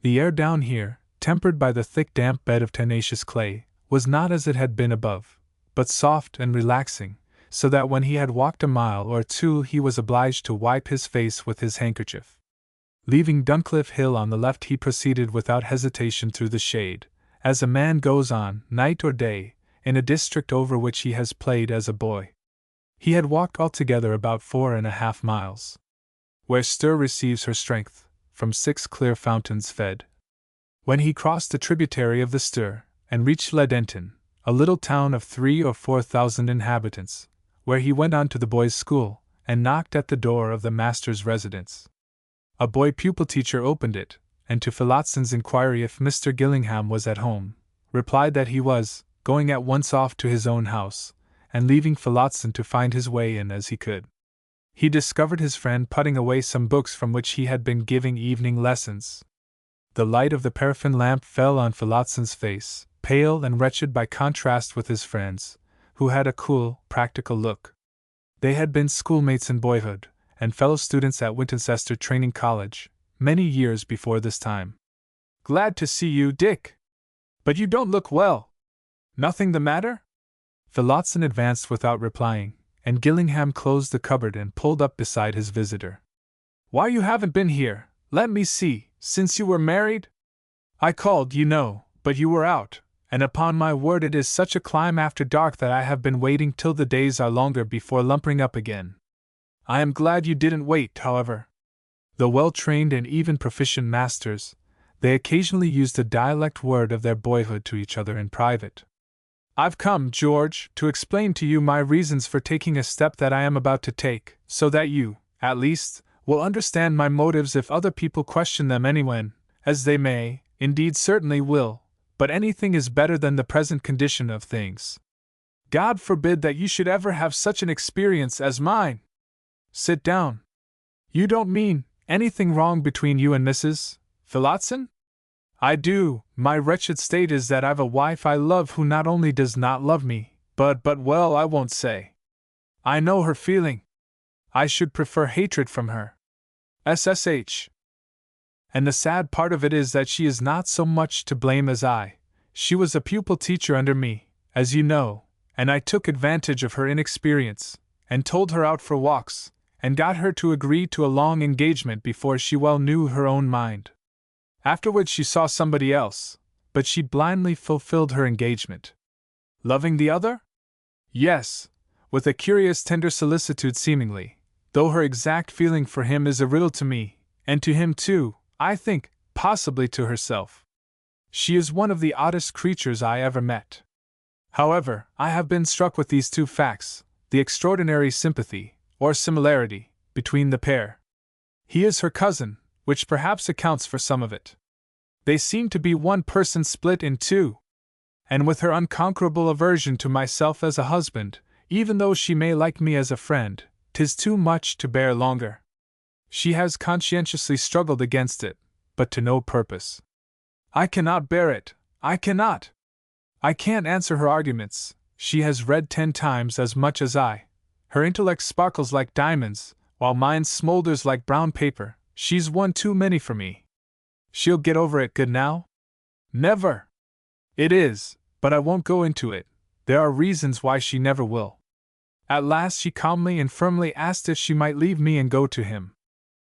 A: The air down here, tempered by the thick damp bed of tenacious clay, was not as it had been above, but soft and relaxing, so that when he had walked a mile or two he was obliged to wipe his face with his handkerchief. Leaving Duncliffe Hill on the left, he proceeded without hesitation through the shade, as a man goes on, night or day, in a district over which he has played as a boy. He had walked altogether about 4.5 miles. Where Ster receives her strength, from 6 clear fountains fed. When he crossed the tributary of the Ster, and reached Ledenton, a little town of 3,000 or 4,000 inhabitants, where he went on to the boys' school, and knocked at the door of the master's residence. A boy pupil-teacher opened it, and to Philotson's inquiry if Mr. Gillingham was at home, replied that he was, going at once off to his own house, and leaving Philotson to find his way in as he could. He discovered his friend putting away some books from which he had been giving evening lessons. The light of the paraffin lamp fell on Philotson's face, pale and wretched by contrast with his friend's, who had a cool, practical look. They had been schoolmates in boyhood, and fellow students at Wintoncester Training College, many years before this time. "Glad to see you, Dick. But you don't look well. Nothing the matter?" Philotson advanced without replying, and Gillingham closed the cupboard and pulled up beside his visitor. "Why, you haven't been here, let me see, since you were married? I called, you know, but you were out, and upon my word it is such a climb after dark that I have been waiting till the days are longer before lumpering up again. I am glad you didn't wait, however." Though well-trained and even proficient masters, they occasionally used a dialect word of their boyhood to each other in private. "I've come, George, to explain to you my reasons for taking a step that I am about to take, so that you, at least, will understand my motives if other people question them anywhen, as they may, indeed certainly will, but anything is better than the present condition of things. God forbid that you should ever have such an experience as mine! Sit down. You don't mean anything wrong between you and Mrs. Philotson?" "I do. My wretched state is that I've a wife I love who not only does not love me, but well, I won't say. I know her feeling. I should prefer hatred from her. SSH. And the sad part of it is that she is not so much to blame as I. She was a pupil teacher under me, as you know, and I took advantage of her inexperience, and told her out for walks, and got her to agree to a long engagement before she well knew her own mind. Afterwards she saw somebody else, but she blindly fulfilled her engagement." "Loving the other?" "Yes, with a curious tender solicitude seemingly, though her exact feeling for him is a riddle to me, and to him too, I think, possibly to herself. She is one of the oddest creatures I ever met. However, I have been struck with these two facts, the extraordinary sympathy, or similarity, between the pair. He is her cousin, which perhaps accounts for some of it. They seem to be one person split in two. And with her unconquerable aversion to myself as a husband, even though she may like me as a friend, 'tis too much to bear longer. She has conscientiously struggled against it, but to no purpose. I cannot bear it, I cannot. I can't answer her arguments. She has read 10 times as much as I. Her intellect sparkles like diamonds, while mine smolders like brown paper. She's one too many for me. She'll get over it good now? Never. It is, but I won't go into it. There are reasons why she never will. At last she calmly and firmly asked if she might leave me and go to him.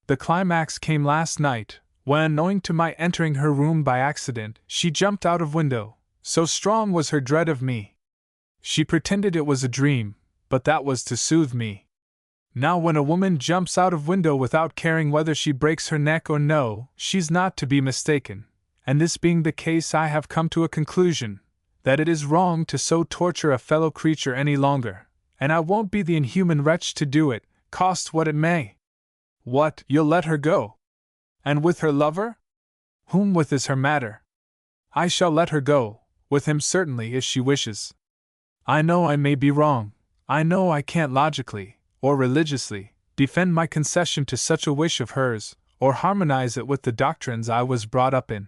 A: The climax came last night, when, owing to my entering her room by accident, she jumped out of window, so strong was her dread of me. She pretended it was a dream, but that was to soothe me. Now when a woman jumps out of window without caring whether she breaks her neck or no, she's not to be mistaken, and this being the case I have come to a conclusion, that it is wrong to so torture a fellow creature any longer, and I won't be the inhuman wretch to do it, cost what it may. What, you'll let her go? And with her lover? Whom with is her matter? I shall let her go, with him certainly if she wishes. I know I may be wrong, I know I can't logically, or religiously, defend my concession to such a wish of hers, or harmonize it with the doctrines I was brought up in.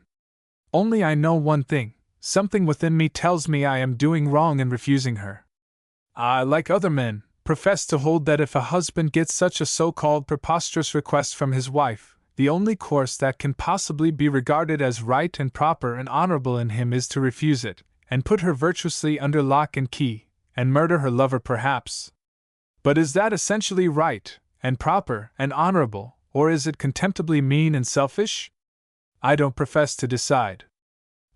A: Only I know one thing, Something within me tells me I am doing wrong in refusing her. I, like other men, profess to hold that if a husband gets such a so-called preposterous request from his wife, the only course that can possibly be regarded as right and proper and honorable in him is to refuse it, and put her virtuously under lock and key, and murder her lover perhaps. But is that essentially right, and proper, and honorable, or is it contemptibly mean and selfish? I don't profess to decide.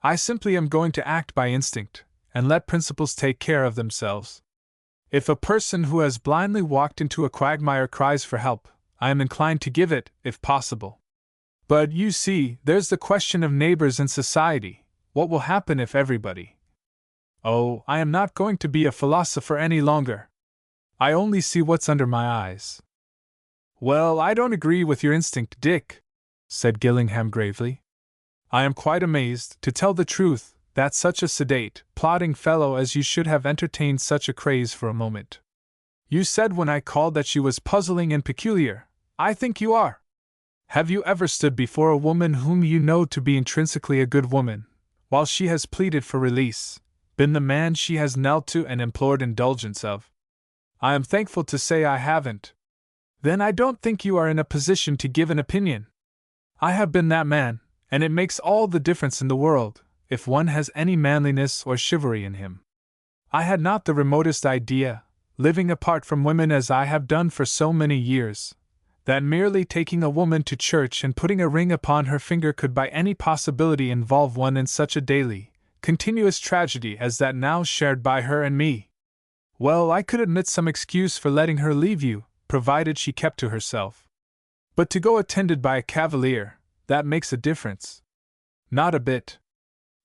A: I simply am going to act by instinct, and let principles take care of themselves. If a person who has blindly walked into a quagmire cries for help, I am inclined to give it, if possible. But you see, there's the question of neighbors and society. What will happen if everybody— Oh, I am not going to be a philosopher any longer. I only see what's under my eyes. Well, I don't agree with your instinct, Dick, said Gillingham gravely. I am quite amazed, to tell the truth, that such a sedate, plodding fellow as you should have entertained such a craze for a moment. You said when I called that she was puzzling and peculiar. I think you are. Have you ever stood before a woman whom you know to be intrinsically a good woman, while she has pleaded for release, been the man she has knelt to and implored indulgence of? I am thankful to say I haven't. Then I don't think you are in a position to give an opinion. I have been that man, and it makes all the difference in the world, if one has any manliness or chivalry in him. I had not the remotest idea, living apart from women as I have done for so many years, that merely taking a woman to church and putting a ring upon her finger could by any possibility involve one in such a daily, continuous tragedy as that now shared by her and me. Well, I could admit some excuse for letting her leave you, provided she kept to herself. But to go attended by a cavalier, that makes a difference. Not a bit.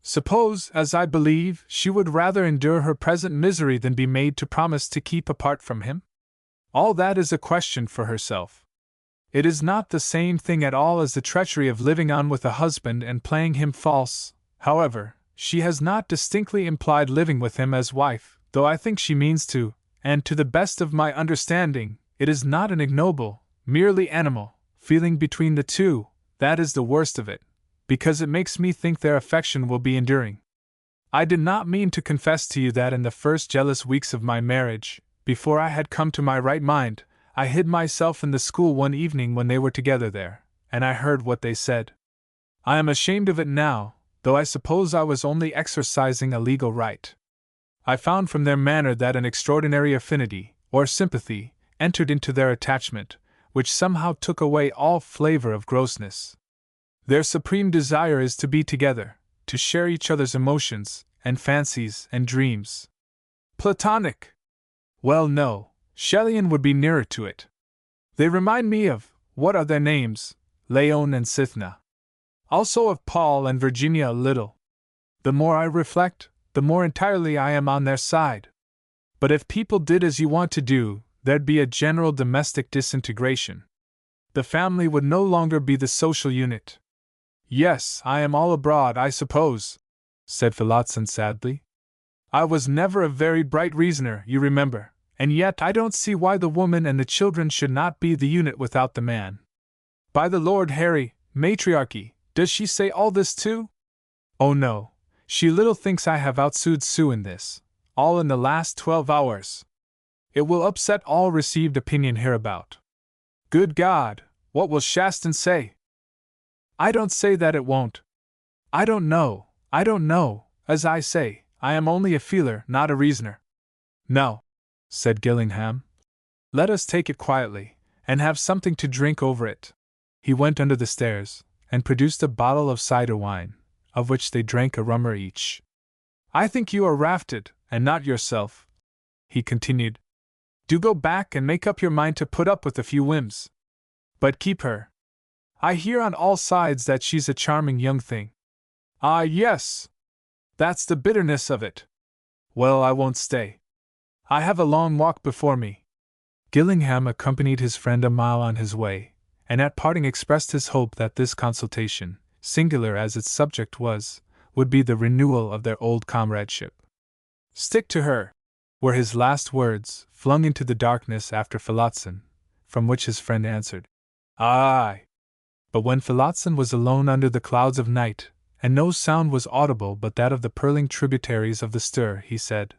A: Suppose, as I believe, she would rather endure her present misery than be made to promise to keep apart from him? All that is a question for herself. It is not the same thing at all as the treachery of living on with a husband and playing him false. However, she has not distinctly implied living with him as wife, though I think she means to, and to the best of my understanding, it is not an ignoble, merely animal, feeling between the two. That is the worst of it, because it makes me think their affection will be enduring. I did not mean to confess to you that in the first jealous weeks of my marriage, before I had come to my right mind, I hid myself in the school one evening when they were together there, and I heard what they said. I am ashamed of it now, though I suppose I was only exercising a legal right. I found from their manner that an extraordinary affinity, or sympathy, entered into their attachment, which somehow took away all flavor of grossness. Their supreme desire is to be together, to share each other's emotions, and fancies, and dreams. Platonic! Well, no, Shelleyan would be nearer to it. They remind me of, what are their names, Leon and Cythna. Also of Paul and Virginia a little. The more I reflect, the more entirely I am on their side. But if people did as you want to do, there'd be a general domestic disintegration. The family would no longer be the social unit. Yes, I am all abroad, I suppose, said Phillotson sadly. I was never a very bright reasoner, you remember, and yet I don't see why the woman and the children should not be the unit without the man. By the Lord Harry, matriarchy, does she say all this too? Oh no, she little thinks I have outsued Sue in this, all in the last 12 hours. It will upset all received opinion hereabout. Good God, what will Shaston say? I don't say that it won't. I don't know, as I say, I am only a feeler, not a reasoner. No, said Gillingham. Let us take it quietly, and have something to drink over it. He went under the stairs, and produced a bottle of cider wine, of which they drank a rummer each. I think you are rafted, and not yourself, he continued. Do go back and make up your mind to put up with a few whims. But keep her. I hear on all sides that she's a charming young thing. Ah, yes! That's the bitterness of it. Well, I won't stay. I have a long walk before me. Gillingham accompanied his friend a mile on his way, and at parting expressed his hope that this consultation, singular as its subject was, would be the renewal of their old comradeship. Stick to her, were his last words, flung into the darkness after Phillotson, from which his friend answered, Aye. But when Phillotson was alone under the clouds of night, and no sound was audible but that of the purling tributaries of the Stour. He said,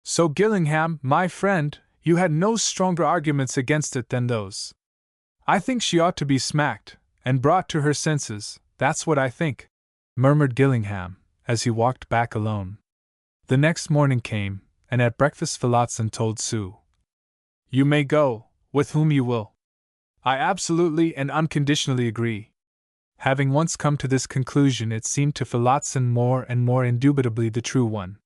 A: "So Gillingham, my friend, you had no stronger arguments against it than those. I think she ought to be smacked, and brought to her senses, that's what I think," murmured Gillingham, as he walked back alone. The next morning came, and at breakfast Phillotson told Sue, "You may go, with whom you will. I absolutely and unconditionally agree." Having once come to this conclusion, it seemed to Phillotson more and more indubitably the true one.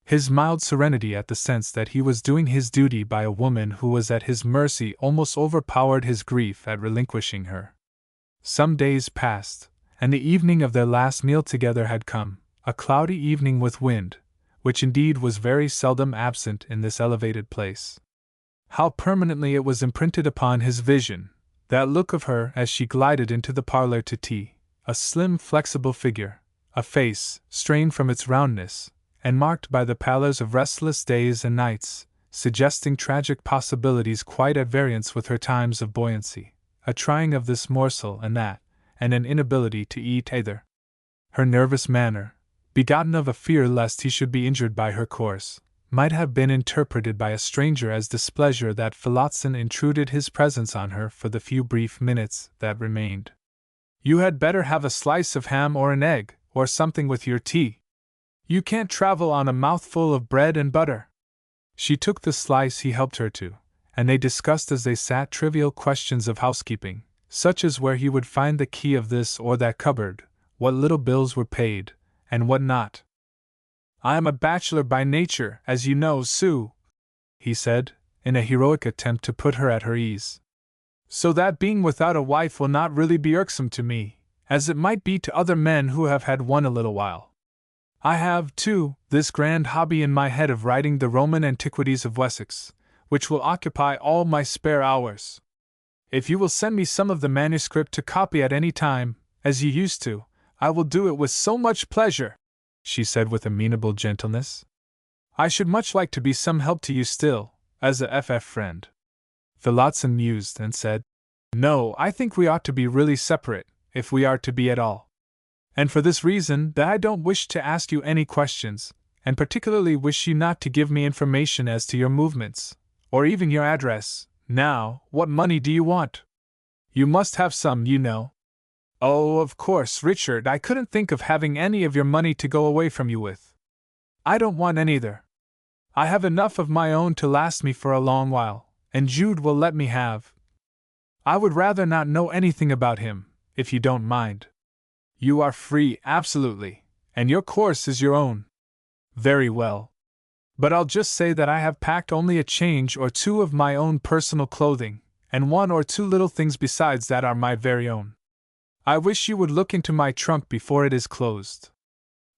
A: His mild serenity at the sense that he was doing his duty by a woman who was at his mercy almost overpowered his grief at relinquishing her. Some days passed, and the evening of their last meal together had come, a cloudy evening with wind, which indeed was very seldom absent in this elevated place. How permanently it was imprinted upon his vision, that look of her as she glided into the parlor to tea, a slim, flexible figure, a face, strained from its roundness, and marked by the pallors of restless days and nights, suggesting tragic possibilities quite at variance with her times of buoyancy, a trying of this morsel and that, and an inability to eat either. Her nervous manner, begotten of a fear lest he should be injured by her course, might have been interpreted by a stranger as displeasure that Phillotson intruded his presence on her for the few brief minutes that remained. "You had better have a slice of ham or an egg, or something with your tea. You can't travel on a mouthful of bread and butter." She took the slice he helped her to, and they discussed as they sat trivial questions of housekeeping, such as where he would find the key of this or that cupboard, what little bills were paid, and what not. "I am a bachelor by nature, as you know, Sue," he said, in a heroic attempt to put her at her ease. "So that being without a wife will not really be irksome to me, as it might be to other men who have had one a little while. I have, too, this grand hobby in my head of writing the Roman antiquities of Wessex, which will occupy all my spare hours. If you will send me some of the manuscript to copy at any time, as you used to, I will do it with so much pleasure," she said with amenable gentleness. "I should much like to be some help to you still, as a friend." Phillotson mused and said, "No, I think we ought to be really separate, if we are to be at all. And for this reason, that I don't wish to ask you any questions, and particularly wish you not to give me information as to your movements, or even your address. Now, what money do you want? You must have some, you know." "Oh, of course, Richard, I couldn't think of having any of your money to go away from you with. I don't want any either. I have enough of my own to last me for a long while, and Jude will let me have. I would rather not know anything about him, if you don't mind. You are free, absolutely, and your course is your own. Very well. But I'll just say that I have packed only a change or two of my own personal clothing, and one or two little things besides that are my very own. I wish you would look into my trunk before it is closed.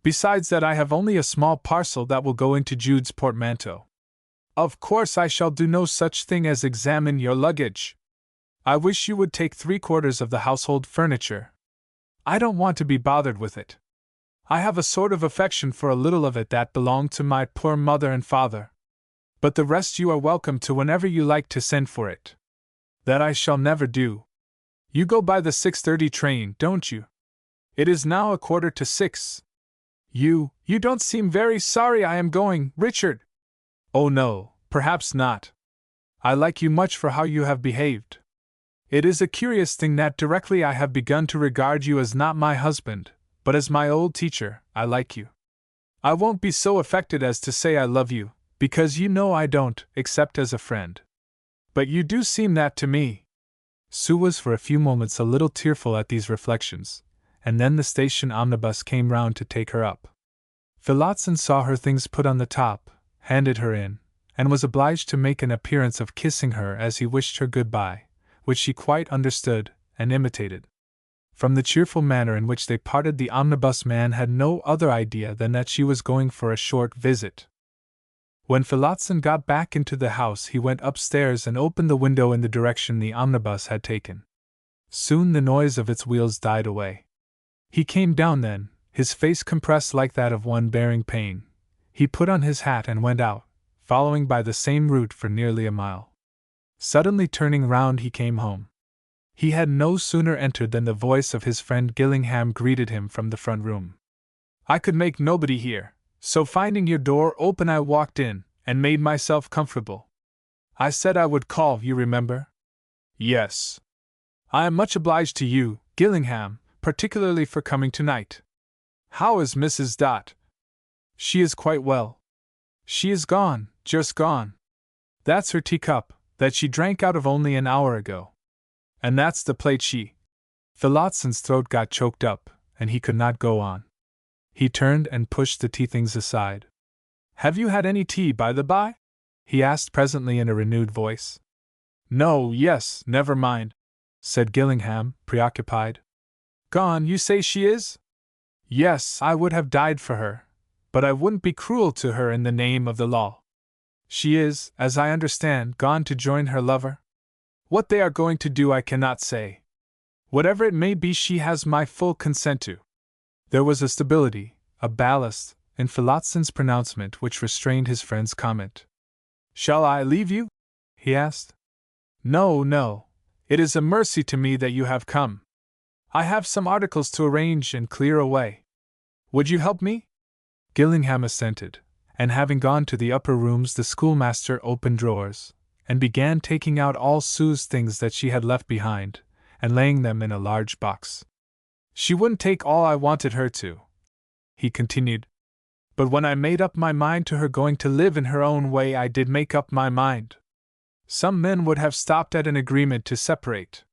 A: Besides that, I have only a small parcel that will go into Jude's portmanteau. Of course I shall do no such thing as examine your luggage. I wish you would take 3/4 of the household furniture. I don't want to be bothered with it. I have a sort of affection for a little of it that belonged to my poor mother and father. But the rest you are welcome to whenever you like to send for it. That I shall never do. You go by the 6:30 train, don't you? It is now 5:45. You don't seem very sorry I am going, Richard." "Oh no, perhaps not. I like you much for how you have behaved. It is a curious thing that directly I have begun to regard you as not my husband, but as my old teacher, I like you. I won't be so affected as to say I love you, because you know I don't, except as a friend. But you do seem that to me." Sue was for a few moments a little tearful at these reflections, and then the station omnibus came round to take her up. Phillotson saw her things put on the top, handed her in, and was obliged to make an appearance of kissing her as he wished her good-bye, which she quite understood and imitated. From the cheerful manner in which they parted, the omnibus man had no other idea than that she was going for a short visit. When Phillotson got back into the house, he went upstairs and opened the window in the direction the omnibus had taken. Soon the noise of its wheels died away. He came down then, his face compressed like that of one bearing pain. He put on his hat and went out, following by the same route for nearly a mile. Suddenly turning round, he came home. He had no sooner entered than the voice of his friend Gillingham greeted him from the front room. I could make nobody hear, so finding your door open I walked in, and made myself comfortable. I said I would call, you remember? Yes. I am much obliged to you, Gillingham, particularly for coming tonight. How is Mrs. Dot? She is quite well. She is gone, just gone. That's her teacup, that she drank out of only an hour ago. And that's the plate she. Phillotson's throat got choked up, and he could not go on. He turned and pushed the tea things aside. Have you had any tea, by the by? He asked presently in a renewed voice. No, yes, never mind, said Gillingham, preoccupied. Gone, you say she is? Yes, I would have died for her, but I wouldn't be cruel to her in the name of the law. She is, as I understand, gone to join her lover. What they are going to do I cannot say. Whatever it may be, she has my full consent to. There was a stability, a ballast, in Phillotson's pronouncement which restrained his friend's comment. Shall I leave you? He asked. No, no. It is a mercy to me that you have come. I have some articles to arrange and clear away. Would you help me? Gillingham assented, and having gone to the upper rooms, the schoolmaster opened drawers, and began taking out all Sue's things that she had left behind, and laying them in a large box. She wouldn't take all I wanted her to, he continued. But when I made up my mind to her going to live in her own way, I did make up my mind. Some men would have stopped at an agreement to separate.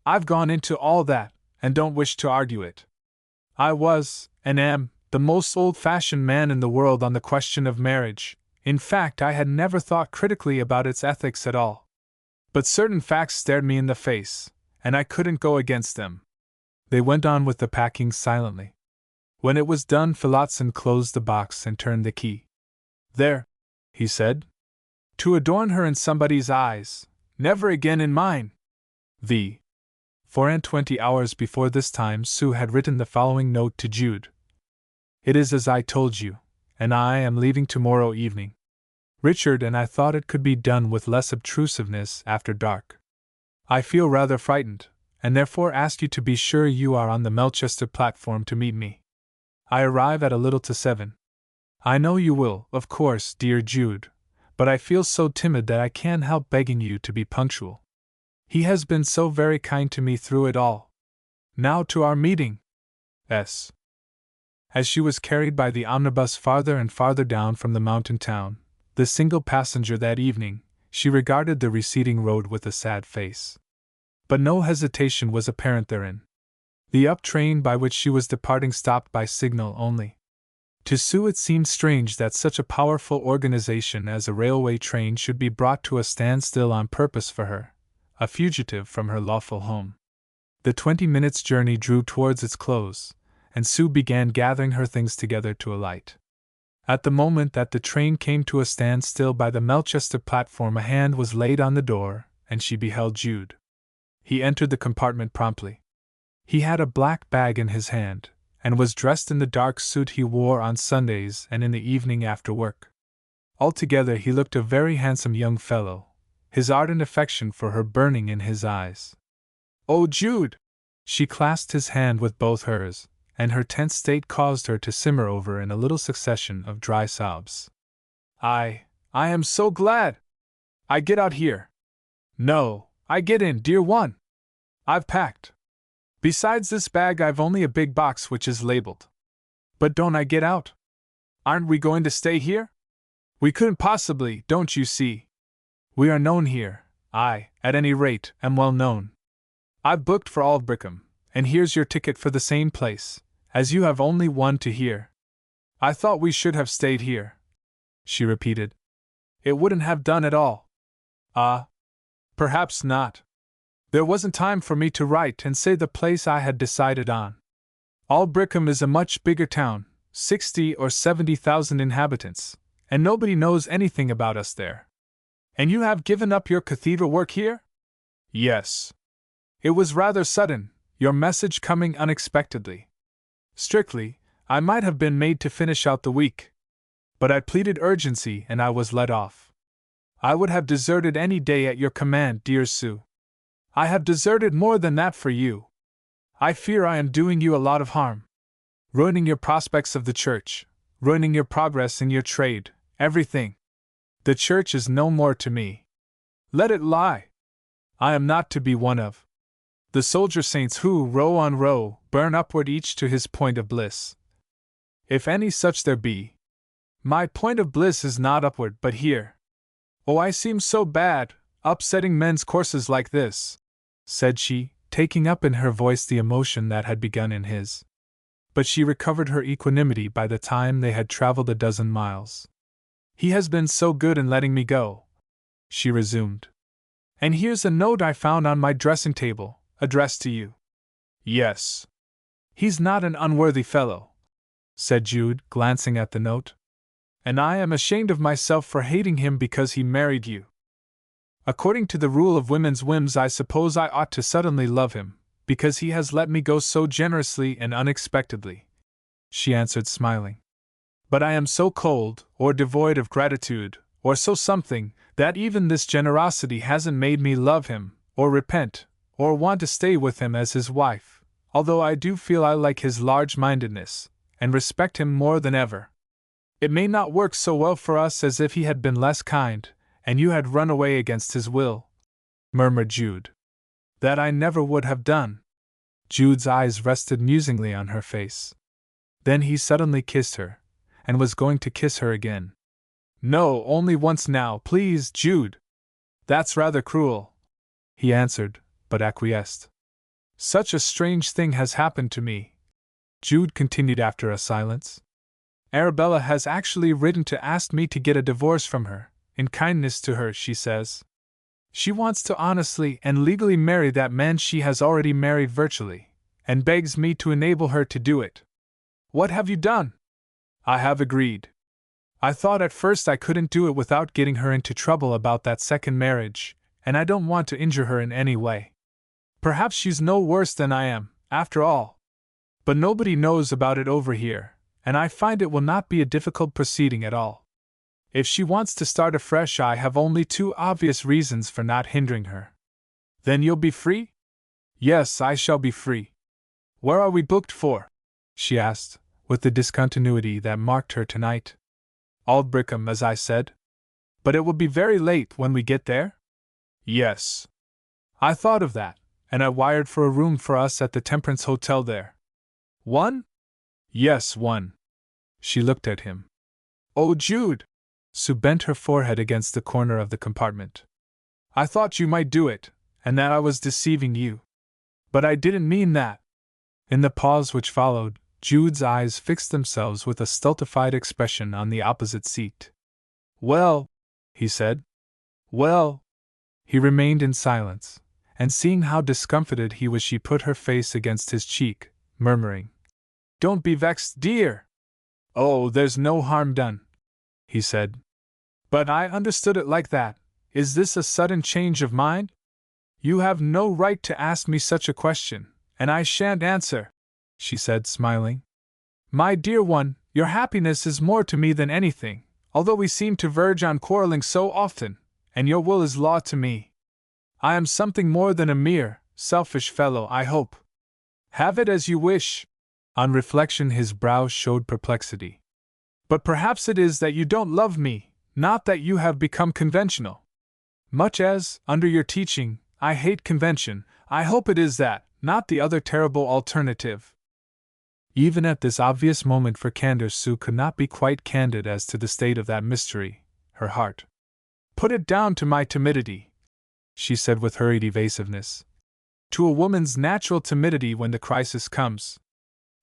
A: I've gone into all that, and don't wish to argue it. I was, and am, the most old-fashioned man in the world on the question of marriage. In fact, I had never thought critically about its ethics at all. But certain facts stared me in the face, and I couldn't go against them. They went on with the packing silently. When it was done, Phillotson closed the box and turned the key. There, he said. To adorn her in somebody's eyes, never again in mine. 4 and 20 hours before this time, Sue had written the following note to Jude. It is as I told you, and I am leaving tomorrow evening. Richard and I thought it could be done with less obtrusiveness after dark. I feel rather frightened, and therefore ask you to be sure you are on the Melchester platform to meet me. I arrive at a little to 7. I know you will, of course, dear Jude, but I feel so timid that I can't help begging you to be punctual. He has been so very kind to me through it all. Now to our meeting. S. As she was carried by the omnibus farther and farther down from the mountain town, the single passenger that evening, she regarded the receding road with a sad face. But no hesitation was apparent therein. The up train by which she was departing stopped by signal only. To Sue it seemed strange that such a powerful organization as a railway train should be brought to a standstill on purpose for her, a fugitive from her lawful home. The 20 minutes' journey drew towards its close, and Sue began gathering her things together to alight. At the moment that the train came to a standstill by the Melchester platform, a hand was laid on the door, and she beheld Jude. He entered the compartment promptly. He had a black bag in his hand, and was dressed in the dark suit he wore on Sundays and in the evening after work. Altogether he looked a very handsome young fellow, his ardent affection for her burning in his eyes. "Oh, Jude!" She clasped his hand with both hers, and her tense state caused her to simmer over in a little succession of dry sobs. I am so glad! I get out here. No, I get in, dear one. I've packed. Besides this bag, I've only a big box which is labeled. But don't I get out? Aren't we going to stay here? We couldn't possibly, don't you see? We are known here. I, at any rate, am well known. I've booked for Aldbrickham, and here's your ticket for the same place, as you have only one to here. I thought we should have stayed here, she repeated. It wouldn't have done at all. Perhaps not. There wasn't time for me to write and say the place I had decided on. Aldbrickham is a much bigger town, 60 or 70,000 inhabitants, and nobody knows anything about us there. And you have given up your cathedral work here? Yes. It was rather sudden, your message coming unexpectedly. Strictly, I might have been made to finish out the week. But I pleaded urgency and I was let off. I would have deserted any day at your command, dear Sue. I have deserted more than that for you. I fear I am doing you a lot of harm. Ruining your prospects of the church, ruining your progress in your trade, everything. The church is no more to me. Let it lie. I am not to be one of the soldier saints who, row on row, burn upward each to his point of bliss. If any such there be. My point of bliss is not upward but here. Oh, I seem so bad, upsetting men's courses like this, said she, taking up in her voice the emotion that had begun in his. But she recovered her equanimity by the time they had traveled a dozen miles. He has been so good in letting me go, she resumed. And here's a note I found on my dressing table, addressed to you. Yes. He's not an unworthy fellow, said Jude, glancing at the note. And I am ashamed of myself for hating him because he married you. According to the rule of women's whims, I suppose I ought to suddenly love him, because he has let me go so generously and unexpectedly, she answered, smiling. But I am so cold, or devoid of gratitude, or so something, that even this generosity hasn't made me love him, or repent, or want to stay with him as his wife, although I do feel I like his large-mindedness, and respect him more than ever. It may not work so well for us as if he had been less kind, and you had run away against his will, murmured Jude. That I never would have done. Jude's eyes rested musingly on her face. Then he suddenly kissed her, and was going to kiss her again. No, only once now, please, Jude. That's rather cruel, he answered, but acquiesced. Such a strange thing has happened to me, Jude continued after a silence. Arabella has actually written to ask me to get a divorce from her, in kindness to her, she says. She wants to honestly and legally marry that man she has already married virtually, and begs me to enable her to do it. What have you done? I have agreed. I thought at first I couldn't do it without getting her into trouble about that second marriage, and I don't want to injure her in any way. Perhaps she's no worse than I am, after all. But nobody knows about it over here, and I find it will not be a difficult proceeding at all. If she wants to start afresh, I have only two obvious reasons for not hindering her. Then you'll be free? Yes, I shall be free. Where are we booked for? She asked, with the discontinuity that marked her tonight. Aldbrickham, as I said. But it will be very late when we get there? Yes. I thought of that, and I wired for a room for us at the Temperance Hotel there. One? Yes, one. She looked at him. Oh, Jude! Sue bent her forehead against the corner of the compartment. I thought you might do it, and that I was deceiving you. But I didn't mean that. In the pause which followed, Jude's eyes fixed themselves with a stultified expression on the opposite seat. Well, he said. Well. He remained in silence, and seeing how discomfited he was, she put her face against his cheek, murmuring, Don't be vexed, dear. Oh, there's no harm done, he said. But I understood it like that. Is this a sudden change of mind? You have no right to ask me such a question, and I shan't answer, she said, smiling. My dear one, your happiness is more to me than anything, although we seem to verge on quarreling so often, and your will is law to me. I am something more than a mere, selfish fellow, I hope. Have it as you wish. On reflection, his brow showed perplexity. But perhaps it is that you don't love me, not that you have become conventional. Much as, under your teaching, I hate convention, I hope it is that, not the other terrible alternative. Even at this obvious moment for candor, Sue could not be quite candid as to the state of that mystery, her heart. Put it down to my timidity, she said with hurried evasiveness. To a woman's natural timidity when the crisis comes.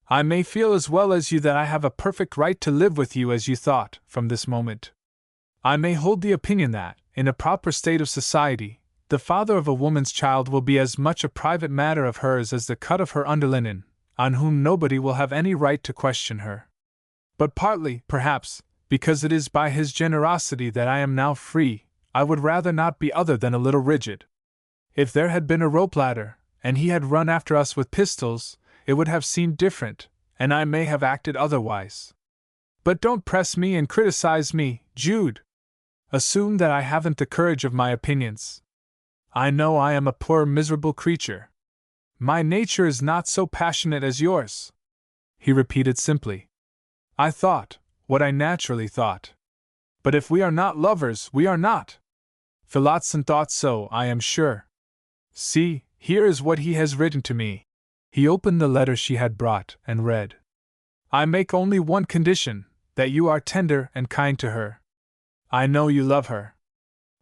A: I may feel as well as you that I have a perfect right to live with you as you thought, from this moment. I may hold the opinion that, in a proper state of society, the father of a woman's child will be as much a private matter of hers as the cut of her underlinen, on whom nobody will have any right to question her. But partly, perhaps, because it is by his generosity that I am now free, I would rather not be other than a little rigid. If there had been a rope ladder, and he had run after us with pistols, it would have seemed different, and I may have acted otherwise. But don't press me and criticize me, Jude. Assume that I haven't the courage of my opinions. I know I am a poor miserable creature. My nature is not so passionate as yours, he repeated simply. I thought what I naturally thought. But if we are not lovers, we are not. Phillotson thought so, I am sure. See, here is what he has written to me. He opened the letter she had brought and read. I make only one condition, that you are tender and kind to her. I know you love her.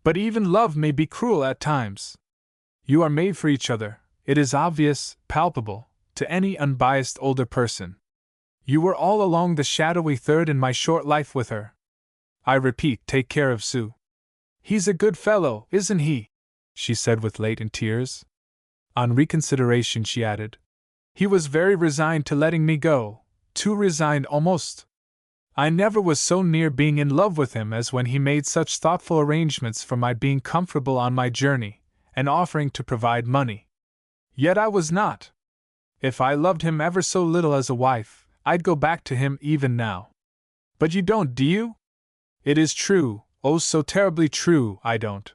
A: But even love may be cruel at times. You are made for each other, it is obvious, palpable, to any unbiased older person. You were all along the shadowy third in my short life with her. I repeat, take care of Sue. He's a good fellow, isn't he? She said with latent tears. On reconsideration, she added, he was very resigned to letting me go, too resigned almost. I never was so near being in love with him as when he made such thoughtful arrangements for my being comfortable on my journey, and offering to provide money. Yet I was not. If I loved him ever so little as a wife, I'd go back to him even now. But you don't, do you? It is true, oh so terribly true, I don't.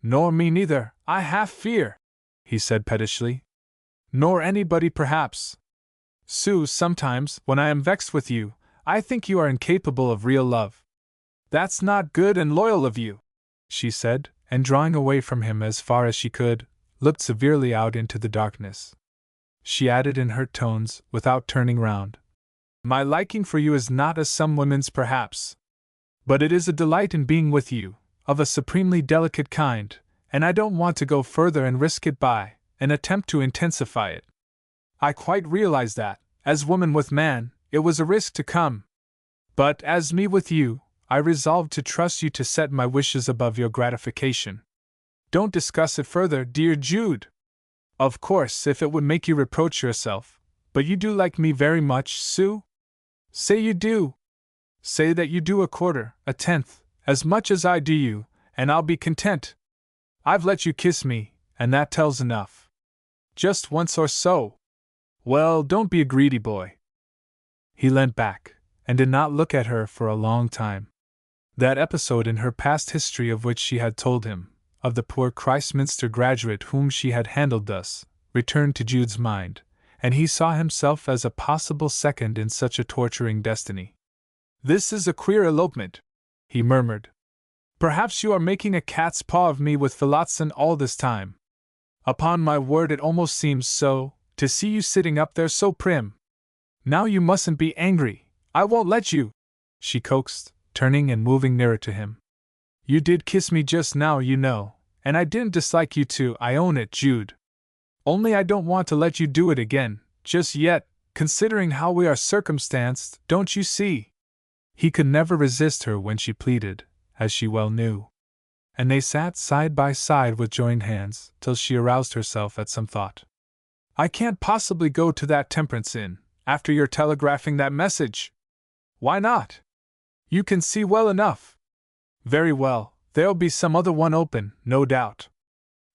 A: Nor me neither, I half fear, he said pettishly. Nor anybody perhaps. Sue, sometimes, when I am vexed with you, I think you are incapable of real love. That's not good and loyal of you, she said, and drawing away from him as far as she could, looked severely out into the darkness. She added in hurt tones, without turning round, my liking for you is not as some women's perhaps. But it is a delight in being with you, of a supremely delicate kind, and I don't want to go further and risk it by an attempt to intensify it. I quite realize that, as woman with man, it was a risk to come. But, as me with you, I resolved to trust you to set my wishes above your gratification. Don't discuss it further, dear Jude. Of course, if it would make you reproach yourself, but you do like me very much, Sue? Say you do. Say that you do a quarter, a tenth, as much as I do you, and I'll be content. I've let you kiss me, and that tells enough. Just once or so. Well, don't be a greedy boy. He leant back, and did not look at her for a long time. That episode in her past history of which she had told him, of the poor Christminster graduate whom she had handled thus, returned to Jude's mind, and he saw himself as a possible second in such a torturing destiny. This is a queer elopement, he murmured. Perhaps you are making a cat's paw of me with Phillotson all this time. Upon my word, it almost seems so, to see you sitting up there so prim. Now you mustn't be angry, I won't let you, she coaxed, turning and moving nearer to him. You did kiss me just now, you know, and I didn't dislike you to, I own it, Jude. Only I don't want to let you do it again, just yet, considering how we are circumstanced, don't you see? He could never resist her when she pleaded, as she well knew. And they sat side by side with joined hands, till she aroused herself at some thought. I can't possibly go to that temperance inn, after your telegraphing that message. Why not? You can see well enough. Very well, there'll be some other one open, no doubt.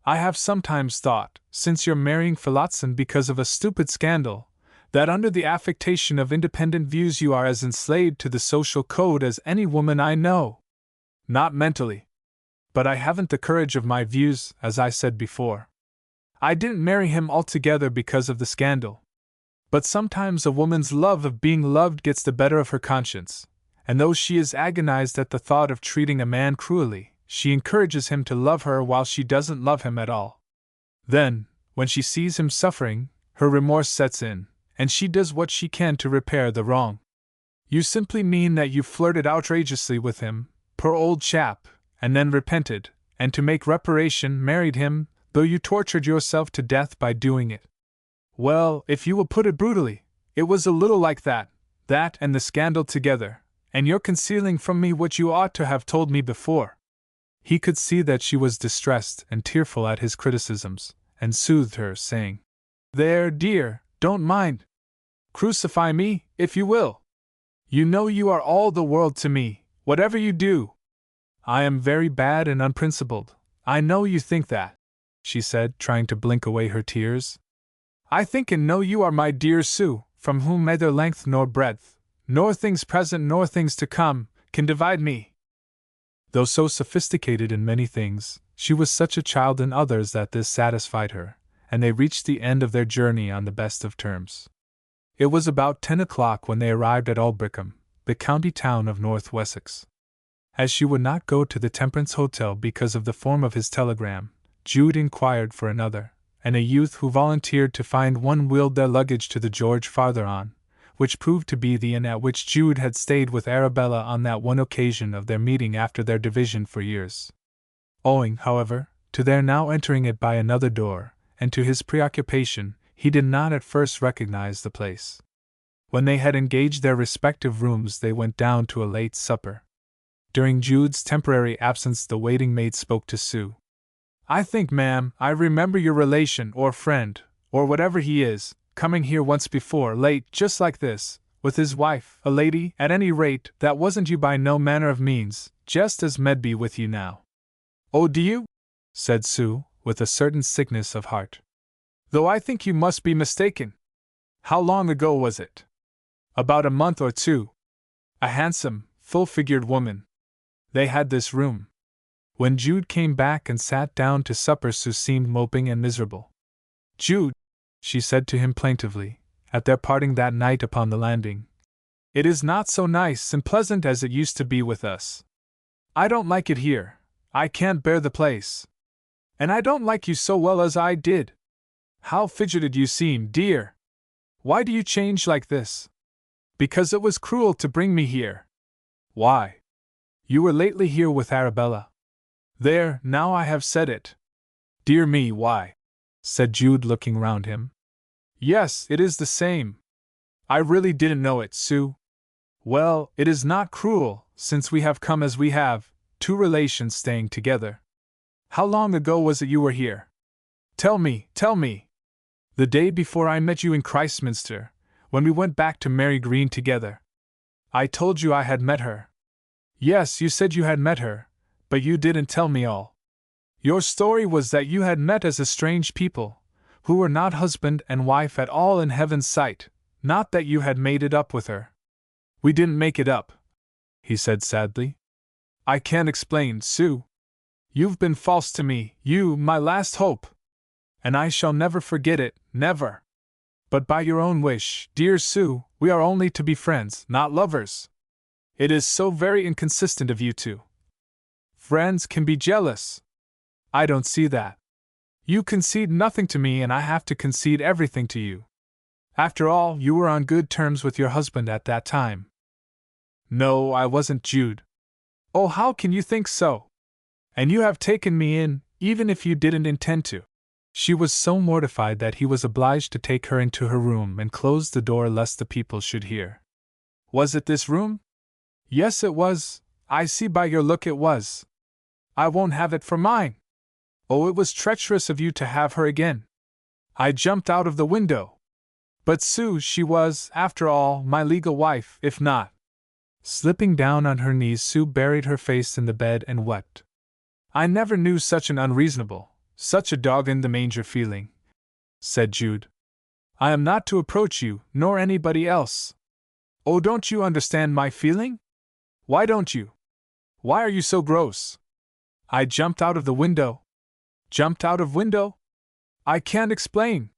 A: I have sometimes thought, since you're marrying Phillotson because of a stupid scandal, that under the affectation of independent views you are as enslaved to the social code as any woman I know. Not mentally. But I haven't the courage of my views, as I said before. I didn't marry him altogether because of the scandal. But sometimes a woman's love of being loved gets the better of her conscience, and though she is agonized at the thought of treating a man cruelly, she encourages him to love her while she doesn't love him at all. Then, when she sees him suffering, her remorse sets in, and she does what she can to repair the wrong. You simply mean that you flirted outrageously with him, poor old chap, and then repented, and to make reparation married him, though you tortured yourself to death by doing it. Well, if you will put it brutally, it was a little like that and the scandal together, and you're concealing from me what you ought to have told me before. He could see that she was distressed and tearful at his criticisms, and soothed her, saying, There, dear, don't mind. Crucify me, if you will. You know you are all the world to me, whatever you do. I am very bad and unprincipled, I know you think that, she said, trying to blink away her tears. I think and know you are my dear Sue, from whom neither length nor breadth, nor things present nor things to come, can divide me. Though so sophisticated in many things, She was such a child in others that this satisfied her, and they reached the end of their journey on the best of terms. It was about 10 o'clock when they arrived at Aldbrickham, the county town of North Wessex. As she would not go to the Temperance Hotel because of the form of his telegram, Jude inquired for another, and a youth who volunteered to find one wheeled their luggage to the George farther on, which proved to be the inn at which Jude had stayed with Arabella on that one occasion of their meeting after their division for years. Owing, however, to their now entering it by another door, and to his preoccupation, he did not at first recognize the place. When they had engaged their respective rooms, they went down to a late supper. During Jude's temporary absence, the waiting maid spoke to Sue. "I think, ma'am, I remember your relation or friend, or whatever he is, coming here once before, late, just like this, with his wife, a lady, at any rate, that wasn't you by no manner of means, just as Medby with you now." "Oh, do you?" said Sue, with a certain sickness of heart. "Though I think you must be mistaken. How long ago was it?" "About a month or two. A handsome, full-figured woman. They had this room." When Jude came back and sat down to supper, Sue seemed moping and miserable. "Jude," she said to him plaintively, at their parting that night upon the landing, "it is not so nice and pleasant as it used to be with us. I don't like it here. I can't bear the place. And I don't like you so well as I did. How fidgeted you seem, dear! Why do you change like this?" "Because it was cruel to bring me here." "Why?" "You were lately here with Arabella." "There, now I have said it." "Dear me, why?" said Jude, looking round him. "Yes, it is the same. I really didn't know it, Sue." "Well, it is not cruel, since we have come as we have, two relations staying together. How long ago was it you were here? Tell me, tell me." "The day before I met you in Christminster, when we went back to Mary Green together." "I told you I had met her." "Yes, you said you had met her, but you didn't tell me all. Your story was that you had met as a strange people, who were not husband and wife at all in heaven's sight, not that you had made it up with her." "We didn't make it up," he said sadly. "I can't explain, Sue. You've been false to me, you, my last hope. And I shall never forget it, never. But by your own wish, dear Sue, we are only to be friends, not lovers. It is so very inconsistent of you two. Friends can be jealous." "I don't see that. You concede nothing to me and I have to concede everything to you. After all, you were on good terms with your husband at that time." "No, I wasn't, Jude." "Oh, how can you think so? And you have taken me in, even if you didn't intend to." She was so mortified that he was obliged to take her into her room and close the door lest the people should hear. "Was it this room?" "Yes, it was. I see by your look it was." "I won't have it for mine." "Oh, it was treacherous of you to have her again." "I jumped out of the window." "But Sue, she was, after all, my legal wife, if not." Slipping down on her knees, Sue buried her face in the bed and wept. "I never knew such an unreasonable, such a dog-in-the-manger feeling," said Jude. "I am not to approach you, nor anybody else." "Oh, don't you understand my feeling? Why don't you? Why are you so gross?" "I jumped out of the window." "Jumped out of window? I can't explain."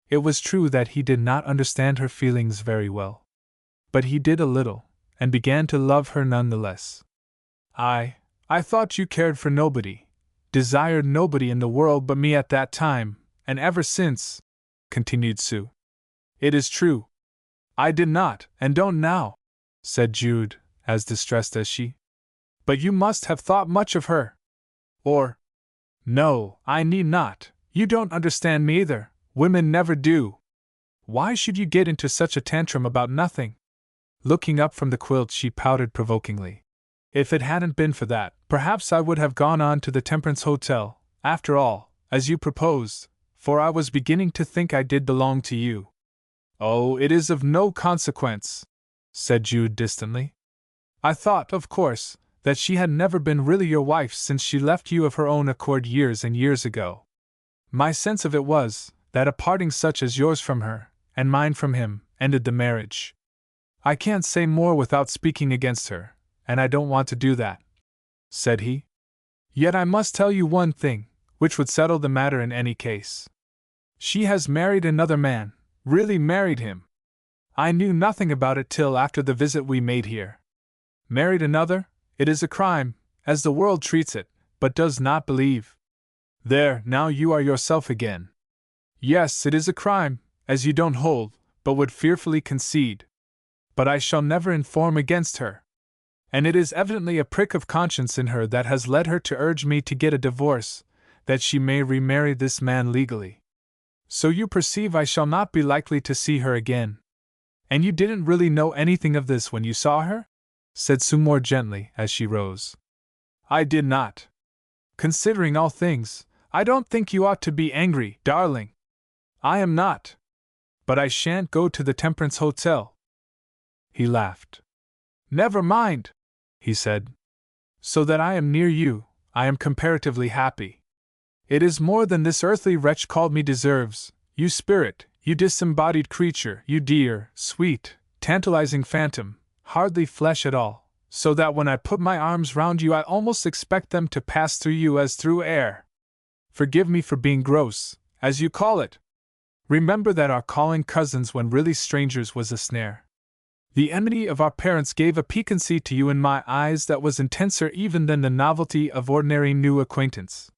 A: It was true that he did not understand her feelings very well. But he did a little, and began to love her none the less. I thought you cared for nobody, desired nobody in the world but me at that time, and ever since," continued Sue. "It is true. I did not, and don't now," said Jude, as distressed as she. "But you must have thought much of her. Or, no, I need not, you don't understand me either, women never do. Why should you get into such a tantrum about nothing?" Looking up from the quilt, she pouted provokingly. "If it hadn't been for that, perhaps I would have gone on to the Temperance Hotel, after all, as you proposed, for I was beginning to think I did belong to you." "Oh, it is of no consequence," said Jude distantly. "I thought, of course, that she had never been really your wife since she left you of her own accord years and years ago. My sense of it was, that a parting such as yours from her, and mine from him, ended the marriage. I can't say more without speaking against her, and I don't want to do that," said he. Yet I must tell you one thing, which would settle the matter in any case. She has married another man, really married him. I knew nothing about it till after the visit we made here. Married another? It is a crime, as the world treats it, but does not believe. There, now you are yourself again. Yes, it is a crime, as you don't hold, but would fearfully concede. But I shall never inform against her. And it is evidently a prick of conscience in her that has led her to urge me to get a divorce, that she may remarry this man legally. So you perceive I shall not be likely to see her again. And you didn't really know anything of this when you saw her? Said Sue more gently as she rose. I did not. Considering all things, I don't think you ought to be angry, darling. I am not. But I shan't go to the Temperance Hotel. He laughed. Never mind, he said. So that I am near you, I am comparatively happy. It is more than this earthly wretch called me deserves, you spirit, you disembodied creature, you dear, sweet, tantalizing phantom, hardly flesh at all, so that when I put my arms round you I almost expect them to pass through you as through air. Forgive me for being gross, as you call it. Remember that our calling cousins when really strangers was a snare. The enmity of our parents gave a piquancy to you in my eyes that was intenser even than the novelty of ordinary new acquaintance.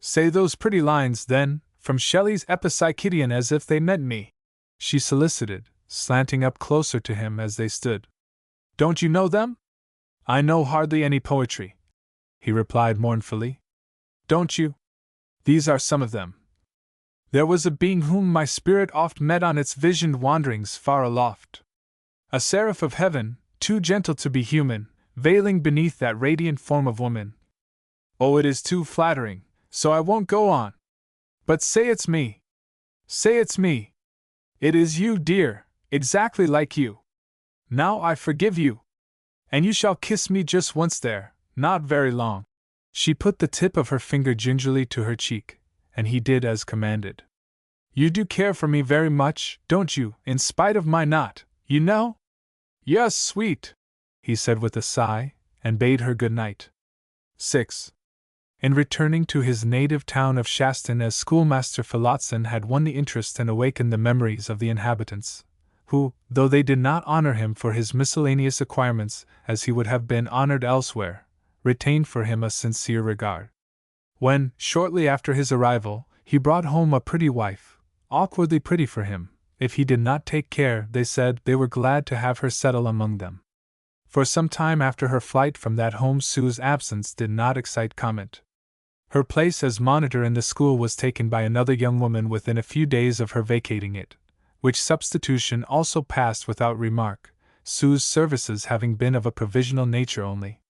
A: Say those pretty lines, then, from Shelley's Epipsychidion as if they meant me, she solicited, slanting up closer to him as they stood. Don't you know them? I know hardly any poetry, he replied mournfully. Don't you? These are some of them. There was a being whom my spirit oft met on its visioned wanderings far aloft. A seraph of heaven, too gentle to be human, veiling beneath that radiant form of woman. Oh, it is too flattering, so I won't go on. But say it's me. Say it's me. It is you, dear, exactly like you. Now I forgive you. And you shall kiss me just once there, not very long. She put the tip of her finger gingerly to her cheek, and he did as commanded. You do care for me very much, don't you, in spite of my not, you know? Yes, sweet, he said with a sigh, and bade her good night. 6. In returning to his native town of Shaston as schoolmaster, Phillotson had won the interest and awakened the memories of the inhabitants, who, though they did not honor him for his miscellaneous acquirements as he would have been honored elsewhere, retained for him a sincere regard. When, shortly after his arrival, he brought home a pretty wife, awkwardly pretty for him, if he did not take care, they said they were glad to have her settle among them. For some time after her flight from that home, Sue's absence did not excite comment. Her place as monitor in the school was taken by another young woman within a few days of her vacating it, which substitution also passed without remark, Sue's services having been of a provisional nature only.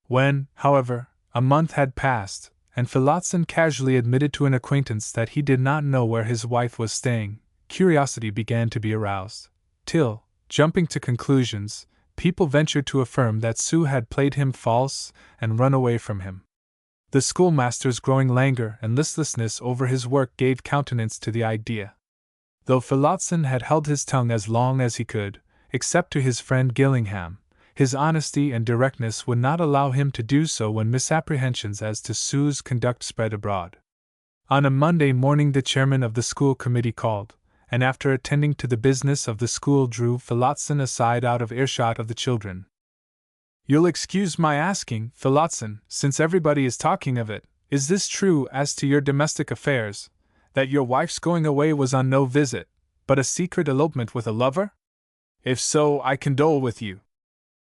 A: When, however, a month had passed, and Phillotson casually admitted to an acquaintance that he did not know where his wife was staying, curiosity began to be aroused, till, jumping to conclusions, people ventured to affirm that Sue had played him false and run away from him. The schoolmaster's growing languor and listlessness over his work gave countenance to the idea. Though Phillotson had held his tongue as long as he could, except to his friend Gillingham, his honesty and directness would not allow him to do so when misapprehensions as to Sue's conduct spread abroad. On a Monday morning the chairman of the school committee called, and after attending to the business of the school drew Phillotson aside out of earshot of the children. You'll excuse my asking, Phillotson, since everybody is talking of it, is this true as to your domestic affairs, that your wife's going away was on no visit, but a secret elopement with a lover? If so, I condole with you.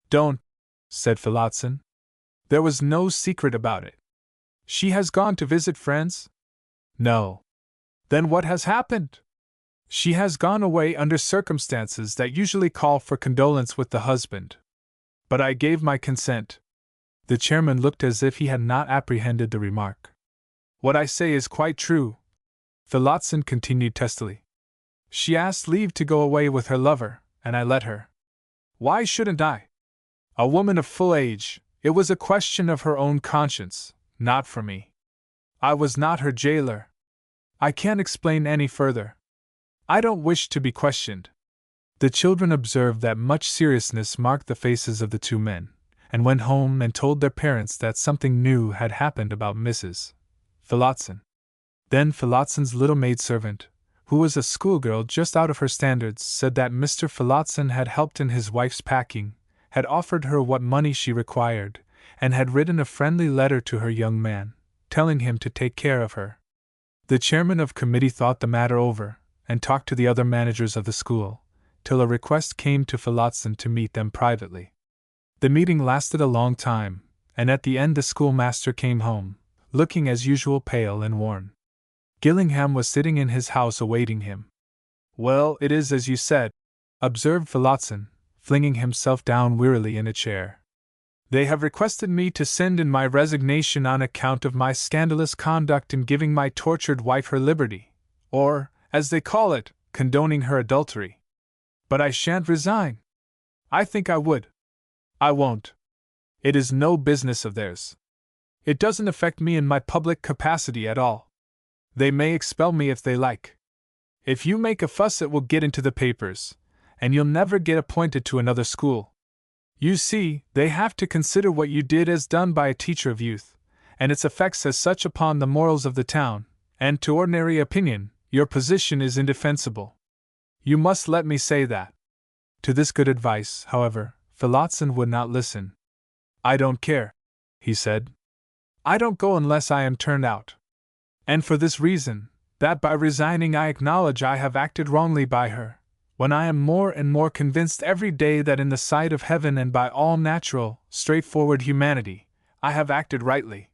A: Don't, said Phillotson. There was no secret about it. She has gone to visit friends? No. Then what has happened? She has gone away under circumstances that usually call for condolence with the husband. But I gave my consent. The chairman looked as if he had not apprehended the remark. What I say is quite true, Phillotson continued testily. She asked leave to go away with her lover, and I let her. Why shouldn't I? A woman of full age, it was a question of her own conscience, not for me. I was not her jailer. I can't explain any further. I don't wish to be questioned. The children observed that much seriousness marked the faces of the two men, and went home and told their parents that something new had happened about Mrs. Phillotson. Then Phillotson's little maidservant, who was a schoolgirl just out of her standards, said that Mr. Phillotson had helped in his wife's packing, had offered her what money she required, and had written a friendly letter to her young man, telling him to take care of her. The chairman of committee thought the matter over, and talked to the other managers of the school, till a request came to Phillotson to meet them privately. The meeting lasted a long time, and at the end the schoolmaster came home, looking as usual pale and worn. Gillingham was sitting in his house awaiting him. "Well, it is as you said," observed Phillotson, flinging himself down wearily in a chair. "They have requested me to send in my resignation on account of my scandalous conduct in giving my tortured wife her liberty, or, as they call it, condoning her adultery. But I shan't resign. I think I would. I won't. It is no business of theirs. It doesn't affect me in my public capacity at all. They may expel me if they like. If you make a fuss, it will get into the papers, and you'll never get appointed to another school. You see, they have to consider what you did as done by a teacher of youth, and its effects as such upon the morals of the town, and to ordinary opinion, your position is indefensible. You must let me say that." To this good advice, however, Phillotson would not listen. "I don't care," he said. "I don't go unless I am turned out. And for this reason, that by resigning I acknowledge I have acted wrongly by her, when I am more and more convinced every day that in the sight of heaven and by all natural, straightforward humanity, I have acted rightly."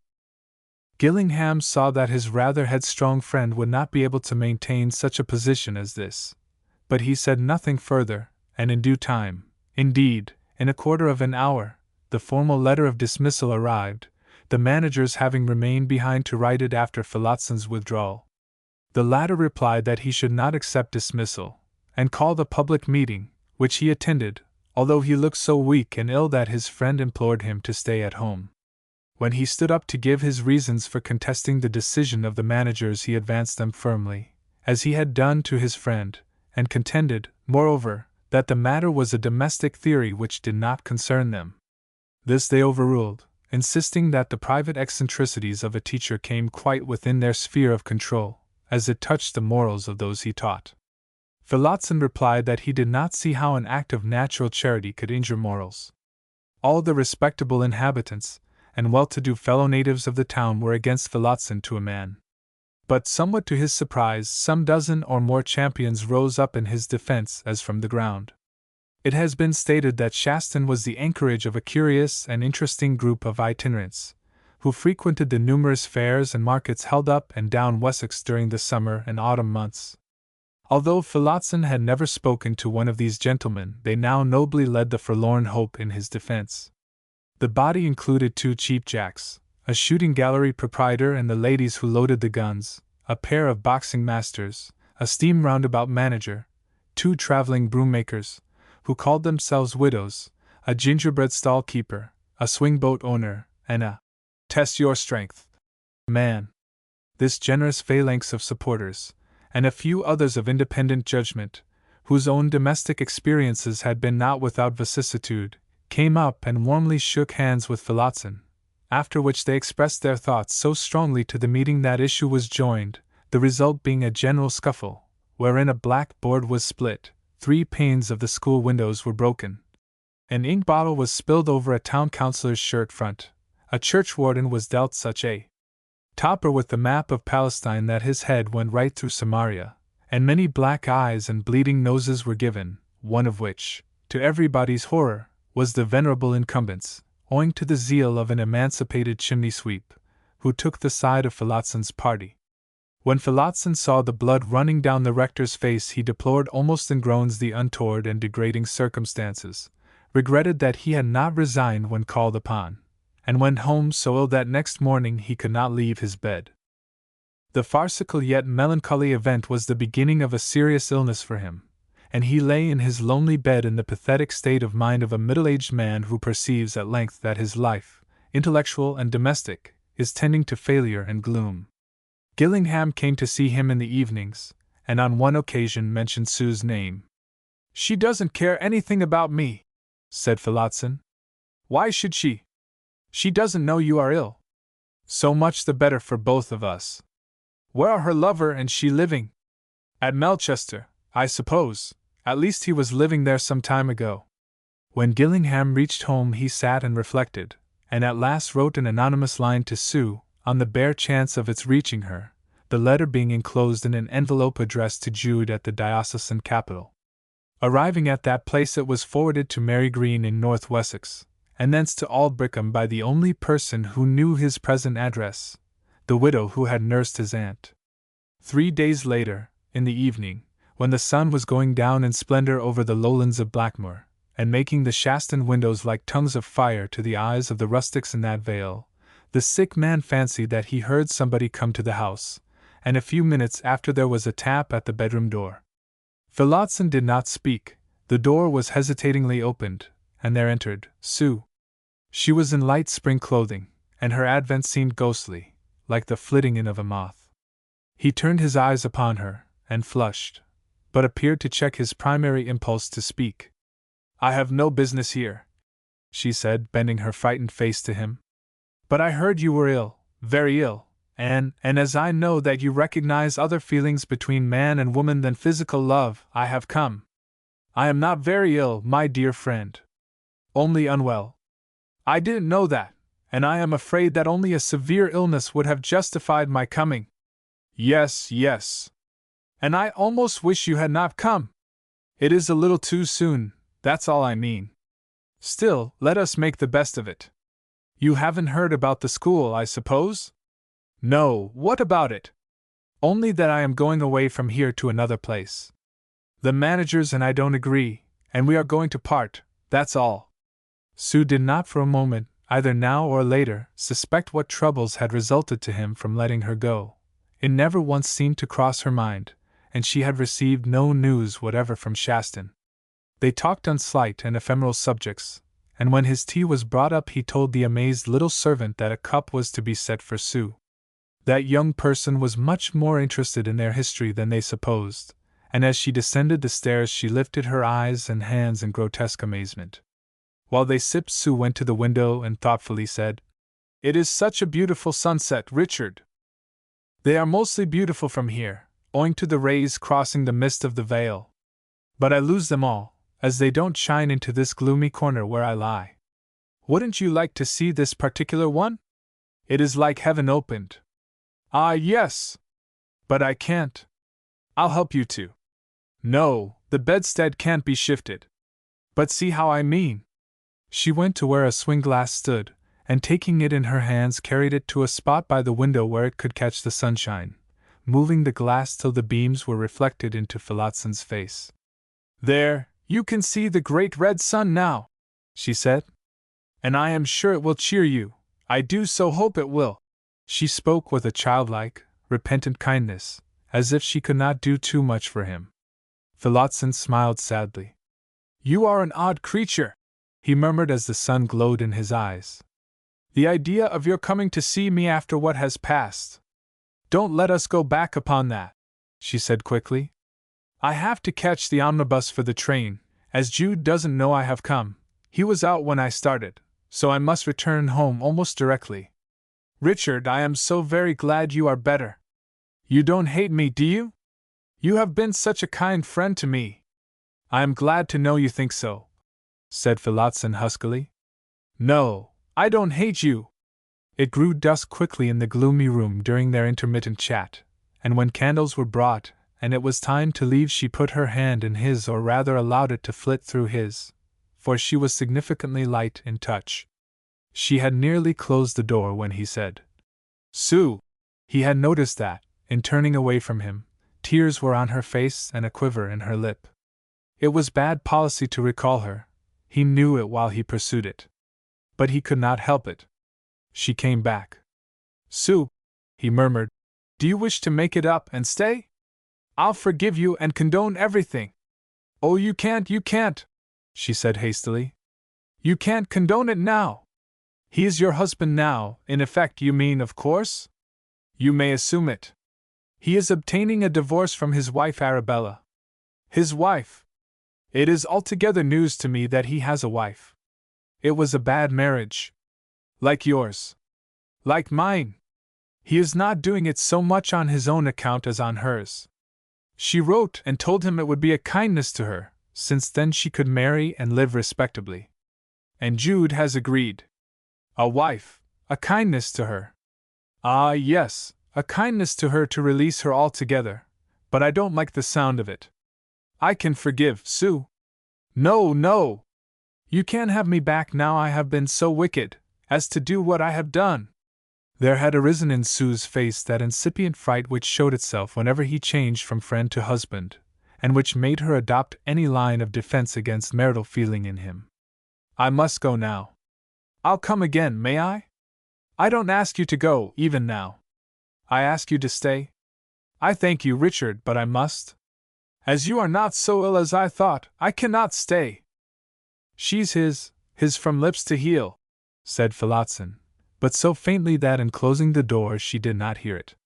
A: Gillingham saw that his rather headstrong friend would not be able to maintain such a position as this, but he said nothing further, and in due time, indeed, in a quarter of an hour, the formal letter of dismissal arrived, the managers having remained behind to write it after Phillotson's withdrawal. The latter replied that he should not accept dismissal, and called a public meeting, which he attended, although he looked so weak and ill that his friend implored him to stay at home. When he stood up to give his reasons for contesting the decision of the managers, he advanced them firmly, as he had done to his friend, and contended, moreover, that the matter was a domestic theory which did not concern them. This they overruled, insisting that the private eccentricities of a teacher came quite within their sphere of control, as it touched the morals of those he taught. Phillotson replied that he did not see how an act of natural charity could injure morals. All the respectable inhabitants and well-to-do fellow natives of the town were against Phillotson to a man. But somewhat to his surprise, some dozen or more champions rose up in his defense as from the ground. It has been stated that Shaston was the anchorage of a curious and interesting group of itinerants, who frequented the numerous fairs and markets held up and down Wessex during the summer and autumn months. Although Phillotson had never spoken to one of these gentlemen, they now nobly led the forlorn hope in his defense. The body included 2 cheapjacks, a shooting gallery proprietor and the ladies who loaded the guns, a pair of boxing masters, a steam roundabout manager, 2 traveling broom-makers, who called themselves widows, a gingerbread stall keeper, a swing-boat owner, and a test your strength man. This generous phalanx of supporters, and a few others of independent judgment, whose own domestic experiences had been not without vicissitude, came up and warmly shook hands with Phillotson, after which they expressed their thoughts so strongly to the meeting that issue was joined, the result being a general scuffle, wherein a black board was split, 3 panes of the school windows were broken, an ink bottle was spilled over a town councillor's shirt front, a churchwarden was dealt such a topper with the map of Palestine that his head went right through Samaria, and many black eyes and bleeding noses were given, one of which, to everybody's horror, was the venerable incumbent's, owing to the zeal of an emancipated chimney-sweep, who took the side of Phillotson's party. When Phillotson saw the blood running down the rector's face, he deplored almost in groans the untoward and degrading circumstances, regretted that he had not resigned when called upon, and went home so ill that next morning he could not leave his bed. The farcical yet melancholy event was the beginning of a serious illness for him, and he lay in his lonely bed in the pathetic state of mind of a middle-aged man who perceives at length that his life, intellectual and domestic, is tending to failure and gloom. Gillingham came to see him in the evenings, and on one occasion mentioned Sue's name. "She doesn't care anything about me," said Phillotson. Why should she? She doesn't know you are ill. So much the better for both of us. Where are her lover and she living? At Melchester, I suppose. At least he was living there some time ago. When Gillingham reached home he sat and reflected, and at last wrote an anonymous line to Sue, on the bare chance of its reaching her, the letter being enclosed in an envelope addressed to Jude at the diocesan capital. Arriving at that place it was forwarded to Mary Green in North Wessex, and thence to Aldbrickham by the only person who knew his present address, the widow who had nursed his aunt. 3 days later, in the evening, when the sun was going down in splendor over the lowlands of Blackmoor, and making the Shaston windows like tongues of fire to the eyes of the rustics in that vale, the sick man fancied that he heard somebody come to the house, and a few minutes after there was a tap at the bedroom door. Phillotson did not speak. The door was hesitatingly opened, and there entered Sue. She was in light spring clothing, and her advent seemed ghostly, like the flitting in of a moth. He turned his eyes upon her, and flushed, but appeared to check his primary impulse to speak. "I have no business here," she said, bending her frightened face to him. "But I heard you were ill, very ill, and as I know that you recognize other feelings between man and woman than physical love, I have come. I am not very ill, my dear friend. Only unwell. I didn't know that, and I am afraid that only a severe illness would have justified my coming." "Yes, yes. And I almost wish you had not come. It is a little too soon, that's all I mean. Still, let us make the best of it. You haven't heard about the school, I suppose?" "No, what about it?" "Only that I am going away from here to another place. The managers and I don't agree, and we are going to part, that's all." Sue did not for a moment, either now or later, suspect what troubles had resulted to him from letting her go. It never once seemed to cross her mind, and she had received no news whatever from Shaston. They talked on slight and ephemeral subjects, and when his tea was brought up he told the amazed little servant that a cup was to be set for Sue. That young person was much more interested in their history than they supposed, and as she descended the stairs she lifted her eyes and hands in grotesque amazement. While they sipped, Sue went to the window and thoughtfully said, "It is such a beautiful sunset, Richard. They are mostly beautiful from here, owing to the rays crossing the mist of the vale. But I lose them all, as they don't shine into this gloomy corner where I lie. Wouldn't you like to see this particular one? It is like heaven opened." "Ah, yes. But I can't. I'll help you to." "No, the bedstead can't be shifted." "But see how I mean." She went to where a swing glass stood, and taking it in her hands carried it to a spot by the window where it could catch the sunshine, moving the glass till the beams were reflected into Phillotson's face. "There, you can see the great red sun now," she said. "And I am sure it will cheer you. I do so hope it will." She spoke with a childlike, repentant kindness, as if she could not do too much for him. Phillotson smiled sadly. "You are an odd creature," he murmured as the sun glowed in his eyes. "The idea of your coming to see me after what has passed. Don't let us go back upon that," she said quickly. "I have to catch the omnibus for the train, as Jude doesn't know I have come. He was out when I started, so I must return home almost directly. Richard, I am so very glad you are better. You don't hate me, do you? You have been such a kind friend to me." "I am glad to know you think so," said Phillotson huskily. "No, I don't hate you." It grew dusk quickly in the gloomy room during their intermittent chat, and when candles were brought, and it was time to leave, she put her hand in his, or rather allowed it to flit through his, for she was significantly light in touch. She had nearly closed the door when he said, "Sue." He had noticed that, in turning away from him, tears were on her face and a quiver in her lip. It was bad policy to recall her. He knew it while he pursued it. But he could not help it. She came back. "Sue," he murmured, "do you wish to make it up and stay? I'll forgive you and condone everything." "Oh, you can't," she said hastily. "You can't condone it now. He is your husband now, in effect, you mean, of course? You may assume it. He is obtaining a divorce from his wife Arabella." "His wife? It is altogether news to me that he has a wife." It was a bad marriage. Like yours. Like mine. He is not doing it so much on his own account as on hers. She wrote and told him it would be a kindness to her, since then she could marry and live respectably. And Jude has agreed. A wife, a kindness to her. Ah, yes, a kindness to her to release her altogether, but I don't like the sound of it. I can forgive, Sue. No, no! You can't have me back now I have been so wicked as to do what I have done. There had arisen in Sue's face that incipient fright which showed itself whenever he changed from friend to husband, and which made her adopt any line of defense against marital feeling in him. I must go now. I'll come again, may I? I don't ask you to go, even now. I ask you to stay. I thank you, Richard, but I must. As you are not so ill as I thought, I cannot stay. She's his from lips to heel, said Phillotson, but so faintly that in closing the door she did not hear it.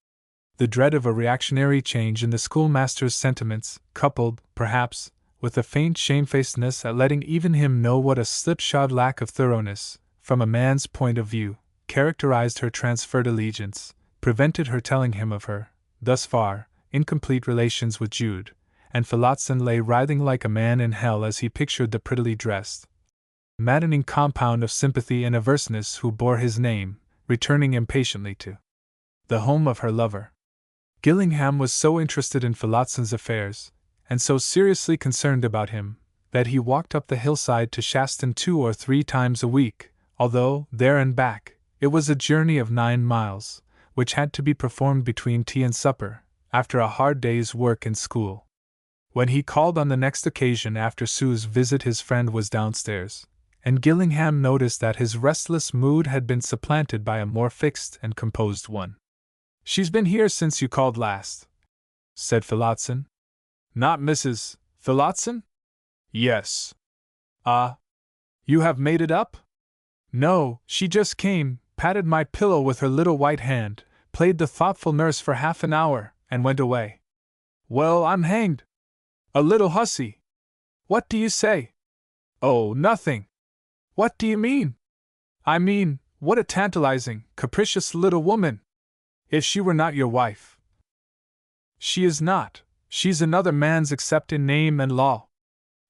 A: The dread of a reactionary change in the schoolmaster's sentiments, coupled, perhaps, with a faint shamefacedness at letting even him know what a slipshod lack of thoroughness, from a man's point of view, characterized her transferred allegiance, prevented her telling him of her, thus far, incomplete relations with Jude, and Phillotson lay writhing like a man in hell as he pictured the prettily dressed, maddening compound of sympathy and averseness who bore his name, returning impatiently to the home of her lover. Gillingham was so interested in Phillotson's affairs, and so seriously concerned about him, that he walked up the hillside to Shaston 2 or 3 times a week, although, there and back, it was a journey of 9 miles, which had to be performed between tea and supper, after a hard day's work in school. When he called on the next occasion after Sue's visit, his friend was downstairs, and Gillingham noticed that his restless mood had been supplanted by a more fixed and composed one. "She's been here since you called last," said Phillotson. "Not Mrs. Phillotson?" "Yes." "Ah. You have made it up?" "No, she just came, patted my pillow with her little white hand, played the thoughtful nurse for half an hour, and went away." "Well, I'm hanged! A little hussy! What do you say?" "Oh, nothing." "What do you mean?" "I mean, what a tantalizing, capricious little woman! If she were not your wife." "She is not. She's another man's except in name and law.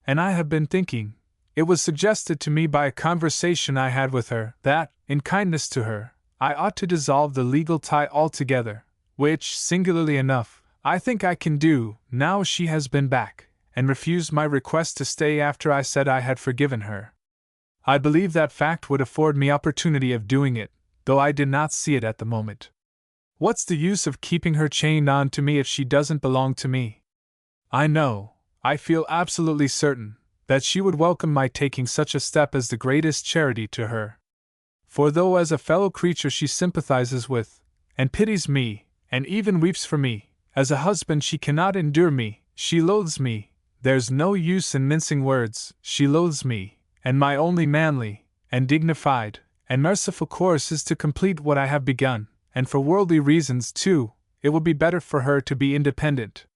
A: And I have been thinking, it was suggested to me by a conversation I had with her, that, in kindness to her, I ought to dissolve the legal tie altogether, which, singularly enough, I think I can do, now she has been back, and refused my request to stay after I said I had forgiven her. I believe that fact would afford me opportunity of doing it, though I did not see it at the moment. What's the use of keeping her chained on to me if she doesn't belong to me? I know, I feel absolutely certain, that she would welcome my taking such a step as the greatest charity to her. For though as a fellow creature she sympathizes with, and pities me, and even weeps for me, as a husband she cannot endure me, she loathes me, there's no use in mincing words, she loathes me, and my only manly, and dignified, and merciful course is to complete what I have begun, and for worldly reasons, too, it will be better for her to be independent.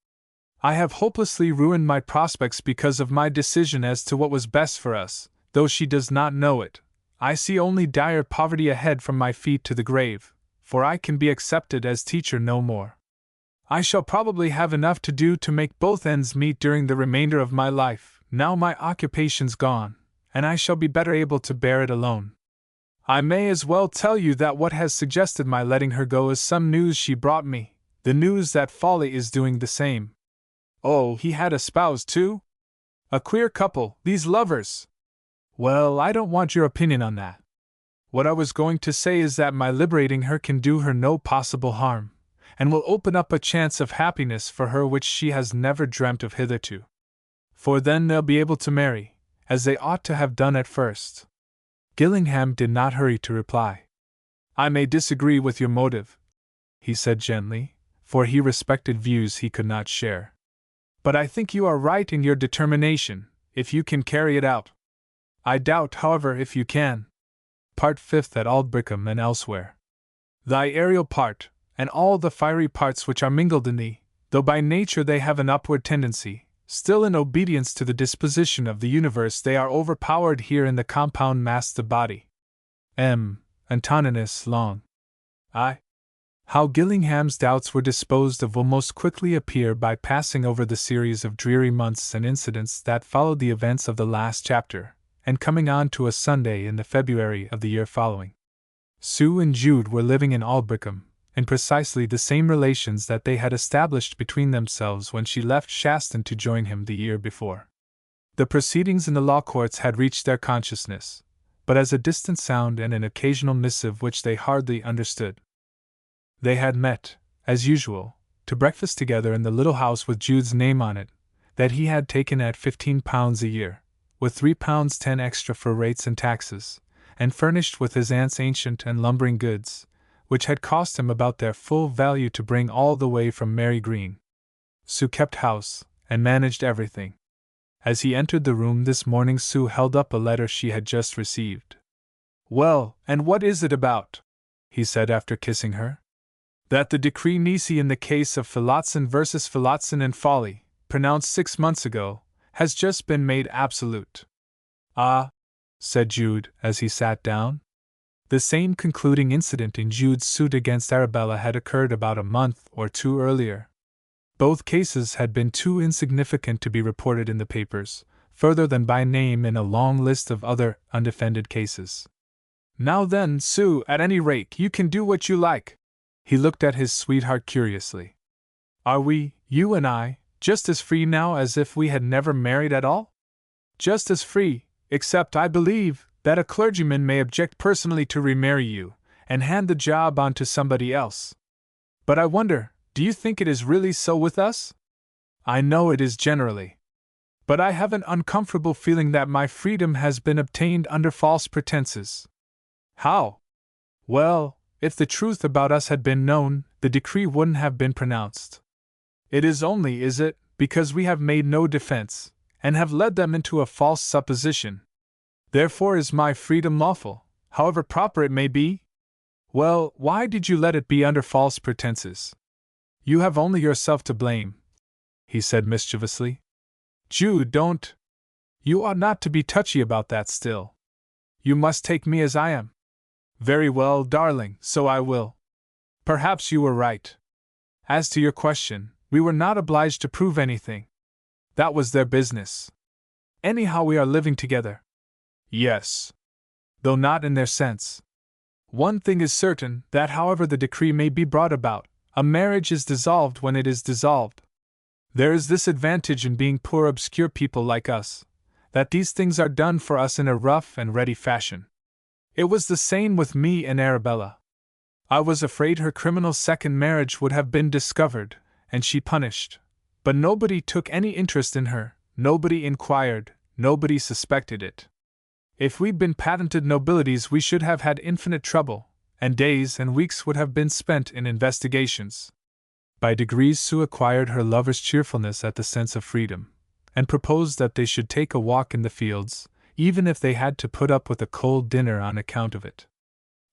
A: I have hopelessly ruined my prospects because of my decision as to what was best for us, though she does not know it. I see only dire poverty ahead from my feet to the grave, for I can be accepted as teacher no more. I shall probably have enough to do to make both ends meet during the remainder of my life, now my occupation's gone, and I shall be better able to bear it alone. I may as well tell you that what has suggested my letting her go is some news she brought me, the news that Folly is doing the same. Oh, he had a spouse too? A queer couple, these lovers! Well, I don't want your opinion on that. What I was going to say is that my liberating her can do her no possible harm, and will open up a chance of happiness for her which she has never dreamt of hitherto. For then they'll be able to marry, as they ought to have done at first. Gillingham did not hurry to reply. I may disagree with your motive, he said gently, for he respected views he could not share. But I think you are right in your determination, if you can carry it out. I doubt, however, if you can. Part 5th at Aldbrickham and elsewhere. Thy aerial part, and all the fiery parts which are mingled in thee, though by nature they have an upward tendency, Still, in obedience to the disposition of the universe, they are overpowered here in the compound mass the body. Antoninus Long. How Gillingham's doubts were disposed of will most quickly appear by passing over the series of dreary months and incidents that followed the events of the last chapter, and coming on to a Sunday in the February of the year following. Sue and Jude were living in Aldbrickham, in precisely the same relations that they had established between themselves when she left Shaston to join him the year before. The proceedings in the law courts had reached their consciousness, but as a distant sound and an occasional missive which they hardly understood. They had met, as usual, to breakfast together in the little house with Jude's name on it, that he had taken at £15 a year, with £3.10 extra for rates and taxes, and furnished with his aunt's ancient and lumbering goods, which had cost him about their full value to bring all the way from Mary Green. Sue kept house, and managed everything. As he entered the room this morning, Sue held up a letter she had just received. "Well, and what is it about?" he said after kissing her. "That the decree nisi in the case of Phillotson versus Phillotson and Folly, pronounced 6 months ago, has just been made absolute." "Ah," said Jude as he sat down. The same concluding incident in Jude's suit against Arabella had occurred about a month or two earlier. Both cases had been too insignificant to be reported in the papers, further than by name in a long list of other undefended cases. "Now then, Sue, at any rate, you can do what you like." He looked at his sweetheart curiously. "Are we, you and I, just as free now as if we had never married at all?" "Just as free, except, I believe, that a clergyman may object personally to remarry you, and hand the job on to somebody else. But I wonder, do you think it is really so with us? I know it is generally. But I have an uncomfortable feeling that my freedom has been obtained under false pretenses." "How?" "Well, if the truth about us had been known, the decree wouldn't have been pronounced. It is only, is it, because we have made no defense, and have led them into a false supposition. Therefore is my freedom lawful, however proper it may be? Well, why did you let it be under false pretenses? You have only yourself to blame," he said mischievously. "Jude, don't. You ought not to be touchy about that still. You must take me as I am." "Very well, darling, so I will. Perhaps you were right. As to your question, we were not obliged to prove anything. That was their business. Anyhow, we are living together." "Yes. Though not in their sense. One thing is certain, that however the decree may be brought about, a marriage is dissolved when it is dissolved. There is this advantage in being poor obscure people like us, that these things are done for us in a rough and ready fashion. It was the same with me and Arabella. I was afraid her criminal second marriage would have been discovered, and she punished. But nobody took any interest in her, nobody inquired, nobody suspected it. If we'd been patented nobilities, we should have had infinite trouble, and days and weeks would have been spent in investigations." By degrees Sue acquired her lover's cheerfulness at the sense of freedom, and proposed that they should take a walk in the fields, even if they had to put up with a cold dinner on account of it.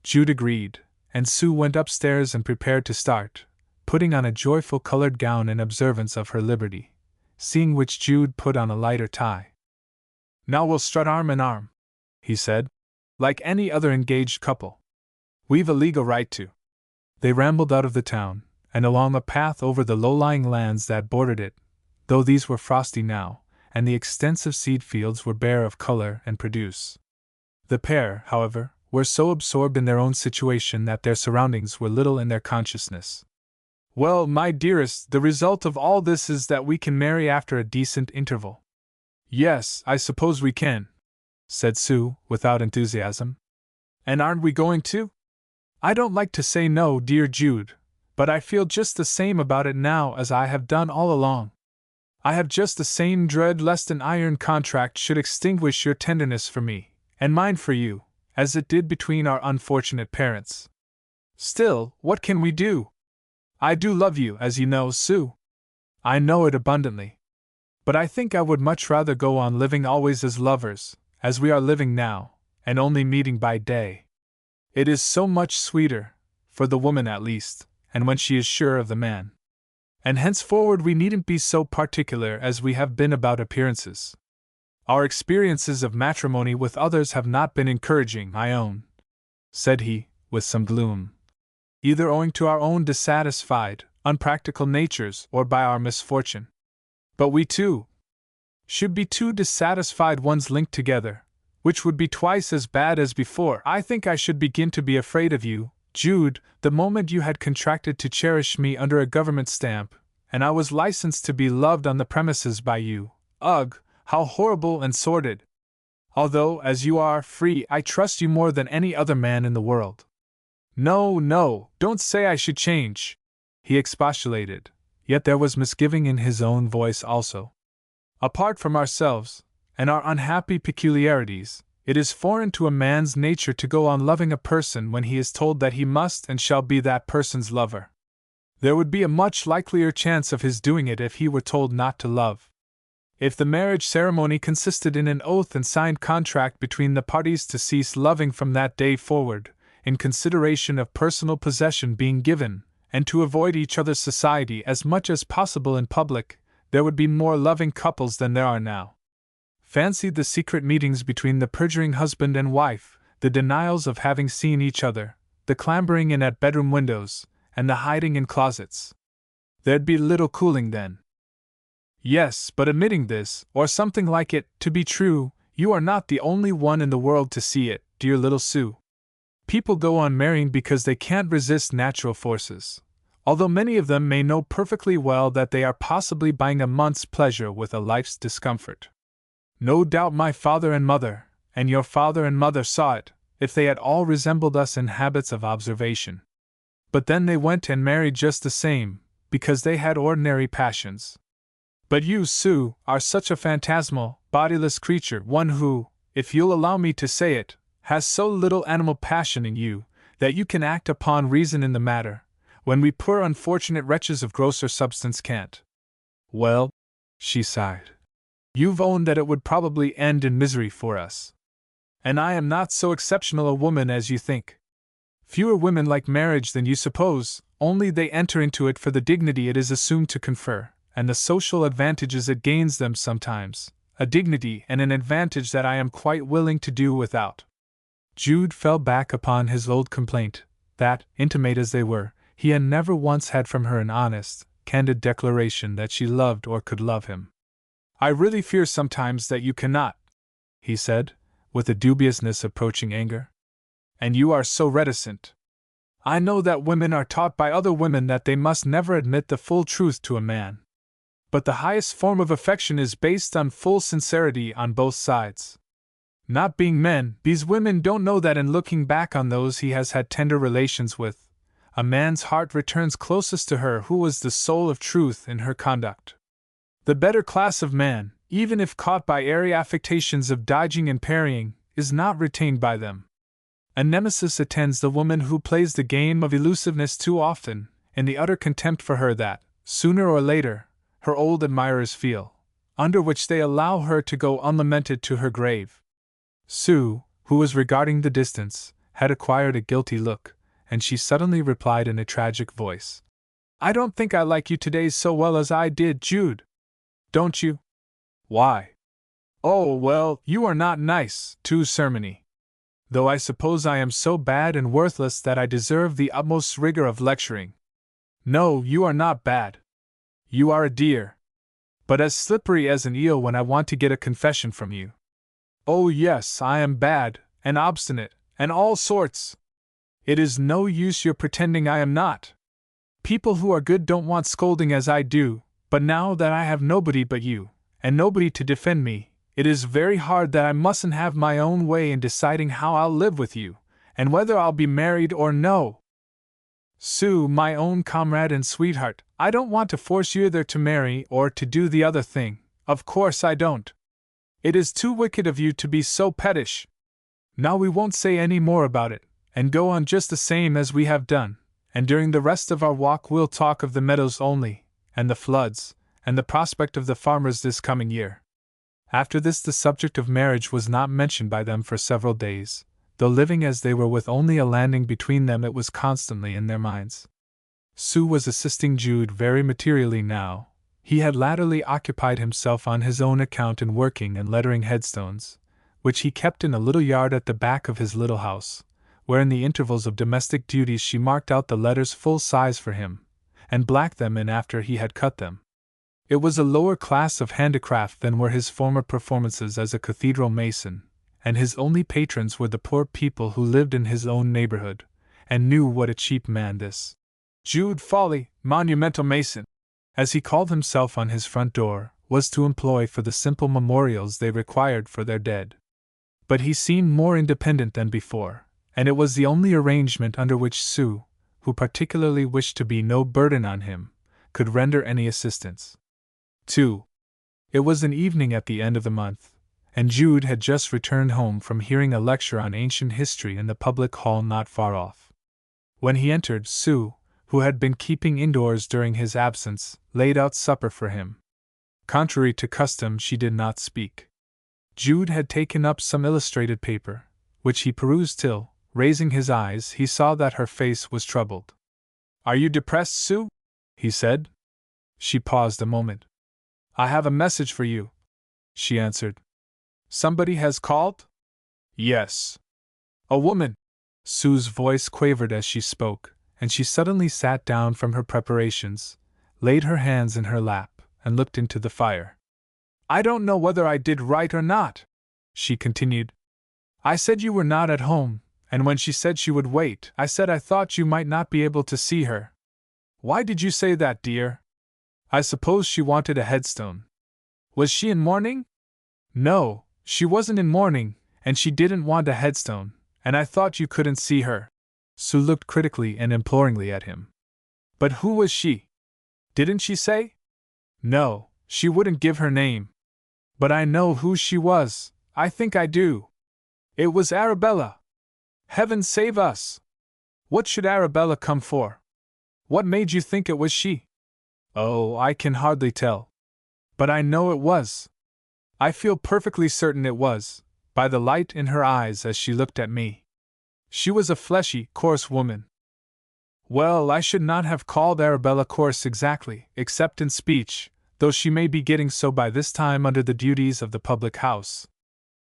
A: Jude agreed, and Sue went upstairs and prepared to start, putting on a joyful colored gown in observance of her liberty, seeing which Jude put on a lighter tie. "Now we'll strut arm in arm," he said, "like any other engaged couple. We've a legal right to." They rambled out of the town, and along a path over the low-lying lands that bordered it, though these were frosty now, and the extensive seed fields were bare of color and produce. The pair, however, were so absorbed in their own situation that their surroundings were little in their consciousness. "Well, my dearest, the result of all this is that we can marry after a decent interval." "Yes, I suppose we can," said Sue, without enthusiasm. "And aren't we going to?" "I don't like to say no, dear Jude, but I feel just the same about it now as I have done all along. I have just the same dread lest an iron contract should extinguish your tenderness for me, and mine for you, as it did between our unfortunate parents. Still, what can we do? I do love you, as you know, Sue. I know it abundantly. But I think I would much rather go on living always as lovers, as we are living now, and only meeting by day. It is so much sweeter, for the woman at least, and when she is sure of the man." And henceforward we needn't be so particular as we have been about appearances. Our experiences of matrimony with others have not been encouraging, I own," said he, with some gloom, "either owing to our own dissatisfied, unpractical natures or by our misfortune. But we too should be two dissatisfied ones linked together, which would be twice as bad as before. I think I should begin to be afraid of you, Jude, the moment you had contracted to cherish me under a government stamp, and I was licensed to be loved on the premises by you. Ugh, how horrible and sordid! Although, as you are free, I trust you more than any other man in the world." "No, no, don't say I should change," he expostulated, yet there was misgiving in his own voice also. "Apart from ourselves, and our unhappy peculiarities, it is foreign to a man's nature to go on loving a person when he is told that he must and shall be that person's lover. There would be a much likelier chance of his doing it if he were told not to love. If the marriage ceremony consisted in an oath and signed contract between the parties to cease loving from that day forward, in consideration of personal possession being given, and to avoid each other's society as much as possible in public, there would be more loving couples than there are now. Fancy the secret meetings between the perjuring husband and wife, the denials of having seen each other, the clambering in at bedroom windows, and the hiding in closets. There'd be little cooling then. Yes, but admitting this, or something like it, to be true, you are not the only one in the world to see it, dear little Sue. People go on marrying because they can't resist natural forces, although many of them may know perfectly well that they are possibly buying a month's pleasure with a life's discomfort. No doubt my father and mother, and your father and mother saw it, if they at all resembled us in habits of observation. But then they went and married just the same, because they had ordinary passions. But you, Sue, are such a phantasmal, bodiless creature, one who, if you'll allow me to say it, has so little animal passion in you, that you can act upon reason in the matter, when we poor unfortunate wretches of grosser substance can't. Well, she sighed, you've owned that it would probably end in misery for us. And I am not so exceptional a woman as you think. Fewer women like marriage than you suppose, only they enter into it for the dignity it is assumed to confer, and the social advantages it gains them sometimes, a dignity and an advantage that I am quite willing to do without. Jude fell back upon his old complaint, that, intimate as they were, he had never once had from her an honest, candid declaration that she loved or could love him. "I really fear sometimes that you cannot," he said, with a dubiousness approaching anger. "And you are so reticent. I know that women are taught by other women that they must never admit the full truth to a man. But the highest form of affection is based on full sincerity on both sides. Not being men, these women don't know that in looking back on those he has had tender relations with, a man's heart returns closest to her who was the soul of truth in her conduct. The better class of man, even if caught by airy affectations of dodging and parrying, is not retained by them. A nemesis attends the woman who plays the game of elusiveness too often, in the utter contempt for her that, sooner or later, her old admirers feel, under which they allow her to go unlamented to her grave." Sue, who was regarding the distance, had acquired a guilty look, and she suddenly replied in a tragic voice, "I don't think I like you today so well as I did, Jude." "Don't you? Why?" "Oh, well, you are not nice, to sermony. Though I suppose I am so bad and worthless that I deserve the utmost rigor of lecturing." "No, you are not bad. You are a dear. But as slippery as an eel when I want to get a confession from you." "Oh yes, I am bad, and obstinate, and all sorts. It is no use your pretending I am not. People who are good don't want scolding as I do, but now that I have nobody but you, and nobody to defend me, it is very hard that I mustn't have my own way in deciding how I'll live with you, and whether I'll be married or no. Sue, my own comrade and sweetheart, I don't want to force you either to marry or to do the other thing, of course I don't. It is too wicked of you to be so pettish. Now we won't say any more about it, and go on just the same as we have done, and during the rest of our walk we'll talk of the meadows only, and the floods, and the prospect of the farmers this coming year." After this the subject of marriage was not mentioned by them for several days. Though living as they were with only a landing between them, it was constantly in their minds. Sue was assisting Jude very materially now. He had latterly occupied himself on his own account in working and lettering headstones, which he kept in a little yard at the back of his little house, where in the intervals of domestic duties she marked out the letters full size for him, and blacked them in after he had cut them. It was a lower class of handicraft than were his former performances as a cathedral mason, and his only patrons were the poor people who lived in his own neighborhood, and knew what a cheap man this Jude Folly, monumental mason, as he called himself on his front door, was to employ for the simple memorials they required for their dead. But he seemed more independent than before, and it was the only arrangement under which Sue, who particularly wished to be no burden on him, could render any assistance. 2. It was an evening at the end of the month, and Jude had just returned home from hearing a lecture on ancient history in the public hall not far off. When he entered, Sue, who had been keeping indoors during his absence, laid out supper for him. Contrary to custom, she did not speak. Jude had taken up some illustrated paper, which he perused till, raising his eyes, he saw that her face was troubled. "Are you depressed, Sue?" he said. She paused a moment. "I have a message for you," she answered. "Somebody has called?" "Yes." "A woman." Sue's voice quavered as she spoke, and she suddenly sat down from her preparations, laid her hands in her lap, and looked into the fire. "I don't know whether I did right or not," she continued. "I said you were not at home, and when she said she would wait, I said I thought you might not be able to see her." "Why did you say that, dear?" "I suppose she wanted a headstone." "Was she in mourning?" "No, she wasn't in mourning, and she didn't want a headstone, and I thought you couldn't see her." Sue looked critically and imploringly at him. "But who was she? Didn't she say?" "No, she wouldn't give her name." "But I know who she was, I think I do. It was Arabella." "Heaven save us! What should Arabella come for? What made you think it was she?" "Oh, I can hardly tell. But I know it was. I feel perfectly certain it was, by the light in her eyes as she looked at me. She was a fleshy, coarse woman." "Well, I should not have called Arabella coarse exactly, except in speech, though she may be getting so by this time under the duties of the public house.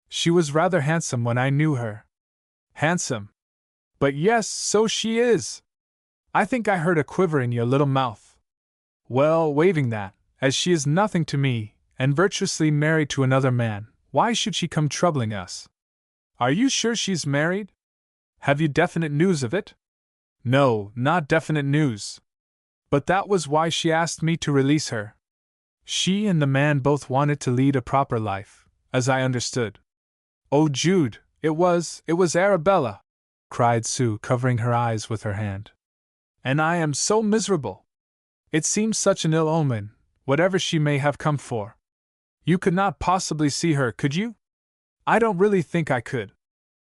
A: She was rather handsome when I knew her." "Handsome? But yes, so she is. I think I heard a quiver in your little mouth. Well, waiving that, as she is nothing to me, and virtuously married to another man, why should she come troubling us?" "Are you sure she's married? Have you definite news of it?" "No, not definite news. But that was why she asked me to release her. She and the man both wanted to lead a proper life, as I understood." "Oh, Jude, it was Arabella!" cried Sue, covering her eyes with her hand. "And I am so miserable. It seems such an ill omen, whatever she may have come for. You could not possibly see her, could you?" "I don't really think I could.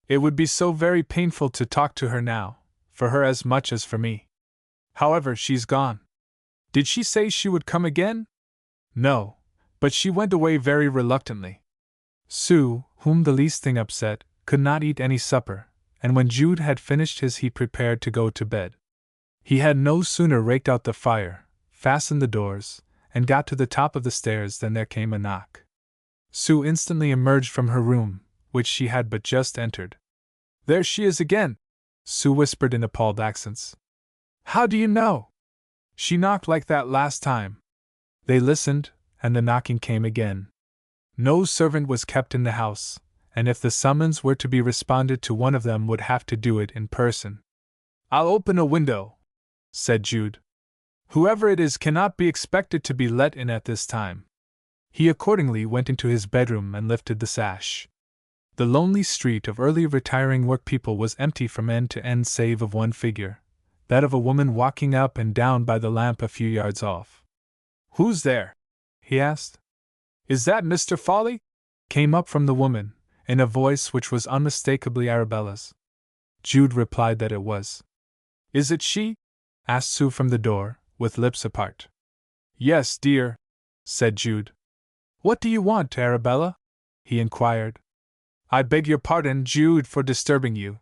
A: It would be so very painful to talk to her now, for her as much as for me. However, she's gone." "Did she say she would come again?" "No, but she went away very reluctantly." Sue, whom the least thing upset, could not eat any supper, and when Jude had finished his he prepared to go to bed. He had no sooner raked out the fire, fastened the doors, and got to the top of the stairs than there came a knock. Sue instantly emerged from her room, which she had but just entered. "There she is again!" Sue whispered in appalled accents. "How do you know?" "She knocked like that last time." They listened, and the knocking came again. No servant was kept in the house, and if the summons were to be responded to, one of them would have to do it in person. "I'll open a window," said Jude. "Whoever it is cannot be expected to be let in at this time." He accordingly went into his bedroom and lifted the sash. The lonely street of early retiring workpeople was empty from end to end save of one figure, that of a woman walking up and down by the lamp a few yards off. "Who's there?" he asked. "Is that Mr. Folly?" came up from the woman, in a voice which was unmistakably Arabella's. Jude replied that it was. "Is it she?" asked Sue from the door, with lips apart. "Yes, dear," said Jude. "What do you want, Arabella?" he inquired. "I beg your pardon, Jude, for disturbing you,"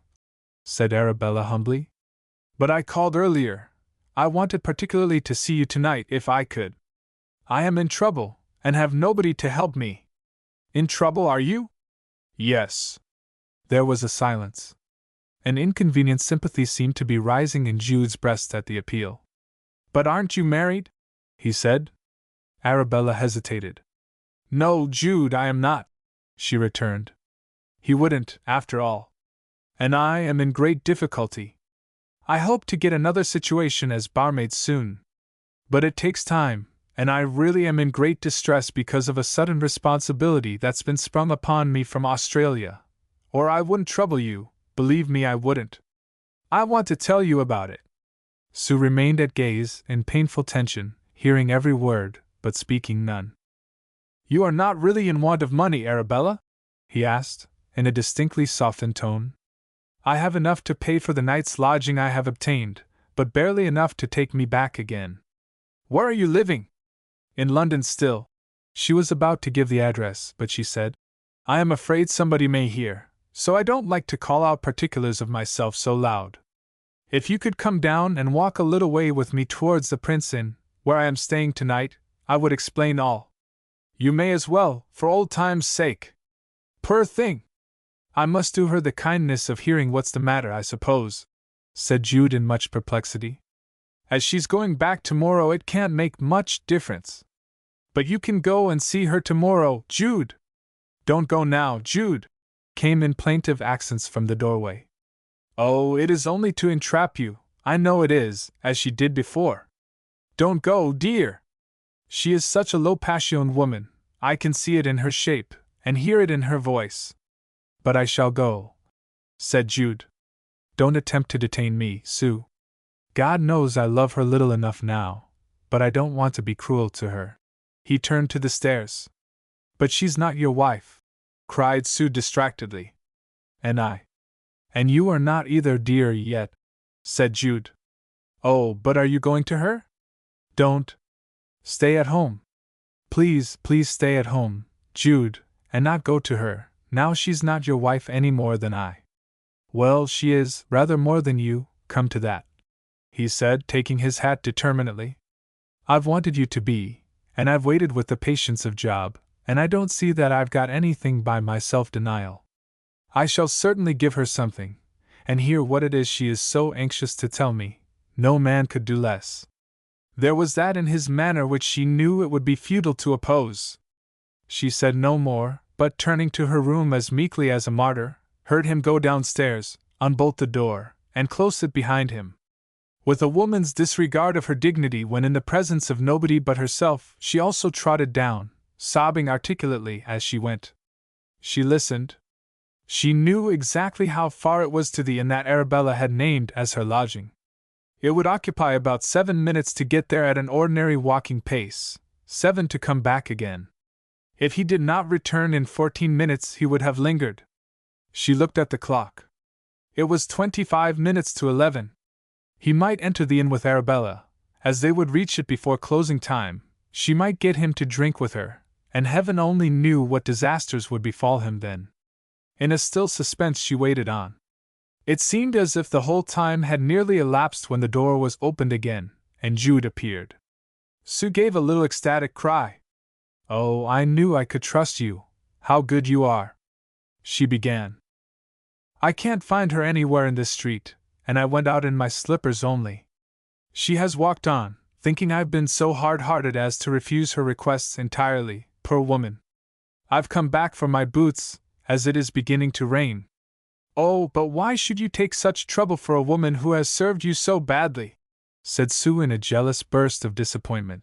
A: said Arabella humbly. "But I called earlier. I wanted particularly to see you tonight if I could. I am in trouble, and have nobody to help me. In trouble, are you? Yes. There was a silence. An inconvenient sympathy seemed to be rising in Jude's breast at the appeal. But aren't you married? He said. Arabella hesitated. No, Jude, I am not, she returned. He wouldn't, after all. And I am in great difficulty. I hope to get another situation as barmaid soon. But it takes time, and I really am in great distress because of a sudden responsibility that's been sprung upon me from Australia. Or I wouldn't trouble you, believe me I wouldn't. I want to tell you about it. Sue remained at gaze, in painful tension, hearing every word, but speaking none. You are not really in want of money, Arabella? He asked, in a distinctly softened tone. I have enough to pay for the night's lodging I have obtained, but barely enough to take me back again. Where are you living? In London still. She was about to give the address, but she said, I am afraid somebody may hear, so I don't like to call out particulars of myself so loud. If you could come down and walk a little way with me towards the Prince Inn, where I am staying tonight, I would explain all. You may as well, for old time's sake. Poor thing! I must do her the kindness of hearing what's the matter, I suppose, said Jude in much perplexity. As she's going back tomorrow, it can't make much difference. But you can go and see her tomorrow, Jude. Don't go now, Jude, came in plaintive accents from the doorway. Oh, it is only to entrap you, I know it is, as she did before. Don't go, dear. She is such a low-passioned woman, I can see it in her shape, and hear it in her voice. But I shall go, said Jude. Don't attempt to detain me, Sue. God knows I love her little enough now, but I don't want to be cruel to her. He turned to the stairs. But she's not your wife, cried Sue distractedly. And you are not either, dear, yet, said Jude. Oh, but are you going to her? Don't. Stay at home. Please, please stay at home, Jude, and not go to her, now she's not your wife any more than I. Well, she is, rather more than you, come to that, he said, taking his hat determinedly. I've wanted you to be, and I've waited with the patience of Job, and I don't see that I've got anything by my self-denial. I shall certainly give her something, and hear what it is she is so anxious to tell me. No man could do less. There was that in his manner which she knew it would be futile to oppose. She said no more, but turning to her room as meekly as a martyr, heard him go downstairs, unbolt the door, and close it behind him. With a woman's disregard of her dignity when in the presence of nobody but herself, she also trotted down, sobbing articulately as she went. She listened. She knew exactly how far it was to the inn that Arabella had named as her lodging. It would occupy about 7 minutes to get there at an ordinary walking pace, 7 to come back again. If he did not return in 14 minutes, he would have lingered. She looked at the clock. It was 25 minutes to 11. He might enter the inn with Arabella, as they would reach it before closing time. She might get him to drink with her, and heaven only knew what disasters would befall him then. In a still suspense she waited on. It seemed as if the whole time had nearly elapsed when the door was opened again, and Jude appeared. Sue gave a little ecstatic cry. Oh, I knew I could trust you. How good you are, she began. I can't find her anywhere in this street, and I went out in my slippers only. She has walked on, thinking I've been so hard-hearted as to refuse her requests entirely, poor woman. I've come back for my boots, as it is beginning to rain. Oh, but why should you take such trouble for a woman who has served you so badly? Said Sue in a jealous burst of disappointment.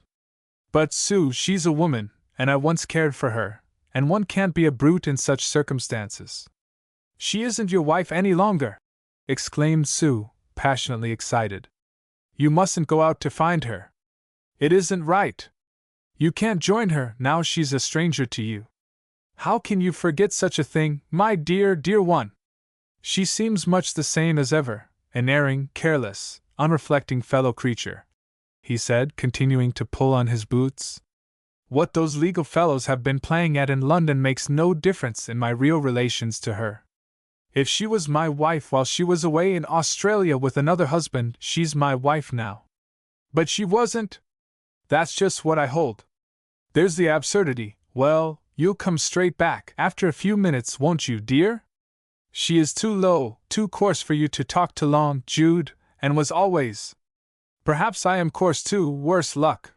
A: But Sue, she's a woman, and I once cared for her, and one can't be a brute in such circumstances. She isn't your wife any longer, exclaimed Sue, passionately excited. You mustn't go out to find her. It isn't right. You can't join her now she's a stranger to you. How can you forget such a thing, my dear, dear one? She seems much the same as ever, an erring, careless, unreflecting fellow creature, he said, continuing to pull on his boots. What those legal fellows have been playing at in London makes no difference in my real relations to her. If she was my wife while she was away in Australia with another husband, she's my wife now. But she wasn't. That's just what I hold. There's the absurdity. Well, you'll come straight back after a few minutes, won't you, dear? She is too low, too coarse for you to talk to long, Jude, and was always. Perhaps I am coarse too, worse luck.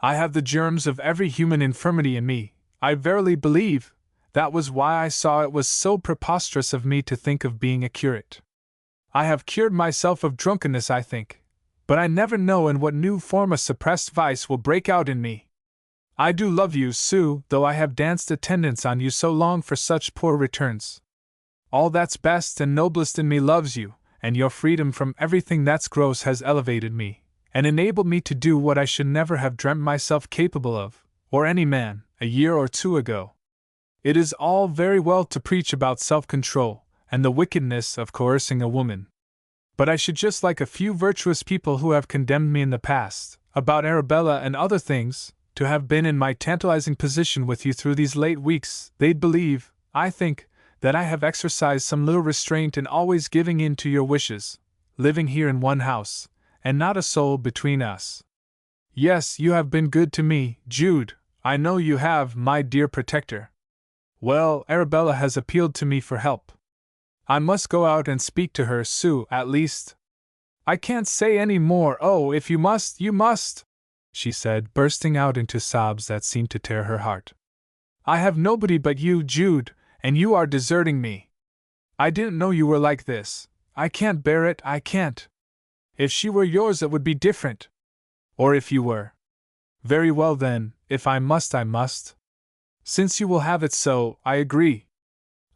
A: I have the germs of every human infirmity in me, I verily believe. That was why I saw it was so preposterous of me to think of being a curate. I have cured myself of drunkenness, I think, but I never know in what new form a suppressed vice will break out in me. I do love you, Sue, though I have danced attendance on you so long for such poor returns. All that's best and noblest in me loves you, and your freedom from everything that's gross has elevated me, and enabled me to do what I should never have dreamt myself capable of, or any man, a year or two ago. It is all very well to preach about self-control, and the wickedness of coercing a woman. But I should just like a few virtuous people who have condemned me in the past, about Arabella and other things, to have been in my tantalizing position with you through these late weeks. They'd believe, I think, that I have exercised some little restraint in always giving in to your wishes, living here in one house, and not a soul between us. Yes, you have been good to me, Jude, I know you have, my dear protector. Well, Arabella has appealed to me for help. I must go out and speak to her, Sue, at least. I can't say any more. Oh, if you must, you must, she said, bursting out into sobs that seemed to tear her heart. I have nobody but you, Jude, and you are deserting me. I didn't know you were like this. I can't bear it, I can't. If she were yours it would be different. Or if you were. Very well then, if I must, I must. Since you will have it so, I agree.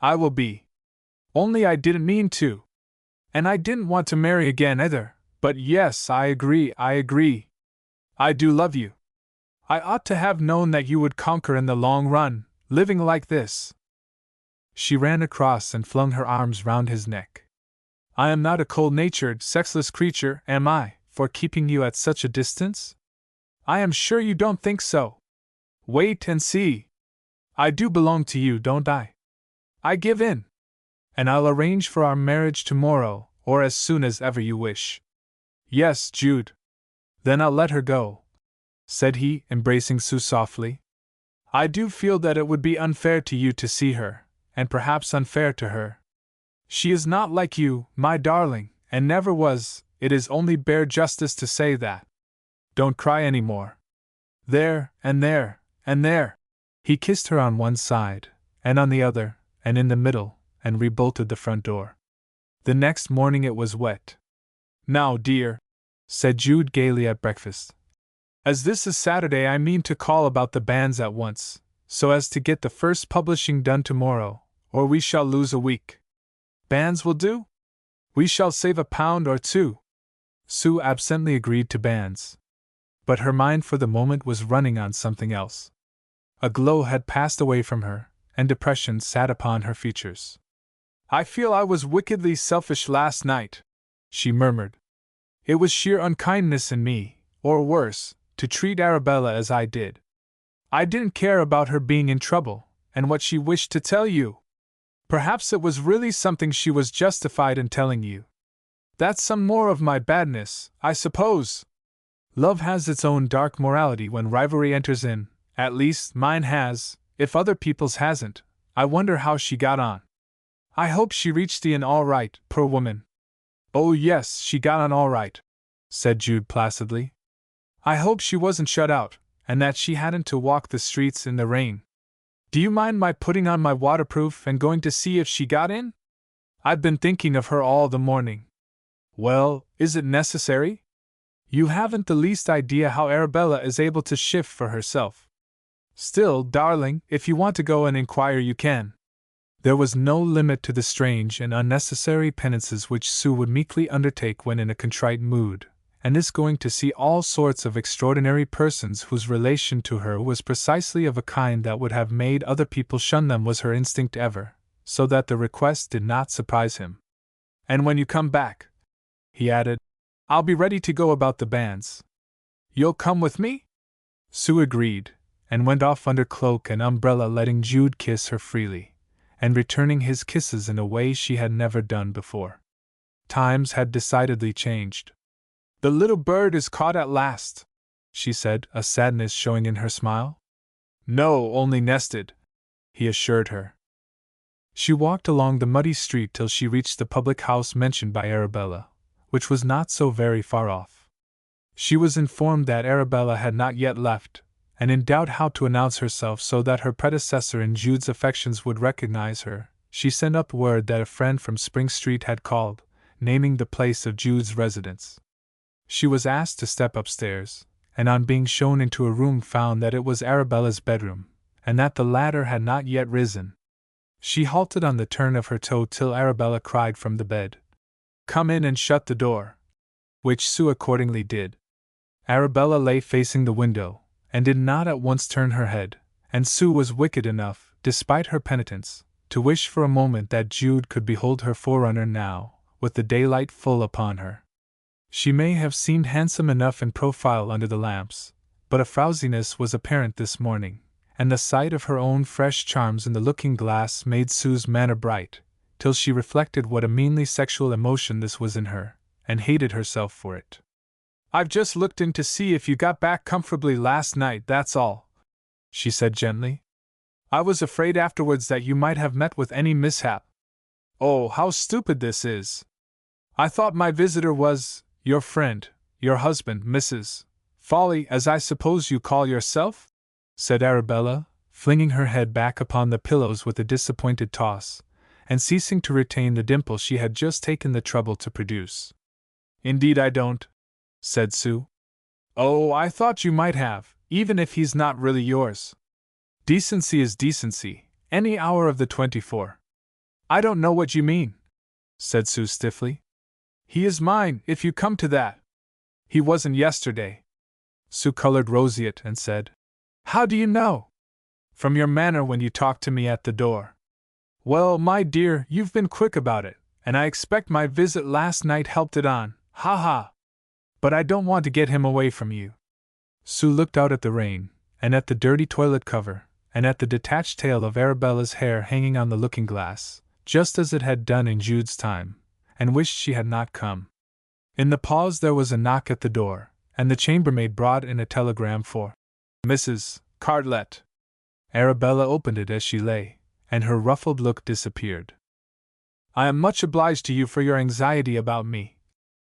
A: I will be. Only I didn't mean to. And I didn't want to marry again either, but yes, I agree. I do love you. I ought to have known that you would conquer in the long run, living like this. She ran across and flung her arms round his neck. I am not a cold-natured, sexless creature, am I, for keeping you at such a distance? I am sure you don't think so. Wait and see. I do belong to you, don't I? I give in. And I'll arrange for our marriage tomorrow, or as soon as ever you wish. Yes, Jude. Then I'll let her go, said he, embracing Sue softly. I do feel that it would be unfair to you to see her, and perhaps unfair to her. She is not like you, my darling, and never was. It is only bare justice to say that. Don't cry any more. There, and there, and there. He kissed her on one side, and on the other, and in the middle, and rebolted the front door. The next morning it was wet. Now, dear, said Jude gaily at breakfast, as this is Saturday I mean to call about the banns at once, so as to get the first publishing done tomorrow, or we shall lose a week. Banns will do? We shall save £1 or £2. Sue absently agreed to banns. But her mind for the moment was running on something else. A glow had passed away from her, and depression sat upon her features. I feel I was wickedly selfish last night, she murmured. It was sheer unkindness in me, or worse, to treat Arabella as I did. I didn't care about her being in trouble, and what she wished to tell you. Perhaps it was really something she was justified in telling you. That's some more of my badness, I suppose. Love has its own dark morality when rivalry enters in, at least mine has, if other people's hasn't. I wonder how she got on. I hope she reached the inn all right, poor woman. Oh yes, she got on all right, said Jude placidly. I hope she wasn't shut out, and that she hadn't to walk the streets in the rain. Do you mind my putting on my waterproof and going to see if she got in? I've been thinking of her all the morning. Well, is it necessary? You haven't the least idea how Arabella is able to shift for herself. Still, darling, if you want to go and inquire you can. There was no limit to the strange and unnecessary penances which Sue would meekly undertake when in a contrite mood, and this going to see all sorts of extraordinary persons whose relation to her was precisely of a kind that would have made other people shun them was her instinct ever, so that the request did not surprise him. And when you come back, he added, I'll be ready to go about the banns. You'll come with me? Sue agreed, and went off under cloak and umbrella, letting Jude kiss her freely, and returning his kisses in a way she had never done before. Times had decidedly changed. The little bird is caught at last, she said, a sadness showing in her smile. No, only nested, he assured her. She walked along the muddy street till she reached the public house mentioned by Arabella, which was not so very far off. She was informed that Arabella had not yet left, and in doubt how to announce herself so that her predecessor in Jude's affections would recognize her, she sent up word that a friend from Spring Street had called, naming the place of Jude's residence. She was asked to step upstairs, and on being shown into a room found that it was Arabella's bedroom, and that the latter had not yet risen. She halted on the turn of her toe till Arabella cried from the bed, "Come in and shut the door," which Sue accordingly did. Arabella lay facing the window, and did not at once turn her head, and Sue was wicked enough, despite her penitence, to wish for a moment that Jude could behold her forerunner now, with the daylight full upon her. She may have seemed handsome enough in profile under the lamps, but a frowsiness was apparent this morning, and the sight of her own fresh charms in the looking-glass made Sue's manner bright, till she reflected what a meanly sexual emotion this was in her, and hated herself for it. "I've just looked in to see if you got back comfortably last night, that's all," she said gently. "I was afraid afterwards that you might have met with any mishap. Oh, how stupid this is! I thought my visitor was your friend, your husband, Mrs. Folly, as I suppose you call yourself?" said Arabella, flinging her head back upon the pillows with a disappointed toss, and ceasing to retain the dimple she had just taken the trouble to produce. "Indeed I don't," said Sue. "Oh, I thought you might have, even if he's not really yours. Decency is decency, any hour of the 24. "I don't know what you mean," said Sue stiffly. "He is mine, if you come to that. He wasn't yesterday." Sue colored roseate and said, "How do you know?" "From your manner when you talked to me at the door." "Well, my dear, you've been quick about it, and I expect my visit last night helped it on, ha ha! But I don't want to get him away from you." Sue looked out at the rain, and at the dirty toilet cover, and at the detached tail of Arabella's hair hanging on the looking-glass, just as it had done in Jude's time, and wished she had not come. In the pause there was a knock at the door, and the chambermaid brought in a telegram for Mrs. Cartlet. Arabella opened it as she lay, and her ruffled look disappeared. "I am much obliged to you for your anxiety about me,"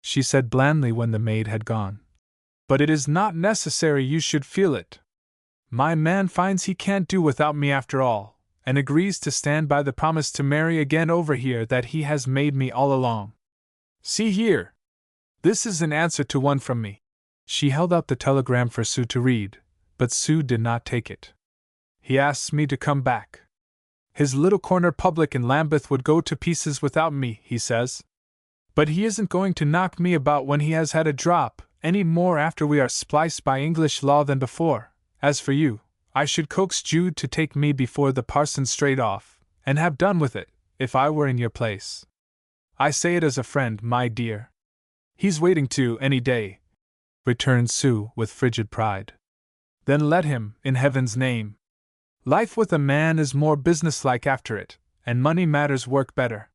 A: she said blandly when the maid had gone. "But it is not necessary you should feel it. My man finds he can't do without me after all, and agrees to stand by the promise to marry again over here that he has made me all along. See here! This is an answer to one from me." She held out the telegram for Sue to read, but Sue did not take it. "He asks me to come back. His little corner public in Lambeth would go to pieces without me, he says. But he isn't going to knock me about when he has had a drop, any more after we are spliced by English law than before. As for you, I should coax Jude to take me before the parson straight off, and have done with it, if I were in your place. I say it as a friend, my dear." "He's waiting to, any day," returned Sue with frigid pride. "Then let him, in heaven's name. Life with a man is more businesslike after it, and money matters work better.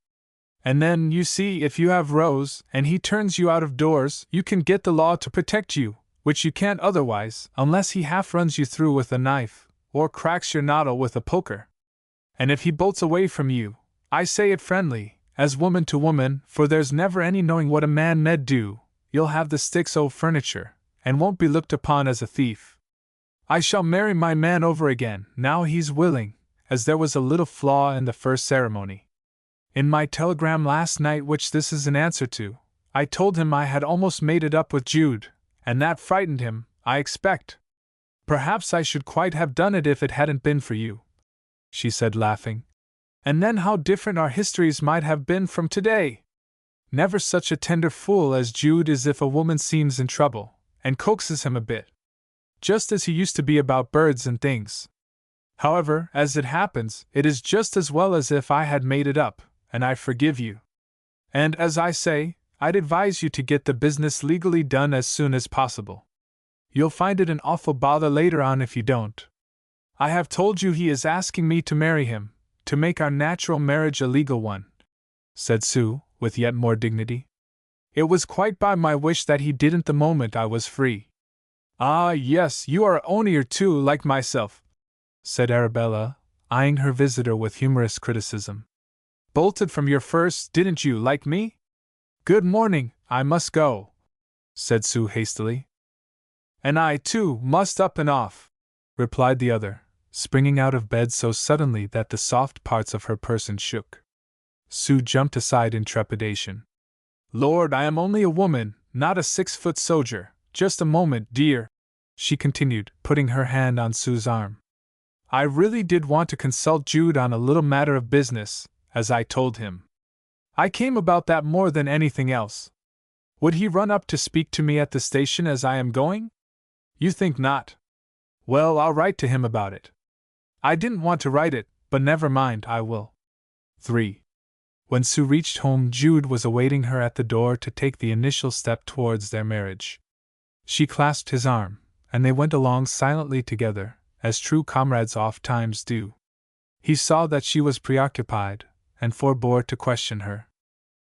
A: And then, you see, if you have Rose, and he turns you out of doors, you can get the law to protect you, which you can't otherwise, unless he half runs you through with a knife, or cracks your noddle with a poker. And if he bolts away from you, I say it friendly, as woman to woman, for there's never any knowing what a man med do, you'll have the sticks o' furniture, and won't be looked upon as a thief. I shall marry my man over again, now he's willing, as there was a little flaw in the first ceremony. In my telegram last night, which this is an answer to, I told him I had almost made it up with Jude, and that frightened him, I expect. Perhaps I should quite have done it if it hadn't been for you," she said laughing. "And then how different our histories might have been from today! Never such a tender fool as Jude is if a woman seems in trouble, and coaxes him a bit. Just as he used to be about birds and things. However, as it happens, it is just as well as if I had made it up, and I forgive you. And, as I say, I'd advise you to get the business legally done as soon as possible. You'll find it an awful bother later on if you don't. I have told you he is asking me to marry him, to make our natural marriage a legal one," said Sue, with yet more dignity. It was quite by my wish that he didn't the moment I was free. Ah, yes, you are only or two like myself, said Arabella, eyeing her visitor with humorous criticism. Bolted from your first, didn't you, like me? Good morning, I must go, said Sue hastily. And I, too, must up and off, replied the other, springing out of bed so suddenly that the soft parts of her person shook. Sue jumped aside in trepidation. Lord, I am only a woman, not a 6-foot soldier. Just a moment, dear, she continued, putting her hand on Sue's arm. I really did want to consult Jude on a little matter of business, as I told him. I came about that more than anything else. Would he run up to speak to me at the station as I am going? You think not? Well, I'll write to him about it. I didn't want to write it, but never mind, I will. 3. When Sue reached home, Jude was awaiting her at the door to take the initial step towards their marriage. She clasped his arm, and they went along silently together, as true comrades oft-times do. He saw that she was preoccupied, and forbore to question her.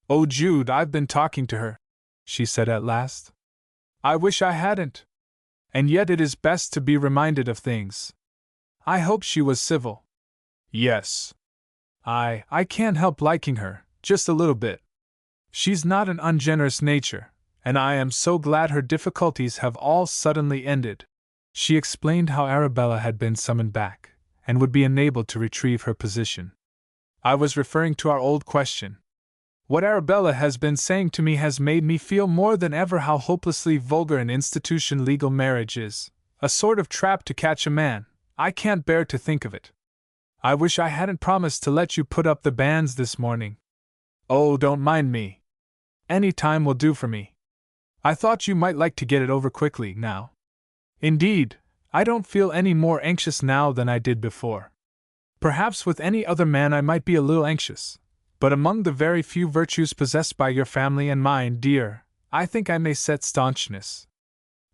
A: Oh, Jude, I've been talking to her, she said at last. I wish I hadn't. And yet it is best to be reminded of things. I hope she was civil. Yes. I can't help liking her, just a little bit. She's not an ungenerous nature, and I am so glad her difficulties have all suddenly ended. She explained how Arabella had been summoned back, and would be enabled to retrieve her position. I was referring to our old question. What Arabella has been saying to me has made me feel more than ever how hopelessly vulgar an institution legal marriage is, a sort of trap to catch a man. I can't bear to think of it. I wish I hadn't promised to let you put up the banns this morning. Oh, don't mind me. Any time will do for me. I thought you might like to get it over quickly now. Indeed, I don't feel any more anxious now than I did before. Perhaps with any other man I might be a little anxious, but among the very few virtues possessed by your family and mine, dear, I think I may set staunchness.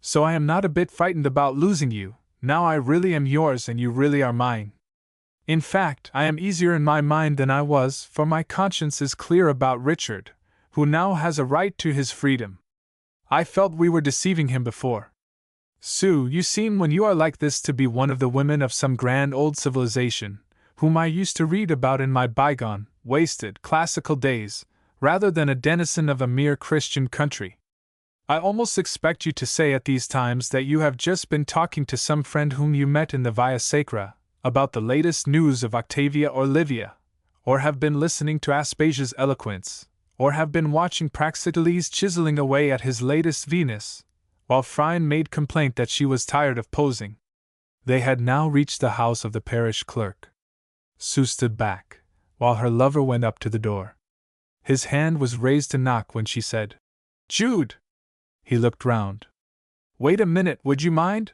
A: So I am not a bit frightened about losing you. Now I really am yours and you really are mine. In fact, I am easier in my mind than I was, for my conscience is clear about Richard, who now has a right to his freedom. I felt we were deceiving him before. Sue, you seem when you are like this to be one of the women of some grand old civilization, whom I used to read about in my bygone, wasted, classical days, rather than a denizen of a mere Christian country. I almost expect you to say at these times that you have just been talking to some friend whom you met in the Via Sacra, about the latest news of Octavia or Livia, or have been listening to Aspasia's eloquence, or have been watching Praxiteles chiseling away at his latest Venus, while Phryne made complaint that she was tired of posing. They had now reached the house of the parish clerk. Sue stood back, while her lover went up to the door. His hand was raised to knock when she said, Jude! He looked round. Wait a minute, would you mind?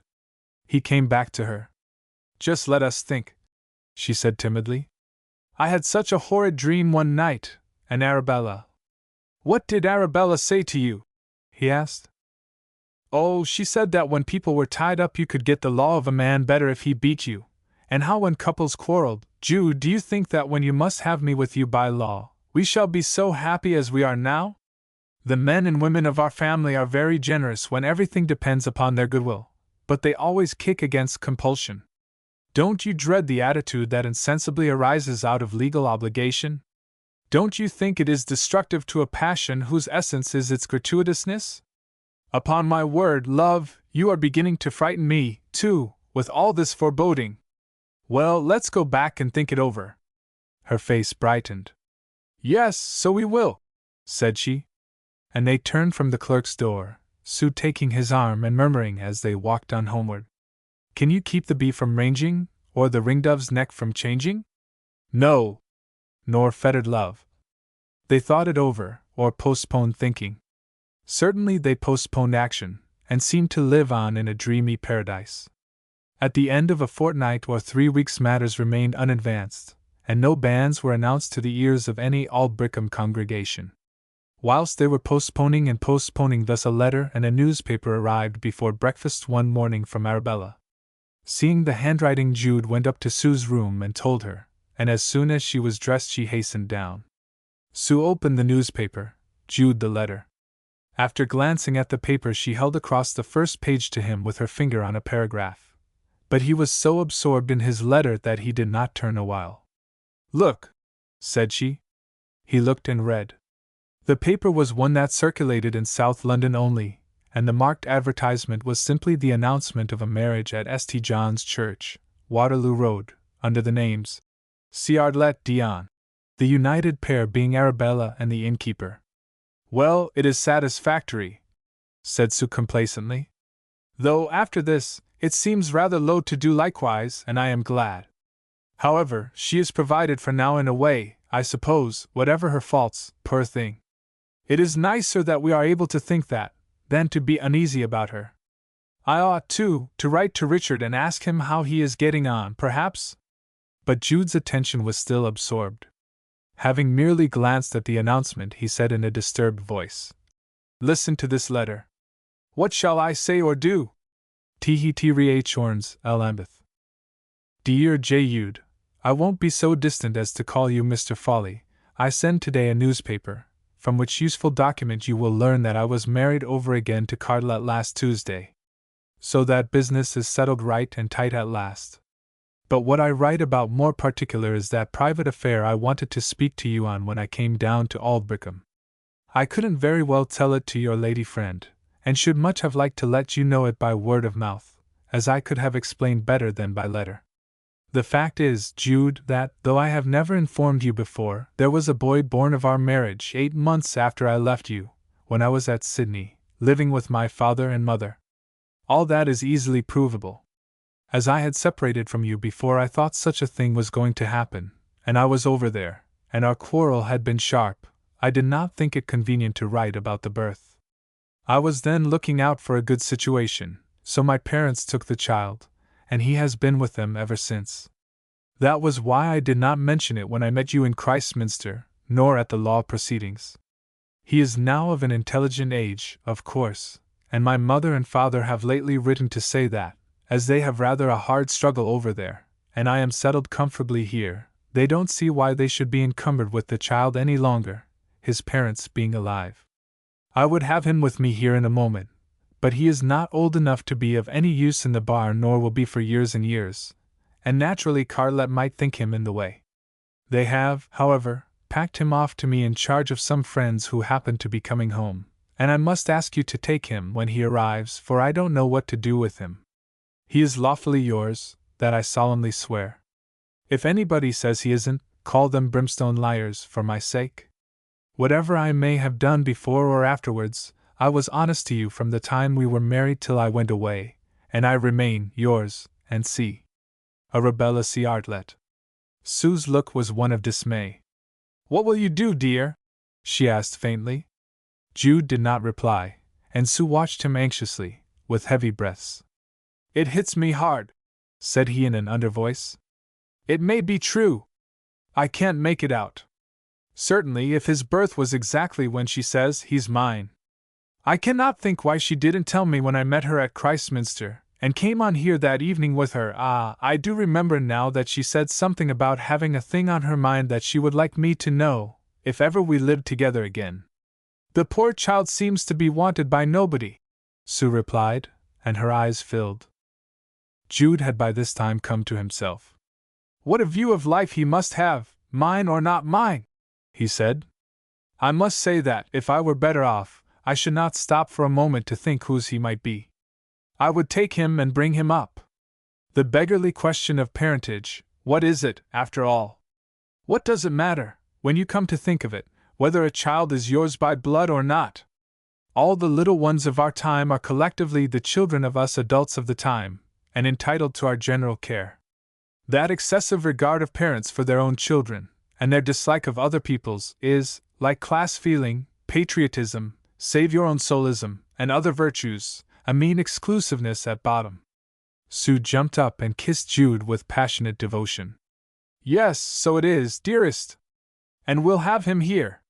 A: He came back to her. Just let us think, she said timidly. I had such a horrid dream one night, and Arabella. What did Arabella say to you? He asked. Oh, she said that when people were tied up you could get the law of a man better if he beat you, and how when couples quarreled. Jude, do you think that when you must have me with you by law, we shall be so happy as we are now? The men and women of our family are very generous when everything depends upon their goodwill, but they always kick against compulsion. Don't you dread the attitude that insensibly arises out of legal obligation? Don't you think it is destructive to a passion whose essence is its gratuitousness? Upon my word, love, you are beginning to frighten me, too, with all this foreboding. Well, let's go back and think it over. Her face brightened. Yes, so we will, said she. And they turned from the clerk's door, Sue taking his arm and murmuring as they walked on homeward. Can you keep the bee from ranging, or the ringdove's neck from changing? No. Nor fettered love. They thought it over, or postponed thinking. Certainly they postponed action, and seemed to live on in a dreamy paradise. At the end of a fortnight or 3 weeks matters remained unadvanced, and no banns were announced to the ears of any Aldbrickham congregation. Whilst they were postponing and postponing thus, a letter and a newspaper arrived before breakfast one morning from Arabella. Seeing the handwriting, Jude went up to Sue's room and told her, and as soon as she was dressed she hastened down. Sue opened the newspaper, Jude the letter. After glancing at the paper, she held across the first page to him with her finger on a paragraph. But he was so absorbed in his letter that he did not turn a while. "Look," said she. He looked and read. The paper was one that circulated in South London only, and the marked advertisement was simply the announcement of a marriage at St. John's Church, Waterloo Road, under the names Ciarlet Dion, the united pair being Arabella and the innkeeper. "Well, it is satisfactory," said Sue complacently. "Though after this, it seems rather low to do likewise, and I am glad. However, she is provided for now in a way, I suppose, whatever her faults, poor thing. It is nicer that we are able to think that, than to be uneasy about her. I ought, too, to write to Richard and ask him how he is getting on, perhaps?" But Jude's attention was still absorbed. Having merely glanced at the announcement, he said in a disturbed voice, "Listen to this letter. What shall I say or do? T.H. Orns, Lambeth. Dear J. Jude, I won't be so distant as to call you Mr. Folly. I send today a newspaper, from which useful document you will learn that I was married over again to Cartlet last Tuesday. So that business is settled right and tight at last. But what I write about more particular is that private affair I wanted to speak to you on when I came down to Aldbrickham. I couldn't very well tell it to your lady friend, and should much have liked to let you know it by word of mouth, as I could have explained better than by letter. The fact is, Jude, that, though I have never informed you before, there was a boy born of our marriage 8 months after I left you, when I was at Sydney, living with my father and mother. All that is easily provable. As I had separated from you before I thought such a thing was going to happen, and I was over there, and our quarrel had been sharp, I did not think it convenient to write about the birth. I was then looking out for a good situation, so my parents took the child, and he has been with them ever since. That was why I did not mention it when I met you in Christminster, nor at the law proceedings. He is now of an intelligent age, of course, and my mother and father have lately written to say that, as they have rather a hard struggle over there, and I am settled comfortably here, they don't see why they should be encumbered with the child any longer, his parents being alive. I would have him with me here in a moment, but he is not old enough to be of any use in the barn, nor will be for years and years, and naturally Cartlet might think him in the way. They have, however, packed him off to me in charge of some friends who happen to be coming home, and I must ask you to take him when he arrives, for I don't know what to do with him. He is lawfully yours, that I solemnly swear. If anybody says he isn't, call them brimstone liars for my sake. Whatever I may have done before or afterwards, I was honest to you from the time we were married till I went away, and I remain yours, and C. Arabella Ciarlet. Sue's look was one of dismay. "What will you do, dear?" she asked faintly. Jude did not reply, and Sue watched him anxiously, with heavy breaths. "It hits me hard," said he in an undervoice. "It may be true. I can't make it out. Certainly, if his birth was exactly when she says, he's mine. I cannot think why she didn't tell me when I met her at Christminster, and came on here that evening with her. I do remember now that she said something about having a thing on her mind that she would like me to know, if ever we lived together again. The poor child seems to be wanted by nobody," Sue replied, and her eyes filled. Jude had by this time come to himself. "What a view of life he must have, mine or not mine," he said. "I must say that, if I were better off, I should not stop for a moment to think whose he might be. I would take him and bring him up. The beggarly question of parentage, what is it, after all? What does it matter, when you come to think of it, whether a child is yours by blood or not? All the little ones of our time are collectively the children of us adults of the time, and entitled to our general care. That excessive regard of parents for their own children, and their dislike of other people's, is, like class feeling, patriotism, save-your-own-soulism, and other virtues, a mean exclusiveness at bottom." Sue jumped up and kissed Jude with passionate devotion. "Yes, so it is, dearest. And we'll have him here.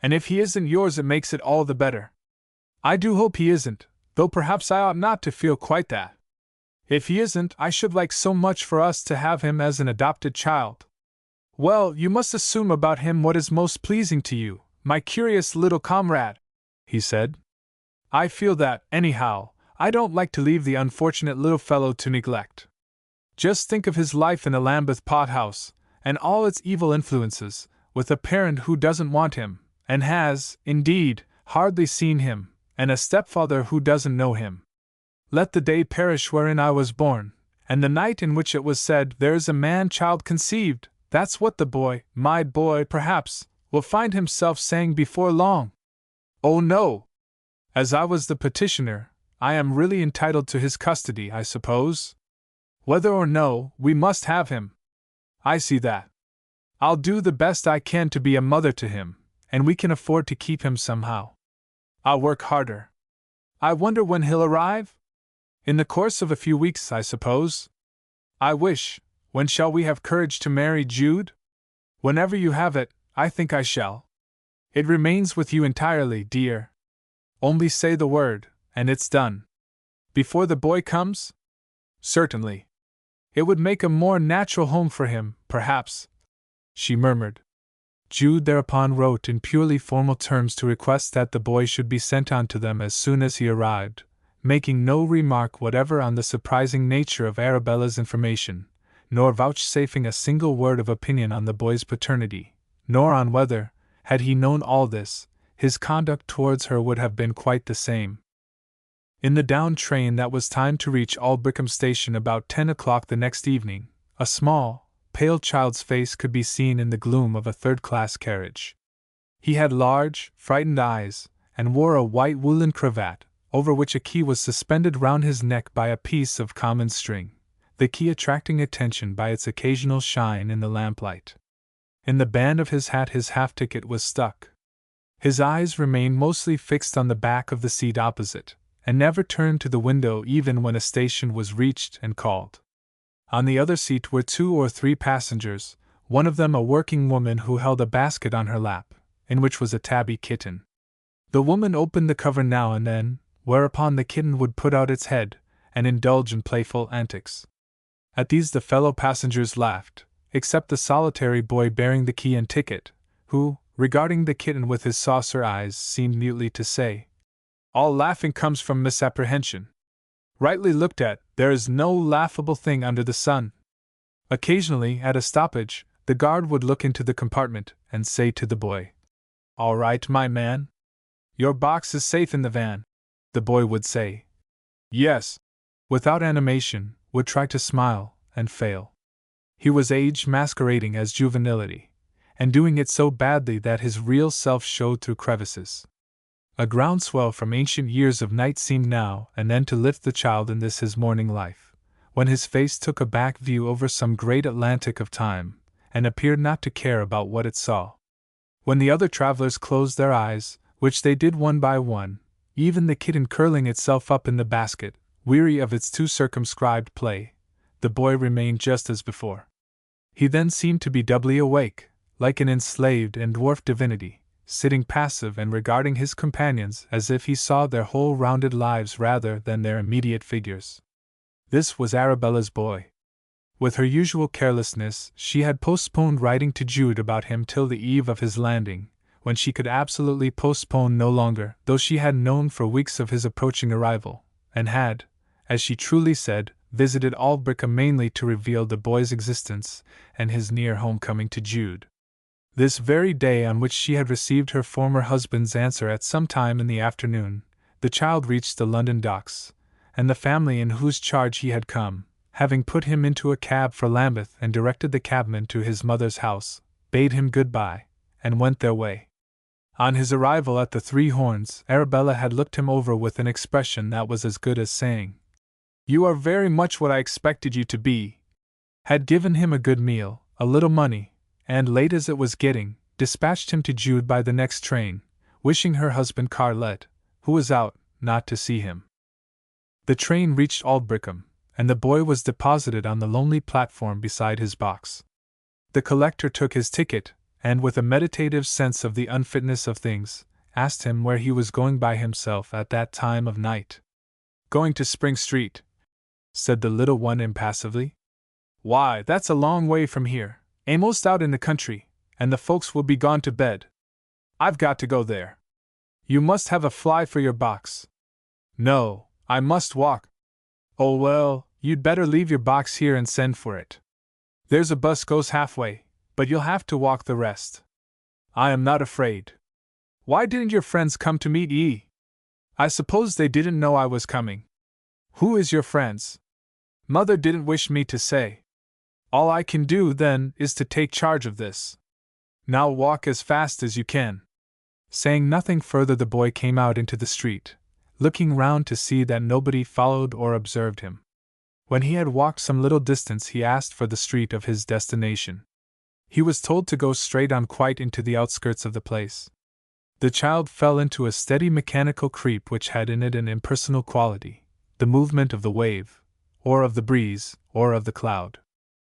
A: And if he isn't yours, it makes it all the better. I do hope he isn't, though perhaps I ought not to feel quite that. If he isn't, I should like so much for us to have him as an adopted child. Well, you must assume about him what is most pleasing to you, my curious little comrade," he said. I feel that, anyhow, I don't like to leave the unfortunate little fellow to neglect. Just think of his life in the Lambeth pothouse, and all its evil influences, with a parent who doesn't want him, and has, indeed, hardly seen him, and a stepfather who doesn't know him. Let the day perish wherein I was born, and the night in which it was said, there is a man-child conceived. That's what the boy, my boy perhaps, will find himself saying before long. Oh no! As I was the petitioner, I am really entitled to his custody, I suppose? Whether or no, we must have him. I see that. I'll do the best I can to be a mother to him, and we can afford to keep him somehow. I'll work harder. I wonder when he'll arrive? In the course of a few weeks, I suppose. I wish, when shall we have courage to marry, Jude? Whenever you have it, I think I shall. It remains with you entirely, dear. Only say the word, and it's done. Before the boy comes? Certainly. It would make a more natural home for him, perhaps, she murmured. Jude thereupon wrote in purely formal terms to request that the boy should be sent on to them as soon as he arrived, making no remark whatever on the surprising nature of Arabella's information, nor vouchsafing a single word of opinion on the boy's paternity, nor on whether, had he known all this, his conduct towards her would have been quite the same. In the down train that was timed to reach Aldbrickham station about 10 o'clock the next evening, a small, pale child's face could be seen in the gloom of a third-class carriage. He had large, frightened eyes, and wore a white woolen cravat, over which a key was suspended round his neck by a piece of common string, the key attracting attention by its occasional shine in the lamplight. In the band of his hat his half-ticket was stuck. His eyes remained mostly fixed on the back of the seat opposite, and never turned to the window even when a station was reached and called. On the other seat were 2 or 3 passengers, one of them a working woman who held a basket on her lap, in which was a tabby kitten. The woman opened the cover now and then, whereupon the kitten would put out its head, and indulge in playful antics. At these the fellow passengers laughed, except the solitary boy bearing the key and ticket, who, regarding the kitten with his saucer eyes, seemed mutely to say, "All laughing comes from misapprehension. Rightly looked at, there is no laughable thing under the sun." Occasionally, at a stoppage, the guard would look into the compartment and say to the boy, "All right, my man? Your box is safe in the van." The boy would say, "Yes," without animation, would try to smile, and fail. He was age masquerading as juvenility, and doing it so badly that his real self showed through crevices. A groundswell from ancient years of night seemed now and then to lift the child in this his morning life, when his face took a back view over some great Atlantic of time, and appeared not to care about what it saw. When the other travelers closed their eyes, which they did one by one, even the kitten curling itself up in the basket, weary of its too circumscribed play, the boy remained just as before. He then seemed to be doubly awake, like an enslaved and dwarfed divinity, sitting passive and regarding his companions as if he saw their whole rounded lives rather than their immediate figures. This was Arabella's boy. With her usual carelessness, she had postponed writing to Jude about him till the eve of his landing, when she could absolutely postpone no longer, though she had known for weeks of his approaching arrival, and had, as she truly said, visited Aldbrickham mainly to reveal the boy's existence and his near homecoming to Jude. This very day on which she had received her former husband's answer at some time in the afternoon, the child reached the London docks, and the family in whose charge he had come, having put him into a cab for Lambeth and directed the cabman to his mother's house, bade him good-bye, and went their way. On his arrival at the Three Horns, Arabella had looked him over with an expression that was as good as saying, "You are very much what I expected you to be," had given him a good meal, a little money, and, late as it was getting, dispatched him to Jude by the next train, wishing her husband Carlet, who was out, not to see him. The train reached Aldbrickham, and the boy was deposited on the lonely platform beside his box. The collector took his ticket, and with a meditative sense of the unfitness of things, asked him where he was going by himself at that time of night. "Going to Spring Street," said the little one impassively. "Why, that's a long way from here, almost out in the country, and the folks will be gone to bed. I've got to go there. You must have a fly for your box. No, I must walk. Oh well, you'd better leave your box here and send for it. There's a bus goes halfway, but you'll have to walk the rest. I am not afraid. Why didn't your friends come to meet ye? I suppose they didn't know I was coming. Who is your friends? Mother didn't wish me to say. All I can do, then, is to take charge of this. Now walk as fast as you can. Saying nothing further, the boy came out into the street, looking round to see that nobody followed or observed him. When he had walked some little distance, he asked for the street of his destination. He was told to go straight on quite into the outskirts of the place. The child fell into a steady mechanical creep which had in it an impersonal quality, the movement of the wave, or of the breeze, or of the cloud.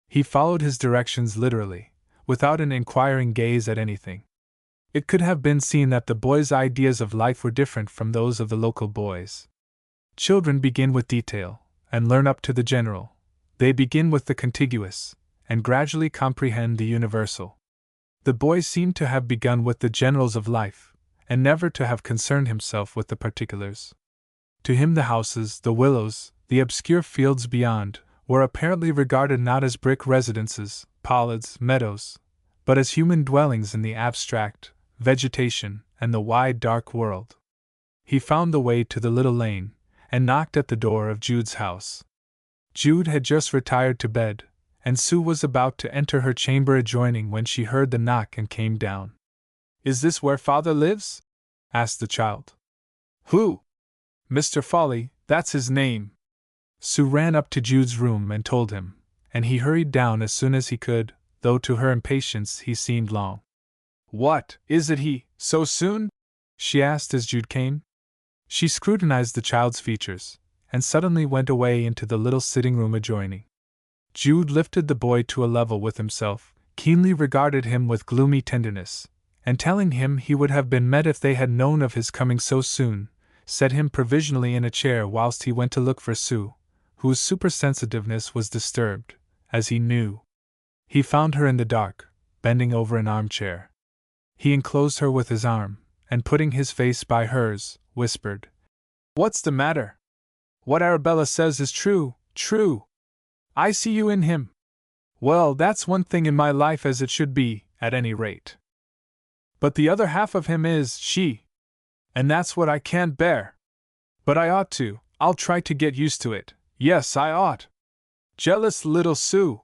A: He followed his directions literally, without an inquiring gaze at anything. It could have been seen that the boy's ideas of life were different from those of the local boys. Children begin with detail, and learn up to the general. They begin with the contiguous, and gradually comprehend the universal. The boy seemed to have begun with the generals of life, and never to have concerned himself with the particulars. To him the houses, the willows, the obscure fields beyond, were apparently regarded not as brick residences, pollards, meadows, but as human dwellings in the abstract, vegetation, and the wide dark world. He found the way to the little lane, and knocked at the door of Jude's house. Jude had just retired to bed, and Sue was about to enter her chamber adjoining when she heard the knock and came down. "Is this where father lives?" asked the child. "Who?" "Mr. Folly, that's his name." Sue ran up to Jude's room and told him, and he hurried down as soon as he could, though to her impatience he seemed long. "What, is it he, so soon?" she asked as Jude came. She scrutinized the child's features, and suddenly went away into the little sitting room adjoining. Jude lifted the boy to a level with himself, keenly regarded him with gloomy tenderness, and telling him he would have been met if they had known of his coming so soon, set him provisionally in a chair whilst he went to look for Sue, whose supersensitiveness was disturbed, as he knew. He found her in the dark, bending over an armchair. He enclosed her with his arm, and putting his face by hers, whispered, "What's the matter? What Arabella says is true, true. I see you in him. Well, that's one thing in my life as it should be, at any rate. But the other half of him is she. And that's what I can't bear. But I ought to, I'll try to get used to it, yes I ought. Jealous little Sue.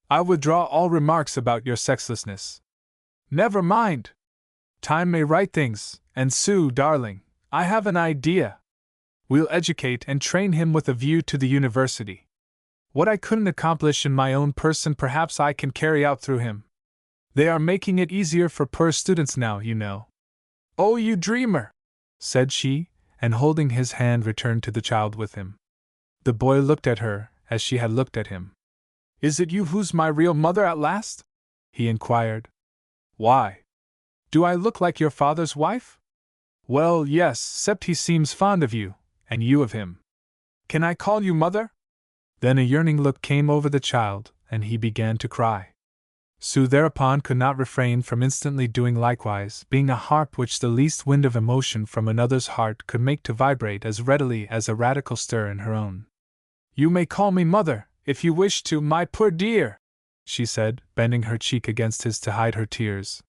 A: I withdraw all remarks about your sexlessness. Never mind. Time may right things, and Sue, darling, I have an idea. We'll educate and train him with a view to the university. What I couldn't accomplish in my own person perhaps I can carry out through him. They are making it easier for poor students now, you know." "Oh, you dreamer!" said she, and holding his hand returned to the child with him. The boy looked at her, as she had looked at him. "Is it you who's my real mother at last?" he inquired. "Why? Do I look like your father's wife?" "Well, yes, 'cept he seems fond of you, and you of him. Can I call you mother?" Then a yearning look came over the child, and he began to cry. Sue thereupon could not refrain from instantly doing likewise, being a harp which the least wind of emotion from another's heart could make to vibrate as readily as a radical stir in her own. "You may call me mother, if you wish to, my poor dear," she said, bending her cheek against his to hide her tears.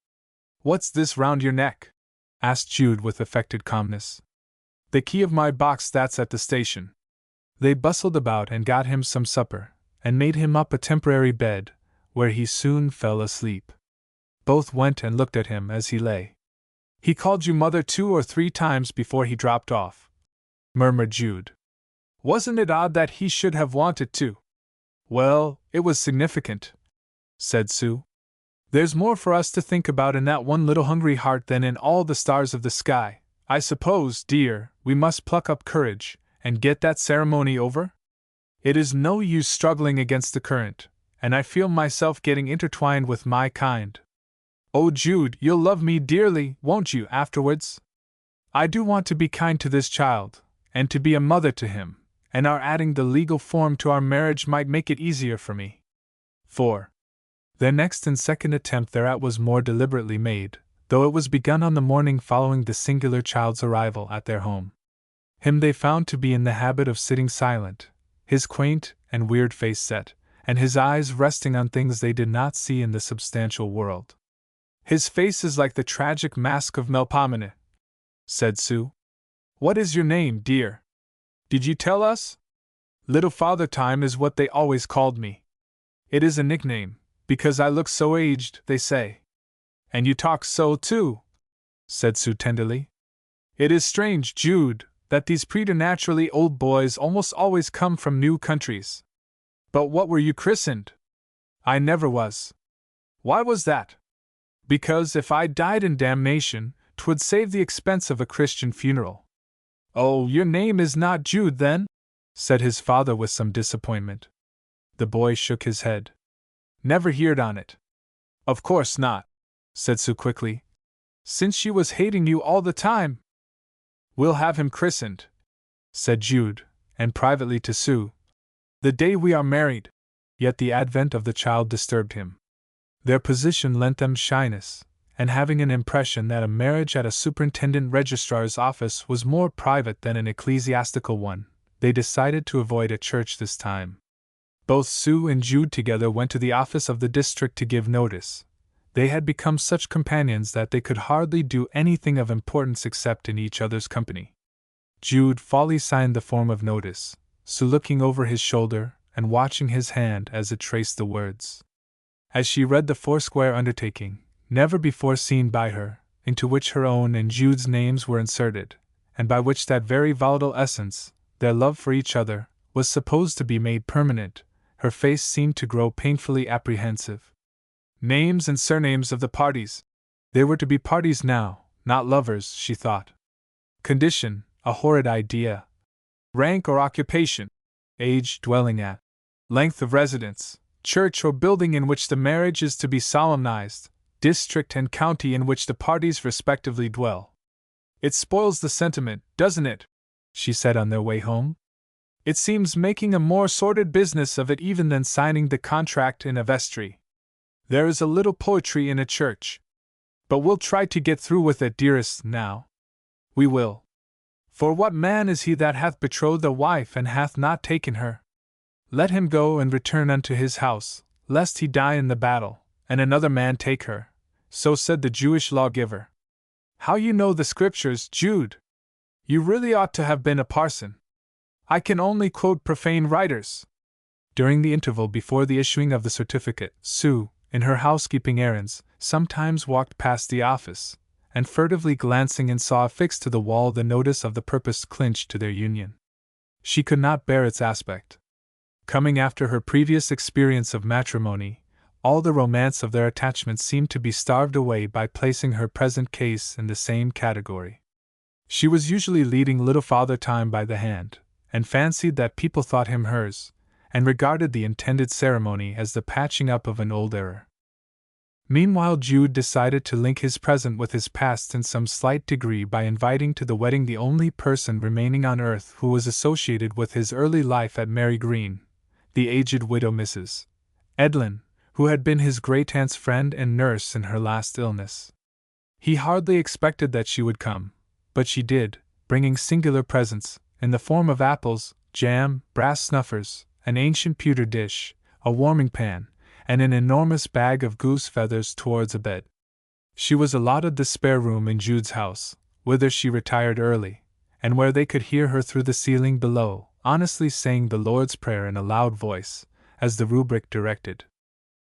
A: "What's this round your neck?" asked Jude with affected calmness. "The key of my box that's at the station." They bustled about and got him some supper, and made him up a temporary bed, where he soon fell asleep. Both went and looked at him as he lay. "He called you mother 2 or 3 times before he dropped off," murmured Jude. "Wasn't it odd that he should have wanted to?" "Well, it was significant," said Sue. "There's more for us to think about in that one little hungry heart than in all the stars of the sky. I suppose, dear, we must pluck up courage, and get that ceremony over? It is no use struggling against the current, and I feel myself getting intertwined with my kind. Oh, Jude, you'll love me dearly, won't you, afterwards? I do want to be kind to this child, and to be a mother to him, and our adding the legal form to our marriage might make it easier for me." 4. Their next and second attempt thereat was more deliberately made, though it was begun on the morning following the singular child's arrival at their home. Him they found to be in the habit of sitting silent, his quaint and weird face set, and his eyes resting on things they did not see in the substantial world. "His face is like the tragic mask of Melpomene," said Sue. "What is your name, dear? Did you tell us?" "Little Father Time is what they always called me. It is a nickname, because I look so aged, they say." "And you talk so, too," said Sue tenderly. "It is strange, Jude, that these preternaturally old boys almost always come from new countries. But what were you christened?" "I never was." "Why was that?" "Because if I died in damnation, 'twould save the expense of a Christian funeral." "Oh, your name is not Jude, then?" said his father with some disappointment. The boy shook his head. "Never heard on it." "Of course not," said Sue quickly, "since she was hating you all the time." "We'll have him christened," said Jude, and privately to Sue, "the day we are married." Yet the advent of the child disturbed him. Their position lent them shyness, and having an impression that a marriage at a superintendent registrar's office was more private than an ecclesiastical one, they decided to avoid a church this time. Both Sue and Jude together went to the office of the district to give notice. They had become such companions that they could hardly do anything of importance except in each other's company. Jude Foley signed the form of notice, Sue looking over his shoulder and watching his hand as it traced the words. As she read the foursquare undertaking, never before seen by her, into which her own and Jude's names were inserted, and by which that very volatile essence, their love for each other, was supposed to be made permanent, her face seemed to grow painfully apprehensive. Names and surnames of the parties. They were to be parties now, not lovers, she thought. Condition, a horrid idea. Rank or occupation. Age, dwelling at. Length of residence, church or building in which the marriage is to be solemnized, district and county in which the parties respectively dwell. "It spoils the sentiment, doesn't it?" she said on their way home. "It seems making a more sordid business of it even than signing the contract in a vestry. There is a little poetry in a church. But we'll try to get through with it, dearest, now. We will. For what man is he that hath betrothed a wife and hath not taken her? Let him go and return unto his house, lest he die in the battle, and another man take her. So said the Jewish lawgiver. How you know the scriptures, Jude! You really ought to have been a parson. I can only quote profane writers." During the interval before the issuing of the certificate, Sue, in her housekeeping errands, sometimes walked past the office, and furtively glancing in saw affixed to the wall the notice of the purpose clinched to their union. She could not bear its aspect. Coming after her previous experience of matrimony, all the romance of their attachment seemed to be starved away by placing her present case in the same category. She was usually leading little Father Time by the hand, and fancied that people thought him hers, and regarded the intended ceremony as the patching up of an old error. Meanwhile, Jude decided to link his present with his past in some slight degree by inviting to the wedding the only person remaining on earth who was associated with his early life at Mary Green, the aged widow Mrs. Edlin, who had been his great-aunt's friend and nurse in her last illness. He hardly expected that she would come, but she did, bringing singular presents, in the form of apples, jam, brass snuffers, an ancient pewter dish, a warming pan, and an enormous bag of goose feathers towards a bed. She was allotted the spare room in Jude's house, whither she retired early, and where they could hear her through the ceiling below, honestly saying the Lord's Prayer in a loud voice, as the rubric directed.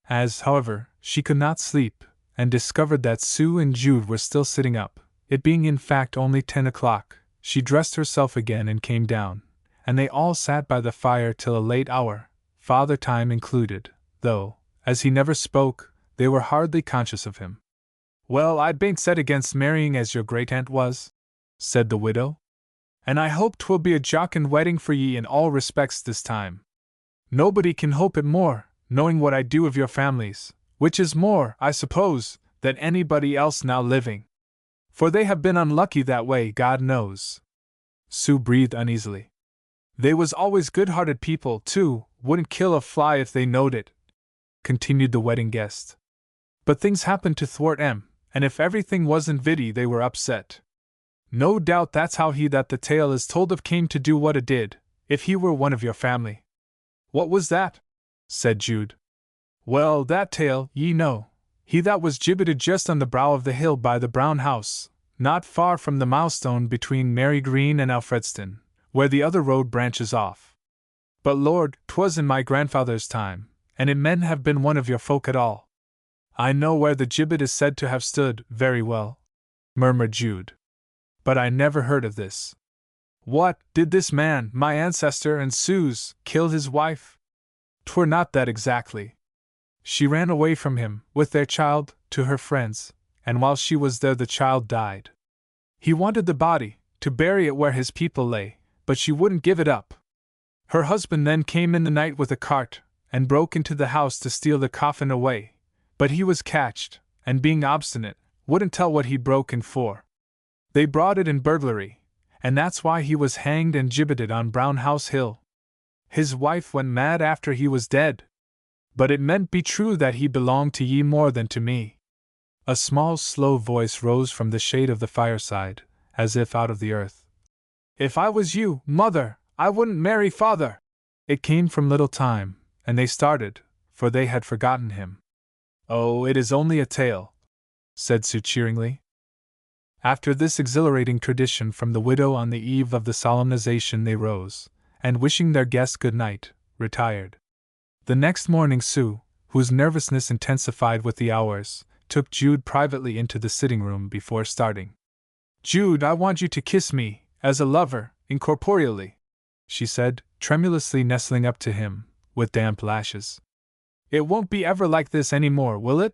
A: As, however, she could not sleep, and discovered that Sue and Jude were still sitting up, it being in fact only 10 o'clock, she dressed herself again and came down, and they all sat by the fire till a late hour, Father Time included, though, as he never spoke, they were hardly conscious of him. "Well, I bain't set against marrying as your great-aunt was," said the widow, "and I hope 'twill be a jocund wedding for ye in all respects this time. Nobody can hope it more, knowing what I do of your families, which is more, I suppose, than anybody else now living. For they have been unlucky that way, God knows." Sue breathed uneasily. "They was always good-hearted people, too, wouldn't kill a fly if they knowed it," continued the wedding guest. "But things happened to thwart 'em, and if everything wasn't vitty they were upset. No doubt that's how he that the tale is told of came to do what it did, if he were one of your family. What was that? Said Jude. Well, that tale, ye know. He that was gibbeted just on the brow of the hill by the brown house, not far from the milestone between Mary Green and Alfredston, where the other road branches off. But Lord, 'twas in my grandfather's time, and it men have been one of your folk at all. I know where the gibbet is said to have stood, very well, murmured Jude. But I never heard of this. What, did this man, my ancestor and Sue's, kill his wife? 'Twere not that exactly. She ran away from him, with their child, to her friends, and while she was there the child died. He wanted the body, to bury it where his people lay, but she wouldn't give it up. Her husband then came in the night with a cart, and broke into the house to steal the coffin away, but he was catched, and being obstinate, wouldn't tell what he'd broken for. They brought it in burglary, and that's why he was hanged and gibbeted on Brown House Hill. His wife went mad after he was dead. But it mayn't be true that he belonged to ye more than to me. A small, slow voice rose from the shade of the fireside, as if out of the earth. If I was you, mother, I wouldn't marry father. It came from Little Time, and they started, for they had forgotten him. Oh, it is only a tale, said Sue cheeringly. After this exhilarating tradition from the widow on the eve of the solemnization, they rose, and wishing their guest good night, retired. The next morning Sue, whose nervousness intensified with the hours, took Jude privately into the sitting room before starting. Jude, I want you to kiss me, as a lover, incorporeally, she said, tremulously nestling up to him, with damp lashes. It won't be ever like this any more, will it?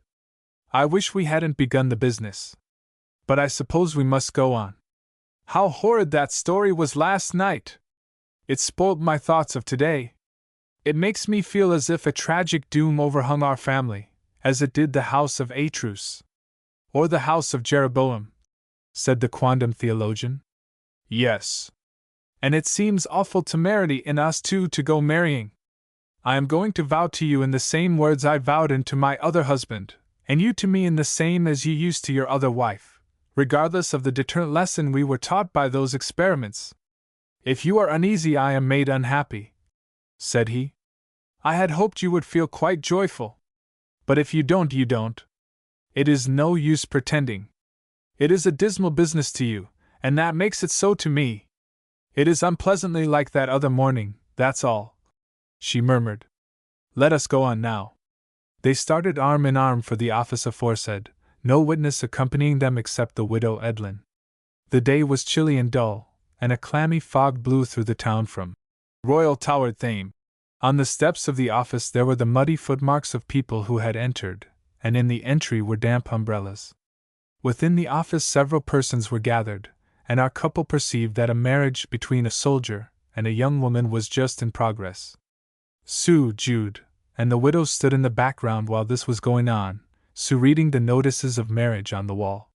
A: I wish we hadn't begun the business. But I suppose we must go on. How horrid that story was last night! It spoilt my thoughts of today. It makes me feel as if a tragic doom overhung our family, as it did the house of Atrus. Or the house of Jeroboam, said the quondam theologian. Yes. And it seems awful temerity in us two to go marrying. I am going to vow to you in the same words I vowed unto my other husband, and you to me in the same as you used to your other wife, regardless of the deterrent lesson we were taught by those experiments. If you are uneasy, I am made unhappy, said he. I had hoped you would feel quite joyful. But if you don't, you don't. It is no use pretending. It is a dismal business to you, and that makes it so to me. It is unpleasantly like that other morning, that's all, she murmured. Let us go on now. They started arm in arm for the office aforesaid, no witness accompanying them except the widow Edlin. The day was chilly and dull, and a clammy fog blew through the town from Royal Towered Thame. On the steps of the office there were the muddy footmarks of people who had entered, and in the entry were damp umbrellas. Within the office several persons were gathered, and our couple perceived that a marriage between a soldier and a young woman was just in progress. Sue, Jude, and the widow stood in the background while this was going on, Sue reading the notices of marriage on the wall.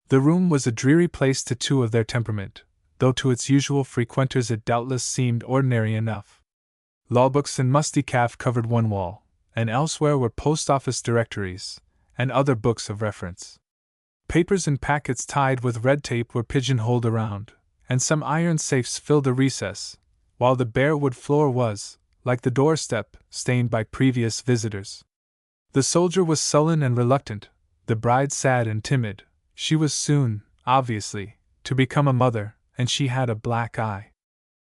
A: The room was a dreary place to two of their temperament, though to its usual frequenters it doubtless seemed ordinary enough. Law books and musty calf covered one wall, and elsewhere were post office directories, and other books of reference. Papers in packets tied with red tape were pigeonholed around, and some iron safes filled a recess, while the bare wood floor was, like the doorstep, stained by previous visitors. The soldier was sullen and reluctant, the bride sad and timid. She was soon, obviously, to become a mother, and she had a black eye.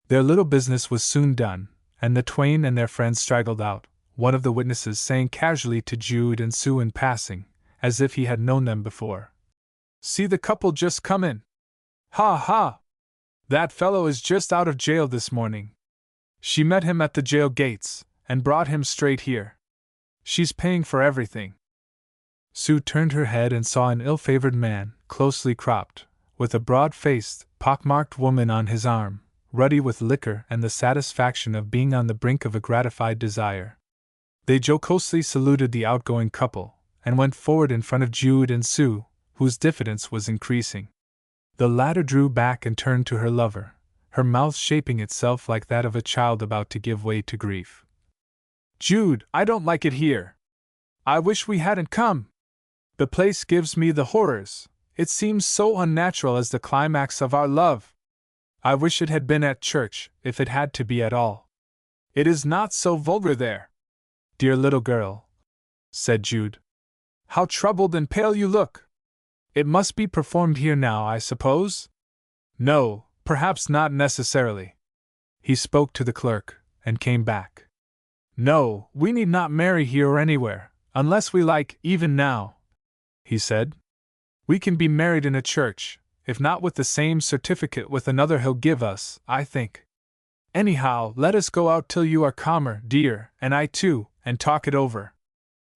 A: Their little business was soon done, and the twain and their friends straggled out, one of the witnesses saying casually to Jude and Sue in passing, as if he had known them before, See the couple just come in. Ha ha! That fellow is just out of jail this morning. She met him at the jail gates, and brought him straight here. She's paying for everything. Sue turned her head and saw an ill-favored man, closely cropped, with a broad-faced, pock-marked woman on his arm, ruddy with liquor and the satisfaction of being on the brink of a gratified desire. They jocosely saluted the outgoing couple, and went forward in front of Jude and Sue, whose diffidence was increasing. The latter drew back and turned to her lover, her mouth shaping itself like that of a child about to give way to grief. Jude, I don't like it here. I wish we hadn't come. The place gives me the horrors. It seems so unnatural as the climax of our love. I wish it had been at church, if it had to be at all. It is not so vulgar there. Dear little girl, said Jude. How troubled and pale you look! It must be performed here now, I suppose? No, perhaps not necessarily. He spoke to the clerk, and came back. No, we need not marry here or anywhere, unless we like, even now, he said. We can be married in a church, if not with the same certificate with another he'll give us, I think. Anyhow, let us go out till you are calmer, dear, and I too, and talk it over.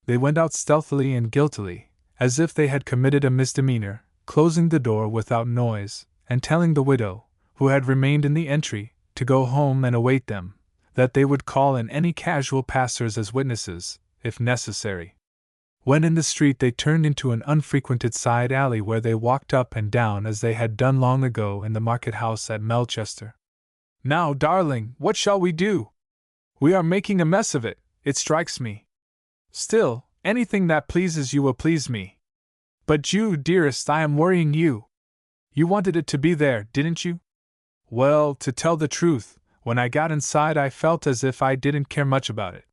A: They went out stealthily and guiltily, as if they had committed a misdemeanor, closing the door without noise, and telling the widow, who had remained in the entry, to go home and await them, that they would call in any casual passers as witnesses, if necessary. When in the street they turned into an unfrequented side alley where they walked up and down as they had done long ago in the market house at Melchester. Now, darling, what shall we do? We are making a mess of it, it strikes me. Still, anything that pleases you will please me. But Jude, dearest, I am worrying you. You wanted it to be there, didn't you? Well, to tell the truth, when I got inside I felt as if I didn't care much about it.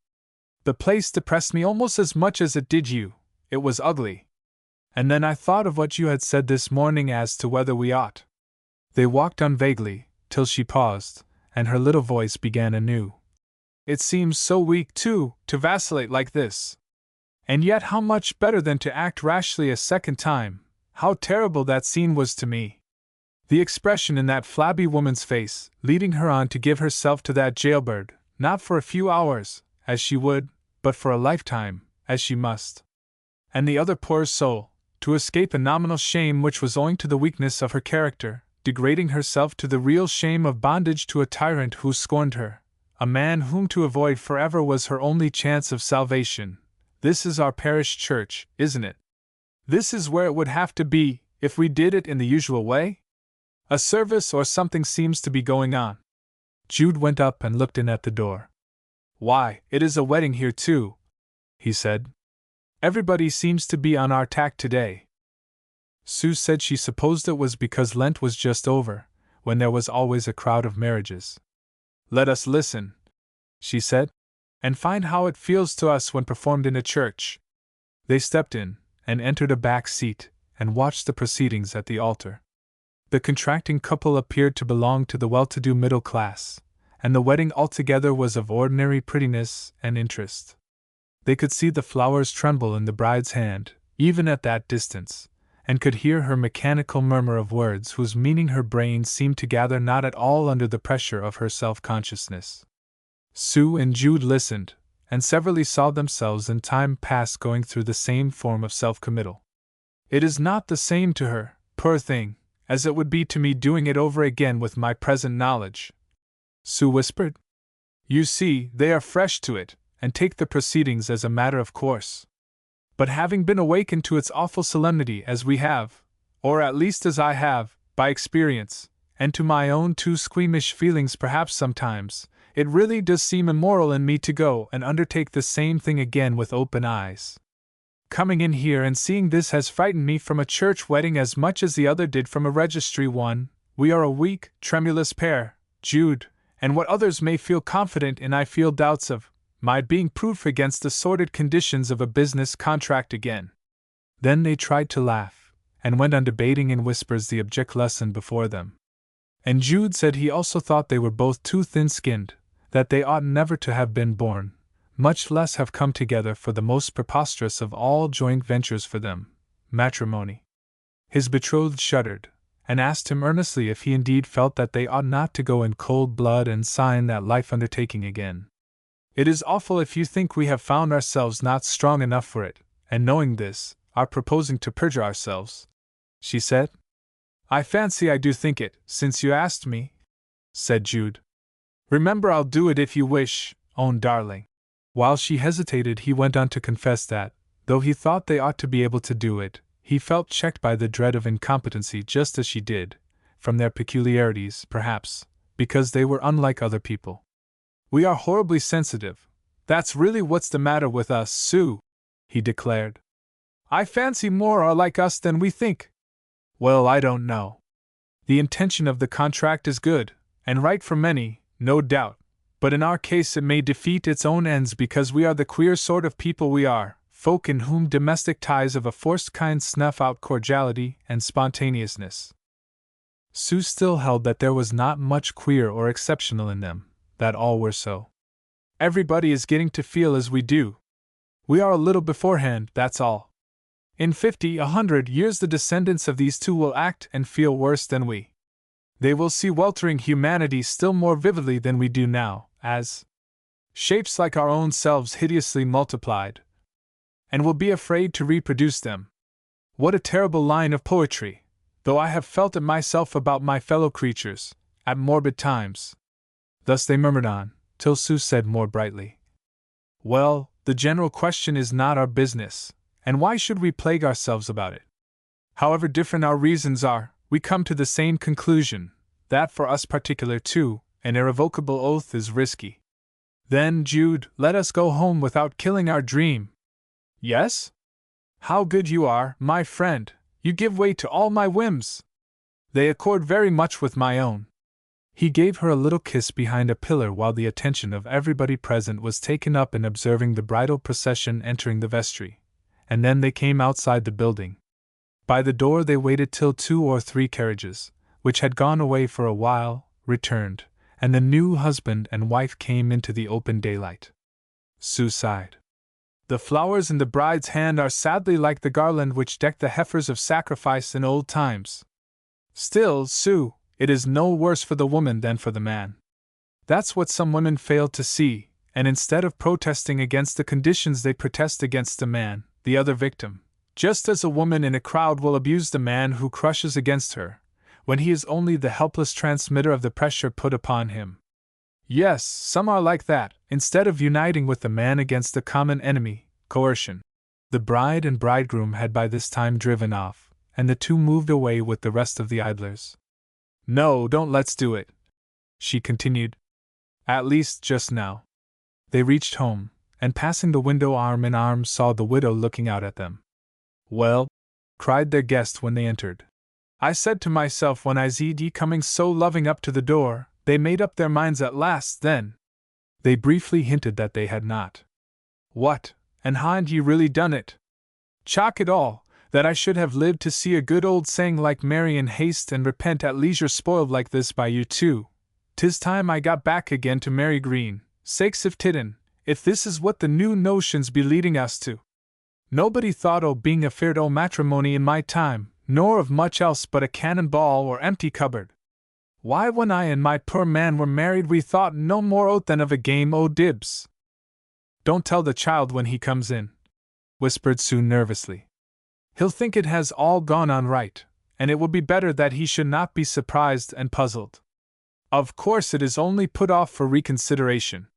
A: The place depressed me almost as much as it did you. It was ugly. And then I thought of what you had said this morning as to whether we ought. They walked on vaguely, till she paused, and her little voice began anew. It seems so weak, too, to vacillate like this. And yet how much better than to act rashly a second time. How terrible that scene was to me. The expression in that flabby woman's face, leading her on to give herself to that jailbird, not for a few hours, as she would, but for a lifetime, as she must. And the other poor soul, to escape a nominal shame which was owing to the weakness of her character, degrading herself to the real shame of bondage to a tyrant who scorned her, a man whom to avoid forever was her only chance of salvation. This is our parish church, isn't it? This is where it would have to be, if we did it in the usual way? A service or something seems to be going on. Jude went up and looked in at the door. Why, it is a wedding here too, he said. Everybody seems to be on our tack today. Sue said she supposed it was because Lent was just over, when there was always a crowd of marriages. Let us listen, she said, and find how it feels to us when performed in a church. They stepped in, and entered a back seat, and watched the proceedings at the altar. The contracting couple appeared to belong to the well-to-do middle class, and the wedding altogether was of ordinary prettiness and interest. They could see the flowers tremble in the bride's hand, even at that distance, and could hear her mechanical murmur of words whose meaning her brain seemed to gather not at all under the pressure of her self-consciousness. Sue and Jude listened, and severally saw themselves in time past going through the same form of self-committal. It is not the same to her, poor thing, as it would be to me doing it over again with my present knowledge, Sue whispered. You see, they are fresh to it, and take the proceedings as a matter of course. But having been awakened to its awful solemnity as we have, or at least as I have, by experience, and to my own too squeamish feelings perhaps sometimes, it really does seem immoral in me to go and undertake the same thing again with open eyes. Coming in here and seeing this has frightened me from a church wedding as much as the other did from a registry one. We are a weak, tremulous pair, Jude, and what others may feel confident in I feel doubts of, my being proof against the sordid conditions of a business contract again. Then they tried to laugh, and went on debating in whispers the object lesson before them. And Jude said he also thought they were both too thin-skinned, that they ought never to have been born, much less have come together for the most preposterous of all joint ventures for them, matrimony. His betrothed shuddered, and asked him earnestly if he indeed felt that they ought not to go in cold blood and sign that life undertaking again. It is awful if you think we have found ourselves not strong enough for it, and knowing this, are proposing to perjure ourselves, she said. I fancy I do think it, since you asked me, said Jude. Remember, I'll do it if you wish, own darling. While she hesitated, he went on to confess that, though he thought they ought to be able to do it, he felt checked by the dread of incompetency just as she did, from their peculiarities, perhaps, because they were unlike other people. We are horribly sensitive. That's really what's the matter with us, Sue, he declared. I fancy more are like us than we think. Well, I don't know. The intention of the contract is good, and right for many, no doubt, but in our case it may defeat its own ends because we are the queer sort of people we are, folk in whom domestic ties of a forced kind snuff out cordiality and spontaneousness. Sue still held that there was not much queer or exceptional in them, that all were so. Everybody is getting to feel as we do. We are a little beforehand, that's all. In 50, 100 years the descendants of these two will act and feel worse than we. They will see weltering humanity still more vividly than we do now, as shapes like our own selves hideously multiplied, and will be afraid to reproduce them. What a terrible line of poetry, though I have felt it myself about my fellow creatures, at morbid times. Thus they murmured on, till Sue said more brightly, Well, the general question is not our business, and why should we plague ourselves about it? However different our reasons are, we come to the same conclusion, that for us particular too, an irrevocable oath is risky. Then, Jude, let us go home without killing our dream. Yes? How good you are, my friend, you give way to all my whims. They accord very much with my own. He gave her a little kiss behind a pillar while the attention of everybody present was taken up in observing the bridal procession entering the vestry, and then they came outside the building. By the door they waited till 2 or 3 carriages, which had gone away for a while, returned, and the new husband and wife came into the open daylight. Sue sighed. The flowers in the bride's hand are sadly like the garland which decked the heifers of sacrifice in old times. Still, Sue, it is no worse for the woman than for the man. That's what some women fail to see, and instead of protesting against the conditions they protest against the man, the other victim, just as a woman in a crowd will abuse the man who crushes against her, when he is only the helpless transmitter of the pressure put upon him. Yes, some are like that, instead of uniting with the man against the common enemy, coercion. The bride and bridegroom had by this time driven off, and the two moved away with the rest of the idlers. No, don't let's do it, she continued. At least just now. They reached home, and passing the window arm in arm saw the widow looking out at them. Well, cried their guest when they entered. I said to myself when I z'd ye coming so loving up to the door, they made up their minds at last then. They briefly hinted that they had not. What, and hadn't ye really done it? Chock it all, that I should have lived to see a good old saying like marry in haste and repent at leisure spoiled like this by you too. 'Tis time I got back again to Mary Green, sakes if tidden, if this is what the new notions be leading us to. Nobody thought o' being afeard o' matrimony in my time, nor of much else but a cannon ball or empty cupboard. Why, when I and my poor man were married we thought no more o't than of a game o' dibs. Don't tell the child when he comes in, whispered Sue nervously. He'll think it has all gone on right, and it will be better that he should not be surprised and puzzled. Of course it is only put off for reconsideration.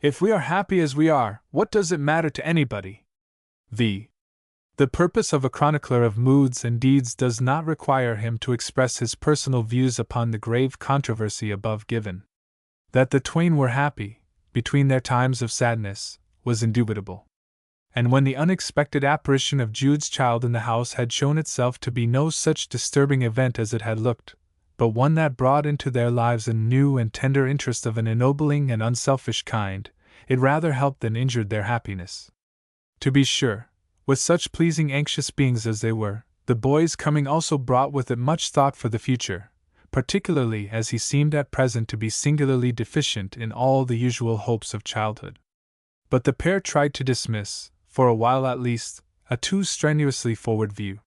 A: If we are happy as we are, what does it matter to anybody? The purpose of a chronicler of moods and deeds does not require him to express his personal views upon the grave controversy above given. That the twain were happy, between their times of sadness, was indubitable. And when the unexpected apparition of Jude's child in the house had shown itself to be no such disturbing event as it had looked, but one that brought into their lives a new and tender interest of an ennobling and unselfish kind, it rather helped than injured their happiness. To be sure, with such pleasing anxious beings as they were, the boy's coming also brought with it much thought for the future, particularly as he seemed at present to be singularly deficient in all the usual hopes of childhood. But the pair tried to dismiss, for a while at least, a too strenuously forward view.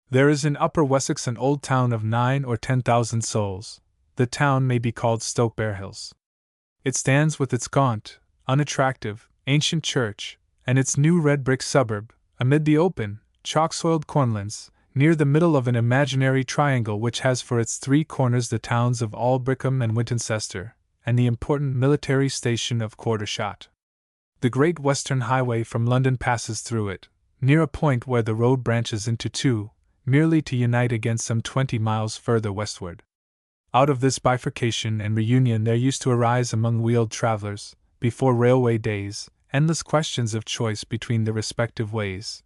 A: There is in Upper Wessex an old town of 9 or 10,000 souls. The town may be called Stoke Barehills. It stands with its gaunt, unattractive, ancient church, and its new red brick suburb, amid the open, chalk-soiled cornlands, near the middle of an imaginary triangle which has for its 3 corners the towns of Aldbrickham and Wintoncester, and the important military station of Quartershot. The Great Western Highway from London passes through it, near a point where the road branches into 2, merely to unite again some 20 miles further westward. Out of this bifurcation and reunion there used to arise among wheeled travelers, before railway days, endless questions of choice between the respective ways.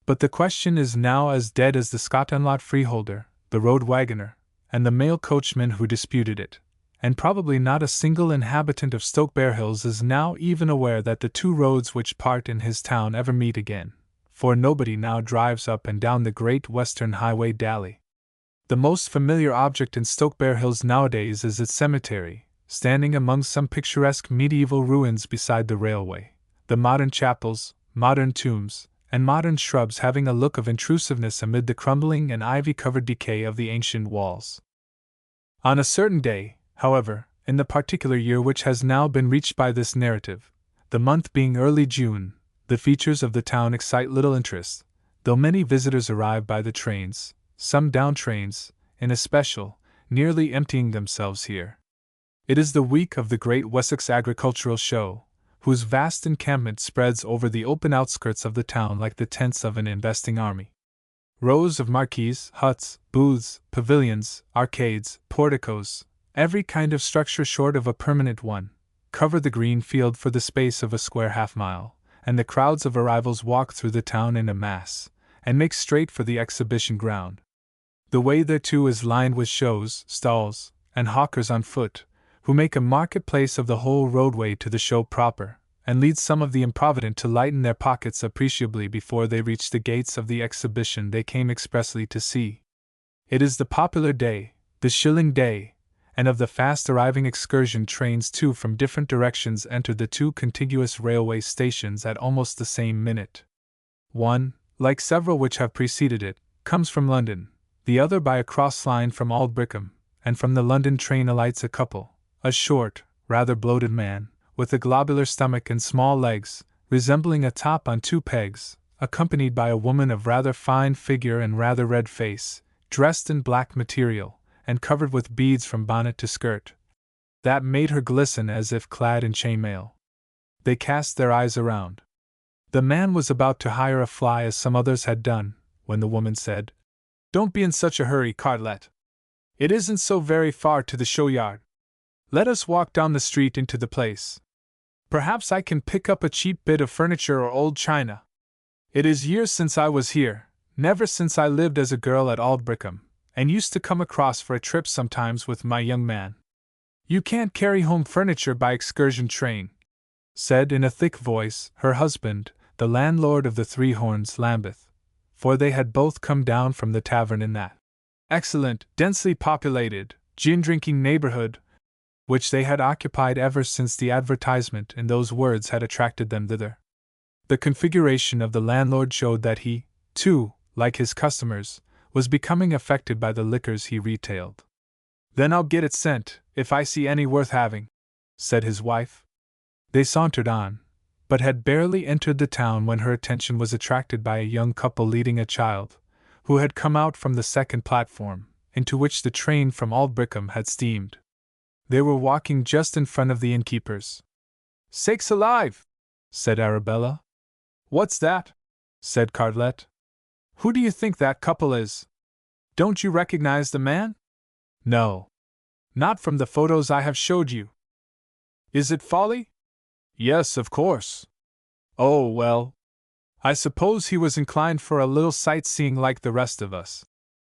A: But the question is now as dead as the Scotland freeholder, the road wagoner, and the mail coachman who disputed it, and probably not a single inhabitant of Stoke Barehills is now even aware that the two roads which part in his town ever meet again, for nobody now drives up and down the Great Western Highway daily. The most familiar object in Stoke Barehills nowadays is its cemetery, standing among some picturesque medieval ruins beside the railway, the modern chapels, modern tombs, and modern shrubs having a look of intrusiveness amid the crumbling and ivy-covered decay of the ancient walls. On a certain day, however, in the particular year which has now been reached by this narrative, the month being early June, the features of the town excite little interest, though many visitors arrive by the trains, some down trains, in especial, nearly emptying themselves here. It is the week of the Great Wessex Agricultural Show, whose vast encampment spreads over the open outskirts of the town like the tents of an investing army. Rows of marquees, huts, booths, pavilions, arcades, porticos, every kind of structure short of a permanent one, cover the green field for the space of a square half-mile, and the crowds of arrivals walk through the town in a mass, and make straight for the exhibition ground. The way thereto is lined with shows, stalls, and hawkers on foot, who make a marketplace of the whole roadway to the show proper, and lead some of the improvident to lighten their pockets appreciably before they reach the gates of the exhibition they came expressly to see. It is the popular day, the shilling day, and of the fast-arriving excursion trains too from different directions enter the two contiguous railway stations at almost the same minute. One, like several which have preceded it, comes from London, the other by a cross line from Aldbrickham, and from the London train alights a couple, a short, rather bloated man, with a globular stomach and small legs, resembling a top on two pegs, accompanied by a woman of rather fine figure and rather red face, dressed in black material, and covered with beads from bonnet to skirt, that made her glisten as if clad in chainmail. They cast their eyes around. The man was about to hire a fly as some others had done, when the woman said, "Don't be in such a hurry, Cartlet. It isn't so very far to the show yard. Let us walk down the street into the place. Perhaps I can pick up a cheap bit of furniture or old china. It is years since I was here, never since I lived as a girl at Aldbrickham, and used to come across for a trip sometimes with my young man." "You can't carry home furniture by excursion train," said in a thick voice her husband, the landlord of the Three Horns, Lambeth, for they had both come down from the tavern in that excellent, densely populated, gin-drinking neighborhood, which they had occupied ever since the advertisement in those words had attracted them thither. The configuration of the landlord showed that he, too, like his customers, was becoming affected by the liquors he retailed. "Then I'll get it sent, if I see any worth having," said his wife. They sauntered on, but had barely entered the town when her attention was attracted by a young couple leading a child, who had come out from the second platform, into which the train from Aldbrickham had steamed. They were walking just in front of the innkeeper's. "Sakes alive!" said Arabella. "What's that?" said Cartlet. "Who do you think that couple is? Don't you recognize the man?" "No. Not from the photos I have showed you." "Is it Folly?" "Yes, of course." "Oh, well. I suppose he was inclined for a little sightseeing like the rest of us."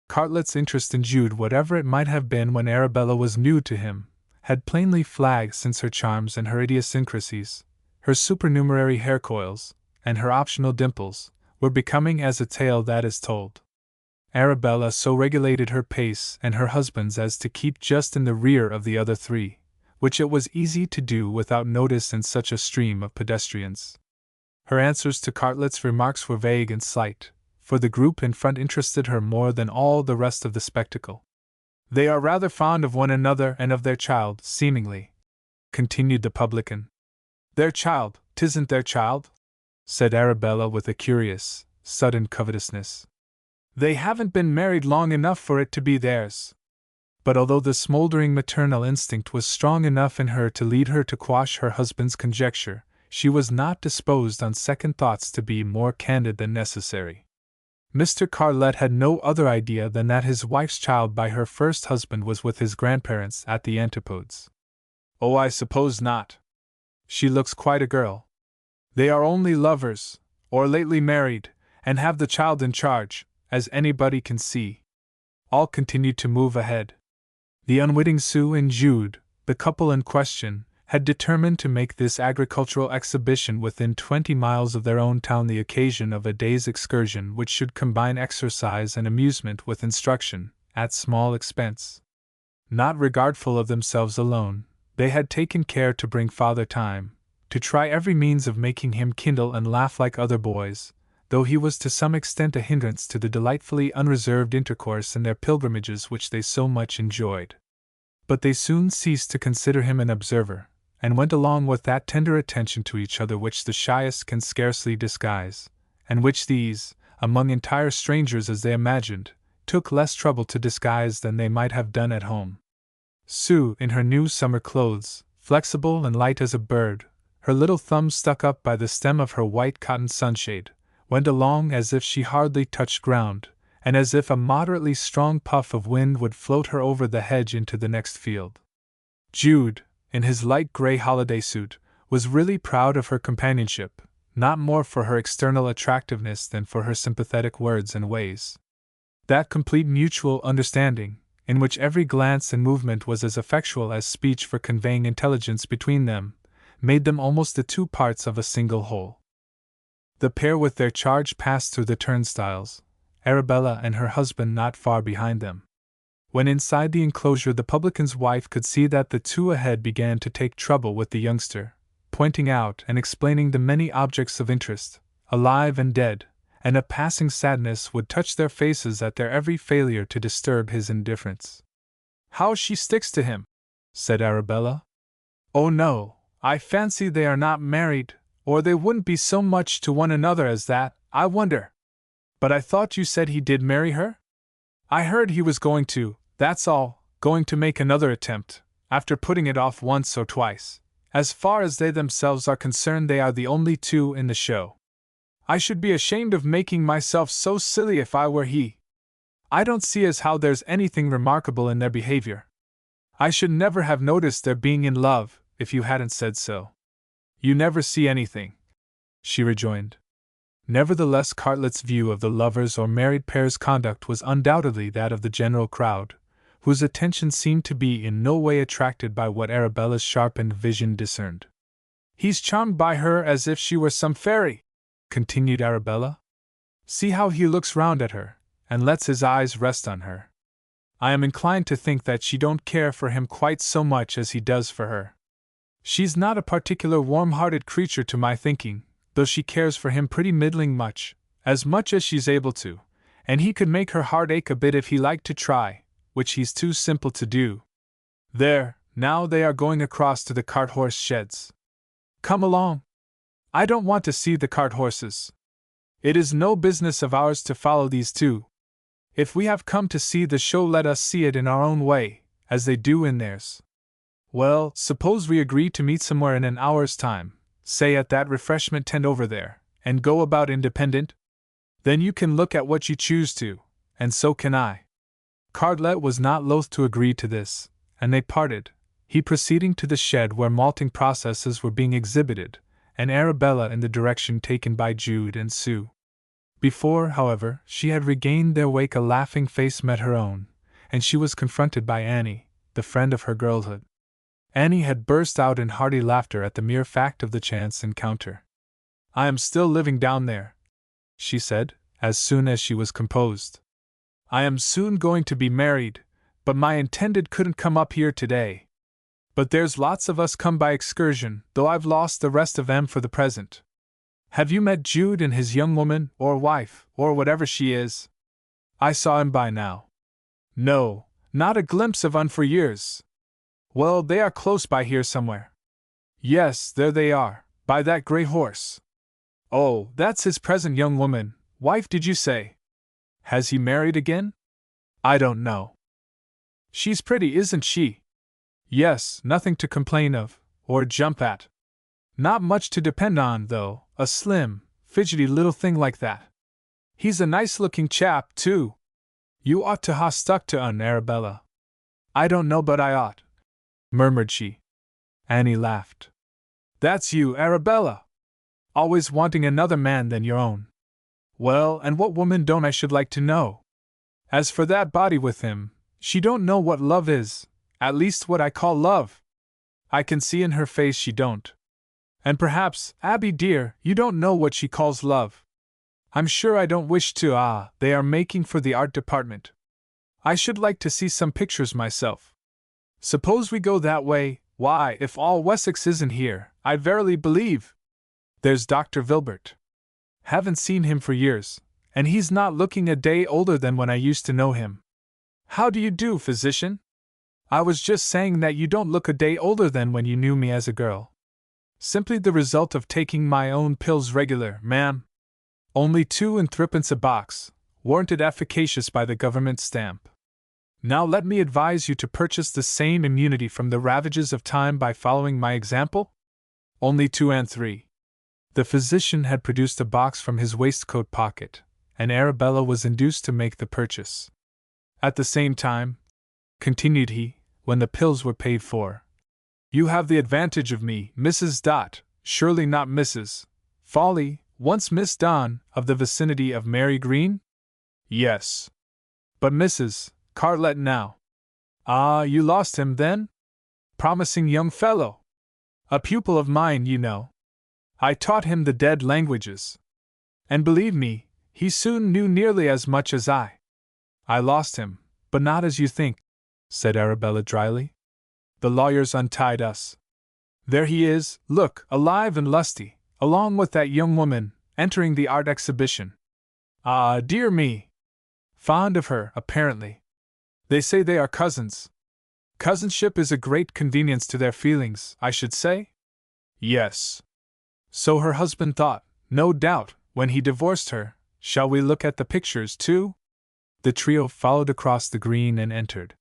A: Cartlet's interest in Jude, whatever it might have been when Arabella was new to him, had plainly flagged since her charms and her idiosyncrasies, her supernumerary hair coils, and her optional dimples, were becoming as a tale that is told. Arabella so regulated her pace and her husband's as to keep just in the rear of the other three, which it was easy to do without notice in such a stream of pedestrians. Her answers to Cartlet's remarks were vague and slight, for the group in front interested her more than all the rest of the spectacle. "They are rather fond of one another and of their child, seemingly," continued the publican. "Their child, 'tisn't their child?" said Arabella with a curious, sudden covetousness. "They haven't been married long enough for it to be theirs." But although the smoldering maternal instinct was strong enough in her to lead her to quash her husband's conjecture, she was not disposed on second thoughts to be more candid than necessary. Mr. Cartlet had no other idea than that his wife's child by her first husband was with his grandparents at the Antipodes. "Oh, I suppose not. She looks quite a girl. They are only lovers, or lately married, and have the child in charge, as anybody can see." all continued to move ahead. The unwitting Sue and Jude, the couple in question, had determined to make this agricultural exhibition within 20 miles of their own town the occasion of a day's excursion which should combine exercise and amusement with instruction, at small expense. Not regardful of themselves alone, they had taken care to bring Father Time, to try every means of making him kindle and laugh like other boys, though he was to some extent a hindrance to the delightfully unreserved intercourse in their pilgrimages which they so much enjoyed. But they soon ceased to consider him an observer, and went along with that tender attention to each other which the shyest can scarcely disguise, and which these, among entire strangers as they imagined, took less trouble to disguise than they might have done at home. Sue, in her new summer clothes, flexible and light as a bird, her little thumbs stuck up by the stem of her white cotton sunshade, went along as if she hardly touched ground, and as if a moderately strong puff of wind would float her over the hedge into the next field. Jude, in his light gray holiday suit, was really proud of her companionship, not more for her external attractiveness than for her sympathetic words and ways. That complete mutual understanding, in which every glance and movement was as effectual as speech for conveying intelligence between them, made them almost the two parts of a single whole. The pair with their charge passed through the turnstiles, Arabella and her husband not far behind them. When inside the enclosure, the publican's wife could see that the two ahead began to take trouble with the youngster, pointing out and explaining the many objects of interest, alive and dead, and a passing sadness would touch their faces at their every failure to disturb his indifference. "How she sticks to him," said Arabella. "Oh no, I fancy they are not married, or they wouldn't be so much to one another as that, I wonder. But I thought you said he did marry her?" "I heard he was going to, that's all, going to make another attempt, after putting it off once or twice. As far as they themselves are concerned, they are the only two in the show. I should be ashamed of making myself so silly if I were he. I don't see as how there's anything remarkable in their behavior. I should never have noticed their being in love, if you hadn't said so." "You never see anything," she rejoined. Nevertheless, Cartlet's view of the lovers' or married pair's conduct was undoubtedly that of the general crowd, whose attention seemed to be in no way attracted by what Arabella's sharpened vision discerned. "He's charmed by her as if she were some fairy," continued Arabella. "See how he looks round at her, and lets his eyes rest on her. I am inclined to think that she don't care for him quite so much as he does for her. She's not a particular warm-hearted creature to my thinking, though she cares for him pretty middling much as she's able to, and he could make her heart ache a bit if he liked to try, which he's too simple to do. There, now they are going across to the cart-horse sheds. Come along. I don't want to see the cart-horses. It is no business of ours to follow these two. If we have come to see the show, let us see it in our own way, as they do in theirs. Well, suppose we agree to meet somewhere in an hour's time, say at that refreshment tent over there, and go about independent? Then you can look at what you choose to, and so can I." Cartlet was not loath to agree to this, and they parted, he proceeding to the shed where malting processes were being exhibited, and Arabella in the direction taken by Jude and Sue. Before, however, she had regained their wake, a laughing face met her own, and she was confronted by Annie, the friend of her girlhood. Annie had burst out in hearty laughter at the mere fact of the chance encounter. "I am still living down there," she said, as soon as she was composed. "I am soon going to be married, but my intended couldn't come up here today. But there's lots of us come by excursion, though I've lost the rest of them for the present. Have you met Jude and his young woman, or wife, or whatever she is? I saw him by now." "No, not a glimpse of 'un for years." "Well, they are close by here somewhere." "Yes, there they are, by that grey horse." "Oh, that's his present young woman, wife, did you say? Has he married again?" "I don't know." "She's pretty, isn't she?" "Yes, nothing to complain of, or jump at. Not much to depend on, though, a slim, fidgety little thing like that. He's a nice-looking chap, too. You ought to ha' stuck to 'un, Arabella." "I don't know but I ought," murmured she. Annie laughed. "That's you, Arabella! Always wanting another man than your own. Well, and what woman don't, I should like to know?" As for that body with him, she don't know what love is, at least what I call love. I can see in her face she don't. And perhaps, Abby dear, you don't know what she calls love. I'm sure I don't wish to. They are making for the art department. I should like to see some pictures myself. Suppose we go that way. Why, if all Wessex isn't here, I verily believe. There's Dr. Vilbert. Haven't seen him for years, and he's not looking a day older than when I used to know him. How do you do, physician? I was just saying that you don't look a day older than when you knew me as a girl. Simply the result of taking my own pills regular, ma'am. Only 2 and 3pence a box, warranted efficacious by the government stamp. Now let me advise you to purchase the same immunity from the ravages of time by following my example. Only 2 and 3. The physician had produced a box from his waistcoat pocket, and Arabella was induced to make the purchase. At the same time, continued he, when the pills were paid for, you have the advantage of me, Mrs. Dot, surely not Mrs. Folly, once Miss Dawn, of the vicinity of Mary Green? Yes. But Mrs. Cartlet now. You lost him then? Promising young fellow. A pupil of mine, you know. I taught him the dead languages. And believe me, he soon knew nearly as much as I. I lost him, but not as you think, said Arabella dryly. The lawyers untied us. There he is, look, alive and lusty, along with that young woman, entering the art exhibition. Dear me! Fond of her, apparently. They say they are cousins. Cousinship is a great convenience to their feelings, I should say? Yes. So her husband thought, no doubt, when he divorced her. Shall we look at the pictures, too? The trio followed across the green and entered.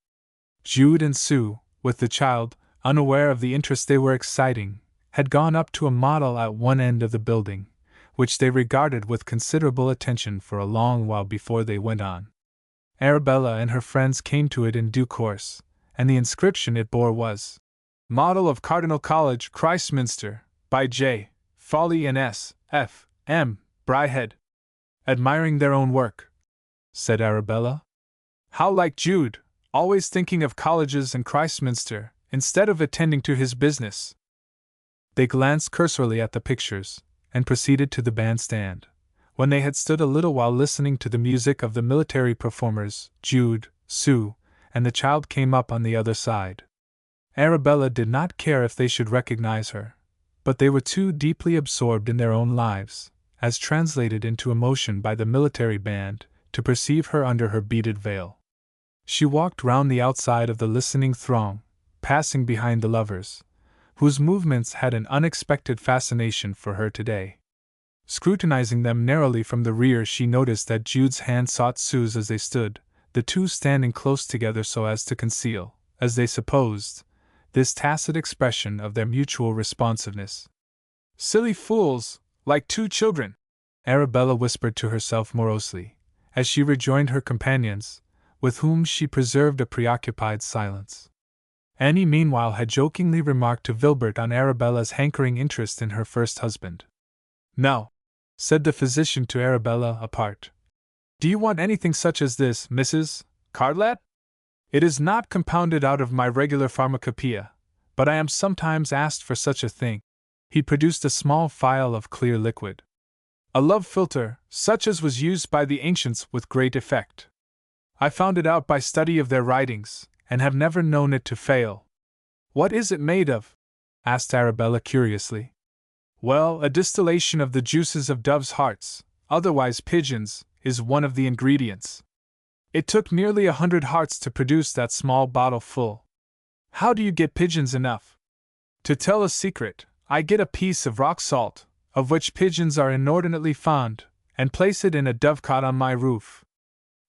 A: Jude and Sue, with the child, unaware of the interest they were exciting, had gone up to a model at one end of the building, which they regarded with considerable attention for a long while before they went on. Arabella and her friends came to it in due course, and the inscription it bore was, Model of Cardinal College, Christminster, by J. Folly and S. F. M. Bryhead. Admiring their own work, said Arabella. How like Jude, always thinking of colleges and Christminster, instead of attending to his business. They glanced cursorily at the pictures, and proceeded to the bandstand. When they had stood a little while listening to the music of the military performers, Jude, Sue, and the child came up on the other side. Arabella did not care if they should recognize her, but they were too deeply absorbed in their own lives, as translated into emotion by the military band, to perceive her under her beaded veil. She walked round the outside of the listening throng, passing behind the lovers, whose movements had an unexpected fascination for her today. Scrutinizing them narrowly from the rear, she noticed that Jude's hand sought Sue's as they stood, the two standing close together so as to conceal, as they supposed, this tacit expression of their mutual responsiveness. Silly fools, like two children, Arabella whispered to herself morosely, as she rejoined her companions, with whom she preserved a preoccupied silence. Annie meanwhile had jokingly remarked to Vilbert on Arabella's hankering interest in her first husband. Now, said the physician to Arabella apart, do you want anything such as this, Mrs. Cartlet? It is not compounded out of my regular pharmacopoeia, but I am sometimes asked for such a thing. He produced a small phial of clear liquid. A love philter, such as was used by the ancients with great effect. I found it out by study of their writings, and have never known it to fail. What is it made of? Asked Arabella curiously. Well, a distillation of the juices of doves' hearts, otherwise pigeons, is one of the ingredients. It took nearly 100 hearts to produce that small bottle full. How do you get pigeons enough? To tell a secret, I get a piece of rock salt, of which pigeons are inordinately fond, and place it in a dovecot on my roof.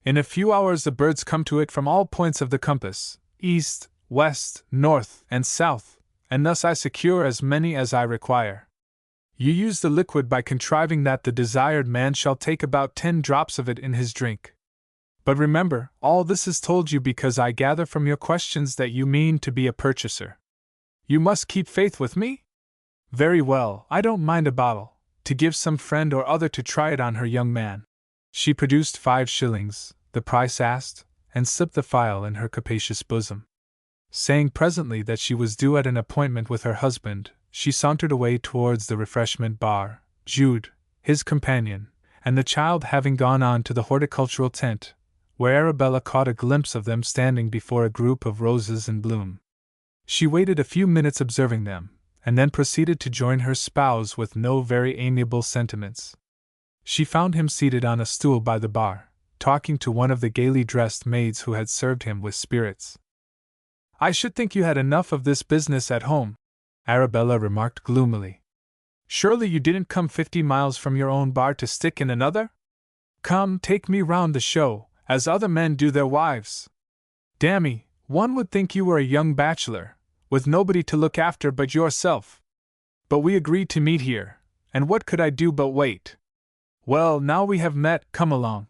A: In a few hours the birds come to it from all points of the compass, east, west, north, and south, and thus I secure as many as I require. You use the liquid by contriving that the desired man shall take about 10 drops of it in his drink. But remember, all this is told you because I gather from your questions that you mean to be a purchaser. You must keep faith with me? Very well, I don't mind a bottle, to give some friend or other to try it on her young man. She produced 5 shillings, the price asked, and slipped the file in her capacious bosom. Saying presently that she was due at an appointment with her husband, she sauntered away towards the refreshment bar, Jude, his companion, and the child having gone on to the horticultural tent, where Arabella caught a glimpse of them standing before a group of roses in bloom. She waited a few minutes observing them, and then proceeded to join her spouse with no very amiable sentiments. She found him seated on a stool by the bar, talking to one of the gaily dressed maids who had served him with spirits. "I should think you had enough of this business at home," Arabella remarked gloomily. "Surely you didn't come 50 miles from your own bar to stick in another? Come, take me round the show, as other men do their wives. Dammy, one would think you were a young bachelor, with nobody to look after but yourself. But we agreed to meet here, and what could I do but wait? Well, now we have met, come along,"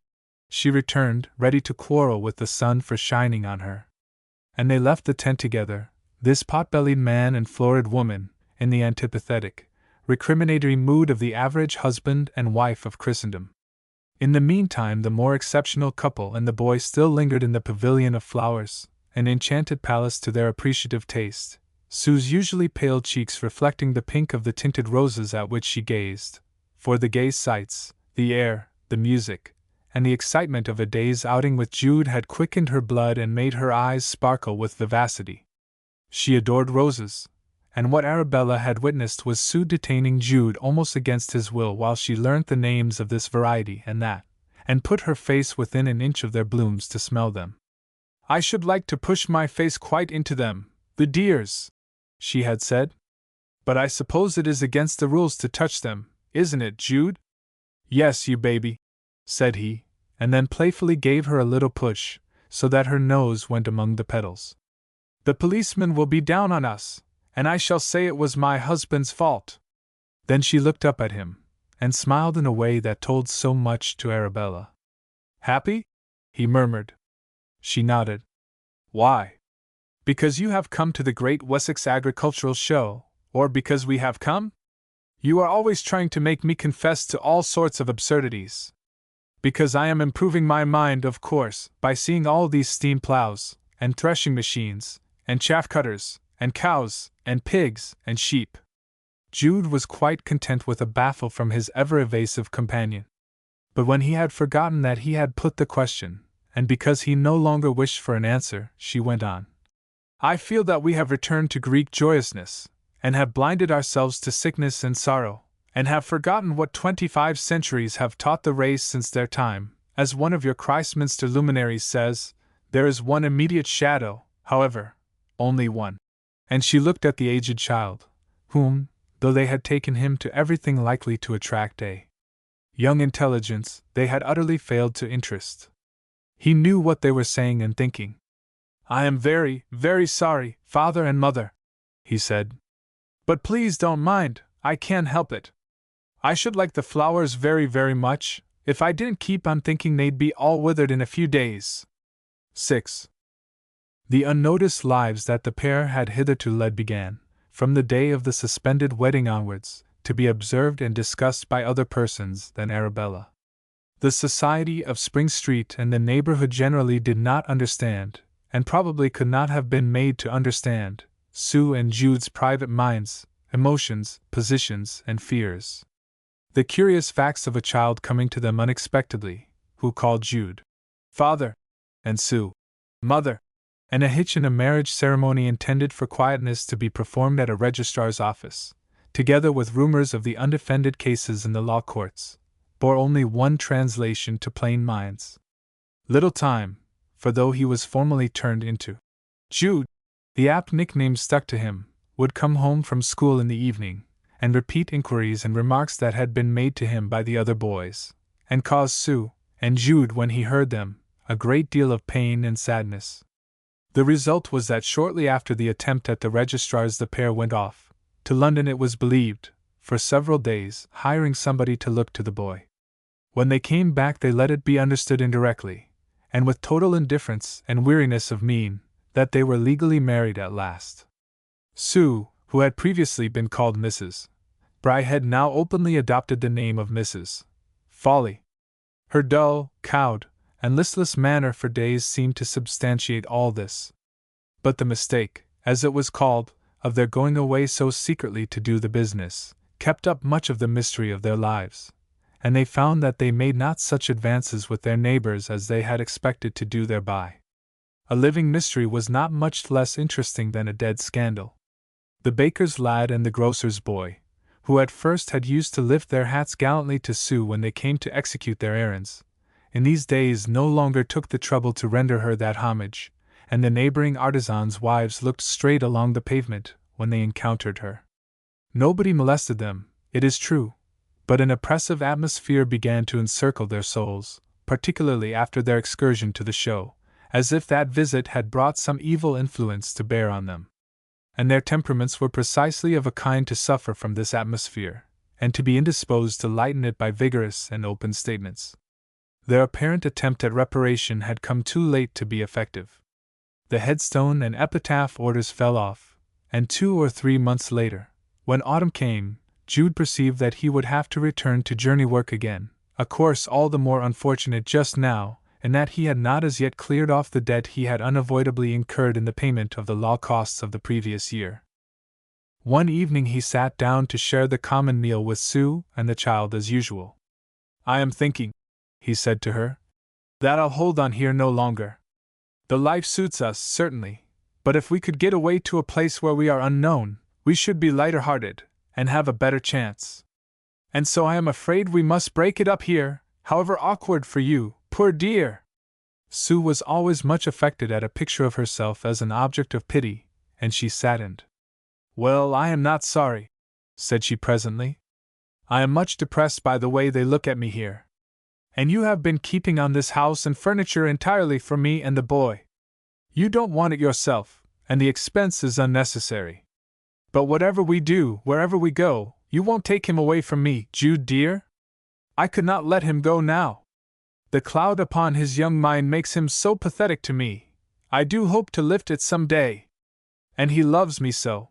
A: she returned, ready to quarrel with the sun for shining on her. And they left the tent together, this pot-bellied man and florid woman, in the antipathetic, recriminatory mood of the average husband and wife of Christendom. In the meantime, the more exceptional couple and the boy still lingered in the pavilion of flowers, an enchanted palace to their appreciative taste, Sue's usually pale cheeks reflecting the pink of the tinted roses at which she gazed, for the gay sights, the air, the music, and the excitement of a day's outing with Jude had quickened her blood and made her eyes sparkle with vivacity. She adored roses, and what Arabella had witnessed was Sue detaining Jude almost against his will while she learnt the names of this variety and that, and put her face within an inch of their blooms to smell them. "I should like to push my face quite into them, the dears," she had said. "But I suppose it is against the rules to touch them, isn't it, Jude?" "Yes, you baby," said he, and then playfully gave her a little push, so that her nose went among the petals. "The policeman will be down on us, and I shall say it was my husband's fault." Then she looked up at him, and smiled in a way that told so much to Arabella. "Happy?" he murmured. She nodded. "Why? Because you have come to the Great Wessex Agricultural Show, or because we have come? You are always trying to make me confess to all sorts of absurdities. Because I am improving my mind, of course, by seeing all these steam plows, and threshing machines, and chaff cutters, and cows, and pigs, and sheep." Jude was quite content with a baffle from his ever-evasive companion. But when he had forgotten that he had put the question, and because he no longer wished for an answer, she went on. "I feel that we have returned to Greek joyousness, and have blinded ourselves to sickness and sorrow, and have forgotten what 25 centuries have taught the race since their time. As one of your Christminster luminaries says, there is one immediate shadow, however, only one." And she looked at the aged child, whom, though they had taken him to everything likely to attract a young intelligence, they had utterly failed to interest. He knew what they were saying and thinking. "I am very, very sorry, Father and Mother," he said. "But please don't mind, I can't help it. I should like the flowers very, very much, if I didn't keep on thinking they'd be all withered in a few days." 6. The unnoticed lives that the pair had hitherto led began, from the day of the suspended wedding onwards, to be observed and discussed by other persons than Arabella. The society of Spring Street and the neighborhood generally did not understand, and probably could not have been made to understand, Sue and Jude's private minds, emotions, positions, and fears. The curious facts of a child coming to them unexpectedly, who called Jude father, and Sue mother, and a hitch in a marriage ceremony intended for quietness to be performed at a registrar's office, together with rumors of the undefended cases in the law courts, bore only one translation to plain minds. Little time, for though he was formally turned into Jude, the apt nickname stuck to him, would come home from school in the evening, and repeat inquiries and remarks that had been made to him by the other boys, and cause Sue and Jude, when he heard them, a great deal of pain and sadness. The result was that shortly after the attempt at the registrar's the pair went off, to London it was believed, for several days, hiring somebody to look to the boy. When they came back they let it be understood indirectly, and with total indifference and weariness of mien, that they were legally married at last. Sue, who had previously been called Mrs. Bry, had now openly adopted the name of Mrs. Folly. Her dull, cowed, and listless manner for days seemed to substantiate all this. But the mistake, as it was called, of their going away so secretly to do the business, kept up much of the mystery of their lives, and they found that they made not such advances with their neighbors as they had expected to do thereby. A living mystery was not much less interesting than a dead scandal. The baker's lad and the grocer's boy, who at first had used to lift their hats gallantly to Sue when they came to execute their errands, in these days no longer took the trouble to render her that homage, and the neighboring artisans' wives looked straight along the pavement when they encountered her. Nobody molested them, it is true, but an oppressive atmosphere began to encircle their souls, particularly after their excursion to the show, as if that visit had brought some evil influence to bear on them. And their temperaments were precisely of a kind to suffer from this atmosphere, and to be indisposed to lighten it by vigorous and open statements. Their apparent attempt at reparation had come too late to be effective. The headstone and epitaph orders fell off, and 2 or 3 months later, when autumn came, Jude perceived that he would have to return to journey work again, a course all the more unfortunate just now, in that he had not as yet cleared off the debt he had unavoidably incurred in the payment of the law costs of the previous year. One evening he sat down to share the common meal with Sue and the child as usual. "I am thinking," he said to her, "that I'll hold on here no longer. The life suits us, certainly, but if we could get away to a place where we are unknown, we should be lighter-hearted, and have a better chance. And so I am afraid we must break it up here, however awkward for you, poor dear." Sue was always much affected at a picture of herself as an object of pity, and she saddened. "Well, I am not sorry," said she presently. "I am much depressed by the way they look at me here. And you have been keeping on this house and furniture entirely for me and the boy. You don't want it yourself, and the expense is unnecessary. But whatever we do, wherever we go, you won't take him away from me, Jude dear? I could not let him go now. The cloud upon his young mind makes him so pathetic to me. I do hope to lift it some day. And he loves me so.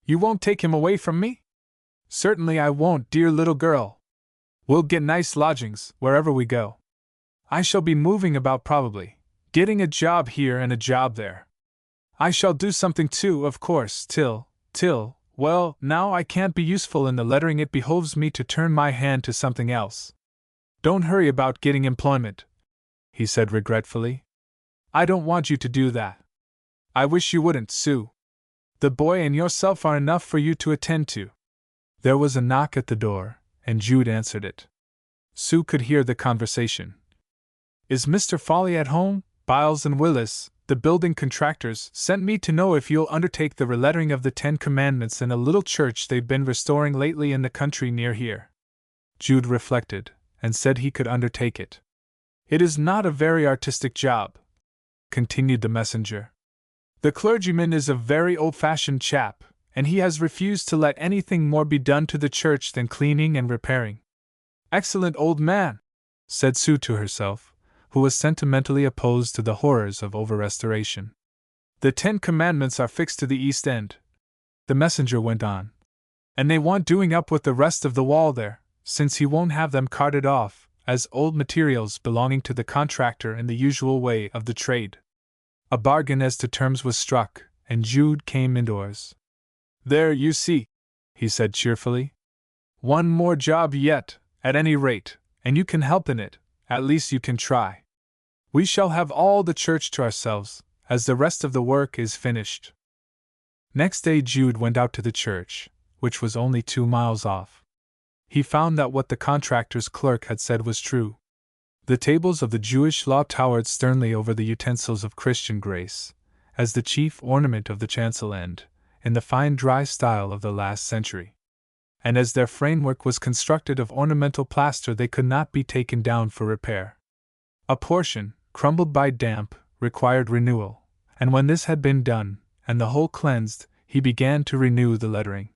A: You won't take him away from me?" "Certainly I won't, dear little girl. We'll get nice lodgings, wherever we go. I shall be moving about probably, getting a job here and a job there. I shall do something too, of course, till, well, now I can't be useful in the lettering, it behoves me to turn my hand to something else. Don't hurry about getting employment," he said regretfully. "I don't want you to do that. I wish you wouldn't, Sue. The boy and yourself are enough for you to attend to." There was a knock at the door, and Jude answered it. Sue could hear the conversation. "Is Mr. Foley at home? Biles and Willis, the building contractors, sent me to know if you'll undertake the relettering of the 10 Commandments in a little church they've been restoring lately in the country near here." Jude reflected, and said he could undertake it. "It is not a very artistic job," continued the messenger. "The clergyman is a very old-fashioned chap, and he has refused to let anything more be done to the church than cleaning and repairing." "Excellent old man," said Sue to herself, who was sentimentally opposed to the horrors of over-restoration. "The 10 Commandments are fixed to the east end," the messenger went on, "and they want doing up with the rest of the wall there, since he won't have them carted off, as old materials belonging to the contractor in the usual way of the trade." A bargain as to terms was struck, and Jude came indoors. "There, you see," he said cheerfully. "One more job yet, at any rate, and you can help in it, at least you can try. We shall have all the church to ourselves, as the rest of the work is finished." Next day Jude went out to the church, which was only 2 miles off. He found that what the contractor's clerk had said was true. The tables of the Jewish law towered sternly over the utensils of Christian grace, as the chief ornament of the chancel end, in the fine dry style of the last century. And as their framework was constructed of ornamental plaster, they could not be taken down for repair. A portion, crumbled by damp, required renewal, and when this had been done, and the whole cleansed, he began to renew the lettering.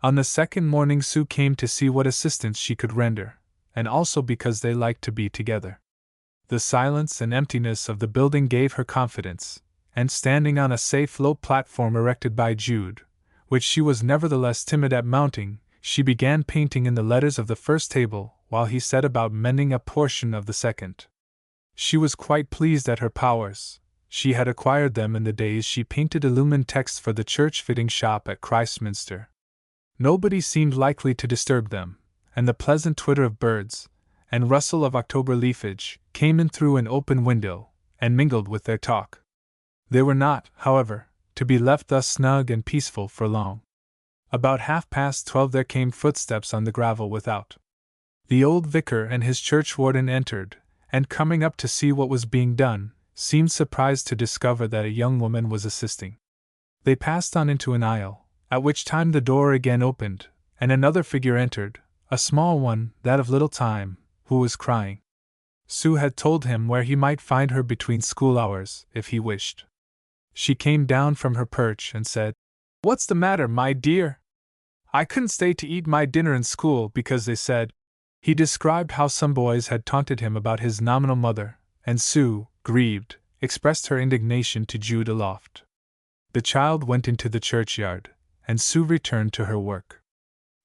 A: On the second morning Sue came to see what assistance she could render, and also because they liked to be together. The silence and emptiness of the building gave her confidence, and standing on a safe low platform erected by Jude, which she was nevertheless timid at mounting, she began painting in the letters of the first table while he set about mending a portion of the second. She was quite pleased at her powers. She had acquired them in the days she painted illumined texts for the church fitting shop at Christminster. Nobody seemed likely to disturb them, and the pleasant twitter of birds, and rustle of October leafage, came in through an open window, and mingled with their talk. They were not, however, to be left thus snug and peaceful for long. About 12:30 there came footsteps on the gravel without. The old vicar and his churchwarden entered, and coming up to see what was being done, seemed surprised to discover that a young woman was assisting. They passed on into an aisle, at which time the door again opened, and another figure entered, a small one, that of little Time, who was crying. Sue had told him where he might find her between school hours, if he wished. She came down from her perch and said, "What's the matter, my dear? I couldn't stay to eat my dinner in school because they said—" He described how some boys had taunted him about his nominal mother, and Sue, grieved, expressed her indignation to Jude aloft. The child went into the churchyard, and Sue returned to her work.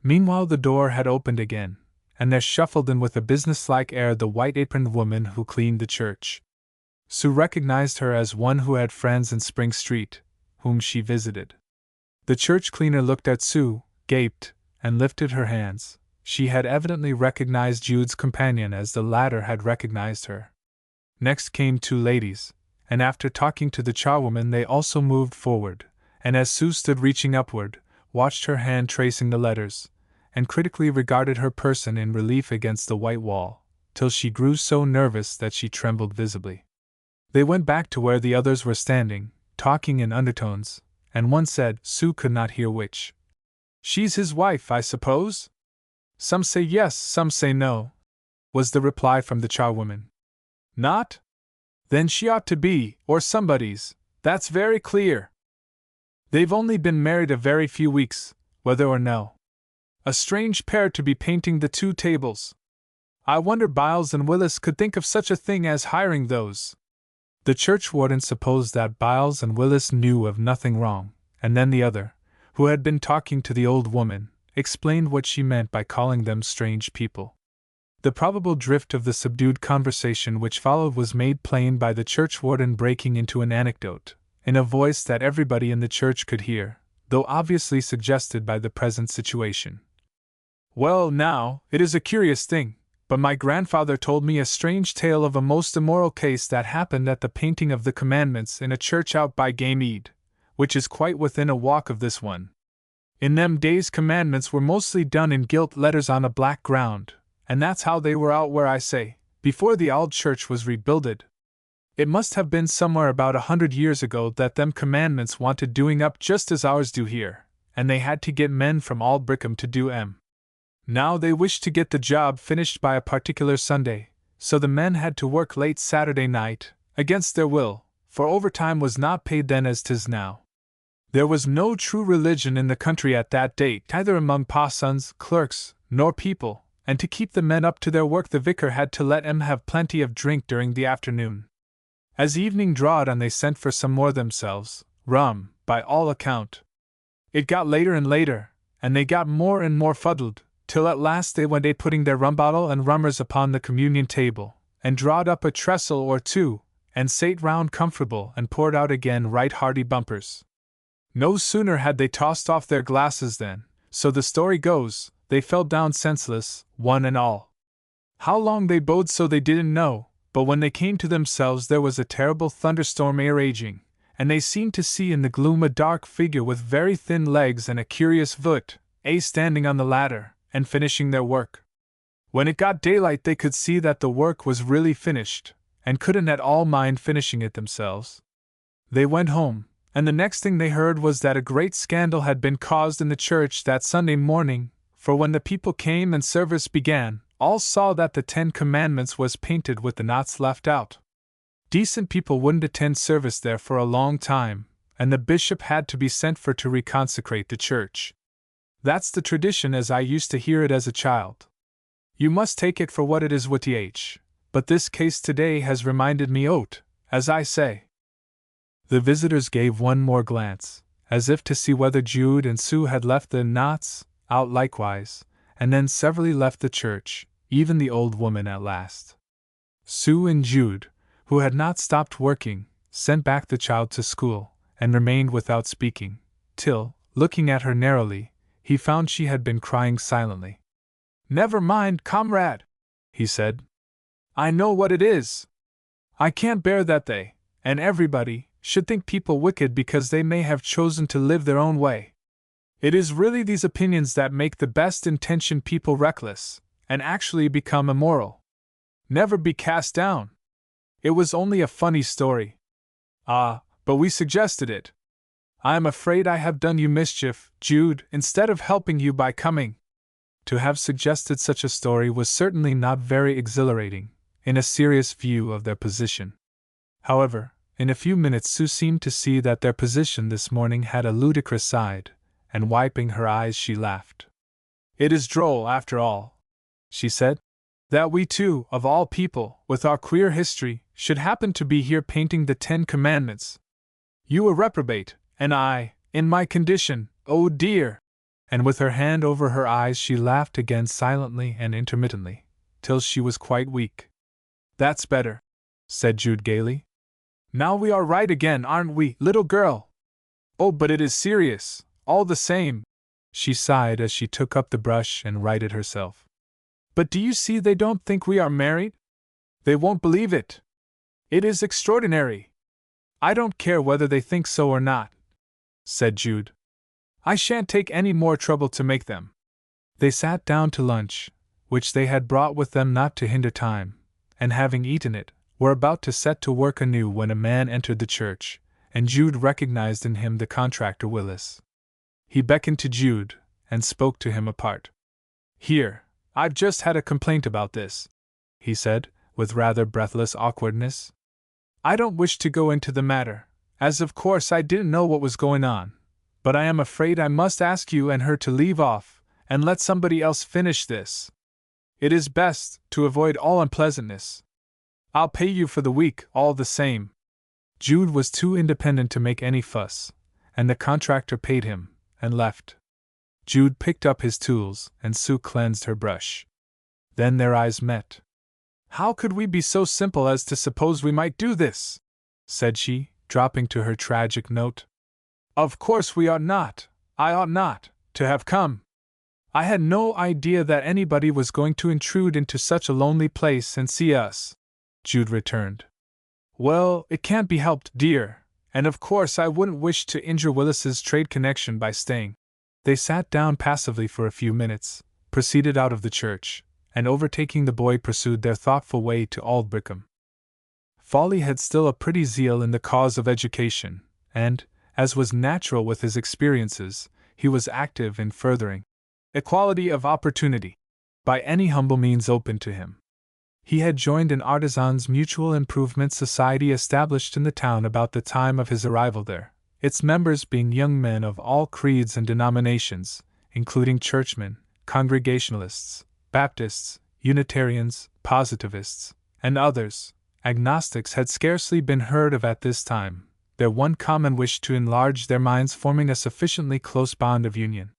A: Meanwhile the door had opened again, and there shuffled in with a businesslike air the white-aproned woman who cleaned the church. Sue recognized her as one who had friends in Spring Street, whom she visited. The church cleaner looked at Sue, gaped, and lifted her hands. She had evidently recognized Jude's companion as the latter had recognized her. Next came two ladies, and after talking to the charwoman they also moved forward, and as Sue stood reaching upward, watched her hand tracing the letters, and critically regarded her person in relief against the white wall, till she grew so nervous that she trembled visibly. They went back to where the others were standing, talking in undertones, and one said, Sue could not hear which. "She's his wife, I suppose?" "Some say yes, some say no," was the reply from the charwoman. "Not? Then she ought to be, or somebody's, that's very clear. They've only been married a very few weeks, whether or no. A strange pair to be painting the two tables. I wonder Biles and Willis could think of such a thing as hiring those." The churchwarden supposed that Biles and Willis knew of nothing wrong, and then the other, who had been talking to the old woman, explained what she meant by calling them strange people. The probable drift of the subdued conversation which followed was made plain by the churchwarden breaking into an anecdote, in a voice that everybody in the church could hear, though obviously suggested by the present situation. "Well, now, it is a curious thing, but my grandfather told me a strange tale of a most immoral case that happened at the painting of the commandments in a church out by Gamead, which is quite within a walk of this one. In them days commandments were mostly done in gilt letters on a black ground, and that's how they were out where I say, before the old church was rebuilded. It must have been somewhere about 100 years ago that them commandments wanted doing up just as ours do here, and they had to get men from Aldbrickham to do 'em. Now they wished to get the job finished by a particular Sunday, so the men had to work late Saturday night, against their will, for overtime was not paid then as 'tis now. There was no true religion in the country at that date, either among parsons, clerks, nor people, and to keep the men up to their work the vicar had to let 'em have plenty of drink during the afternoon. As evening drawed on they sent for some more themselves, rum, by all account. It got later and later, and they got more and more fuddled, till at last they went putting their rum bottle and rummers upon the communion table, and drawed up a trestle or two, and sate round comfortable and poured out again right hearty bumpers. No sooner had they tossed off their glasses than, so the story goes, they fell down senseless, one and all. How long they bode so they didn't know, but when they came to themselves there was a terrible thunderstorm raging, and they seemed to see in the gloom a dark figure with very thin legs and a curious foot, standing on the ladder, and finishing their work. When it got daylight they could see that the work was really finished, and couldn't at all mind finishing it themselves. They went home, and the next thing they heard was that a great scandal had been caused in the church that Sunday morning, for when the people came and service began, all saw that the 10 Commandments was painted with the knots left out. Decent people wouldn't attend service there for a long time, and the bishop had to be sent for to reconsecrate the church. That's the tradition as I used to hear it as a child. You must take it for what it is with th, but this case today has reminded me o't, as I say." The visitors gave one more glance, as if to see whether Jude and Sue had left the knots out likewise, and then severally left the church, even the old woman at last. Sue and Jude, who had not stopped working, sent back the child to school, and remained without speaking, till, looking at her narrowly, he found she had been crying silently. "Never mind, comrade," he said. "I know what it is. I can't bear that they, and everybody, should think people wicked because they may have chosen to live their own way. It is really these opinions that make the best intentioned people reckless, and actually become immoral. Never be cast down. It was only a funny story. Ah, but we suggested it. I am afraid I have done you mischief, Jude, instead of helping you by coming." To have suggested such a story was certainly not very exhilarating, in a serious view of their position. However, in a few minutes Sue seemed to see that their position this morning had a ludicrous side, and wiping her eyes she laughed. "It is droll, after all," she said, "that we two, of all people, with our queer history, should happen to be here painting the 10 Commandments. You a reprobate, and I, in my condition, oh dear!" And with her hand over her eyes she laughed again silently and intermittently, till she was quite weak. "That's better," said Jude gaily. "Now we are right again, aren't we, little girl? Oh, but it is serious, all the same," she sighed as she took up the brush and righted herself. "But do you see they don't think we are married? They won't believe it. It is extraordinary. I don't care whether they think so or not," said Jude. "I shan't take any more trouble to make them." They sat down to lunch, which they had brought with them not to hinder time, and having eaten it, were about to set to work anew when a man entered the church, and Jude recognized in him the contractor Willis. He beckoned to Jude, and spoke to him apart. "Here, I've just had a complaint about this," he said, with rather breathless awkwardness. "I don't wish to go into the matter, as of course I didn't know what was going on, but I am afraid I must ask you and her to leave off, and let somebody else finish this. It is best, to avoid all unpleasantness. I'll pay you for the week, all the same." Jude was too independent to make any fuss, and the contractor paid him, and left. Jude picked up his tools, and Sue cleansed her brush. Then their eyes met. "How could we be so simple as to suppose we might do this?" said she, dropping to her tragic note. "Of course we ought not, I ought not, to have come. I had no idea that anybody was going to intrude into such a lonely place and see us," Jude returned. "Well, it can't be helped, dear, and of course I wouldn't wish to injure Willis's trade connection by staying." They sat down passively for a few minutes, proceeded out of the church, and overtaking the boy pursued their thoughtful way to Aldbrickham. Folly had still a pretty zeal in the cause of education, and, as was natural with his experiences, he was active in furthering equality of opportunity by any humble means open to him. He had joined an artisans' mutual improvement society established in the town about the time of his arrival there, its members being young men of all creeds and denominations, including churchmen, Congregationalists, Baptists, Unitarians, Positivists, and others. Agnostics had scarcely been heard of at this time, their one common wish to enlarge their minds forming a sufficiently close bond of union.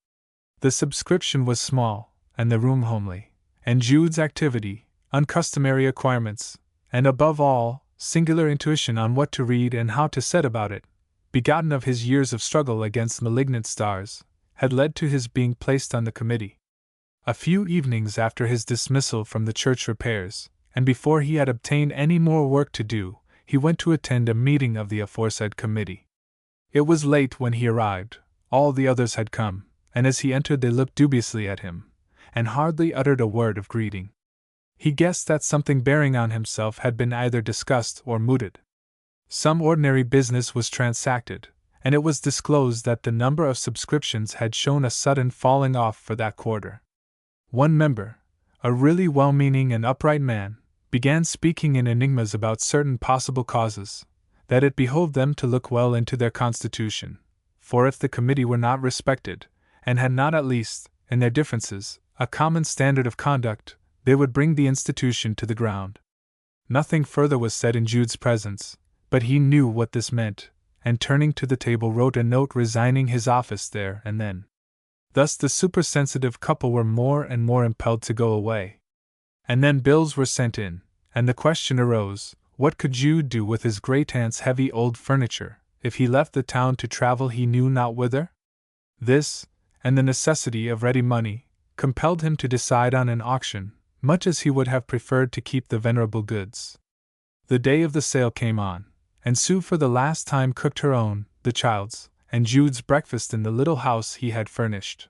A: The subscription was small, and the room homely, and Jude's activity, uncustomary acquirements, and above all, singular intuition on what to read and how to set about it, begotten of his years of struggle against malignant stars, had led to his being placed on the committee. A few evenings after his dismissal from the church repairs, and before he had obtained any more work to do, he went to attend a meeting of the aforesaid committee. It was late when he arrived, all the others had come, and as he entered they looked dubiously at him, and hardly uttered a word of greeting. He guessed that something bearing on himself had been either discussed or mooted. Some ordinary business was transacted, and it was disclosed that the number of subscriptions had shown a sudden falling off for that quarter. One member, a really well-meaning and upright man, began speaking in enigmas about certain possible causes, that it behoved them to look well into their constitution, for if the committee were not respected, and had not at least, in their differences, a common standard of conduct, they would bring the institution to the ground. Nothing further was said in Jude's presence, but he knew what this meant, and turning to the table wrote a note resigning his office there and then. Thus the supersensitive couple were more and more impelled to go away. And then bills were sent in, and the question arose, What could Jude do with his great-aunt's heavy old furniture, if he left the town to travel he knew not whither? This, and the necessity of ready money, compelled him to decide on an auction, much as he would have preferred to keep the venerable goods. The day of the sale came on, and Sue for the last time cooked her own, the child's, and Jude's breakfast in the little house he had furnished.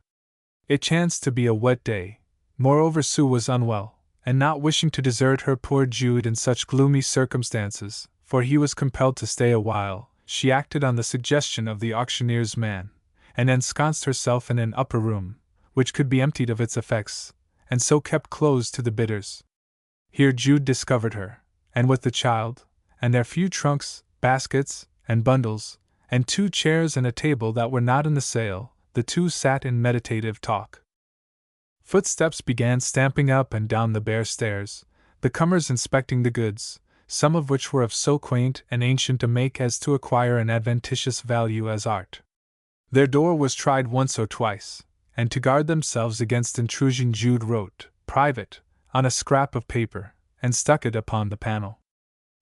A: It chanced to be a wet day. Moreover, Sue was unwell, and not wishing to desert her poor Jude in such gloomy circumstances, for he was compelled to stay a while, she acted on the suggestion of the auctioneer's man, and ensconced herself in an upper room, which could be emptied of its effects, and so kept closed to the bidders. Here Jude discovered her, and with the child, and their few trunks, baskets, and bundles, and 2 chairs and a table that were not in the sale, the two sat in meditative talk. Footsteps began stamping up and down the bare stairs, the comers inspecting the goods, some of which were of so quaint and ancient a make as to acquire an adventitious value as art. Their door was tried once or twice, and to guard themselves against intrusion Jude wrote, "Private," on a scrap of paper, and stuck it upon the panel.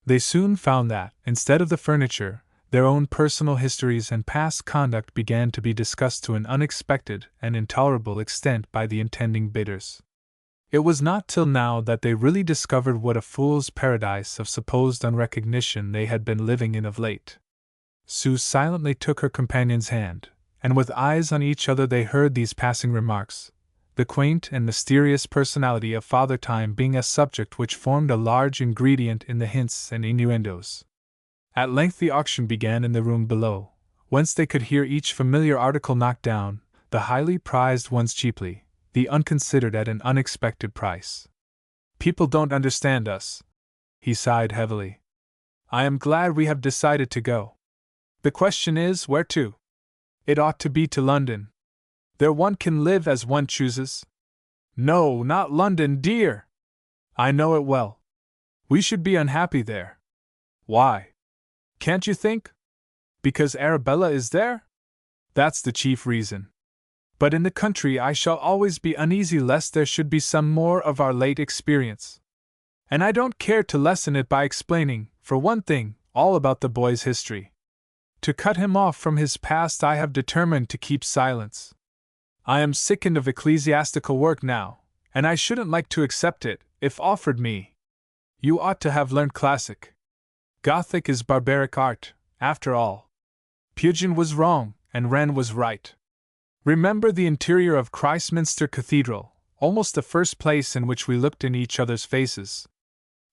A: They soon found that, instead of the furniture, their own personal histories and past conduct began to be discussed to an unexpected and intolerable extent by the intending bidders. It was not till now that they really discovered what a fool's paradise of supposed unrecognition they had been living in of late. Sue silently took her companion's hand, and with eyes on each other they heard these passing remarks, the quaint and mysterious personality of Father Time being a subject which formed a large ingredient in the hints and innuendos. At length the auction began in the room below, whence they could hear each familiar article knocked down, the highly prized ones cheaply, the unconsidered at an unexpected price. "People don't understand us," he sighed heavily. "I am glad we have decided to go. The question is, where to? It ought to be to London. There one can live as one chooses." "No, not London, dear! I know it well. We should be unhappy there." "Why? Can't you think? Because Arabella is there? That's the chief reason. But in the country I shall always be uneasy lest there should be some more of our late experience. And I don't care to lessen it by explaining, for one thing, all about the boy's history. To cut him off from his past I have determined to keep silence. I am sickened of ecclesiastical work now, and I shouldn't like to accept it, if offered me. You ought to have learned classic. Gothic is barbaric art, after all. Pugin was wrong, and Wren was right. Remember the interior of Christminster Cathedral, almost the first place in which we looked in each other's faces.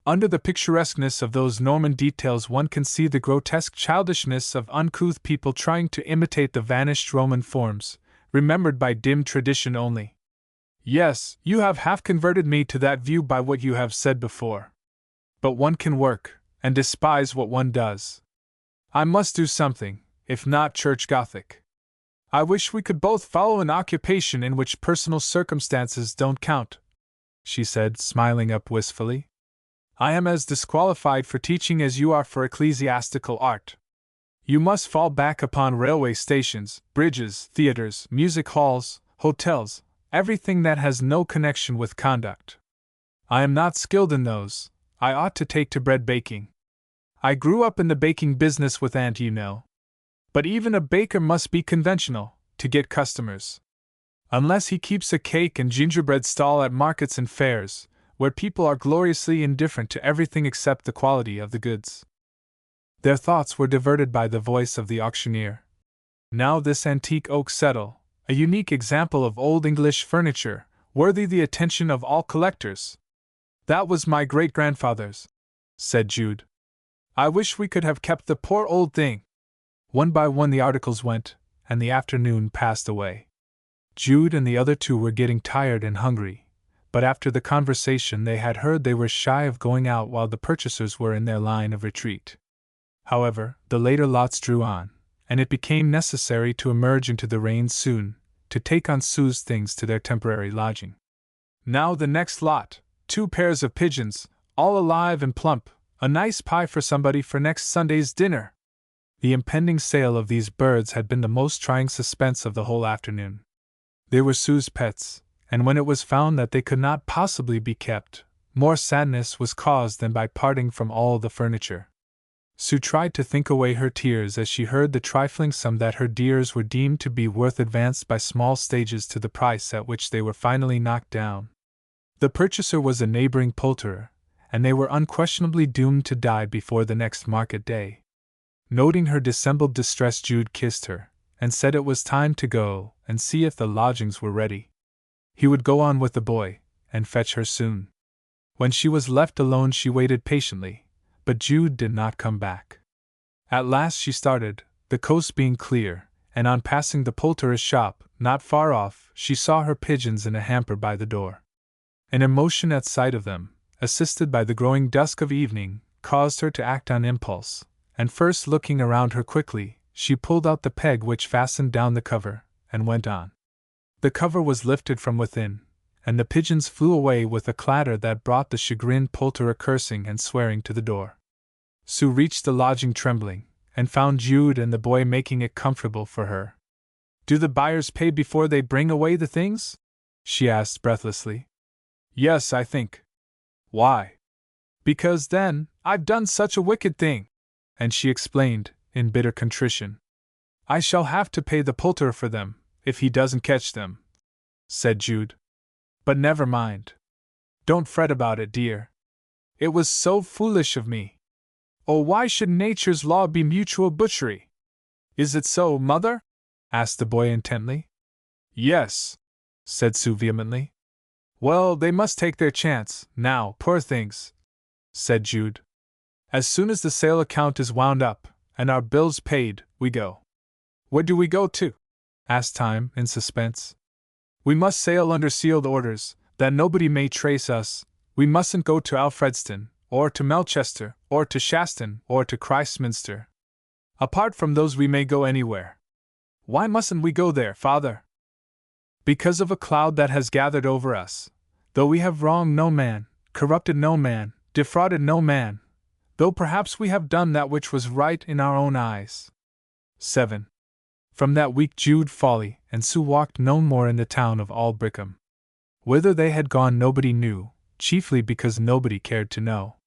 A: Under the picturesqueness of those Norman details one can see the grotesque childishness of uncouth people trying to imitate the vanished Roman forms, remembered by dim tradition only. Yes, you have half converted me to that view by what you have said before. But one can work, and despise what one does. I must do something, if not church Gothic. I wish we could both follow an occupation in which personal circumstances don't count," she said, smiling up wistfully. "I am as disqualified for teaching as you are for ecclesiastical art. You must fall back upon railway stations, bridges, theaters, music halls, hotels, everything that has no connection with conduct. I am not skilled in those. I ought to take to bread baking. I grew up in the baking business with Aunt, you know. But even a baker must be conventional, to get customers. Unless he keeps a cake and gingerbread stall at markets and fairs, where people are gloriously indifferent to everything except the quality of the goods." Their thoughts were diverted by the voice of the auctioneer. Now this antique oak settle, a unique example of old English furniture, worthy the attention of all collectors. "That was my great-grandfather's," said Jude. "I wish we could have kept the poor old thing." One by one the articles went, and the afternoon passed away. Jude and the other two were getting tired and hungry, but after the conversation they had heard they were shy of going out while the purchasers were in their line of retreat. However, the later lots drew on, and it became necessary to emerge into the rain soon, to take on Sue's things to their temporary lodging. Now the next lot, 2 pairs of pigeons, all alive and plump, a nice pie for somebody for next Sunday's dinner. The impending sale of these birds had been the most trying suspense of the whole afternoon. They were Sue's pets, and when it was found that they could not possibly be kept, more sadness was caused than by parting from all the furniture. Sue tried to think away her tears as she heard the trifling sum that her dears were deemed to be worth advanced by small stages to the price at which they were finally knocked down. The purchaser was a neighboring poulterer, and they were unquestionably doomed to die before the next market day. Noting her dissembled distress, Jude kissed her, and said it was time to go and see if the lodgings were ready. He would go on with the boy, and fetch her soon. When she was left alone she waited patiently, but Jude did not come back. At last she started, the coast being clear, and on passing the poulterer's shop, not far off, she saw her pigeons in a hamper by the door. An emotion at sight of them, assisted by the growing dusk of evening, caused her to act on impulse, and first looking around her quickly, she pulled out the peg which fastened down the cover, and went on. The cover was lifted from within, and the pigeons flew away with a clatter that brought the chagrined poulterer cursing and swearing to the door. Sue reached the lodging trembling, and found Jude and the boy making it comfortable for her. "Do the buyers pay before they bring away the things?" she asked breathlessly. "Yes, I think." "Why?" "Because then, I've done such a wicked thing," and she explained, in bitter contrition. "I shall have to pay the poulterer for them, if he doesn't catch them," said Jude. "But never mind. Don't fret about it, dear. It was so foolish of me. Oh, why should nature's law be mutual butchery?" "Is it so, mother?" asked the boy intently. "Yes," said Sue vehemently. "Well, they must take their chance, now, poor things," said Jude. "As soon as the sale account is wound up, and our bills paid, we go." "Where do we go to?" asked Time, in suspense. "We must sail under sealed orders, that nobody may trace us. We mustn't go to Alfredston, or to Melchester, or to Shaston, or to Christminster. Apart from those we may go anywhere." "Why mustn't we go there, father?" "Because of a cloud that has gathered over us. Though we have wronged no man, corrupted no man, defrauded no man, though perhaps we have done that which was right in our own eyes." 7. From that week Jude, Folly, and Sue walked no more in the town of Aldbrickham. Whither they had gone nobody knew, chiefly because nobody cared to know.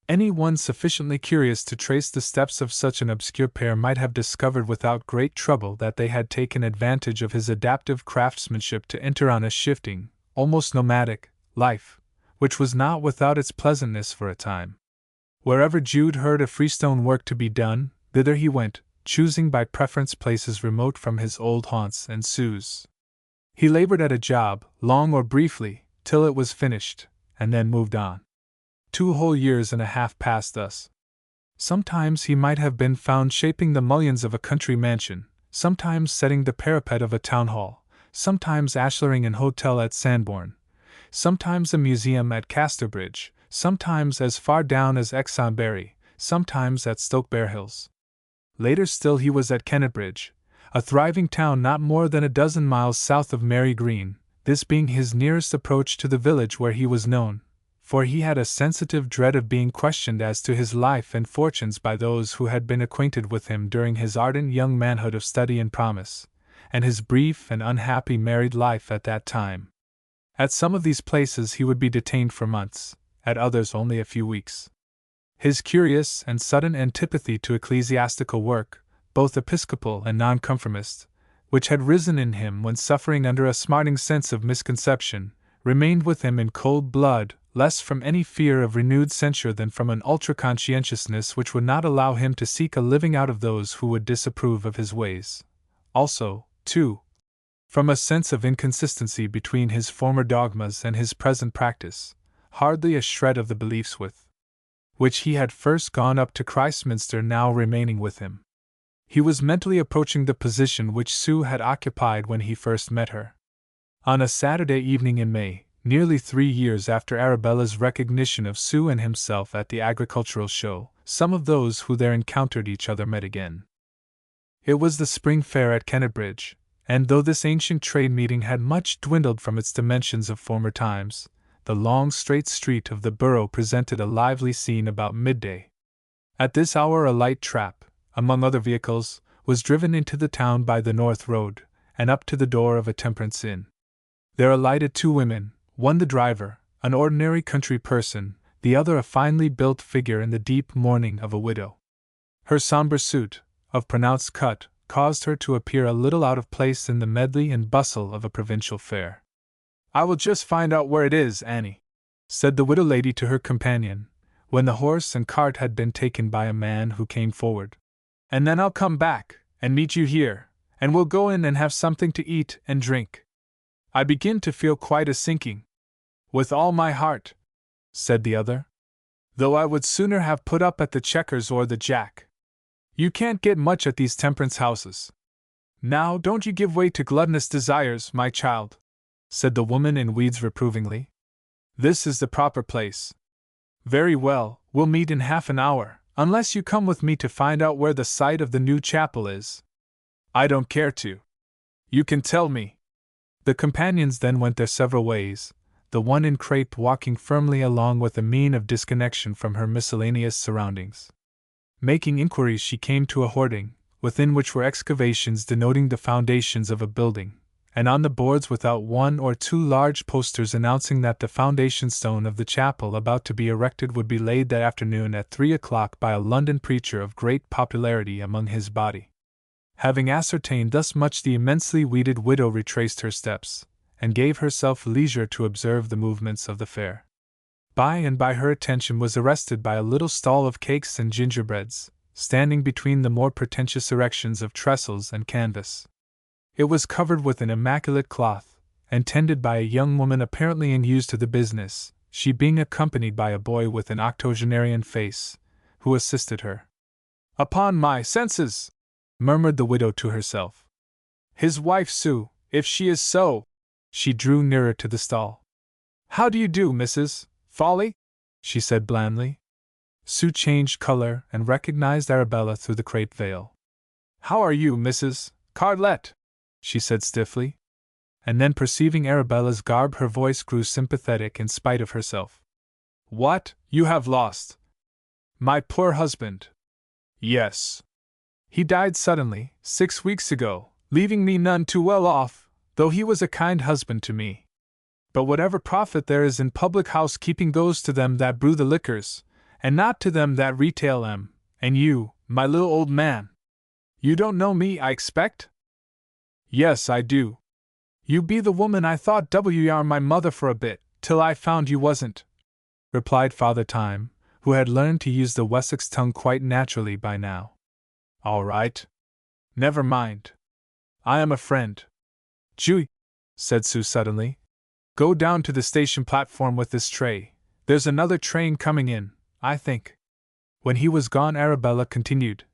A: Any one sufficiently curious to trace the steps of such an obscure pair might have discovered without great trouble that they had taken advantage of his adaptive craftsmanship to enter on a shifting, almost nomadic, life, which was not without its pleasantness for a time. Wherever Jude heard of freestone work to be done, thither he went, choosing by preference places remote from his old haunts and Sue's. He labored at a job, long or briefly, till it was finished, and then moved on. 2 whole years and a half passed thus. Sometimes he might have been found shaping the mullions of a country mansion, sometimes setting the parapet of a town hall, sometimes ashlering an hotel at Sanborn, sometimes a museum at Casterbridge, sometimes as far down as Exonbury, sometimes at Stoke-Bare Hills. Later still he was at Kennetbridge, a thriving town not more than a dozen miles south of Mary Green, this being his nearest approach to the village where he was known, for he had a sensitive dread of being questioned as to his life and fortunes by those who had been acquainted with him during his ardent young manhood of study and promise, and his brief and unhappy married life at that time. At some of these places he would be detained for months, at others only a few weeks. His curious and sudden antipathy to ecclesiastical work, both episcopal and nonconformist, which had risen in him when suffering under a smarting sense of misconception, remained with him in cold blood, less from any fear of renewed censure than from an ultra-conscientiousness which would not allow him to seek a living out of those who would disapprove of his ways. Also, too, from a sense of inconsistency between his former dogmas and his present practice, hardly a shred of the beliefs with which he had first gone up to Christminster now remaining with him. He was mentally approaching the position which Sue had occupied when he first met her. On a Saturday evening in May, nearly 3 years after Arabella's recognition of Sue and himself at the agricultural show, some of those who there encountered each other met again. It was the spring fair at Kennetbridge, and though this ancient trade meeting had much dwindled from its dimensions of former times, the long straight street of the borough presented a lively scene about midday. At this hour a light trap, among other vehicles, was driven into the town by the North Road, and up to the door of a temperance inn. There alighted 2 women, one the driver, an ordinary country person, the other a finely built figure in the deep mourning of a widow. Her somber suit, of pronounced cut, caused her to appear a little out of place in the medley and bustle of a provincial fair. "I will just find out where it is, Annie," said the widow lady to her companion, when the horse and cart had been taken by a man who came forward. "And then I'll come back, and meet you here, and we'll go in and have something to eat and drink. I begin to feel quite a sinking." "With all my heart," said the other. "Though I would sooner have put up at the Checkers or the Jack. You can't get much at these temperance houses." "Now, don't you give way to gluttonous desires, my child," said the woman in weeds reprovingly. "This is the proper place." "Very well, we'll meet in half an hour, unless you come with me to find out where the site of the new chapel is." "I don't care to. You can tell me." The companions then went their several ways, the one in crape walking firmly along with a mien of disconnection from her miscellaneous surroundings. Making inquiries, she came to a hoarding, within which were excavations denoting the foundations of a building, and on the boards without one or two large posters announcing that the foundation stone of the chapel about to be erected would be laid that afternoon at 3 o'clock by a London preacher of great popularity among his body. Having ascertained thus much, the immensely weeded widow retraced her steps, and gave herself leisure to observe the movements of the fair. By and by her attention was arrested by a little stall of cakes and gingerbreads, standing between the more pretentious erections of trestles and canvas. It was covered with an immaculate cloth, and tended by a young woman apparently unused to the business, she being accompanied by a boy with an octogenarian face, who assisted her. "Upon my senses!" murmured the widow to herself. "His wife Sue, if she is so!" She drew nearer to the stall. "How do you do, Mrs. Folly?" she said blandly. Sue changed color and recognized Arabella through the crape veil. "How are you, Mrs. Cartlet?" she said stiffly. And then, perceiving Arabella's garb, her voice grew sympathetic in spite of herself. "What, you have lost my poor husband?" "Yes. He died suddenly, 6 weeks ago, leaving me none too well off, though he was a kind husband to me. But whatever profit there is in public housekeeping goes to them that brew the liquors, and not to them that retail them. And you, my little old man, you don't know me, I expect?" "Yes, I do. You be the woman I thought you are my mother for a bit, till I found you wasn't," replied Father Time, who had learned to use the Wessex tongue quite naturally by now. "All right. Never mind. I am a friend." "Jude," said Sue suddenly, "go down to the station platform with this tray. There's another train coming in, I think." When he was gone, Arabella continued,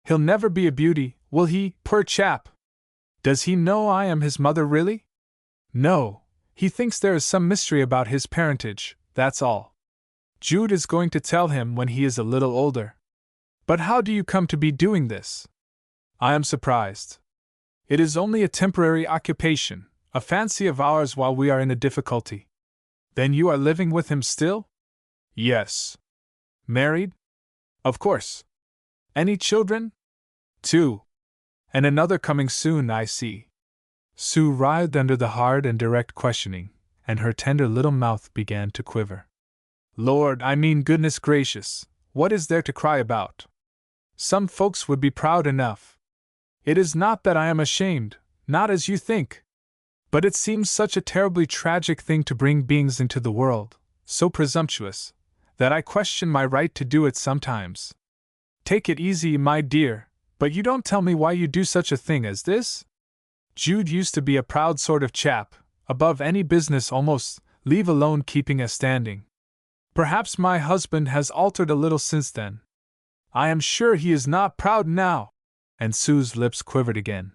A: "He'll never be a beauty, will he, poor chap? Does he know I am his mother really?" "No, he thinks there is some mystery about his parentage, that's all. Jude is going to tell him when he is a little older. But how do you come to be doing this? I am surprised. It is only a temporary occupation, a fancy of ours while we are in a difficulty." "Then you are living with him still?" "Yes." "Married?" "Of course." "Any children?" "2. And another coming soon, I see." Sue writhed under the hard and direct questioning, and her tender little mouth began to quiver. "Lord, I mean, goodness gracious, what is there to cry about? Some folks would be proud enough. It is not that I am ashamed, not as you think. But it seems such a terribly tragic thing to bring beings into the world, so presumptuous, that I question my right to do it sometimes. Take it easy, my dear, but you don't tell me why you do such a thing as this? Jude used to be a proud sort of chap, above any business almost, leave alone keeping a standing. Perhaps my husband has altered a little since then. I am sure he is not proud now." And Sue's lips quivered again.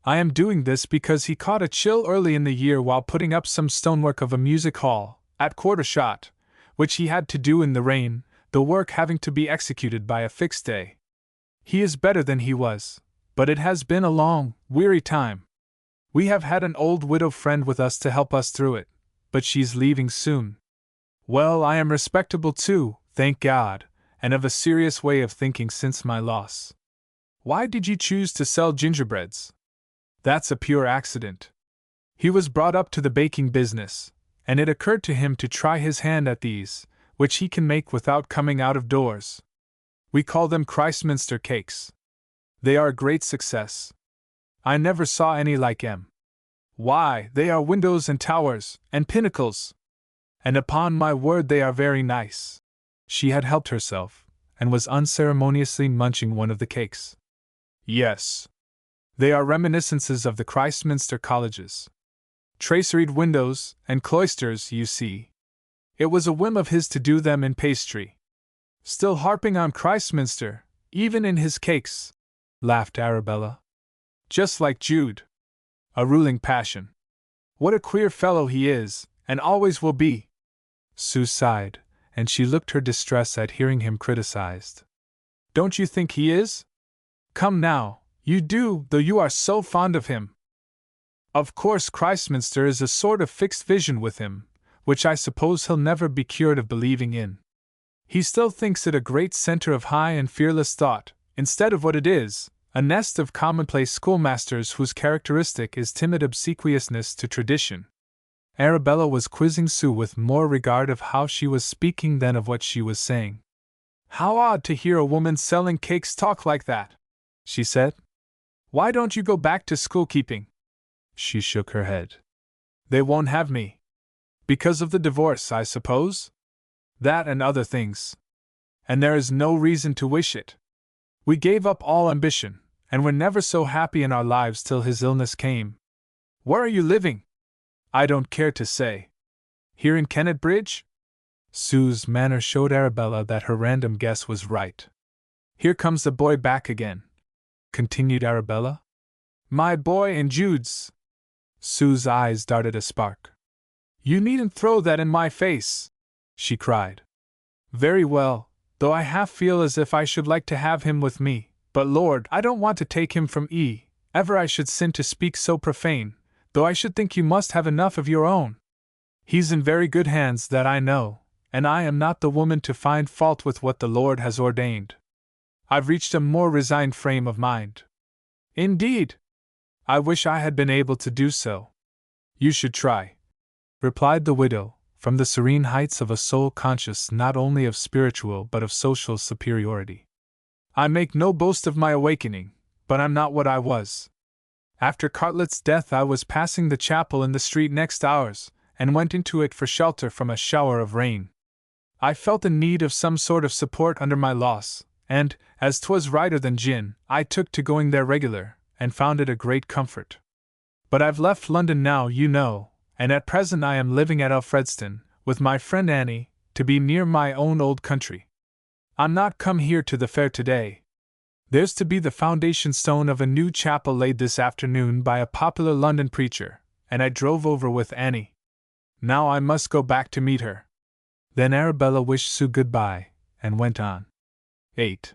A: "I am doing this because he caught a chill early in the year while putting up some stonework of a music hall, at Quartershot, which he had to do in the rain, the work having to be executed by a fixed day. He is better than he was, but it has been a long, weary time. We have had an old widow friend with us to help us through it, but she's leaving soon. Well, I am respectable too, thank God, and of a serious way of thinking since my loss." "Why did you choose to sell gingerbreads?" "That's a pure accident. He was brought up to the baking business, and it occurred to him to try his hand at these, which he can make without coming out of doors. We call them Christminster cakes. They are a great success. I never saw any like 'em. Why, they are windows and towers, and pinnacles. And upon my word they are very nice. She had helped herself, and was unceremoniously munching one of the cakes. Yes. They are reminiscences of the Christminster colleges. Traceried windows, and cloisters, you see. It was a whim of his to do them in pastry. Still harping on Christminster, even in his cakes, laughed Arabella. Just like Jude. A ruling passion. What a queer fellow he is, and always will be. Sue sighed, and she looked her distress at hearing him criticized. Don't you think he is? Come now, you do, though you are so fond of him. Of course Christminster is a sort of fixed vision with him, which I suppose he'll never be cured of believing in. He still thinks it a great center of high and fearless thought, instead of what it is, a nest of commonplace schoolmasters whose characteristic is timid obsequiousness to tradition. Arabella was quizzing Sue with more regard of how she was speaking than of what she was saying. How odd to hear a woman selling cakes talk like that, she said. Why don't you go back to school-keeping? She shook her head. They won't have me. Because of the divorce, I suppose? That and other things. And there is no reason to wish it. We gave up all ambition, and were never so happy in our lives till his illness came. Where are you living? I don't care to say. Here in Unabridged? Sue's manner showed Arabella that her random guess was right. Here comes the boy back again, continued Arabella. My boy and Jude's. Sue's eyes darted a spark. You needn't throw that in my face, she cried. Very well, though I half feel as if I should like to have him with me, but Lord, I don't want to take him from ever I should sin to speak so profane, though I should think you must have enough of your own. He's in very good hands, that I know, and I am not the woman to find fault with what the Lord has ordained. I've reached a more resigned frame of mind. Indeed? I wish I had been able to do so. You should try, replied the widow, from the serene heights of a soul conscious not only of spiritual but of social superiority. I make no boast of my awakening, but I'm not what I was. After Cartlet's death I was passing the chapel in the street next ours, and went into it for shelter from a shower of rain. I felt in need of some sort of support under my loss, and, as 'twas righter than gin, I took to going there regular, and found it a great comfort. But I've left London now, you know, and at present I am living at Alfredston, with my friend Annie, to be near my own old country. I'm not come here to the fair today. There's to be the foundation stone of a new chapel laid this afternoon by a popular London preacher, and I drove over with Annie. Now I must go back to meet her. Then Arabella wished Sue goodbye, and went on. 8.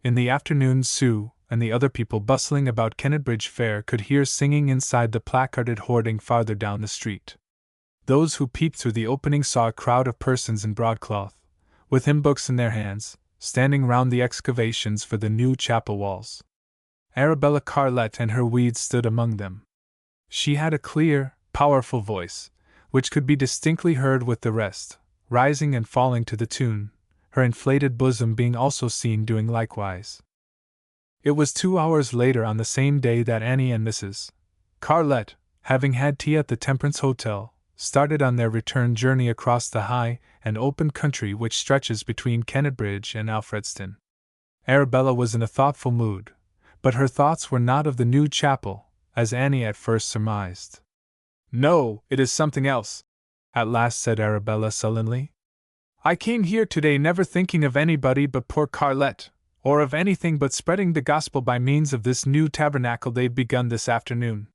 A: In the afternoon Sue, and the other people bustling about Unabridged Fair could hear singing inside the placarded hoarding farther down the street. Those who peeped through the opening saw a crowd of persons in broadcloth, with hymn books in their hands, standing round the excavations for the new chapel walls. Arabella Carlett and her weeds stood among them. She had a clear, powerful voice, which could be distinctly heard with the rest, rising and falling to the tune, her inflated bosom being also seen doing likewise. It was 2 hours later on the same day that Annie and Mrs. Carlett, having had tea at the Temperance Hotel, started on their return journey across the high and open country which stretches between Unabridged and Alfredston. Arabella was in a thoughtful mood, but her thoughts were not of the new chapel, as Annie at first surmised. No, it is something else, at last said Arabella sullenly. I came here today never thinking of anybody but poor Carlett, or of anything but spreading the gospel by means of this new tabernacle they've begun this afternoon.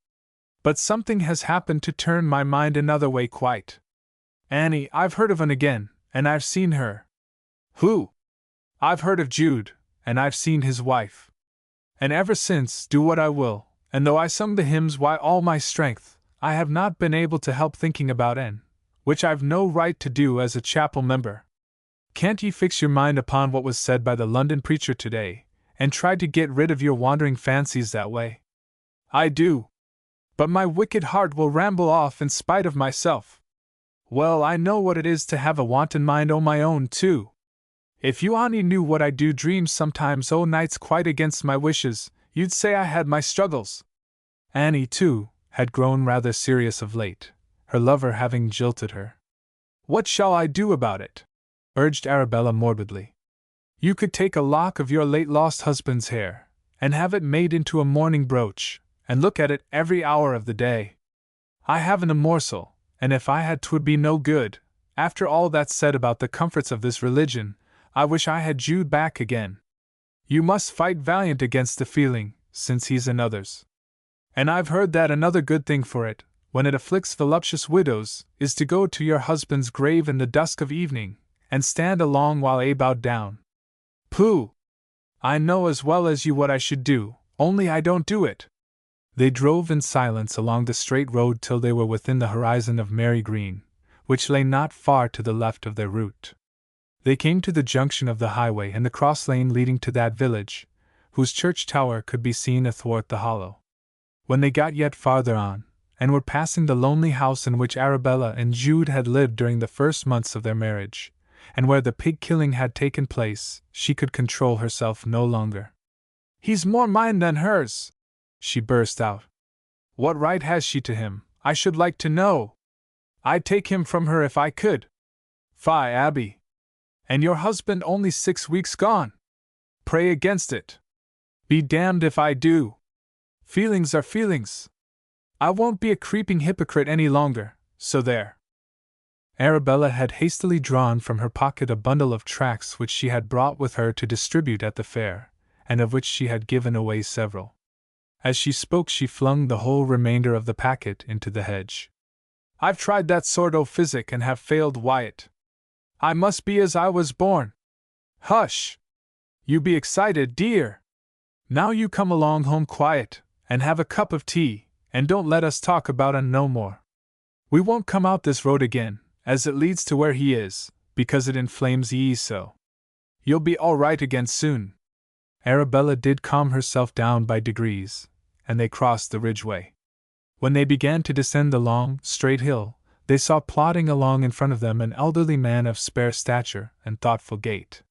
A: But something has happened to turn my mind another way quite. Annie, I've heard of 'un again, and I've seen her. Who? I've heard of Jude, and I've seen his wife. And ever since, do what I will, and though I sung the hymns why all my strength, I have not been able to help thinking about N, which I've no right to do as a chapel member. Can't ye fix your mind upon what was said by the London preacher today, and try to get rid of your wandering fancies that way? I do. But my wicked heart will ramble off in spite of myself. Well, I know what it is to have a wanton mind o' my own, too. If you only knew what I do dream sometimes o' nights quite against my wishes, you'd say I had my struggles. Annie, too, had grown rather serious of late, her lover having jilted her. What shall I do about it? Urged Arabella morbidly. You could take a lock of your late lost husband's hair, and have it made into a mourning brooch, and look at it every hour of the day. I haven't a morsel, and if I had 'twould be no good. After all that's said about the comforts of this religion, I wish I had Jude back again. You must fight valiant against the feeling, since he's another's. And I've heard that another good thing for it, when it afflicts voluptuous widows, is to go to your husband's grave in the dusk of evening, and stand a long while bowed down. Pooh! I know as well as you what I should do, only I don't do it. They drove in silence along the straight road till they were within the horizon of Mary Green, which lay not far to the left of their route. They came to the junction of the highway and the cross lane leading to that village, whose church tower could be seen athwart the hollow. When they got yet farther on, and were passing the lonely house in which Arabella and Jude had lived during the first months of their marriage, and where the pig-killing had taken place, she could control herself no longer. "He's more mine than hers!" she burst out. "What right has she to him, I should like to know? I'd take him from her if I could. Fie, Abby! And your husband only 6 weeks gone! Pray against it! Be damned if I do! Feelings are feelings! I won't be a creeping hypocrite any longer, so there!" Arabella had hastily drawn from her pocket a bundle of tracts which she had brought with her to distribute at the fair, and of which she had given away several. As she spoke, she flung the whole remainder of the packet into the hedge. "I've tried that sort o' physic and have failed, Wyatt. I must be as I was born." "Hush! You be excited, dear. Now you come along home quiet, and have a cup of tea, and don't let us talk about un no more. We won't come out this road again, as it leads to where he is, because it inflames ye so. You'll be all right again soon." Arabella did calm herself down by degrees, and they crossed the ridgeway. When they began to descend the long, straight hill, they saw plodding along in front of them an elderly man of spare stature and thoughtful gait.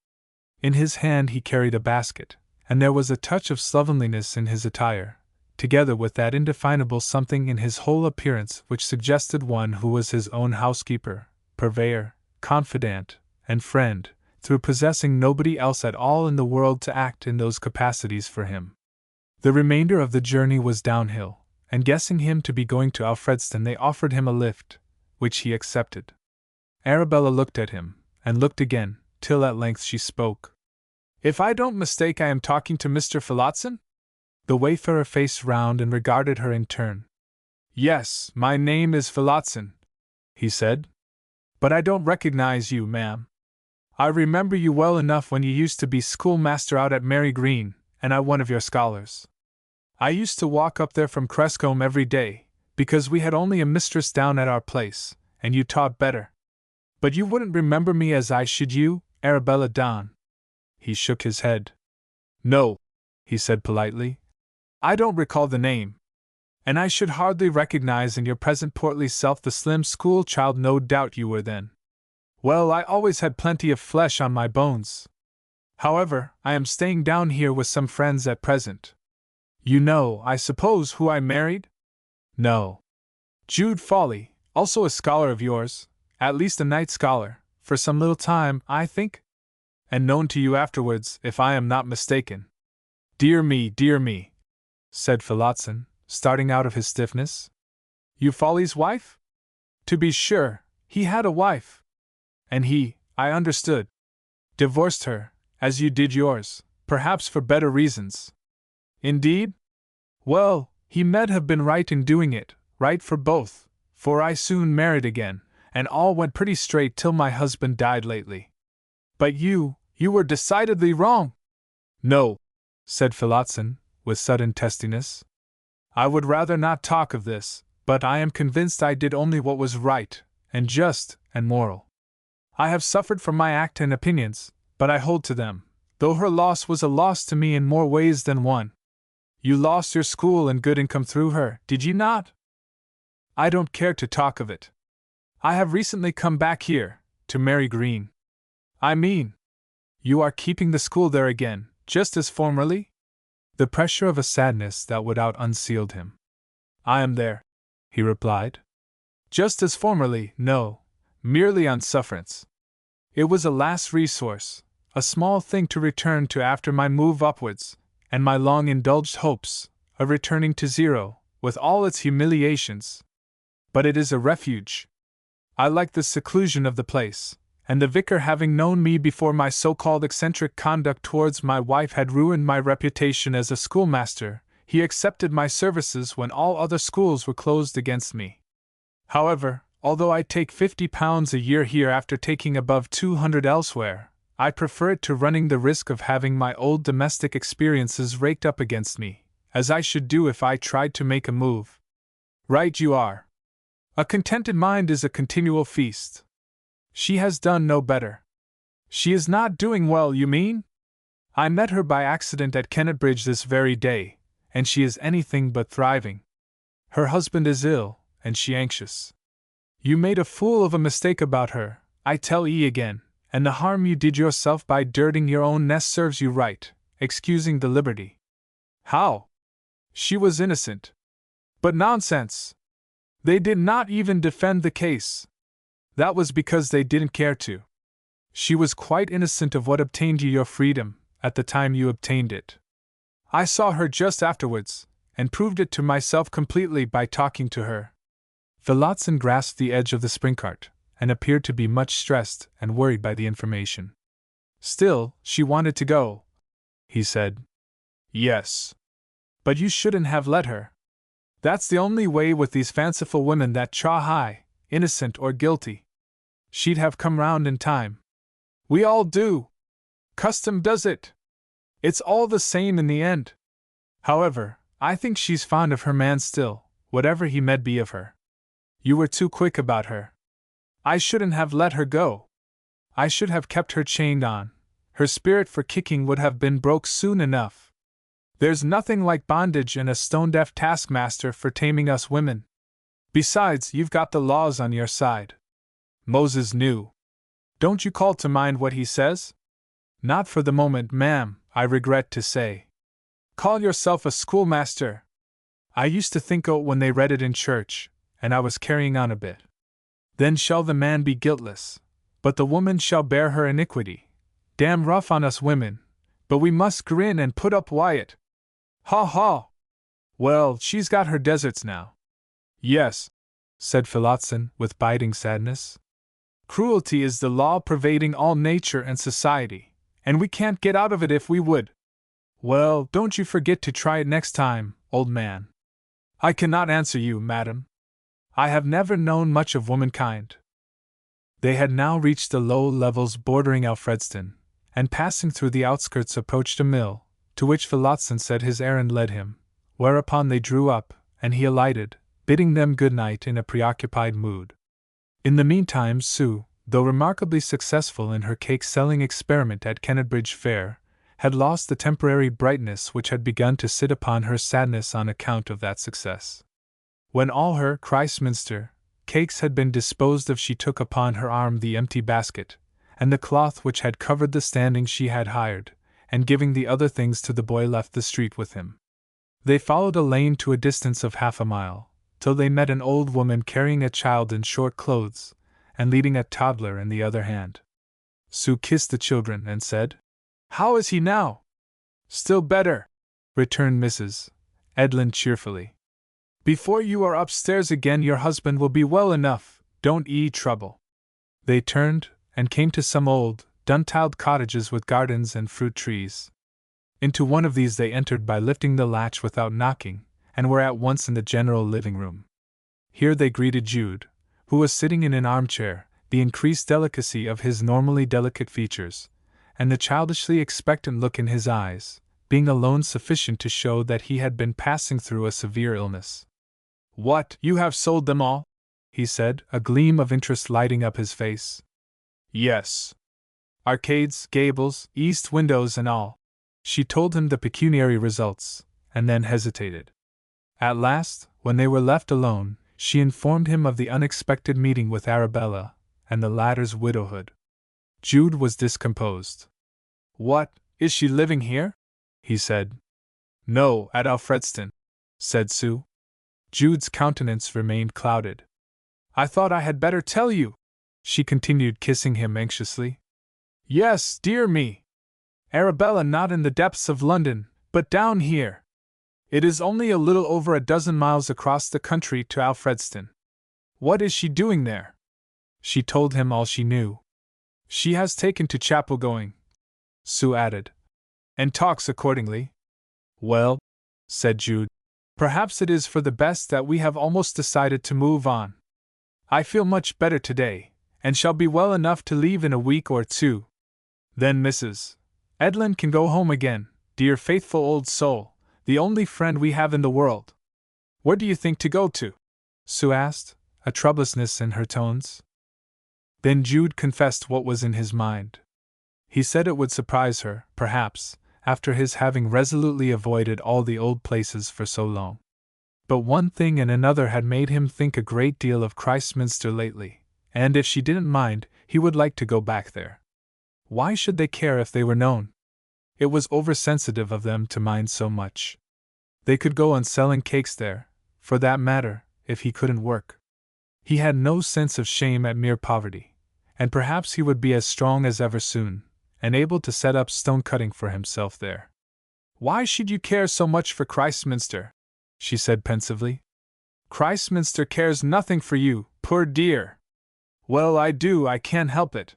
A: In his hand he carried a basket, and there was a touch of slovenliness in his attire, together with that indefinable something in his whole appearance which suggested one who was his own housekeeper, purveyor, confidant, and friend, through possessing nobody else at all in the world to act in those capacities for him. The remainder of the journey was downhill, and guessing him to be going to Alfredston, they offered him a lift, which he accepted. Arabella looked at him, and looked again, till at length she spoke. "If I don't mistake, I am talking to Mr. Phillotson?" The wayfarer faced round and regarded her in turn. "Yes, my name is Phillotson," he said. "But I don't recognize you, ma'am. I remember you well enough when you used to be schoolmaster out at Mary Green, and I one of your scholars. I used to walk up there from Crescombe every day, because we had only a mistress down at our place, and you taught better. But you wouldn't remember me as I should you, Arabella Don?" He shook his head. "No," he said politely. "I don't recall the name. And I should hardly recognize in your present portly self the slim school child no doubt you were then. Well, I always had plenty of flesh on my bones. However, I am staying down here with some friends at present. You know, I suppose, who I married?" "No." "Jude Fawley, also a scholar of yours, at least a night scholar, for some little time, I think? And known to you afterwards, if I am not mistaken." Dear me," said Phillotson, starting out of his stiffness. "You Fawley's wife? To be sure, he had a wife. And he, I understood, divorced her, as you did yours, perhaps for better reasons." "Indeed? Well, he med have been right in doing it, right for both, for I soon married again, and all went pretty straight till my husband died lately. But you were decidedly wrong." "No," said Phillotson, with sudden testiness. "I would rather not talk of this, but I am convinced I did only what was right, and just, and moral. I have suffered from my act and opinions, but I hold to them, though her loss was a loss to me in more ways than one. You lost your school and good income through her, did you not?" "I don't care to talk of it." I have recently come back here, to Mary Green. I mean, you are keeping the school there again, just as formerly? The pressure of a sadness that without unsealed him. I am there, he replied. Just as formerly, no, merely on sufferance. It was a last resource, a small thing to return to after my move upwards, and my long indulged hopes of returning to zero, with all its humiliations. But it is a refuge. I like the seclusion of the place, and the vicar, having known me before my so-called eccentric conduct towards my wife had ruined my reputation as a schoolmaster, he accepted my services when all other schools were closed against me. However, although I take £50 a year here after taking above 200 elsewhere, I prefer it to running the risk of having my old domestic experiences raked up against me, as I should do if I tried to make a move. Right you are. A contented mind is a continual feast. She has done no better. She is not doing well, you mean? I met her by accident at Unabridged this very day, and she is anything but thriving. Her husband is ill, and she anxious. You made a fool of a mistake about her, I tell ye again, and the harm you did yourself by dirtying your own nest serves you right, excusing the liberty. How? She was innocent. But nonsense! They did not even defend the case. That was because they didn't care to. She was quite innocent of what obtained you your freedom, at the time you obtained it. I saw her just afterwards, and proved it to myself completely by talking to her. Phillotson grasped the edge of the spring-cart, and appeared to be much stressed and worried by the information. Still, she wanted to go, he said. Yes. But you shouldn't have let her. That's the only way with these fanciful women that try high, innocent or guilty. She'd have come round in time. We all do. Custom does it. It's all the same in the end. However, I think she's fond of her man still, whatever he may be of her. You were too quick about her. I shouldn't have let her go. I should have kept her chained on. Her spirit for kicking would have been broke soon enough. There's nothing like bondage and a stone-deaf taskmaster for taming us women. Besides, you've got the laws on your side. Moses knew. Don't you call to mind what he says? Not for the moment, ma'am, I regret to say. Call yourself a schoolmaster. I used to think o' when they read it in church, and I was carrying on a bit. Then shall the man be guiltless, but the woman shall bear her iniquity. Damn rough on us women, but we must grin and put up Wyatt. Ha ha! Well, she's got her deserts now. Yes, said Phillotson with biting sadness. Cruelty is the law pervading all nature and society, and we can't get out of it if we would. Well, don't you forget to try it next time, old man. I cannot answer you, madam. I have never known much of womankind. They had now reached the low levels bordering Alfredston, and passing through the outskirts approached a mill, to which Phillotson said his errand led him, whereupon they drew up, and he alighted, bidding them good night in a preoccupied mood. In the meantime Sue, though remarkably successful in her cake-selling experiment at Unabridged Fair, had lost the temporary brightness which had begun to sit upon her sadness on account of that success. When all her Christminster cakes had been disposed of, she took upon her arm the empty basket, and the cloth which had covered the standing she had hired, and giving the other things to the boy left the street with him. They followed a lane to a distance of half a mile, till they met an old woman carrying a child in short clothes, and leading a toddler in the other hand. Sue kissed the children and said, "How is he now?" "Still better," returned Mrs. Edlin cheerfully. "Before you are upstairs again your husband will be well enough, don't ye trouble." They turned, and came to some old, dun-tiled cottages with gardens and fruit trees. Into one of these they entered by lifting the latch without knocking, and were at once in the general living-room. Here they greeted Jude, who was sitting in an armchair, the increased delicacy of his normally delicate features, and the childishly expectant look in his eyes, being alone sufficient to show that he had been passing through a severe illness. "What, you have sold them all?" he said, a gleam of interest lighting up his face. "Yes. Arcades, gables, east windows and all." She told him the pecuniary results, and then hesitated. At last, when they were left alone, she informed him of the unexpected meeting with Arabella, and the latter's widowhood. Jude was discomposed. "What, is she living here?" he said. "No, at Alfredston," said Sue. Jude's countenance remained clouded. "I thought I had better tell you," she continued, kissing him anxiously. "Yes, dear me. Arabella not in the depths of London, but down here. It is only a little over a dozen miles across the country to Alfredston. What is she doing there?" She told him all she knew. "She has taken to chapel going," Sue added, "and talks accordingly." "Well," said Jude, "perhaps it is for the best that we have almost decided to move on. I feel much better today, and shall be well enough to leave in a week or two. Then Mrs. Edlin can go home again, dear faithful old soul, the only friend we have in the world." "Where do you think to go to?" Sue asked, a troubliousness in her tones. Then Jude confessed what was in his mind. He said it would surprise her, perhaps, after his having resolutely avoided all the old places for so long. But one thing and another had made him think a great deal of Christminster lately, and if she didn't mind, he would like to go back there. Why should they care if they were known? It was oversensitive of them to mind so much. They could go on selling cakes there, for that matter, if he couldn't work. He had no sense of shame at mere poverty, and perhaps he would be as strong as ever soon, and able to set up stone-cutting for himself there. "Why should you care so much for Christminster?" she said pensively. "Christminster cares nothing for you, poor dear." "Well, I do, I can't help it.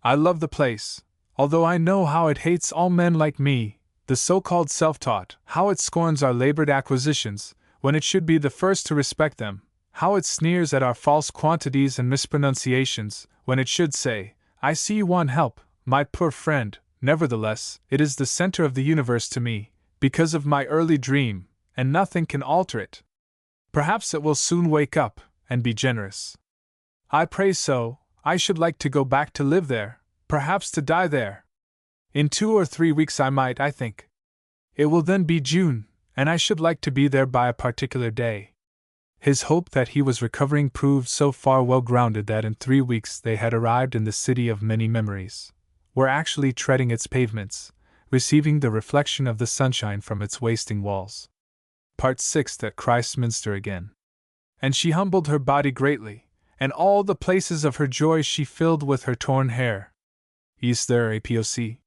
A: I love the place, although I know how it hates all men like me, the so-called self-taught, how it scorns our labored acquisitions, when it should be the first to respect them, how it sneers at our false quantities and mispronunciations, when it should say, 'I see you want help, my poor friend.' Nevertheless, it is the center of the universe to me, because of my early dream, and nothing can alter it. Perhaps it will soon wake up, and be generous. I pray so. I should like to go back to live there, perhaps to die there. In 2 or 3 weeks I might, I think. It will then be June, and I should like to be there by a particular day." His hope that he was recovering proved so far well grounded that in 3 weeks they had arrived in the city of many memories, were actually treading its pavements, receiving the reflection of the sunshine from its wasting walls. Part 6 at Christminster again. And she humbled her body greatly, and all the places of her joy she filled with her torn hair. Is there a POC?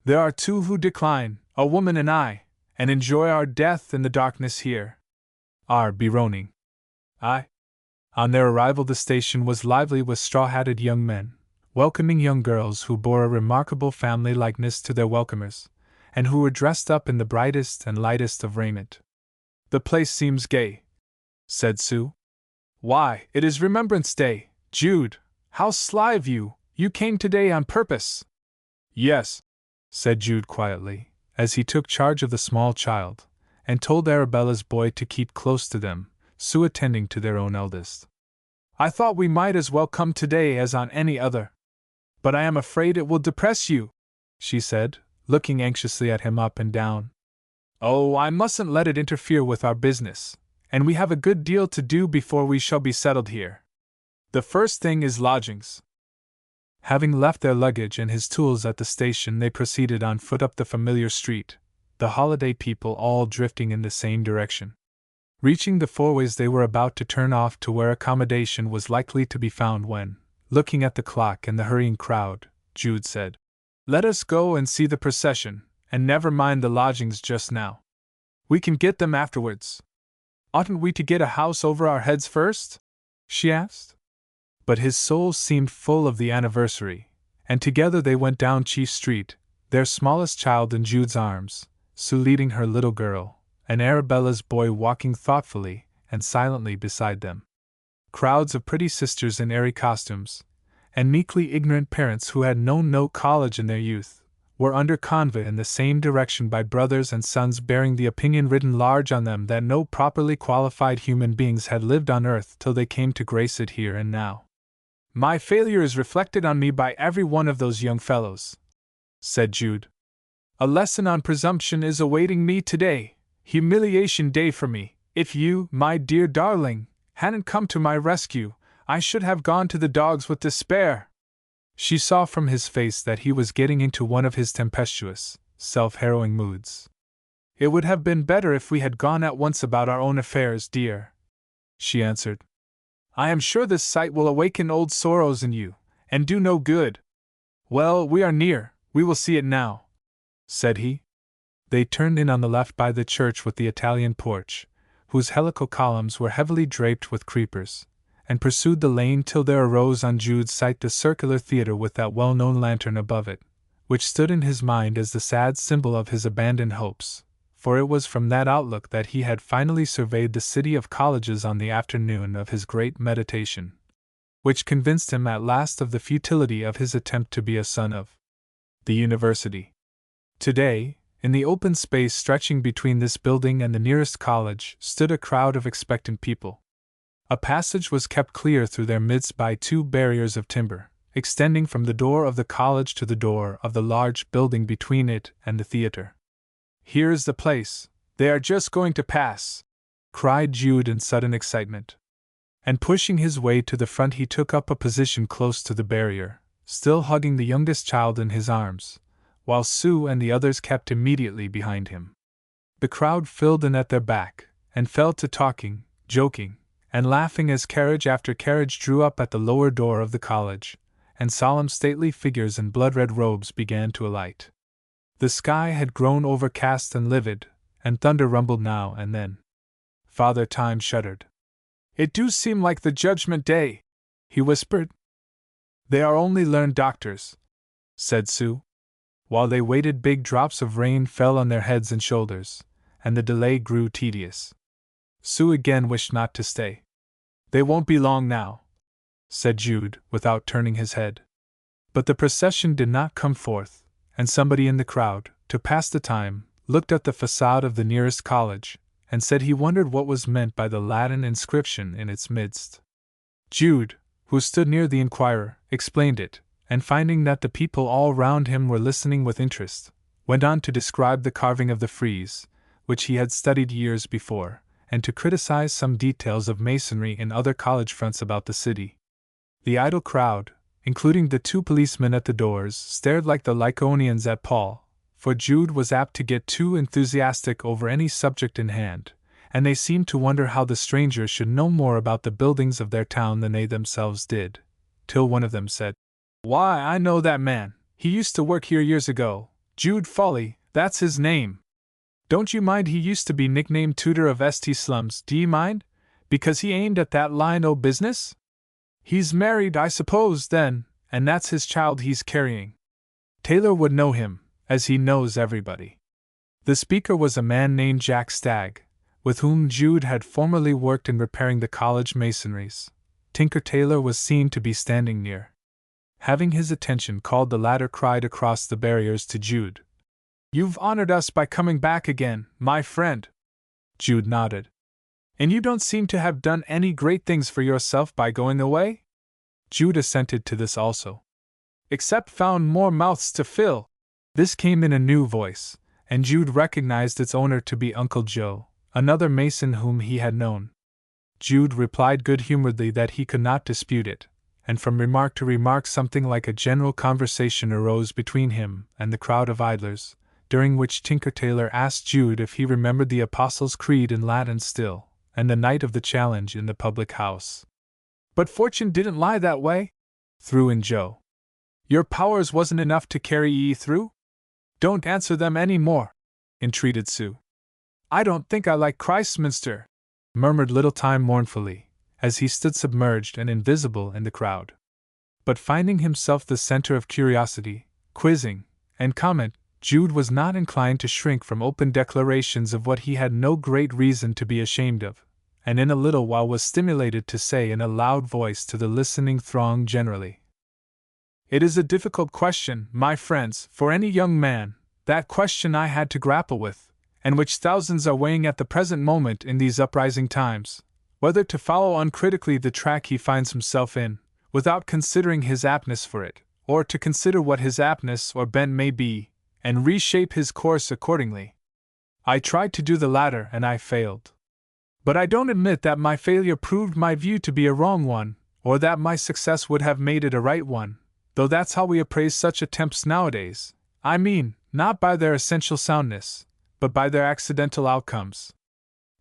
A: There are two who decline, a woman and I, and enjoy our death in the darkness here. R. Beroning. I. On their arrival the station was lively with straw-hatted young men, welcoming young girls who bore a remarkable family likeness to their welcomers, and who were dressed up in the brightest and lightest of raiment. "The place seems gay," said Sue. "Why, it is Remembrance Day, Jude. How sly of you, you came today on purpose." "Yes," said Jude quietly, as he took charge of the small child, and told Arabella's boy to keep close to them, Sue attending to their own eldest. "I thought we might as well come today as on any other. But I am afraid it will depress you," she said, looking anxiously at him up and down. "Oh, I mustn't let it interfere with our business, and we have a good deal to do before we shall be settled here. The first thing is lodgings." Having left their luggage and his tools at the station, they proceeded on foot up the familiar street, the holiday people all drifting in the same direction. Reaching the fourways, they were about to turn off to where accommodation was likely to be found when, looking at the clock and the hurrying crowd, Jude said, "Let us go and see the procession, and never mind the lodgings just now. We can get them afterwards." "Oughtn't we to get a house over our heads first?" she asked. But his soul seemed full of the anniversary, and together they went down Chief Street, their smallest child in Jude's arms, Sue leading her little girl, and Arabella's boy walking thoughtfully and silently beside them. Crowds of pretty sisters in airy costumes, and meekly ignorant parents who had known no college in their youth, were under convoy in the same direction by brothers and sons bearing the opinion written large on them that no properly qualified human beings had lived on earth till they came to grace it here and now. "My failure is reflected on me by every one of those young fellows," said Jude. "A lesson on presumption is awaiting me today, humiliation day for me, if you, my dear darling, hadn't come to my rescue, I should have gone to the dogs with despair. She saw from his face that he was getting into one of his tempestuous, self-harrowing moods. It would have been better if we had gone at once about our own affairs, dear, she answered. I am sure this sight will awaken old sorrows in you, and do no good. Well, we are near, we will see it now, said he. They turned in on the left by the church with the Italian porch, whose helical columns were heavily draped with creepers, and pursued the lane till there arose on Jude's sight the circular theatre with that well-known lantern above it, which stood in his mind as the sad symbol of his abandoned hopes, for it was from that outlook that he had finally surveyed the city of colleges on the afternoon of his great meditation, which convinced him at last of the futility of his attempt to be a son of the university. Today, in the open space stretching between this building and the nearest college, stood a crowd of expectant people. A passage was kept clear through their midst by 2 barriers of timber, extending from the door of the college to the door of the large building between it and the theatre. Here is the place, they are just going to pass, cried Jude in sudden excitement. And pushing his way to the front, he took up a position close to the barrier, still hugging the youngest child in his arms, while Sue and the others kept immediately behind him. The crowd filled in at their back, and fell to talking, joking, and laughing as carriage after carriage drew up at the lower door of the college, and solemn stately figures in blood-red robes began to alight. The sky had grown overcast and livid, and thunder rumbled now and then. Father Time shuddered. It do seem like the judgment day, he whispered. They are only learned doctors, said Sue. While they waited, big drops of rain fell on their heads and shoulders, and the delay grew tedious. Sue again wished not to stay. They won't be long now, said Jude, without turning his head. But the procession did not come forth, and somebody in the crowd, to pass the time, looked at the facade of the nearest college, and said he wondered what was meant by the Latin inscription in its midst. Jude, who stood near the inquirer, explained it, and finding that the people all round him were listening with interest, went on to describe the carving of the frieze, which he had studied years before, and to criticize some details of masonry in other college fronts about the city. The idle crowd, including the 2 policemen at the doors, stared like the Lycaonians at Paul, for Jude was apt to get too enthusiastic over any subject in hand, and they seemed to wonder how the stranger should know more about the buildings of their town than they themselves did, till one of them said, Why, I know that man, he used to work here years ago, Jude Foley, that's his name. Don't you mind he used to be nicknamed tutor of St. Slums, do you mind? Because he aimed at that line o' business? He's married, I suppose, then, and that's his child he's carrying. Taylor would know him, as he knows everybody. The speaker was a man named Jack Stagg, with whom Jude had formerly worked in repairing the college masonries. Tinker Taylor was seen to be standing near. Having his attention called, the latter cried across the barriers to Jude, You've honored us by coming back again, my friend. Jude nodded. And you don't seem to have done any great things for yourself by going away? Jude assented to this also. Except found more mouths to fill. This came in a new voice, and Jude recognized its owner to be Uncle Joe, another mason whom he had known. Jude replied good-humoredly that he could not dispute it, and from remark to remark something like a general conversation arose between him and the crowd of idlers, during which Tinker Taylor asked Jude if he remembered the Apostles' Creed in Latin still, and the night of the challenge in the public house. But fortune didn't lie that way, threw in Joe. Your powers wasn't enough to carry ye through? Don't answer them any more, entreated Sue. I don't think I like Christminster, murmured Little Time mournfully, as he stood submerged and invisible in the crowd. But finding himself the center of curiosity, quizzing, and comment, Jude was not inclined to shrink from open declarations of what he had no great reason to be ashamed of, and in a little while was stimulated to say in a loud voice to the listening throng generally, It is a difficult question, my friends, for any young man, that question I had to grapple with, and which thousands are weighing at the present moment in these uprising times, whether to follow uncritically the track he finds himself in, without considering his aptness for it, or to consider what his aptness or bent may be, and reshape his course accordingly. I tried to do the latter, and I failed. But I don't admit that my failure proved my view to be a wrong one, or that my success would have made it a right one, though that's how we appraise such attempts nowadays. I mean, not by their essential soundness, but by their accidental outcomes.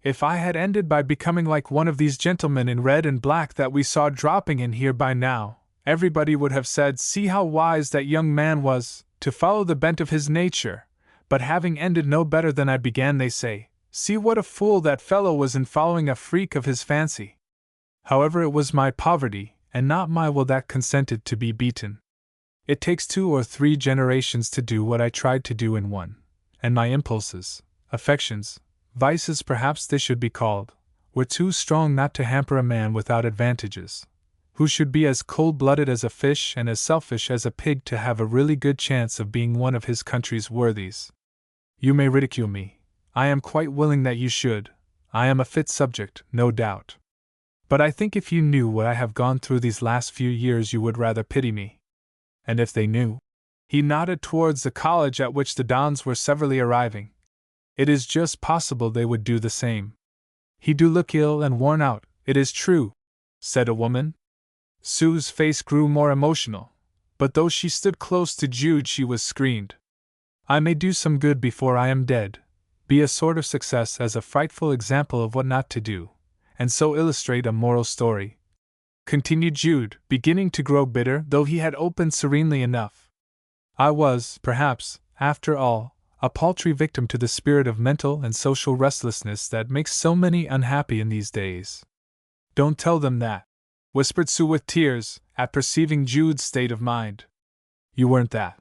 A: If I had ended by becoming like one of these gentlemen in red and black that we saw dropping in here by now, everybody would have said, "See how wise that young man was, to follow the bent of his nature." But having ended no better than I began, they say, "See what a fool that fellow was in following a freak of his fancy." However, it was my poverty, and not my will, that consented to be beaten. It takes 2 or 3 generations to do what I tried to do in one, and my impulses, affections, vices perhaps they should be called, were too strong not to hamper a man without advantages, who should be as cold-blooded as a fish and as selfish as a pig, to have a really good chance of being one of his country's worthies. You may ridicule me. I am quite willing that you should. I am a fit subject, no doubt. But I think if you knew what I have gone through these last few years, you would rather pity me. And if they knew— He nodded towards the college at which the Dons were severally arriving. "It is just possible they would do the same." "He do look ill and worn out, it is true," said a woman. Sue's face grew more emotional, but though she stood close to Jude, she was screened. "I may do some good before I am dead, be a sort of success as a frightful example of what not to do, and so illustrate a moral story," continued Jude, beginning to grow bitter, though he had opened serenely enough. "I was, perhaps, after all, a paltry victim to the spirit of mental and social restlessness that makes so many unhappy in these days." "Don't tell them that," whispered Sue with tears, at perceiving Jude's state of mind. "You weren't that.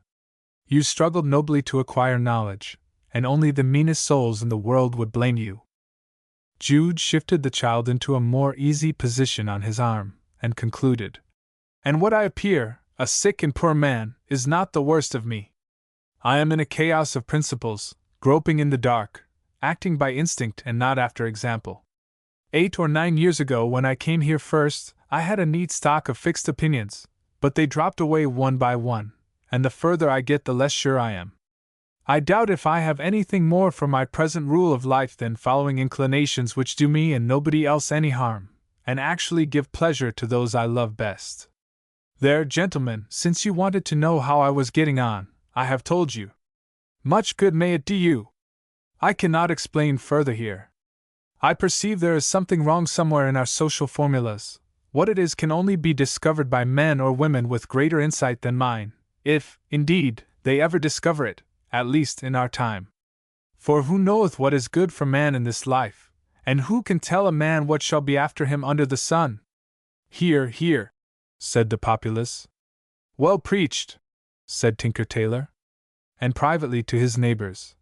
A: You struggled nobly to acquire knowledge, and only the meanest souls in the world would blame you." Jude shifted the child into a more easy position on his arm, and concluded, "And what I appear, a sick and poor man, is not the worst of me. I am in a chaos of principles, groping in the dark, acting by instinct and not after example. 8 or 9 years ago, when I came here first, I had a neat stock of fixed opinions, but they dropped away one by one, and the further I get the less sure I am. I doubt if I have anything more for my present rule of life than following inclinations which do me and nobody else any harm, and actually give pleasure to those I love best. There, gentlemen, since you wanted to know how I was getting on, I have told you. Much good may it do you! I cannot explain further here. I perceive there is something wrong somewhere in our social formulas. What it is can only be discovered by men or women with greater insight than mine, if, indeed, they ever discover it, at least in our time. For who knoweth what is good for man in this life, and who can tell a man what shall be after him under the sun?" "Hear, hear," said the populace. "Well preached," said Tinker Tailor. And privately to his neighbors,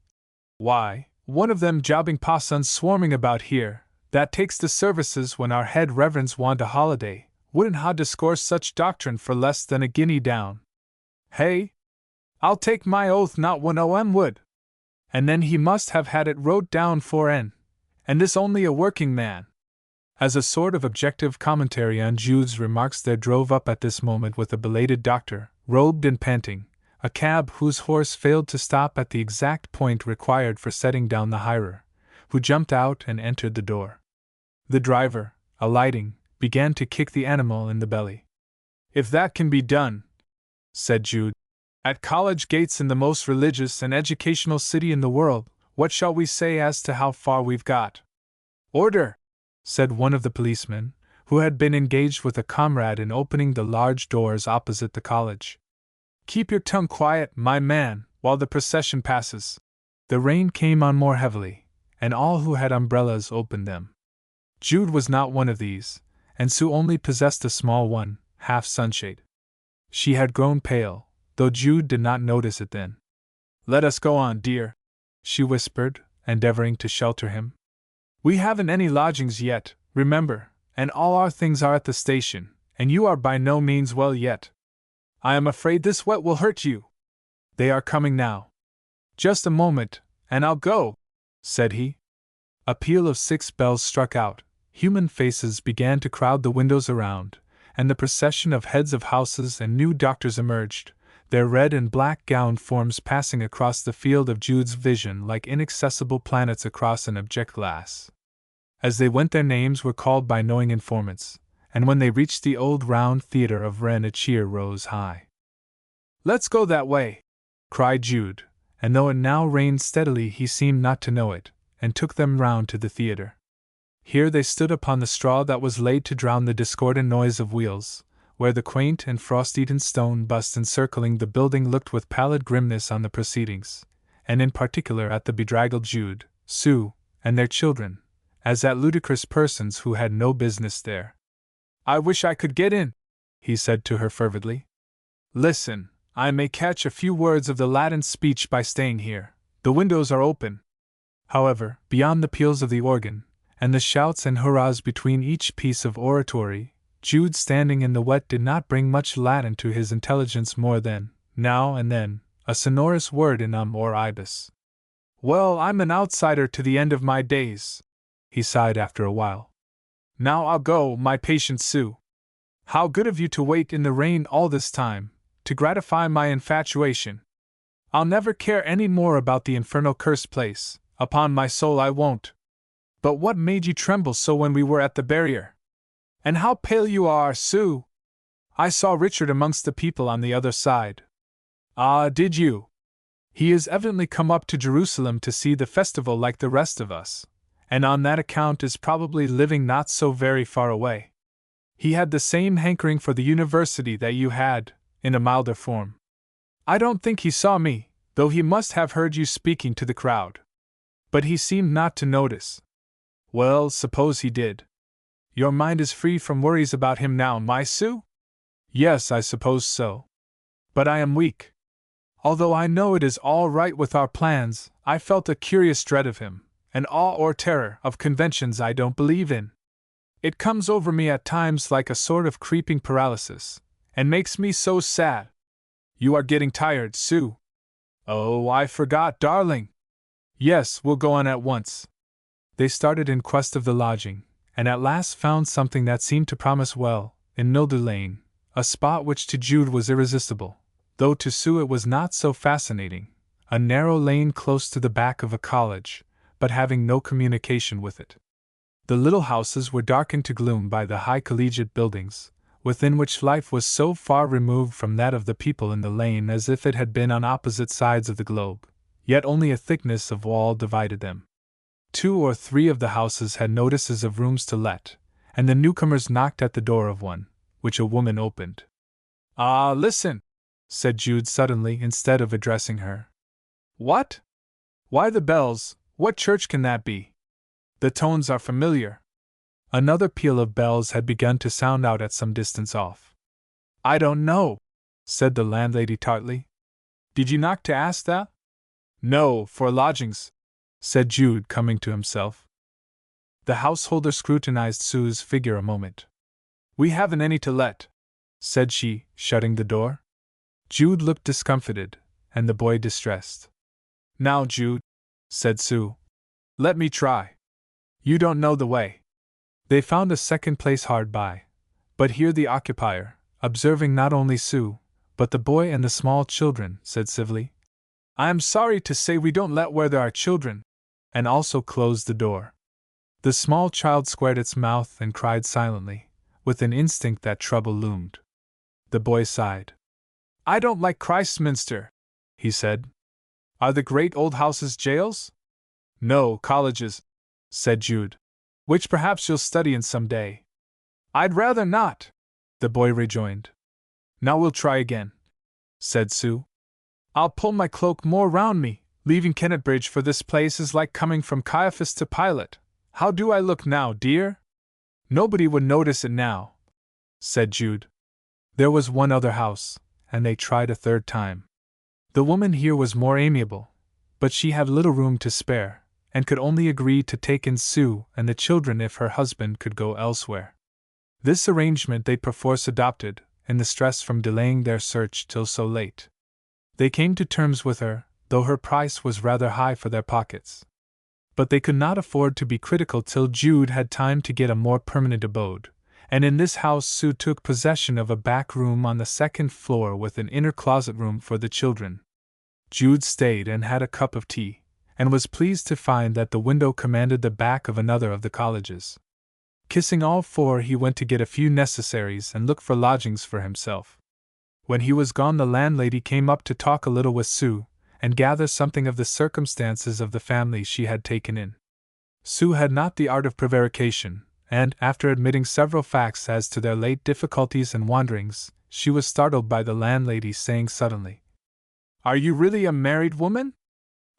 A: "Why, one of them jobbing parsons swarming about here, that takes the services when our head reverends want a holiday, wouldn't ha' discourse such doctrine for less than a guinea down. Hey? I'll take my oath not one o' 'em would. And then he must have had it wrote down for en, and this only a working man." As a sort of objective commentary on Jude's remarks, there drove up at this moment with a belated doctor, robed and panting, a cab whose horse failed to stop at the exact point required for setting down the hirer, who jumped out and entered the door. The driver, alighting, began to kick the animal in the belly. "If that can be done," said Jude, "at college gates in the most religious and educational city in the world, what shall we say as to how far we've got?" "Order!" said one of the policemen, who had been engaged with a comrade in opening the large doors opposite the college. "Keep your tongue quiet, my man, while the procession passes." The rain came on more heavily, and all who had umbrellas opened them. Jude was not one of these, and Sue only possessed a small one, half sunshade. She had grown pale, though Jude did not notice it then. "Let us go on, dear," she whispered, endeavoring to shelter him. "We haven't any lodgings yet, remember, and all our things are at the station, and you are by no means well yet. I am afraid this wet will hurt you. They are coming now. Just a moment, and I'll go," said he. A peal of 6 bells struck out, human faces began to crowd the windows around, and the procession of heads of houses and new doctors emerged, their red and black gowned forms passing across the field of Jude's vision like inaccessible planets across an object glass. As they went, their names were called by knowing informants, and when they reached the old round theater of Rennes, a cheer rose high. "Let's go that way!" cried Jude, and though it now rained steadily, he seemed not to know it, and took them round to the theater. Here they stood upon the straw that was laid to drown the discordant noise of wheels, where the quaint and frost-eaten stone busts encircling the building looked with pallid grimness on the proceedings, and in particular at the bedraggled Jude, Sue, and their children, as at ludicrous persons who had no business there. "I wish I could get in," he said to her fervidly. "Listen, I may catch a few words of the Latin speech by staying here. The windows are open." However, beyond the peals of the organ, and the shouts and hurrahs between each piece of oratory, Jude standing in the wet did not bring much Latin to his intelligence more than, now and then, a sonorous word in or ibis. "Well, I'm an outsider to the end of my days," he sighed after a while. "Now I'll go, my patient Sue. How good of you to wait in the rain all this time, to gratify my infatuation. I'll never care any more about the infernal cursed place, upon my soul I won't. But what made you tremble so when we were at the barrier? And how pale you are, Sue! I saw Richard amongst the people on the other side." "Ah, did you? He is evidently come up to Jerusalem to see the festival like the rest of us, and on that account is probably living not so very far away. He had the same hankering for the university that you had, in a milder form. I don't think he saw me, though he must have heard you speaking to the crowd. But he seemed not to notice. Well, suppose he did. Your mind is free from worries about him now, my Sue?" "Yes, I suppose so. But I am weak. Although I know it is all right with our plans, I felt a curious dread of him, an awe or terror of conventions I don't believe in. It comes over me at times like a sort of creeping paralysis, and makes me so sad. You are getting tired, Sue." "Oh, I forgot, darling." "Yes, we'll go on at once." They started in quest of the lodging, and at last found something that seemed to promise well, in Milder Lane, a spot which to Jude was irresistible, though to Sue it was not so fascinating, a narrow lane close to the back of a college, but having no communication with it. The little houses were darkened to gloom by the high collegiate buildings, within which life was so far removed from that of the people in the lane as if it had been on opposite sides of the globe, yet only a thickness of wall divided them. 2 or 3 of the houses had notices of rooms to let, and the newcomers knocked at the door of one, which a woman opened. "Ah, listen!" said Jude suddenly instead of addressing her. "What? Why the bells? What church can that be? The tones are familiar." Another peal of bells had begun to sound out at some distance off. "I don't know," said the landlady tartly. "Did you knock to ask that?" "No, for lodgings," said Jude, coming to himself. The householder scrutinized Sue's figure a moment. "We haven't any to let," said she, shutting the door. Jude looked discomfited, and the boy distressed. "Now, Jude," said Sue, "let me try. You don't know the way." They found a second place hard by, but here the occupier, observing not only Sue, but the boy and the small children, said civilly, "I am sorry to say we don't let where there are children," and also closed the door. The small child squared its mouth and cried silently, with an instinct that trouble loomed. The boy sighed. "I don't like Christminster," he said. "Are the great old houses jails?" "No, colleges," said Jude, "which perhaps you'll study in some day." "I'd rather not," the boy rejoined. "Now we'll try again," said Sue. "I'll pull my cloak more round me. Leaving Unabridged for this place is like coming from Caiaphas to Pilate. How do I look now, dear?" "Nobody would notice it now," said Jude. There was one other house, and they tried a third time. The woman here was more amiable, but she had little room to spare, and could only agree to take in Sue and the children if her husband could go elsewhere. This arrangement they perforce adopted, in the stress from delaying their search till so late. They came to terms with her, though her price was rather high for their pockets. But they could not afford to be critical till Jude had time to get a more permanent abode, and in this house Sue took possession of a back room on the second floor with an inner closet room for the children. Jude stayed and had a cup of tea, and was pleased to find that the window commanded the back of another of the colleges. Kissing all four, he went to get a few necessaries and look for lodgings for himself. When he was gone, the landlady came up to talk a little with Sue, and gather something of the circumstances of the family she had taken in. Sue had not the art of prevarication, and, after admitting several facts as to their late difficulties and wanderings, she was startled by the landlady saying suddenly, "Are you really a married woman?"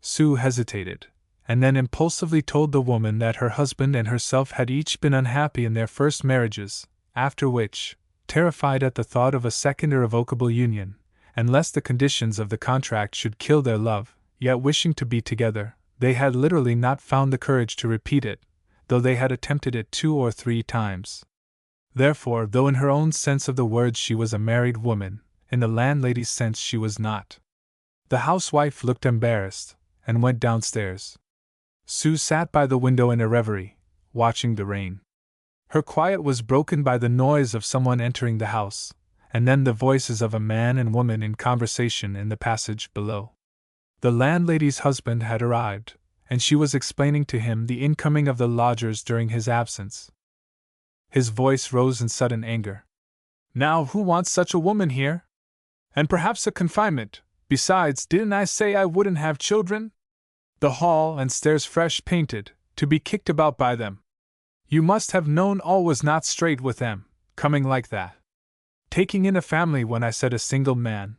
A: Sue hesitated, and then impulsively told the woman that her husband and herself had each been unhappy in their first marriages, after which, terrified at the thought of a second irrevocable union, and lest the conditions of the contract should kill their love, yet wishing to be together, they had literally not found the courage to repeat it, though they had attempted it 2 or 3 times. Therefore, though in her own sense of the words she was a married woman, in the landlady's sense she was not. The housewife looked embarrassed, and went downstairs. Sue sat by the window in a reverie, watching the rain. Her quiet was broken by the noise of someone entering the house, and then the voices of a man and woman in conversation in the passage below. The landlady's husband had arrived, and she was explaining to him the incoming of the lodgers during his absence. His voice rose in sudden anger. "Now, who wants such a woman here? And perhaps a confinement. Besides, didn't I say I wouldn't have children? The hall and stairs fresh painted, to be kicked about by them. You must have known all was not straight with them, coming like that. Taking in a family when I said a single man."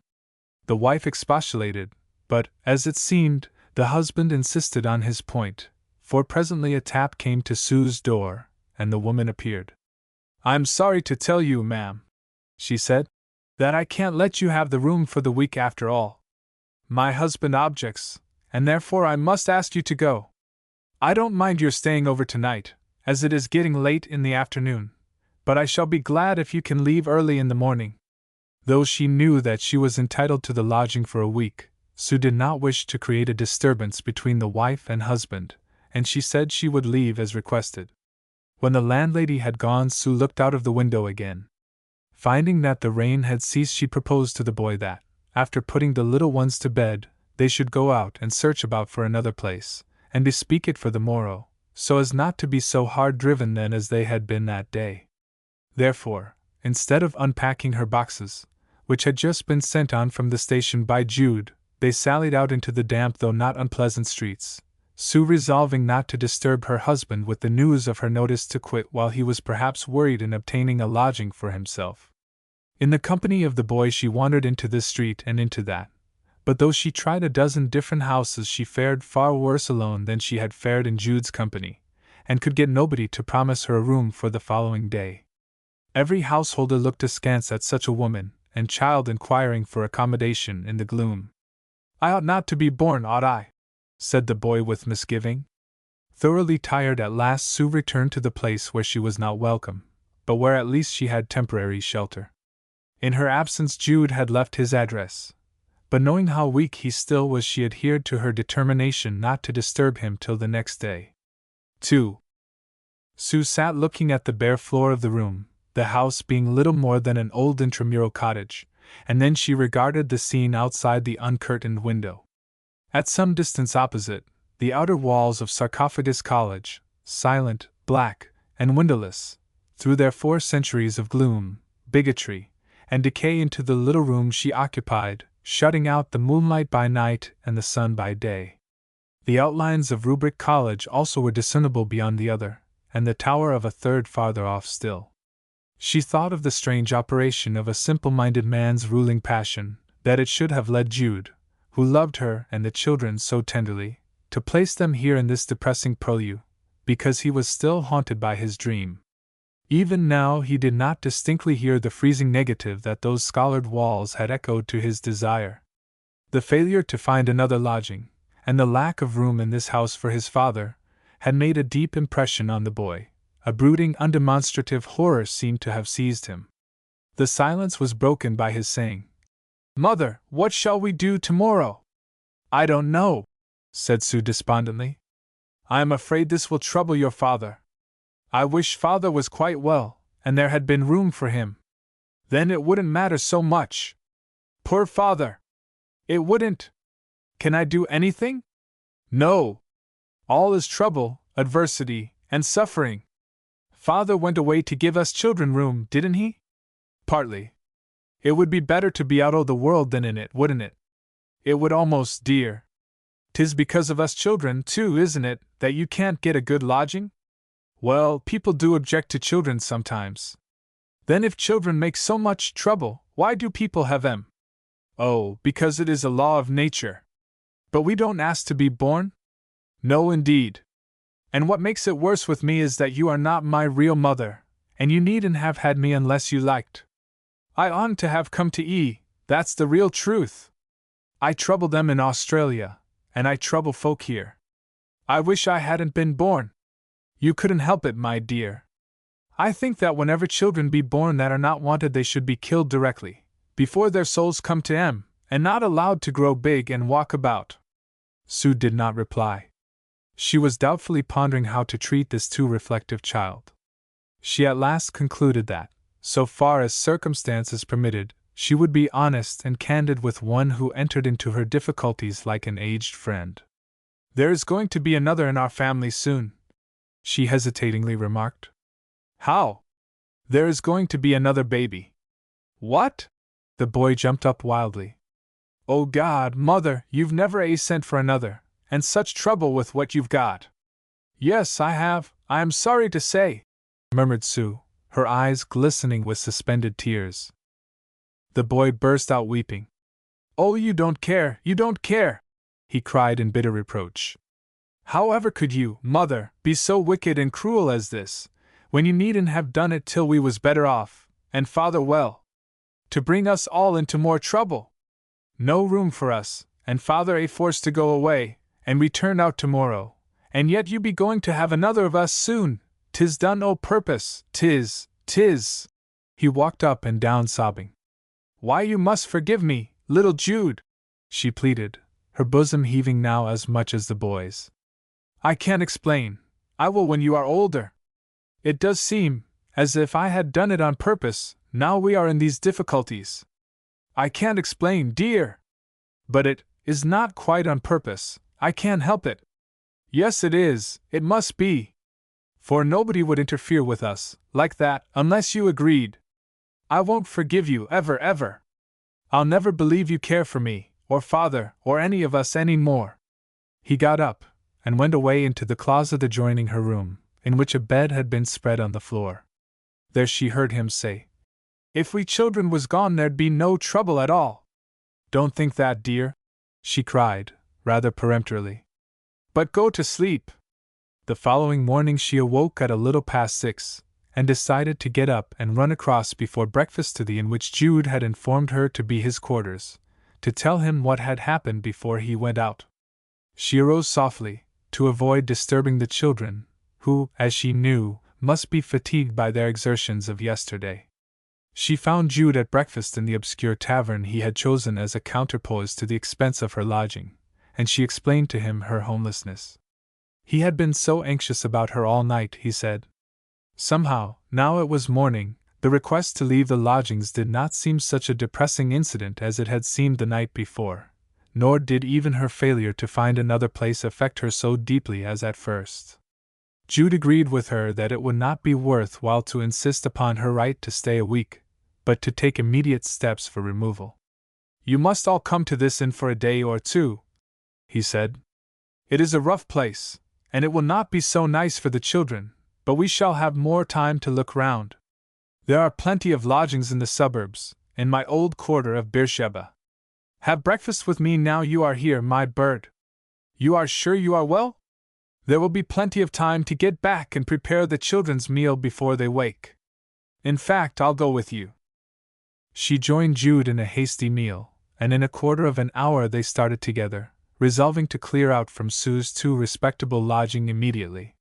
A: The wife expostulated, but, as it seemed, the husband insisted on his point, for presently a tap came to Sue's door, and the woman appeared. "I'm sorry to tell you, ma'am," she said, "that I can't let you have the room for the week after all. My husband objects, and therefore I must ask you to go. I don't mind your staying over tonight, as it is getting late in the afternoon, but I shall be glad if you can leave early in the morning." Though she knew that she was entitled to the lodging for a week, Sue did not wish to create a disturbance between the wife and husband, and she said she would leave as requested. When the landlady had gone, Sue looked out of the window again. Finding that the rain had ceased, she proposed to the boy that, after putting the little ones to bed, they should go out and search about for another place, and bespeak it for the morrow, so as not to be so hard driven then as they had been that day. Therefore, instead of unpacking her boxes, which had just been sent on from the station by Jude, they sallied out into the damp though not unpleasant streets, Sue resolving not to disturb her husband with the news of her notice to quit while he was perhaps worried in obtaining a lodging for himself. In the company of the boy she wandered into this street and into that, but though she tried a dozen different houses she fared far worse alone than she had fared in Jude's company, and could get nobody to promise her a room for the following day. Every householder looked askance at such a woman, and child inquiring for accommodation in the gloom. "I ought not to be born, ought I?" said the boy with misgiving. Thoroughly tired at last, Sue returned to the place where she was not welcome, but where at least she had temporary shelter. In her absence Jude had left his address, but knowing how weak he still was, she adhered to her determination not to disturb him till the next day. 2. Sue sat looking at the bare floor of the room, the house being little more than an old intramural cottage, and then she regarded the scene outside the uncurtained window. At some distance opposite, the outer walls of Sarcophagus College, silent, black, and windowless, threw their 4 centuries of gloom, bigotry, and decay into the little room she occupied, shutting out the moonlight by night and the sun by day. The outlines of Rubric College also were discernible beyond the other, and the tower of a third farther off still. She thought of the strange operation of a simple-minded man's ruling passion, that it should have led Jude, who loved her and the children so tenderly, to place them here in this depressing purlieu, because he was still haunted by his dream. Even now he did not distinctly hear the freezing negative that those scholared walls had echoed to his desire. The failure to find another lodging, and the lack of room in this house for his father, had made a deep impression on the boy. A brooding, undemonstrative horror seemed to have seized him. The silence was broken by his saying, "Mother, what shall we do tomorrow?" "I don't know," said Sue despondently. "I am afraid this will trouble your father. I wish father was quite well, and there had been room for him. Then it wouldn't matter so much. Poor father! It wouldn't. Can I do anything?" No! All is trouble, adversity, and suffering. Father went away to give us children room, didn't he? Partly. It would be better to be out o' the world than in it, wouldn't it? It would almost, dear. 'Tis because of us children, too, isn't it, that you can't get a good lodging? Well, people do object to children sometimes. Then if children make so much trouble, why do people have them? Oh, because it is a law of nature. But we don't ask to be born? No, indeed. And what makes it worse with me is that you are not my real mother, and you needn't have had me unless you liked. I oughtn't to have come to that's the real truth. I trouble them in Australia, and I trouble folk here. I wish I hadn't been born. You couldn't help it, my dear. I think that whenever children be born that are not wanted they should be killed directly, before their souls come to em, and not allowed to grow big and walk about. Sue did not reply. She was doubtfully pondering how to treat this too reflective child. She at last concluded that, so far as circumstances permitted, she would be honest and candid with one who entered into her difficulties like an aged friend. There is going to be another in our family soon, she hesitatingly remarked. How? There is going to be another baby. What? The boy jumped up wildly. Oh God, Mother, you've never sent for another, and such trouble with what you've got. Yes, I have, I am sorry to say, murmured Sue, her eyes glistening with suspended tears. The boy burst out weeping. Oh, you don't care, he cried in bitter reproach. However could you, Mother, be so wicked and cruel as this, when you needn't have done it till we was better off, and Father well? To bring us all into more trouble. No room for us, and Father forced to go away, and return out tomorrow, and yet you be going to have another of us soon. 'Tis done o' purpose, 'tis. He walked up and down sobbing. Why, you must forgive me, little Jude, she pleaded, her bosom heaving now as much as the boy's. I can't explain. I will when you are older. It does seem as if I had done it on purpose, now we are in these difficulties. I can't explain, dear. But it is not quite on purpose, I can't help it. Yes, it is, it must be. For nobody would interfere with us, like that, unless you agreed. I won't forgive you, ever. I'll never believe you care for me, or Father, or any of us any more. He got up, and went away into the closet adjoining her room, in which a bed had been spread on the floor. There she heard him say, If we children was gone there'd be no trouble at all. Don't think that, dear, she cried, rather peremptorily. But go to sleep. The following morning she awoke at a little past 6, and decided to get up and run across before breakfast to the inn which Jude had informed her to be his quarters, to tell him what had happened before he went out. She arose softly, to avoid disturbing the children, who, as she knew, must be fatigued by their exertions of yesterday. She found Jude at breakfast in the obscure tavern he had chosen as a counterpoise to the expense of her lodging, and she explained to him her homelessness. He had been so anxious about her all night, he said. Somehow, now it was morning, the request to leave the lodgings did not seem such a depressing incident as it had seemed the night before, nor did even her failure to find another place affect her so deeply as at first. Jude agreed with her that it would not be worth while to insist upon her right to stay a week, but to take immediate steps for removal. You must all come to this inn for a day or two, he said. It is a rough place, and it will not be so nice for the children, but we shall have more time to look round. There are plenty of lodgings in the suburbs, in my old quarter of Beersheba. Have breakfast with me now you are here, my bird. You are sure you are well? There will be plenty of time to get back and prepare the children's meal before they wake. In fact, I'll go with you. She joined Jude in a hasty meal, and in a quarter of an hour they started together, resolving to clear out from Sue's too respectable lodging immediately.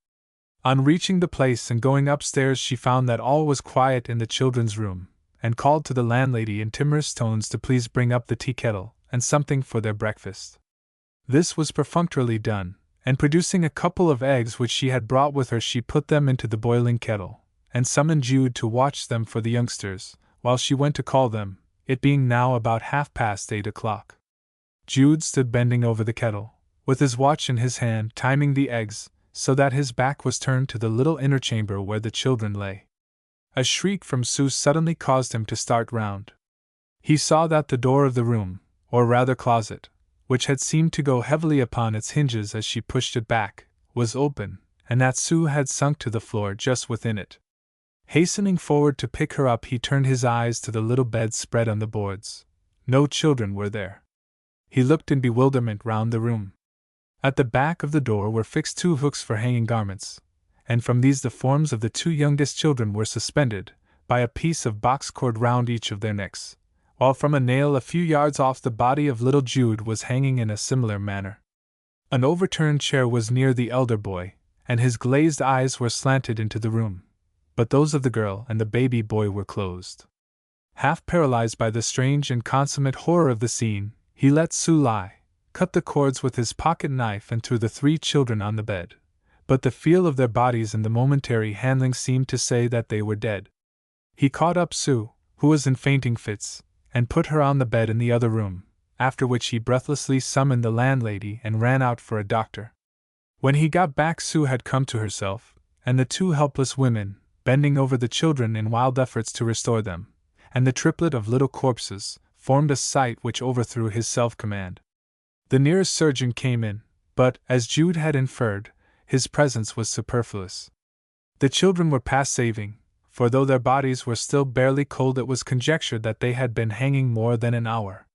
A: On reaching the place and going upstairs she found that all was quiet in the children's room, and called to the landlady in timorous tones to please bring up the tea kettle and something for their breakfast. This was perfunctorily done, and producing a couple of eggs which she had brought with her she put them into the boiling kettle, and summoned Jude to watch them for the youngsters, while she went to call them, it being now about 8:30. Jude stood bending over the kettle, with his watch in his hand timing the eggs, so that his back was turned to the little inner chamber where the children lay. A shriek from Sue suddenly caused him to start round. He saw that the door of the room, or rather closet, which had seemed to go heavily upon its hinges as she pushed it back, was open, and that Sue had sunk to the floor just within it. Hastening forward to pick her up, he turned his eyes to the little bed spread on the boards. No children were there. He looked in bewilderment round the room. At the back of the door were fixed 2 hooks for hanging garments, and from these the forms of the 2 youngest children were suspended, by a piece of box cord round each of their necks, while from a nail a few yards off the body of little Jude was hanging in a similar manner. An overturned chair was near the elder boy, and his glazed eyes were slanted into the room, but those of the girl and the baby boy were closed. Half paralyzed by the strange and consummate horror of the scene, he let Sue lie, cut the cords with his pocket knife, and threw the 3 children on the bed, but the feel of their bodies and the momentary handling seemed to say that they were dead. He caught up Sue, who was in fainting fits, and put her on the bed in the other room, after which he breathlessly summoned the landlady and ran out for a doctor. When he got back, Sue had come to herself, and the 2 helpless women, bending over the children in wild efforts to restore them, and the triplet of little corpses, formed a sight which overthrew his self-command. The nearest surgeon came in, but, as Jude had inferred, his presence was superfluous. The children were past saving, for though their bodies were still barely cold, it was conjectured that they had been hanging more than an hour.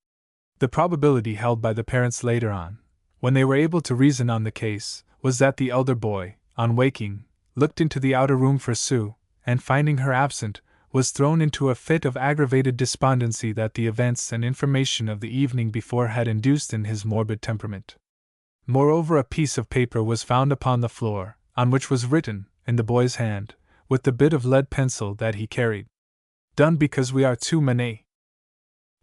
A: The probability held by the parents later on, when they were able to reason on the case, was that the elder boy, on waking, looked into the outer room for Sue, and finding her absent, was thrown into a fit of aggravated despondency that the events and information of the evening before had induced in his morbid temperament. Moreover, a piece of paper was found upon the floor, on which was written, in the boy's hand, with the bit of lead pencil that he carried, "Done because we are too many."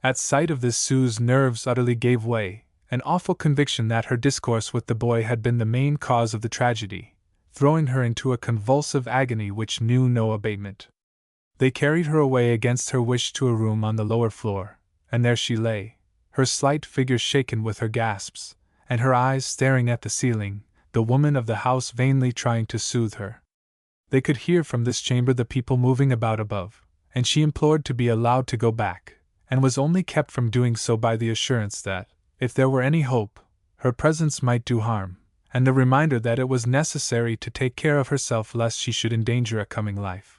A: At sight of this, Sue's nerves utterly gave way, an awful conviction that her discourse with the boy had been the main cause of the tragedy, throwing her into a convulsive agony which knew no abatement. They carried her away against her wish to a room on the lower floor, and there she lay, her slight figure shaken with her gasps, and her eyes staring at the ceiling, the woman of the house vainly trying to soothe her. They could hear from this chamber the people moving about above, and she implored to be allowed to go back, and was only kept from doing so by the assurance that, if there were any hope, her presence might do harm, and the reminder that it was necessary to take care of herself lest she should endanger a coming life.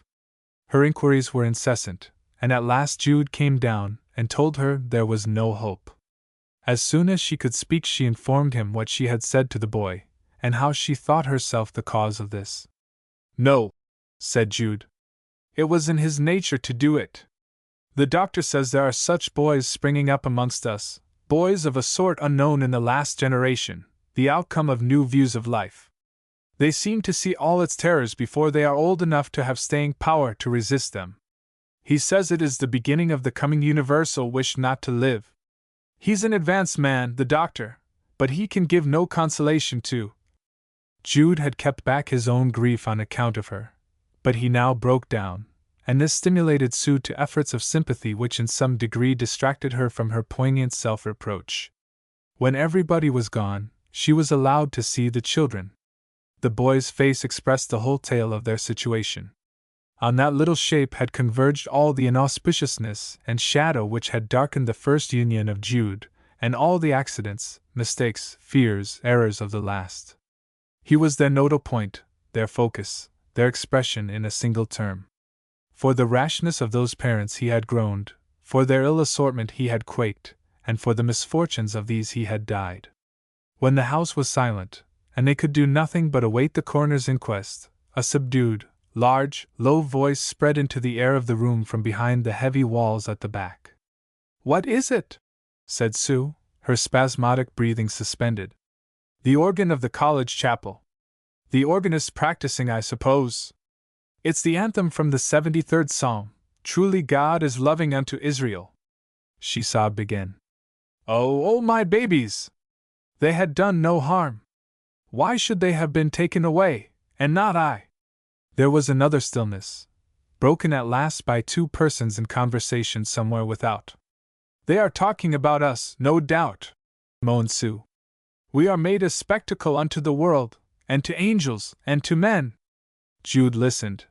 A: Her inquiries were incessant, and at last Jude came down and told her there was no hope. As soon as she could speak, she informed him what she had said to the boy, and how she thought herself the cause of this. "No," said Jude. "It was in his nature to do it. The doctor says there are such boys springing up amongst us, boys of a sort unknown in the last generation, the outcome of new views of life. They seem to see all its terrors before they are old enough to have staying power to resist them. He says it is the beginning of the coming universal wish not to live. He's an advanced man, the doctor, but he can give no consolation to." Jude had kept back his own grief on account of her, but he now broke down, and this stimulated Sue to efforts of sympathy which in some degree distracted her from her poignant self-reproach. When everybody was gone, she was allowed to see the children. The boy's face expressed the whole tale of their situation. On that little shape had converged all the inauspiciousness and shadow which had darkened the first union of Jude, and all the accidents, mistakes, fears, errors of the last. He was their nodal point, their focus, their expression in a single term. For the rashness of those parents he had groaned, for their ill assortment he had quaked, and for the misfortunes of these he had died. When the house was silent, and they could do nothing but await the coroner's inquest, a subdued, large, low voice spread into the air of the room from behind the heavy walls at the back. "What is it?" said Sue, her spasmodic breathing suspended. "The organ of the college chapel. The organist practicing, I suppose. It's the anthem from the 73rd Psalm, 'Truly God is loving unto Israel.'" She sobbed again. "Oh, my babies! They had done no harm. Why should they have been taken away, and not I?" There was another stillness, broken at last by 2 persons in conversation somewhere without. "They are talking about us, no doubt," moaned Sue. We are made a spectacle unto the world, and to angels, and to men. Jude listened.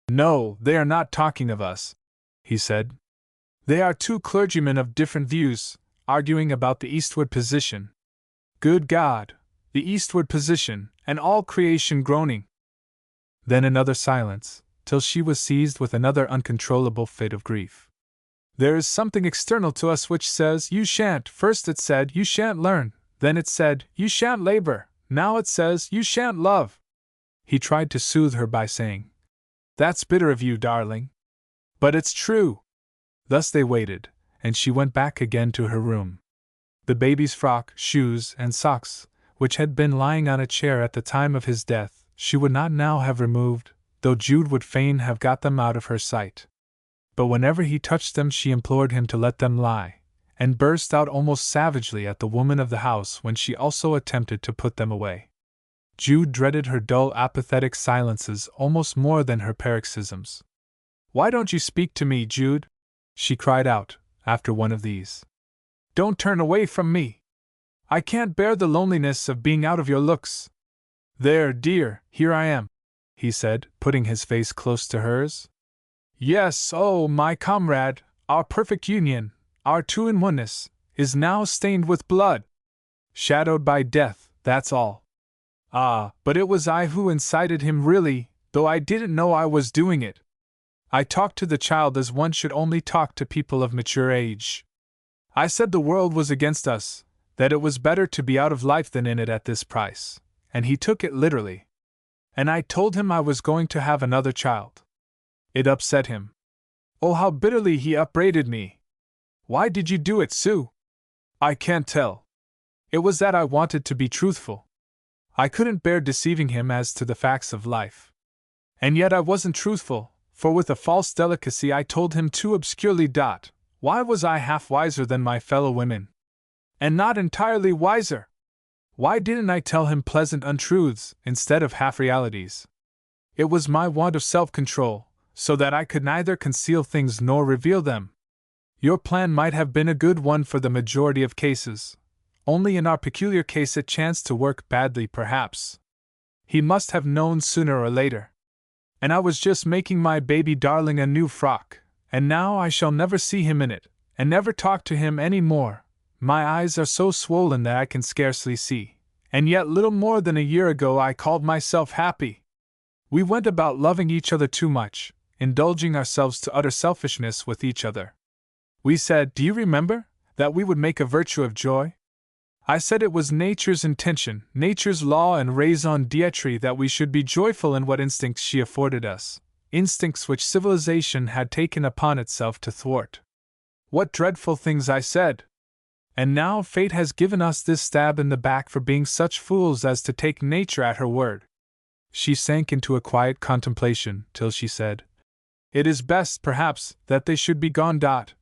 A: No, they are not talking of us, he said. They are two clergymen of different views, arguing about the eastward position. Good God, the eastward position, and all creation groaning. Then another silence, till she was seized with another uncontrollable fit of grief. There is something external to us which says, you shan't. First it said, you shan't learn. Then it said, you shan't labor. Now it says, you shan't love. He tried to soothe her by saying, That's bitter of you, darling. But it's true. Thus they waited, and she went back again to her room. The baby's frock, shoes, and socks, which had been lying on a chair at the time of his death, she would not now have removed, though Jude would fain have got them out of her sight. But whenever he touched them she implored him to let them lie, and burst out almost savagely at the woman of the house when she also attempted to put them away. Jude dreaded her dull, apathetic silences almost more than her paroxysms. "Why don't you speak to me, Jude?" she cried out, after one of these. "Don't turn away from me. I can't bear the loneliness of being out of your looks." "There, dear, here I am," he said, putting his face close to hers. "Yes, oh, my comrade, our perfect union, our two-in-oneness, is now stained with blood. Shadowed by death, that's all. Ah, but it was I who incited him really, though I didn't know I was doing it. I talked to the child as one should only talk to people of mature age. I said the world was against us, that it was better to be out of life than in it at this price, and he took it literally. And I told him I was going to have another child. It upset him. Oh, how bitterly he upbraided me. Why did you do it, Sue? I can't tell. It was that I wanted to be truthful. I couldn't bear deceiving him as to the facts of life. And yet I wasn't truthful, for with a false delicacy I told him too obscurely. Why was I half wiser than my fellow women? And not entirely wiser? Why didn't I tell him pleasant untruths instead of half realities? It was my want of self-control, so that I could neither conceal things nor reveal them. Your plan might have been a good one for the majority of cases. Only in our peculiar case it chanced to work badly, perhaps. He must have known sooner or later. And I was just making my baby darling a new frock, and now I shall never see him in it, and never talk to him any more. My eyes are so swollen that I can scarcely see, and yet little more than a year ago I called myself happy. We went about loving each other too much, indulging ourselves to utter selfishness with each other. We said, do you remember, that we would make a virtue of joy? I said it was nature's intention, nature's law and raison d'etre that we should be joyful in what instincts she afforded us, instincts which civilization had taken upon itself to thwart. What dreadful things I said! And now fate has given us this stab in the back for being such fools as to take nature at her word. She sank into a quiet contemplation till she said, It is best, perhaps, that they should be gone.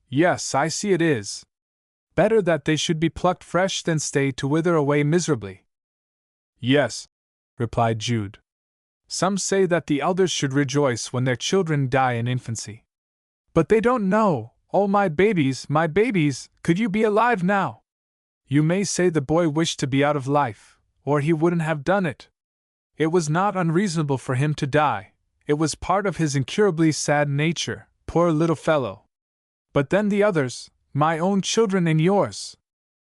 A: Yes, I see it is. Better that they should be plucked fresh than stay to wither away miserably. Yes, replied Jude. Some say that the elders should rejoice when their children die in infancy. But they don't know. Oh, my babies, could you be alive now? You may say the boy wished to be out of life, or he wouldn't have done it. It was not unreasonable for him to die. It was part of his incurably sad nature, poor little fellow. But then the others, my own children and yours.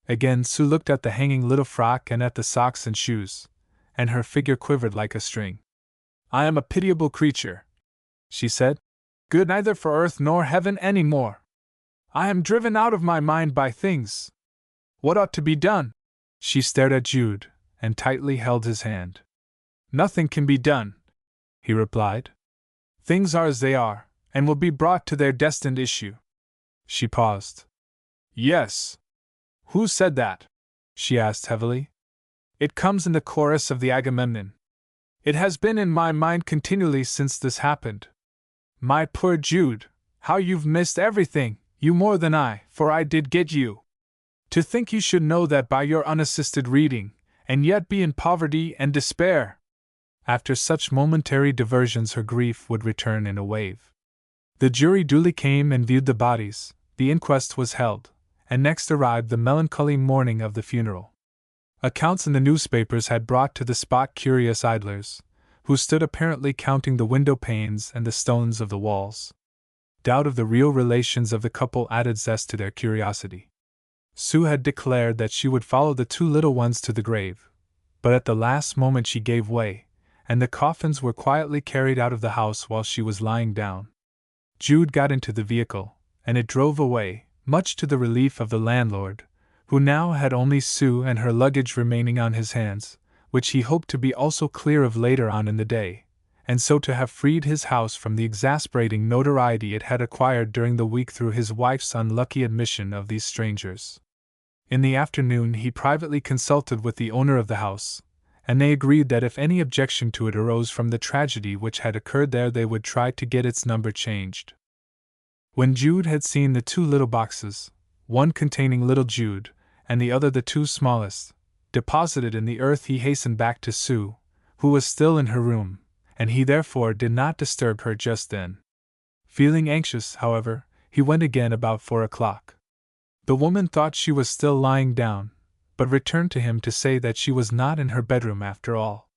A: Again Sue looked at the hanging little frock and at the socks and shoes, and her figure quivered like a string. I am a pitiable creature, she said, good neither for earth nor heaven any more. I am driven out of my mind by things. What ought to be done? She stared at Jude, and tightly held his hand. Nothing can be done, he replied. Things are as they are, and will be brought to their destined issue. She paused. Yes. Who said that? She asked heavily. It comes in the chorus of the Agamemnon. It has been in my mind continually since this happened. My poor Jude, how you've missed everything, you more than I, for I did get you. To think you should know that by your unassisted reading, and yet be in poverty and despair. After such momentary diversions her grief would return in a wave. The jury duly came and viewed the bodies. The inquest was held, and next arrived the melancholy morning of the funeral. Accounts in the newspapers had brought to the spot curious idlers, who stood apparently counting the window panes and the stones of the walls. Doubt of the real relations of the couple added zest to their curiosity. Sue had declared that she would follow the two little ones to the grave, but at the last moment she gave way, and the coffins were quietly carried out of the house while she was lying down. Jude got into the vehicle, and it drove away, much to the relief of the landlord, who now had only Sue and her luggage remaining on his hands, which he hoped to be also clear of later on in the day, and so to have freed his house from the exasperating notoriety it had acquired during the week through his wife's unlucky admission of these strangers. In the afternoon he privately consulted with the owner of the house, and they agreed that if any objection to it arose from the tragedy which had occurred there they would try to get its number changed. When Jude had seen the two little boxes, one containing little Jude, and the other the two smallest, deposited in the earth, he hastened back to Sue, who was still in her room, and he therefore did not disturb her just then. Feeling anxious, however, he went again about 4 o'clock. The woman thought she was still lying down, but returned to him to say that she was not in her bedroom after all.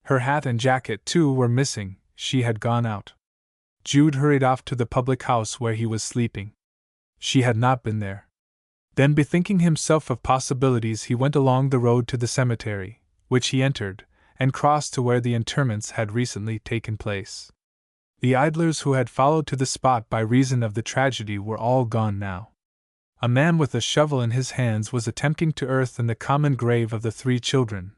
A: Her hat and jacket, too, were missing, she had gone out. Jude hurried off to the public house where he was sleeping. She had not been there. Then, bethinking himself of possibilities, he went along the road to the cemetery, which he entered, and crossed to where the interments had recently taken place. The idlers who had followed to the spot by reason of the tragedy were all gone now. A man with a shovel in his hands was attempting to earthen the common grave of the 3 children,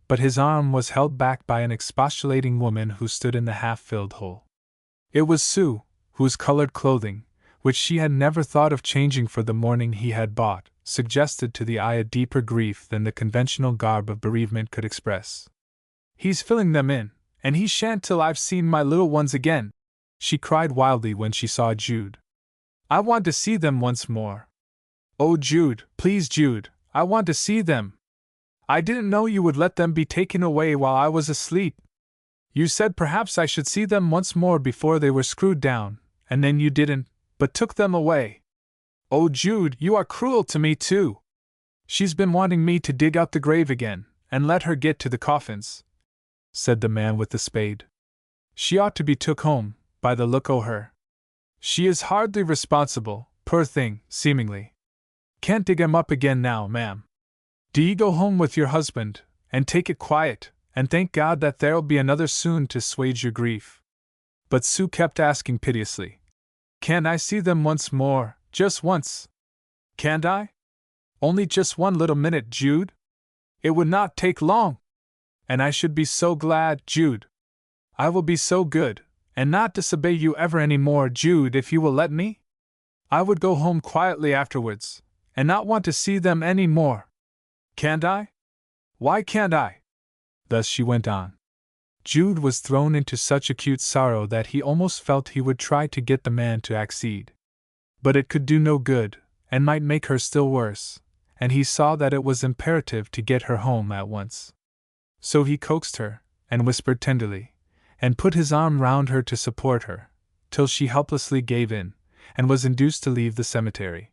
A: but his arm was held back by an expostulating woman who stood in the half-filled hole. It was Sue, whose colored clothing, which she had never thought of changing for the mourning he had bought, suggested to the eye a deeper grief than the conventional garb of bereavement could express. "He's filling them in, and he shan't till I've seen my little ones again," she cried wildly when she saw Jude. "I want to see them once more. Oh, Jude, please, Jude, I want to see them. I didn't know you would let them be taken away while I was asleep. You said perhaps I should see them once more before they were screwed down, and then you didn't, but took them away. Oh, Jude, you are cruel to me too. She's been wanting me to dig out the grave again, and let her get to the coffins," said the man with the spade. "She ought to be took home, by the look o' her. She is hardly responsible, poor thing, seemingly. Can't dig 'em up again now, ma'am. Do ye go home with your husband, and take it quiet, and thank God that there'll be another soon to assuage your grief." But Sue kept asking piteously, "Can't I see them once more, just once? Can't I? Only just one little minute, Jude? It would not take long. And I should be so glad, Jude. I will be so good, and not disobey you ever any more, Jude, if you will let me. I would go home quietly afterwards, and not want to see them any more. Can't I? Why can't I?" Thus she went on. Jude was thrown into such acute sorrow that he almost felt he would try to get the man to accede. But it could do no good, and might make her still worse, and he saw that it was imperative to get her home at once. So he coaxed her, and whispered tenderly, and put his arm round her to support her, till she helplessly gave in, and was induced to leave the cemetery.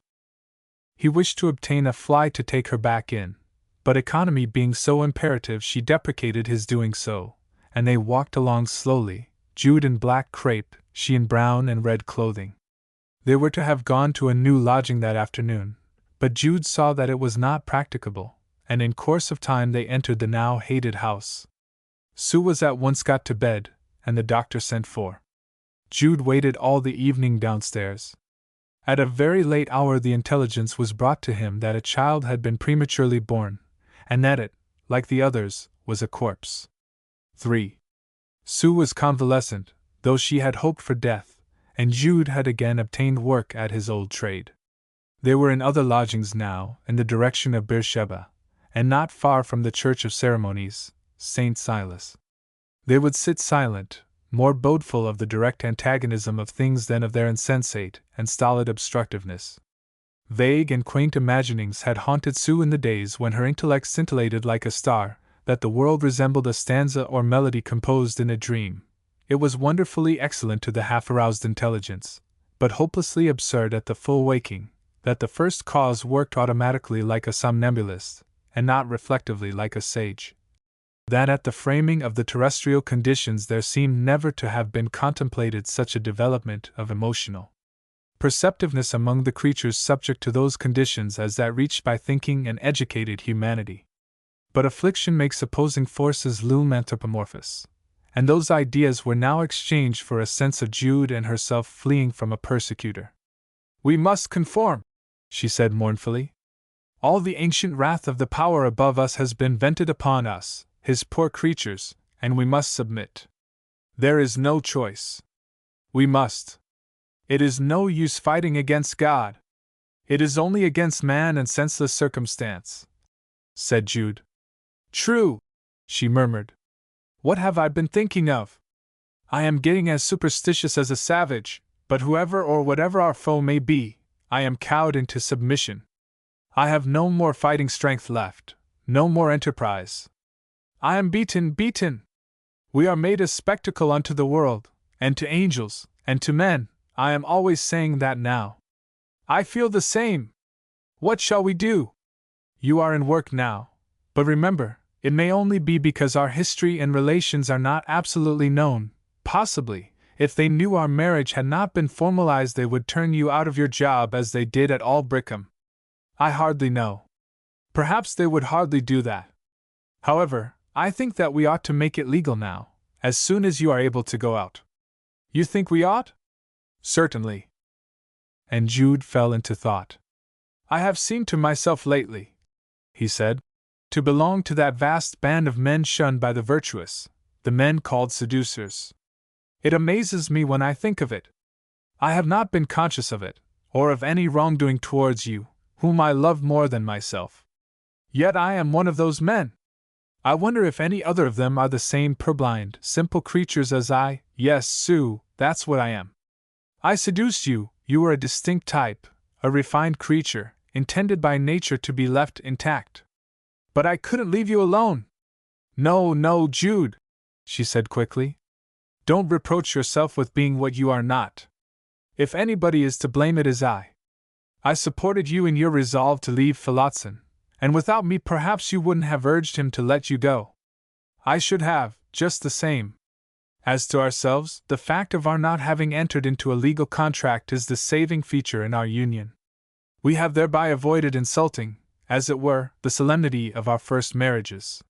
A: He wished to obtain a fly to take her back in, but economy being so imperative she deprecated his doing so, and they walked along slowly, Jude in black crape, she in brown and red clothing. They were to have gone to a new lodging that afternoon, but Jude saw that it was not practicable, and in course of time they entered the now hated house. Sue was at once got to bed, and the doctor sent for. Jude waited all the evening downstairs. At a very late hour the intelligence was brought to him that a child had been prematurely born, and that it, like the others, was a corpse. 3. Sue was convalescent, though she had hoped for death, and Jude had again obtained work at his old trade. They were in other lodgings now, in the direction of Beersheba, and not far from the Church of Ceremonies, St. Silas. They would sit silent, more bodeful of the direct antagonism of things than of their insensate and stolid obstructiveness. Vague and quaint imaginings had haunted Sue in the days when her intellect scintillated like a star, that the world resembled a stanza or melody composed in a dream. It was wonderfully excellent to the half-aroused intelligence, but hopelessly absurd at the full waking, that the first cause worked automatically like a somnambulist, and not reflectively like a sage. That at the framing of the terrestrial conditions there seemed never to have been contemplated such a development of emotional perceptiveness among the creatures subject to those conditions as that reached by thinking and educated humanity. But affliction makes opposing forces loom anthropomorphous, and those ideas were now exchanged for a sense of Jude and herself fleeing from a persecutor. "We must conform," she said mournfully. "All the ancient wrath of the power above us has been vented upon us, his poor creatures, and we must submit. There is no choice. We must. It is no use fighting against God. It is only against man and senseless circumstance," said Jude. "True," she murmured. "What have I been thinking of? I am getting as superstitious as a savage, but whoever or whatever our foe may be, I am cowed into submission. I have no more fighting strength left, no more enterprise. I am beaten, beaten. We are made a spectacle unto the world, and to angels, and to men. I am always saying that now. I feel the same. What shall we do? You are in work now, but remember, it may only be because our history and relations are not absolutely known. Possibly, if they knew our marriage had not been formalized, they would turn you out of your job as they did at Aldbrickham. I hardly know. Perhaps they would hardly do that. However, I think that we ought to make it legal now, as soon as you are able to go out. You think we ought? Certainly. And Jude fell into thought. I have seemed to myself lately, he said, to belong to that vast band of men shunned by the virtuous, the men called seducers. It amazes me when I think of it. I have not been conscious of it, or of any wrongdoing towards you, whom I love more than myself. Yet I am one of those men. I wonder if any other of them are the same purblind, simple creatures as I. Yes, Sue, that's what I am. I seduced you, you were a distinct type, a refined creature, intended by nature to be left intact. But I couldn't leave you alone. No, no, Jude, she said quickly. Don't reproach yourself with being what you are not. If anybody is to blame, it is I. I supported you in your resolve to leave Phillotson, and without me perhaps you wouldn't have urged him to let you go. I should have, just the same. As to ourselves, the fact of our not having entered into a legal contract is the saving feature in our union. We have thereby avoided insulting, as it were, the solemnity of our first marriages.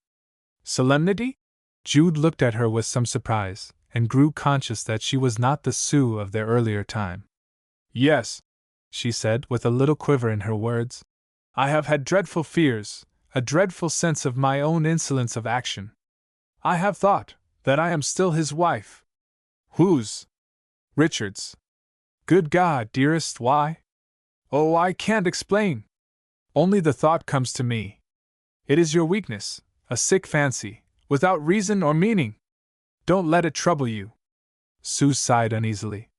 A: Solemnity? Jude looked at her with some surprise, and grew conscious that she was not the Sue of their earlier time. Yes, she said, with a little quiver in her words. I have had dreadful fears, a dreadful sense of my own insolence of action. I have thought that I am still his wife. Whose? Richard's. Good God, dearest, why? Oh, I can't explain. Only the thought comes to me. It is your weakness, a sick fancy, without reason or meaning. Don't let it trouble you. Sue sighed uneasily.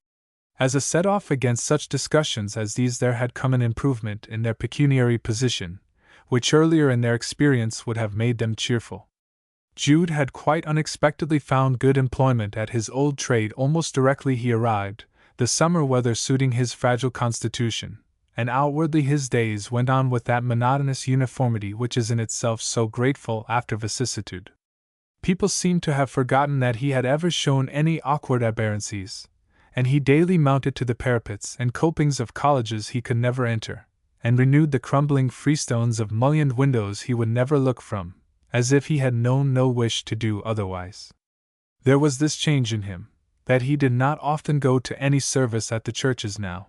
A: As a set-off against such discussions as these there had come an improvement in their pecuniary position, which earlier in their experience would have made them cheerful. Jude had quite unexpectedly found good employment at his old trade almost directly he arrived, the summer weather suiting his fragile constitution, and outwardly his days went on with that monotonous uniformity which is in itself so grateful after vicissitude. People seemed to have forgotten that he had ever shown any awkward aberrancies, and he daily mounted to the parapets and copings of colleges he could never enter, and renewed the crumbling freestones of mullioned windows he would never look from, as if he had known no wish to do otherwise. There was this change in him, that he did not often go to any service at the churches now.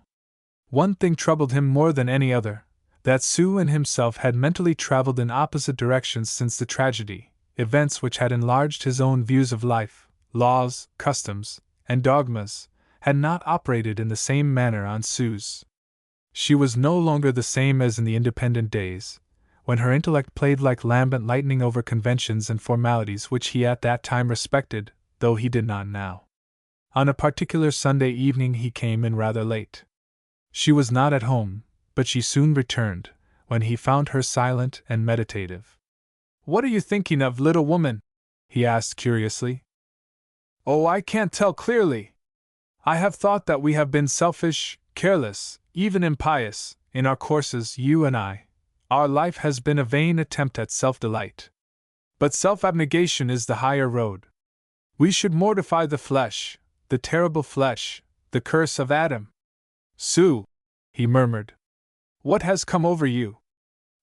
A: One thing troubled him more than any other, that Sue and himself had mentally traveled in opposite directions since the tragedy, events which had enlarged his own views of life, laws, customs, and dogmas, had not operated in the same manner on Sue's. She was no longer the same as in the independent days, when her intellect played like lambent lightning over conventions and formalities which he at that time respected, though he did not now. On a particular Sunday evening he came in rather late. She was not at home, but she soon returned, when he found her silent and meditative. "What are you thinking of, little woman?" he asked curiously. "Oh, I can't tell clearly. I have thought that we have been selfish, careless, even impious, in our courses, you and I. Our life has been a vain attempt at self-delight. But self-abnegation is the higher road. We should mortify the flesh, the terrible flesh, the curse of Adam. Sue, he murmured. What has come over you?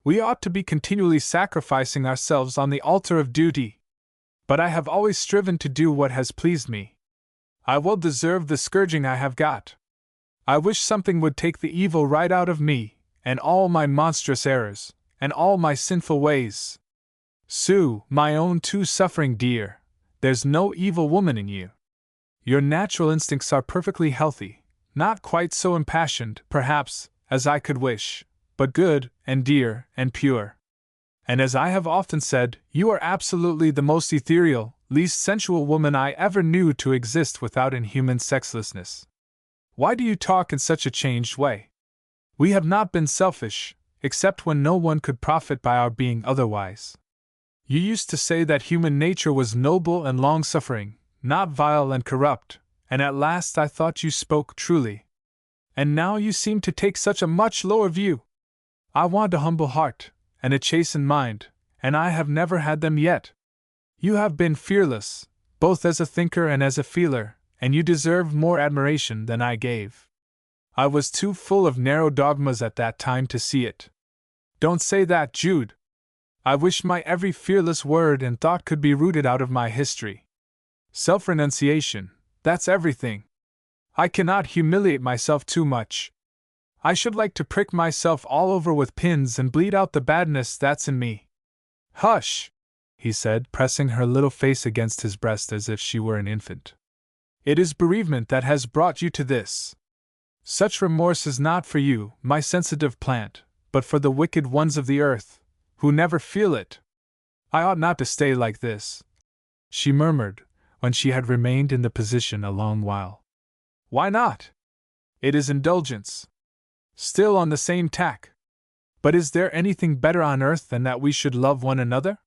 A: We ought to be continually sacrificing ourselves on the altar of duty. But I have always striven to do what has pleased me. I well deserve the scourging I have got. I wish something would take the evil right out of me, and all my monstrous errors, and all my sinful ways. Sue, my own too suffering dear, there's no evil woman in you. Your natural instincts are perfectly healthy, not quite so impassioned, perhaps, as I could wish, but good, and dear, and pure. And as I have often said, you are absolutely the most ethereal, least sensual woman I ever knew to exist without inhuman sexlessness. Why do you talk in such a changed way? We have not been selfish, except when no one could profit by our being otherwise. You used to say that human nature was noble and long-suffering, not vile and corrupt, and at last I thought you spoke truly. And now you seem to take such a much lower view. I want a humble heart, and a chastened mind, and I have never had them yet. You have been fearless, both as a thinker and as a feeler, and you deserved more admiration than I gave. I was too full of narrow dogmas at that time to see it. Don't say that, Jude. I wish my every fearless word and thought could be rooted out of my history. Self-renunciation, that's everything. I cannot humiliate myself too much. I should like to prick myself all over with pins and bleed out the badness that's in me. Hush, he said, pressing her little face against his breast as if she were an infant. It is bereavement that has brought you to this. Such remorse is not for you, my sensitive plant, but for the wicked ones of the earth, who never feel it. I ought not to stay like this, she murmured, when she had remained in the position a long while. Why not? It is indulgence. Still on the same tack. But is there anything better on earth than that we should love one another?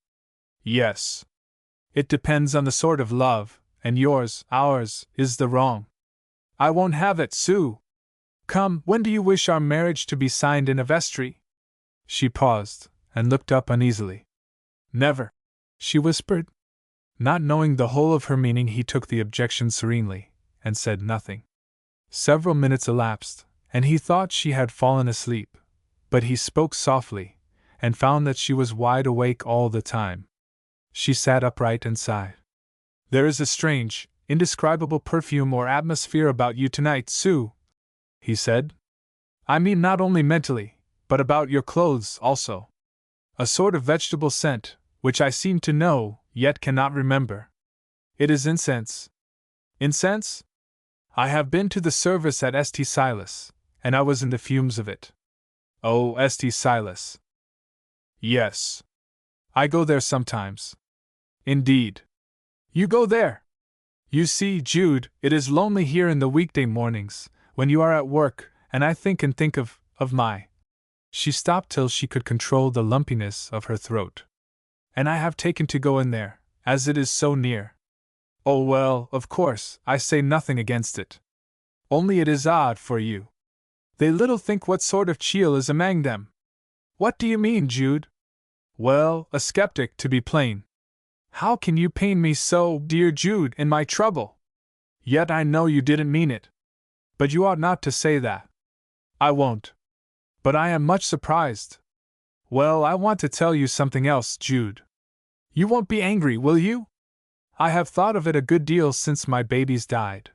A: Yes. It depends on the sort of love, and yours, ours, is the wrong. I won't have it, Sue. Come, when do you wish our marriage to be signed in a vestry? She paused, and looked up uneasily. Never, she whispered. Not knowing the whole of her meaning, he took the objection serenely, and said nothing. Several minutes elapsed, and he thought she had fallen asleep, but he spoke softly, and found that she was wide awake all the time. She sat upright and sighed. There is a strange, indescribable perfume or atmosphere about you tonight, Sue, he said. I mean not only mentally, but about your clothes also. A sort of vegetable scent, which I seem to know, yet cannot remember. It is incense. Incense? I have been to the service at St. Silas, and I was in the fumes of it. Oh, St. Silas. Yes. I go there sometimes. Indeed. You go there? You see, Jude, it is lonely here in the weekday mornings, when you are at work, and I think of my. She stopped till she could control the lumpiness of her throat. And I have taken to go in there, as it is so near. Oh well, of course, I say nothing against it. Only it is odd for you. They little think what sort of chiel is among them. What do you mean, Jude? Well, a skeptic, to be plain. How can you pain me so, dear Jude, in my trouble? Yet I know you didn't mean it. But you ought not to say that. I won't. But I am much surprised. Well, I want to tell you something else, Jude. You won't be angry, will you? I have thought of it a good deal since my babies died.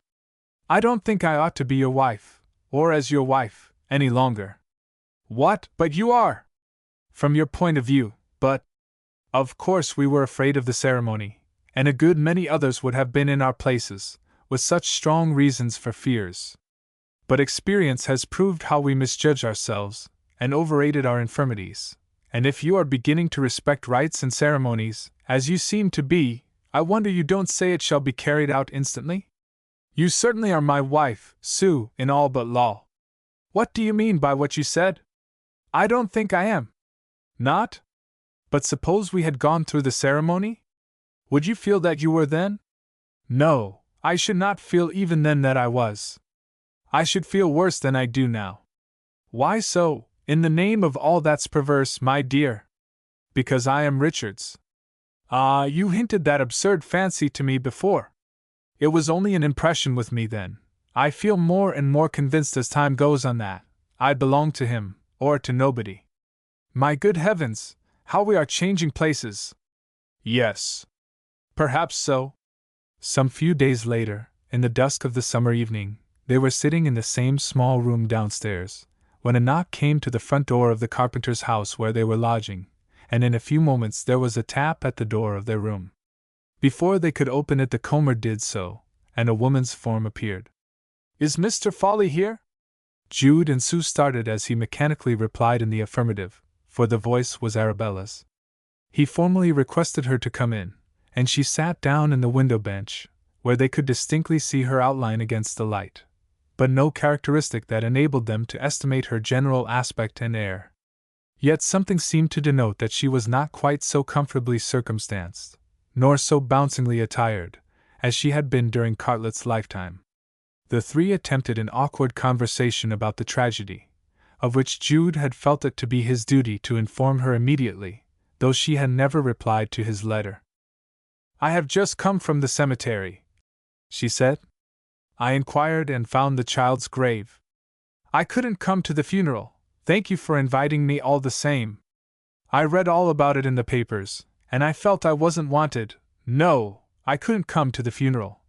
A: I don't think I ought to be your wife, or as your wife, any longer. What, but you are! From your point of view, but… Of course we were afraid of the ceremony, and a good many others would have been in our places, with such strong reasons for fears. But experience has proved how we misjudged ourselves, and overrated our infirmities, and if you are beginning to respect rites and ceremonies, as you seem to be, I wonder you don't say it shall be carried out instantly? You certainly are my wife, Sue, in all but law. What do you mean by what you said? I don't think I am. Not? But suppose we had gone through the ceremony? Would you feel that you were then? No, I should not feel even then that I was. I should feel worse than I do now. Why so, In the name of all that's perverse, my dear. Because I am Richard's. Ah, you hinted that absurd fancy to me before. It was only an impression with me then. I feel more and more convinced as time goes on that I belong to him, or to nobody. My good heavens, how we are changing places! Yes. Perhaps so. Some few days later, in the dusk of the summer evening, they were sitting in the same small room downstairs, when a knock came to the front door of the carpenter's house where they were lodging, and in a few moments there was a tap at the door of their room. Before they could open it, the comer did so, and a woman's form appeared. Is Mr. Foley here? Jude and Sue started as he mechanically replied in the affirmative, for the voice was Arabella's. He formally requested her to come in, and she sat down in the window bench, where they could distinctly see her outline against the light, but no characteristic that enabled them to estimate her general aspect and air. Yet something seemed to denote that she was not quite so comfortably circumstanced, nor so bouncingly attired, as she had been during Cartlet's lifetime. The three attempted an awkward conversation about the tragedy, of which Jude had felt it to be his duty to inform her immediately, though she had never replied to his letter. I have just come from the cemetery, she said. I inquired and found the child's grave. I couldn't come to the funeral. Thank you for inviting me all the same. I read all about it in the papers, and I felt I wasn't wanted. No, I couldn't come to the funeral,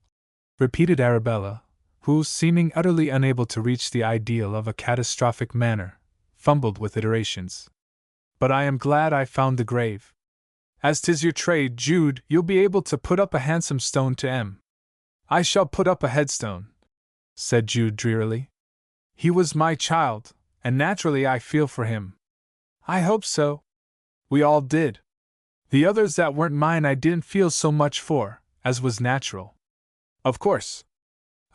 A: repeated Arabella, who, seeming utterly unable to reach the ideal of a catastrophic manner, fumbled with iterations. But I am glad I found the grave. As 'tis your trade, Jude, you'll be able to put up a handsome stone to M. I shall put up a headstone, said Jude drearily. He was my child, and naturally I feel for him. I hope so. We all did. The others that weren't mine I didn't feel so much for, as was natural. Of course.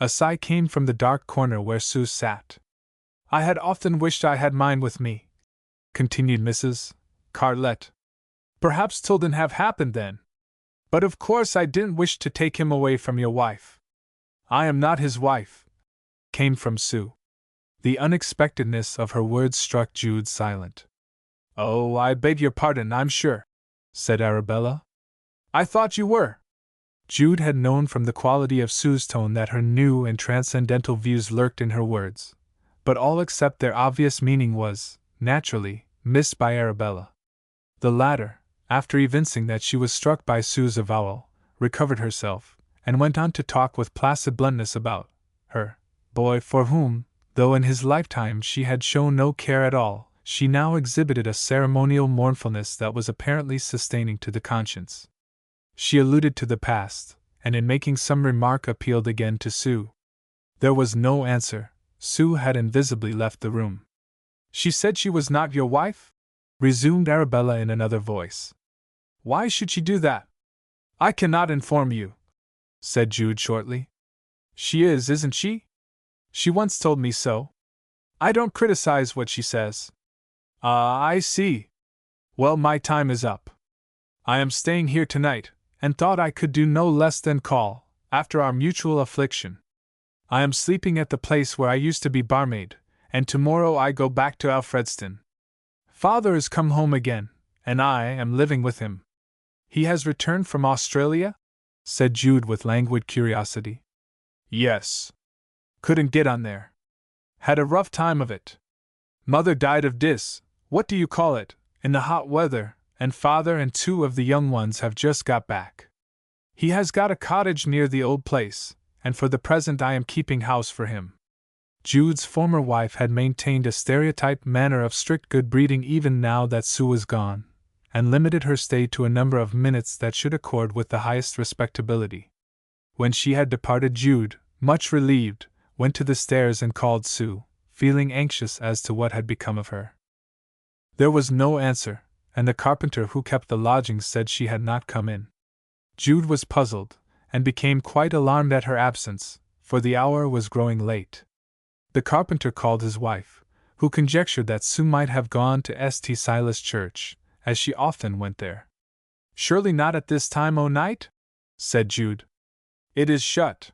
A: A sigh came from the dark corner where Sue sat. I had often wished I had mine with me, continued Mrs. Cartlet. Perhaps 'tildn't have happened then. But of course I didn't wish to take him away from your wife. I am not his wife, came from Sue. The unexpectedness of her words struck Jude silent. Oh, I beg your pardon, I'm sure, said Arabella. I thought you were. Jude had known from the quality of Sue's tone that her new and transcendental views lurked in her words, but all except their obvious meaning was, naturally, missed by Arabella. The latter, after evincing that she was struck by Sue's avowal, recovered herself, and went on to talk with placid bluntness about her boy, for whom, though in his lifetime she had shown no care at all, she now exhibited a ceremonial mournfulness that was apparently sustaining to the conscience. She alluded to the past, and in making some remark appealed again to Sue. There was no answer. Sue had invisibly left the room. She said she was not your wife? Resumed Arabella in another voice. Why should she do that? I cannot inform you, said Jude shortly. She is, isn't she? She once told me so. I don't criticize what she says. Ah, I see. Well, my time is up. I am staying here tonight, and thought I could do no less than call, after our mutual affliction. I am sleeping at the place where I used to be barmaid, and tomorrow I go back to Alfredston. Father has come home again, and I am living with him. He has returned from Australia? Said Jude with languid curiosity. Yes. Couldn't get on there. Had a rough time of it. Mother died of what do you call it, in the hot weather, and father and two of the young ones have just got back. He has got a cottage near the old place, and for the present I am keeping house for him. Jude's former wife had maintained a stereotyped manner of strict good breeding even now that Sue was gone, and limited her stay to a number of minutes that should accord with the highest respectability. When she had departed, Jude, much relieved, went to the stairs and called Sue, feeling anxious as to what had become of her. There was no answer, and the carpenter who kept the lodgings said she had not come in. Jude was puzzled, and became quite alarmed at her absence, for the hour was growing late. The carpenter called his wife, who conjectured that Sue might have gone to St. Silas Church, as she often went there. Surely not at this time o' night? Said Jude. It is shut.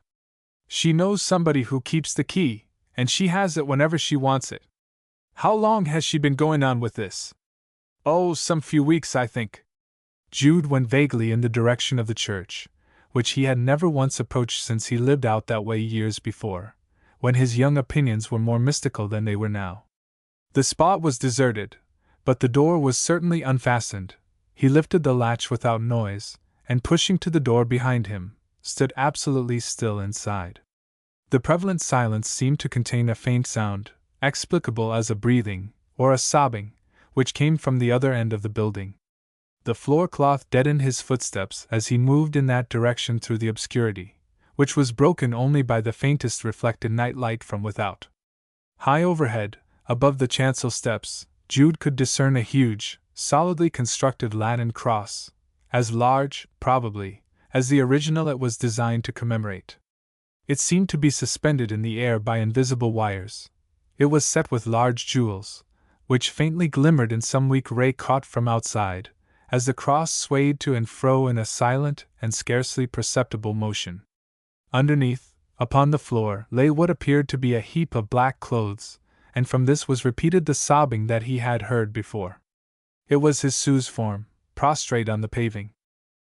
A: She knows somebody who keeps the key, and she has it whenever she wants it. How long has she been going on with this? Oh, some few weeks, I think. Jude went vaguely in the direction of the church, which he had never once approached since he lived out that way years before, when his young opinions were more mystical than they were now. The spot was deserted, but the door was certainly unfastened. He lifted the latch without noise, and pushing to the door behind him, stood absolutely still inside. The prevalent silence seemed to contain a faint sound, explicable as a breathing, or a sobbing, which came from the other end of the building. The floor cloth deadened his footsteps as he moved in that direction through the obscurity, which was broken only by the faintest reflected night light from without. High overhead, above the chancel steps, Jude could discern a huge, solidly constructed Latin cross, as large, probably, as the original it was designed to commemorate. It seemed to be suspended in the air by invisible wires. It was set with large jewels, which faintly glimmered in some weak ray caught from outside, as the cross swayed to and fro in a silent and scarcely perceptible motion. Underneath, upon the floor, lay what appeared to be a heap of black clothes, and from this was repeated the sobbing that he had heard before. It was his Sue's form, prostrate on the paving.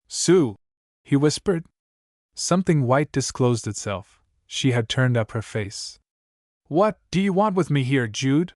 A: "Sue!" he whispered. Something white disclosed itself. She had turned up her face. "What do you want with me here, Jude?"